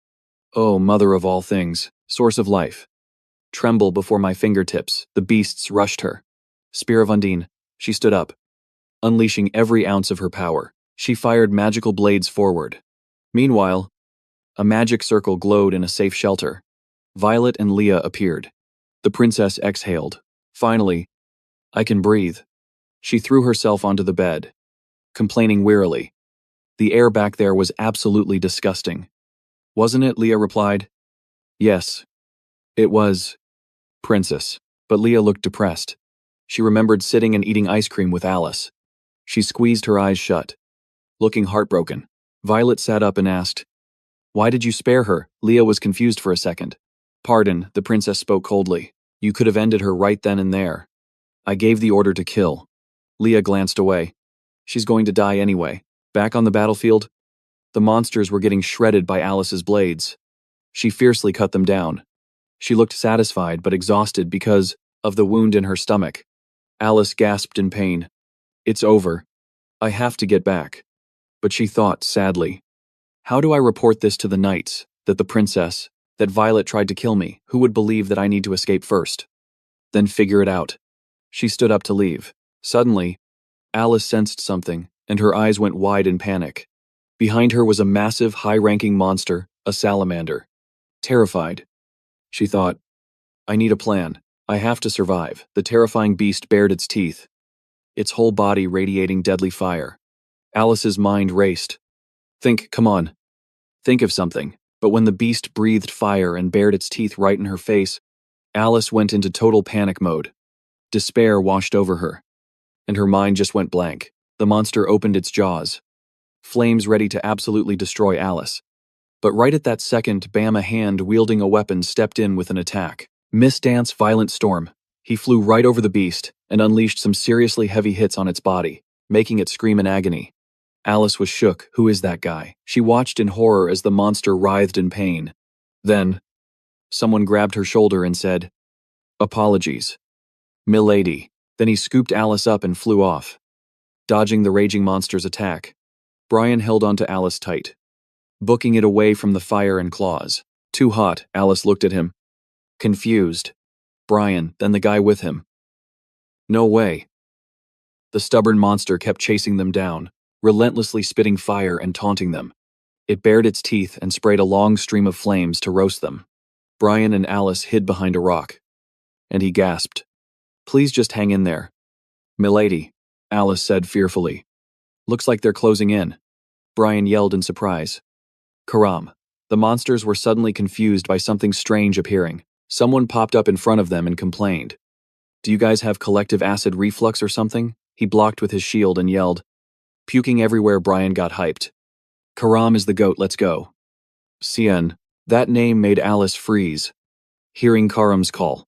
Oh, mother of all things, source of life. Tremble before my fingertips, the beasts rushed her. Spear of Undine, she stood up. Unleashing every ounce of her power, she fired magical blades forward. Meanwhile, a magic circle glowed in a safe shelter. Violet and Leah appeared. The princess exhaled. Finally, I can breathe. She threw herself onto the bed, complaining wearily. The air back there was absolutely disgusting. Wasn't it? Leah replied. Yes, it was, Princess. But Leah looked depressed. She remembered sitting and eating ice cream with Alice. She squeezed her eyes shut, looking heartbroken. Violet sat up and asked, Why did you spare her? Leah was confused for a second. Pardon, the princess spoke coldly. You could have ended her right then and there. I gave the order to kill. Leah glanced away. She's going to die anyway. Back on the battlefield, the monsters were getting shredded by Alice's blades. She fiercely cut them down. She looked satisfied but exhausted because of the wound in her stomach. Alice gasped in pain. It's over. I have to get back. But she thought sadly, how do I report this to the knights, that the princess, that Violet tried to kill me? Who would believe that I need to escape first? Then figure it out. She stood up to leave. Suddenly, Alice sensed something, and her eyes went wide in panic. Behind her was a massive, high-ranking monster, a salamander. Terrified, she thought, I need a plan. I have to survive. The terrifying beast bared its teeth, its whole body radiating deadly fire. Alice's mind raced. Come on. Think of something. But when the beast breathed fire and bared its teeth right in her face, Alice went into total panic mode. Despair washed over her, and her mind just went blank. The monster opened its jaws, flames ready to absolutely destroy Alice. But right at that second, bam, a hand wielding a weapon stepped in with an attack. Miss Dance Violent Storm. He flew right over the beast and unleashed some seriously heavy hits on its body, making it scream in agony. Alice was shook. Who is that guy? She watched in horror as the monster writhed in pain. Then, someone grabbed her shoulder and said, Apologies, milady. Then he scooped Alice up and flew off, dodging the raging monster's attack. Brian held onto Alice tight, booking it away from the fire and claws. Too hot, Alice looked at him, confused. Brian, then the guy with him. No way. The stubborn monster kept chasing them down, relentlessly spitting fire and taunting them. It bared its teeth and sprayed a long stream of flames to roast them. Brian and Alice hid behind a rock, and he gasped. Please just hang in there. Milady, Alice said fearfully. Looks like they're closing in. Brian yelled in surprise. Karam. The monsters were suddenly confused by something strange appearing. Someone popped up in front of them and complained. Do you guys have collective acid reflux or something? He blocked with his shield and yelled. Puking everywhere, Brian got hyped. Karam is the goat, let's go. Cien. That name made Alice freeze, hearing Karam's call.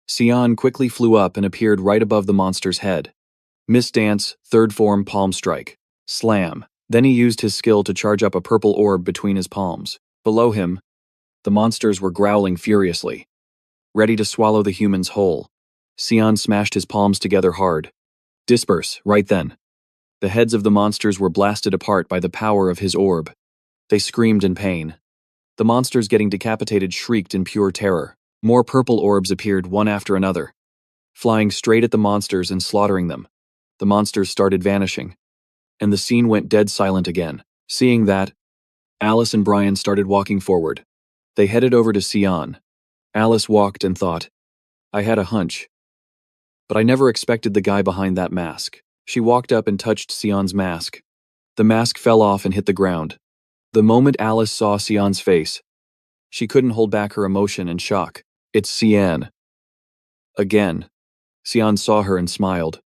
Sion quickly flew up and appeared right above the monster's head. Miss Dance, third form palm strike. Slam. Then he used his skill to charge up a purple orb between his palms. Below him, the monsters were growling furiously, ready to swallow the humans whole. Sion smashed his palms together hard. Disperse, right then. The heads of the monsters were blasted apart by the power of his orb. They screamed in pain. The monsters getting decapitated shrieked in pure terror. More purple orbs appeared one after another, flying straight at the monsters and slaughtering them. The monsters started vanishing, and the scene went dead silent again. Seeing that, Alice and Brian started walking forward. They headed over to Sion. Alice walked and thought, I had a hunch, but I never expected the guy behind that mask. She walked up and touched Sion's mask. The mask fell off and hit the ground. The moment Alice saw Sion's face, she couldn't hold back her emotion and shock. It's Sion. Again. Sion saw her and smiled.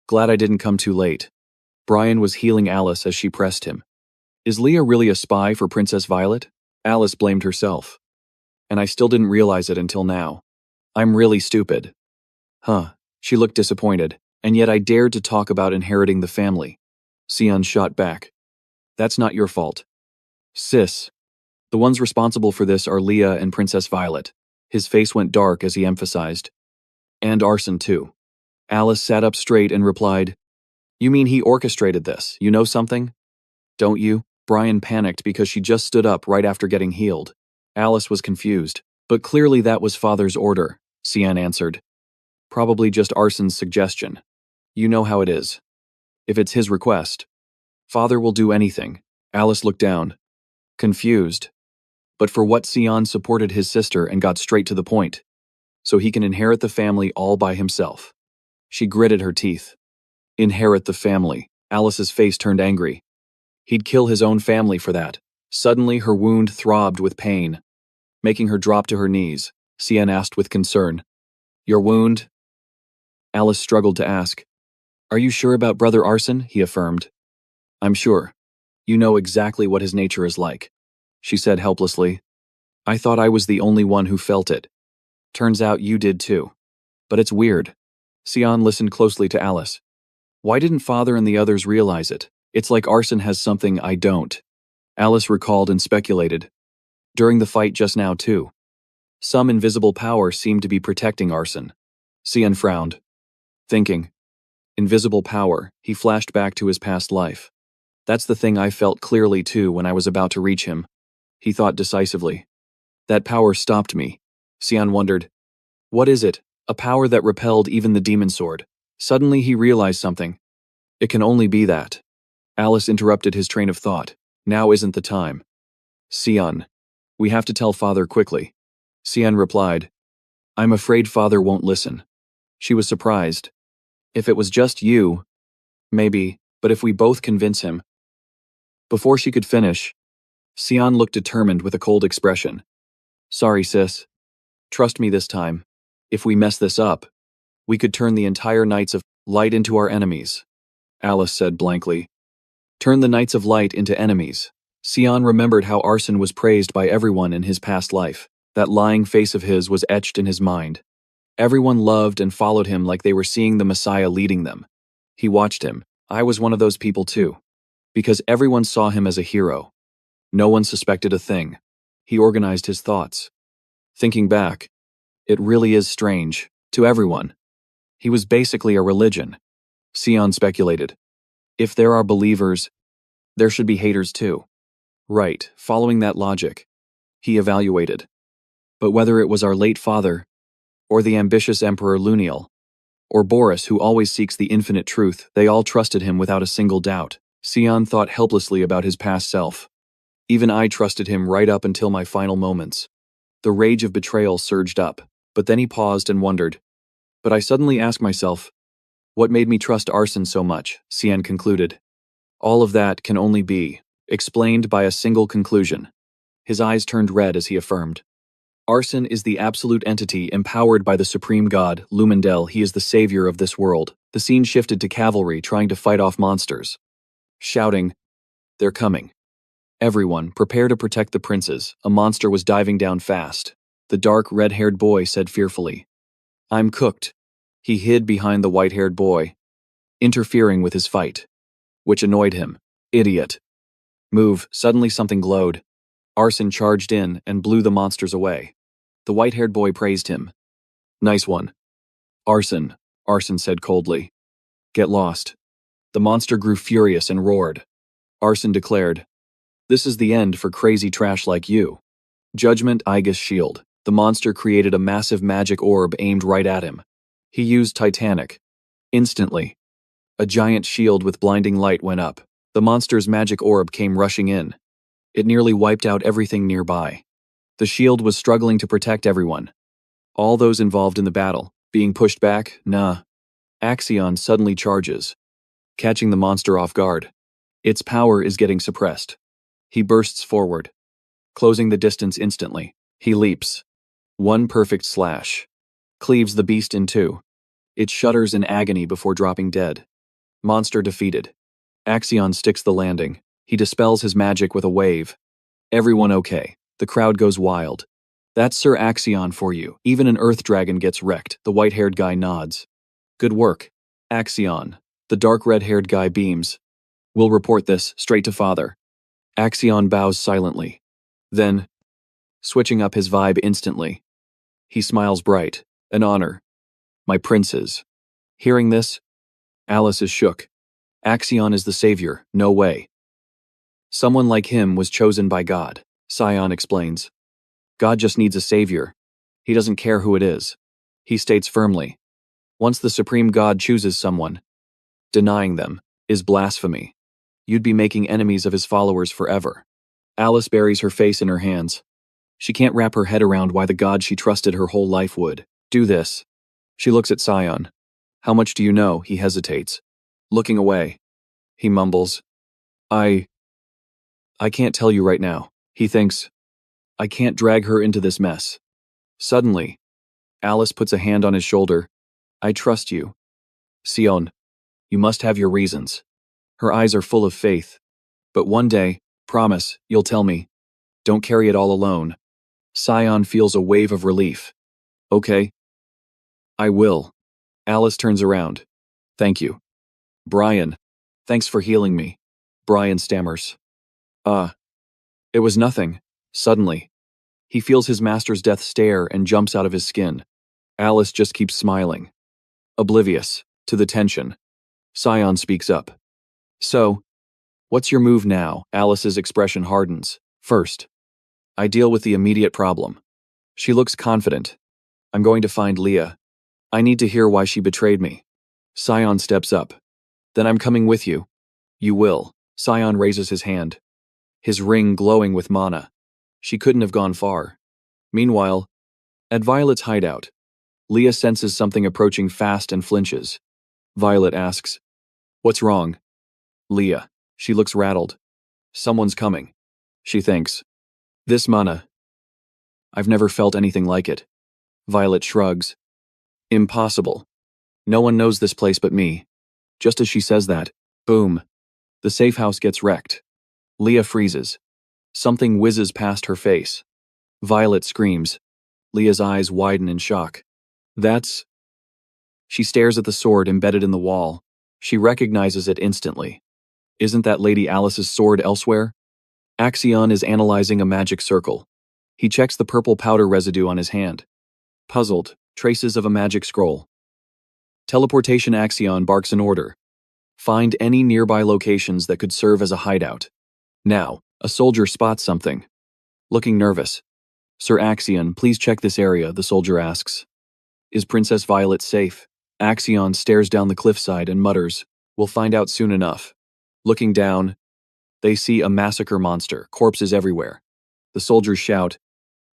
Glad I didn't come too late. Brian was healing Alice as she pressed him. Is Leah really a spy for Princess Violet? Alice blamed herself. And I still didn't realize it until now. I'm really stupid. Huh. She looked disappointed, and yet I dared to talk about inheriting the family. Sion shot back. That's not your fault. Sis. The ones responsible for this are Leah and Princess Violet. His face went dark as he emphasized. And arson too. Alice sat up straight and replied, You mean he orchestrated this? You know something? Don't you? Brian panicked because she just stood up right after getting healed. Alice was confused, but clearly that was Father's order, Sion answered. Probably just Arson's suggestion. You know how it is. If it's his request, Father will do anything. Alice looked down, confused. But for what Sion supported his sister and got straight to the point, so he can inherit the family all by himself. She gritted her teeth. Inherit the family. Alice's face turned angry. He'd kill his own family for that. Suddenly her wound throbbed with pain, making her drop to her knees. Sion asked with concern, Your wound? Alice struggled to ask. Are you sure about Brother Arson? He affirmed. I'm sure. You know exactly what his nature is like, she said helplessly. I thought I was the only one who felt it. Turns out you did too. But it's weird. Sion listened closely to Alice. Why didn't Father and the others realize it? It's like Arson has something I don't. Alice recalled and speculated. During the fight just now too. Some invisible power seemed to be protecting Arson. Sion frowned. Thinking. Invisible power, he flashed back to his past life. That's the thing I felt clearly too when I was about to reach him. He thought decisively. That power stopped me. Sion wondered. What is it? A power that repelled even the demon sword. Suddenly he realized something. It can only be that. Alice interrupted his train of thought. Now isn't the time. Sion. We have to tell Father quickly. Sion replied. I'm afraid Father won't listen. She was surprised. If it was just you, maybe, but if we both convince him. Before she could finish, Sion looked determined with a cold expression. Sorry, sis. Trust me this time. If we mess this up, we could turn the entire Knights of Light into our enemies. Alice said blankly. Turn the Knights of Light into enemies. Sion remembered how Arson was praised by everyone in his past life. That lying face of his was etched in his mind. Everyone loved and followed him like they were seeing the Messiah leading them. He watched him. I was one of those people too. Because everyone saw him as a hero. No one suspected a thing. He organized his thoughts. Thinking back, it really is strange, to everyone. He was basically a religion. Sion speculated. If there are believers, there should be haters too. Right, following that logic. He evaluated. But whether it was our late father, or the ambitious Emperor Luniel, or Boris who always seeks the infinite truth, they all trusted him without a single doubt. Sion thought helplessly about his past self. Even I trusted him right up until my final moments. The rage of betrayal surged up, but then he paused and wondered. But I suddenly asked myself, what made me trust Arson so much? Sion concluded. All of that can only be explained by a single conclusion. His eyes turned red as he affirmed. Arson is the absolute entity empowered by the supreme god, Lumendel. He is the savior of this world. The scene shifted to cavalry trying to fight off monsters. Shouting, they're coming. Everyone, prepare to protect the princes. A monster was diving down fast. The dark, red-haired boy said fearfully, I'm cooked. He hid behind the white-haired boy, interfering with his fight, which annoyed him. Idiot. Move. Suddenly something glowed. Arson charged in and blew the monsters away. The white-haired boy praised him. Nice one. Arson said coldly. Get lost. The monster grew furious and roared. Arson declared, This is the end for crazy trash like you. Judgment Aegis Shield. The monster created a massive magic orb aimed right at him. He used Titanic. Instantly, a giant shield with blinding light went up. The monster's magic orb came rushing in. It nearly wiped out everything nearby. The shield was struggling to protect everyone. All those involved in the battle, being pushed back, nah. Axion suddenly charges, catching the monster off guard. Its power is getting suppressed. He bursts forward, closing the distance instantly. He leaps. One perfect slash. Cleaves the beast in two. It shudders in agony before dropping dead. Monster defeated. Axion sticks the landing. He dispels his magic with a wave. Everyone okay. The crowd goes wild. That's Sir Axion for you. Even an earth dragon gets wrecked. The white-haired guy nods. Good work, Axion. The dark red-haired guy beams. We'll report this straight to father. Axion bows silently. Then, switching up his vibe instantly, he smiles bright. An honor. My princes. Hearing this, Alice is shook. Axion is the savior. No way. Someone like him was chosen by God, Sion explains. God just needs a savior. He doesn't care who it is. He states firmly, once the supreme God chooses someone, denying them is blasphemy. You'd be making enemies of his followers forever. Alice buries her face in her hands. She can't wrap her head around why the God she trusted her whole life would do this. She looks at Sion. How much do you know? He hesitates. Looking away, he mumbles, I can't tell you right now. He thinks, I can't drag her into this mess. Suddenly, Alice puts a hand on his shoulder. I trust you. Sion, you must have your reasons. Her eyes are full of faith. But one day, promise, you'll tell me. Don't carry it all alone. Sion feels a wave of relief. Okay. I will. Alice turns around. Thank you. Brian. Thanks for healing me. Brian stammers. It was nothing. Suddenly, he feels his master's death stare and jumps out of his skin. Alice just keeps smiling, oblivious to the tension. Sion speaks up. So, what's your move now? Alice's expression hardens. First, I deal with the immediate problem. She looks confident. I'm going to find Leah. I need to hear why she betrayed me. Sion steps up. Then I'm coming with you. You will. Sion raises his hand, his ring glowing with mana. She couldn't have gone far. Meanwhile, at Violet's hideout, Leah senses something approaching fast and flinches. Violet asks, What's wrong? Leah. She looks rattled. Someone's coming. She thinks. This mana. I've never felt anything like it. Violet shrugs. Impossible. No one knows this place but me. Just as she says that, boom. The safe house gets wrecked. Leah freezes. Something whizzes past her face. Violet screams. Leah's eyes widen in shock. That's... She stares at the sword embedded in the wall. She recognizes it instantly. Isn't that Lady Alice's sword elsewhere? Axion is analyzing a magic circle. He checks the purple powder residue on his hand. Puzzled, traces of a magic scroll. Teleportation Axion barks an order. Find any nearby locations that could serve as a hideout. Now, a soldier spots something. Looking nervous. Sir Axion, please check this area, the soldier asks. Is Princess Violet safe? Axion stares down the cliffside and mutters, We'll find out soon enough. Looking down, they see a massacre monster, corpses everywhere. The soldiers shout,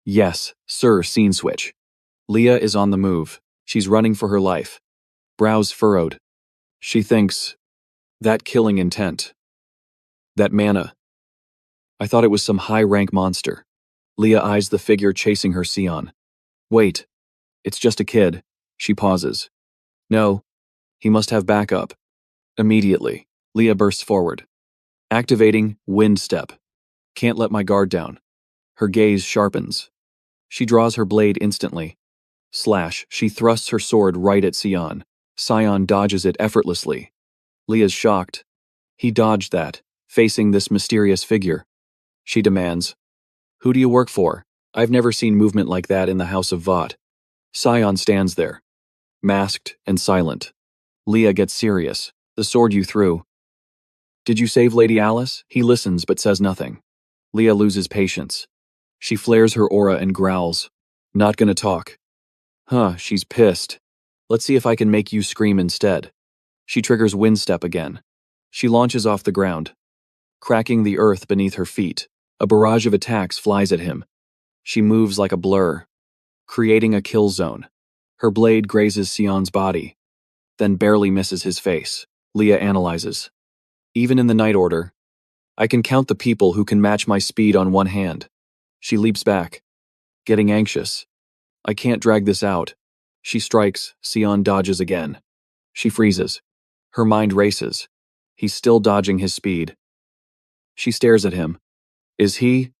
Yes, sir, scene switch. Leah is on the move. She's running for her life. Brows furrowed. She thinks, that killing intent. That mana. I thought it was some high-rank monster. Leah eyes the figure chasing her Sion. Wait, it's just a kid. She pauses. No, he must have backup. Immediately, Leah bursts forward. Activating Wind Step. Can't let my guard down. Her gaze sharpens. She draws her blade instantly. Slash, she thrusts her sword right at Sion. Sion dodges it effortlessly. Leah's shocked. He dodged that, facing this mysterious figure. She demands, "Who do you work for? I've never seen movement like that in the House of Vought." Sion stands there, masked and silent. Leah gets serious. "The sword you threw. Did you save Lady Alice?" He listens but says nothing. Leah loses patience. She flares her aura and growls. "Not gonna talk." She's pissed. "Let's see if I can make you scream instead." She triggers wind step again. She launches off the ground, cracking the earth beneath her feet. A barrage of attacks flies at him. She moves like a blur, creating a kill zone. Her blade grazes Sion's body, then barely misses his face. Leah analyzes. "Even in the Night Order, I can count the people who can match my speed on one hand." She leaps back, getting anxious. "I can't drag this out." She strikes. Sion dodges again. She freezes. Her mind races. He's still dodging his speed. She stares at him. Is he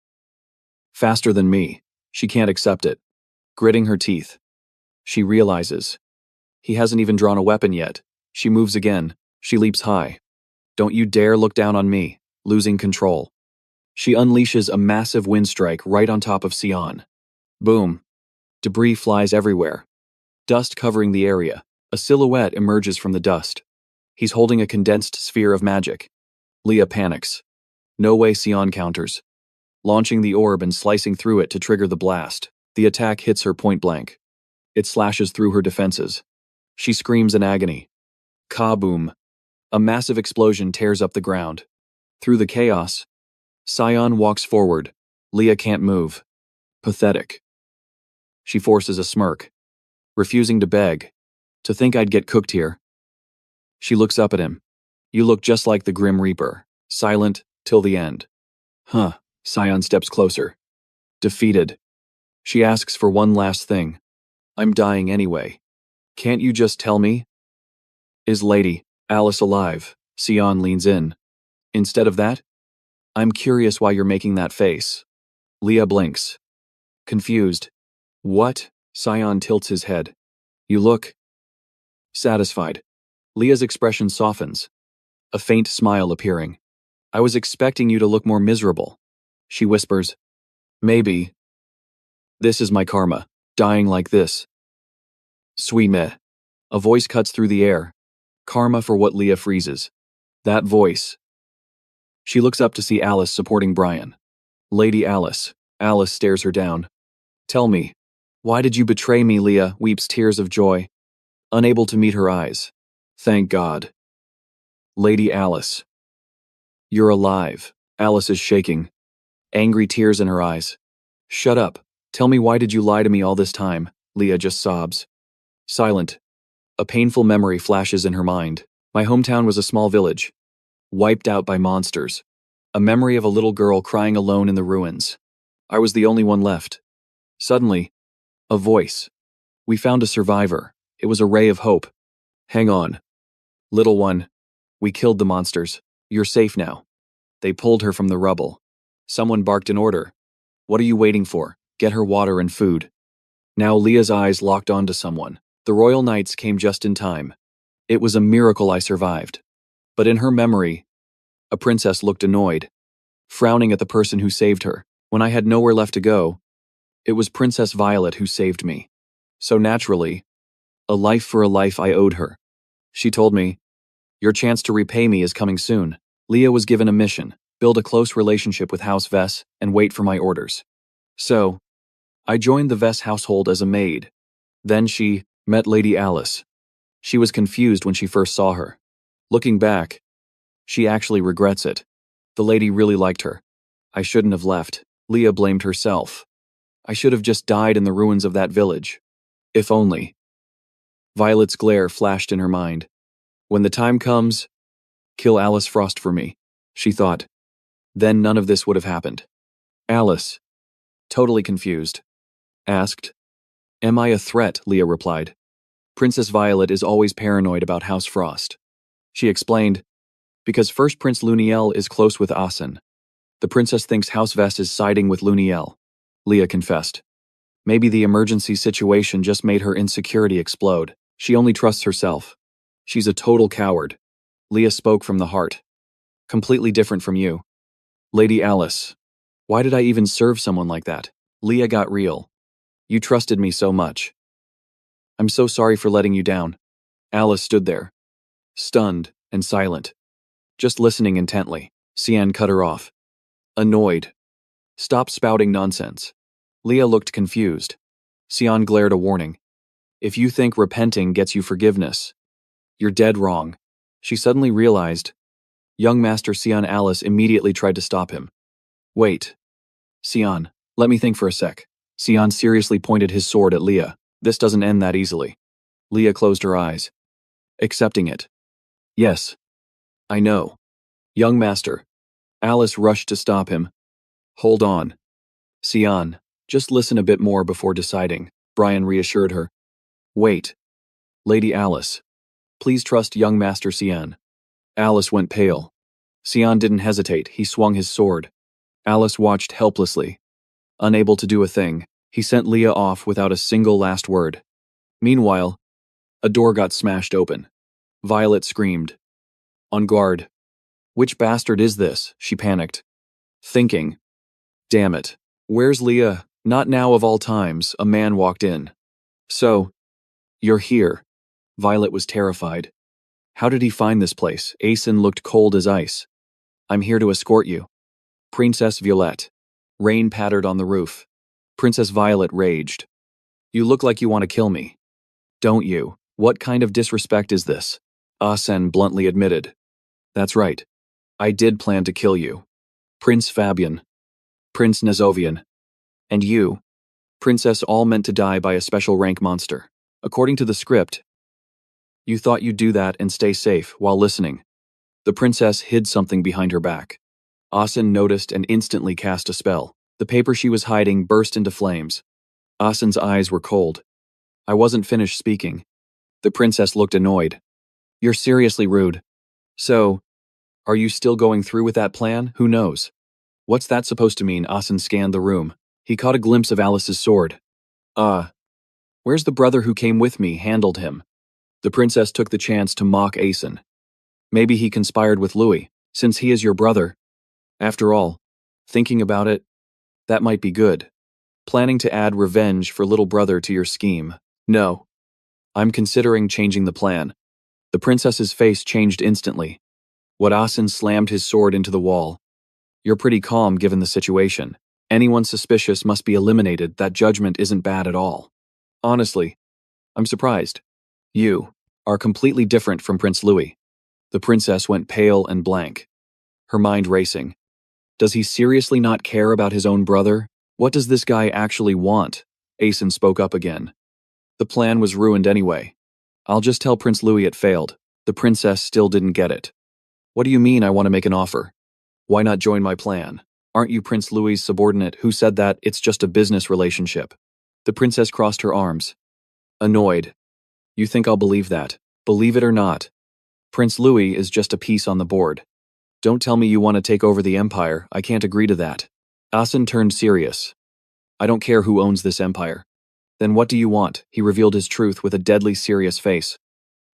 faster than me? She can't accept it. Gritting her teeth, she realizes he hasn't even drawn a weapon yet. She moves again. She leaps high. "Don't you dare look down on me." Losing control, she unleashes a massive wind strike right on top of Sion. Boom. Debris flies everywhere. Dust covering the area. A silhouette emerges from the dust. He's holding a condensed sphere of magic. Leah panics. No way Sion counters. Launching the orb and slicing through it to trigger the blast. The attack hits her point blank. It slashes through her defenses. She screams in agony. Kaboom. A massive explosion tears up the ground. Through the chaos, Sion walks forward. Leah can't move. Pathetic. She forces a smirk, refusing to beg. "To think I'd get cooked here." She looks up at him. "You look just like the Grim Reaper, silent till the end." Sion steps closer. Defeated. She asks for one last thing. "I'm dying anyway. Can't you just tell me? Is Lady Alice alive?" Sion leans in. "Instead of that? I'm curious why you're making that face." Leah blinks. Confused. "What?" Sion tilts his head. "You look satisfied." Leah's expression softens, a faint smile appearing. "I was expecting you to look more miserable." She whispers, "Maybe. This is my karma, dying like this." Sweet meh. A voice cuts through the air. Karma for what Leah freezes. That voice. She looks up to see Alice supporting Brian. "Lady Alice." Alice stares her down. "Tell me, why did you betray me?" Leah weeps tears of joy, unable to meet her eyes. "Thank God." "Lady Alice. You're alive." Alice is shaking, angry tears in her eyes. "Shut up. Tell me, why did you lie to me all this time?" Leah just sobs. Silent. A painful memory flashes in her mind. My hometown was a small village, wiped out by monsters. A memory of a little girl crying alone in the ruins. I was the only one left. Suddenly, a voice. "We found a survivor." It was a ray of hope. "Hang on. Little one. We killed the monsters. You're safe now." They pulled her from the rubble. Someone barked an order. "What are you waiting for? Get her water and food." Now Leah's eyes locked onto someone. The royal knights came just in time. It was a miracle I survived. But in her memory, a princess looked annoyed, frowning at the person who saved her. When I had nowhere left to go, it was Princess Violet who saved me. So naturally, a life for a life I owed her. She told me, "Your chance to repay me is coming soon." Leah was given a mission: build a close relationship with House Vess and wait for my orders. So, I joined the Vess household as a maid. Then she met Lady Alice. She was confused when she first saw her. Looking back, she actually regrets it. The lady really liked her. I shouldn't have left. Leah blamed herself. I should have just died in the ruins of that village. If only. Violet's glare flashed in her mind. When the time comes, kill Alice Frost for me, she thought. Then none of this would have happened. Alice, totally confused, asked, "Am I a threat?" Leah replied. "Princess Violet is always paranoid about House Frost." She explained, "Because First Prince Luniel is close with Asen. The princess thinks House Vest is siding with Luniel, Leah confessed. Maybe the emergency situation just made her insecurity explode. She only trusts herself. She's a total coward. Leah spoke from the heart. Completely different from you. Lady Alice. Why did I even serve someone like that? Leah got real. You trusted me so much. I'm so sorry for letting you down. Alice stood there, stunned and silent, just listening intently. Cian cut her off. Annoyed. Stop spouting nonsense. Leah looked confused. Cian glared a warning. If you think repenting gets you forgiveness, you're dead wrong. She suddenly realized. Young Master Cian Alice immediately tried to stop him. Wait. Cian, let me think for a sec. Cian seriously pointed his sword at Leah. This doesn't end that easily. Leah closed her eyes. Accepting it. Yes. I know. Young Master. Alice rushed to stop him. Hold on. Cian, just listen a bit more before deciding, Brian reassured her. Wait. Lady Alice. Please trust young Master Cian. Alice went pale. Cian didn't hesitate, he swung his sword. Alice watched helplessly. Unable to do a thing, he sent Leah off without a single last word. Meanwhile, a door got smashed open. Violet screamed. On guard. Which bastard is this? She panicked. Thinking. Damn it. Where's Leah? Not now of all times, a man walked in. So, you're here. Violet was terrified. How did he find this place? Asen looked cold as ice. I'm here to escort you. Princess Violette. Rain pattered on the roof. Princess Violet raged. You look like you want to kill me. Don't you? What kind of disrespect is this? Asen bluntly admitted. That's right. I did plan to kill you. Prince Fabian. Prince Nazovian. And you. Princess all meant to die by a special rank monster. According to the script, you thought you'd do that and stay safe while listening. The princess hid something behind her back. Asen noticed and instantly cast a spell. The paper she was hiding burst into flames. Asen's eyes were cold. I wasn't finished speaking. The princess looked annoyed. You're seriously rude. So, are you still going through with that plan? Who knows? What's that supposed to mean? Asen scanned the room. He caught a glimpse of Alice's sword. Where's the brother who came with me? Handled him. The princess took the chance to mock Asen. Maybe he conspired with Louis, since he is your brother. After all, thinking about it, that might be good. Planning to add revenge for little brother to your scheme. No. I'm considering changing the plan. The princess's face changed instantly. Asen slammed his sword into the wall. You're pretty calm given the situation. Anyone suspicious must be eliminated. That judgment isn't bad at all. Honestly, I'm surprised. You are completely different from Prince Louis. The princess went pale and blank. Her mind racing. Does he seriously not care about his own brother? What does this guy actually want? Asen spoke up again. The plan was ruined anyway. I'll just tell Prince Louis it failed. The princess still didn't get it. What do you mean I want to make an offer? Why not join my plan? Aren't you Prince Louis's subordinate? Who said that? It's just a business relationship. The princess crossed her arms. Annoyed. You think I'll believe that? Believe it or not. Prince Louis is just a piece on the board. Don't tell me you want to take over the empire. I can't agree to that. Asen turned serious. I don't care who owns this empire. Then what do you want? He revealed his truth with a deadly serious face.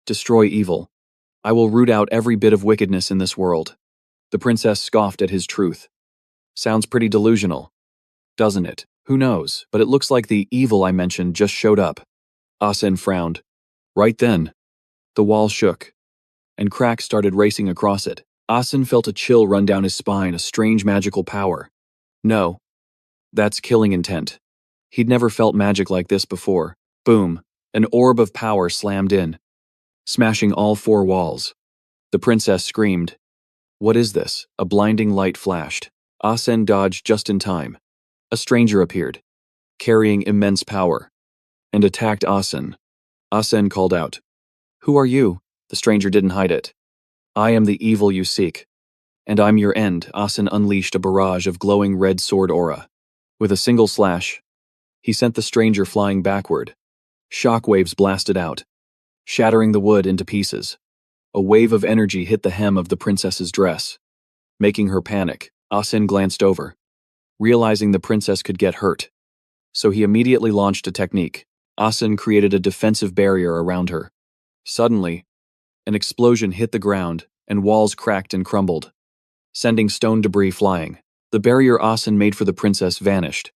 Destroy evil. I will root out every bit of wickedness in this world. The princess scoffed at his truth. Sounds pretty delusional. Doesn't it? Who knows, but it looks like the evil I mentioned just showed up. Asen frowned. Right then. The wall shook, and cracks started racing across it. Asen felt a chill run down his spine, a strange magical power. No. That's killing intent. He'd never felt magic like this before. Boom. An orb of power slammed in, smashing all four walls. The princess screamed. What is this? A blinding light flashed. Asen dodged just in time. A stranger appeared, carrying immense power, and attacked Asen. Asen called out. Who are you? The stranger didn't hide it. I am the evil you seek. And I'm your end. Asen unleashed a barrage of glowing red sword aura. With a single slash, he sent the stranger flying backward. Shockwaves blasted out, shattering the wood into pieces. A wave of energy hit the hem of the princess's dress, making her panic. Asin glanced over, realizing the princess could get hurt. So he immediately launched a technique. Asin created a defensive barrier around her. Suddenly, an explosion hit the ground, and walls cracked and crumbled, sending stone debris flying. The barrier Asin made for the princess vanished.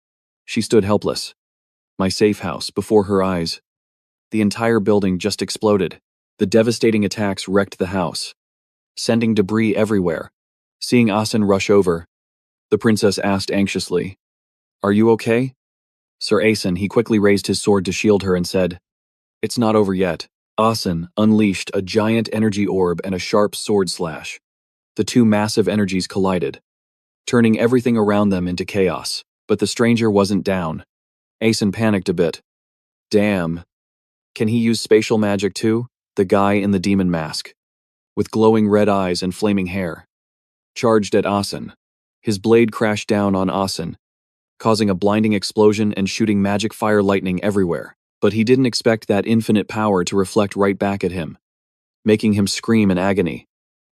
She stood helpless. My safe house, before her eyes. The entire building just exploded. The devastating attacks wrecked the house, sending debris everywhere. Seeing Asin rush over, the princess asked anxiously, "Are you okay?" Sir Asin, he quickly raised his sword to shield her and said, "It's not over yet." Asin unleashed a giant energy orb and a sharp sword slash. The two massive energies collided, turning everything around them into chaos. But the stranger wasn't down. Asin panicked a bit. Damn. Can he use spatial magic too? The guy in the demon mask, with glowing red eyes and flaming hair, charged at Asin. His blade crashed down on Asin, causing a blinding explosion and shooting magic fire lightning everywhere. But he didn't expect that infinite power to reflect right back at him, making him scream in agony.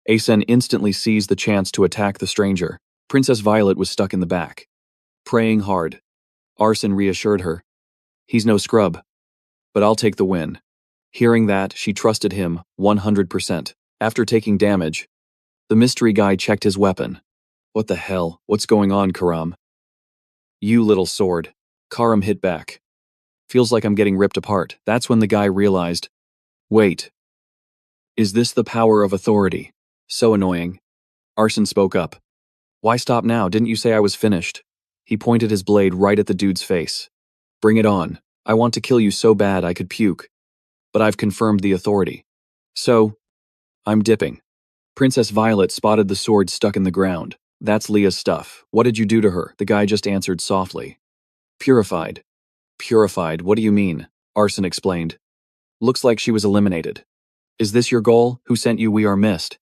Asin instantly seized the chance to attack the stranger. Princess Violet was stuck in the back, praying hard. Asin reassured her, "He's no scrub, but I'll take the win." Hearing that, she trusted him 100%. After taking damage, the mystery guy checked his weapon. "What the hell? What's going on, Karam?" "You little sword." Karam hit back. "Feels like I'm getting ripped apart." That's when the guy realized, "Wait. Is this the power of authority?" "So annoying." Asin spoke up. "Why stop now? Didn't you say I was finished?" He pointed his blade right at the dude's face. "Bring it on. I want to kill you so bad I could puke. But I've confirmed the authority. So, I'm dipping." Princess Violet spotted the sword stuck in the ground. "That's Leah's stuff. What did you do to her?" The guy just answered softly. "Purified." "Purified? What do you mean?" Asin explained. "Looks like she was eliminated." "Is this your goal? Who sent you? We are missed.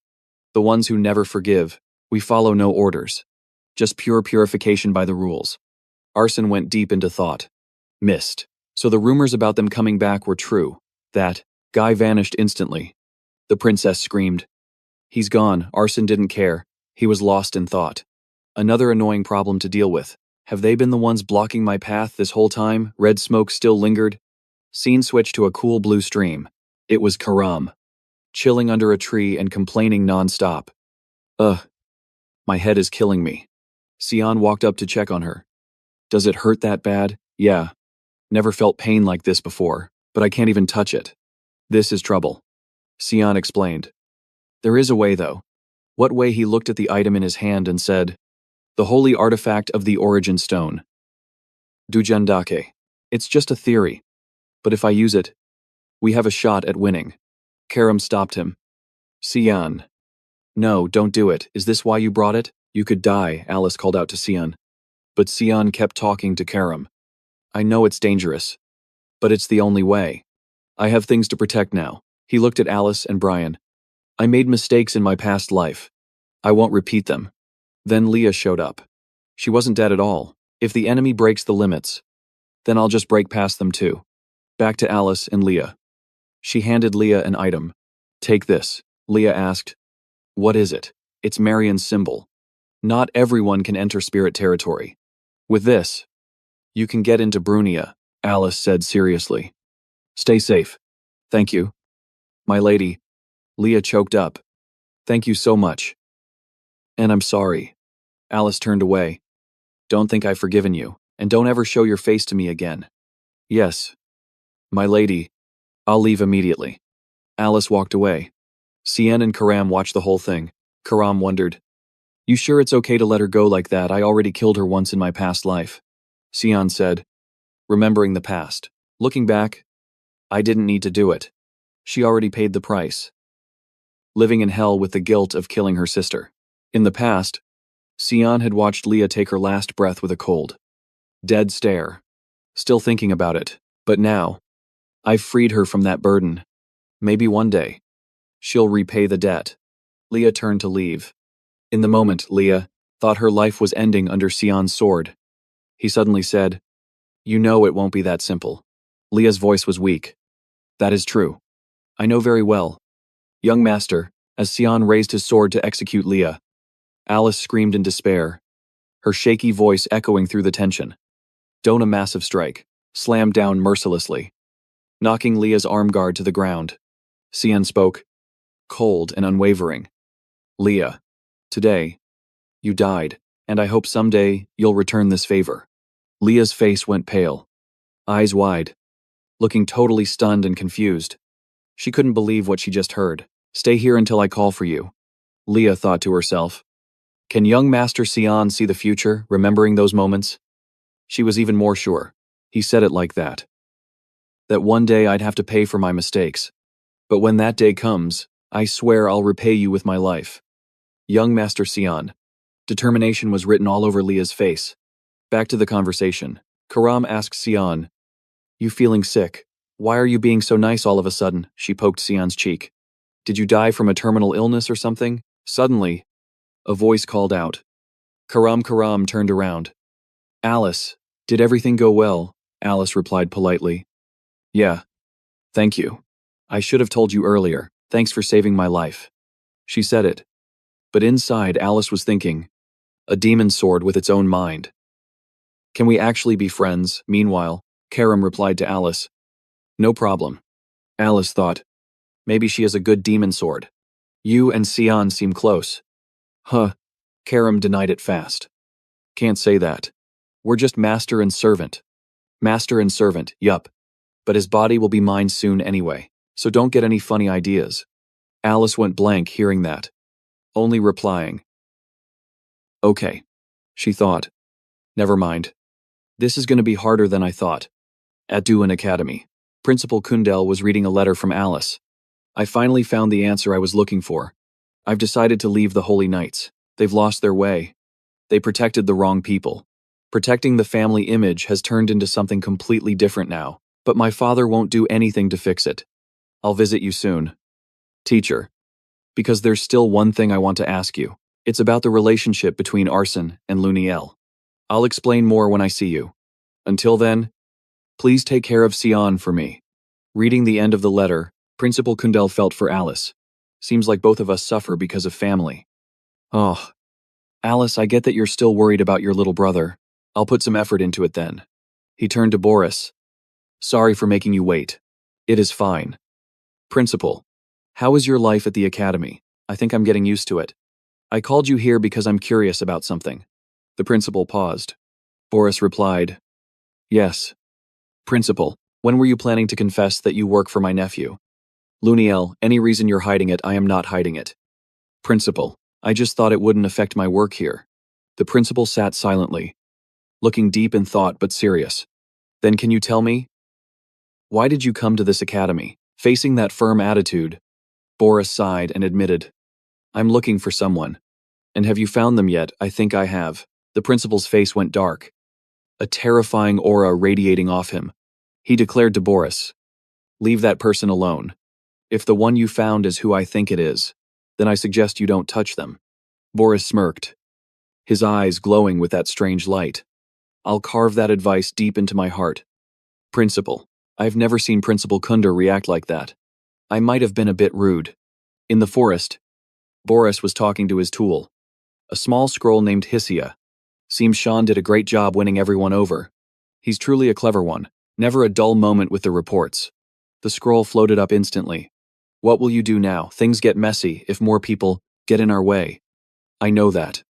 The ones who never forgive. We follow no orders. Just pure purification by the rules." Asin went deep into thought. Missed. So the rumors about them coming back were true. That guy vanished instantly. The princess screamed. "He's gone." Asin didn't care. He was lost in thought. Another annoying problem to deal with. Have they been the ones blocking my path this whole time? Red smoke still lingered. Scene switched to a cool blue stream. It was Karam, chilling under a tree and complaining non-stop. "Ugh. My head is killing me." Sion walked up to check on her. "Does it hurt that bad?" "Yeah. Never felt pain like this before, but I can't even touch it." "This is trouble." Sion explained. "There is a way, though." What way? He looked at the item in his hand and said, "The holy artifact of the origin stone. Dujandake. It's just a theory. But if I use it, we have a shot at winning." Karam stopped him. "Sion. No, don't do it. Is this why you brought it?" "You could die," Alice called out to Sion. But Sion kept talking to Karam. "I know it's dangerous, but it's the only way. I have things to protect now." He looked at Alice and Brian. "I made mistakes in my past life. I won't repeat them." Then Leah showed up. She wasn't dead at all. "If the enemy breaks the limits, then I'll just break past them too." Back to Alice and Leah. She handed Leah an item. "Take this." Leah asked, "What is it?" "It's Marion's symbol. Not everyone can enter spirit territory. With this, you can get into Brunia," Alice said seriously. "Stay safe." "Thank you, my lady." Leah choked up. "Thank you so much." "And I'm sorry." Alice turned away. "Don't think I've forgiven you, and don't ever show your face to me again." "Yes, my lady. I'll leave immediately." Alice walked away. Cien and Karam watched the whole thing. Karam wondered, "You sure it's okay to let her go like that? I already killed her once in my past life." Cien said, remembering the past. "Looking back, I didn't need to do it. She already paid the price. Living in hell with the guilt of killing her sister." In the past, Cien had watched Leah take her last breath with a cold, dead stare, still thinking about it. But now, I've freed her from that burden. Maybe one day, she'll repay the debt. Leah turned to leave. In the moment, Leah thought her life was ending under Cien's sword. He suddenly said, "You know it won't be that simple." Leah's voice was weak. "That is true. I know very well." "Young master," as Cien raised his sword to execute Leah, Alice screamed in despair. her shaky voice echoing through the tension. Don't a massive strike, slammed down mercilessly, knocking Leah's arm guard to the ground. Xian spoke, cold and unwavering. Leah, today, you died, and I hope someday you'll return this favor. Leah's face went pale, eyes wide, looking totally stunned and confused. She couldn't believe what she just heard. Stay here until I call for you, Leah thought to herself. Can young Master Xian see the future, remembering those moments? She was even more sure. He said it like that. That one day I'd have to pay for my mistakes. But when that day comes, I swear I'll repay you with my life. Young Master Xian. Determination was written all over Leah's face. Back to the conversation. Karam asked Xian, You feeling sick? Why are you being so nice all of a sudden? She poked Xian's cheek. Did you die from a terminal illness or something? Suddenly, a voice called out. Karam turned around. Alice, did everything go well? Alice replied politely. Yeah. Thank you. I should have told you earlier. Thanks for saving my life. She said it. But inside, Alice was thinking, a demon sword with its own mind. Can we actually be friends? Meanwhile, Karam replied to Alice. No problem. Alice thought. Maybe she has a good demon sword. You and Xian seem close. Huh. Karam denied it fast. Can't say that. We're just master and servant. Master and servant, yup. But his body will be mine soon anyway, so don't get any funny ideas. Alice went blank hearing that, only replying. Okay. She thought. Never mind. This is going to be harder than I thought. At Duan Academy, Principal Kundel was reading a letter from Alice. I finally found the answer I was looking for. I've decided to leave the Holy Knights. They've lost their way. They protected the wrong people. Protecting the family image has turned into something completely different now, but my father won't do anything to fix it. I'll visit you soon. Teacher. Because there's still one thing I want to ask you. It's about the relationship between Arson and Luniel. I'll explain more when I see you. Until then, please take care of Xian for me. Reading the end of the letter, Principal Kundel felt for Alice. Seems like both of us suffer because of family. Oh. Alice, I get that you're still worried about your little brother. I'll put some effort into it then. He turned to Boris. Sorry for making you wait. It is fine. Principal, how is your life at the academy? I think I'm getting used to it. I called you here because I'm curious about something. The principal paused. Boris replied, Yes. Principal, when were you planning to confess that you work for my nephew? Luniel, any reason you're hiding it, I am not hiding it. Principal, I just thought it wouldn't affect my work here. The principal sat silently, looking deep in thought but serious. Then can you tell me? Why did you come to this academy? Facing that firm attitude, Boris sighed and admitted, I'm looking for someone. And have you found them yet? I think I have. The principal's face went dark, a terrifying aura radiating off him. He declared to Boris, Leave that person alone. If the one you found is who I think it is, then I suggest you don't touch them. Boris smirked, his eyes glowing with that strange light. I'll carve that advice deep into my heart. Principal, I've never seen Principal Kunder react like that. I might have been a bit rude. In the forest, Boris was talking to his tool, a small scroll named Hisia. Seems Sean did a great job winning everyone over. He's truly a clever one, never a dull moment with the reports. The scroll floated up instantly. What will you do now? Things get messy if more people get in our way. I know that.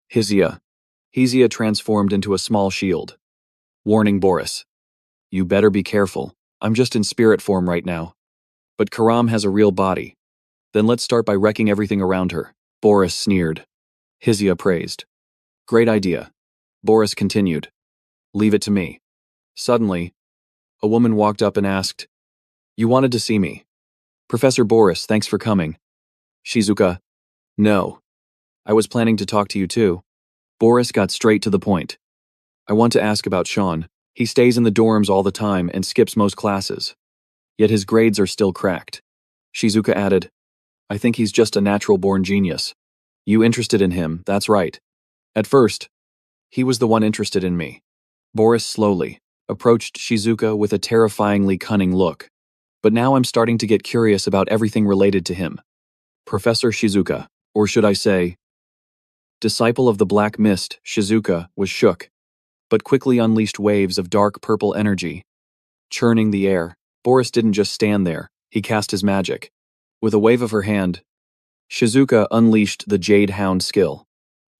Hisia transformed into a small shield. Warning Boris. You better be careful. I'm just in spirit form right now. But Karam has a real body. Then let's start by wrecking everything around her. Boris sneered. Hisia praised. Great idea. Boris continued. Leave it to me. Suddenly, a woman walked up and asked, You wanted to see me? Professor Boris, thanks for coming. Shizuka. No. I was planning to talk to you too. Boris got straight to the point. I want to ask about Sean. He stays in the dorms all the time and skips most classes. Yet his grades are still cracked. Shizuka added, I think he's just a natural-born genius. You interested in him, that's right. At first, he was the one interested in me. Boris slowly approached Shizuka with a terrifyingly cunning look. But now I'm starting to get curious about everything related to him. Professor Shizuka, or should I say, Disciple of the Black Mist, Shizuka was shook, but quickly unleashed waves of dark purple energy, churning the air. Boris didn't just stand there, he cast his magic. With a wave of her hand, Shizuka unleashed the Jade Hound skill.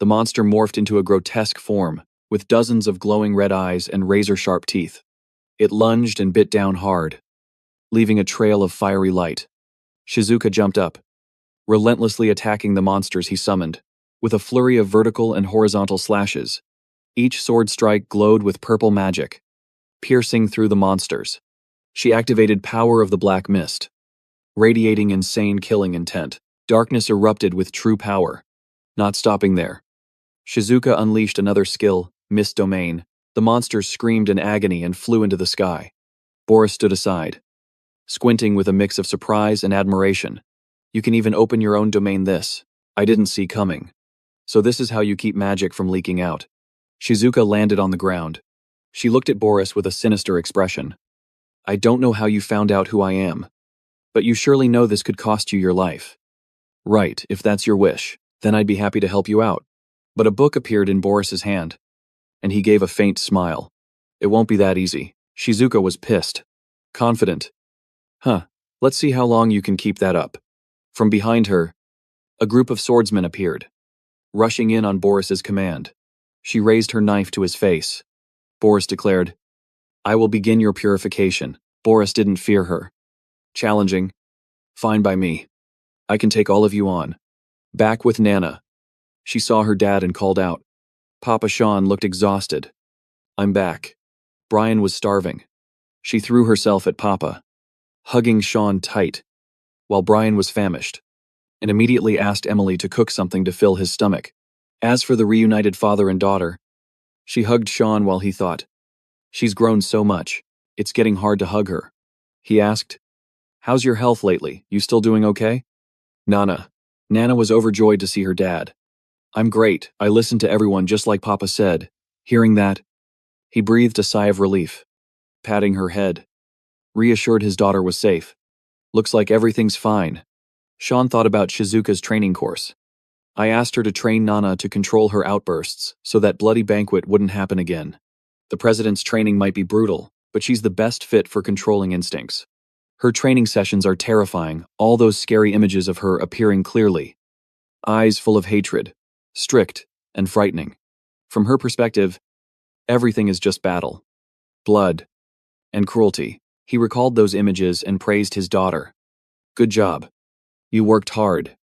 The monster morphed into a grotesque form, with dozens of glowing red eyes and razor-sharp teeth. It lunged and bit down hard, leaving a trail of fiery light. Shizuka jumped up, relentlessly attacking the monsters he summoned, with a flurry of vertical and horizontal slashes. Each sword strike glowed with purple magic, piercing through the monsters. She activated Power of the Black Mist, radiating insane killing intent. Darkness erupted with true power. Not stopping there, Shizuka unleashed another skill, Mist Domain. The monsters screamed in agony and flew into the sky. Boris stood aside, squinting with a mix of surprise and admiration. You can even open your own domain. This I didn't see coming. So this is how you keep magic from leaking out. Shizuka landed on the ground. She looked at Boris with a sinister expression. I don't know how you found out who I am, but you surely know this could cost you your life. Right, if that's your wish, then I'd be happy to help you out. But a book appeared in Boris's hand, and he gave a faint smile. It won't be that easy. Shizuka was pissed, confident. Let's see how long you can keep that up. From behind her, a group of swordsmen appeared, rushing in on Boris's command. She raised her knife to his face. Boris declared, I will begin your purification. Boris didn't fear her. Challenging. Fine by me. I can take all of you on. Back with Nana. She saw her dad and called out. Papa Sean looked exhausted. I'm back. Brian was starving. She threw herself at Papa, hugging Sean tight, while Brian was famished, and immediately asked Emily to cook something to fill his stomach. As for the reunited father and daughter, she hugged Sean while he thought, she's grown so much, it's getting hard to hug her. He asked, how's your health lately? You still doing okay? Nana was overjoyed to see her dad. I'm great, I listened to everyone just like Papa said. Hearing that, he breathed a sigh of relief, patting her head, reassured his daughter was safe. Looks like everything's fine. Sean thought about Shizuka's training course. I asked her to train Nana to control her outbursts so that bloody banquet wouldn't happen again. The president's training might be brutal, but she's the best fit for controlling instincts. Her training sessions are terrifying, all those scary images of her appearing clearly. Eyes full of hatred, strict and frightening. From her perspective, everything is just battle, blood, and cruelty. He recalled those images and praised his daughter. Good job. You worked hard.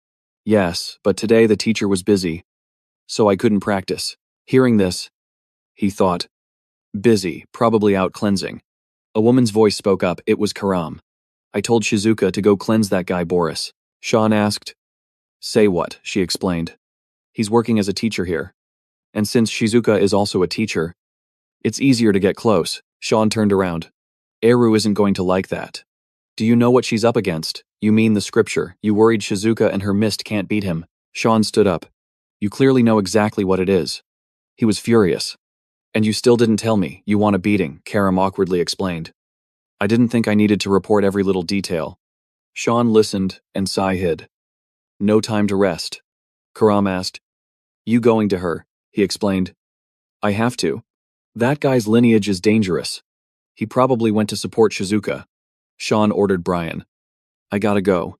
Yes, but today the teacher was busy, so I couldn't practice. Hearing this, he thought, busy, probably out cleansing. A woman's voice spoke up. It was Karam. I told Shizuka to go cleanse that guy Boris. Sean asked. Say what? She explained. He's working as a teacher here. And since Shizuka is also a teacher, it's easier to get close. Sean turned around. Eru isn't going to like that. Do you know what she's up against? You mean the scripture. You worried Shizuka and her mist can't beat him. Sean stood up. You clearly know exactly what it is. He was furious. And you still didn't tell me. You want a beating, Karam awkwardly explained. I didn't think I needed to report every little detail. Sean listened and sigh hid. No time to rest. Karam asked. You going to her? He explained. I have to. That guy's lineage is dangerous. He probably went to support Shizuka. Sean ordered Brian. I gotta go.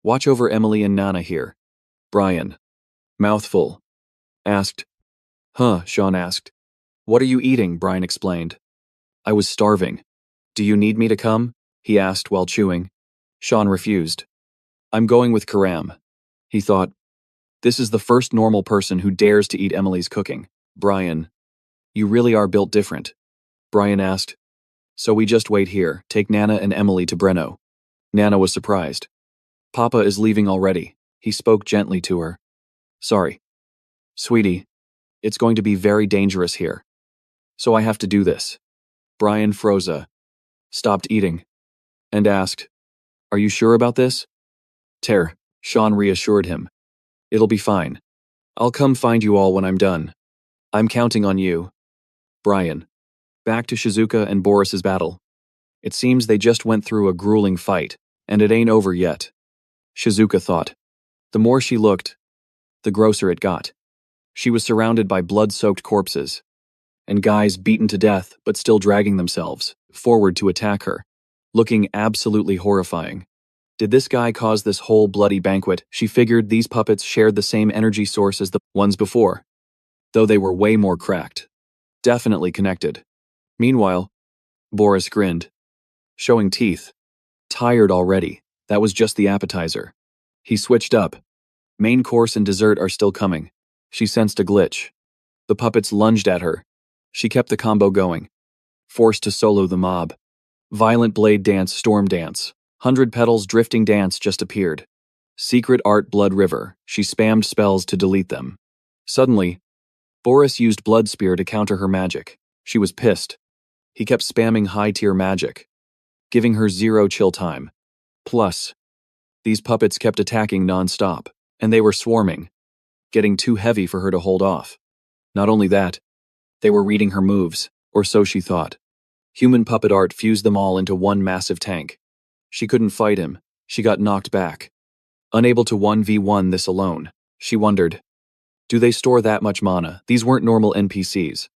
Watch over Emily and Nana here. Brian, mouthful, asked. Sean asked. What are you eating? Brian explained. I was starving. Do you need me to come? He asked while chewing. Sean refused. I'm going with Karam. He thought, this is the first normal person who dares to eat Emily's cooking. Brian, you really are built different. Brian asked. So we just wait here, take Nana and Emily to Breno. Nana was surprised. Papa is leaving already. He spoke gently to her. Sorry. Sweetie, it's going to be very dangerous here. So I have to do this. Brian froze, stopped eating, and asked, are you sure about this? Sean reassured him. It'll be fine. I'll come find you all when I'm done. I'm counting on you. Brian. Back to Shizuka and Boris's battle. It seems they just went through a grueling fight, and it ain't over yet. Shizuka thought. The more she looked, the grosser it got. She was surrounded by blood-soaked corpses, and guys beaten to death but still dragging themselves forward to attack her, looking absolutely horrifying. Did this guy cause this whole bloody banquet? She figured these puppets shared the same energy source as the ones before, though they were way more cracked. Definitely connected. Meanwhile, Boris grinned, showing teeth. Tired already. That was just the appetizer. He switched up. Main course and dessert are still coming. She sensed a glitch. The puppets lunged at her. She kept the combo going, forced to solo the mob. Violent blade dance, storm dance. 100 petals drifting dance just appeared. Secret art blood river. She spammed spells to delete them. Suddenly, Boris used blood spear to counter her magic. She was pissed. He kept spamming high-tier magic, giving her 0 chill time. Plus, these puppets kept attacking non-stop, and they were swarming, getting too heavy for her to hold off. Not only that, they were reading her moves, or so she thought. Human puppet art fused them all into one massive tank. She couldn't fight him. She got knocked back. Unable to 1v1 this alone, she wondered, do they store that much mana? These weren't normal NPCs.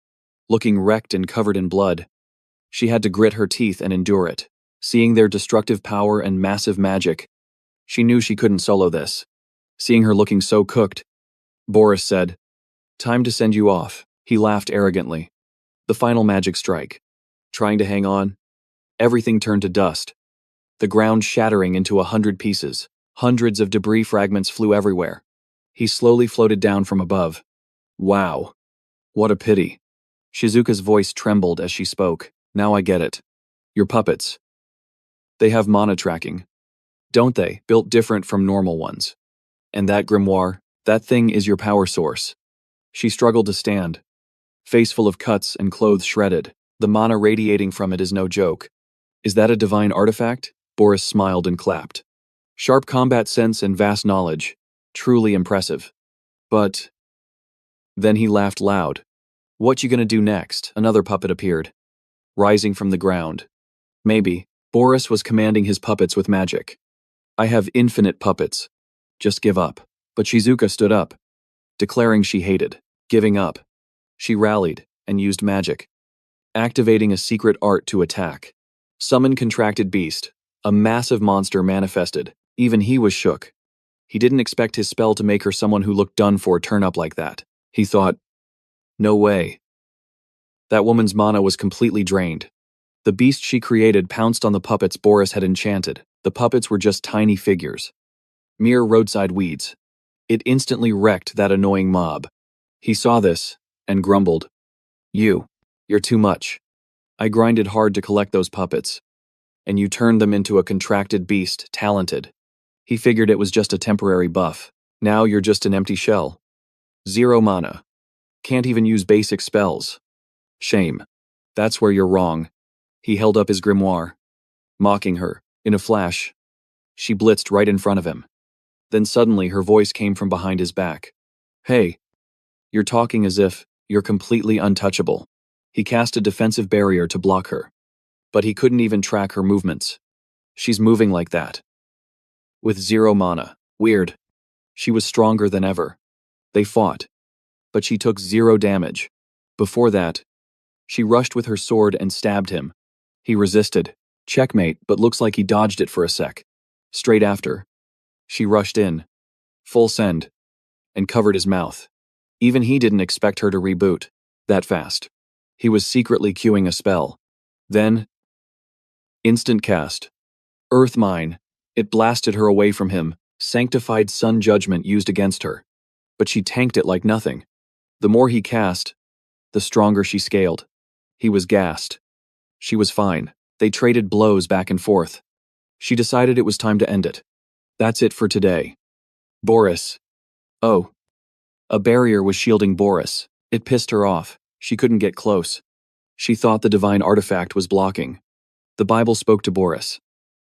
Looking wrecked and covered in blood, she had to grit her teeth and endure it. Seeing their destructive power and massive magic, she knew she couldn't solo this. Seeing her looking so cooked, Boris said, "Time to send you off." He laughed arrogantly. The final magic strike. Trying to hang on, everything turned to dust. The ground shattering into 100 pieces. Hundreds of debris fragments flew everywhere. He slowly floated down from above. Wow. What a pity. Shizuka's voice trembled as she spoke. Now I get it. Your puppets. They have mana tracking. Don't they? Built different from normal ones. And that grimoire, that thing is your power source. She struggled to stand. Face full of cuts and clothes shredded. The mana radiating from it is no joke. Is that a divine artifact? Boris smiled and clapped. Sharp combat sense and vast knowledge. Truly impressive. But... Then he laughed loud. What you gonna do next? Another puppet appeared, rising from the ground. Maybe. Boris was commanding his puppets with magic. I have infinite puppets. Just give up. But Shizuka stood up, declaring she hated giving up. She rallied and used magic, activating a secret art to attack. Summon contracted beast. A massive monster manifested. Even he was shook. He didn't expect his spell to make her someone who looked done for turn up like that. He thought, no way. That woman's mana was completely drained. The beast she created pounced on the puppets Boris had enchanted. The puppets were just tiny figures. Mere roadside weeds. It instantly wrecked that annoying mob. He saw this and grumbled. You're too much. I grinded hard to collect those puppets, and you turned them into a contracted beast, talented. He figured it was just a temporary buff. Now you're just an empty shell. 0 mana. Can't even use basic spells. Shame. That's where you're wrong. He held up his grimoire, mocking her. In a flash, she blitzed right in front of him. Then suddenly her voice came from behind his back. Hey, you're talking as if you're completely untouchable. He cast a defensive barrier to block her, but he couldn't even track her movements. She's moving like that. With 0 mana. Weird. She was stronger than ever. They fought, but she took 0 damage. Before that, she rushed with her sword and stabbed him. He resisted. Checkmate, but looks like he dodged it for a sec. Straight after, she rushed in, full send, and covered his mouth. Even he didn't expect her to reboot that fast. He was secretly queuing a spell. Then, instant cast. Earth Mine. It blasted her away from him, sanctified sun judgment used against her. But she tanked it like nothing. The more he cast, the stronger she scaled. He was gassed. She was fine. They traded blows back and forth. She decided it was time to end it. That's it for today. Boris. Oh. A barrier was shielding Boris. It pissed her off. She couldn't get close. She thought the divine artifact was blocking. The Bible spoke to Boris.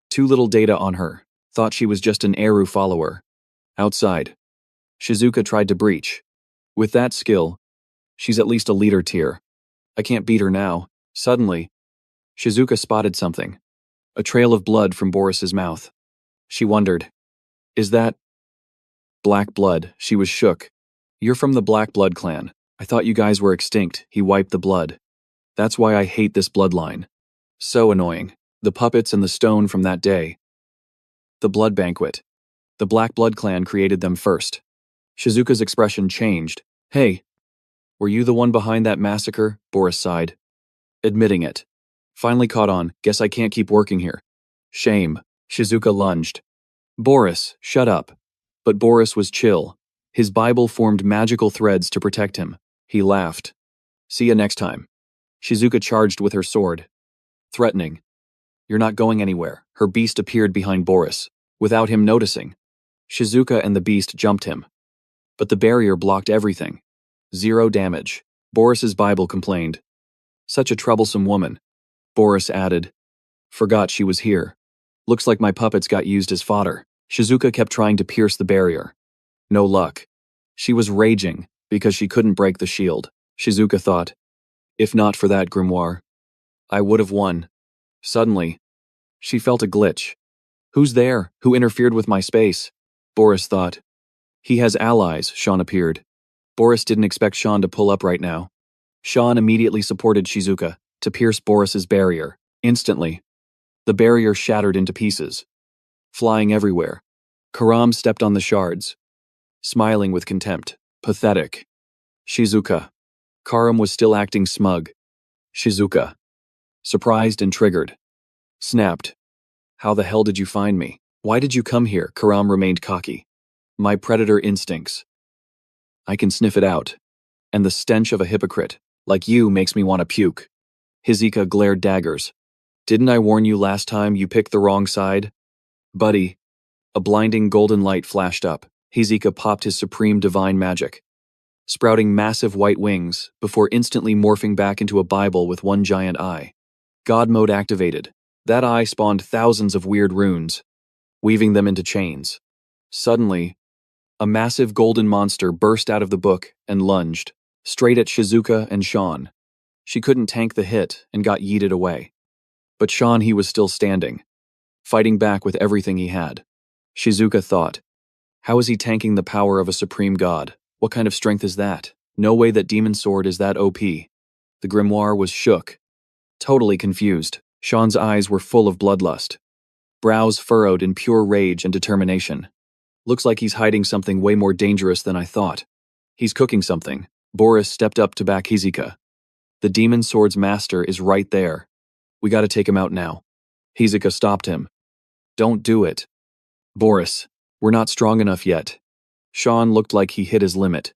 Too little data on her. Thought she was just an Eru follower. Outside, Shizuka tried to breach. With that skill, she's at least a leader tier. I can't beat her now. Suddenly, Shizuka spotted something. A trail of blood from Boris's mouth. She wondered, is that black blood? She was shook. You're from the Black Blood clan. I thought you guys were extinct. He wiped the blood. That's why I hate this bloodline. So annoying. The puppets and the stone from that day. The blood banquet. The Black Blood clan created them first. Shizuka's expression changed. Hey, were you the one behind that massacre? Boris sighed. Admitting it. Finally caught on. Guess I can't keep working here. Shame. Shizuka lunged. Boris, shut up. But Boris was chill. His Bible formed magical threads to protect him. He laughed. See ya next time. Shizuka charged with her sword. Threatening. You're not going anywhere. Her beast appeared behind Boris, without him noticing. Shizuka and the beast jumped him. But the barrier blocked everything. 0 damage. Boris's Bible complained. Such a troublesome woman. Boris added. Forgot she was here. Looks like my puppets got used as fodder. Shizuka kept trying to pierce the barrier. No luck. She was raging because she couldn't break the shield. Shizuka thought, if not for that grimoire, I would have won. Suddenly, she felt a glitch. Who's there? Who interfered with my space? Boris thought. He has allies, Sean appeared. Boris didn't expect Sean to pull up right now. Sean immediately supported Shizuka to pierce Boris's barrier. Instantly, the barrier shattered into pieces, flying everywhere. Karam stepped on the shards, smiling with contempt. Pathetic. Shizuka. Karam was still acting smug. Shizuka. Surprised and triggered. Snapped. How the hell did you find me? Why did you come here? Karam remained cocky. My predator instincts. I can sniff it out. And the stench of a hypocrite, like you, makes me want to puke. Shizuka glared daggers. Didn't I warn you last time you picked the wrong side? Buddy. A blinding golden light flashed up. Shizuka popped his supreme divine magic, sprouting massive white wings before instantly morphing back into a Bible with one giant eye. God mode activated. That eye spawned thousands of weird runes, weaving them into chains. Suddenly, a massive golden monster burst out of the book and lunged, straight at Shizuka and Sean. She couldn't tank the hit and got yeeted away. But Sean, he was still standing, fighting back with everything he had. Shizuka thought, how is he tanking the power of a supreme god? What kind of strength is that? No way that demon sword is that OP. The grimoire was shook, totally confused. Sean's eyes were full of bloodlust, brows furrowed in pure rage and determination. Looks like he's hiding something way more dangerous than I thought. He's cooking something. Boris stepped up to back Shizuka. The demon sword's master is right there. We gotta take him out now. Shizuka stopped him. Don't do it. Boris, we're not strong enough yet. Sean looked like he hit his limit.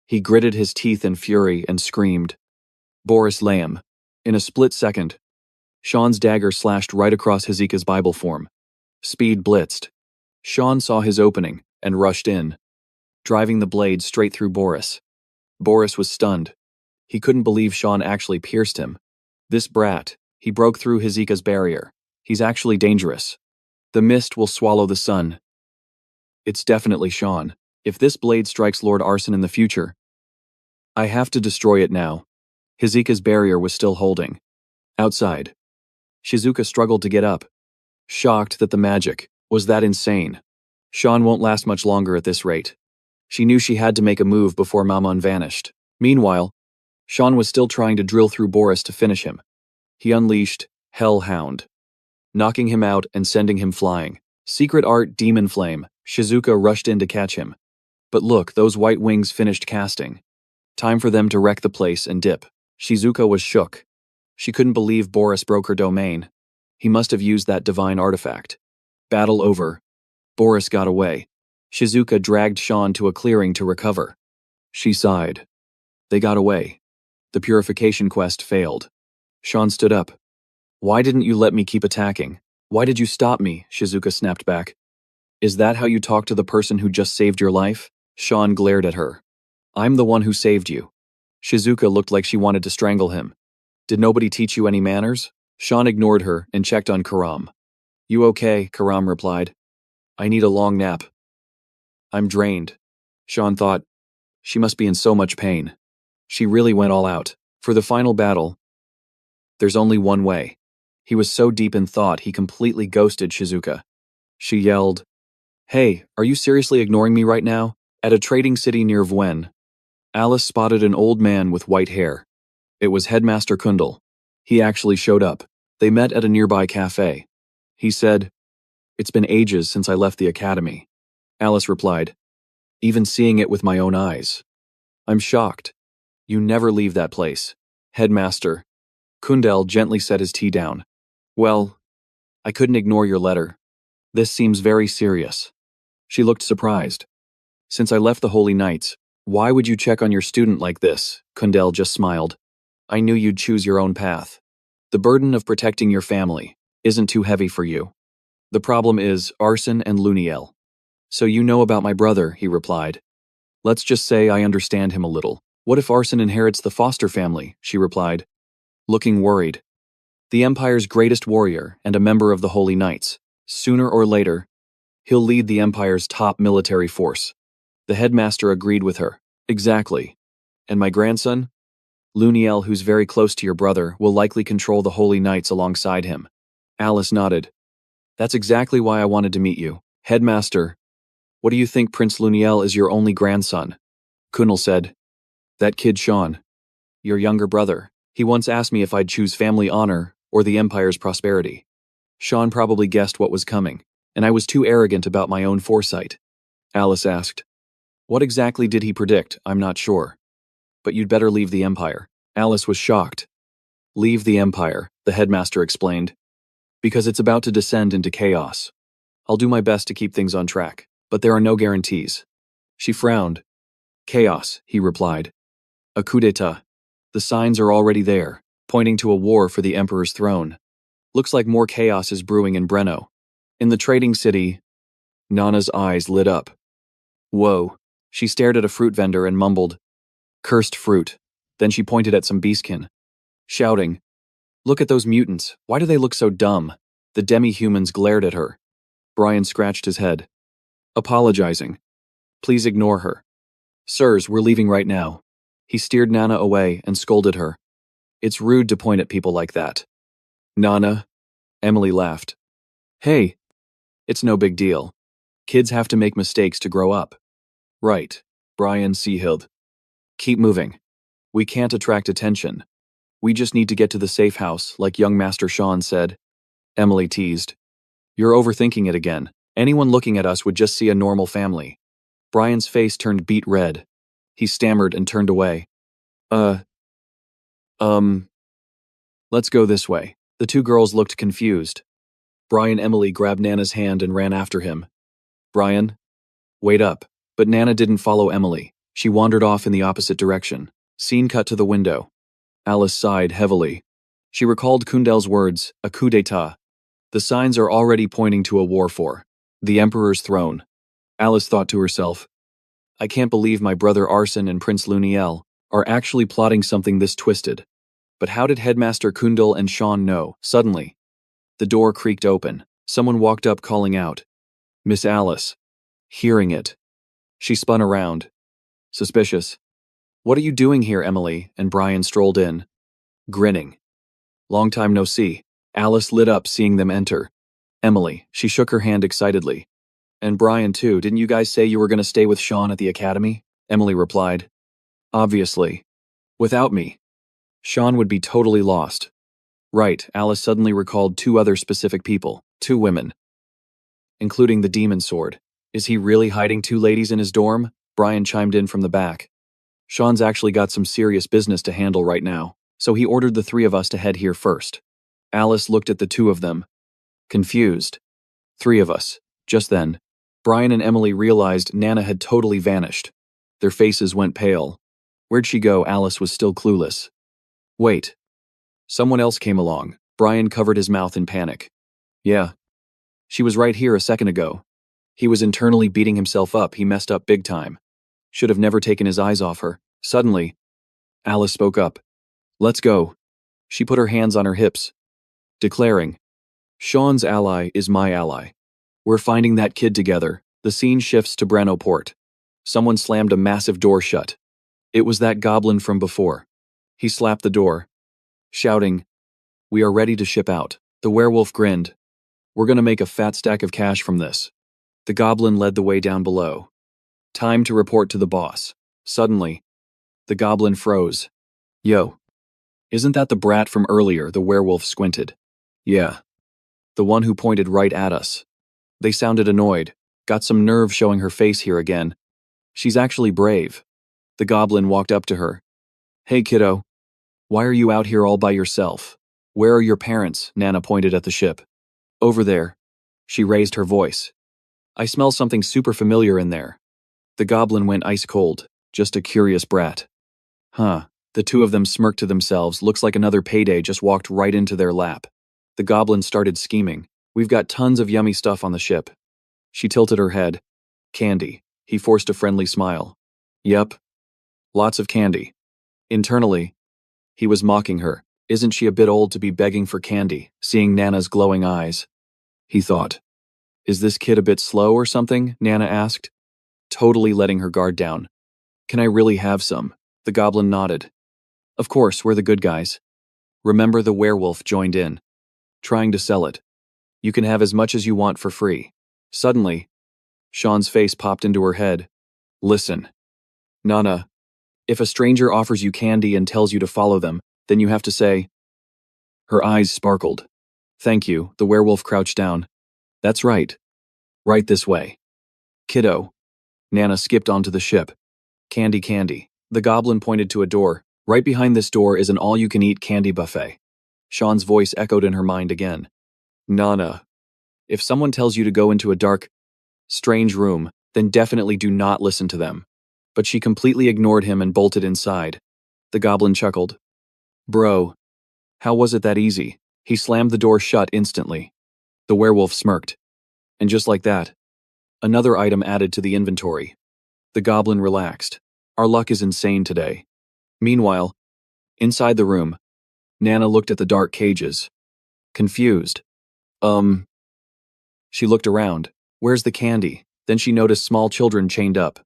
He gritted his teeth in fury and screamed. Boris Lamb. In a split second, Sean's dagger slashed right across Shizuka's Bible form. Speed blitzed. Sean saw his opening and rushed in, driving the blade straight through Boris. Boris was stunned. He couldn't believe Sean actually pierced him. This brat, he broke through Shizuka's barrier. He's actually dangerous. The mist will swallow the sun. It's definitely Sean. If this blade strikes Lord Arson in the future, I have to destroy it now. Shizuka's barrier was still holding. Outside, Shizuka struggled to get up, shocked that the magic was that insane. Sean won't last much longer at this rate. She knew she had to make a move before Mammon vanished. Meanwhile, Sean was still trying to drill through Boris to finish him. He unleashed Hellhound, knocking him out and sending him flying. Secret art Demon Flame. Shizuka rushed in to catch him. But look, those white wings finished casting. Time for them to wreck the place and dip. Shizuka was shook. She couldn't believe Boris broke her domain. He must have used that divine artifact. Battle over. Boris got away. Shizuka dragged Sean to a clearing to recover. She sighed. They got away. The purification quest failed. Sean stood up. Why didn't you let me keep attacking? Why did you stop me? Shizuka snapped back. Is that how you talk to the person who just saved your life? Sean glared at her. I'm the one who saved you. Shizuka looked like she wanted to strangle him. Did nobody teach you any manners? Sean ignored her and checked on Karam. You okay? Karam replied. I need a long nap. I'm drained. Sean thought, she must be in so much pain. She really went all out. For the final battle, there's only one way. He was so deep in thought he completely ghosted Shizuka. She yelled, Hey, are you seriously ignoring me right now? At a trading city near Vuen, Alice spotted an old man with white hair. It was Headmaster Kundal. He actually showed up. They met at a nearby cafe. He said, "It's been ages since I left the academy." Alice replied, "Even seeing it with my own eyes. I'm shocked. You never leave that place." Headmaster Kundal gently set his tea down. "Well, I couldn't ignore your letter. This seems very serious." She looked surprised. "Since I left the Holy Knights, why would you check on your student like this?" Kundal just smiled. "I knew you'd choose your own path. The burden of protecting your family isn't too heavy for you. The problem is Arson and Luniel." "So you know about my brother," he replied. "Let's just say I understand him a little." "What if Arson inherits the foster family?" she replied, looking worried. "The Empire's greatest warrior and a member of the Holy Knights. Sooner or later, he'll lead the Empire's top military force." The headmaster agreed with her. "Exactly. And my grandson? Luniel, who's very close to your brother, will likely control the Holy Knights alongside him." Alice nodded. "That's exactly why I wanted to meet you. Headmaster, what do you think Prince Luniel is your only grandson?" Kunal said, "That kid Sean, your younger brother. He once asked me if I'd choose family honor or the Empire's prosperity. Sean probably guessed what was coming, and I was too arrogant about my own foresight." Alice asked, "What exactly did he predict? I'm not sure. But you'd better leave the Empire." Alice was shocked. "Leave the Empire," the headmaster explained, "because it's about to descend into chaos. I'll do my best to keep things on track, but there are no guarantees." She frowned. "Chaos," he replied. "A coup d'etat. The signs are already there, pointing to a war for the Emperor's throne. Looks like more chaos is brewing in Breno." In the trading city, Nana's eyes lit up. "Whoa." She stared at a fruit vendor and mumbled, "Cursed fruit." Then she pointed at some beastkin, shouting, "Look at those mutants. Why do they look so dumb?" The demi-humans glared at her. Brian scratched his head, apologizing. "Please ignore her." "Sirs, we're leaving right now." He steered Nana away and scolded her. "It's rude to point at people like that." "Nana?" Emily laughed. "Hey, it's no big deal. Kids have to make mistakes to grow up." "Right." Brian Seahild. "Keep moving. We can't attract attention. We just need to get to the safe house, like young Master Sean said." Emily teased. "You're overthinking it again. Anyone looking at us would just see a normal family." Brian's face turned beet red. He stammered and turned away. Um, let's go this way." The two girls looked confused. Brian and Emily grabbed Nana's hand and ran after him. "Brian, wait up." But Nana didn't follow Emily. She wandered off in the opposite direction. Scene cut to the window. Alice sighed heavily. She recalled Kundal's words, "A coup d'etat." The signs are already pointing to a war for the Emperor's throne. Alice thought to herself, "I can't believe my brother Arson and Prince Luniel are actually plotting something this twisted." But how did Headmaster Kundal and Sean know? Suddenly, the door creaked open. Someone walked up calling out, "Miss Alice." Hearing it, she spun around. Suspicious. "What are you doing here, Emily?" And Brian strolled in, grinning. "Long time no see." Alice lit up seeing them enter. "Emily," she shook her hand excitedly. "And Brian too, didn't you guys say you were going to stay with Sean at the academy?" Emily replied. "Obviously. Without me, Sean would be totally lost." "Right." Alice suddenly recalled two other specific people, two women, including the demon sword. "Is he really hiding two ladies in his dorm?" Brian chimed in from the back. "Sean's actually got some serious business to handle right now, so he ordered the three of us to head here first." Alice looked at the two of them, confused. Three of us. Just then, Brian and Emily realized Nana had totally vanished. Their faces went pale. Where'd she go? Alice was still clueless. "Wait." Someone else came along. Brian covered his mouth in panic. "Yeah. She was right here a second ago." He was internally beating himself up. He messed up big time. Should have never taken his eyes off her. Suddenly, Alice spoke up. "Let's go." She put her hands on her hips, declaring, "Sean's ally is my ally. We're finding that kid together." The scene shifts to Breno Port. Someone slammed a massive door shut. It was that goblin from before. He slapped the door, shouting, "We are ready to ship out." The werewolf grinned. "We're gonna make a fat stack of cash from this." The goblin led the way down below. "Time to report to the boss." Suddenly, The goblin froze. Yo, isn't that the brat from earlier? The werewolf squinted. Yeah. The one who pointed right at us. They sounded annoyed. Got some nerve showing her face here again. She's actually brave. The goblin walked up to her. Hey kiddo. Why are you out here all by yourself? Where are your parents? Nana pointed at the ship. Over there. She raised her voice. I smell something super familiar in there. The goblin went ice cold. Just a curious brat. Huh. The two of them smirked to themselves. Looks like another payday just walked right into their lap. The goblin started scheming. We've got tons of yummy stuff on the ship. She tilted her head. Candy. He forced a friendly smile. Yup. Lots of candy. Internally, he was mocking her. Isn't she a bit old to be begging for candy? Seeing Nana's glowing eyes. He thought. Is this kid a bit slow or something? Nana asked, totally letting her guard down. Can I really have some? The goblin nodded. Of course, we're the good guys. Remember, the werewolf joined in, trying to sell it. You can have as much as you want for free. Suddenly, Sean's face popped into her head. Listen, Nana, if a stranger offers you candy and tells you to follow them, then you have to say. Her eyes sparkled. Thank you. The werewolf crouched down. That's right. Right this way. Kiddo. Nana skipped onto the ship. Candy, candy. The goblin pointed to a door. Right behind this door is an all-you-can-eat candy buffet. Sean's voice echoed in her mind again. Nana, if someone tells you to go into a dark, strange room, then definitely do not listen to them. But she completely ignored him and bolted inside. The goblin chuckled. Bro, how was it that easy? He slammed the door shut instantly. The werewolf smirked. And just like that, another item added to the inventory. The goblin relaxed. Our luck is insane today. Meanwhile, inside the room, Nana looked at the dark cages. Confused. She looked around. Where's the candy? Then she noticed small children chained up.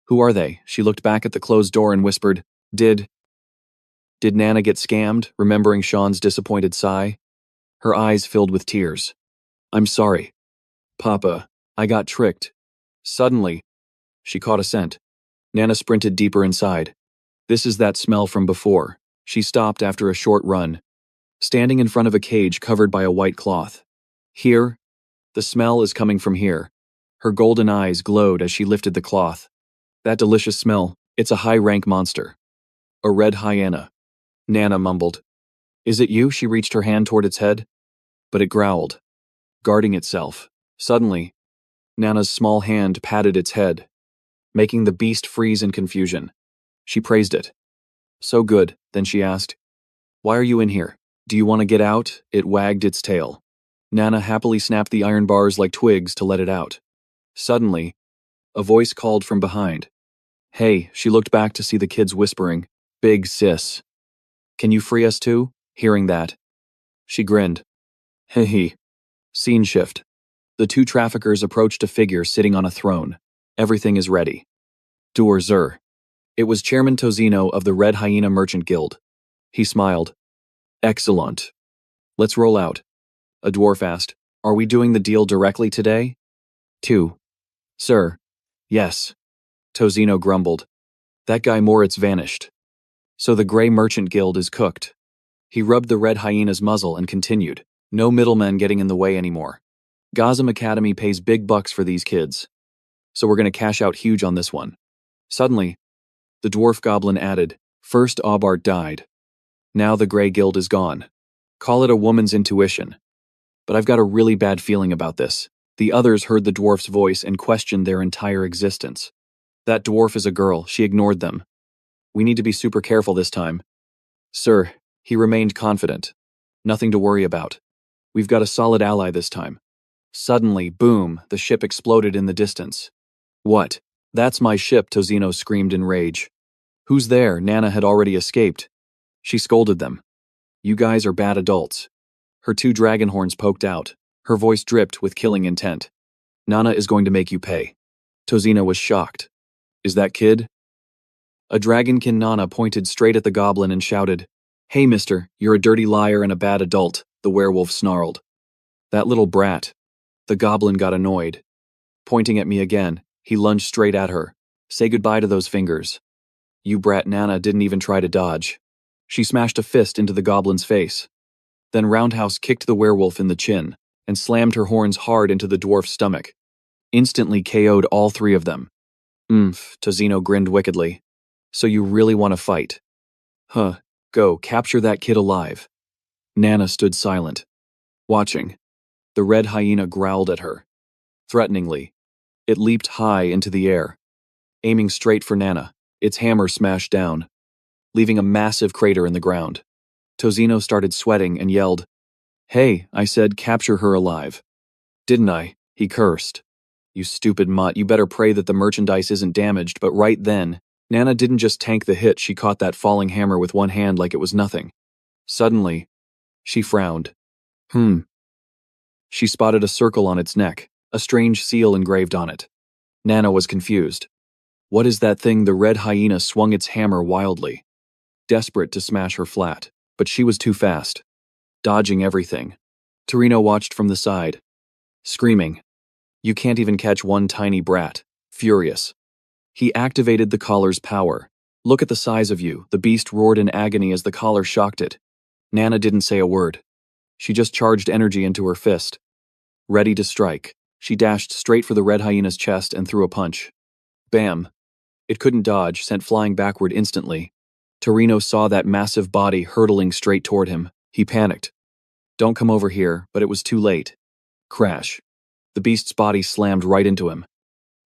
Who are they? She looked back at the closed door and whispered, Did Nana get scammed? Remembering Sean's disappointed sigh. Her eyes filled with tears. I'm sorry. Papa, I got tricked. Suddenly, she caught a scent. Nana sprinted deeper inside. This is that smell from before. She stopped after a short run, standing in front of a cage covered by a white cloth. Here, the smell is coming from here. Her golden eyes glowed as she lifted the cloth. That delicious smell, it's a high-rank monster. A red hyena. Nana mumbled. Is it you? She reached her hand toward its head. But it growled, guarding itself. Suddenly, Nana's small hand patted its head, making the beast freeze in confusion. She praised it. So good, then she asked, Why are you in here? Do you want to get out? It wagged its tail. Nana happily snapped the iron bars like twigs to let it out. Suddenly, a voice called from behind. Hey, she looked back to see the kids whispering, Big sis. Can you free us too? Hearing that, she grinned. Hee. Scene shift. The two traffickers approached a figure sitting on a throne. Everything is ready. Dur Zur. It was Chairman Tozino of the Red Hyena Merchant Guild. He smiled. Excellent. Let's roll out. A dwarf asked, Are we doing the deal directly today? 2. Sir. Yes. Tozino grumbled. That guy Moritz vanished. So the Grey Merchant Guild is cooked. He rubbed the red hyena's muzzle and continued. No middlemen getting in the way anymore. Gazam Academy pays big bucks for these kids. So we're going to cash out huge on this one. Suddenly, the dwarf goblin added, First Aubart died. Now the Grey Guild is gone. Call it a woman's intuition. But I've got a really bad feeling about this. The others heard the dwarf's voice and questioned their entire existence. That dwarf is a girl. She ignored them. We need to be super careful this time. Sir, he remained confident. Nothing to worry about. We've got a solid ally this time. Suddenly, boom, the ship exploded in the distance. What? That's my ship, Tozino screamed in rage. Who's there? Nana had already escaped. She scolded them. You guys are bad adults. Her 2 dragon horns poked out. Her voice dripped with killing intent. Nana is going to make you pay. Tozino was shocked. Is that kid? A dragonkin Nana pointed straight at the goblin and shouted, Hey mister, you're a dirty liar and a bad adult, the werewolf snarled. That little brat. The goblin got annoyed. Pointing at me again, he lunged straight at her. Say goodbye to those fingers. You brat. Nana didn't even try to dodge. She smashed a fist into the goblin's face, then roundhouse kicked the werewolf in the chin, and slammed her horns hard into the dwarf's stomach. Instantly KO'd all three of them. Tozino grinned wickedly. So you really want to fight? Huh, go, capture that kid alive. Nana stood silent, watching. The red hyena growled at her. Threateningly, it leaped high into the air, aiming straight for Nana. Its hammer smashed down, leaving a massive crater in the ground. Tozino started sweating and yelled, "Hey, I said capture her alive." Didn't I? He cursed. You stupid mutt, you better pray that the merchandise isn't damaged. But right then, Nana didn't just tank the hit, she caught that falling hammer with one hand like it was nothing. Suddenly, she frowned. She spotted a circle on its neck, a strange seal engraved on it. Nana was confused. What is that thing? The red hyena swung its hammer wildly, desperate to smash her flat, but she was too fast, dodging everything. Torino watched from the side, screaming. You can't even catch one tiny brat. Furious, he activated the collar's power. Look at the size of you, the beast roared in agony as the collar shocked it. Nana didn't say a word. She just charged energy into her fist. Ready to strike, she dashed straight for the red hyena's chest and threw a punch. Bam! It couldn't dodge, sent flying backward instantly. Torino saw that massive body hurtling straight toward him. He panicked. Don't come over here, but it was too late. Crash. The beast's body slammed right into him,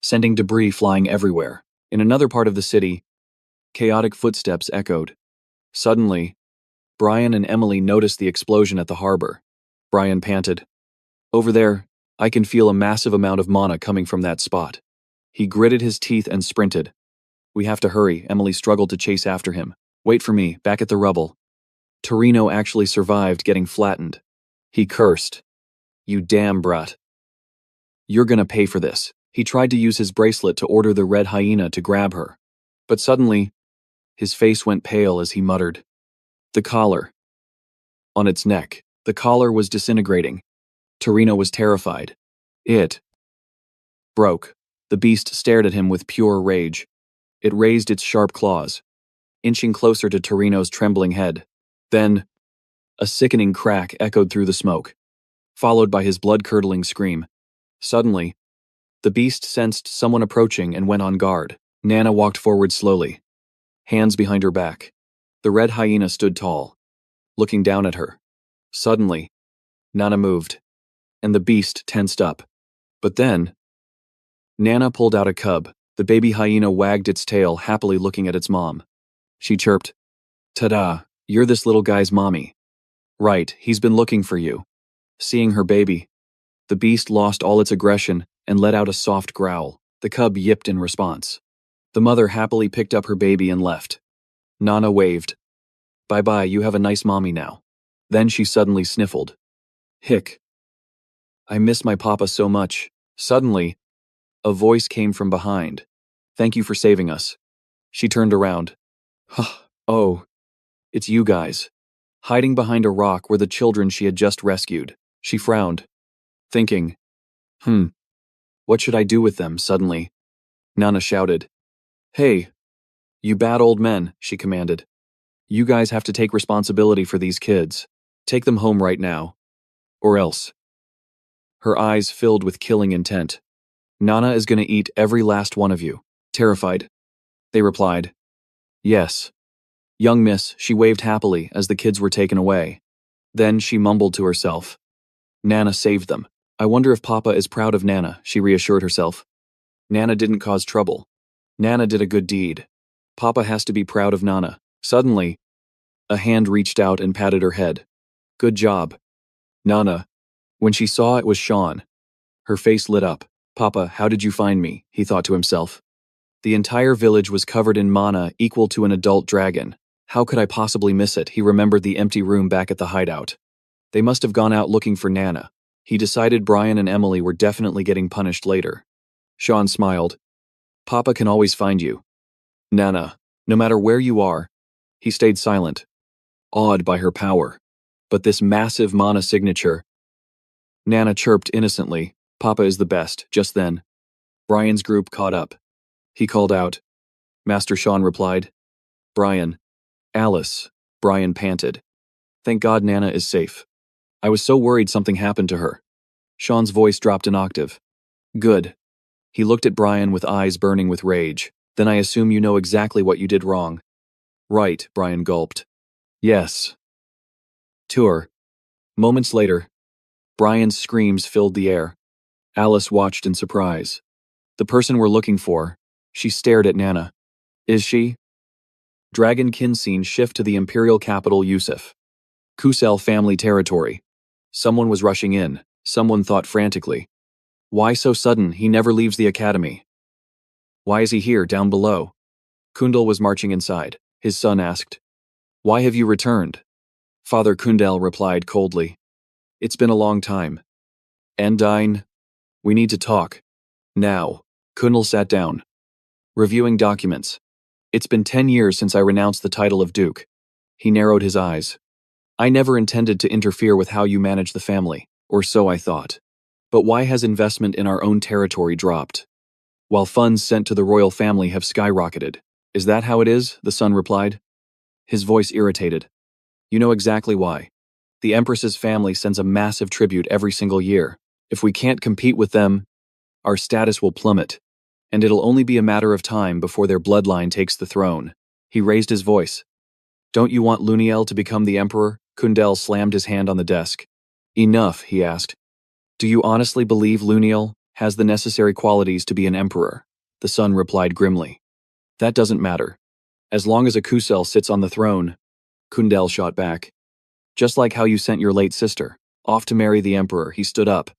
sending debris flying everywhere. In another part of the city, chaotic footsteps echoed. Suddenly, Brian and Emily noticed the explosion at the harbor. Brian panted. Over there, I can feel a massive amount of mana coming from that spot. He gritted his teeth and sprinted. We have to hurry. Emily struggled to chase after him. Wait for me, back at the rubble. Torino actually survived getting flattened. He cursed. You damn brat. You're gonna pay for this. He tried to use his bracelet to order the red hyena to grab her. But suddenly, his face went pale as he muttered. The collar. On its neck, the collar was disintegrating. Torino was terrified. It broke. The beast stared at him with pure rage. It raised its sharp claws, inching closer to Torino's trembling head. Then, a sickening crack echoed through the smoke, followed by his blood-curdling scream. Suddenly, the beast sensed someone approaching and went on guard. Nana walked forward slowly, hands behind her back. The red hyena stood tall, looking down at her. Suddenly, Nana moved, and the beast tensed up. But then, Nana pulled out a cub. The baby hyena wagged its tail, happily looking at its mom. She chirped, Ta-da, you're this little guy's mommy. Right, he's been looking for you. Seeing her baby, the beast lost all its aggression and let out a soft growl. The cub yipped in response. The mother happily picked up her baby and left. Nana waved. Bye-bye, you have a nice mommy now. Then she suddenly sniffled. Hick. I miss my papa so much. Suddenly, a voice came from behind. Thank you for saving us. She turned around. Oh, it's you guys. Hiding behind a rock were the children she had just rescued. She frowned, thinking, what should I do with them? Suddenly, Nana shouted. Hey, you bad old men, she commanded. You guys have to take responsibility for these kids. Take them home right now. Or else. Her eyes filled with killing intent. Nana is gonna eat every last one of you. Terrified, they replied. Yes. Young miss, she waved happily as the kids were taken away. Then she mumbled to herself. Nana saved them. I wonder if Papa is proud of Nana, she reassured herself. Nana didn't cause trouble. Nana did a good deed. Papa has to be proud of Nana. Suddenly, a hand reached out and patted her head. Good job. Nana. When she saw it was Sean, her face lit up. Papa, how did you find me? He thought to himself. The entire village was covered in mana equal to an adult dragon. How could I possibly miss it? He remembered the empty room back at the hideout. They must have gone out looking for Nana. He decided Brian and Emily were definitely getting punished later. Sean smiled. Papa can always find you. Nana, no matter where you are. He stayed silent, awed by her power. But this massive mana signature. Nana chirped innocently. Papa is the best. Just then, Brian's group caught up. He called out. Master Sean replied. Brian. Alice. Brian panted. Thank God Nana is safe. I was so worried something happened to her. Sean's voice dropped an octave. Good. He looked at Brian with eyes burning with rage. Then I assume you know exactly what you did wrong. Right, Brian gulped. Yes. Tour. Moments later, Brian's screams filled the air. Alice watched in surprise. The person we're looking for. She stared at Nana. Is she? Dragonkin scene shift to the imperial capital Yusuf. Kusel family territory. Someone was rushing in. Someone thought frantically. Why so sudden? He never leaves the academy. Why is he here, down below? Kundal was marching inside. His son asked. Why have you returned? Father Kundal replied coldly. It's been a long time. Endine, we need to talk. Now. Kundal sat down. Reviewing documents. It's been 10 years since I renounced the title of Duke. He narrowed his eyes. I never intended to interfere with how you manage the family, or so I thought. But why has investment in our own territory dropped? While funds sent to the royal family have skyrocketed. Is that how it is? The son replied. His voice irritated. You know exactly why. The Empress's family sends a massive tribute every single year. If we can't compete with them, our status will plummet, and it'll only be a matter of time before their bloodline takes the throne. He raised his voice. Don't you want Luniel to become the emperor? Kundal slammed his hand on the desk. Enough, he asked. Do you honestly believe Luniel has the necessary qualities to be an emperor? The son replied grimly. That doesn't matter. As long as a Kusel sits on the throne, Kundal shot back. Just like how you sent your late sister off to marry the emperor, he stood up.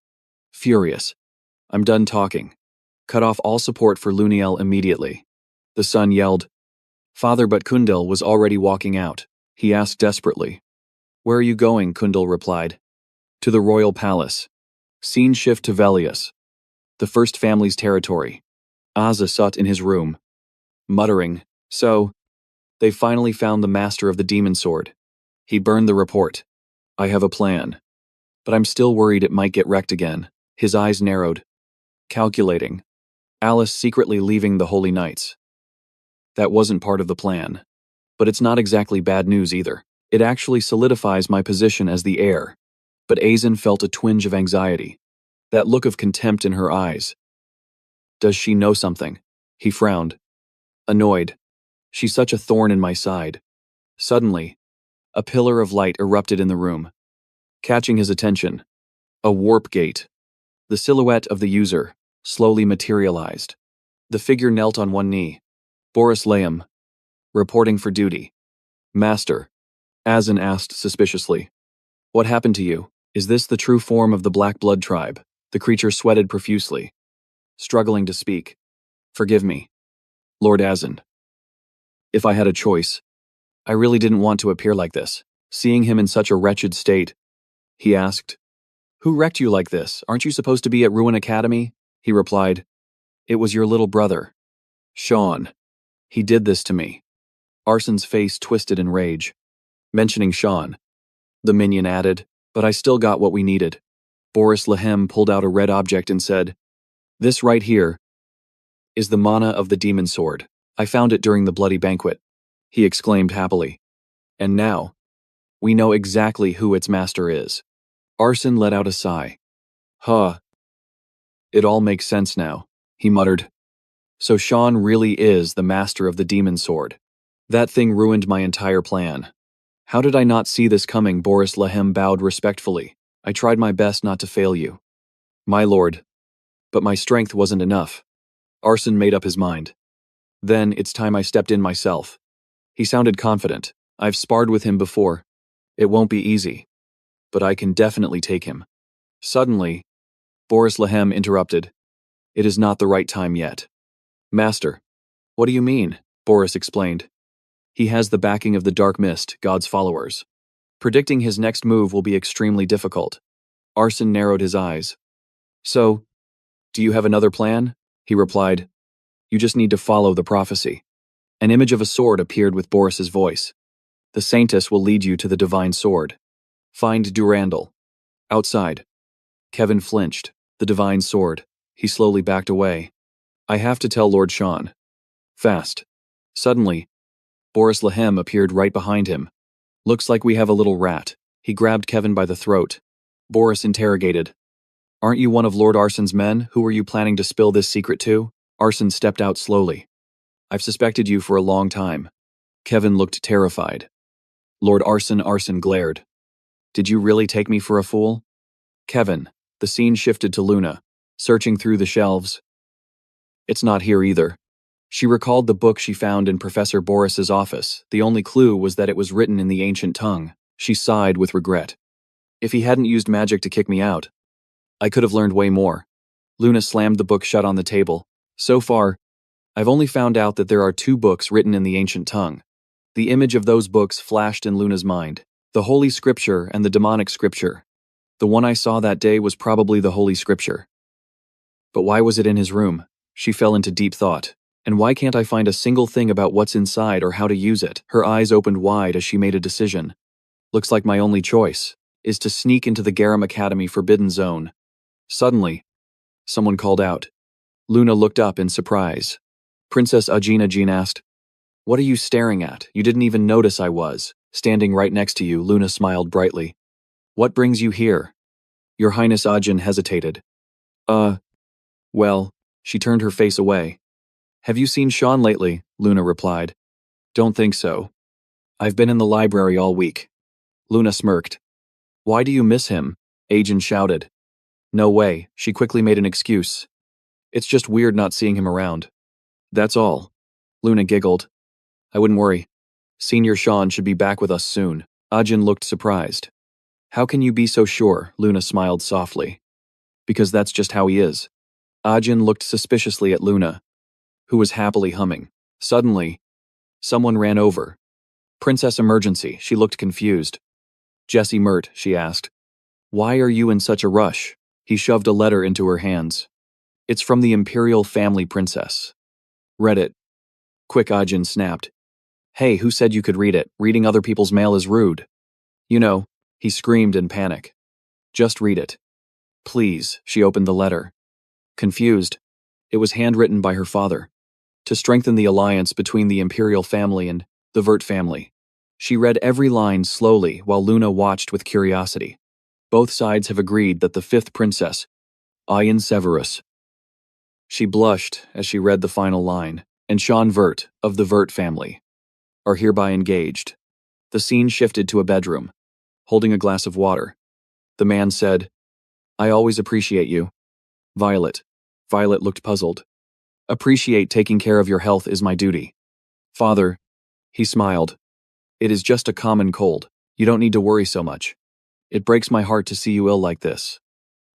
Furious. I'm done talking. Cut off all support for Luniel immediately. The son yelled. Father, but Kundal was already walking out. He asked desperately. Where are you going? Kundal replied. To the royal palace. Scene shift to Velius, the first family's territory. Azza sat in his room, muttering, So, they finally found the master of the demon sword. He burned the report. I have a plan. But I'm still worried it might get wrecked again. His eyes narrowed. Calculating. Alice secretly leaving the Holy Knights. That wasn't part of the plan. But it's not exactly bad news either. It actually solidifies my position as the heir. But Azin felt a twinge of anxiety. That look of contempt in her eyes. Does she know something? He frowned. Annoyed. She's such a thorn in my side. Suddenly, a pillar of light erupted in the room, catching his attention. A warp gate. The silhouette of the user slowly materialized. The figure knelt on one knee. Boris Laim, reporting for duty. Master, Azin asked suspiciously. What happened to you? Is this the true form of the Black Blood tribe? The creature sweated profusely, struggling to speak. Forgive me, Lord Azin. If I had a choice, I really didn't want to appear like this. Seeing him in such a wretched state, he asked, Who wrecked you like this? Aren't you supposed to be at Ruin Academy? He replied, It was your little brother, Sean. He did this to me. Arsen's face twisted in rage. Mentioning Sean, the minion added, But I still got what we needed. Boris Lahem pulled out a red object and said, This right here is the mana of the demon sword. I found it during the bloody banquet. He exclaimed happily. And now, we know exactly who its master is. Arsen let out a sigh. Huh. It all makes sense now, he muttered. So Sean really is the master of the demon sword. That thing ruined my entire plan. How did I not see this coming? Boris Lahem bowed respectfully. I tried my best not to fail you, my lord. But my strength wasn't enough. Arsen made up his mind. Then it's time I stepped in myself. He sounded confident. I've sparred with him before. It won't be easy. But I can definitely take him. Suddenly, Boris Lahem interrupted. It is not the right time yet. Master. What do you mean? Boris explained. He has the backing of the Dark Mist, God's followers. Predicting his next move will be extremely difficult. Arsen narrowed his eyes. So, do you have another plan? He replied. You just need to follow the prophecy. An image of a sword appeared with Boris's voice. The Saintess will lead you to the divine sword. Find Durandal. Outside. Kevin flinched. The divine sword. He slowly backed away. I have to tell Lord Sean. Fast. Suddenly, Boris Lahem appeared right behind him. Looks like we have a little rat. He grabbed Kevin by the throat. Boris interrogated. Aren't you one of Lord Arson's men? Who are you planning to spill this secret to? Arson stepped out slowly. I've suspected you for a long time. Kevin looked terrified. Lord Arson glared. Did you really take me for a fool? Kevin. The scene shifted to Luna, searching through the shelves. It's not here either. She recalled the book she found in Professor Boris's office. The only clue was that it was written in the ancient tongue. She sighed with regret. If he hadn't used magic to kick me out, I could have learned way more. Luna slammed the book shut on the table. So far, I've only found out that there are 2 books written in the ancient tongue. The image of those books flashed in Luna's mind. The Holy Scripture and the Demonic Scripture. The one I saw that day was probably the Holy Scripture. But why was it in his room? She fell into deep thought. And why can't I find a single thing about what's inside or how to use it? Her eyes opened wide as she made a decision. Looks like my only choice is to sneak into the Garam Academy Forbidden Zone. Suddenly, someone called out. Luna looked up in surprise. Princess Ajina Jean asked, What are you staring at? You didn't even notice I was. Standing right next to you, Luna smiled brightly. What brings you here? Your Highness Ajin hesitated. Well, she turned her face away. Have you seen Sean lately? Luna replied. Don't think so. I've been in the library all week. Luna smirked. Why do you miss him? Ajin shouted. No way, she quickly made an excuse. It's just weird not seeing him around. That's all. Luna giggled. I wouldn't worry. Senior Sean should be back with us soon. Ajin looked surprised. How can you be so sure? Luna smiled softly. Because that's just how he is. Ajin looked suspiciously at Luna, who was happily humming. Suddenly, someone ran over. Princess Emergency, she looked confused. Jessie Mert, she asked. Why are you in such a rush? He shoved a letter into her hands. It's from the Imperial Family Princess. Read it. Quick, Ajin snapped. Hey, who said you could read it? Reading other people's mail is rude. You know, he screamed in panic. Just read it. Please, she opened the letter. Confused. It was handwritten by her father. To strengthen the alliance between the Imperial family and the Vert family. She read every line slowly while Luna watched with curiosity. Both sides have agreed that the 5th princess, Ayan Severus. She blushed as she read the final line, and Sean Vert, of the Vert family, are hereby engaged. The scene shifted to a bedroom, holding a glass of water. The man said, I always appreciate you. Violet. Violet looked puzzled. Appreciate taking care of your health is my duty. Father. He smiled. It is just a common cold. You don't need to worry so much. It breaks my heart to see you ill like this.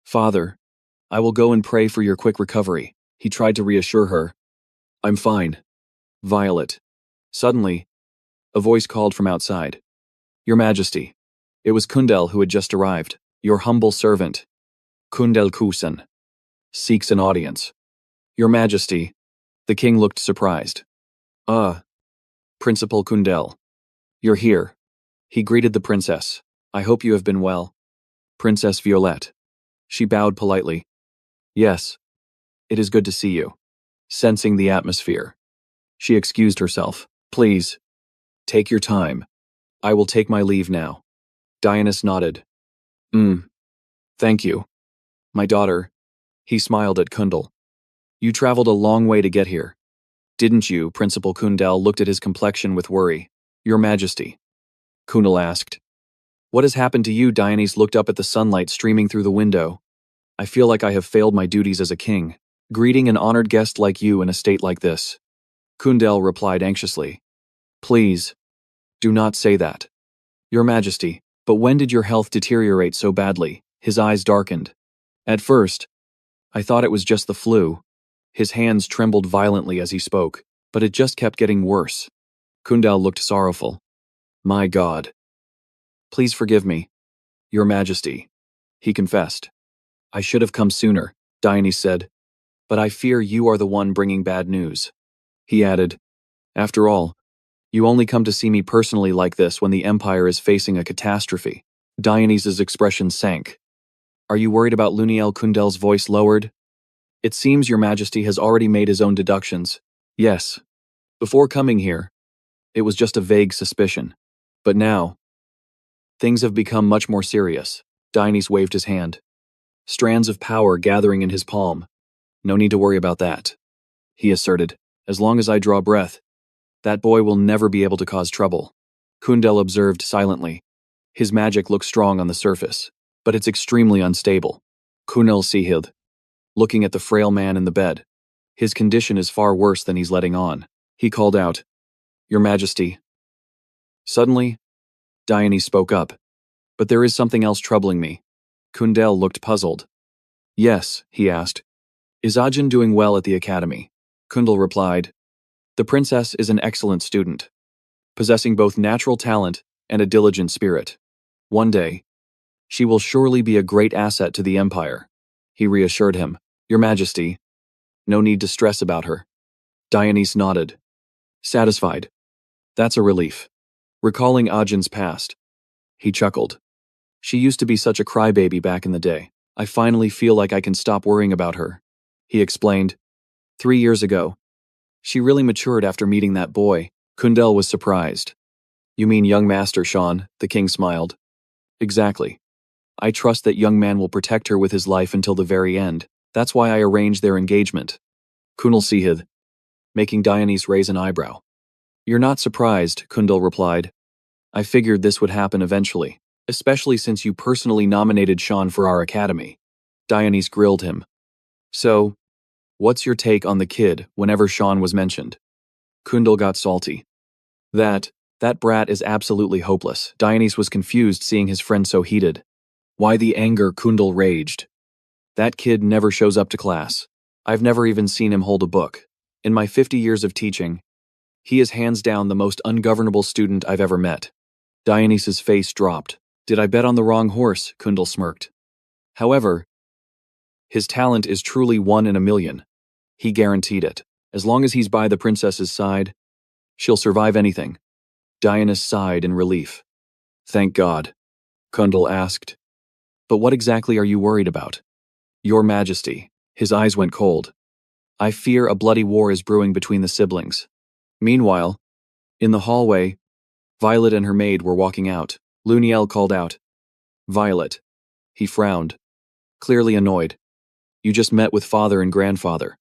Father. I will go and pray for your quick recovery. He tried to reassure her. I'm fine. Violet. Suddenly, a voice called from outside. Your Majesty. It was Kundel who had just arrived. Your humble servant. Kundel Kusen. Seeks an audience. Your Majesty. The king looked surprised. Principal Kundel. You're here. He greeted the princess. I hope you have been well. Princess Violette. She bowed politely. Yes. It is good to see you. Sensing the atmosphere. She excused herself. Please. Take your time. I will take my leave now. Dionysus nodded. Thank you. My daughter. He smiled at Kundel. You traveled a long way to get here. Didn't you? Principal Kundel looked at his complexion with worry. Your Majesty. Kundel asked. What has happened to you? Dionysus looked up at the sunlight streaming through the window. I feel like I have failed my duties as a king, greeting an honored guest like you in a state like this. Kundel replied anxiously. Please. Do not say that. Your Majesty, but when did your health deteriorate so badly? His eyes darkened. At first, I thought it was just the flu. His hands trembled violently as he spoke, but it just kept getting worse. Kundel looked sorrowful. My God. Please forgive me. Your Majesty. He confessed. I should have come sooner, Dionysus said. But I fear you are the one bringing bad news. He added, After all, you only come to see me personally like this when the Empire is facing a catastrophe. Dionysus' expression sank. Are you worried about Luniel? Kundel's voice lowered. It seems your Majesty has already made his own deductions. Yes. Before coming here, It was just a vague suspicion. But now, things have become much more serious. Dionysus waved his hand. Strands of power gathering in his palm. No need to worry about that, he asserted. As long as I draw breath, that boy will never be able to cause trouble. Kundel observed silently. His magic looks strong on the surface, but it's extremely unstable. Kunal Sihid, looking at the frail man in the bed. His condition is far worse than he's letting on. He called out, Your Majesty. Suddenly, Dionysus spoke up. But there is something else troubling me. Kundel looked puzzled. Yes, he asked. Is Ajahn doing well at the academy? Kundal replied. The princess is an excellent student, possessing both natural talent and a diligent spirit. One day, she will surely be a great asset to the empire. He reassured him. Your Majesty, no need to stress about her. Dionysus nodded. Satisfied. That's a relief. Recalling Ajah's past, he chuckled. She used to be such a crybaby back in the day. I finally feel like I can stop worrying about her. He explained. 3 years ago, she really matured after meeting that boy. Kundel was surprised. You mean young Master Sean? The king smiled. Exactly. I trust that young man will protect her with his life until the very end. That's why I arranged their engagement. Kunal Sihid, making Dionysus raise an eyebrow. You're not surprised, Kundal replied. I figured this would happen eventually, especially since you personally nominated Sean for our academy. Dionysus grilled him. So, what's your take on the kid whenever Sean was mentioned? Kundal got salty. That brat is absolutely hopeless. Dionysus was confused seeing his friend so heated. Why the anger? Kundal raged. That kid never shows up to class. I've never even seen him hold a book. In my 50 years of teaching, he is hands down the most ungovernable student I've ever met. Dionysus' face dropped. Did I bet on the wrong horse? Kundal smirked. However, his talent is truly 1 in a million. He guaranteed it. As long as he's by the princess's side, she'll survive anything. Dionysus sighed in relief. Thank God. Kundal asked. But what exactly are you worried about? Your Majesty. His eyes went cold. I fear a bloody war is brewing between the siblings. Meanwhile, in the hallway, Violet and her maid were walking out. Luniel called out. Violet. He frowned, clearly annoyed. You just met with father and grandfather,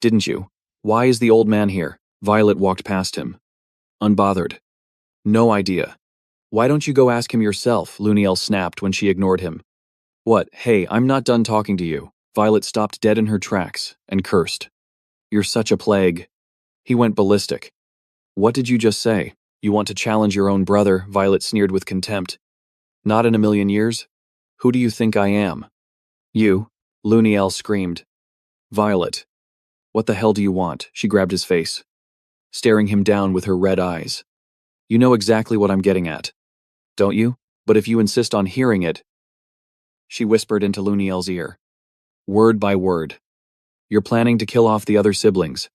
didn't you? Why is the old man here? Violet walked past him. Unbothered. No idea. Why don't you go ask him yourself? Luniel snapped when she ignored him. What? Hey, I'm not done talking to you. Violet stopped dead in her tracks and cursed. You're such a plague. He went ballistic. What did you just say? You want to challenge your own brother? Violet sneered with contempt. Not in a million years. Who do you think I am? You. Luniel screamed. Violet. What the hell do you want? She grabbed his face, staring him down with her red eyes. You know exactly what I'm getting at, don't you? But if you insist on hearing it, she whispered into Luniel's ear. Word by word. You're planning to kill off the other siblings,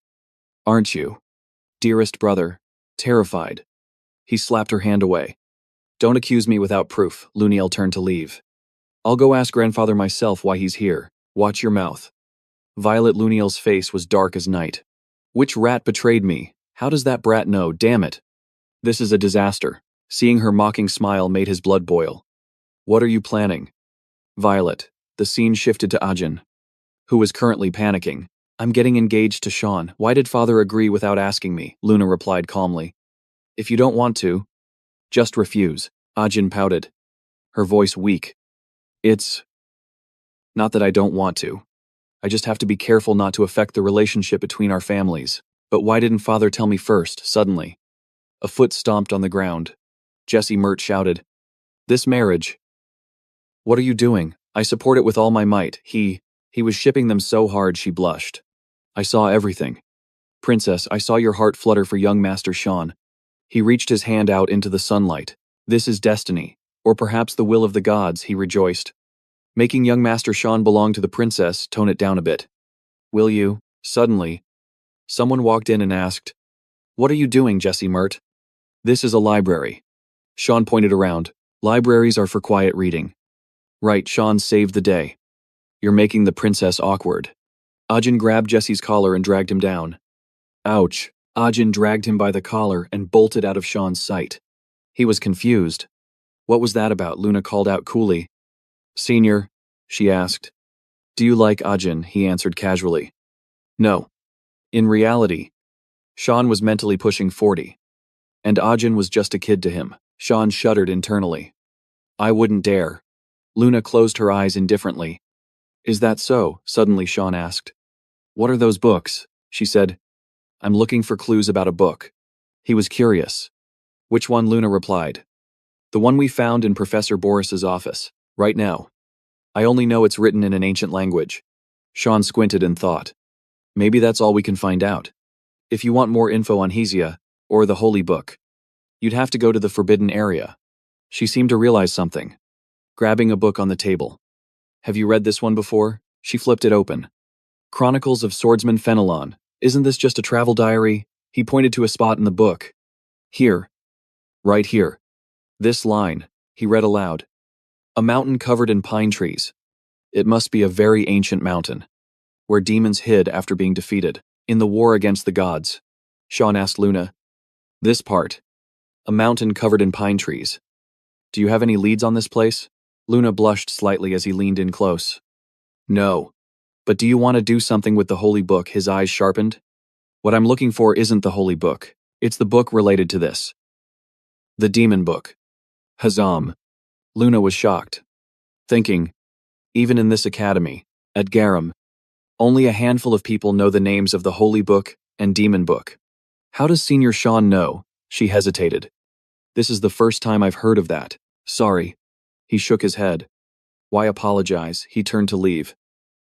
aren't you? Dearest brother, terrified. He slapped her hand away. Don't accuse me without proof. Luniel turned to leave. I'll go ask grandfather myself why he's here. Watch your mouth. Violet Luniel's face was dark as night. Which rat betrayed me? How does that brat know? Damn it. This is a disaster. Seeing her mocking smile made his blood boil. What are you planning? Violet. The scene shifted to Ajahn, who was currently panicking. I'm getting engaged to Sean. Why did father agree without asking me? Luna replied calmly. If you don't want to, just refuse. Ajahn pouted, her voice weak. It's not that I don't want to. I just have to be careful not to affect the relationship between our families. But why didn't father tell me first? Suddenly, a foot stomped on the ground. Jesse Mert shouted, This marriage. What are you doing? I support it with all my might. He was shipping them so hard she blushed. I saw everything. Princess, I saw your heart flutter for young Master Sean. He reached his hand out into the sunlight. This is destiny, or perhaps the will of the gods, he rejoiced. Making young Master Sean belong to the princess, tone it down a bit. Will you? Suddenly, someone walked in and asked, What are you doing, Jesse Mert? This is a library. Sean pointed around. Libraries are for quiet reading. Right, Sean saved the day. You're making the princess awkward. Ajahn grabbed Jesse's collar and dragged him down. Ouch. Ajin dragged him by the collar and bolted out of Sean's sight. He was confused. What was that about? Luna called out coolly. Senior, she asked. Do you like Ajin? He answered casually. No. In reality, Sean was mentally pushing 40. And Ajin was just a kid to him. Sean shuddered internally. I wouldn't dare. Luna closed her eyes indifferently. Is that so? Suddenly Sean asked. What are those books? She said. I'm looking for clues about a book. He was curious. Which one? Luna replied. The one we found in Professor Boris's office, right now. I only know it's written in an ancient language. Sean squinted and thought. Maybe that's all we can find out. If you want more info on Hesia, or the Holy Book, you'd have to go to the Forbidden Area. She seemed to realize something, grabbing a book on the table. Have you read this one before? She flipped it open. Chronicles of Swordsman Fenelon. Isn't this just a travel diary? He pointed to a spot in the book. Here. Right here. This line, he read aloud. A mountain covered in pine trees. It must be a very ancient mountain, where demons hid after being defeated, in the war against the gods. Sean asked Luna. This part. A mountain covered in pine trees. Do you have any leads on this place? Luna blushed slightly as he leaned in close. No. But do you want to do something with the Holy Book? His eyes sharpened. What I'm looking for isn't the Holy Book. It's the book related to this. The Demon Book. Hazam. Luna was shocked, thinking, even in this academy, at Garum, only a handful of people know the names of the Holy Book and Demon Book. How does Senior Sean know? She hesitated. This is the first time I've heard of that. Sorry. He shook his head. Why apologize? He turned to leave.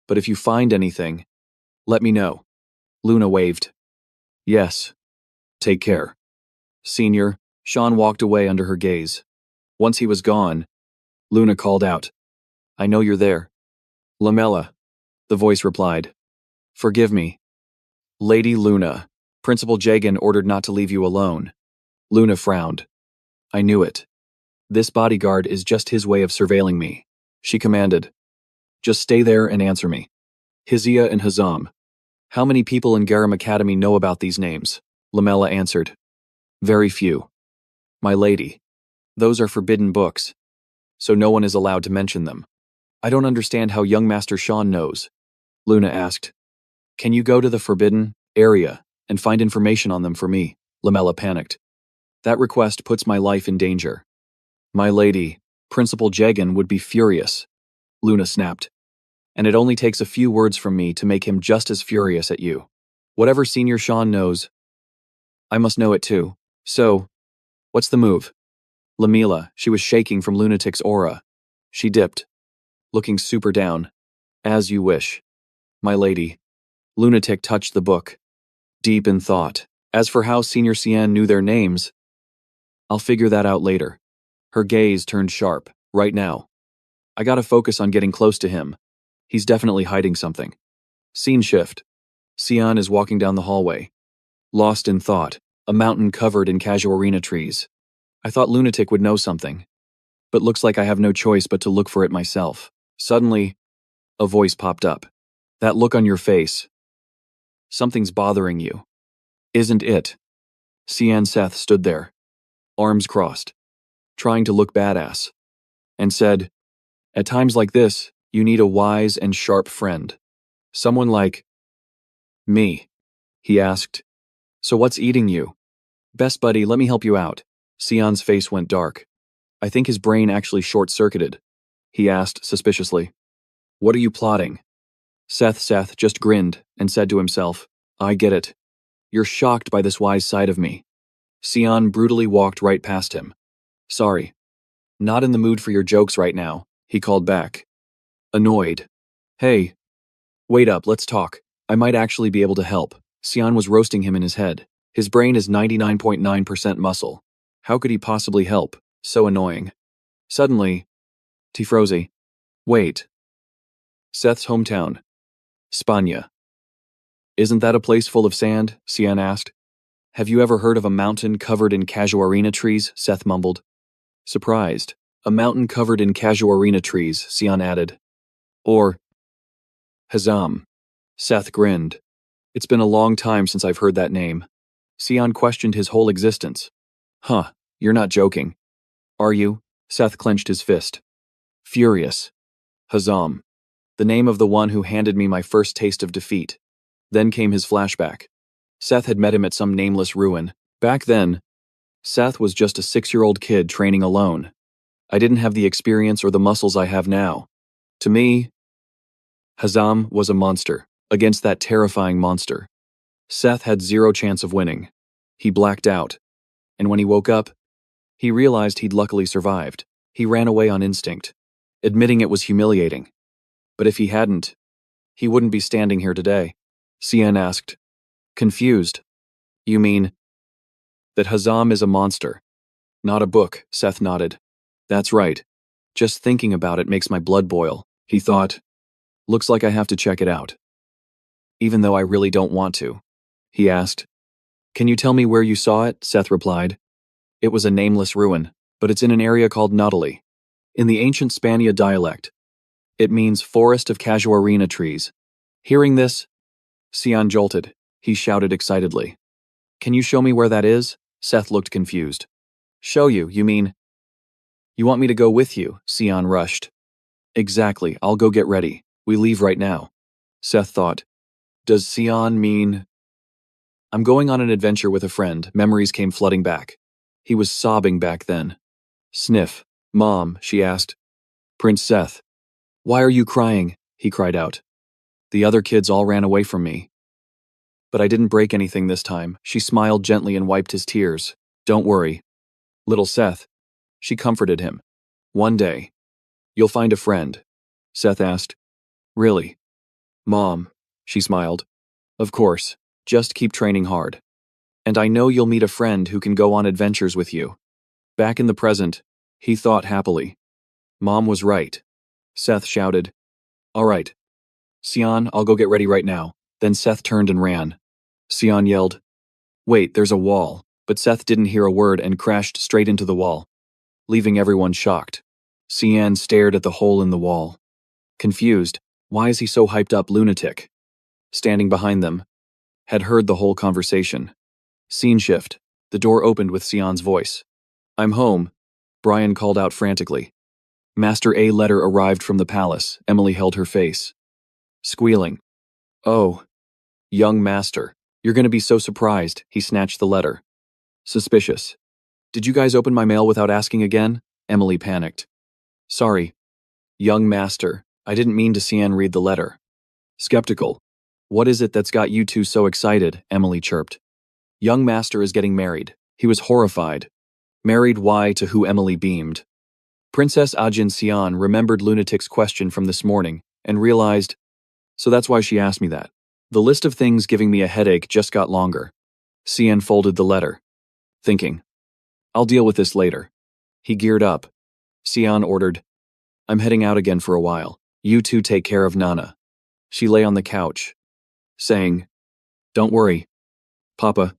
But if you find anything, let me know. Luna waved. Yes. Take care. Senior. Sean walked away under her gaze. Once he was gone, Luna called out. I know you're there. Lamella. The voice replied. Forgive me. Lady Luna. Principal Jagan ordered not to leave you alone. Luna frowned. I knew it. This bodyguard is just his way of surveilling me. She commanded. Just stay there and answer me. Hizia and Hazam. How many people in Garum Academy know about these names? Lamella answered. Very few. My lady. Those are forbidden books, so no one is allowed to mention them. I don't understand how young Master Sean knows. Luna asked. Can you go to the forbidden area and find information on them for me? Lamella panicked. That request puts my life in danger. My lady, Principal Jagan would be furious. Luna snapped. And it only takes a few words from me to make him just as furious at you. Whatever Senior Sean knows, I must know it too. So, what's the move? Lamila, she was shaking from Lunatic's aura. She dipped, looking super down. As you wish. My lady. Lunatic touched the book, deep in thought. As for how Senior Cian knew their names, I'll figure that out later. Her gaze turned sharp. Right now. I gotta focus on getting close to him. He's definitely hiding something. Scene shift. Cian is walking down the hallway. Lost in thought, a mountain covered in casuarina trees. I thought Lunatic would know something, but looks like I have no choice but to look for it myself. Suddenly, a voice popped up. That look on your face. Something's bothering you. Isn't it? Cian Seth stood there, arms crossed, trying to look badass, and said, at times like this, you need a wise and sharp friend. Someone like me, he asked. So what's eating you? Best buddy, let me help you out. Cian's face went dark. I think his brain actually short-circuited. He asked suspiciously. What are you plotting? Seth just grinned and said to himself, I get it. You're shocked by this wise side of me. Cian brutally walked right past him. Sorry. Not in the mood for your jokes right now, he called back. Annoyed. Hey. Wait up, let's talk. I might actually be able to help. Cian was roasting him in his head. His brain is 99.9% muscle. How could he possibly help? So annoying. Suddenly, Tifrozi. Wait. Seth's hometown. Spania. Isn't that a place full of sand? Cian asked. Have you ever heard of a mountain covered in casuarina trees? Seth mumbled. Surprised. A mountain covered in casuarina trees, Cian added. Or Hazam. Seth grinned. It's been a long time since I've heard that name. Sion questioned his whole existence. Huh, you're not joking. Are you? Seth clenched his fist. Furious. Hazam. The name of the one who handed me my first taste of defeat. Then came his flashback. Seth had met him at some nameless ruin. Back then, Seth was just a 6-year-old kid training alone. I didn't have the experience or the muscles I have now. To me, Hazam was a monster, against that terrifying monster. Seth had zero chance of winning. He blacked out, and when he woke up, he realized he'd luckily survived. He ran away on instinct, admitting it was humiliating. But if he hadn't, he wouldn't be standing here today. Cian asked, confused. You mean that Hazam is a monster, not a book? Seth nodded. That's right. Just thinking about it makes my blood boil, he thought. Looks like I have to check it out. Even though I really don't want to, he asked. Can you tell me where you saw it? Seth replied. It was a nameless ruin, but it's in an area called Nautilus. In the ancient Spania dialect, it means forest of casuarina trees. Hearing this, Cian jolted. He shouted excitedly. Can you show me where that is? Seth looked confused. Show you, you mean? You want me to go with you? Cian rushed. Exactly, I'll go get ready. We leave right now. Seth thought. Does Cian mean? I'm going on an adventure with a friend. Memories came flooding back. He was sobbing back then. Sniff. Mom, she asked. Prince Seth. Why are you crying? He cried out. The other kids all ran away from me. But I didn't break anything this time. She smiled gently and wiped his tears. Don't worry. Little Seth. She comforted him. One day, you'll find a friend. Seth asked. Really? Mom, she smiled. Of course. Just keep training hard. And I know you'll meet a friend who can go on adventures with you. Back in the present, he thought happily. Mom was right. Seth shouted. All right. Cian, I'll go get ready right now. Then Seth turned and ran. Cian yelled. Wait, there's a wall. But Seth didn't hear a word and crashed straight into the wall, leaving everyone shocked. Cian stared at the hole in the wall. Confused, why is he so hyped up, lunatic? Standing behind them, had heard the whole conversation. Scene shift. The door opened with Cian's voice. I'm home, Brian called out frantically. Master A letter arrived from the palace. Emily held her face, squealing. Oh, young master, you're going to be so surprised. He snatched the letter. Suspicious. Did you guys open my mail without asking again? Emily panicked. Sorry, young master, I didn't mean to. Cian read the letter. Skeptical. What is it that's got you two so excited? Emily chirped. Young master is getting married. He was horrified. Married why? To who? Emily beamed. Princess Ajin. Cian remembered Lunatic's question from this morning and realized, so that's why she asked me that. The list of things giving me a headache just got longer. Cian folded the letter, thinking, I'll deal with this later. He geared up. Cian ordered, I'm heading out again for a while. You two take care of Nana. She lay on the couch, saying, Don't worry, Papa.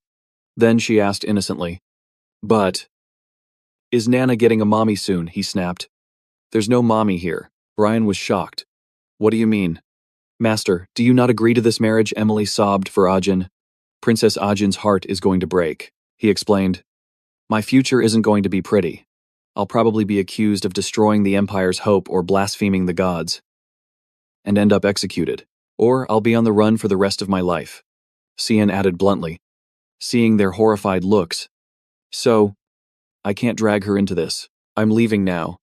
Then she asked innocently, But, is Nana getting a mommy soon? He snapped. There's no mommy here. Brian was shocked. What do you mean? Master, do you not agree to this marriage? Emily sobbed for Ajin. Princess Ajin's heart is going to break, he explained. My future isn't going to be pretty. I'll probably be accused of destroying the Empire's hope or blaspheming the gods, and end up executed. Or I'll be on the run for the rest of my life. Cian added bluntly, seeing their horrified looks. So, I can't drag her into this. I'm leaving now.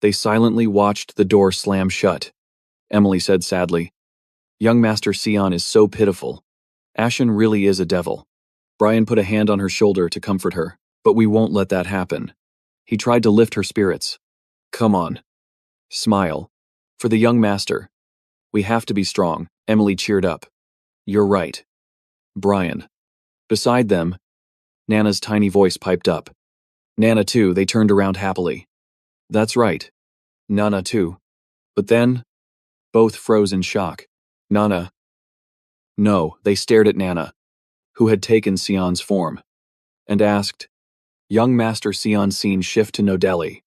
They silently watched the door slam shut. Emily said sadly, Young Master Cian is so pitiful. Ashen really is a devil. Brian put a hand on her shoulder to comfort her, but we won't let that happen. He tried to lift her spirits. Come on. Smile. For the young master. We have to be strong. Emily cheered up. You're right. Brian. Beside them, Nana's tiny voice piped up. Nana too. They turned around happily. That's right. Nana too. But then, both froze in shock. Nana. No, they stared at Nana, who had taken Cian's form, and asked, Young Master Cian. Scene shift to Nodeli,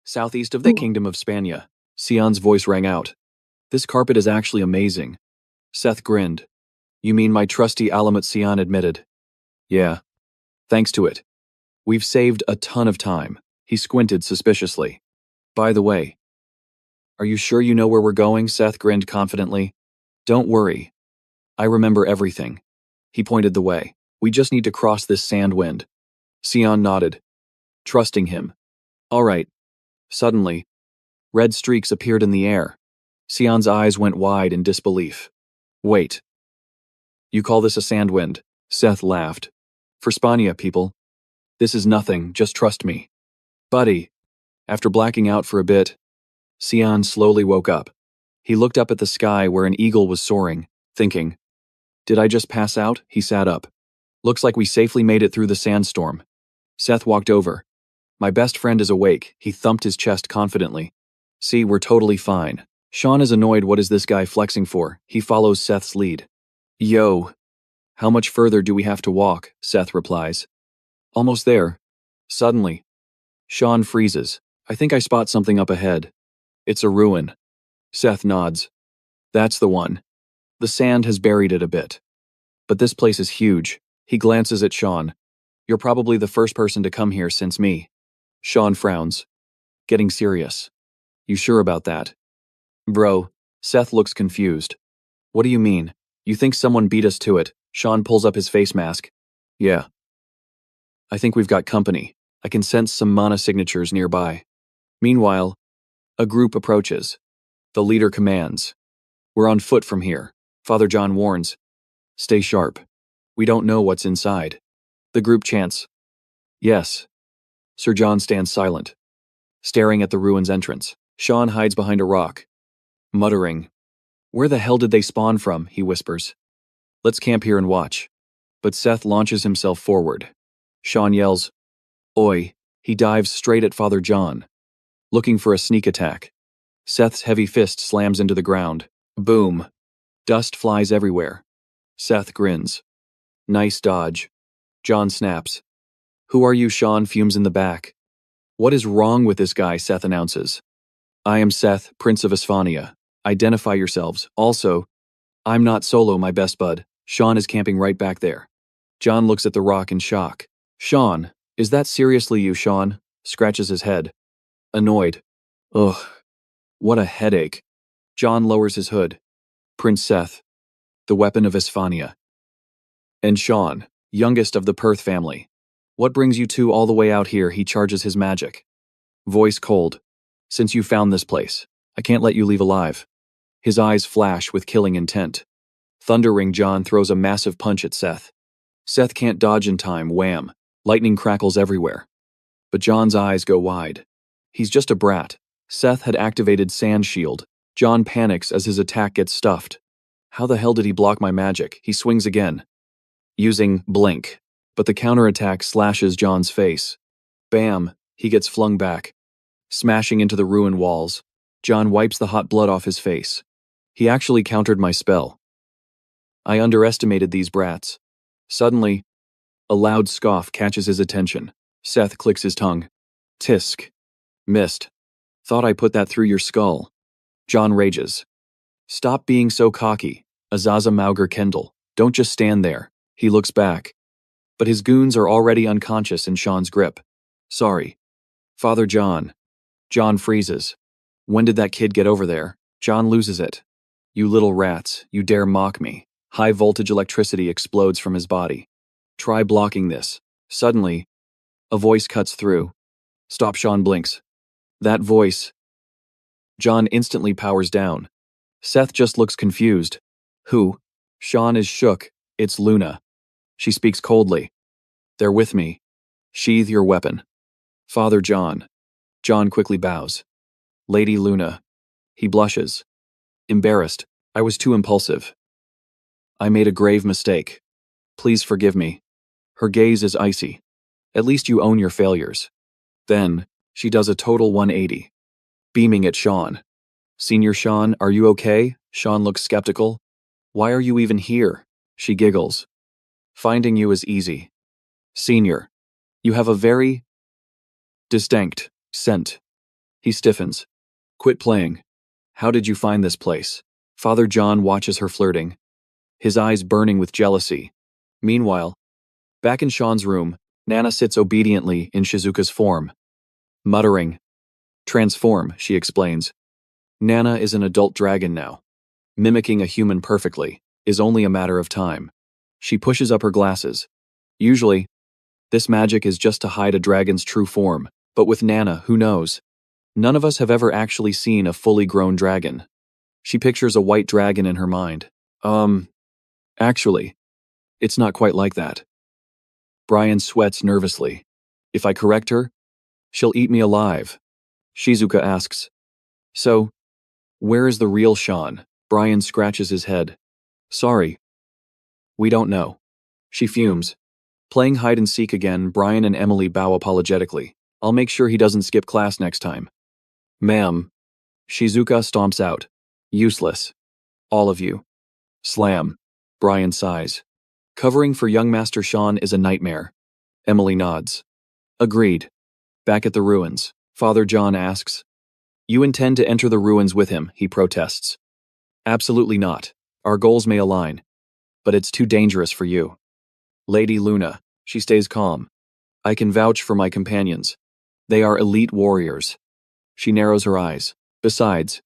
southeast of the Kingdom of Spania. Cian's voice rang out. This carpet is actually amazing. Seth grinned. You mean my trusty Alamat? Cian admitted. Yeah, Thanks to it, we've saved a ton of time. He squinted suspiciously. By the way, are you sure you know where we're going? Seth grinned confidently. Don't worry. I remember everything. He pointed the way. We just need to cross this sand wind. Sion nodded, trusting him. All right. Suddenly, red streaks appeared in the air. Sion's eyes went wide in disbelief. Wait. You call this a sand wind? Seth laughed. For Spania, people. This is nothing, just trust me. Buddy. After blacking out for a bit, Sion slowly woke up. He looked up at the sky where an eagle was soaring, thinking, did I just pass out? He sat up. Looks like we safely made it through the sandstorm. Seth walked over. My best friend is awake. He thumped his chest confidently. See, we're totally fine. Sean is annoyed. What is this guy flexing for? He follows Seth's lead. Yo. How much further do we have to walk? Seth replies. Almost there. Suddenly, Sean freezes. I think I spot something up ahead. It's a ruin. Seth nods. That's the one. The sand has buried it a bit. But this place is huge. He glances at Sean. You're probably the first person to come here since me. Sean frowns. Getting serious. You sure about that? Bro, Seth looks confused. What do you mean? You think someone beat us to it? Sean pulls up his face mask. Yeah. I think we've got company. I can sense some mana signatures nearby. Meanwhile, a group approaches. The leader commands. We're on foot from here. Father John warns. Stay sharp. We don't know what's inside. The group chants. Yes. Sir John stands silent, staring at the ruin's entrance. Sean hides behind a rock, muttering. Where the hell did they spawn from? He whispers. Let's camp here and watch. But Seth launches himself forward. Sean yells, Oi! He dives straight at Father John, looking for a sneak attack. Seth's heavy fist slams into the ground. Boom. Dust flies everywhere. Seth grins. Nice dodge. John snaps. Who are you? Sean fumes in the back. What is wrong with this guy? Seth announces. I am Seth, Prince of Asphania. Identify yourselves. Also, I'm not solo, my best bud. Sean is camping right back there. John looks at the rock in shock. Sean, is that seriously you? Sean scratches his head. Annoyed. Ugh. What a headache. John lowers his hood. Prince Seth, the weapon of Asphania. And Sean, youngest of the Perth family. What brings you two all the way out here? He charges his magic. Voice cold. Since you found this place, I can't let you leave alive. His eyes flash with killing intent. Thundering, John throws a massive punch at Seth. Seth can't dodge in time. Wham. Lightning crackles everywhere. But John's eyes go wide. He's just a brat. Seth had activated Sand Shield. John panics as his attack gets stuffed. How the hell did he block my magic? He swings again, using Blink. But the counterattack slashes John's face. Bam! He gets flung back, smashing into the ruin walls. John wipes the hot blood off his face. He actually countered my spell. I underestimated these brats. Suddenly, a loud scoff catches his attention. Seth clicks his tongue. Tisk. Missed. Thought I put that through your skull. John rages. Stop being so cocky, Azaza Mauger Kendall. Don't just stand there. He looks back. But his goons are already unconscious in Sean's grip. Sorry. Father John. John freezes. When did that kid get over there? John loses it. You little rats, you dare mock me. High voltage electricity explodes from his body. Try blocking this. Suddenly, a voice cuts through. Stop! Sean blinks. That voice. John instantly powers down. Seth just looks confused. Who? Sean is shook. It's Luna. She speaks coldly. They're with me. Sheathe your weapon. Father John. John quickly bows. Lady Luna. He blushes. Embarrassed. I was too impulsive. I made a grave mistake. Please forgive me. Her gaze is icy. At least you own your failures. Then, she does a total 180. Beaming at Sean. Senior Sean, are you okay? Sean looks skeptical. Why are you even here? She giggles. Finding you is easy. Senior, you have a very distinct scent. He stiffens. Quit playing. How did you find this place? Father John watches her flirting, his eyes burning with jealousy. Meanwhile, back in Sean's room, Nana sits obediently in Shizuka's form. Muttering, "Transform," she explains. Nana is an adult dragon now. Mimicking a human perfectly is only a matter of time. She pushes up her glasses. Usually, this magic is just to hide a dragon's true form, but with Nana, who knows? None of us have ever actually seen a fully grown dragon. She pictures a white dragon in her mind. Actually, it's not quite like that. Brian sweats nervously. If I correct her, she'll eat me alive. Shizuka asks, "So, where is the real Sean?" Brian scratches his head. "Sorry. We don't know." She fumes. Playing hide and seek again, Brian and Emily bow apologetically. "I'll make sure he doesn't skip class next time." "Ma'am." Shizuka stomps out. "Useless. All of you." Slam. Brian sighs. "Covering for young Master Sean is a nightmare." Emily nods. "Agreed." Back at the ruins, Father John asks, "You intend to enter the ruins with him?" He protests. "Absolutely not. Our goals may align, but it's too dangerous for you." Lady Luna, she stays calm. "I can vouch for my companions. They are elite warriors." She narrows her eyes. "Besides,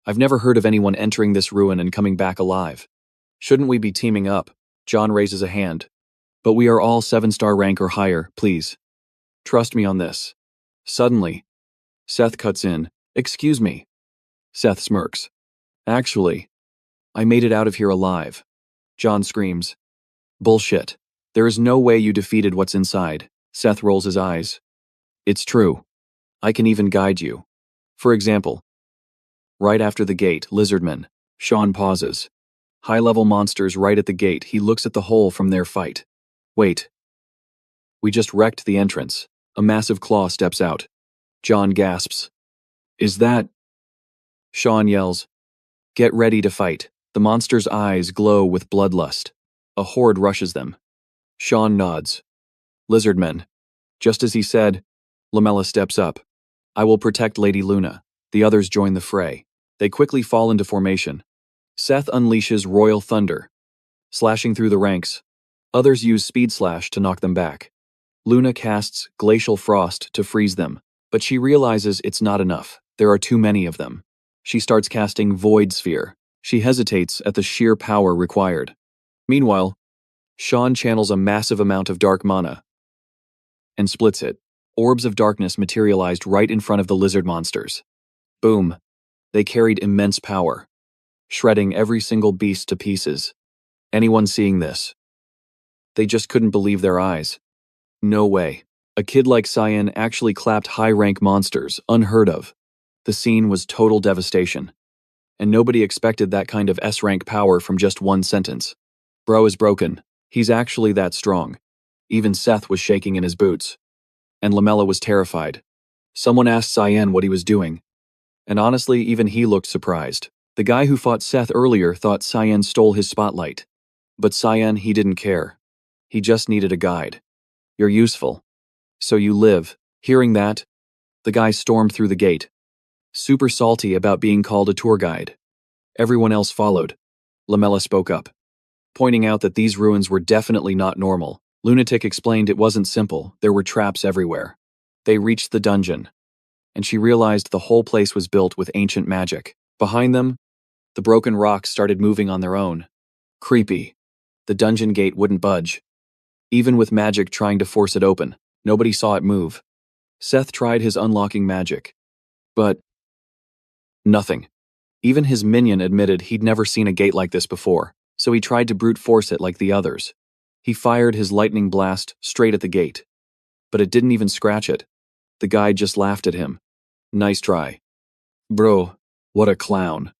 I've never heard of anyone entering this ruin and coming back alive. Shouldn't we be teaming up?" John raises a hand. "But we are all 7-star rank or higher, please. Trust me on this." Suddenly, Seth cuts in. "Excuse me." Seth smirks. "Actually, I made it out of here alive." John screams. "Bullshit. There is no way you defeated what's inside." Seth rolls his eyes. "It's true. I can even guide you. For example, right after the gate, lizardmen." Sean pauses. "High-level monsters right at the gate." He looks at the hole from their fight. "Wait. We just wrecked the entrance." A massive claw steps out. John gasps. "Is that—" Sean yells, "Get ready to fight." The monster's eyes glow with bloodlust. A horde rushes them. Sean nods. "Lizardmen." Just as he said, Lamella steps up. "I will protect Lady Luna." The others join the fray. They quickly fall into formation. Seth unleashes Royal Thunder, slashing through the ranks. Others use Speed Slash to knock them back. Luna casts Glacial Frost to freeze them, but she realizes it's not enough. There are too many of them. She starts casting Void Sphere. She hesitates at the sheer power required. Meanwhile, Sean channels a massive amount of dark mana and splits it. Orbs of darkness materialized right in front of the lizard monsters. Boom. They carried immense power, shredding every single beast to pieces. Anyone seeing this? They just couldn't believe their eyes. No way. A kid like Cyan actually clapped high-rank monsters, unheard of. The scene was total devastation. And nobody expected that kind of S-rank power from just one sentence. Bro is broken. He's actually that strong. Even Seth was shaking in his boots. And Lamella was terrified. Someone asked Cyan what he was doing. And honestly, even he looked surprised. The guy who fought Seth earlier thought Cyan stole his spotlight. But Cyan, he didn't care. He just needed a guide. "You're useful. So you live." Hearing that, the guy stormed through the gate, super salty about being called a tour guide. Everyone else followed. Lamella spoke up, pointing out that these ruins were definitely not normal. Lunatic explained it wasn't simple, there were traps everywhere. They reached the dungeon, and she realized the whole place was built with ancient magic. Behind them, the broken rocks started moving on their own. Creepy. The dungeon gate wouldn't budge. Even with magic trying to force it open, nobody saw it move. Seth tried his unlocking magic, but nothing. Even his minion admitted he'd never seen a gate like this before, so he tried to brute force it like the others. He fired his lightning blast straight at the gate, but it didn't even scratch it. The guy just laughed at him. "Nice try." "Bro, what a clown."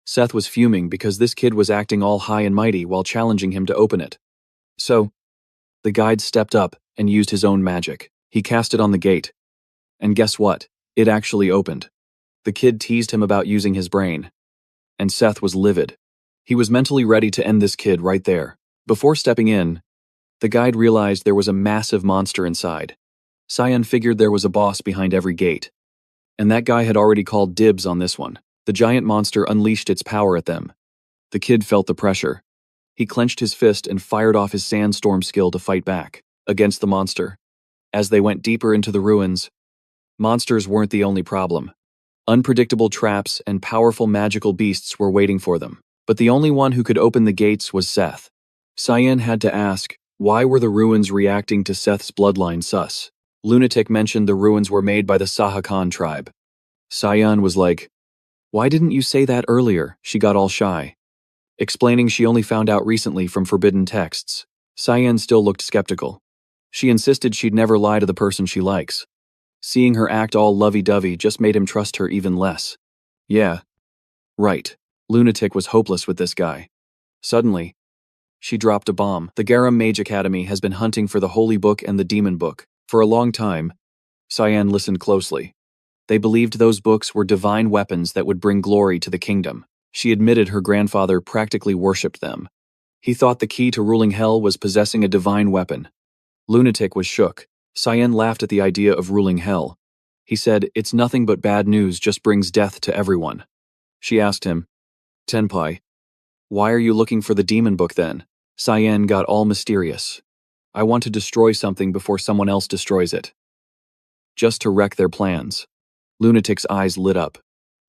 Seth was fuming because this kid was acting all high and mighty while challenging him to open it. So, the guide stepped up and used his own magic. He cast it on the gate. And guess what? It actually opened. The kid teased him about using his brain. And Seth was livid. He was mentally ready to end this kid right there. Before stepping in, the guide realized there was a massive monster inside. Cyan figured there was a boss behind every gate. And that guy had already called dibs on this one. The giant monster unleashed its power at them. The kid felt the pressure. He clenched his fist and fired off his sandstorm skill to fight back against the monster. As they went deeper into the ruins, monsters weren't the only problem. Unpredictable traps and powerful magical beasts were waiting for them. But the only one who could open the gates was Seth. Cyan had to ask, why were the ruins reacting to Seth's bloodline sus? Lunatic mentioned the ruins were made by the Sahakan tribe. Cyan was like, why didn't you say that earlier? She got all shy, explaining she only found out recently from forbidden texts. Cyan still looked skeptical. She insisted she'd never lie to the person she likes. Seeing her act all lovey-dovey just made him trust her even less. Yeah, right. Lunatic was hopeless with this guy. Suddenly, she dropped a bomb. The Garam Mage Academy has been hunting for the Holy Book and the Demon Book for a long time. Cyan listened closely. They believed those books were divine weapons that would bring glory to the kingdom. She admitted her grandfather practically worshipped them. He thought the key to ruling hell was possessing a divine weapon. Lunatic was shook. Cyan laughed at the idea of ruling hell. He said, it's nothing but bad news just brings death to everyone. She asked him, Tenpai, why are you looking for the demon book then? Cyan got all mysterious. I want to destroy something before someone else destroys it. Just to wreck their plans. Lunatic's eyes lit up.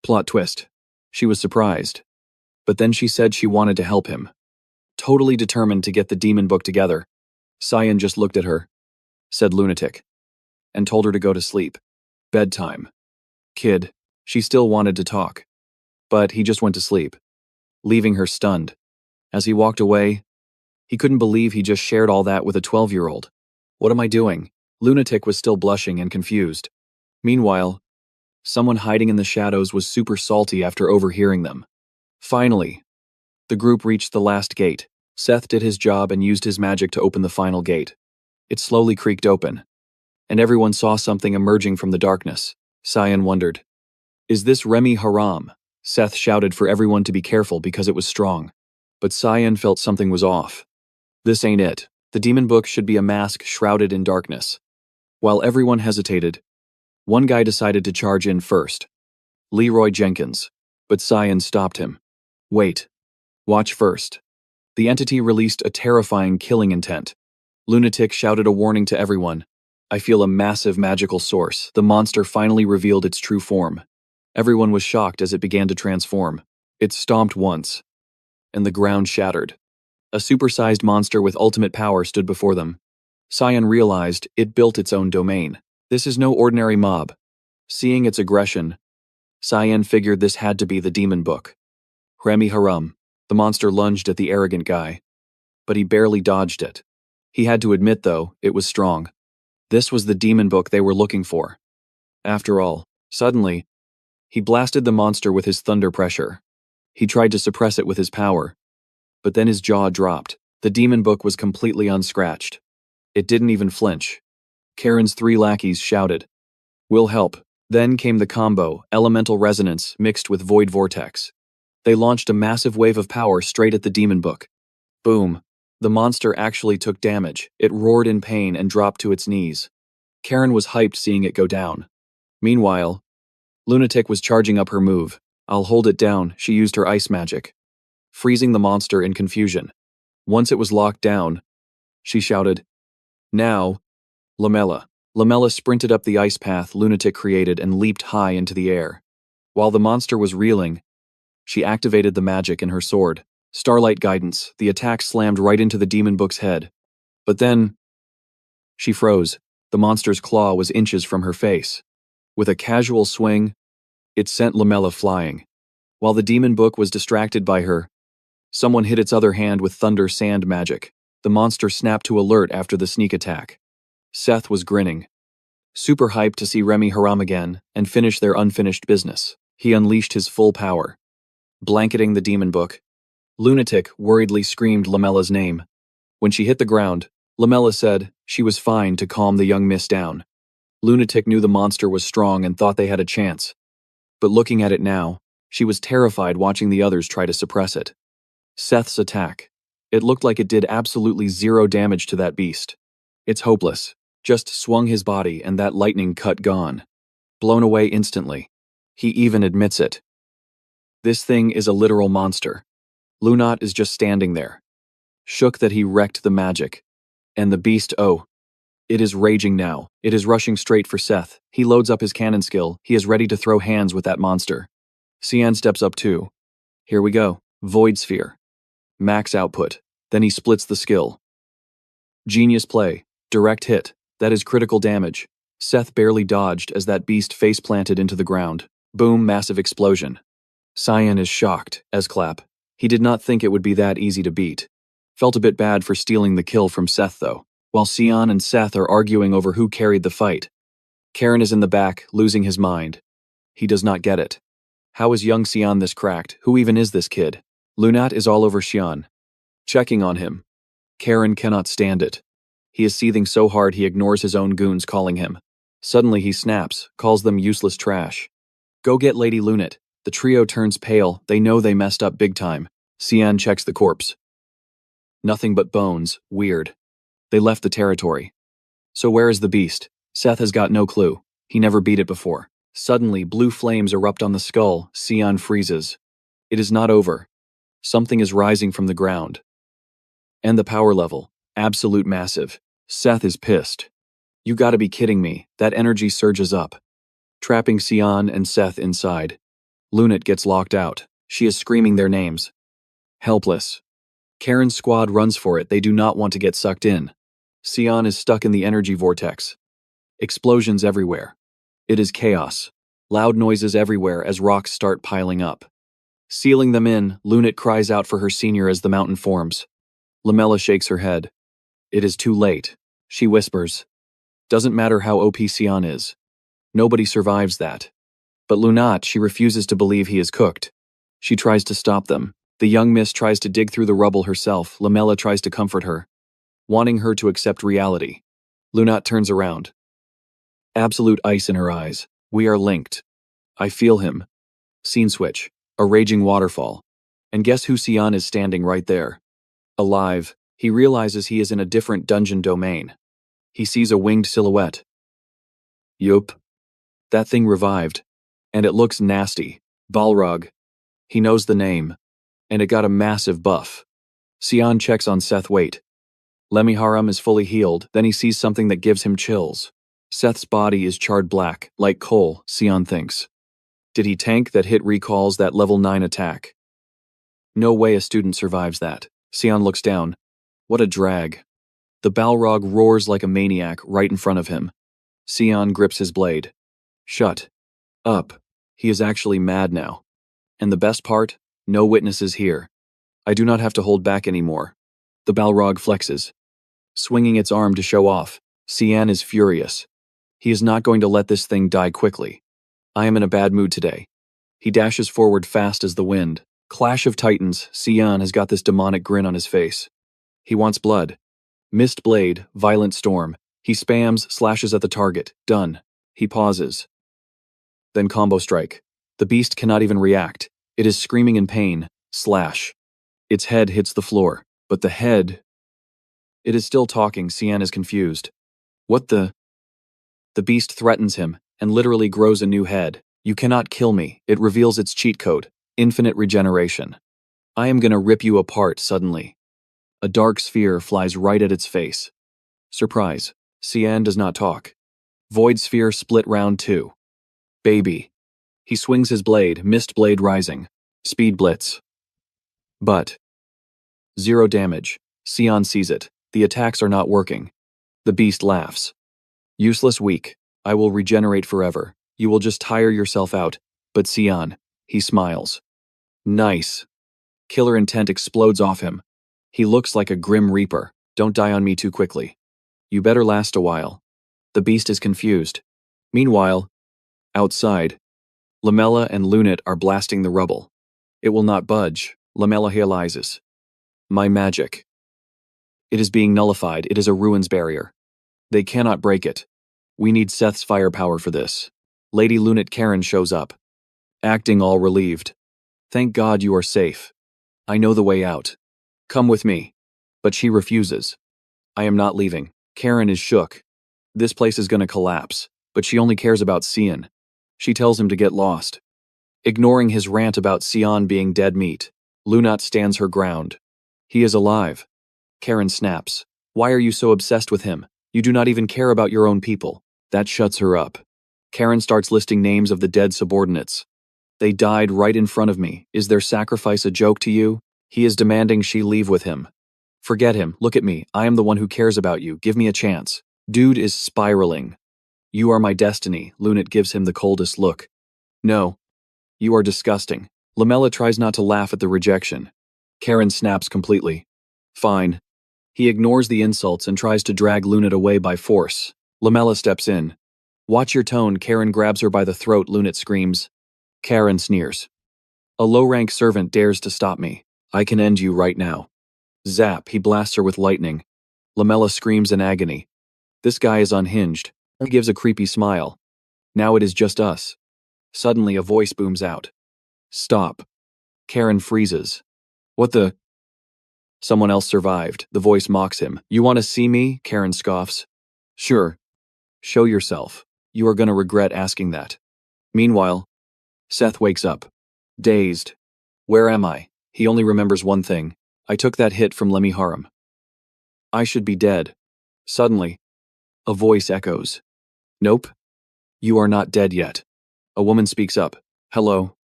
Plot twist. She was surprised. But then she said she wanted to help him. Totally determined to get the demon book together. Cyan just looked at her, said Lunatic, and told her to go to sleep. Bedtime. Kid. She still wanted to talk. But he just went to sleep, leaving her stunned. As he walked away, he couldn't believe he just shared all that with a 12-year-old. What am I doing? Lunatic was still blushing and confused. Meanwhile, someone hiding in the shadows was super salty after overhearing them. Finally, the group reached the last gate. Seth did his job and used his magic to open the final gate. It slowly creaked open, and everyone saw something emerging from the darkness. Cyan wondered, is this Remy Haram? Seth shouted for everyone to be careful because it was strong. But Cyan felt something was off. This ain't it. The demon book should be a mask shrouded in darkness. While everyone hesitated, one guy decided to charge in first. Leroy Jenkins. But Cyan stopped him. Wait. Watch first. The entity released a terrifying killing intent. Lunatic shouted a warning to everyone. I feel a massive magical source. The monster finally revealed its true form. Everyone was shocked as it began to transform. It stomped once, and the ground shattered. A supersized monster with ultimate power stood before them. Cyan realized it built its own domain. This is no ordinary mob. Seeing its aggression, Cyan figured this had to be the demon book. Remy Haram. The monster lunged at the arrogant guy, but he barely dodged it. He had to admit, though, it was strong. This was the demon book they were looking for. After all, suddenly, he blasted the monster with his thunder pressure. He tried to suppress it with his power, but then his jaw dropped. The demon book was completely unscratched. It didn't even flinch. Karen's 3 lackeys shouted, "We'll help." Then came the combo, elemental resonance mixed with void vortex. They launched a massive wave of power straight at the demon book. Boom. The monster actually took damage. It roared in pain and dropped to its knees. Karen was hyped seeing it go down. Meanwhile, Lunatic was charging up her move. I'll hold it down. She used her ice magic, freezing the monster in confusion. Once it was locked down, she shouted, "Now, Lamella." Lamella sprinted up the ice path Lunatic created and leaped high into the air. While the monster was reeling, she activated the magic in her sword. Starlight guidance, the attack slammed right into the demon book's head. But then, she froze. The monster's claw was inches from her face. With a casual swing, it sent Lamella flying. While the demon book was distracted by her, someone hit its other hand with thunder sand magic. The monster snapped to alert after the sneak attack. Seth was grinning, super hyped to see Remy Haram again and finish their unfinished business. He unleashed his full power, blanketing the demon book. Lunatic worriedly screamed Lamella's name. When she hit the ground, Lamella said she was fine to calm the young miss down. Lunatic knew the monster was strong and thought they had a chance. But looking at it now, she was terrified watching the others try to suppress it. Seth's attack. It looked like it did absolutely zero damage to that beast. It's hopeless. Just swung his body and that lightning cut gone. Blown away instantly. He even admits it. This thing is a literal monster. Lunat is just standing there, shook that he wrecked the magic. And the beast, oh, It is raging now. It is rushing straight for Seth. He loads up his cannon skill. He is ready to throw hands with that monster. Xian steps up too. Here we go. Void Sphere. Max output. Then he splits the skill. Genius play. Direct hit. That is critical damage. Seth barely dodged as that beast face planted into the ground. Boom, massive explosion. Xian is shocked, as clap. He did not think it would be that easy to beat. Felt a bit bad for stealing the kill from Seth though, while Xian and Seth are arguing over who carried the fight. Karen is in the back, losing his mind. He does not get it. How is young Xian this cracked? Who even is this kid? Lunat is all over Xian, checking on him. Karen cannot stand it. He is seething so hard he ignores his own goons calling him. Suddenly he snaps, calls them useless trash. Go get Lady Lunat. The trio turns pale. They know they messed up big time. Xian checks the corpse. Nothing but bones. Weird. They left the territory. So where is the beast? Seth has got no clue. He never beat it before. Suddenly, blue flames erupt on the skull. Xian freezes. It is not over. Something is rising from the ground. And the power level. Absolute massive. Seth is pissed. You gotta be kidding me. That energy surges up, trapping Xian and Seth inside. Lunat gets locked out. She is screaming their names. Helpless. Karen's squad runs for it. They do not want to get sucked in. Xian is stuck in the energy vortex. Explosions everywhere. It is chaos. Loud noises everywhere as rocks start piling up. Sealing them in, Lunat cries out for her senior as the mountain forms. Lamella shakes her head. It is too late. She whispers. Doesn't matter how OP Xian is. Nobody survives that. But Lunat, she refuses to believe he is cooked. She tries to stop them. The young miss tries to dig through the rubble herself. Lamella tries to comfort her, wanting her to accept reality. Lunat turns around. Absolute ice in her eyes. We are linked. I feel him. Scene switch. A raging waterfall. And guess who Xian is standing right there? Alive. He realizes he is in a different dungeon domain. He sees a winged silhouette. Yup. That thing revived. And it looks nasty. Balrog. He knows the name. And it got a massive buff. Xian checks on Seth. Wait. Lemiharam is fully healed. Then he sees something that gives him chills. Seth's body is charred black, like coal, Xian thinks. Did he tank that hit recalls that level 9 attack? No way a student survives that. Xian looks down. What a drag. The Balrog roars like a maniac right in front of him. Xian grips his blade. Shut up. He is actually mad now. And the best part? No witnesses here. I do not have to hold back anymore. The Balrog flexes, swinging its arm to show off. Xian is furious. He is not going to let this thing die quickly. I am in a bad mood today. He dashes forward fast as the wind. Clash of Titans, Xian has got this demonic grin on his face. He wants blood. Mist blade, violent storm. He spams, slashes at the target. Done. He pauses. Then combo strike. The beast cannot even react. It is screaming in pain. Slash. Its head hits the floor. But the head... It is still talking. Xian is confused. What the... The beast threatens him, and literally grows a new head. You cannot kill me. It reveals its cheat code. Infinite regeneration. I am gonna rip you apart suddenly. A dark sphere flies right at its face. Surprise. Xian does not talk. Void sphere split round 2. Baby. He swings his blade, mist blade rising. Speed blitz. But. 0 damage. Xian sees it. The attacks are not working. The beast laughs. Useless weak. I will regenerate forever. You will just tire yourself out. But Xian. He smiles. Nice. Killer intent explodes off him. He looks like a grim reaper. Don't die on me too quickly. You better last a while. The beast is confused. Meanwhile, outside, Lamella and Lunat are blasting the rubble. It will not budge. Lamella realizes. My magic. It is being nullified. It is a ruins barrier. They cannot break it. We need Seth's firepower for this. Lady Lunat Karen shows up, acting all relieved. Thank God you are safe. I know the way out. Come with me. But she refuses. I am not leaving. Karen is shook. This place is gonna collapse, but she only cares about Xian. She tells him to get lost. Ignoring his rant about Xian being dead meat, Lunat stands her ground. He is alive. Karen snaps. Why are you so obsessed with him? You do not even care about your own people. That shuts her up. Karen starts listing names of the dead subordinates. They died right in front of me. Is their sacrifice a joke to you? He is demanding she leave with him. Forget him. Look at me. I am the one who cares about you. Give me a chance. Dude is spiraling. You are my destiny. Lunat gives him the coldest look. No. You are disgusting. Lamella tries not to laugh at the rejection. Karen snaps completely. Fine. He ignores the insults and tries to drag Lunat away by force. Lamella steps in. Watch your tone. Karen grabs her by the throat. Lunat screams. Karen sneers. A low-rank servant dares to stop me. I can end you right now. Zap, he blasts her with lightning. Lamella screams in agony. This guy is unhinged. He gives a creepy smile. Now it is just us. Suddenly a voice booms out. Stop. Karen freezes. What the? Someone else survived. The voice mocks him. You want to see me? Karen scoffs. Sure. Show yourself. You are gonna regret asking that. Meanwhile, Seth wakes up. Dazed. Where am I? He only remembers one thing. I took that hit from Lemmy Haram. I should be dead. Suddenly, a voice echoes. Nope. You are not dead yet. A woman speaks up. Hello.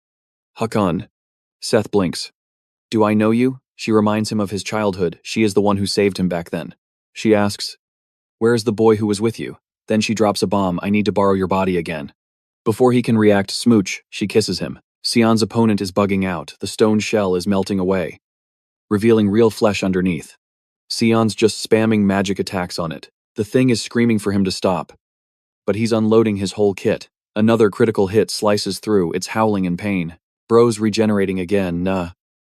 Hakan. Seth blinks. Do I know you? She reminds him of his childhood. She is the one who saved him back then. She asks, where is the boy who was with you? Then she drops a bomb. I need to borrow your body again. Before he can react, smooch, she kisses him. Sion's opponent is bugging out. The stone shell is melting away, revealing real flesh underneath. Sion's just spamming magic attacks on it. The thing is screaming for him to stop. But he's unloading his whole kit. Another critical hit slices through. It's howling in pain. Bro's regenerating again. Nah.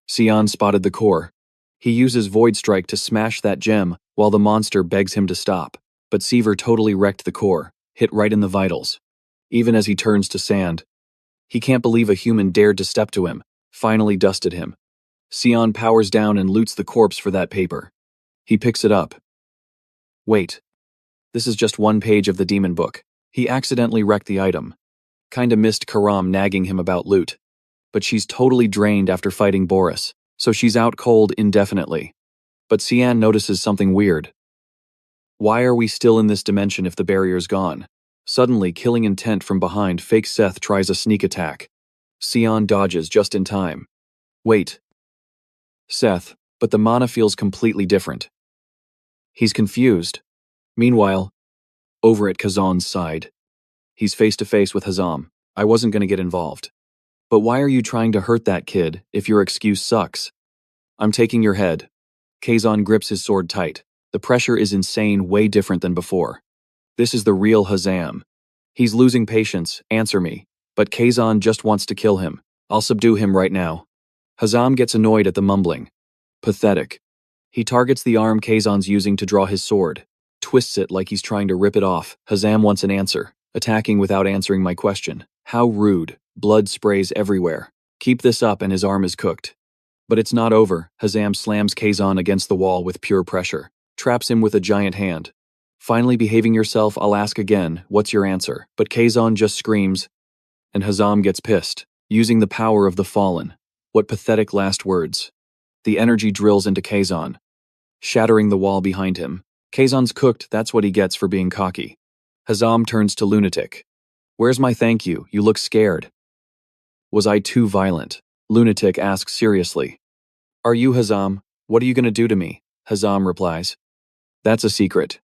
Sion spotted the core. He uses Void Strike to smash that gem while the monster begs him to stop. But Seaver totally wrecked the core, hit right in the vitals. Even as he turns to sand. He can't believe a human dared to step to him, finally dusted him. Sion powers down and loots the corpse for that paper. He picks it up. Wait. This is just one page of the demon book. He accidentally wrecked the item. Kinda missed Karam nagging him about loot. But she's totally drained after fighting Boris, so she's out cold indefinitely. But Sion notices something weird. Why are we still in this dimension if the barrier's gone? Suddenly, killing intent from behind, fake Seth tries a sneak attack. Sion dodges just in time. Wait. Seth, but the mana feels completely different. He's confused. Meanwhile, over at Kazan's side. He's face to face with Hazam. I wasn't gonna get involved. But why are you trying to hurt that kid if your excuse sucks? I'm taking your head. Kazan grips his sword tight. The pressure is insane, way different than before. This is the real Hazam. He's losing patience, answer me. But Kazan just wants to kill him. I'll subdue him right now. Hazam gets annoyed at the mumbling. Pathetic. He targets the arm Kazan's using to draw his sword. Twists it like he's trying to rip it off. Hazam wants an answer, attacking without answering my question. How rude. Blood sprays everywhere. Keep this up and his arm is cooked. But it's not over. Hazam slams Kazan against the wall with pure pressure. Traps him with a giant hand. Finally behaving yourself, I'll ask again, what's your answer? But Kazan just screams, and Hazam gets pissed, using the power of the fallen. What pathetic last words. The energy drills into Kazan, shattering the wall behind him. Kazan's cooked, that's what he gets for being cocky. Hazam turns to Lunatic. Where's my thank you? You look scared. Was I too violent? Lunatic asks seriously. Are you Hazam? What are you gonna do to me? Hazam replies. That's a secret.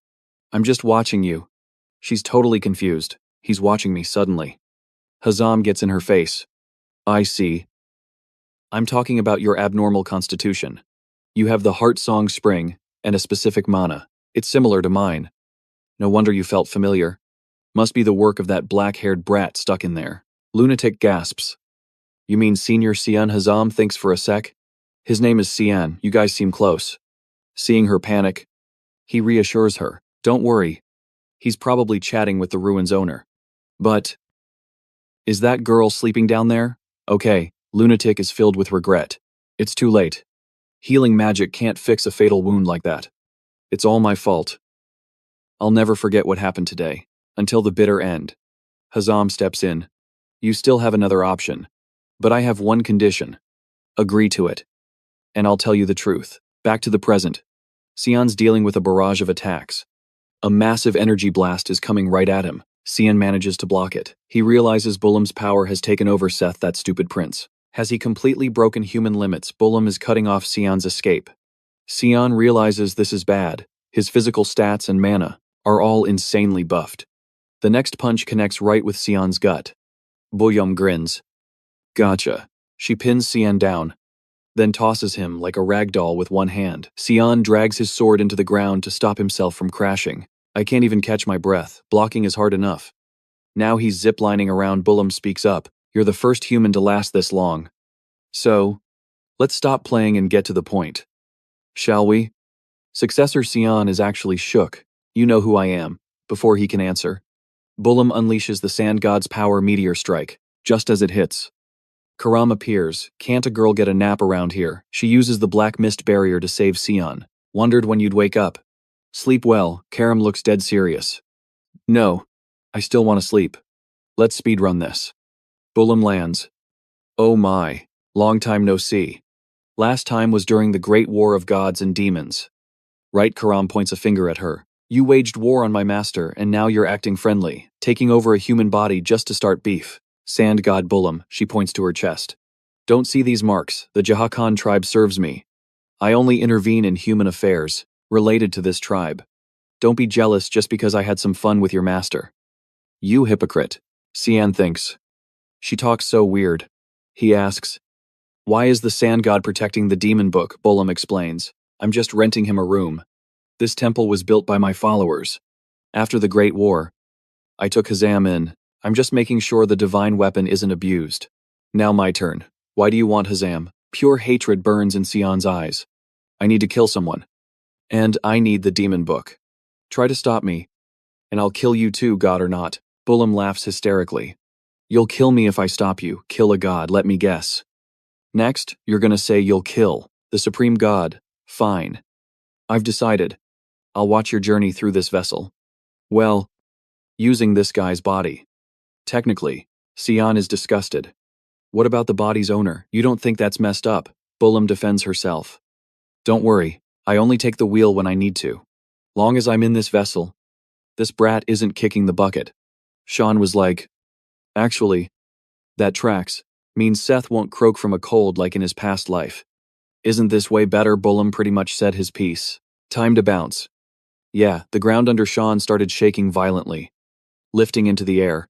I'm just watching you. She's totally confused. He's watching me suddenly. Hazam gets in her face. I see. I'm talking about your abnormal constitution. You have the Heart Song Spring and a specific mana. It's similar to mine. No wonder you felt familiar. Must be the work of that black-haired brat stuck in there. Lunatic gasps. You mean Senior Sian? Hazam thinks for a sec. His name is Sian. You guys seem close. Seeing her panic, he reassures her. Don't worry. He's probably chatting with the ruin's owner. But is that girl sleeping down there? Okay, Lunatic is filled with regret. It's too late. Healing magic can't fix a fatal wound like that. It's all my fault. I'll never forget what happened today, until the bitter end. Hazam steps in. You still have another option. But I have one condition. Agree to it. And I'll tell you the truth. Back to the present. Sion's dealing with a barrage of attacks. A massive energy blast is coming right at him. Xian manages to block it. He realizes Bullum's power has taken over Seth, that stupid prince. Has he completely broken human limits? Bullum is cutting off Xian's escape. Xian realizes this is bad. His physical stats and mana are all insanely buffed. The next punch connects right with Xian's gut. Bullum grins. Gotcha. She pins Xian down, then tosses him like a rag doll with one hand. Xian drags his sword into the ground to stop himself from crashing. I can't even catch my breath. Blocking is hard enough. Now he's ziplining around. Bullum speaks up. You're the first human to last this long. So, let's stop playing and get to the point. Shall we? Successor Xian is actually shook. You know who I am. Before he can answer, Bullum unleashes the Sand God's power meteor strike. Just as it hits, Karam appears. Can't a girl get a nap around here? She uses the black mist barrier to save Xian. Wondered when you'd wake up. Sleep well. Karam looks dead serious. No, I still want to sleep. Let's speedrun this. Bullum lands. Oh my, long time no see. Last time was during the Great War of Gods and Demons. Right? Karam points a finger at her. You waged war on my master, and now you're acting friendly, taking over a human body just to start beef. Sand God Bullum, she points to her chest. Don't see these marks. The Jahakan tribe serves me. I only intervene in human affairs related to this tribe. Don't be jealous just because I had some fun with your master. You hypocrite, Xian thinks. She talks so weird. He asks, why is the Sand God protecting the demon book? Bullum explains. I'm just renting him a room. This temple was built by my followers. After the Great War, I took Hazam in. I'm just making sure the divine weapon isn't abused. Now my turn. Why do you want Hazam? Pure hatred burns in Xian's eyes. I need to kill someone. And I need the demon book. Try to stop me, and I'll kill you too, god or not. Bullum laughs hysterically. You'll kill me if I stop you. Kill a god, let me guess. Next, you're gonna say you'll kill the supreme god. Fine. I've decided. I'll watch your journey through this vessel. Well, using this guy's body. Technically, Xian is disgusted. What about the body's owner? You don't think that's messed up? Bullum defends herself. Don't worry, I only take the wheel when I need to. Long as I'm in this vessel, this brat isn't kicking the bucket. Sean was like, actually, that tracks. Means Seth won't croak from a cold like in his past life. Isn't this way better? Bullum pretty much said his piece. Time to bounce. Yeah, the ground under Sean started shaking violently, lifting into the air.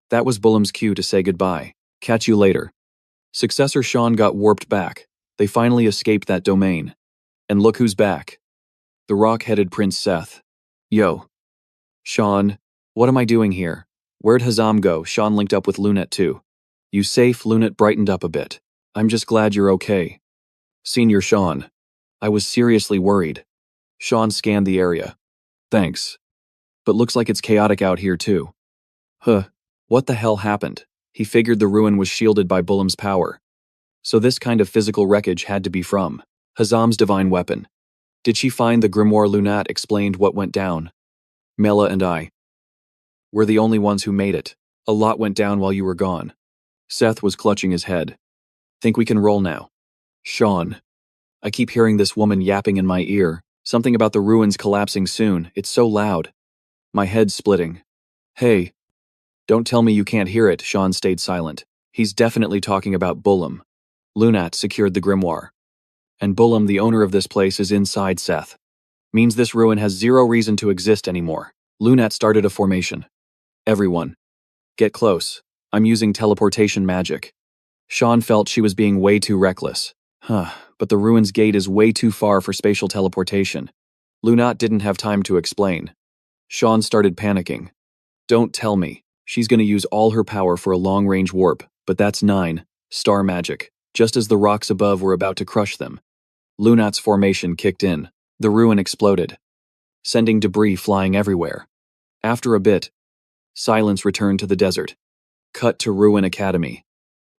That was Bullum's cue to say goodbye. Catch you later. Successor Sean got warped back. They finally escaped that domain. And look who's back. The rock-headed Prince Seth. Yo. Sean, what am I doing here? Where'd Hazam go? Sean linked up with Lunette too. You safe? Lunette brightened up a bit. I'm just glad you're okay. Senior Sean. I was seriously worried. Sean scanned the area. Thanks. But looks like it's chaotic out here too. Huh. What the hell happened? He figured the ruin was shielded by Bullum's power. So this kind of physical wreckage had to be from Hazam's divine weapon. Did she find the grimoire? Lunette explained what went down. Mela and I were the only ones who made it. A lot went down while you were gone. Seth was clutching his head. Think we can roll now? Sean. I keep hearing this woman yapping in my ear. Something about the ruins collapsing soon. It's so loud. My head's splitting. Hey. Don't tell me you can't hear it. Sean stayed silent. He's definitely talking about Bullum. Lunette secured the grimoire. And Bullum, the owner of this place, is inside Seth. Means this ruin has zero reason to exist anymore. Lunette started a formation. Everyone. Get close. I'm using teleportation magic. Sean felt she was being way too reckless. But the ruin's gate is way too far for spatial teleportation. Lunette didn't have time to explain. Sean started panicking. Don't tell me. She's gonna use all her power for a long-range warp, but that's 9-star magic, just as the rocks above were about to crush them. Lunette's formation kicked in. The ruin exploded, sending debris flying everywhere. After a bit, silence returned to the desert. Cut to Ruin Academy.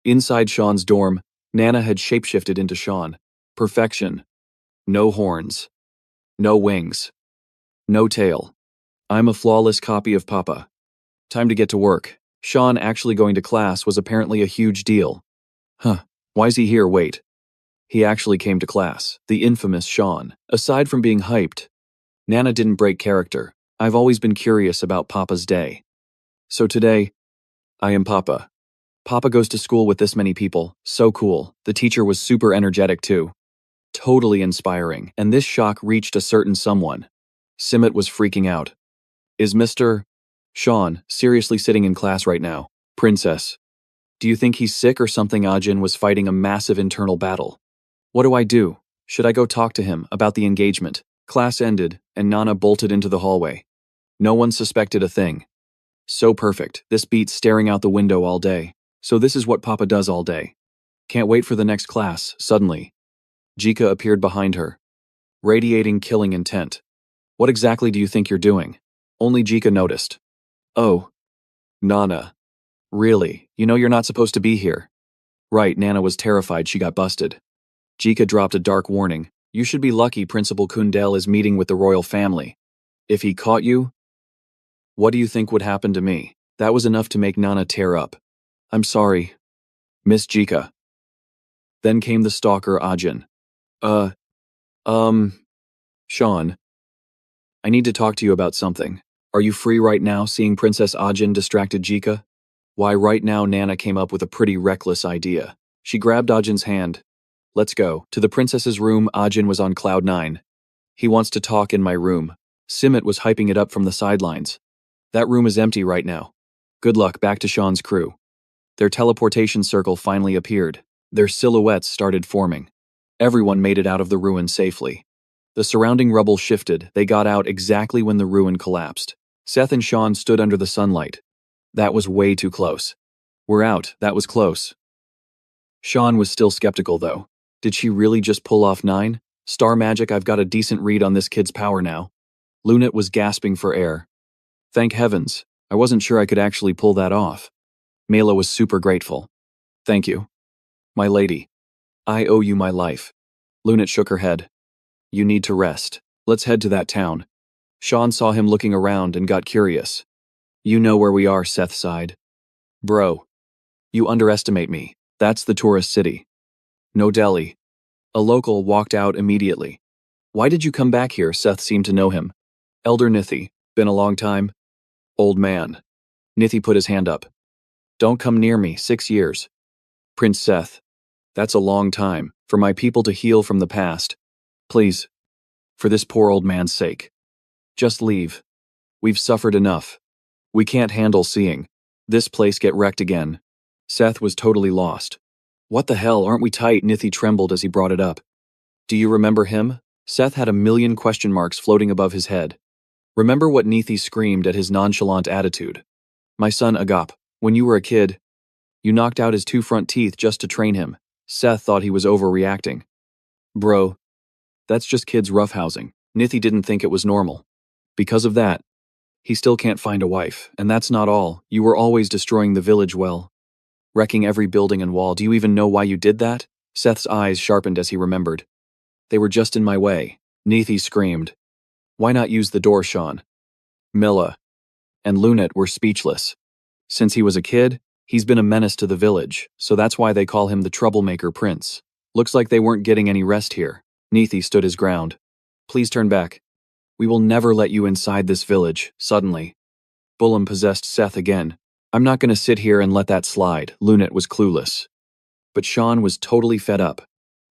Inside Sean's dorm, Nana had shapeshifted into Sean. Perfection. No horns. No wings. No tail. I'm a flawless copy of Papa. Time to get to work. Sean actually going to class was apparently a huge deal. Why's he here? Wait. He actually came to class. The infamous Sean. Aside from being hyped, Nana didn't break character. I've always been curious about Papa's day. So today, I am Papa. Papa goes to school with this many people. So cool. The teacher was super energetic too. Totally inspiring. And this shock reached a certain someone. Simit was freaking out. Is Mr. Sean seriously sitting in class right now? Princess. Do you think he's sick or something? Ajin was fighting a massive internal battle. What do I do? Should I go talk to him about the engagement? Class ended, and Nana bolted into the hallway. No one suspected a thing. So perfect. This beats staring out the window all day. So this is what Papa does all day. Can't wait for the next class. Suddenly, Jika appeared behind her, radiating killing intent. What exactly do you think you're doing? Only Jika noticed. Oh, Nana. Really? You know you're not supposed to be here. Right, Nana was terrified she got busted. Jika dropped a dark warning. You should be lucky Principal Kundel is meeting with the royal family. If he caught you, what do you think would happen to me? That was enough to make Nana tear up. I'm sorry, Miss Jika. Then came the stalker Ajin. Sean. I need to talk to you about something. Are you free right now? Seeing Princess Ajin distracted Jika? Why right now Nana came up with a pretty reckless idea. She grabbed Ajin's hand. Let's go. To the princess's room. Ajin was on cloud 9. He wants to talk in my room. Simit was hyping it up from the sidelines. That room is empty right now. Good luck. Back to Sean's crew. Their teleportation circle finally appeared. Their silhouettes started forming. Everyone made it out of the ruin safely. The surrounding rubble shifted. They got out exactly when the ruin collapsed. Seth and Sean stood under the sunlight. That was way too close. We're out. That was close. Sean was still skeptical though. Did she really just pull off 9? Star magic. I've got a decent read on this kid's power now. Lunat was gasping for air. Thank heavens. I wasn't sure I could actually pull that off. Mela was super grateful. Thank you. My lady. I owe you my life. Lunat shook her head. You need to rest. Let's head to that town. Sean saw him looking around and got curious. You know where we are, Seth sighed. Bro. You underestimate me. That's the tourist city. No Delhi. A local walked out immediately. Why did you come back here? Seth seemed to know him. Elder Nithi. Been a long time? Old man. Nithi put his hand up. Don't come near me. 6 years. Prince Seth. That's a long time. For my people to heal from the past. Please. For this poor old man's sake. Just leave. We've suffered enough. We can't handle seeing this place get wrecked again. Seth was totally lost. What the hell, aren't we tight? Nithi trembled as he brought it up. Do you remember him? Seth had a million question marks floating above his head. Remember what Nithi screamed at his nonchalant attitude. My son Agap, when you were a kid, you knocked out his 2 front teeth just to train him. Seth thought he was overreacting. Bro, that's just kids roughhousing. Nithi didn't think it was normal. Because of that, he still can't find a wife, and that's not all. You were always destroying the village well. Wrecking every building and wall. Do you even know why you did that? Seth's eyes sharpened as he remembered. They were just in my way. Nithi screamed. Why not use the door, Sean? Mila and Lunat were speechless. Since he was a kid, he's been a menace to the village, so that's why they call him the troublemaker prince. Looks like they weren't getting any rest here. Nithi stood his ground. Please turn back. We will never let you inside this village. Suddenly, Bullam possessed Seth again. I'm not going to sit here and let that slide. Lunat was clueless. But Sean was totally fed up.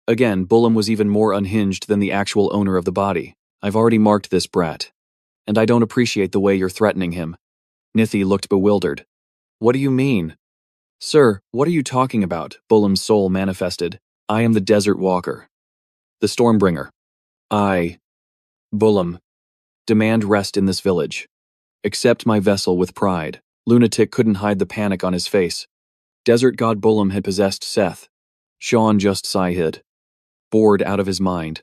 Again, Bullam was even more unhinged than the actual owner of the body. I've already marked this brat. And I don't appreciate the way you're threatening him. Nithi looked bewildered. What do you mean? Sir, what are you talking about? Bullam's soul manifested. I am the Desert Walker. The Stormbringer. Bullam. Demand rest in this village. Accept my vessel with pride. Lunatic couldn't hide the panic on his face. Desert God Bullam had possessed Seth. Sean just sighed. Bored out of his mind.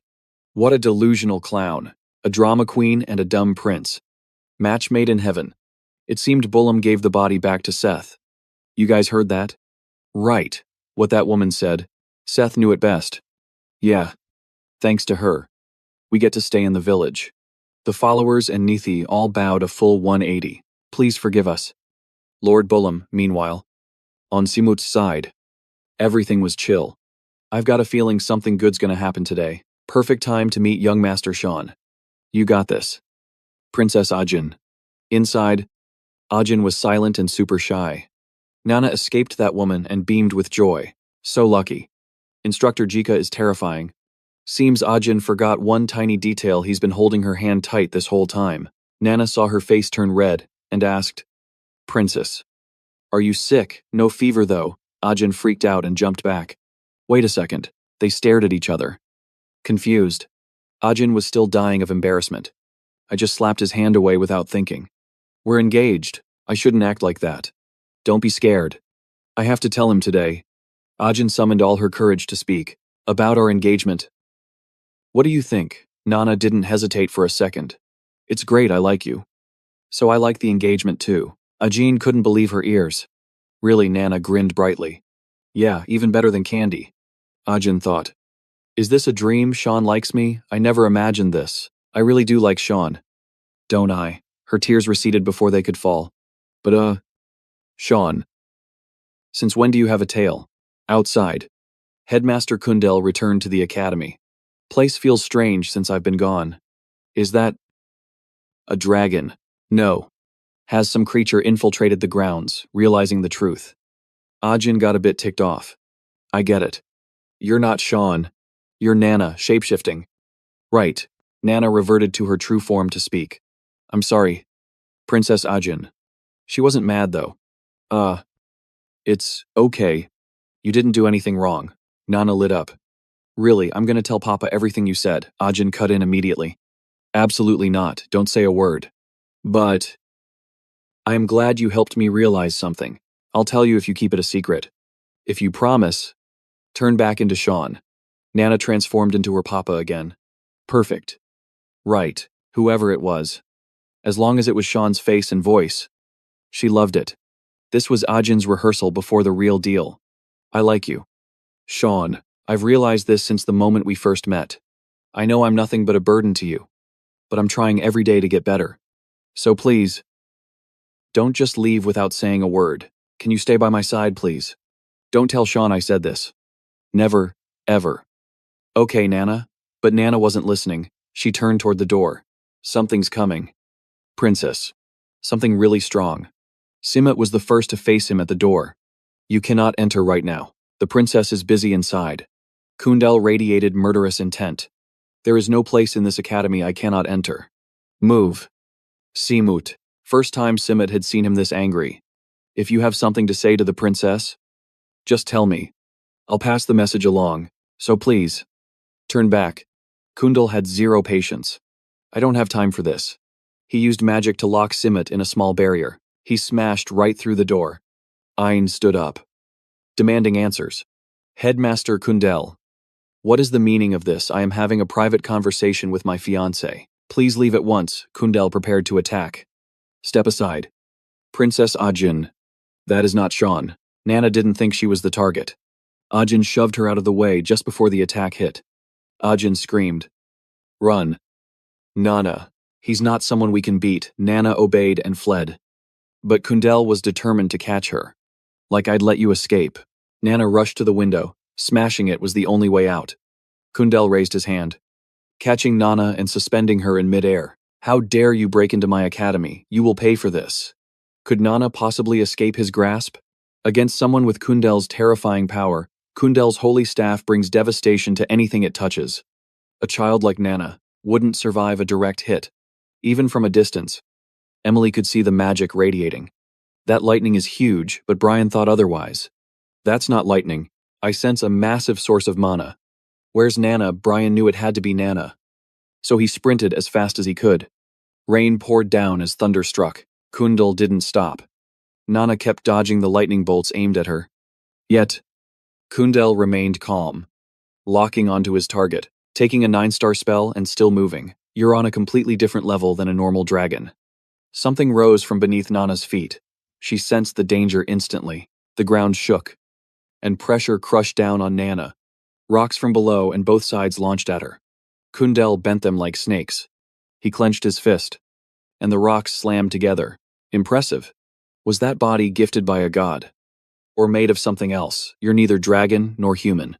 What a delusional clown. A drama queen and a dumb prince. Match made in heaven. It seemed Bullam gave the body back to Seth. You guys heard that? Right. What that woman said. Seth knew it best. Yeah. Thanks to her. We get to stay in the village. The followers and Nithi all bowed a full 180. Please forgive us. Lord Bullam, meanwhile. On Simut's side. Everything was chill. I've got a feeling something good's gonna happen today. Perfect time to meet young Master Sean. You got this. Princess Ajin. Inside, Ajin was silent and super shy. Nana escaped that woman and beamed with joy. So lucky. Instructor Jika is terrifying. Seems Ajin forgot one tiny detail. He's been holding her hand tight this whole time. Nana saw her face turn red and asked, Princess, are you sick? No fever though. Ajin freaked out and jumped back. Wait a second. They stared at each other. Confused. Ajin was still dying of embarrassment. I just slapped his hand away without thinking. We're engaged. I shouldn't act like that. Don't be scared. I have to tell him today. Ajin summoned all her courage to speak. About our engagement. What do you think? Nana didn't hesitate for a second. It's great, I like you. So I like the engagement too. Ajin couldn't believe her ears. Really, Nana grinned brightly. Yeah, even better than candy. Ajin thought. Is this a dream? Sean likes me? I never imagined this. I really do like Sean. Don't I? Her tears receded before they could fall. But Sean. Since when do you have a tail? Outside. Headmaster Kundel returned to the academy. Place feels strange since I've been gone. Is that a dragon? No. Has some creature infiltrated the grounds, realizing the truth? Ajin got a bit ticked off. I get it. You're not Sean. You're Nana, shapeshifting. Right. Nana reverted to her true form to speak. I'm sorry. Princess Ajin. She wasn't mad though. It's okay. You didn't do anything wrong. Nana lit up. Really, I'm gonna tell Papa everything you said. Ajin cut in immediately. Absolutely not. Don't say a word. But I am glad you helped me realize something. I'll tell you if you keep it a secret. If you promise, turn back into Sean. Nana transformed into her Papa again. Perfect. Right. Whoever it was. As long as it was Sean's face and voice. She loved it. This was Ajin's rehearsal before the real deal. I like you. Sean, I've realized this since the moment we first met. I know I'm nothing but a burden to you. But I'm trying every day to get better. So please, don't just leave without saying a word. Can you stay by my side, please? Don't tell Sean I said this. Never, ever. Okay, Nana. But Nana wasn't listening. She turned toward the door. Something's coming. Princess. Something really strong. Simmet was the first to face him at the door. You cannot enter right now. The princess is busy inside. Kundel radiated murderous intent. There is no place in this academy I cannot enter. Move. Simut. First time Simmet had seen him this angry. If you have something to say to the princess, just tell me. I'll pass the message along, so please. Turn back. Kundel had zero patience. I don't have time for this. He used magic to lock Simmet in a small barrier. He smashed right through the door. Ayn stood up, demanding answers. Headmaster Kundel. What is the meaning of this? I am having a private conversation with my fiancé. Please leave at once. Kundel prepared to attack. Step aside. Princess Ajin. That is not Sean. Nana didn't think she was the target. Ajin shoved her out of the way just before the attack hit. Ajin screamed. Run. Nana. He's not someone we can beat. Nana obeyed and fled. But Kundel was determined to catch her. Like I'd let you escape. Nana rushed to the window. Smashing it was the only way out. Kundel raised his hand, catching Nana and suspending her in midair. How dare you break into my academy? You will pay for this. Could Nana possibly escape his grasp? Against someone with Kundel's terrifying power, Kundel's holy staff brings devastation to anything it touches. A child like Nana wouldn't survive a direct hit, even from a distance. Emily could see the magic radiating. That lightning is huge, but Brian thought otherwise. That's not lightning. I sense a massive source of mana. Where's Nana? Brian knew it had to be Nana. So he sprinted as fast as he could. Rain poured down as thunder struck. Kundel didn't stop. Nana kept dodging the lightning bolts aimed at her. Yet, Kundel remained calm, locking onto his target, taking a 9-star spell and still moving. You're on a completely different level than a normal dragon. Something rose from beneath Nana's feet. She sensed the danger instantly. The ground shook, and pressure crushed down on Nana. Rocks from below and both sides launched at her. Kundel bent them like snakes. He clenched his fist, and the rocks slammed together. Impressive. Was that body gifted by a god? Or made of something else? You're neither dragon nor human.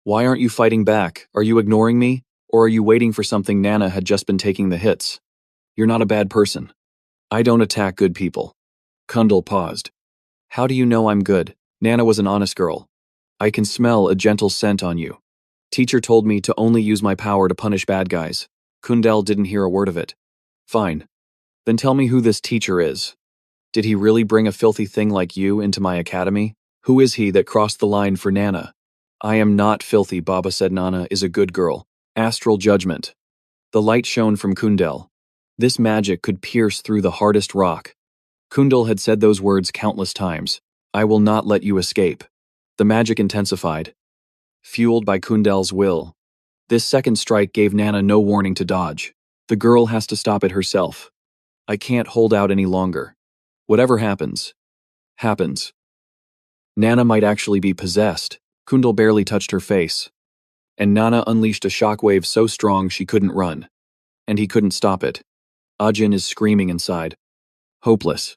Why aren't you fighting back? Are you ignoring me? Or are you waiting for something? Nana had just been taking the hits. You're not a bad person. I don't attack good people. Kundal paused. How do you know I'm good? Nana was an honest girl. I can smell a gentle scent on you. Teacher told me to only use my power to punish bad guys. Kundal didn't hear a word of it. Fine. Then tell me who this teacher is. Did he really bring a filthy thing like you into my academy? Who is he that crossed the line for Nana? I am not filthy, Baba said. Nana is a good girl. Astral judgment. The light shone from Kundal. This magic could pierce through the hardest rock. Kundal had said those words countless times. I will not let you escape. The magic intensified, fueled by Kundal's will. This second strike gave Nana no warning to dodge. The girl has to stop it herself. I can't hold out any longer. Whatever happens, happens. Nana might actually be possessed. Kundal barely touched her face. And Nana unleashed a shockwave so strong she couldn't run. And he couldn't stop it. Ajin is screaming inside. Hopeless.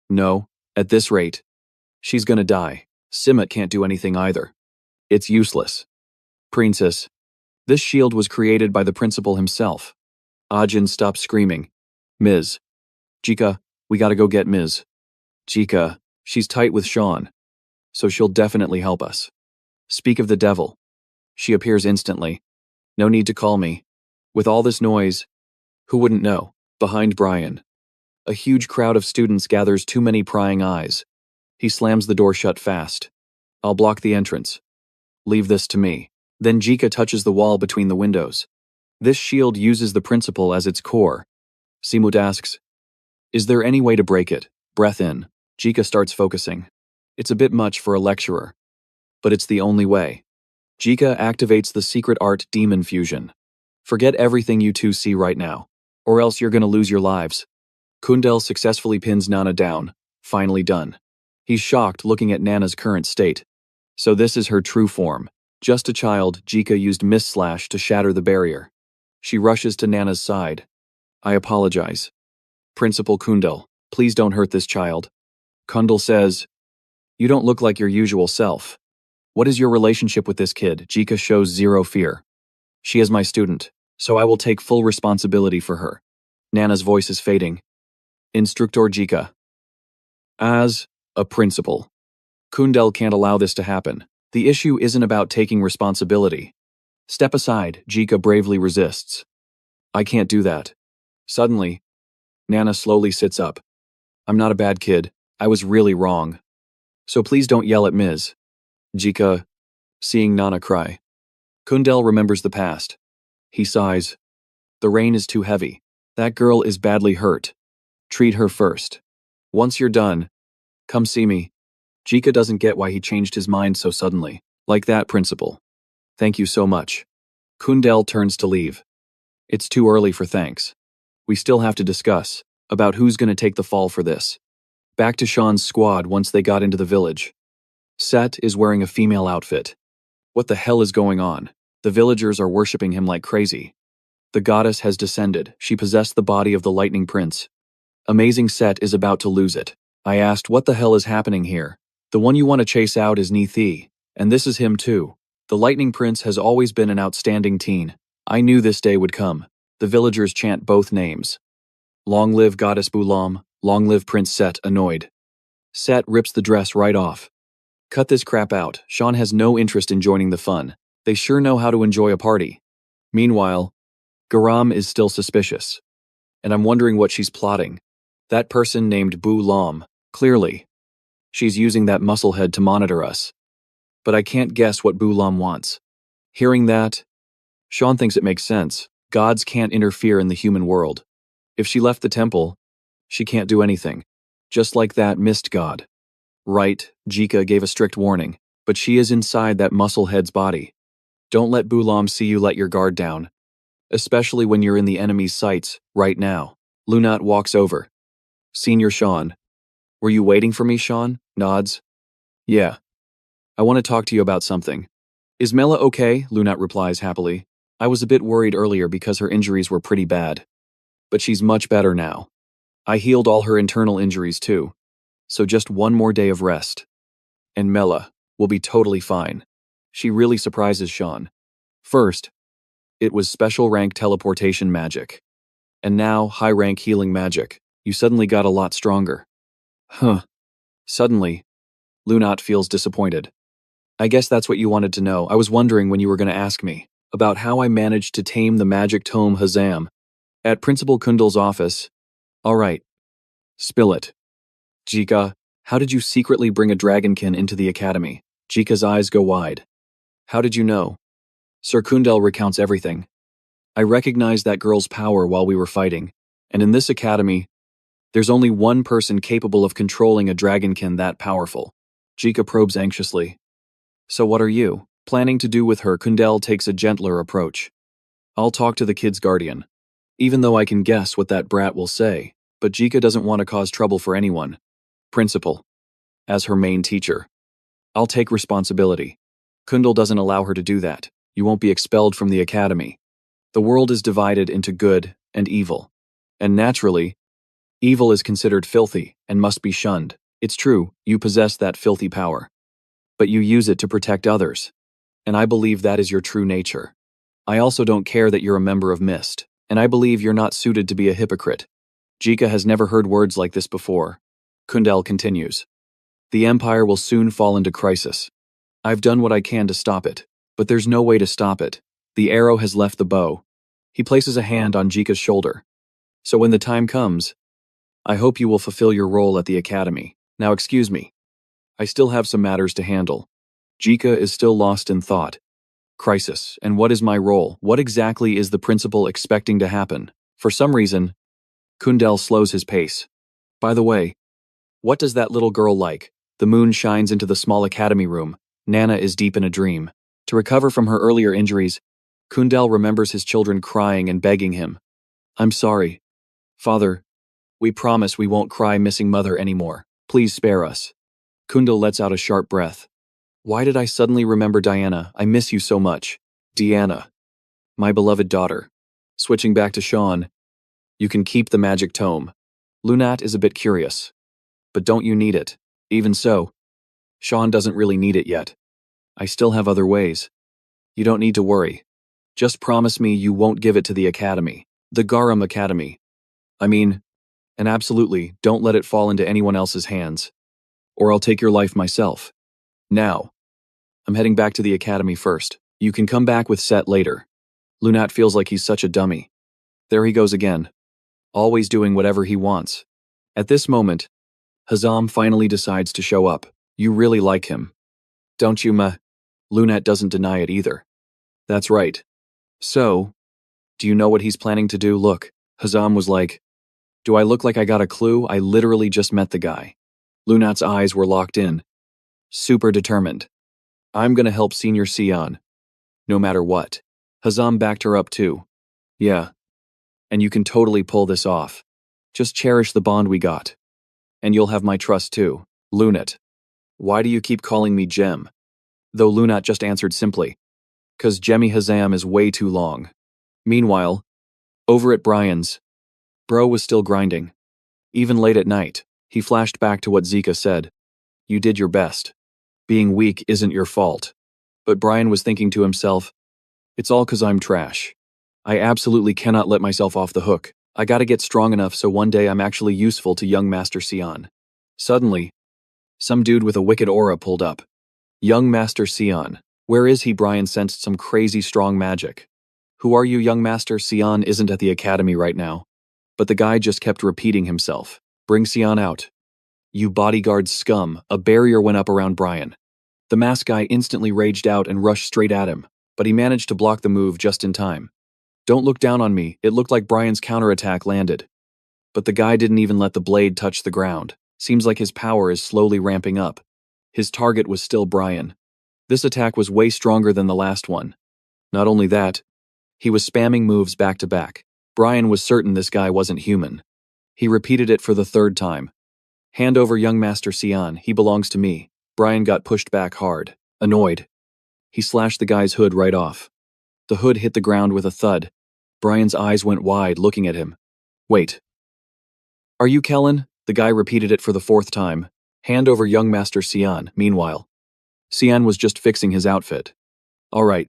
No, at this rate, she's gonna die. Simmet can't do anything either. It's useless. Princess, this shield was created by the principal himself. Ajin stopped screaming. Ms. Jika, we gotta go get Ms. Jika, she's tight with Sean, so she'll definitely help us. Speak of the devil. She appears instantly. No need to call me. With all this noise, who wouldn't know? Behind Brian. A huge crowd of students gathers too many prying eyes. He slams the door shut fast. I'll block the entrance. Leave this to me. Then Jika touches the wall between the windows. This shield uses the principle as its core. Simut asks, is there any way to break it? Breath in. Jika starts focusing. It's a bit much for a lecturer. But it's the only way. Jika activates the secret art demon fusion. Forget everything you two see right now, or else you're gonna lose your lives. Kundal successfully pins Nana down. Finally done. He's shocked looking at Nana's current state. So this is her true form. Just a child, Jika used Mist Slash to shatter the barrier. She rushes to Nana's side. I apologize. Principal Kundal, please don't hurt this child. Kundal says, you don't look like your usual self. What is your relationship with this kid? Jika shows zero fear. She is my student, so I will take full responsibility for her. Nana's voice is fading. Instructor Jika. As a principal, Kundal can't allow this to happen. The issue isn't about taking responsibility. Step aside, Jika bravely resists. I can't do that. Suddenly, Nana slowly sits up. I'm not a bad kid. I was really wrong. So please don't yell at Ms. Jika, seeing Nana cry. Kundal remembers the past. He sighs. The rain is too heavy. That girl is badly hurt. Treat her first. Once you're done, come see me. Jika doesn't get why he changed his mind so suddenly. Like that, principal. Thank you so much. Kundal turns to leave. It's too early for thanks. We still have to discuss about who's going to take the fall for this. Back to Sean's squad once they got into the village. Set is wearing a female outfit. What the hell is going on? The villagers are worshipping him like crazy. The goddess has descended. She possessed the body of the lightning prince. Amazing Set is about to lose it. I asked, what the hell is happening here? The one you want to chase out is Nithi, and this is him too. The lightning prince has always been an outstanding teen. I knew this day would come. The villagers chant both names. Long live Goddess Bulam, long live Prince Set, annoyed. Set rips the dress right off. Cut this crap out. Sean has no interest in joining the fun. They sure know how to enjoy a party. Meanwhile, Garam is still suspicious. And I'm wondering what she's plotting. That person named Bu Lam, clearly. She's using that musclehead to monitor us. But I can't guess what Bu Lam wants. Hearing that, Sean thinks it makes sense. Gods can't interfere in the human world. If she left the temple, she can't do anything. Just like that mist god. Right, Jika gave a strict warning, but she is inside that musclehead's body. Don't let Bu Lam see you let your guard down. Especially when you're in the enemy's sights, right now. Lunat walks over. Senior Sean. Were you waiting for me, Sean? Nods. Yeah. I want to talk to you about something. Is Mela okay? Lunat replies happily. I was a bit worried earlier because her injuries were pretty bad. But she's much better now. I healed all her internal injuries too. So just one more day of rest. And Mela will be totally fine. She really surprises Sean. First, it was special rank teleportation magic. And now, high-rank healing magic. You suddenly got a lot stronger. Huh. Suddenly, Lunat feels disappointed. I guess that's what you wanted to know. I was wondering when you were going to ask me about how I managed to tame the magic tome Hazam at Principal Kundal's office. All right, spill it. Jika, how did you secretly bring a dragonkin into the academy? Jika's eyes go wide. How did you know? Sir Kundal recounts everything. I recognized that girl's power while we were fighting, and in this academy, there's only one person capable of controlling a dragonkin that powerful. Jika probes anxiously. So what are you planning to do with her? Kundal takes a gentler approach. I'll talk to the kid's guardian. Even though I can guess what that brat will say, but Jika doesn't want to cause trouble for anyone. Principal. As her main teacher. I'll take responsibility. Kundal doesn't allow her to do that. You won't be expelled from the academy. The world is divided into good and evil. And naturally, evil is considered filthy and must be shunned. It's true, you possess that filthy power. But you use it to protect others. And I believe that is your true nature. I also don't care that you're a member of Mist, and I believe you're not suited to be a hypocrite. Jika has never heard words like this before. Kundal continues. The Empire will soon fall into crisis. I've done what I can to stop it, but there's no way to stop it. The arrow has left the bow. He places a hand on Jika's shoulder. So when the time comes, I hope you will fulfill your role at the academy. Now excuse me. I still have some matters to handle. Jika is still lost in thought. Crisis, and what is my role? What exactly is the principal expecting to happen? For some reason, Kundal slows his pace. By the way, what does that little girl like? The moon shines into the small academy room. Nana is deep in a dream. To recover from her earlier injuries, Kundal remembers his children crying and begging him. I'm sorry. Father, we promise we won't cry missing mother anymore. Please spare us. Kundal lets out a sharp breath. Why did I suddenly remember Diana? I miss you so much. Deanna. My beloved daughter. Switching back to Sean. You can keep the magic tome. Lunat is a bit curious. But don't you need it? Even so, Sean doesn't really need it yet. I still have other ways. You don't need to worry. Just promise me you won't give it to the academy. The Garam Academy. And absolutely, don't let it fall into anyone else's hands. Or I'll take your life myself. Now. I'm heading back to the academy first. You can come back with Set later. Lunat feels like he's such a dummy. There he goes again. Always doing whatever he wants. At this moment, Hazam finally decides to show up. You really like him. Don't you, Ma? Lunat doesn't deny it either. That's right. So, do you know what he's planning to do? Look, Hazam was like, do I look like I got a clue? I literally just met the guy. Lunat's eyes were locked in. Super determined. I'm gonna help Senior Sion. No matter what. Hazam backed her up too. Yeah. And you can totally pull this off. Just cherish the bond we got. And you'll have my trust too. Lunat. Why do you keep calling me Gem? Though Lunat just answered simply. 'Cause Jemmy Hazam is way too long. Meanwhile, over at Brian's, Bro was still grinding. Even late at night, he flashed back to what Zika said. You did your best. Being weak isn't your fault. But Brian was thinking to himself, it's all 'cause I'm trash. I absolutely cannot let myself off the hook. I gotta get strong enough so one day I'm actually useful to young Master Sion. Suddenly, some dude with a wicked aura pulled up. Young Master Sion. Where is he? Brian sensed some crazy strong magic. Who are you, young Master? Sion isn't at the academy right now. But the guy just kept repeating himself. Bring Sion out. You bodyguard scum. A barrier went up around Brian. The masked guy instantly raged out and rushed straight at him, but he managed to block the move just in time. Don't look down on me. It looked like Brian's counterattack landed. But the guy didn't even let the blade touch the ground. Seems like his power is slowly ramping up. His target was still Brian. This attack was way stronger than the last one. Not only that, he was spamming moves back to back. Brian was certain this guy wasn't human. He repeated it for the third time. Hand over young Master Sion, he belongs to me. Brian got pushed back hard. Annoyed, he slashed the guy's hood right off. The hood hit the ground with a thud. Brian's eyes went wide, looking at him. Wait. Are you Kellen? The guy repeated it for the fourth time. Hand over young Master Sion. Meanwhile, Sion was just fixing his outfit. All right.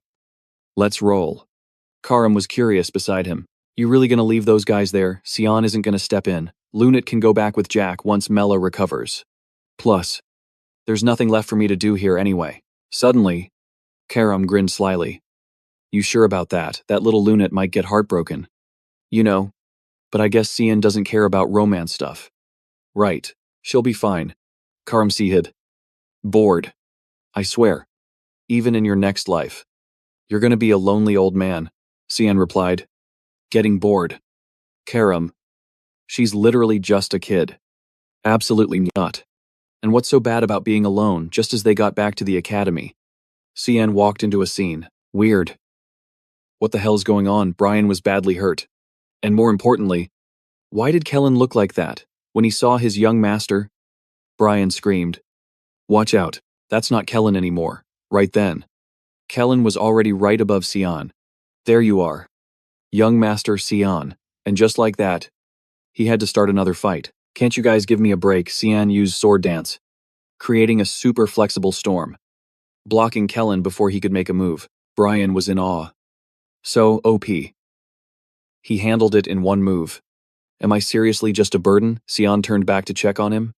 Let's roll. Karam was curious beside him. You really gonna leave those guys there? Sion isn't gonna step in. Lunat can go back with Jack once Mela recovers. Plus, there's nothing left for me to do here anyway. Suddenly, Karam grinned slyly. You sure about that? That little Lunat might get heartbroken. You know, but I guess Sion doesn't care about romance stuff. Right. She'll be fine. Karam hid. Bored. I swear. Even in your next life. You're gonna be a lonely old man, Sion replied. Getting bored. Karam. She's literally just a kid. Absolutely not. And what's so bad about being alone just as they got back to the academy? Sion walked into a scene. Weird. What the hell's going on? Brian was badly hurt. And more importantly, why did Kellen look like that? When he saw his young master, Brian screamed. Watch out, that's not Kellen anymore. Right then. Kellen was already right above Sion. There you are. Young master Sion. And just like that, he had to start another fight. Can't you guys give me a break? Sion used sword dance, creating a super flexible storm, blocking Kellen before he could make a move. Brian was in awe. So OP. He handled it in one move. Am I seriously just a burden? Sion turned back to check on him.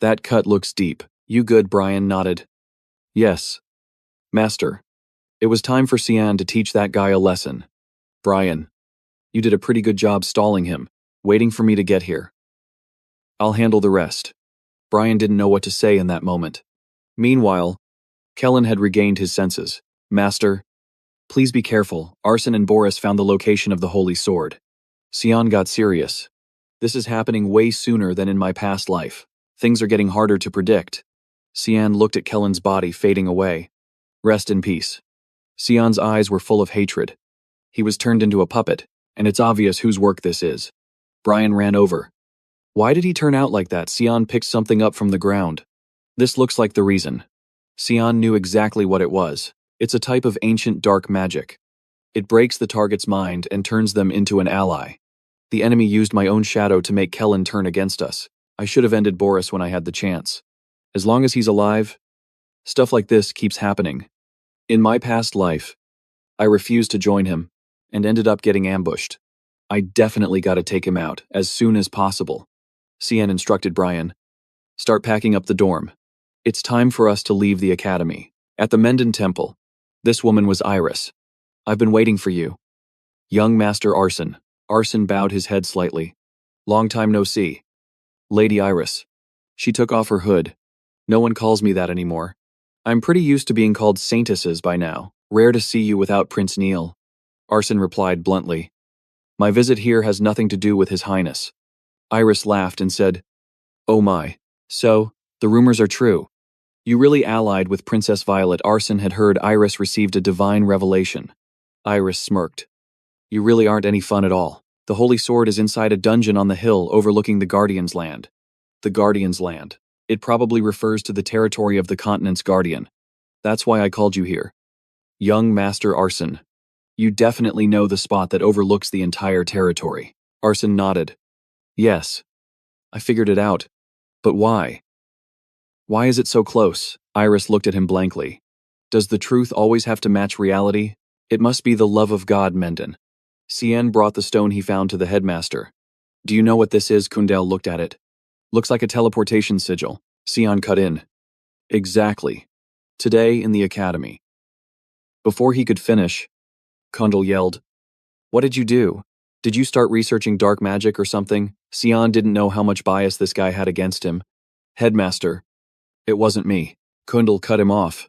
That cut looks deep. You good? Brian nodded. Yes. Master. It was time for Sion to teach that guy a lesson. Brian. You did a pretty good job stalling him, waiting for me to get here. I'll handle the rest. Brian didn't know what to say in that moment. Meanwhile, Kellen had regained his senses. Master. Please be careful. Arson and Boris found the location of the holy sword. Sion got serious. This is happening way sooner than in my past life. Things are getting harder to predict. Sion looked at Kellen's body fading away. Rest in peace. Sion's eyes were full of hatred. He was turned into a puppet, and it's obvious whose work this is. Brian ran over. Why did he turn out like that? Sion picked something up from the ground. This looks like the reason. Sion knew exactly what it was. It's a type of ancient dark magic. It breaks the target's mind and turns them into an ally. The enemy used my own shadow to make Kellen turn against us. I should have ended Boris when I had the chance. As long as he's alive, stuff like this keeps happening. In my past life, I refused to join him and ended up getting ambushed. I definitely gotta take him out as soon as possible. Sion instructed Brian. Start packing up the dorm. It's time for us to leave the academy. At the Menden Temple, this woman was Iris. I've been waiting for you. Young Master Arson. Arson bowed his head slightly. Long time no see. Lady Iris. She took off her hood. No one calls me that anymore. I'm pretty used to being called saintesses by now. Rare to see you without Prince Neil. Arson replied bluntly. My visit here has nothing to do with His Highness. Iris laughed and said, Oh my. So, the rumors are true. You really allied with Princess Violet. Arson had heard Iris received a divine revelation. Iris smirked. You really aren't any fun at all. The Holy Sword is inside a dungeon on the hill overlooking the Guardian's Land. The Guardian's Land. It probably refers to the territory of the continent's guardian. That's why I called you here. Young Master Arson. You definitely know the spot that overlooks the entire territory. Arson nodded. Yes. I figured it out. But why? Why is it so close? Iris looked at him blankly. Does the truth always have to match reality? It must be the love of God, Menden. Sion brought the stone he found to the headmaster. Do you know what this is? Kundal looked at it. Looks like a teleportation sigil. Sion cut in. Exactly. Today in the academy. Before he could finish, Kundal yelled, What did you do? Did you start researching dark magic or something? Sion didn't know how much bias this guy had against him. Headmaster. It wasn't me. Kundal cut him off.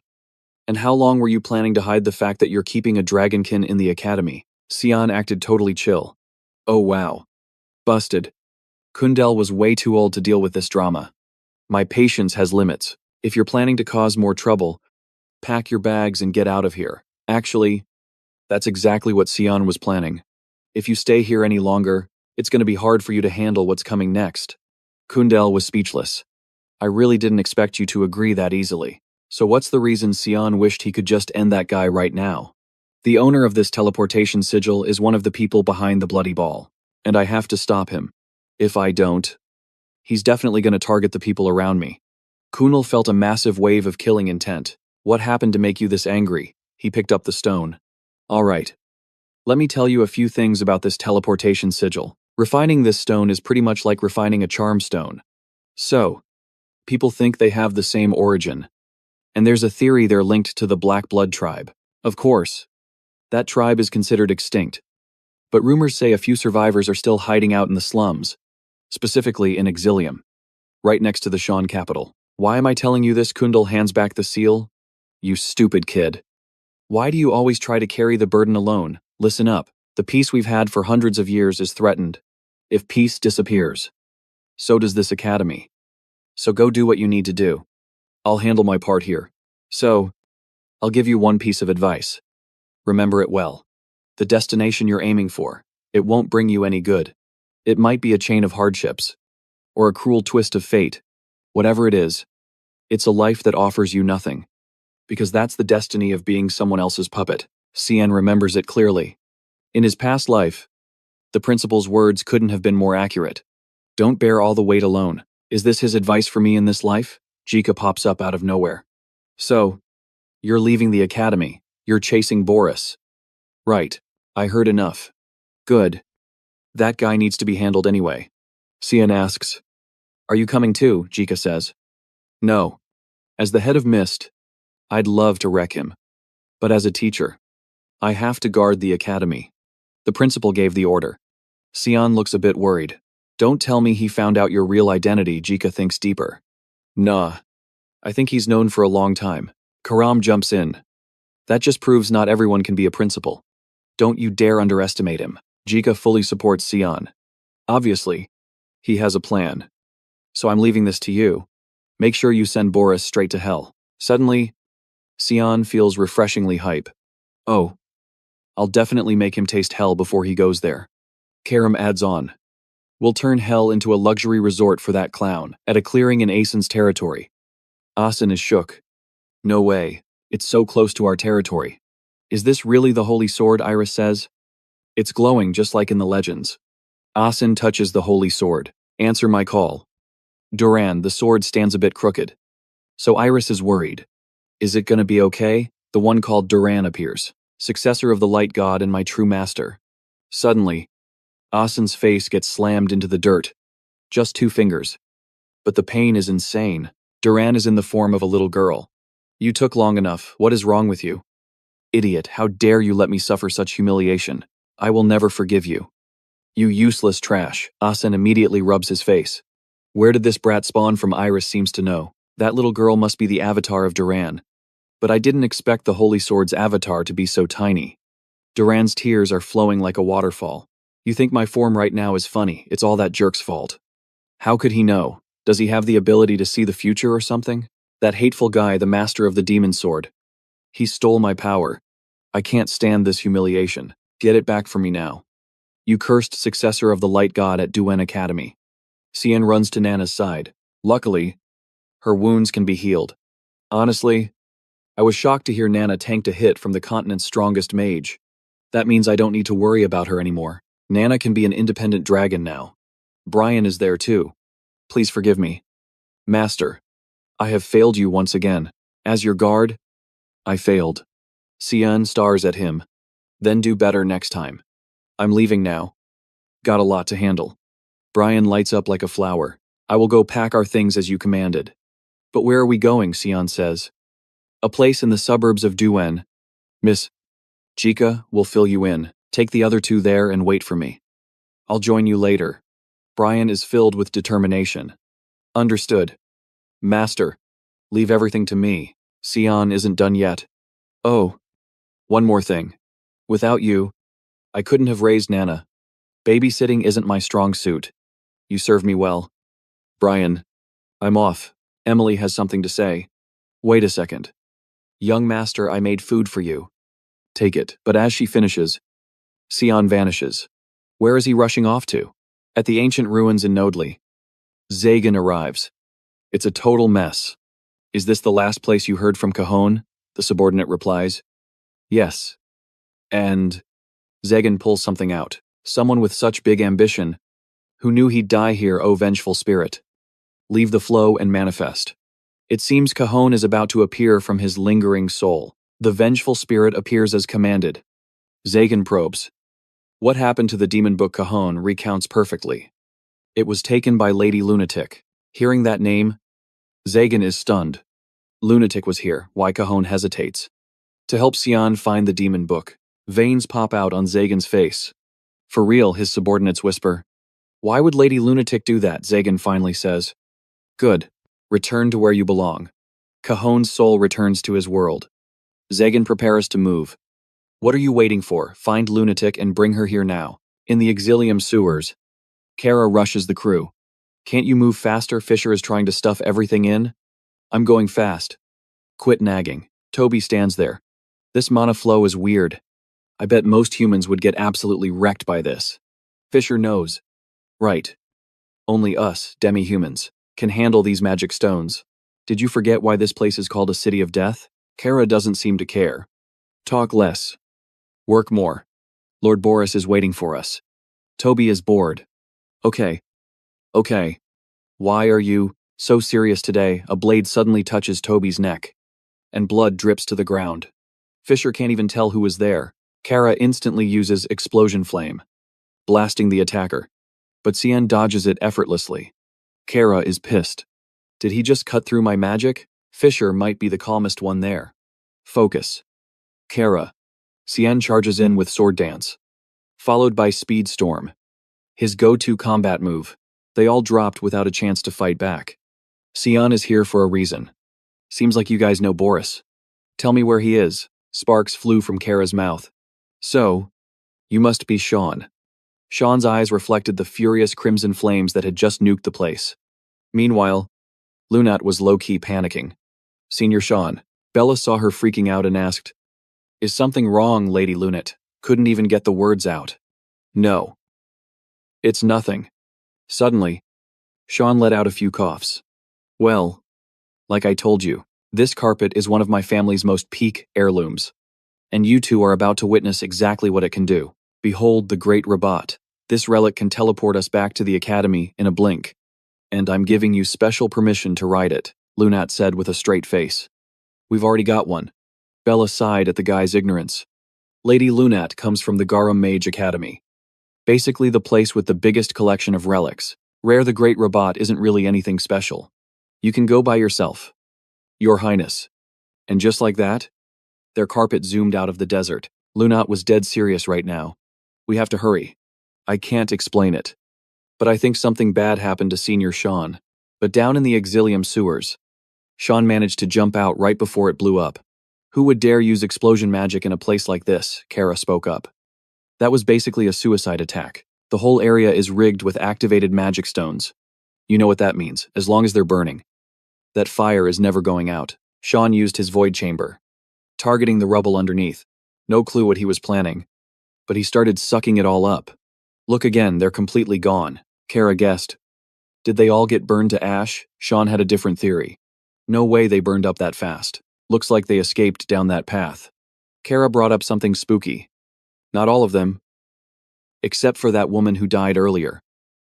And how long were you planning to hide the fact that you're keeping a dragonkin in the academy? Sion acted totally chill. Oh wow. Busted. Kundal was way too old to deal with this drama. My patience has limits. If you're planning to cause more trouble, pack your bags and get out of here. Actually, that's exactly what Sion was planning. If you stay here any longer, it's going to be hard for you to handle what's coming next. Kundal was speechless. I really didn't expect you to agree that easily. So what's the reason Sion wished he could just end that guy right now? The owner of this teleportation sigil is one of the people behind the bloody ball, and I have to stop him. If I don't, he's definitely going to target the people around me. Kunal felt a massive wave of killing intent. What happened to make you this angry? He picked up the stone. All right. Let me tell you a few things about this teleportation sigil. Refining this stone is pretty much like refining a charm stone. So, people think they have the same origin, and there's a theory they're linked to the Black Blood tribe. Of course, that tribe is considered extinct, but rumors say a few survivors are still hiding out in the slums, specifically in Exilium, right next to the Shan capital. Why am I telling you this? Kundal hands back the seal. You stupid kid. Why do you always try to carry the burden alone? Listen up. The peace we've had for hundreds of years is threatened. If peace disappears, so does this academy. So go do what you need to do. I'll handle my part here. So, I'll give you one piece of advice. Remember it well. The destination you're aiming for, it won't bring you any good. It might be a chain of hardships, or a cruel twist of fate. Whatever it is, it's a life that offers you nothing. Because that's the destiny of being someone else's puppet. Cian remembers it clearly. In his past life, the principal's words couldn't have been more accurate. Don't bear all the weight alone. Is this his advice for me in this life? Jika pops up out of nowhere. So, you're leaving the academy. You're chasing Boris. Right. I heard enough. Good. That guy needs to be handled anyway. Cian asks. Are you coming too? Jika says. No. As the head of Mist, I'd love to wreck him. But as a teacher, I have to guard the academy. The principal gave the order. Cian looks a bit worried. Don't tell me he found out your real identity. Jika thinks deeper. Nah. I think he's known for a long time. Karam jumps in. That just proves not everyone can be a principal. Don't you dare underestimate him. Jika fully supports Cian. Obviously, he has a plan. So I'm leaving this to you. Make sure you send Boris straight to hell. Suddenly, Cian feels refreshingly hype. Oh, I'll definitely make him taste hell before he goes there. Karam adds on. We'll turn hell into a luxury resort for that clown, at a clearing in Asen's territory. Asen is shook. No way, it's so close to our territory. Is this really the holy sword? Iris says. It's glowing just like in the legends. Asen touches the holy sword. Answer my call. Duran, the sword stands a bit crooked. So Iris is worried. Is it gonna be okay? The one called Duran appears, successor of the light god and my true master. Suddenly, Asen's face gets slammed into the dirt. Just 2 fingers. But the pain is insane. Duran is in the form of a little girl. You took long enough. What is wrong with you? Idiot, how dare you let me suffer such humiliation? I will never forgive you. You useless trash. Asen immediately rubs his face. Where did this brat spawn from? Iris seems to know. That little girl must be the avatar of Duran. But I didn't expect the Holy Sword's avatar to be so tiny. Duran's tears are flowing like a waterfall. You think my form right now is funny. It's all that jerk's fault. How could he know? Does he have the ability to see the future or something? That hateful guy, the master of the demon sword. He stole my power. I can't stand this humiliation. Get it back from me now. You cursed successor of the light god at Duen Academy. Cian runs to Nana's side. Luckily, her wounds can be healed. Honestly, I was shocked to hear Nana tanked a hit from the continent's strongest mage. That means I don't need to worry about her anymore. Nana can be an independent dragon now. Brian is there too. Please forgive me. Master, I have failed you once again. As your guard, I failed. Cian stars at him. Then do better next time. I'm leaving now. Got a lot to handle. Brian lights up like a flower. I will go pack our things as you commanded. But where are we going? Cian says. A place in the suburbs of Duen. Miss Jika will fill you in. Take the other 2 there and wait for me. I'll join you later. Brian is filled with determination. Understood. Master, leave everything to me. Cian isn't done yet. Oh, one more thing. Without you, I couldn't have raised Nana. Babysitting isn't my strong suit. You serve me well. Brian, I'm off. Emily has something to say. Wait a second. Young master, I made food for you. Take it. But as she finishes, Cian vanishes. Where is he rushing off to? At the ancient ruins in Nodli. Zagan arrives. It's a total mess. Is this the last place you heard from Cajon? The subordinate replies. Yes. And Zagan pulls something out. Someone with such big ambition, who knew he'd die here, oh vengeful spirit. Leave the flow and manifest. It seems Cajon is about to appear from his lingering soul. The vengeful spirit appears as commanded. Zagan probes. What happened to the demon book Cajon recounts perfectly. It was taken by Lady Lunatic. Hearing that name, Zagan is stunned. Lunatic was here, why Cajon hesitates. To help Xian find the demon book, veins pop out on Zagan's face. For real, his subordinates whisper. Why would Lady Lunatic do that? Zagan finally says. Good. Return to where you belong. Cajon's soul returns to his world. Zagan prepares to move. What are you waiting for? Find Lunatic and bring her here now. In the Exilium sewers. Kara rushes the crew. Can't you move faster? Fisher is trying to stuff everything in. I'm going fast. Quit nagging. Toby stands there. This mana flow is weird. I bet most humans would get absolutely wrecked by this. Fisher knows. Right. Only us, demi-humans, can handle these magic stones. Did you forget why this place is called a city of death? Kara doesn't seem to care. Talk less. Work more. Lord Boris is waiting for us. Toby is bored. Okay. Why are you so serious today? A blade suddenly touches Toby's neck, and blood drips to the ground. Fisher can't even tell who is there. Kara instantly uses explosion flame, blasting the attacker, but Xian dodges it effortlessly. Kara is pissed. Did he just cut through my magic? Fisher might be the calmest one there. Focus. Kara. Xian charges in with sword dance, followed by speed storm. His go-to combat move. They all dropped without a chance to fight back. Xian is here for a reason. Seems like you guys know Boris. Tell me where he is. Sparks flew from Kara's mouth. So, you must be Sean. Sean's eyes reflected the furious crimson flames that had just nuked the place. Meanwhile, Lunat was low-key panicking. Senior Sean. Bella saw her freaking out and asked, Is something wrong, Lady Lunat? Couldn't even get the words out. No. It's nothing. Suddenly, Sean let out a few coughs. Well, like I told you, this carpet is one of my family's most peak heirlooms. And you two are about to witness exactly what it can do. Behold the Great Rabat. This relic can teleport us back to the Academy in a blink. And I'm giving you special permission to ride it, Lunat said with a straight face. We've already got one. Bella sighed at the guy's ignorance. Lady Lunat comes from the Garum Mage Academy. Basically the place with the biggest collection of relics. Rare the Great Rabat isn't really anything special. You can go by yourself. Your Highness. And just like that, their carpet zoomed out of the desert. Lunat was dead serious right now. We have to hurry. I can't explain it. But I think something bad happened to Senior Sean. But down in the Exilium sewers, Sean managed to jump out right before it blew up. Who would dare use explosion magic in a place like this? Kara spoke up. That was basically a suicide attack. The whole area is rigged with activated magic stones. You know what that means, as long as they're burning. That fire is never going out. Sean used his void chamber, targeting the rubble underneath. No clue what he was planning. But he started sucking it all up. Look again, they're completely gone. Kara guessed. Did they all get burned to ash? Sean had a different theory. No way they burned up that fast. Looks like they escaped down that path. Kara brought up something spooky. Not all of them. Except for that woman who died earlier.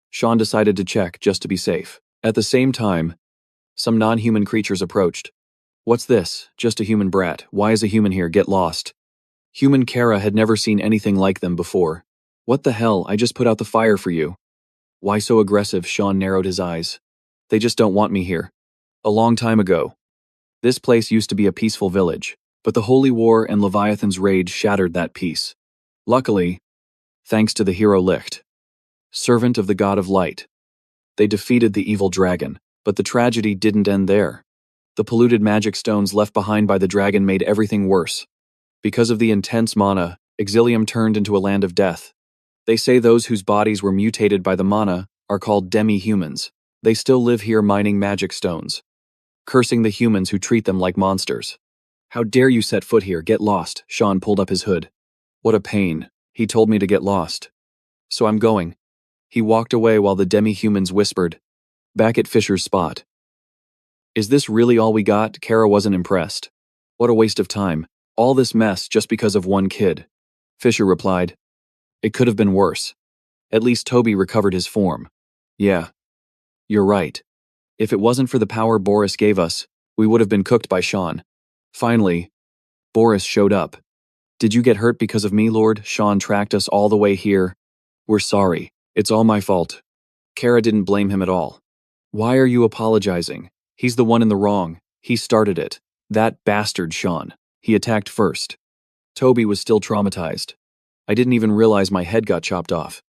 Sean decided to check just to be safe. At the same time, some non-human creatures approached. What's this? Just a human brat. Why is a human here? Get lost. Human Kara had never seen anything like them before. What the hell? I just put out the fire for you. Why so aggressive? Sean narrowed his eyes. They just don't want me here. A long time ago. This place used to be a peaceful village, but the Holy War and Leviathan's rage shattered that peace. Luckily, thanks to the hero Licht, servant of the god of light, they defeated the evil dragon, but the tragedy didn't end there. The polluted magic stones left behind by the dragon made everything worse. Because of the intense mana, Exilium turned into a land of death. They say those whose bodies were mutated by the mana are called demi-humans. They still live here mining magic stones, cursing the humans who treat them like monsters. How dare you set foot here? Get lost. Sean pulled up his hood. What a pain. He told me to get lost. So I'm going. He walked away while the demi-humans whispered, back at Fisher's spot. Is this really all we got? Kara wasn't impressed. What a waste of time. All this mess just because of one kid. Fisher replied, It could have been worse. At least Toby recovered his form. Yeah. You're right. If it wasn't for the power Boris gave us, we would have been cooked by Sean. Finally, Boris showed up. Did you get hurt because of me, Lord? Sean tracked us all the way here. We're sorry. It's all my fault. Kara didn't blame him at all. Why are you apologizing? He's the one in the wrong. He started it. That bastard Sean. He attacked first. Toby was still traumatized. I didn't even realize my head got chopped off.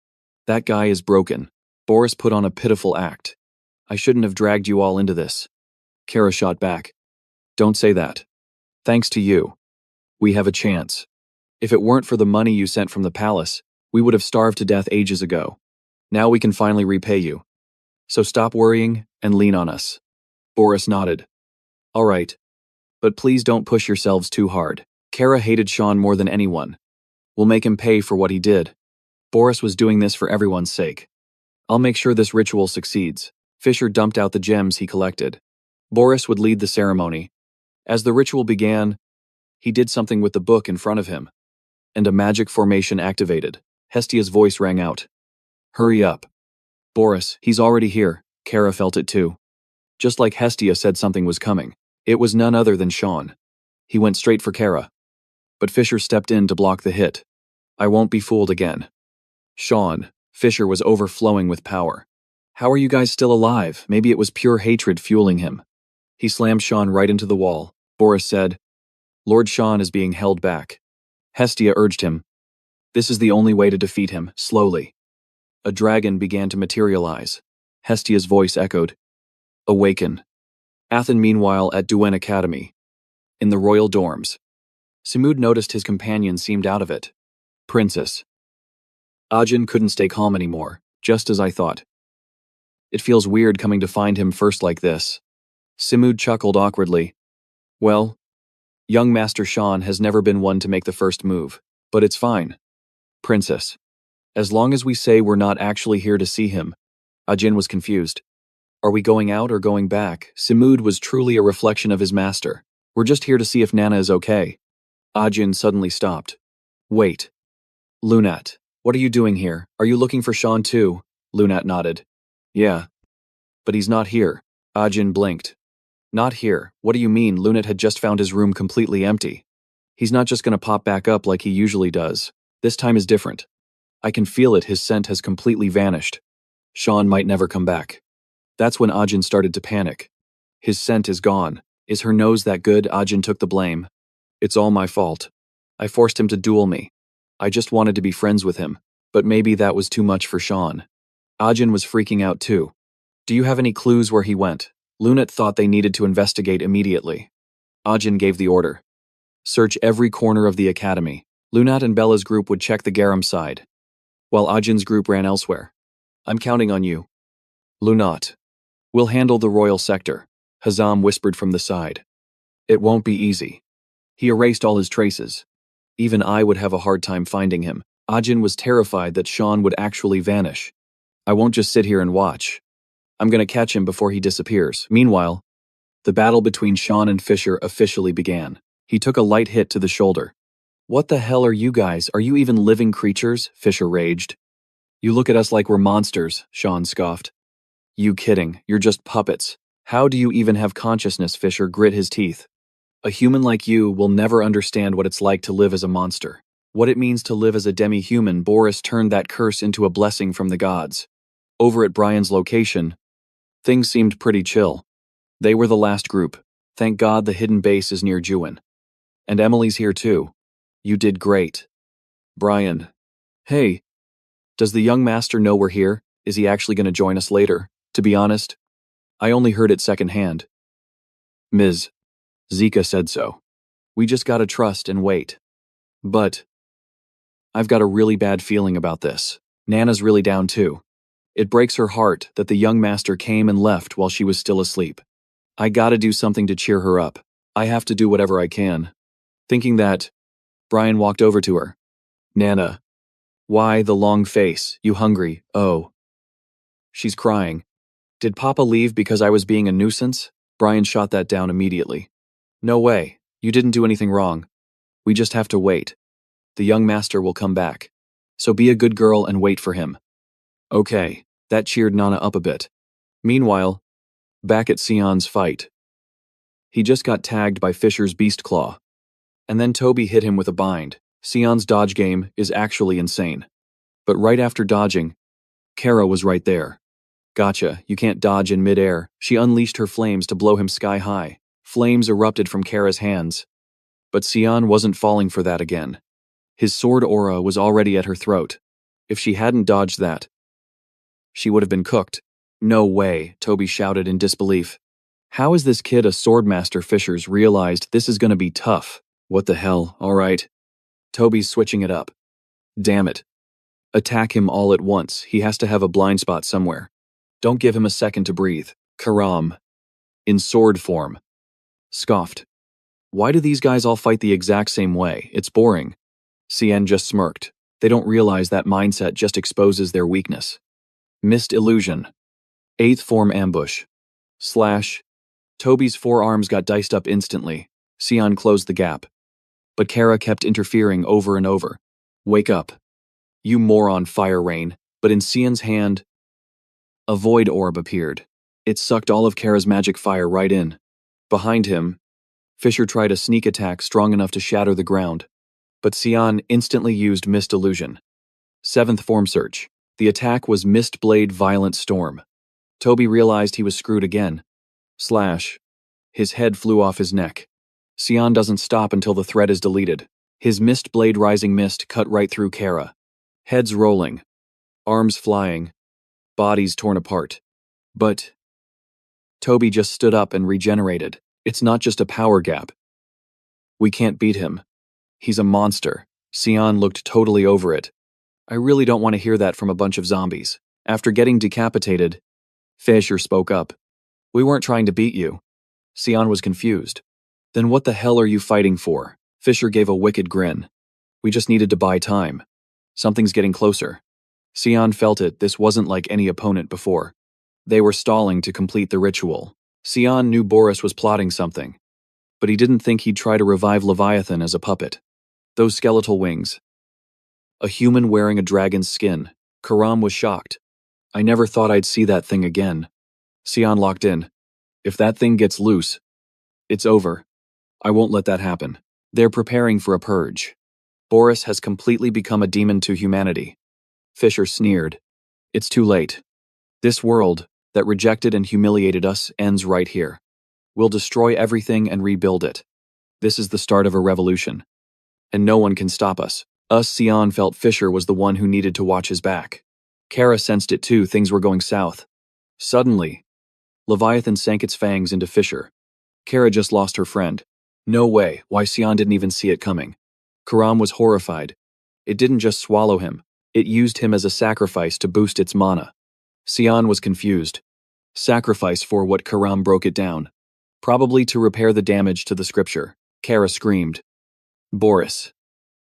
That guy is broken. Boris put on a pitiful act. I shouldn't have dragged you all into this. Kara shot back. Don't say that. Thanks to you. We have a chance. If it weren't for the money you sent from the palace, we would have starved to death ages ago. Now we can finally repay you. So stop worrying and lean on us. Boris nodded. All right. But please don't push yourselves too hard. Kara hated Sean more than anyone. We'll make him pay for what he did. Boris was doing this for everyone's sake. I'll make sure this ritual succeeds. Fisher dumped out the gems he collected. Boris would lead the ceremony. As the ritual began, he did something with the book in front of him, and a magic formation activated. Hestia's voice rang out. Hurry up. Boris, he's already here. Kara felt it too. Just like Hestia said something was coming. It was none other than Sean. He went straight for Kara. But Fisher stepped in to block the hit. I won't be fooled again. Sean, Fisher was overflowing with power. How are you guys still alive? Maybe it was pure hatred fueling him. He slammed Sean right into the wall. Boris said, Lord Sean is being held back. Hestia urged him. This is the only way to defeat him, slowly. A dragon began to materialize. Hestia's voice echoed. Awaken. Athen meanwhile at Duan Academy. In the royal dorms. Simud noticed his companion seemed out of it. Princess. Ajin couldn't stay calm anymore, just as I thought. It feels weird coming to find him first like this. Simud chuckled awkwardly. Well, young Master Sean has never been one to make the first move, but it's fine. Princess. As long as we say we're not actually here to see him. Ajin was confused. Are we going out or going back? Simud was truly a reflection of his master. We're just here to see if Nana is okay. Ajin suddenly stopped. Wait. Lunat, what are you doing here? Are you looking for Sean too? Lunat nodded. Yeah. But he's not here. Ajin blinked. Not here. What do you mean? Lunat had just found his room completely empty. He's not just gonna pop back up like he usually does. This time is different. I can feel it, his scent has completely vanished. Sean might never come back. That's when Ajin started to panic. His scent is gone. Is her nose that good? Ajin took the blame. It's all my fault. I forced him to duel me. I just wanted to be friends with him, but maybe that was too much for Sean. Ajin was freaking out too. Do you have any clues where he went? Lunat thought they needed to investigate immediately. Ajin gave the order. Search every corner of the academy. Lunat and Bella's group would check the Garam side, while Ajin's group ran elsewhere. I'm counting on you. Lunat. We'll handle the royal sector, Hazam whispered from the side. It won't be easy. He erased all his traces. Even I would have a hard time finding him. Ajin was terrified that Sean would actually vanish. I won't just sit here and watch. I'm gonna catch him before he disappears. Meanwhile, the battle between Sean and Fisher officially began. He took a light hit to the shoulder. What the hell are you guys? Are you even living creatures? Fisher raged. You look at us like we're monsters, Sean scoffed. You kidding, you're just puppets. How do you even have consciousness? Fisher grit his teeth. A human like you will never understand what it's like to live as a monster. What it means to live as a demi-human. Boris turned that curse into a blessing from the gods. Over at Brian's location, things seemed pretty chill. They were the last group. Thank God the hidden base is near Juin. And Emily's here too. You did great. Brian. Hey. Does the young master know we're here? Is he actually going to join us later? To be honest, I only heard it secondhand. Ms. Zika said so. We just gotta trust and wait. But I've got a really bad feeling about this. Nana's really down too. It breaks her heart that the young master came and left while she was still asleep. I gotta do something to cheer her up. I have to do whatever I can. Thinking that, Brian walked over to her. Nana. Why the long face? You hungry? Oh. She's crying. Did Papa leave because I was being a nuisance? Brian shot that down immediately. No way. You didn't do anything wrong. We just have to wait. The young master will come back. So be a good girl and wait for him. Okay. That cheered Nana up a bit. Meanwhile, back at Sion's fight. He just got tagged by Fisher's beast claw. And then Toby hit him with a bind. Sion's dodge game is actually insane. But right after dodging, Kara was right there. Gotcha, you can't dodge in midair. She unleashed her flames to blow him sky high. Flames erupted from Kara's hands. But Sion wasn't falling for that again. His sword aura was already at her throat. If she hadn't dodged that, she would have been cooked. No way, Toby shouted in disbelief. How is this kid a swordmaster? Fishers realized this is gonna be tough. What the hell, alright. Toby's switching it up. Damn it. Attack him all at once, he has to have a blind spot somewhere. Don't give him a second to breathe. Karam. In sword form. Scoffed. Why do these guys all fight the exact same way? It's boring. Cien just smirked. They don't realize that mindset just exposes their weakness. Missed illusion. 8th form ambush. Slash. Toby's forearms got diced up instantly. Cien closed the gap. But Kara kept interfering over and over. Wake up. You moron, fire rain. But in Cien's hand, a void orb appeared. It sucked all of Kara's magic fire right in. Behind him, Fisher tried a sneak attack strong enough to shatter the ground. But Cien instantly used Mist Illusion. 7th form search. The attack was Mist Blade Violent Storm. Toby realized he was screwed again. Slash. His head flew off his neck. Cien doesn't stop until the thread is deleted. His Mist Blade Rising Mist cut right through Kara. Heads rolling. Arms flying. Bodies torn apart. But Toby just stood up and regenerated. It's not just a power gap. We can't beat him. He's a monster. Cien looked totally over it. I really don't want to hear that from a bunch of zombies. After getting decapitated, Fisher spoke up. We weren't trying to beat you. Cien was confused. Then what the hell are you fighting for? Fisher gave a wicked grin. We just needed to buy time. Something's getting closer. Cien felt it. This wasn't like any opponent before. They were stalling to complete the ritual. Cien knew Boris was plotting something. But he didn't think he'd try to revive Leviathan as a puppet. Those skeletal wings. A human wearing a dragon's skin. Karam was shocked. I never thought I'd see that thing again. Cien locked in. If that thing gets loose, it's over. I won't let that happen. They're preparing for a purge. Boris has completely become a demon to humanity. Fisher sneered. It's too late. This world, that rejected and humiliated us, ends right here. We'll destroy everything and rebuild it. This is the start of a revolution. And no one can stop us. Cien felt Fisher was the one who needed to watch his back. Kara sensed it too, things were going south. Suddenly, Leviathan sank its fangs into Fisher. Kara just lost her friend. No way, why Cien didn't even see it coming. Karam was horrified. It didn't just swallow him, it used him as a sacrifice to boost its mana. Cien was confused. Sacrifice for what? Karam broke it down. Probably to repair the damage to the scripture. Kara screamed. Boris.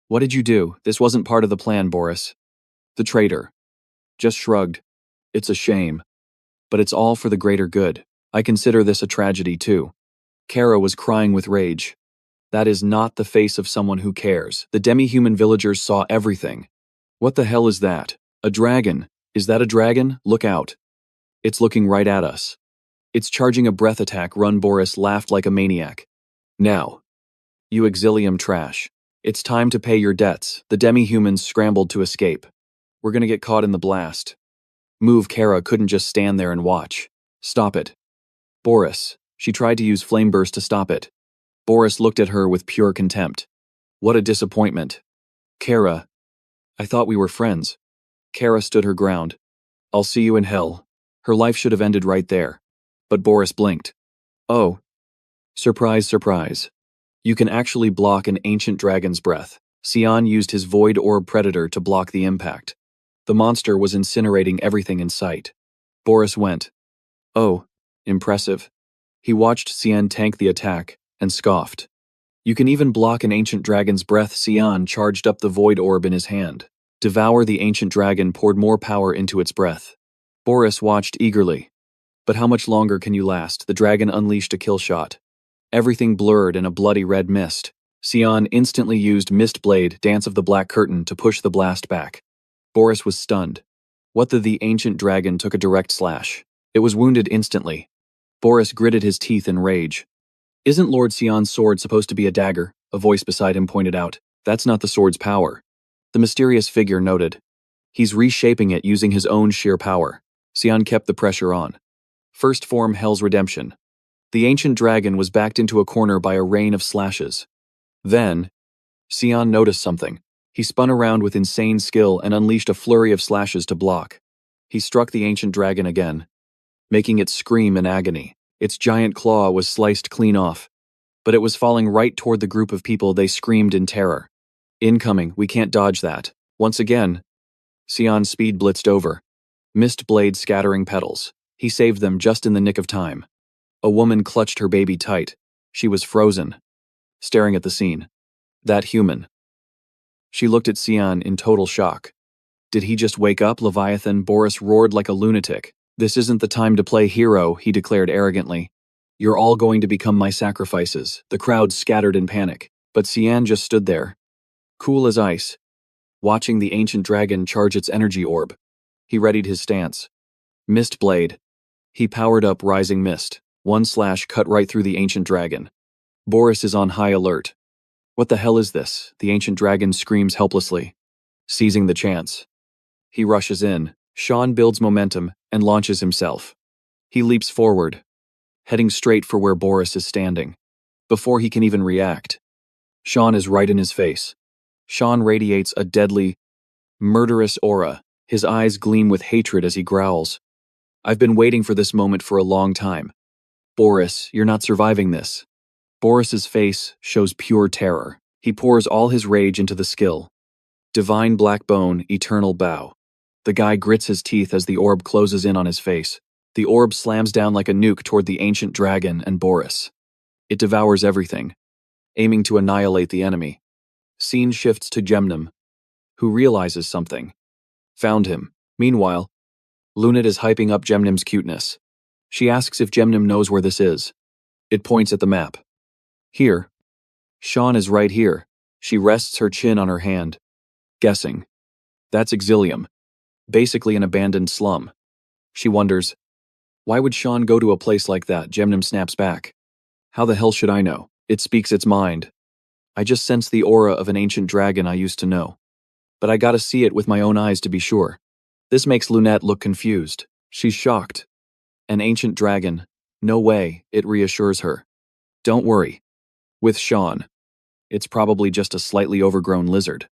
What did you do? This wasn't part of the plan, Boris. The traitor. Just shrugged. It's a shame. But it's all for the greater good. I consider this a tragedy too. Kara was crying with rage. That is not the face of someone who cares. The demi-human villagers saw everything. What the hell is that? A dragon. Is that a dragon? Look out. It's looking right at us. It's charging a breath attack. Run, Boris laughed like a maniac. Now. You exilium trash. It's time to pay your debts. The demi-humans scrambled to escape. We're gonna get caught in the blast. Move. Kara couldn't just stand there and watch. Stop it. Boris. She tried to use Flame Burst to stop it. Boris looked at her with pure contempt. What a disappointment. Kara. I thought we were friends. Kara stood her ground. I'll see you in hell. Her life should have ended right there. But Boris blinked. Oh. Surprise, surprise. You can actually block an ancient dragon's breath. Cien used his Void Orb Predator to block the impact. The monster was incinerating everything in sight. Boris went. Oh, impressive. He watched Cien tank the attack, and scoffed. You can even block an ancient dragon's breath. Cien charged up the Void Orb in his hand. Devour. The ancient dragon poured more power into its breath. Boris watched eagerly. But how much longer can you last? The dragon unleashed a kill shot. Everything blurred in a bloody red mist. Cien instantly used Mist Blade, Dance of the Black Curtain, to push the blast back. Boris was stunned. What the ancient dragon took a direct slash. It was wounded instantly. Boris gritted his teeth in rage. Isn't Lord Cien's sword supposed to be a dagger? A voice beside him pointed out. That's not the sword's power. The mysterious figure noted. He's reshaping it using his own sheer power. Xian kept the pressure on. First form Hell's Redemption. The ancient dragon was backed into a corner by a rain of slashes. Then, Xian noticed something. He spun around with insane skill and unleashed a flurry of slashes to block. He struck the ancient dragon again, making it scream in agony. Its giant claw was sliced clean off, but it was falling right toward the group of people. They screamed in terror. Incoming, we can't dodge that. Once again, Xian speed blitzed over. Mist blade scattering petals. He saved them just in the nick of time. A woman clutched her baby tight. She was frozen, staring at the scene. That human. She looked at Xian in total shock. Did he just wake up, Leviathan? Boris roared like a lunatic. This isn't the time to play hero, he declared arrogantly. You're all going to become my sacrifices. The crowd scattered in panic, but Xian just stood there, cool as ice, watching the ancient dragon charge its energy orb. He readied his stance. Mist blade. He powered up rising mist. One slash cut right through the ancient dragon. Boris is on high alert. What the hell is this? The ancient dragon screams helplessly, seizing the chance. He rushes in. Sean builds momentum and launches himself. He leaps forward, heading straight for where Boris is standing. Before he can even react, Sean is right in his face. Sean radiates a deadly, murderous aura. His eyes gleam with hatred as he growls. I've been waiting for this moment for a long time. Boris, you're not surviving this. Boris's face shows pure terror. He pours all his rage into the skill. Divine Black Bone, Eternal Bow. The guy grits his teeth as the orb closes in on his face. The orb slams down like a nuke toward the ancient dragon and Boris. It devours everything, aiming to annihilate the enemy. Scene shifts to Gemnum, who realizes something. Found him. Meanwhile, Lunat is hyping up Gemnum's cuteness. She asks if Gemnum knows where this is. It points at the map. Here. Sean is right here. She rests her chin on her hand. Guessing. That's Exilium. Basically an abandoned slum. She wonders, why would Sean go to a place like that? Gemnum snaps back. How the hell should I know? It speaks its mind. I just sense the aura of an ancient dragon I used to know. But I gotta see it with my own eyes to be sure. This makes Lunat look confused. She's shocked. An ancient dragon. No way, it reassures her. Don't worry. With Sean, it's probably just a slightly overgrown lizard.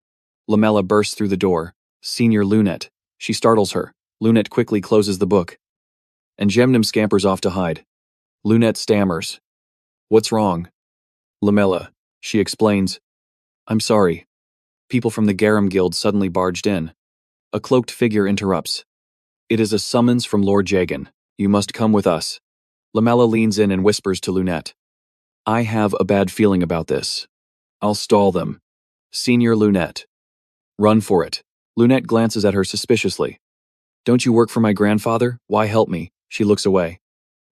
Lamella bursts through the door. Senior Lunat. She startles her. Lunat quickly closes the book. And Gemnum scampers off to hide. Lunat stammers. What's wrong? Lamella. She explains. I'm sorry. People from the Garum Guild suddenly barged in. A cloaked figure interrupts. It is a summons from Lord Jagan. You must come with us. Lamella leans in and whispers to Lunat. I have a bad feeling about this. I'll stall them. Senior Lunat. Run for it. Lunat glances at her suspiciously. Don't you work for my grandfather? Why help me? She looks away.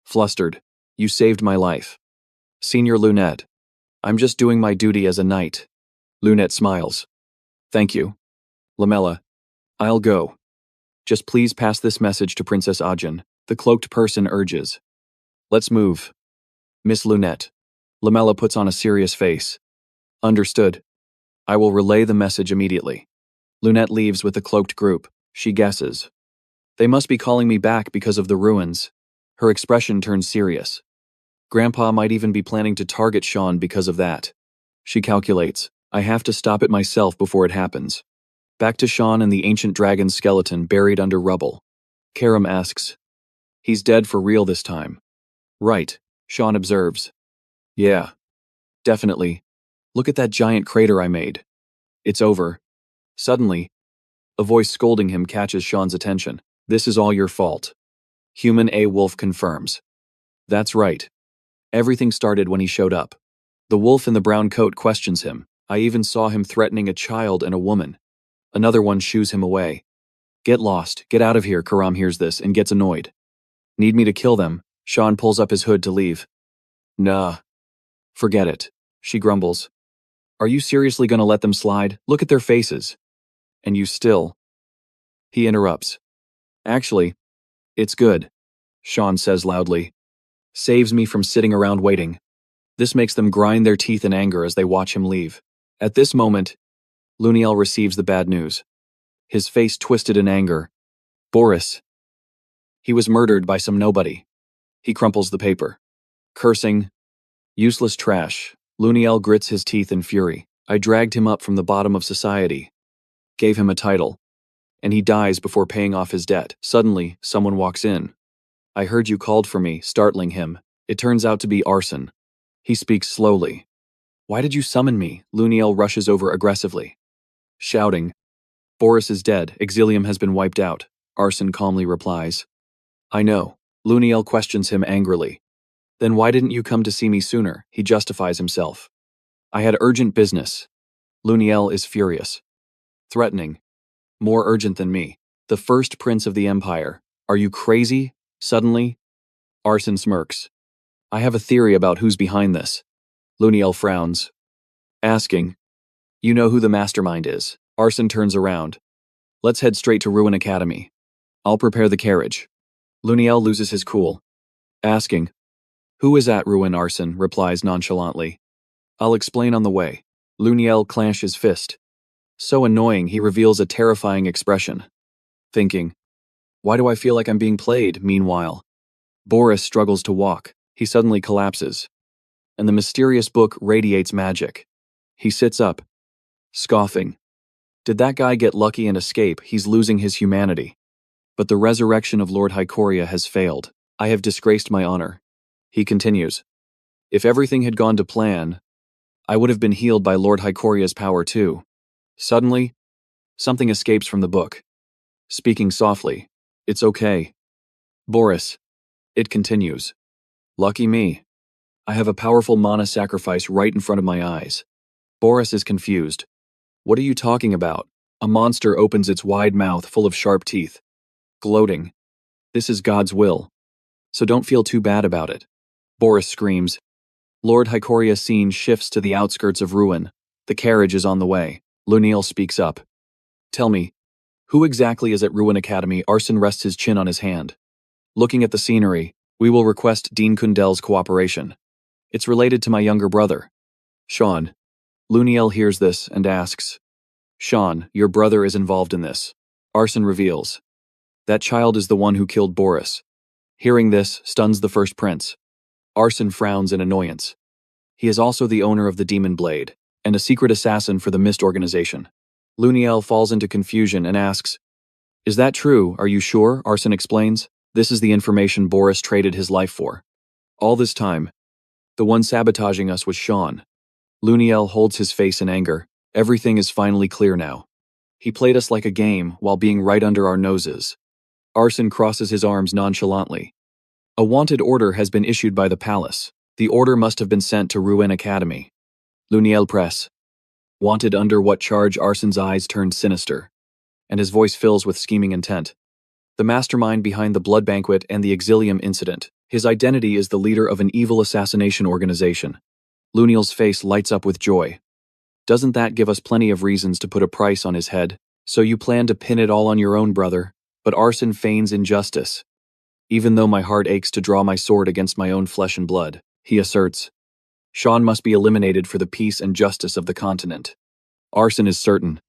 Flustered. You saved my life. Senior Lunat. I'm just doing my duty as a knight. Lunat smiles. Thank you. Lamella. I'll go. Just please pass this message to Princess Ajin. The cloaked person urges. Let's move. Miss Lunat. Lamella puts on a serious face. Understood. I will relay the message immediately. Lunat leaves with the cloaked group. She guesses. They must be calling me back because of the ruins. Her expression turns serious. Grandpa might even be planning to target Sean because of that. She calculates. I have to stop it myself before it happens. Back to Sean and the ancient dragon's skeleton buried under rubble. Karam asks. He's dead for real this time. Right, Sean observes. Yeah. Definitely. Look at that giant crater I made. It's over. Suddenly, a voice scolding him catches Sean's attention. This is all your fault. Human A. Wolf confirms. That's right. Everything started when he showed up. The wolf in the brown coat questions him. I even saw him threatening a child and a woman. Another one shoos him away. Get lost, get out of here. Karam hears this and gets annoyed. Need me to kill them? Sean pulls up his hood to leave. Nah. Forget it. She grumbles. Are you seriously gonna let them slide? Look at their faces. And you still. He interrupts. Actually, it's good, Sean says loudly. Saves me from sitting around waiting. This makes them grind their teeth in anger as they watch him leave. At this moment, Luniel receives the bad news. His face twisted in anger. Boris. He was murdered by some nobody. He crumples the paper. Cursing. Useless trash. Luniel grits his teeth in fury. I dragged him up from the bottom of society. Gave him a title. And he dies before paying off his debt. Suddenly, someone walks in. I heard you called for me, startling him. It turns out to be Arson. He speaks slowly. Why did you summon me? Luniel rushes over aggressively. Shouting. Boris is dead. Exilium has been wiped out. Arson calmly replies. I know. Luniel questions him angrily. Then why didn't you come to see me sooner? He justifies himself. I had urgent business. Luniel is furious. Threatening. More urgent than me. The first prince of the empire. Are you crazy? Suddenly? Arson smirks. I have a theory about who's behind this. Luniel frowns. Asking. You know who the mastermind is. Arson turns around. Let's head straight to Ruin Academy. I'll prepare the carriage. Luniel loses his cool. Asking. Who is at Ruin? Arson replies nonchalantly. I'll explain on the way. Luniel clenches his fist. So annoying, he reveals a terrifying expression. Thinking. Why do I feel like I'm being played? Meanwhile, Boris struggles to walk. He suddenly collapses. And the mysterious book radiates magic. He sits up. Scoffing. Did that guy get lucky and escape? He's losing his humanity. But the resurrection of Lord Hycoria has failed. I have disgraced my honor. He continues. If everything had gone to plan, I would have been healed by Lord Hycoria's power too. Suddenly, something escapes from the book. Speaking softly. It's okay. Boris. It continues. Lucky me. I have a powerful mana sacrifice right in front of my eyes. Boris is confused. What are you talking about? A monster opens its wide mouth full of sharp teeth. Gloating. This is God's will. So don't feel too bad about it. Boris screams. Lord Hycoria scene shifts to the outskirts of Ruin. The carriage is on the way. Luniel speaks up. Tell me, who exactly is at Ruin Academy? Arson rests his chin on his hand. Looking at the scenery, we will request Dean Kundel's cooperation. It's related to my younger brother. Sean. Luniel hears this and asks. Sean, your brother is involved in this. Arson reveals. That child is the one who killed Boris. Hearing this stuns the first prince. Arson frowns in annoyance. He is also the owner of the Demon Blade, and a secret assassin for the Mist organization. Luniel falls into confusion and asks, Is that true? Are you sure? Arson explains. This is the information Boris traded his life for. All this time, the one sabotaging us was Sean. Luniel holds his face in anger. Everything is finally clear now. He played us like a game while being right under our noses. Arson crosses his arms nonchalantly. A wanted order has been issued by the palace. The order must have been sent to Ruin Academy. Luniel press. Wanted under what charge? Arson's eyes turned sinister, and his voice fills with scheming intent. The mastermind behind the blood banquet and the Exilium incident. His identity is the leader of an evil assassination organization. Luniel's face lights up with joy. Doesn't that give us plenty of reasons to put a price on his head? So you plan to pin it all on your own brother, but Arson feigns injustice. Even though my heart aches to draw my sword against my own flesh and blood, he asserts. Sean must be eliminated for the peace and justice of the continent. Arson is certain.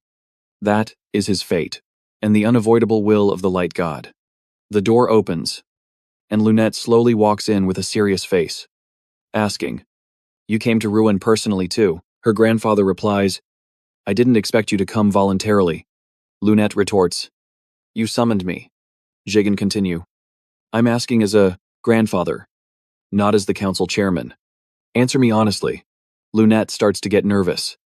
That is his fate, and the unavoidable will of the light god. The door opens, and Lunette slowly walks in with a serious face, asking, You came to Ruin personally too? Her grandfather replies, I didn't expect you to come voluntarily. Lunette retorts, You summoned me. Jigen continue. I'm asking as a grandfather, not as the council chairman. Answer me honestly. Lunette starts to get nervous.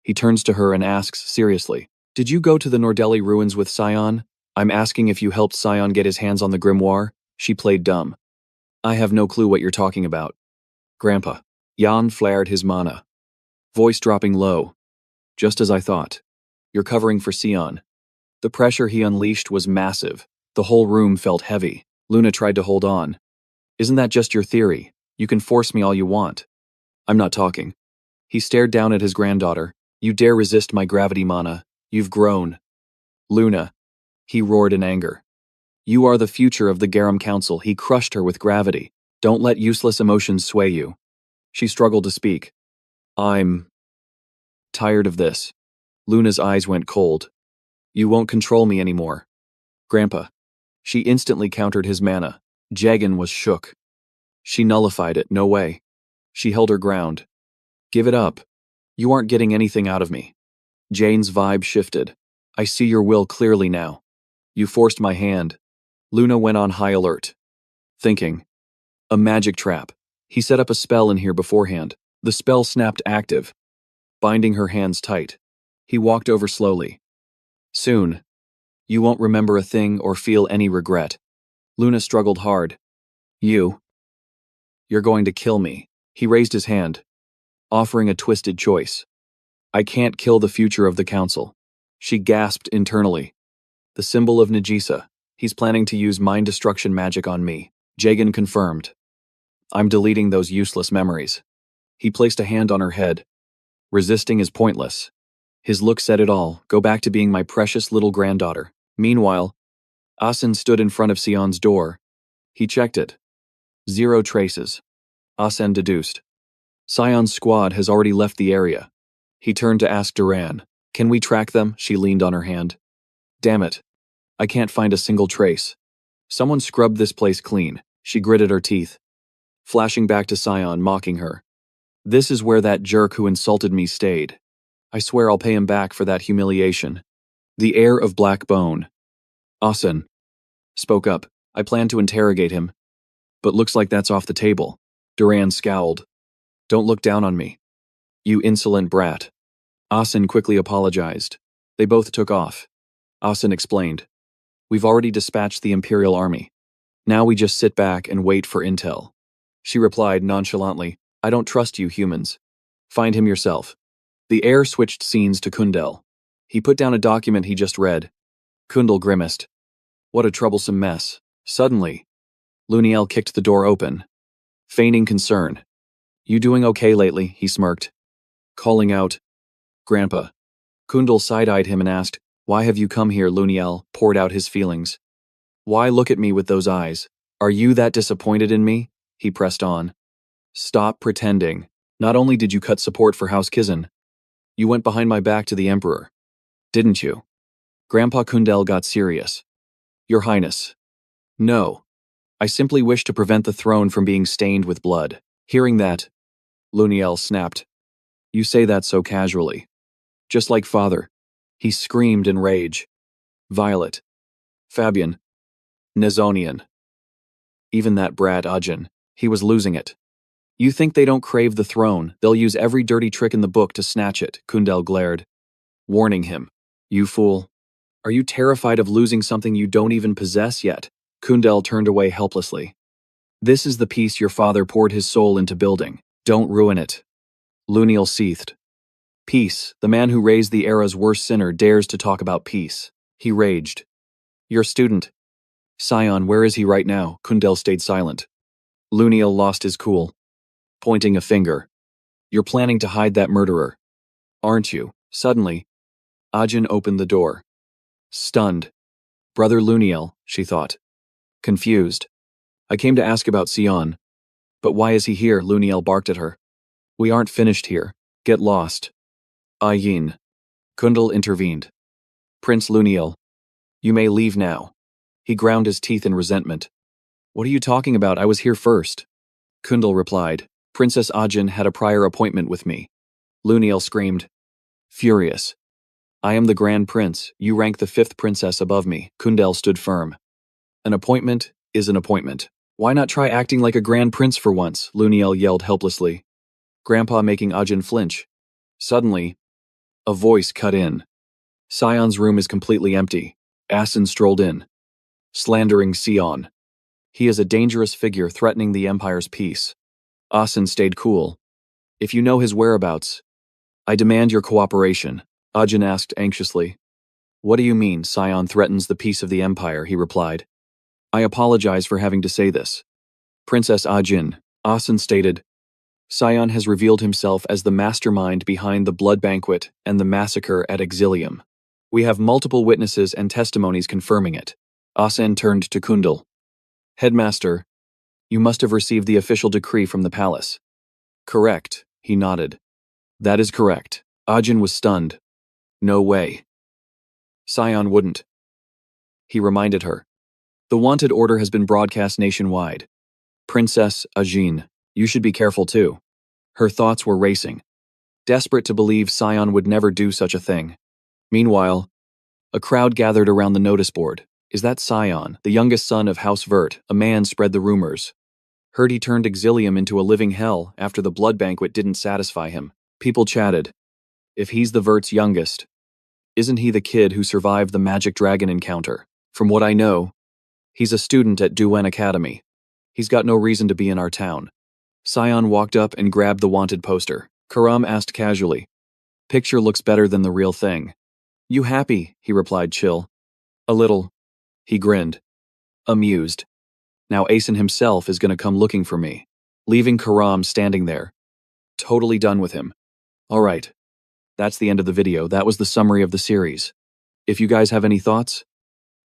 He turns to her and asks seriously, Did you go to the Nordelli ruins with Sion? I'm asking if you helped Sion get his hands on the grimoire. She played dumb. I have no clue what you're talking about. Grandpa. Jan flared his mana. Voice dropping low. Just as I thought. You're covering for Sion. The pressure he unleashed was massive. The whole room felt heavy. Luna tried to hold on. Isn't that just your theory? You can force me all you want. I'm not talking. He stared down at his granddaughter. You dare resist my gravity mana. You've grown. Luna. He roared in anger. You are the future of the Garum Council. He crushed her with gravity. Don't let useless emotions sway you. She struggled to speak. I'm tired of this. Luna's eyes went cold. You won't control me anymore. Grandpa. She instantly countered his mana. Jagan was shook. She nullified it, no way. She held her ground. Give it up. You aren't getting anything out of me. Jane's vibe shifted. I see your will clearly now. You forced my hand. Luna went on high alert. Thinking. A magic trap. He set up a spell in here beforehand. The spell snapped active, binding her hands tight. He walked over slowly. Soon, you won't remember a thing or feel any regret. Luna struggled hard. You're going to kill me. He raised his hand, offering a twisted choice. I can't kill the future of the council. She gasped internally. The symbol of Najisa. He's planning to use mind destruction magic on me. Jagan confirmed. I'm deleting those useless memories. He placed a hand on her head. Resisting is pointless. His look said it all. Go back to being my precious little granddaughter. Meanwhile, Asen stood in front of Sion's door. He checked it. 0 traces. Asen deduced. Sion's squad has already left the area. He turned to ask Duran. Can we track them? She leaned on her hand. Damn it. I can't find a single trace. Someone scrubbed this place clean. She gritted her teeth, flashing back to Sion, mocking her. This is where that jerk who insulted me stayed. I swear I'll pay him back for that humiliation. The heir of Black Bone. Asen spoke up. I plan to interrogate him, but looks like that's off the table. Duran scowled. Don't look down on me. You insolent brat. Asen quickly apologized. They both took off. Asen explained. We've already dispatched the Imperial Army. Now we just sit back and wait for intel. She replied nonchalantly, I don't trust you humans. Find him yourself. The heir switched scenes to Kundel. He put down a document he just read. Kundel grimaced. What a troublesome mess. Suddenly, Luniel kicked the door open, feigning concern. You doing okay lately? He smirked, calling out, Grandpa. Kundel side-eyed him and asked, Why have you come here? Luniel poured out his feelings. Why look at me with those eyes? Are you that disappointed in me? He pressed on. Stop pretending. Not only did you cut support for House Kizan, you went behind my back to the Emperor. Didn't you? Grandpa Kundel got serious. Your Highness. No. I simply wish to prevent the throne from being stained with blood. Hearing that, Luniel snapped. You say that so casually. Just like father. He screamed in rage. Violet. Fabian. Nezonian. Even that brat Ajin. He was losing it. You think they don't crave the throne, they'll use every dirty trick in the book to snatch it, Kundel glared, warning him. You fool. Are you terrified of losing something you don't even possess yet? Kundel turned away helplessly. This is the peace your father poured his soul into building. Don't ruin it. Luniel seethed. Peace, the man who raised the era's worst sinner dares to talk about peace. He raged. Your student. Sion, where is he right now? Kundel stayed silent. Luniel lost his cool, pointing a finger. You're planning to hide that murderer, aren't you? Suddenly, Ajin opened the door. Stunned. Brother Luniel, she thought. Confused. I came to ask about Sion. But why is he here? Luniel barked at her. We aren't finished here. Get lost. Ayin. Kundel intervened. Prince Luniel, you may leave now. He ground his teeth in resentment. What are you talking about? I was here first. Kundel replied. Princess Ajin had a prior appointment with me. Luniel screamed. Furious. I am the Grand Prince. You rank the 5th princess above me. Kundel stood firm. An appointment is an appointment. Why not try acting like a Grand Prince for once? Luniel yelled helplessly. Grandpa making Ajin flinch. Suddenly, a voice cut in. Sion's room is completely empty. Asen strolled in, slandering Sion. He is a dangerous figure threatening the Empire's peace. Asen stayed cool. If you know his whereabouts, I demand your cooperation. Ajin asked anxiously. What do you mean Sion threatens the peace of the Empire? He replied. I apologize for having to say this. Princess Ajin, Asen stated. Sion has revealed himself as the mastermind behind the blood banquet and the massacre at Exilium. We have multiple witnesses and testimonies confirming it. Asen turned to Kundel. Headmaster, you must have received the official decree from the palace. Correct, he nodded. That is correct. Ajin was stunned. No way. Sion wouldn't. He reminded her. The wanted order has been broadcast nationwide. Princess Ajin, you should be careful too. Her thoughts were racing, desperate to believe Sion would never do such a thing. Meanwhile, a crowd gathered around the notice board. Is that Sion, the youngest son of House Vert? A man spread the rumors. Heard he turned Exilium into a living hell after the blood banquet didn't satisfy him. People chatted. If he's the Vert's youngest, isn't he the kid who survived the magic dragon encounter? From what I know, he's a student at Duen Academy. He's got no reason to be in our town. Sion walked up and grabbed the wanted poster. Karam asked casually, "Picture looks better than the real thing." "You happy?" he replied chill. "A little." He grinned, amused. Now Asen himself is gonna come looking for me. Leaving Karam standing there. Totally done with him. Alright. That's the end of the video. That was the summary of the series. If you guys have any thoughts,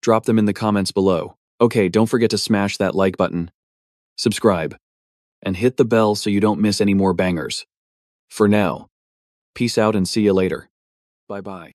drop them in the comments below. Okay, don't forget to smash that like button, subscribe, and hit the bell so you don't miss any more bangers. For now, peace out and see you later. Bye-bye.